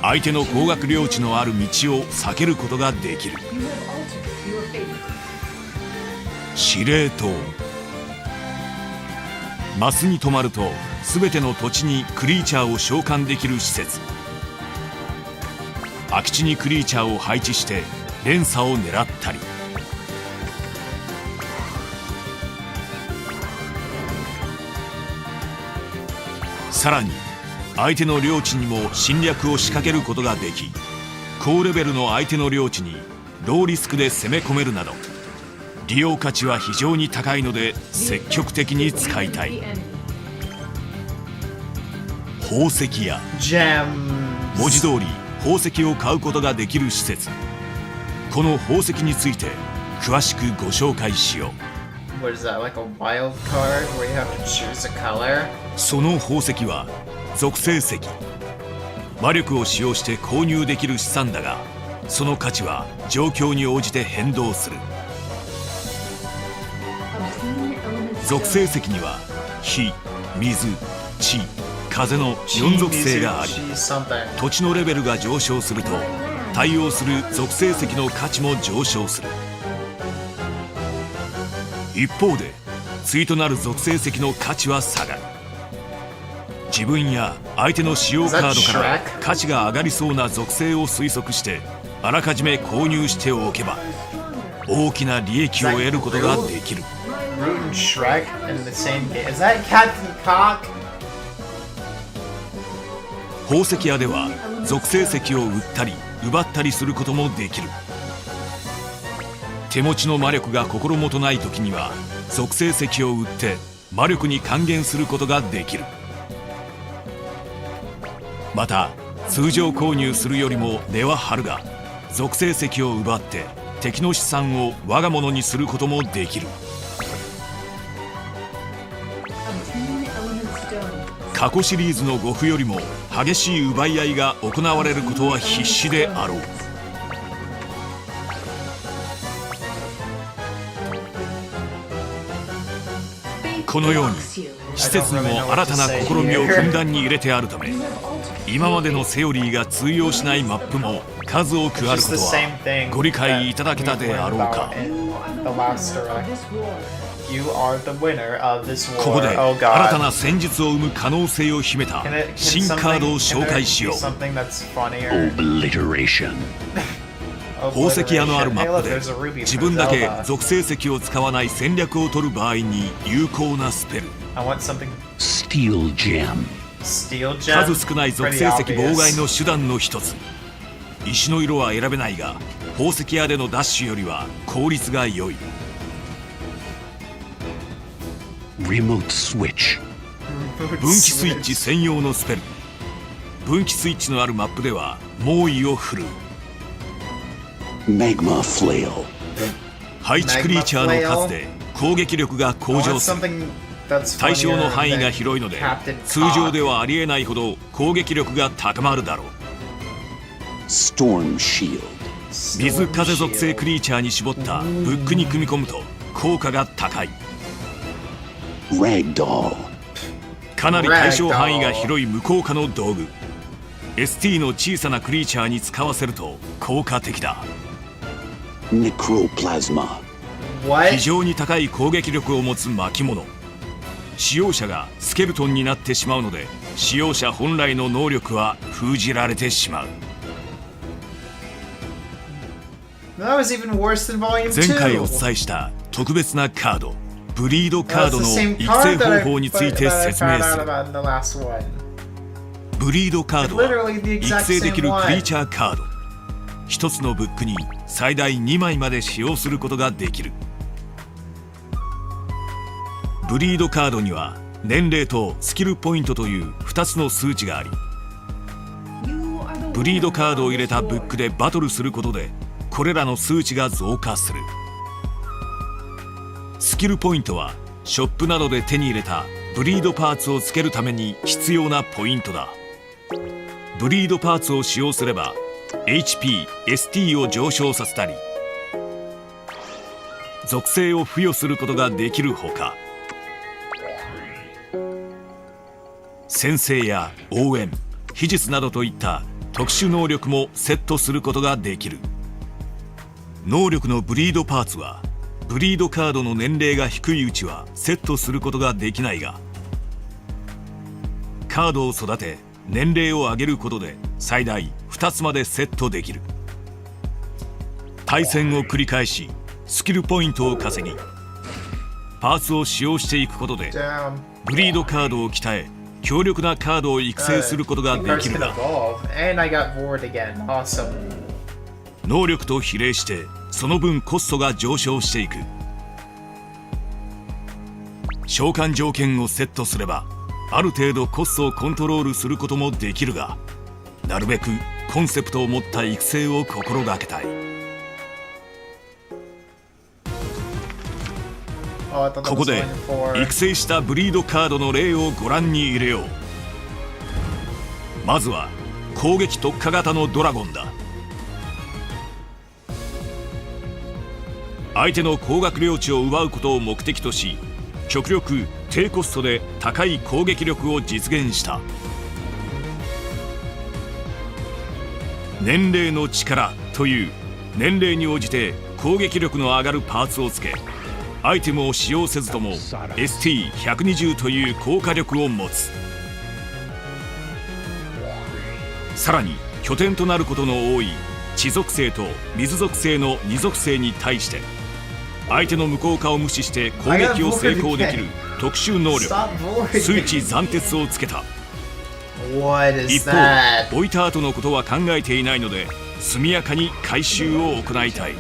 相手の高額領地のある道を避けることができる。司令塔、マスに止まると全ての土地にクリーチャーを召喚できる施設。空き地にクリーチャーを配置して連鎖を狙ったり、さらに相手の領地にも侵略を仕掛けることができ、高レベルの相手の領地にローリスクで攻め込めるなど利用価値は非常に高いので積極的に使いたい。宝石屋、文字通り宝石を買うことができる施設。この宝石について詳しくご紹介しよう。その宝石は属性石、魔力を使用して購入できる資産だが、その価値は状況に応じて変動する。属性石には火、水、地、風の4属性があり、土地のレベルが上昇すると対応する属性石の価値も上昇する。一方で対となる属性石の価値は下がる。自分や相手の使用カードから価値が上がりそうな属性を推測してあらかじめ購入しておけば大きな利益を得ることができる。宝石屋では属性石を売ったり奪ったりすることもできる。手持ちの魔力が心もとない時には属性石を売って魔力に還元することができる。また通常購入するよりも値は張るが、属性石を奪って敵の資産を我が物にすることもできる。過去シリーズの5譜よりも激しい奪い合いが行われることは必至であろう。このように施設にも新たな試みをふんだんに入れてあるため、今までのセオリーが通用しないマップも数多くあることはご理解いただけたであろうか。ここで新たな戦術を生む可能性を秘めた新カードを紹介しよう。宝石屋のあるマップで自分だけ属性石を使わない戦略を取る場合に有効なスペル、数少ない属性石妨害の手段の一つ。石の色は選べないが宝石屋でのダッシュよりは効率が良い。分岐スイッチ専用のスペル。分岐スイッチのあるマップでは猛威を振るう。配置クリーチャーの数で攻撃力が向上する。対象の範囲が広いので通常ではありえないほど攻撃力が高まるだろう。水風属性クリーチャーに絞ったブックに組み込むと効果が高い。かなり対象範囲が広い無効化の道具。 ST の小さなクリーチャーに使わせると効果的だ。非常に高い攻撃力を持つ巻物。使用者がスケルトンになってしまうので、使用者本来の能力は封じられてしまう。That was even worse than Volume 2. 前回お伝えした特別なカード、ブリードカードの育成方法について説明する。ブリードカードは育成できるクリーチャーカード。一つのブックに最大2枚まで使用することができる。ブリードカードには年齢とスキルポイントという2つの数値があり、ブリードカードを入れたブックでバトルすることでこれらの数値が増加する。スキルポイントはショップなどで手に入れたブリードパーツをつけるために必要なポイントだ。ブリードパーツを使用すれば HP、ST を上昇させたり属性を付与することができるほか、先制や応援、秘術などといった特殊能力もセットすることができる。能力のブリードパーツはブリードカードの年齢が低いうちはセットすることができないが、カードを育て年齢を上げることで最大2つまでセットできる。対戦を繰り返しスキルポイントを稼ぎ、パーツを使用していくことでブリードカードを鍛え、強力なカードを育成することができるが、能力と比例してその分コストが上昇していく。召喚条件をセットすればある程度コストをコントロールすることもできるが、なるべくコンセプトを持った育成を心がけたい。ここで育成したブリードカードの例をご覧に入れよう。まずは攻撃特化型のドラゴンだ。相手の高学領地を奪うことを目的とし、極力低コストで高い攻撃力を実現した。年齢の力という年齢に応じて攻撃力の上がるパーツをつけ、アイテムを使用せずとも ST120 という効果力を持つ。さらに拠点となることの多い地属性と水属性の2属性に対して相手の無効化を無視して攻撃を成功できる特殊能力数値斬鉄をつけた。一方ボイタートのことは考えていないので速やかに回収を行いたい。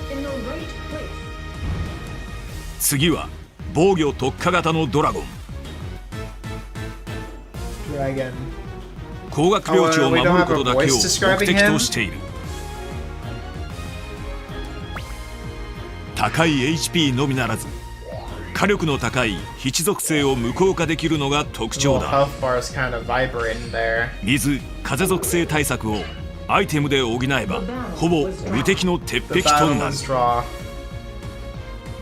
次は防御特化型のドラゴン。高学領地を守ることだけを目的としている。高い HP のみならず火力の高い非地属性を無効化できるのが特徴だ。水・風属性対策をアイテムで補えばほぼ無敵の鉄壁となる。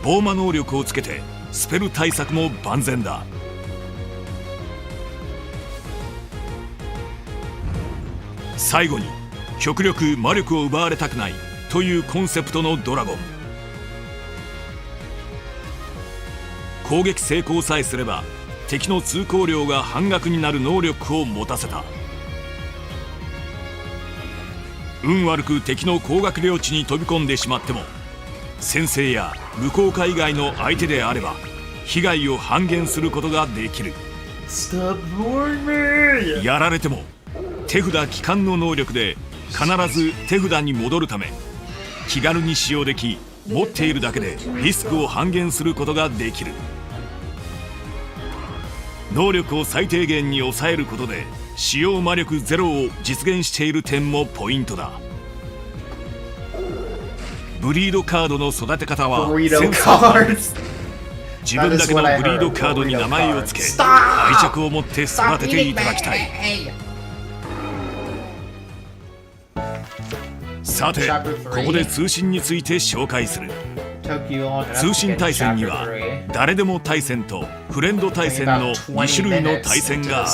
防魔能力をつけてスペル対策も万全だ。最後に極力魔力を奪われたくないというコンセプトのドラゴン。攻撃成功さえすれば敵の通行量が半額になる能力を持たせた。運悪く敵の高学領地に飛び込んでしまっても先制や無効化以外の相手であれば被害を半減することができる。やられても手札帰還の能力で必ず手札に戻るため気軽に使用でき、持っているだけでリスクを半減することができる。能力を最低限に抑えることで使用魔力ゼロを実現している点もポイントだ。ブリードカードの育て方はセンサーです。自分だけのブリードカードに名前を付け愛着を持って育てていただきたい。さてここで通信について紹介する。通信対戦には誰でも対戦とフレンド対戦の2種類の対戦がある。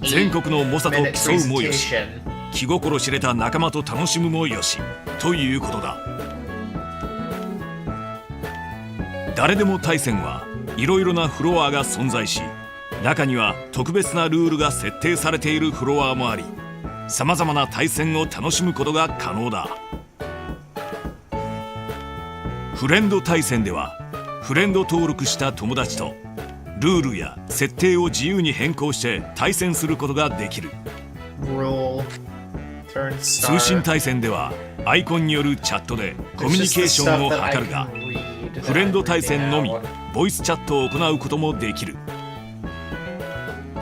全国の猛者と競うもよし、気心知れた仲間と楽しむもよしということだ。誰でも対戦はいろいろなフロアが存在し、中には特別なルールが設定されているフロアもあり、さまざまな対戦を楽しむことが可能だ。フレンド対戦ではフレンド登録した友達とルールや設定を自由に変更して対戦することができる。通信対戦ではアイコンによるチャットでコミュニケーションを図るが、フレンド対戦のみボイスチャットを行うこともできる。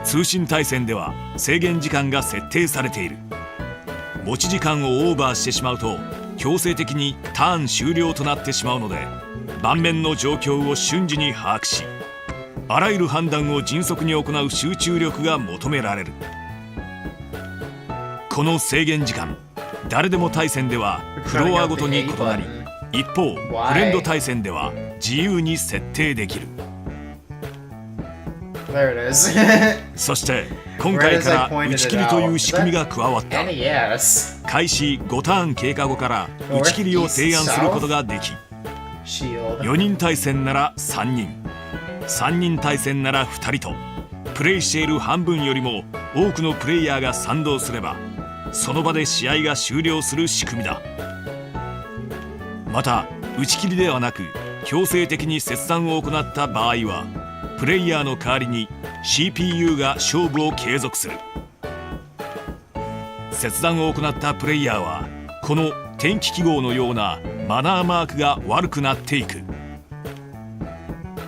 通信対戦では制限時間が設定されている。持ち時間をオーバーしてしまうと強制的にターン終了となってしまうので、盤面の状況を瞬時に把握し、あらゆる判断を迅速に行う集中力が求められる。この制限時間、誰でも対戦ではフロアごとに異なり、一方フレンド対戦では自由に設定できる。そして今回から打ち切りという仕組みが加わった。開始5ターン経過後から打ち切りを提案することができ、4人対戦なら3人、3人対戦なら2人と、プレイしている半分よりも多くのプレイヤーが賛同すればその場で試合が終了する仕組みだ。また打ち切りではなく強制的に切断を行った場合は、プレイヤーの代わりに CPU が勝負を継続する。切断を行ったプレイヤーはこの天気記号のようなマナーマークが悪くなっていく。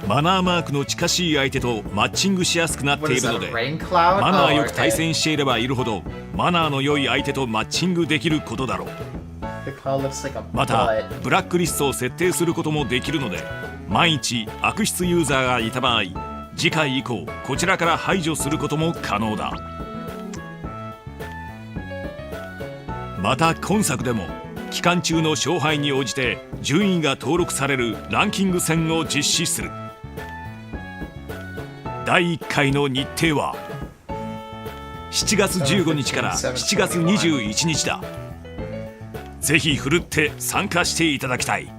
マナーマークの近しい相手とマッチングしやすくなっているので、マナーよく対戦していればいるほどマナーの良い相手とマッチングできることだろう。またブラックリストを設定することもできるので、万一悪質ユーザーがいた場合、次回以降こちらから排除することも可能だ。また今作でも期間中の勝敗に応じて順位が登録されるランキング戦を実施する。第1回の日程は7月15日から7月21日だ。ぜひふるって参加していただきたい。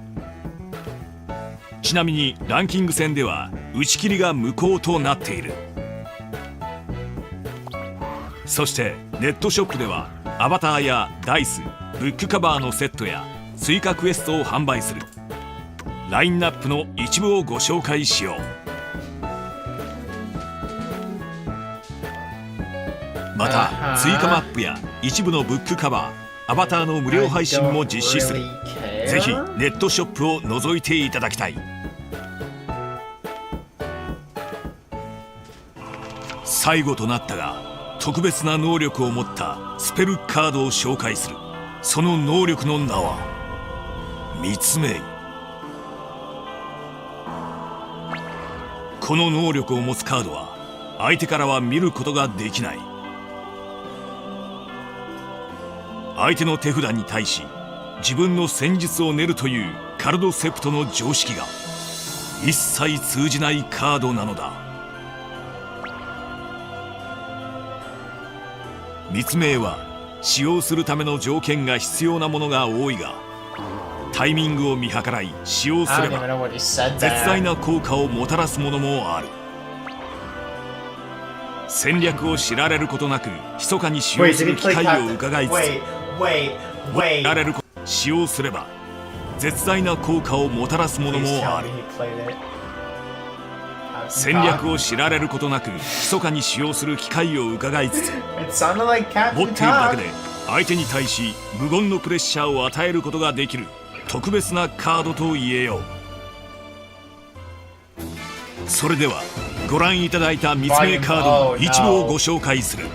ちなみにランキング戦では打ち切りが無効となっている。そしてネットショップではアバターやダイス、ブックカバーのセットや追加クエストを販売する。ラインナップの一部をご紹介しよう。また追加マップや一部のブックカバー、アバターの無料配信も実施する。ぜひネットショップを覗いていただきたい。最後となったが特別な能力を持ったスペルカードを紹介する。その能力の名は密命。この能力を持つカードは相手からは見ることができない。相手の手札に対し自分の戦術を練るというカルドセプトの常識が一切通じないカードなのだ。密命は使用するための条件が必要なものが多いが、タイミングを見計らい使用すれば絶大な効果をもたらすものもある。戦略を知られることなく密かに使用する機会を伺いつつ、られる使用すれば絶大な効果をもたらすものもある。戦略を知られることなく密かに使用する機会を伺いつつ、持っているだけで相手に対し無言のプレッシャーを与えることができる特別なカードと言えよう。それではご覧いただいた密命カードの一部をご紹介する。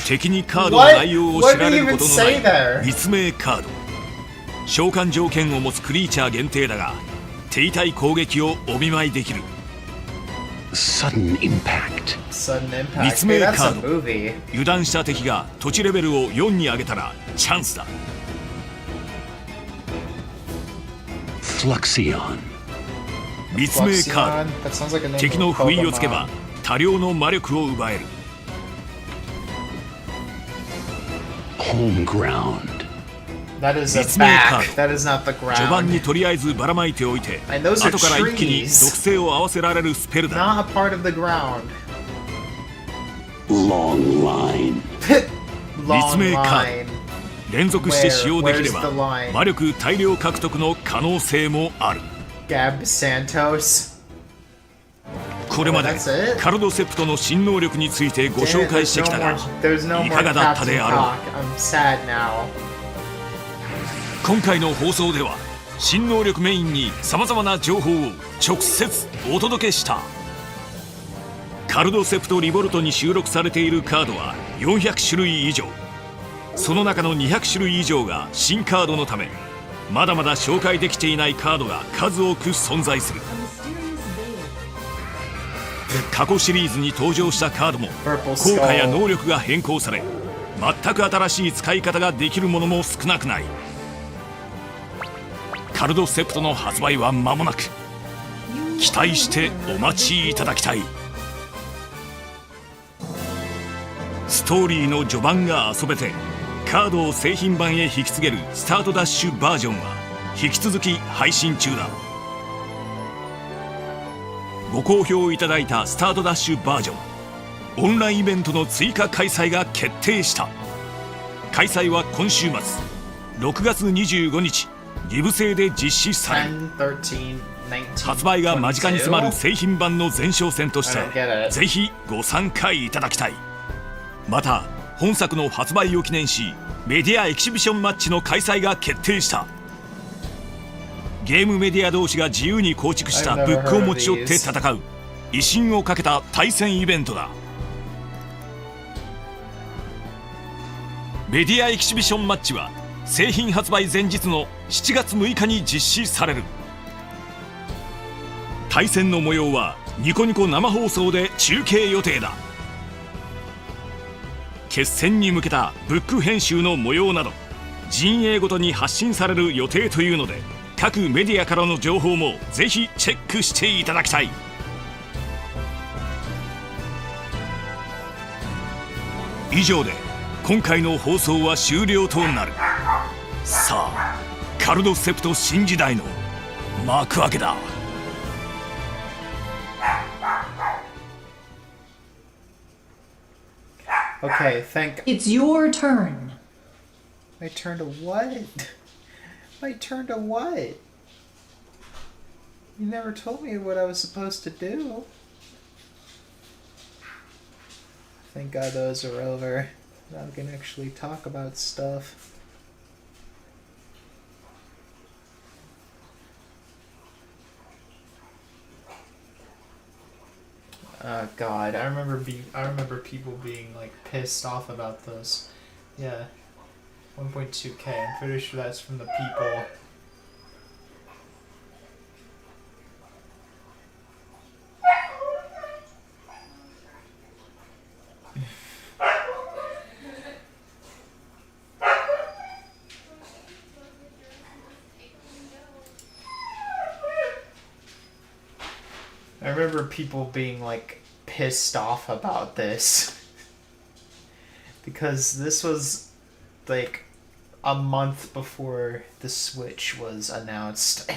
敵にカードの内容を知られることのない密命カード。召喚条件を持つクリーチャー限定だが手痛い攻撃をお見舞いできる。密命カード。油断した敵が土地レベルを4に上げたらチャンスだ。密命カード。敵の不意をつけば多量の魔力を奪える。That is a back. That is not the 序盤 ground. にとりあえずばらまいておいて And those are 後から一気に trees. 属性を合わせられるスペルだ Not a part of the ground. Long line. 立 Long 命カー line. ド連続して使用できれば Where's the line? 魔力大量獲得の可能性もある Gab Santos. これまで That's it? カルドセプトの新能力についてご紹介してきたが There's no い more かがだったで Captain あろう Cock. I'm sad now. 今回の放送では新能力メインに様々な情報を直接お届けしたカルドセプトリボルトに収録されているカードは400種類以上その中の200種類以上が新カードのためまだまだ紹介できていないカードが数多く存在する過去シリーズに登場したカードも効果や能力が変更され全く新しい使い方ができるものも少なくないカルドセプトの発売は間もなく期待してお待ちいただきたいストーリーの序盤が遊べてカードを製品版へ引き継げるスタートダッシュバージョンは引き続き配信中だご好評いただいたスタートダッシュバージョンオンラインイベントの追加開催が決定した開催は今週末6月25日リブ製で実施される10, 13, 19, 発売が間近に迫る製品版の前哨戦とし I don't get て it. ぜひご参加いただきたいまた本作の発売を記念しメディアエキシビションマッチの開催が決定したゲームメディア同士が自由に構築したブックを持ち寄って戦う威信をかけた対戦イベントだメディアエキシビションマッチは製品発売前日の7月6日に実施される対戦の模様はニコニコ生放送で中継予定だ決戦に向けたブック編集の模様など陣営ごとに発信される予定というので各メディアからの情報もぜひチェックしていただきたい以上で今回の放送は終了となるさあカルドセプト新時代の幕開けだOkay, It's your turn. My turn to what? My turn to what? You never told me what I was supposed to do. Thank God those are over. Now we can actually talk about stuff. Oh God, I remember people being like pissed off about this. Yeah, 1.2K. I'm pretty sure that's from the people. I remember people being like pissed off about this because this was like a month before the Switch was announced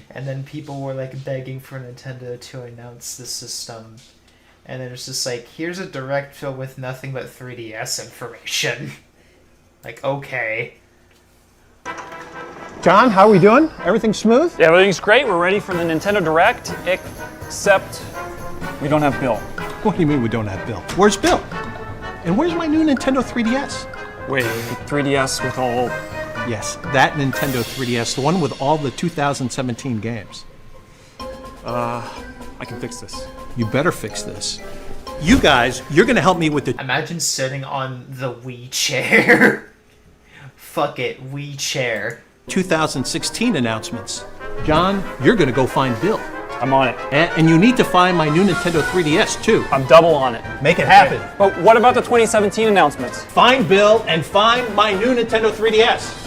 and then people were like begging for Nintendo to announce the system and then it's just like, here's a direct filled with nothing but 3DS information. Like, okay. John, how are we doing? Everything smooth? Yeah, everything's great. We're ready for the Nintendo Direct, except we don't have Bill. What do you mean we don't have Bill? Where's Bill? And where's my new Nintendo 3DS? Wait, the 3DS with all... Yes, that Nintendo 3DS, the one with all the 2017 games. I can fix this. You better fix this. You guys, you're gonna help me with the... Imagine sitting on the Wii chair. Fuck it, Wii chair. 2016 announcements. John, you're gonna go find Bill. I'm on it. And you need to find my new Nintendo 3DS too. I'm double on it. Make it happen. Okay. But what about the 2017 announcements? Find Bill and find my new Nintendo 3DS.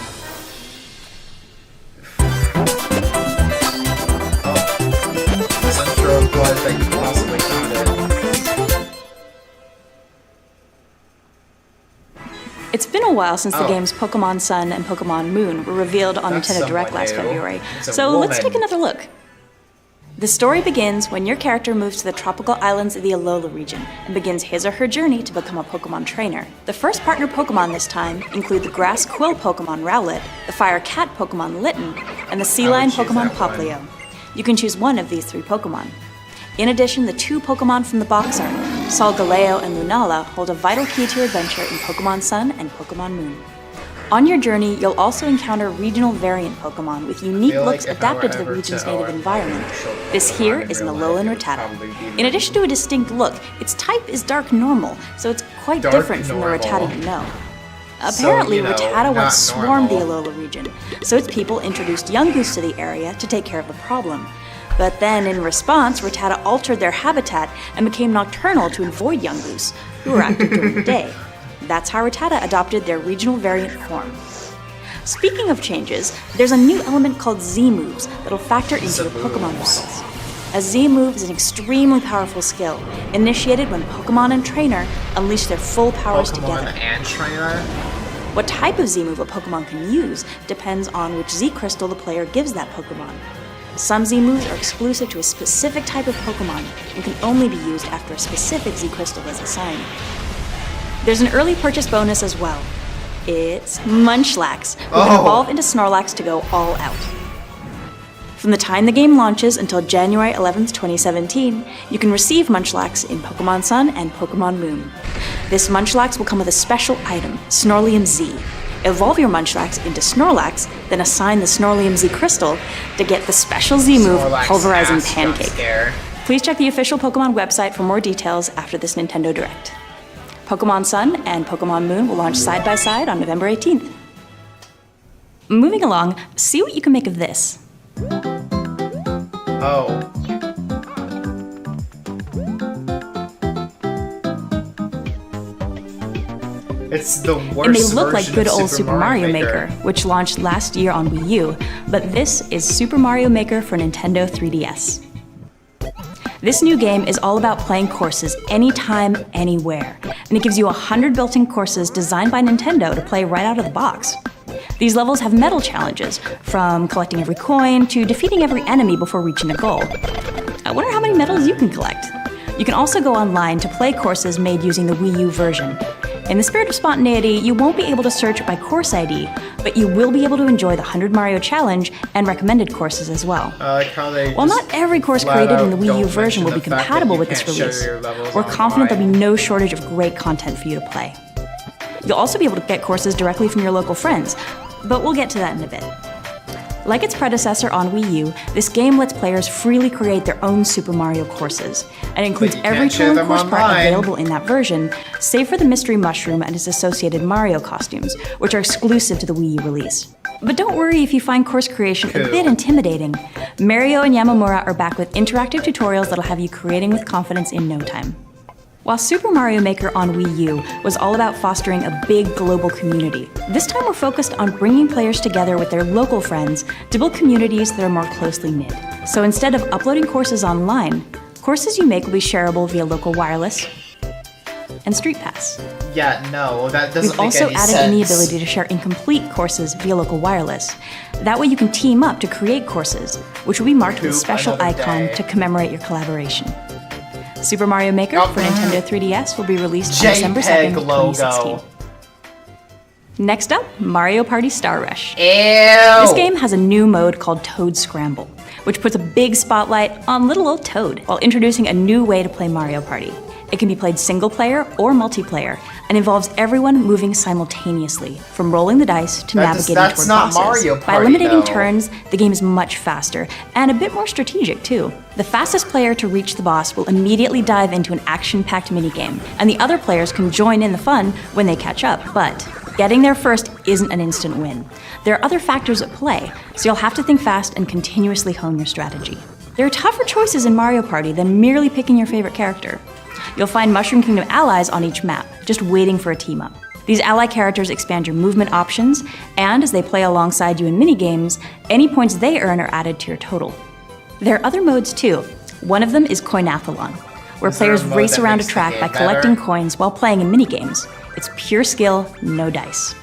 It's been a while since the games Pokemon Sun and Pokemon Moon were revealed on Nintendo Direct last February, so let's take another look. The story begins when your character moves to the tropical islands of the Alola region and begins his or her journey to become a Pokemon trainer. The first partner Pokemon this time include the grass quill Pokemon Rowlet, the fire cat Pokemon Litten, and the sea lion Pokemon Poplio. You can choose one of these 3 Pokemon. In addition, the 2 Pokemon from the box art, Solgaleo and Lunala, hold a vital key to your adventure in Pokemon Sun and Pokemon Moon. On your journey, you'll also encounter regional variant Pokemon with unique looks adapted to the region's native environment. This here is an Alolan Rattata. In addition to a distinct look, its type is dark normal, so it's quite different from the Rattata you know. Apparently, Rattata once swarmed the Alola region, so its people introduced Yungoos to the area to take care of the problem. But then, in response, Rattata altered their habitat and became nocturnal to avoid Yungoos, who were active during the day. That's how Rattata adopted their regional variant form. Speaking of changes, there's a new element called Z-moves that'll factor into your Pokemon battles. A Z-move is an extremely powerful skill, initiated when Pokemon and Trainer unleash their full powers together. And Trainer? What type of Z-move a Pokemon can use depends on which Z-crystal the player gives that Pokemon. Some Z-moves are exclusive to a specific type of Pokemon and can only be used after a specific Z-crystal is assigned. There's an early purchase bonus as well. It's Munchlax, who can evolve into Snorlax to go all out. From the time the game launches until January 11th, 2017, you can receive Munchlax in Pokemon Sun and Pokemon Moon. This Munchlax will come with a special item, Snorlium Z. Evolve your Munchlax into Snorlax, then assign the Snorlium Z crystal to get the special Z move, Pulverizing Pancake. Please check the official Pokemon website for more details after this Nintendo Direct. Pokemon Sun and Pokemon Moon will launch side by side on November 18th. Moving along, see what you can make of this. Oh. It's the worst. It may look like version good of old Super Mario Maker, which launched last year on Wii U, but this is Super Mario Maker for Nintendo 3DS. This new game is all about playing courses anytime, anywhere, and it gives you 100 built-in courses designed by Nintendo to play right out of the box. These levels have medal challenges, from collecting every coin to defeating every enemy before reaching a goal. I wonder how many medals you can collect. You can also go online to play courses made using the Wii U version. In the spirit of spontaneity, you won't be able to search by course ID, but you will be able to enjoy the 100 Mario Challenge and recommended courses as well. While not every course created in the Wii U version will be compatible with this release, we're confident there'll be no shortage of great content for you to play. You'll also be able to get courses directly from your local friends, but we'll get to that in a bit. Like its predecessor on Wii U, this game lets players freely create their own Super Mario courses, and includes every tool and course part available in that version, save for the Mystery Mushroom and its associated Mario costumes, which are exclusive to the Wii U release. But don't worry if you find course creation a bit intimidating. Mario and Yamamura are back with interactive tutorials that'll have you creating with confidence in no time. While Super Mario Maker on Wii U was all about fostering a big global community, this time we're focused on bringing players together with their local friends to build communities that are more closely knit. So instead of uploading courses online, courses you make will be shareable via local wireless and Street Pass. Yeah, no, that doesn't We've also added in the ability to share incomplete courses via local wireless. That way you can team up to create courses, which will be marked with a special icon to commemorate your collaboration. Super Mario Maker for Nintendo 3DS will be released on December 2nd, 2016. Next up, Mario Party Star Rush. This game has a new mode called Toad Scramble, which puts a big spotlight on little old Toad while introducing a new way to play Mario Party. It can be played single player or multiplayer, and involves everyone moving simultaneously, from rolling the dice to navigating toward bosses. Mario Party, by eliminating though. turns, the game is much faster, and a bit more strategic too. The fastest player to reach the boss will immediately dive into an action-packed minigame, and the other players can join in the fun when they catch up, but getting there first isn't an instant win. There are other factors at play, so you'll have to think fast and continuously hone your strategy. There are tougher choices in Mario Party than merely picking your favorite character. You'll find Mushroom Kingdom allies on each map, just waiting for a team up. These ally characters expand your movement options, and as they play alongside you in minigames, any points they earn are added to your total. There are other modes too. One of them is Coinathlon, where players race around a track by collecting coins while playing in minigames. It's pure skill, no dice.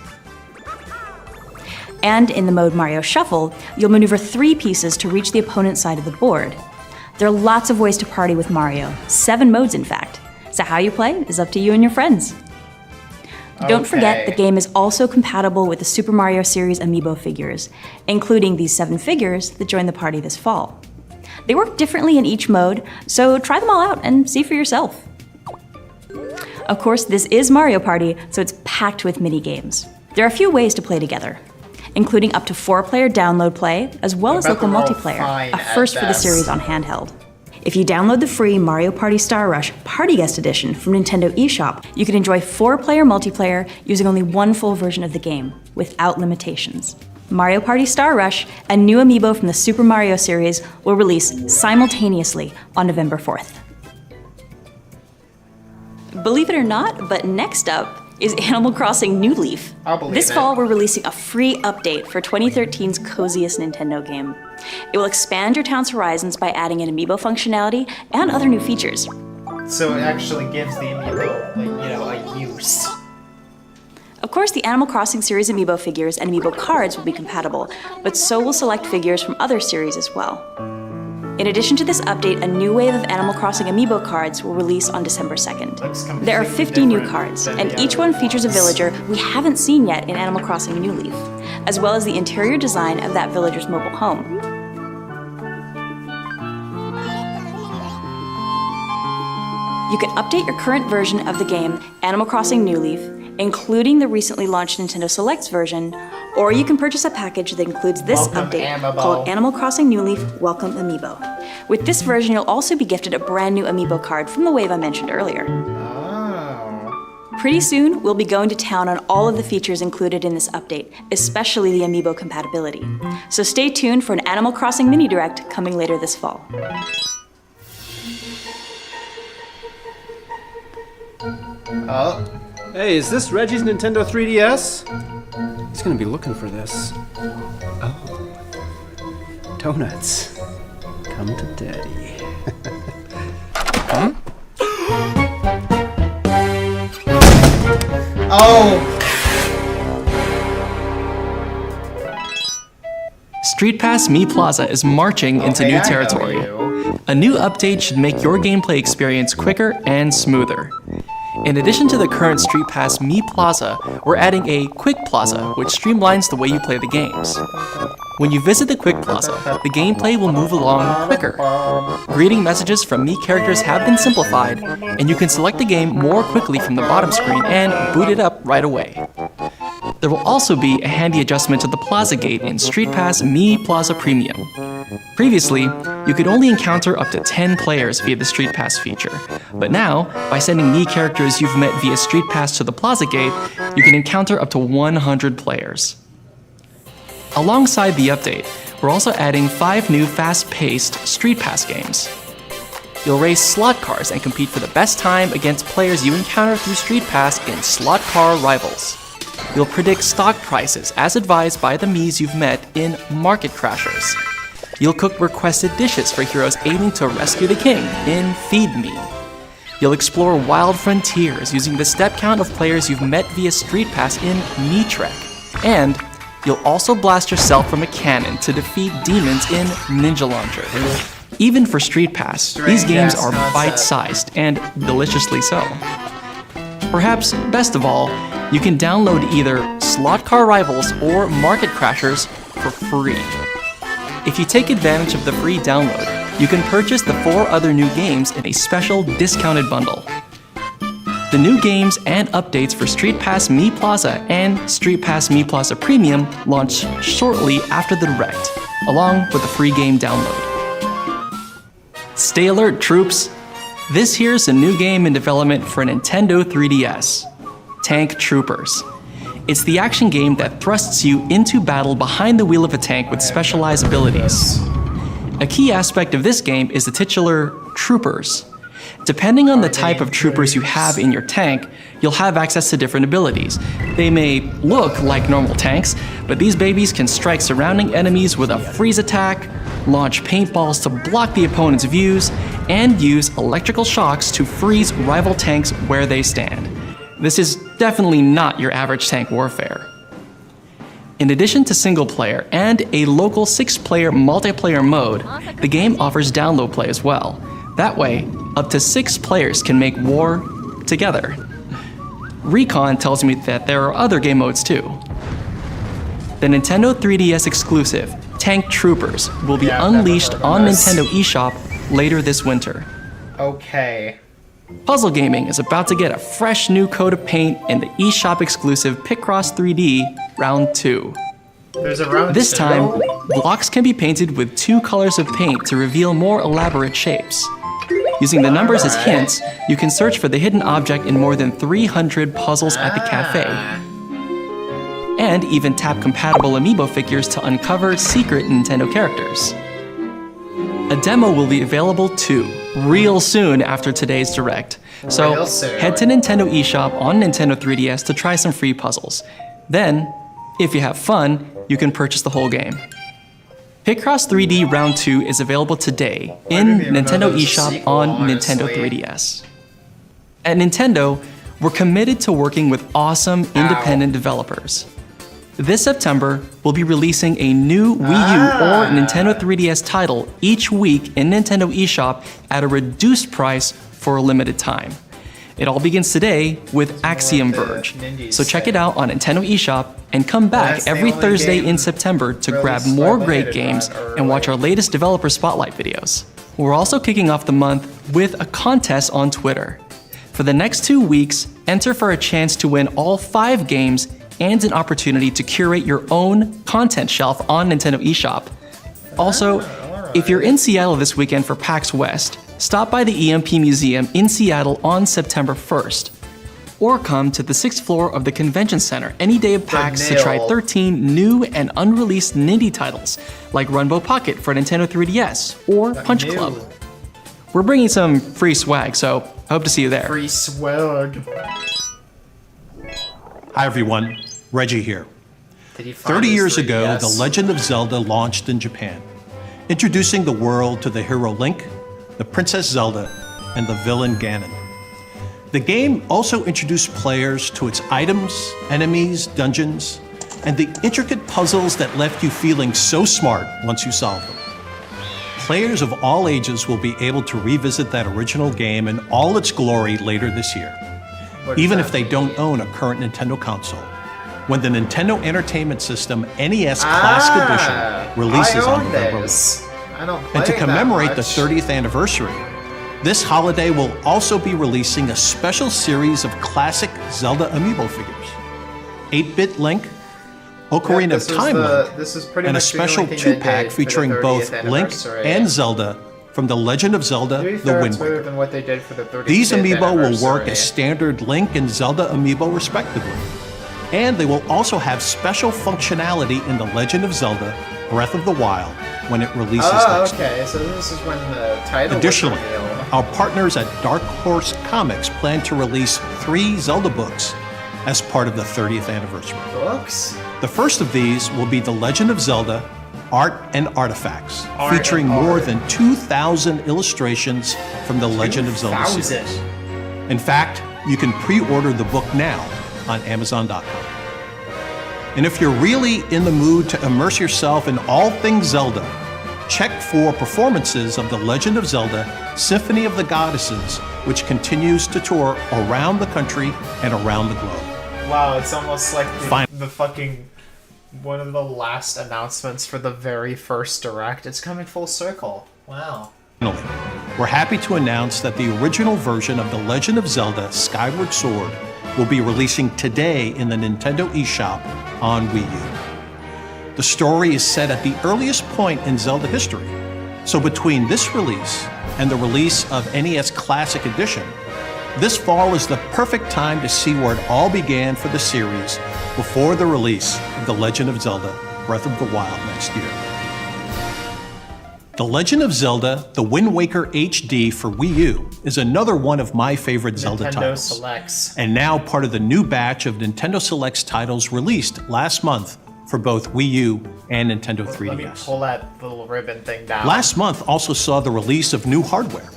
And in the mode Mario Shuffle, you'll maneuver 3 pieces to reach the opponent's side of the board. There are lots of ways to party with Mario, 7 modes in fact, so how you play is up to you and your friends. Don't forget, the game is also compatible with the Super Mario series amiibo figures, including these 7 figures that join the party this fall. They work differently in each mode, so try them all out and see for yourself. Of course, this is Mario Party, so it's packed with mini-games. There are a few ways to play together, including up to 4-player download play, as well as local multiplayer, a first for the series on handheld. If you download the free Mario Party Star Rush Party Guest Edition from Nintendo eShop, you can enjoy 4-player multiplayer using only one full version of the game, without limitations. Mario Party Star Rush, a new amiibo from the Super Mario series, will release simultaneously on November 4th. Believe it or not, but next up is Animal Crossing New Leaf. This fall, we're releasing a free update for 2013's coziest Nintendo game. It will expand your town's horizons by adding an amiibo functionality and other new features. So it actually gives the amiibo, a use. Of course, the Animal Crossing series amiibo figures and amiibo cards will be compatible, but so will select figures from other series as well. In addition to this update, a new wave of Animal Crossing amiibo cards will release on December 2nd. There are 50 new cards, and each one features a villager we haven't seen yet in Animal Crossing New Leaf, as well as the interior design of that villager's mobile home. You can update your current version of the game, Animal Crossing New Leaf, including the recently launched Nintendo Selects version, or you can purchase a package that includes this update called Animal Crossing New Leaf Welcome Amiibo. With this version, you'll also be gifted a brand new amiibo card from the wave I mentioned earlier. Pretty soon, we'll be going to town on all of the features included in this update, especially the amiibo compatibility. So stay tuned for an Animal Crossing mini direct coming later this fall. Hey, is this Reggie's Nintendo 3DS? He's gonna be looking for this. Oh. Donuts. Come to Daddy. Huh? Oh! Street Pass Mii Plaza is marching into new territory. A new update should make your gameplay experience quicker and smoother. In addition to the current Street Pass Mii Plaza, we're adding a Quick Plaza, which streamlines the way you play the games. When you visit the Quick Plaza, the gameplay will move along quicker. Greeting messages from Mii characters have been simplified, and you can select the game more quickly from the bottom screen and boot it up right away. There will also be a handy adjustment to the Plaza Gate in Street Pass Mii Plaza Premium. Previously, you could only encounter up to 10 players via the Street Pass feature, but now, by sending Mii characters you've met via Street Pass to the Plaza Gate, you can encounter up to 100 players. Alongside the update, we're also adding 5 new fast-paced Street Pass games. You'll race slot cars and compete for the best time against players you encounter through Street Pass in Slot Car Rivals. You'll predict stock prices as advised by the Miis you've met in Market Crashers. You'll cook requested dishes for heroes aiming to rescue the king in Feed Me. You'll explore wild frontiers using the step count of players you've met via Street Pass in Mii Trek. And you'll also blast yourself from a cannon to defeat demons in Ninja Launcher. Even for Street Pass, these games are bite-sized and deliciously so. Perhaps best of all, you can download either Slot Car Rivals or Market Crashers for free. If you take advantage of the free download, you can purchase the 4 other new games in a special discounted bundle. The new games and updates for Street Pass Mii Plaza and Street Pass Mii Plaza Premium launch shortly after the Direct, along with a free game download. Stay alert, troops! This here's a new game in development for Nintendo 3DS, Tank Troopers. It's the action game that thrusts you into battle behind the wheel of a tank with specialized abilities. A key aspect of this game is the titular Troopers. Depending on the type of troopers you have in your tank, you'll have access to different abilities. They may look like normal tanks, but these babies can strike surrounding enemies with a freeze attack, launch paintballs to block the opponent's views, and use electrical shocks to freeze rival tanks where they stand. This is definitely not your average tank warfare. In addition to single player and a local 6-player multiplayer mode, the game offers download play as well. That way, up to 6 players can make war together. Recon tells me that there are other game modes too. The Nintendo 3DS exclusive Tank Troopers will be unleashed on Nintendo eShop later this winter. Okay. Puzzle gaming is about to get a fresh new coat of paint in the eShop exclusive Picross 3D Round 2. There's a round This 2? time, blocks can be painted with 2 colors of paint to reveal more elaborate shapes. Using the numbers as hints, you can search for the hidden object in more than 300 puzzles at the cafe. And even tap compatible amiibo figures to uncover secret Nintendo characters. A demo will be available too, real soon after today's Direct. So head to Nintendo eShop on Nintendo 3DS to try some free puzzles. Then, if you have fun, you can purchase the whole game. Picross 3D Round 2 is available today in Nintendo eShop on Nintendo 3DS. At Nintendo, we're committed to working with awesome independent developers. This September, we'll be releasing a new Wii U or Nintendo 3DS title each week in Nintendo eShop at a reduced price for a limited time. It all begins today with Axiom Verge, so check it out on Nintendo eShop and come back every Thursday in September to grab more great games and watch our latest developer spotlight videos. We're also kicking off the month with a contest on Twitter. For the next 2 weeks, enter for a chance to win all 5 games and an opportunity to curate your own content shelf on Nintendo eShop. Also, if you're in Seattle this weekend for PAX West, stop by the EMP Museum in Seattle on September 1st. Or come to the 6th floor of the Convention Center any day of PAX to try 13 new and unreleased Nindy titles, like Runbow Pocket for Nintendo 3DS or Punch Club. We're bringing some free swag, so I hope to see you there. Free swag. Hi everyone, Reggie here. 30 years ago, The Legend of Zelda launched in Japan, introducing the world to the hero Link, the Princess Zelda, and the villain Ganon. The game also introduced players to its items, enemies, dungeons, and the intricate puzzles that left you feeling so smart once you solved them. Players of all ages will be able to revisit that original game in all its glory later this year, even if they don't own a current Nintendo console, when the Nintendo Entertainment System NES Classic Edition releases on November 8th. And to commemorate the 30th anniversary, this holiday will also be releasing a special series of classic Zelda amiibo figures. 8-bit Link, Ocarina of Time Link, and a special 2-pack featuring both Link and Zelda from The Legend of Zelda, The Wind Waker. These amiibo will work as standard Link and Zelda amiibo respectively. And they will also have special functionality in The Legend of Zelda, Breath of the Wild, when it releases next year. So this is when the title Additionally, our partners at Dark Horse Comics plan to release 3 Zelda books as part of the 30th anniversary. Books? The first of these will be The Legend of Zelda, Art and Artifacts, featuring more than 2,000 illustrations from the Legend of Zelda series. In fact, you can pre-order the book now on Amazon.com. And if you're really in the mood to immerse yourself in all things Zelda, check for performances of The Legend of Zelda Symphony of the Goddesses, which continues to tour around the country and around the globe. Wow, it's almost like the fucking one of the last announcements for the very first Direct. It's coming full circle. Wow. Finally, we're happy to announce that the original version of The Legend of Zelda Skyward Sword will be releasing today in the Nintendo eShop on Wii U. The story is set at the earliest point in Zelda history, so between this release and the release of NES Classic Edition, this fall is the perfect time to see where it all began for the series before the release of The Legend of Zelda Breath of the Wild next year. The Legend of Zelda The Wind Waker HD for Wii U is another one of my favorite Zelda titles. Selects. And now part of the new batch of Nintendo Selects titles released last month for both Wii U and Nintendo 3DS. Let me pull that little ribbon thing down. Last month also saw the release of new hardware.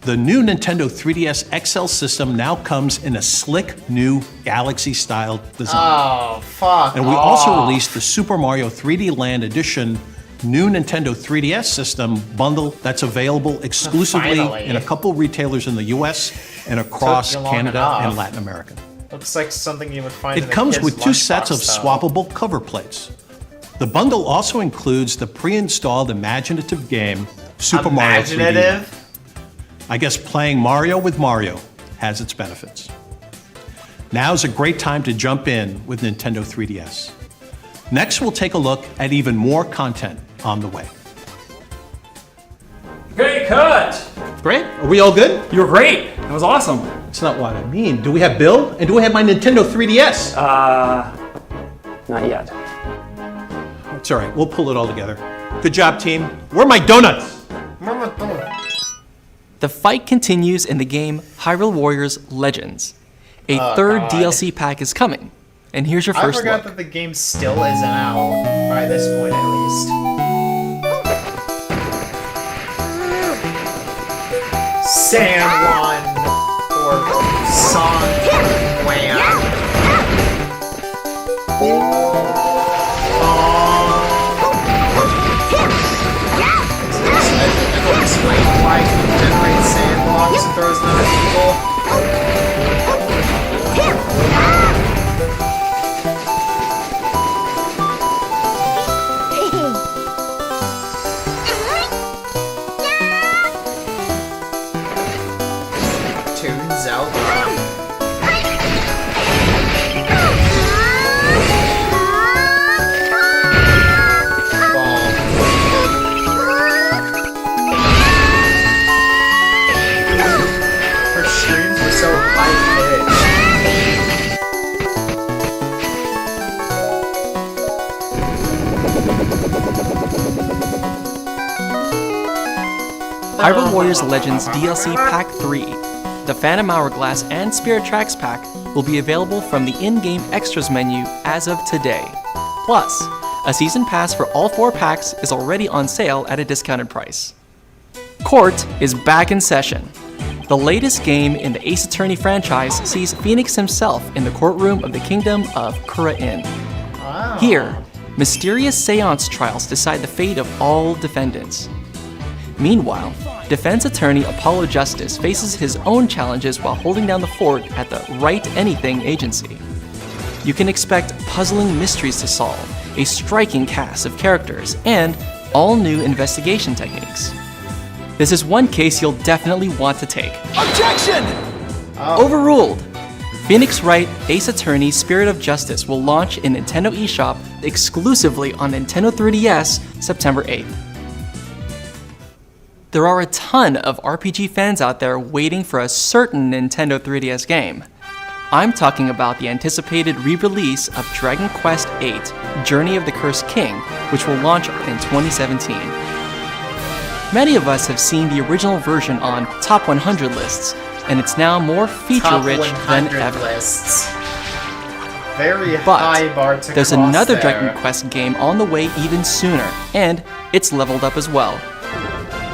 The new Nintendo 3DS XL system now comes in a slick new Galaxy-style design. Oh, fuck And we off. also released the Super Mario 3D Land Edition new Nintendo 3DS system bundle that's available exclusively Finally. in a couple retailers in the US and across Took you long Canada enough. and Latin America. Looks like something you would find in It a comes kid's with 2 lunchbox, sets of though. swappable cover plates. The bundle also includes the pre-installed imaginative game, Super Mario 3D. Imaginative? I guess playing Mario with Mario has its benefits. Now's a great time to jump in with Nintendo 3DS. Next, we'll take a look at even more content on the way. Okay, cut! Great. Are we all good? You were great. That was awesome. That's not what I mean. Do we have Bill? And do we have my Nintendo 3DS? Not yet. It's all right. We'll pull it all together. Good job, team. Where are my donuts? The fight continues in the game Hyrule Warriors Legends. A Oh, third God. DLC pack is coming, and here's your I first forgot look. that the game still isn't out, by this point at least. San Juan or San Juan. Explain why he generates sand blocks and throws them at people. Toon Zelda. Her screams were so high-pitched. Hyrule Warriors Legends DLC Pack 3, the Phantom Hourglass and Spirit Tracks Pack will be available from the in-game extras menu as of today. Plus, a season pass for all 4 packs is already on sale at a discounted price. Court is back in session. The latest game in the Ace Attorney franchise sees Phoenix himself in the courtroom of the Kingdom of Kura-In. Here, mysterious seance trials decide the fate of all defendants. Meanwhile, defense attorney Apollo Justice faces his own challenges while holding down the fort at the Right Anything agency. You can expect puzzling mysteries to solve, a striking cast of characters, and all new investigation techniques. This is one case you'll definitely want to take. Objection! Overruled! Phoenix Wright Ace Attorney Spirit of Justice will launch in Nintendo eShop exclusively on Nintendo 3DS September 8th. There are a ton of RPG fans out there waiting for a certain Nintendo 3DS game. I'm talking about the anticipated re-release of Dragon Quest VIII Journey of the Cursed King, which will launch in 2017. Many of us have seen the original version on Top 100 lists, and it's now more feature-rich than ever. Lists. Very But high bar to there's cross another there. Dragon Quest game on the way even sooner, and it's leveled up as well.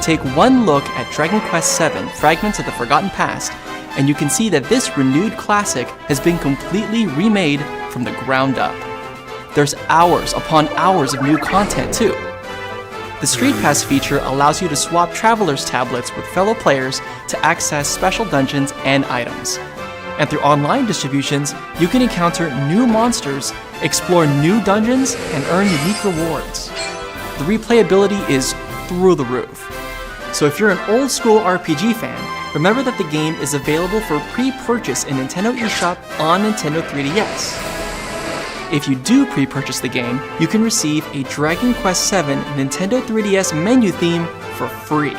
Take one look at Dragon Quest VII Fragments of the Forgotten Past, and you can see that this renewed classic has been completely remade from the ground up. There's hours upon hours of new content too. The Street Pass feature allows you to swap Traveler's tablets with fellow players to access special dungeons and items. And through online distributions, you can encounter new monsters, explore new dungeons, and earn unique rewards. The replayability is through the roof. So if you're an old school RPG fan, remember that the game is available for pre-purchase in Nintendo eShop on Nintendo 3DS. If you do pre-purchase the game, you can receive a Dragon Quest VII Nintendo 3DS menu theme for free.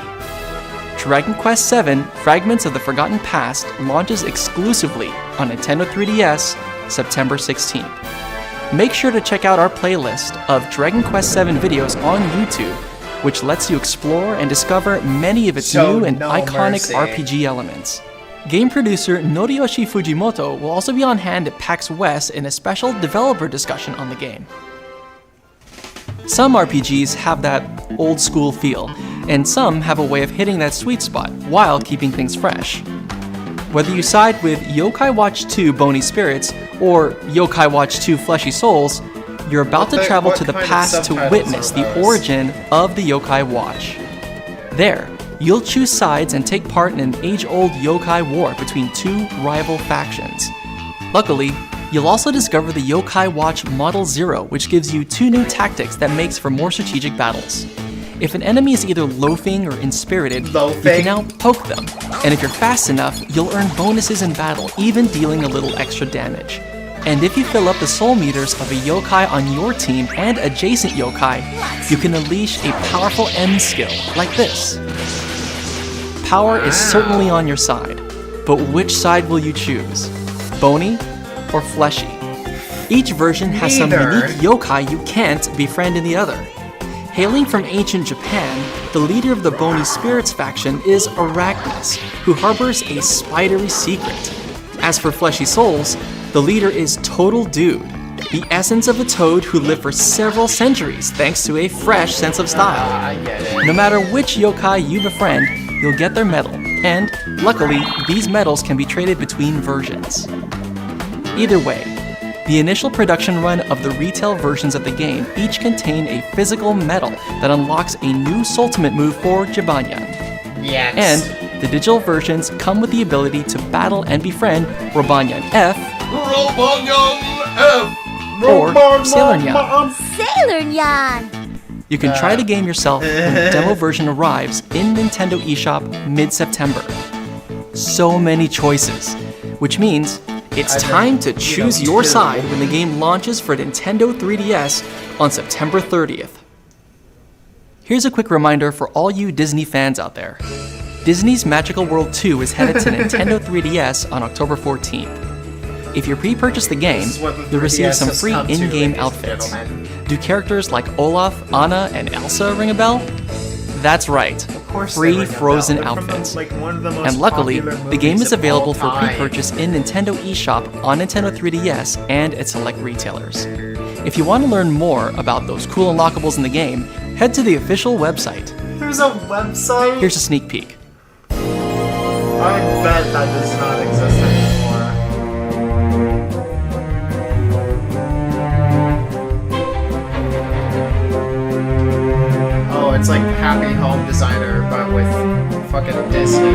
Dragon Quest VII Fragments of the Forgotten Past launches exclusively on Nintendo 3DS September 16th. Make sure to check out our playlist of Dragon Quest VII videos on YouTube, which lets you explore and discover many of its Show new and no iconic mercy. RPG elements. Game producer Noriyoshi Fujimoto will also be on hand at PAX West in a special developer discussion on the game. Some RPGs have that old school feel, and some have a way of hitting that sweet spot while keeping things fresh. Whether you side with Yokai Watch 2 Bony Spirits or Yokai Watch 2 Fleshy Souls, you're about to travel to the past to witness the origin of the Yokai Watch. There, you'll choose sides and take part in an age-old yokai war between two rival factions. Luckily, you'll also discover the Yokai Watch Model 0, which gives you 2 new tactics that makes for more strategic battles. If an enemy is either loafing or inspirited, you can now poke them, and if you're fast enough, you'll earn bonuses in battle, even dealing a little extra damage. And if you fill up the soul meters of a yokai on your team and adjacent yokai, you can unleash a powerful M skill, like this. Power is certainly on your side, but which side will you choose? Bony or fleshy? Each version has some unique yokai you can't befriend in the other. Hailing from ancient Japan, the leader of the Bony Spirits faction is Arachnus, who harbors a spidery secret. As for Fleshy Souls, the leader is Total Dude, the essence of a toad who lived for several centuries thanks to a fresh sense of style. No matter which yokai you befriend, you'll get their medal, and luckily, these medals can be traded between versions. Either way, the initial production run of the retail versions of the game each contain a physical medal that unlocks a new Soultimate move for Jibanyan. Yes. And the digital versions come with the ability to battle and befriend Robanyan F, or Sailor Nyan. Sailor Nyan! You can try the game yourself when the demo version arrives in Nintendo eShop mid-September. So many choices, which means it's time to choose your side when the game launches for Nintendo 3DS on September 30th. Here's a quick reminder for all you Disney fans out there. Disney's Magical World 2 is headed to Nintendo 3DS on October 14th. If you pre-purchase the game, you'll receive some free in-game outfits. Do characters like Olaf, Anna, and Elsa ring a bell? That's right, free Frozen outfits. And luckily, the game is available for pre-purchase in Nintendo eShop on Nintendo 3DS and at select retailers. If you want to learn more about those cool unlockables in the game, head to the official website. There's a website? Here's a sneak peek. I bet that does not exist anymore. Oh, it's like Happy Home Designer, but with fucking Disney.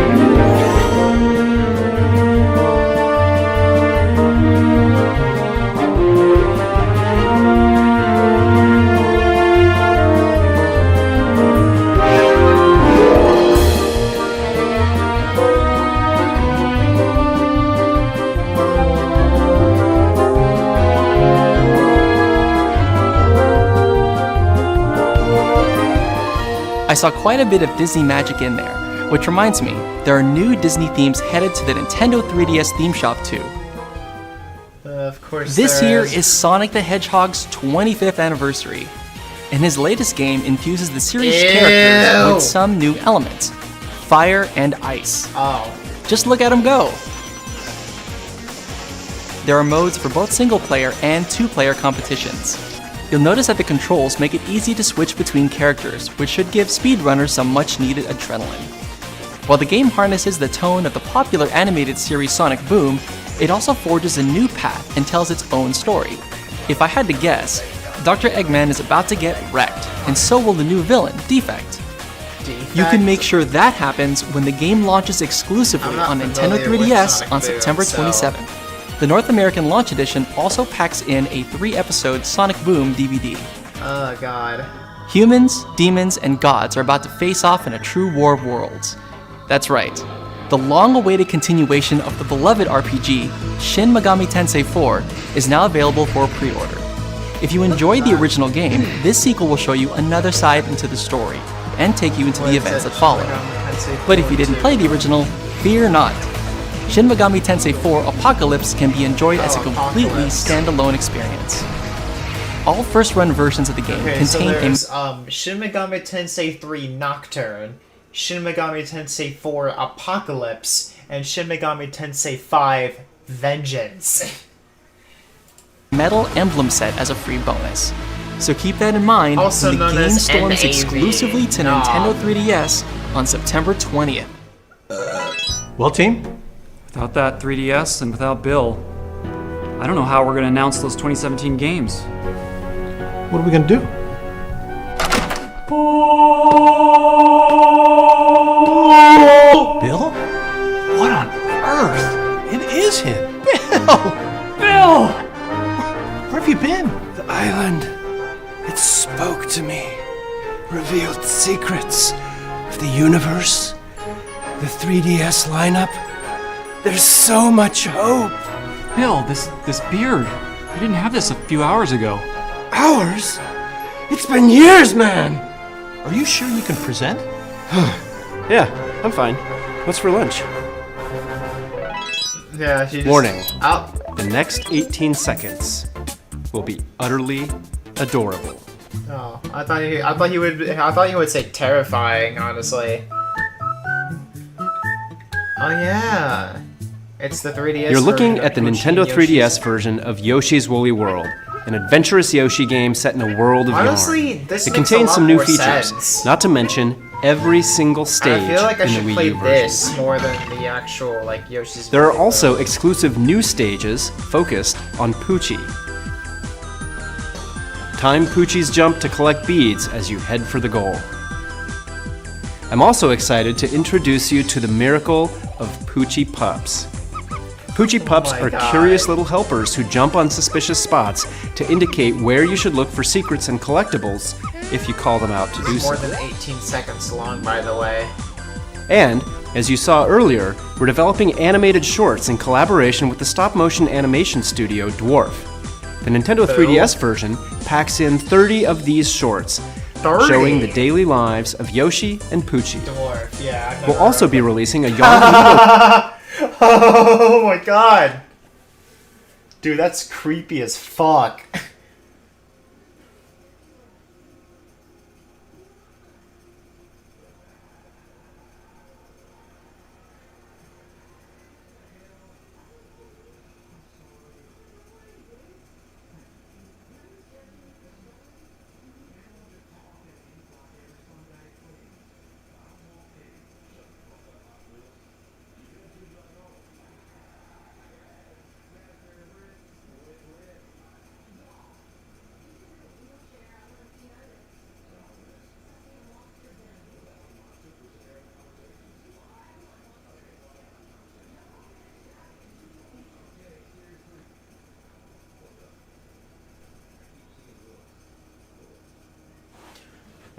I saw quite a bit of Disney magic in there, which reminds me, there are new Disney themes headed to the Nintendo 3DS theme shop too. Of course This year is Sonic the Hedgehog's 25th anniversary, and his latest game infuses the series' characters with some new elements, fire and ice. Oh. Just look at him go! There are modes for both single-player and two-player competitions. You'll notice that the controls make it easy to switch between characters, which should give speedrunners some much-needed adrenaline. While the game harnesses the tone of the popular animated series Sonic Boom, it also forges a new path and tells its own story. If I had to guess, Dr. Eggman is about to get wrecked, and so will the new villain, Defect. You can make sure that happens when the game launches exclusively on Nintendo 3DS on September 27th. The North American launch edition also packs in a 3-episode Sonic Boom DVD. Oh god. Humans, demons, and gods are about to face off in a true war of worlds. That's right. The long-awaited continuation of the beloved RPG, Shin Megami Tensei 4, is now available for pre-order. If you enjoyed the original game, this sequel will show you another side into the story, and take you into the events that follow. But if you didn't play the original, fear not. Shin Megami Tensei 4 Apocalypse can be enjoyed as a completely standalone experience. All first-run versions of the game contain Shin Megami Tensei 3 Nocturne, Shin Megami Tensei 4 Apocalypse, and Shin Megami Tensei 5 Vengeance. Metal Emblem set as a free bonus. So keep that in mind Also when the known game as storms NAV. exclusively to No. Nintendo 3DS on September 20th. Well, team? Without that 3DS and without Bill, I don't know how we're going to announce those 2017 games. What are we going to do? Bill? What on earth? It is him. Bill! Bill! Where have you been? The island. It spoke to me. Revealed secrets of the universe. The 3DS lineup. There's so much hope. Bill, this beard. You didn't have this a few hours ago. Hours? It's been years, man! Are you sure you can present? Yeah, I'm fine. What's for lunch? Yeah, she just... Warning. Out. The next 18 seconds will be utterly adorable. Oh, I thought he would say terrifying, honestly. Oh yeah. It's the 3DS. You're looking version at the of Nintendo Yoshi and 3DS version of Yoshi's Woolly World, an adventurous Yoshi game set in a world of Honestly, yarn. this It makes a contains lot some new more features, sense. not to mention every single stage I feel like I in the should Wii play U version. this more than the actual like Yoshi's. There are Woolly also World. exclusive new stages focused on Poochie. Time Poochie's jump to collect beads as you head for the goal. I'm also excited to introduce you to the miracle of Poochie Pups. Poochie Pups my are God. curious little helpers who jump on suspicious spots to indicate where you should look for secrets and collectibles if you call them out to do It's so. more than 18 seconds long, by the way. And, as you saw earlier, we're developing animated shorts in collaboration with the stop-motion animation studio Dwarf. The Nintendo 3DS version packs in 30 of these shorts, 30? showing the daily lives of Yoshi and Poochie. Dwarf, yeah. I've We'll never also heard be of it. releasing a yarn amiibo. Oh my god! Dude, that's creepy as fuck.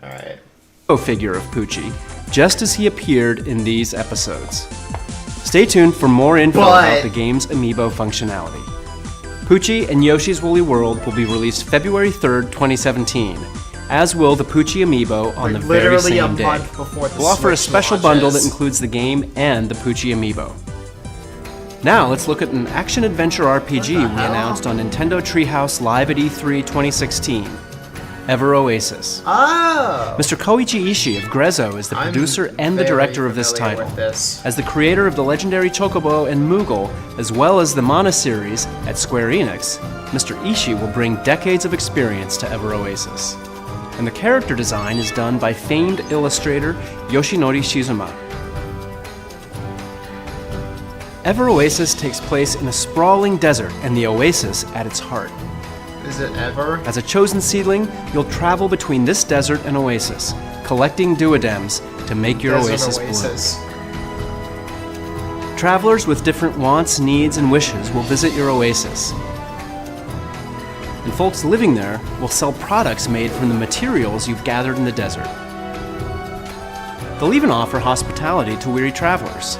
Alright. Figure of Poochie, just as he appeared in these episodes. Stay tuned for more info about the game's amiibo functionality. Poochie and Yoshi's Woolly World will be released February 3rd, 2017, as will the Poochie amiibo on the very literally a same day. month before the We'll offer a Switch special bundle that launches. includes the game and the Poochie amiibo. Now let's look at an action-adventure RPG we announced on Nintendo Treehouse Live at E3 2016, Ever Oasis. Oh! Mr. Koichi Ishii of Grezzo is the producer and the very director of this familiar title. with this. As the creator of the legendary Chocobo and Moogle, as well as the Mana series at Square Enix, Mr. Ishii will bring decades of experience to Ever Oasis. And the character design is done by famed illustrator Yoshinori Shizuma. Ever Oasis takes place in a sprawling desert and the oasis at its heart. Is it ever? As a chosen seedling, you'll travel between this desert and oasis, collecting duodems to make your Desert oasis bloom. Travelers with different wants, needs, and wishes will visit your oasis. And folks living there will sell products made from the materials you've gathered in the desert. They'll even offer hospitality to weary travelers.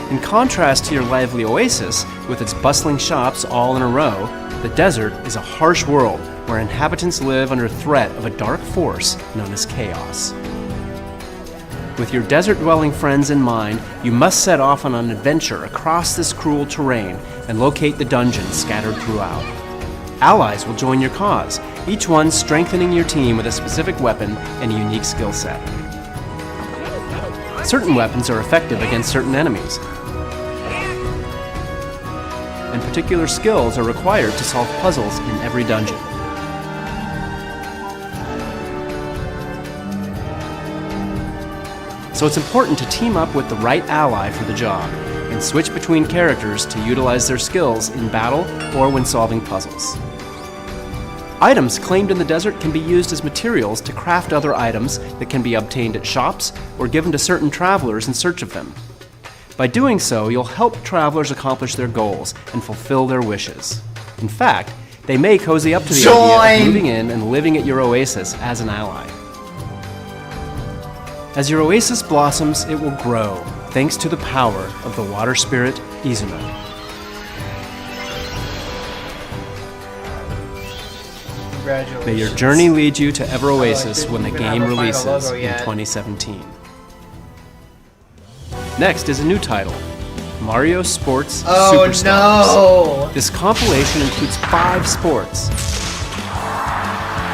In contrast to your lively oasis, with its bustling shops all in a row, the desert is a harsh world where inhabitants live under threat of a dark force known as chaos. With your desert-dwelling friends in mind, you must set off on an adventure across this cruel terrain and locate the dungeons scattered throughout. Allies will join your cause, each one strengthening your team with a specific weapon and a unique skill set. Certain weapons are effective against certain enemies, and particular skills are required to solve puzzles in every dungeon. so it's important to team up with the right ally for the job, and switch between characters to utilize their skills in battle or when solving puzzles. Items claimed in the desert can be used as materials to craft other items that can be obtained at shops or given to certain travelers in search of them. By doing so, you'll help travelers accomplish their goals and fulfill their wishes. In fact, they may cozy up to the idea of moving in and living at your oasis as an ally. As your oasis blossoms, it will grow, thanks to the power of the water spirit, Izuna. Congratulations. May your journey lead you to Ever Oasis when the game releases in 2017. Next is a new title, Mario Sports Superstars. No! This compilation includes 5 sports,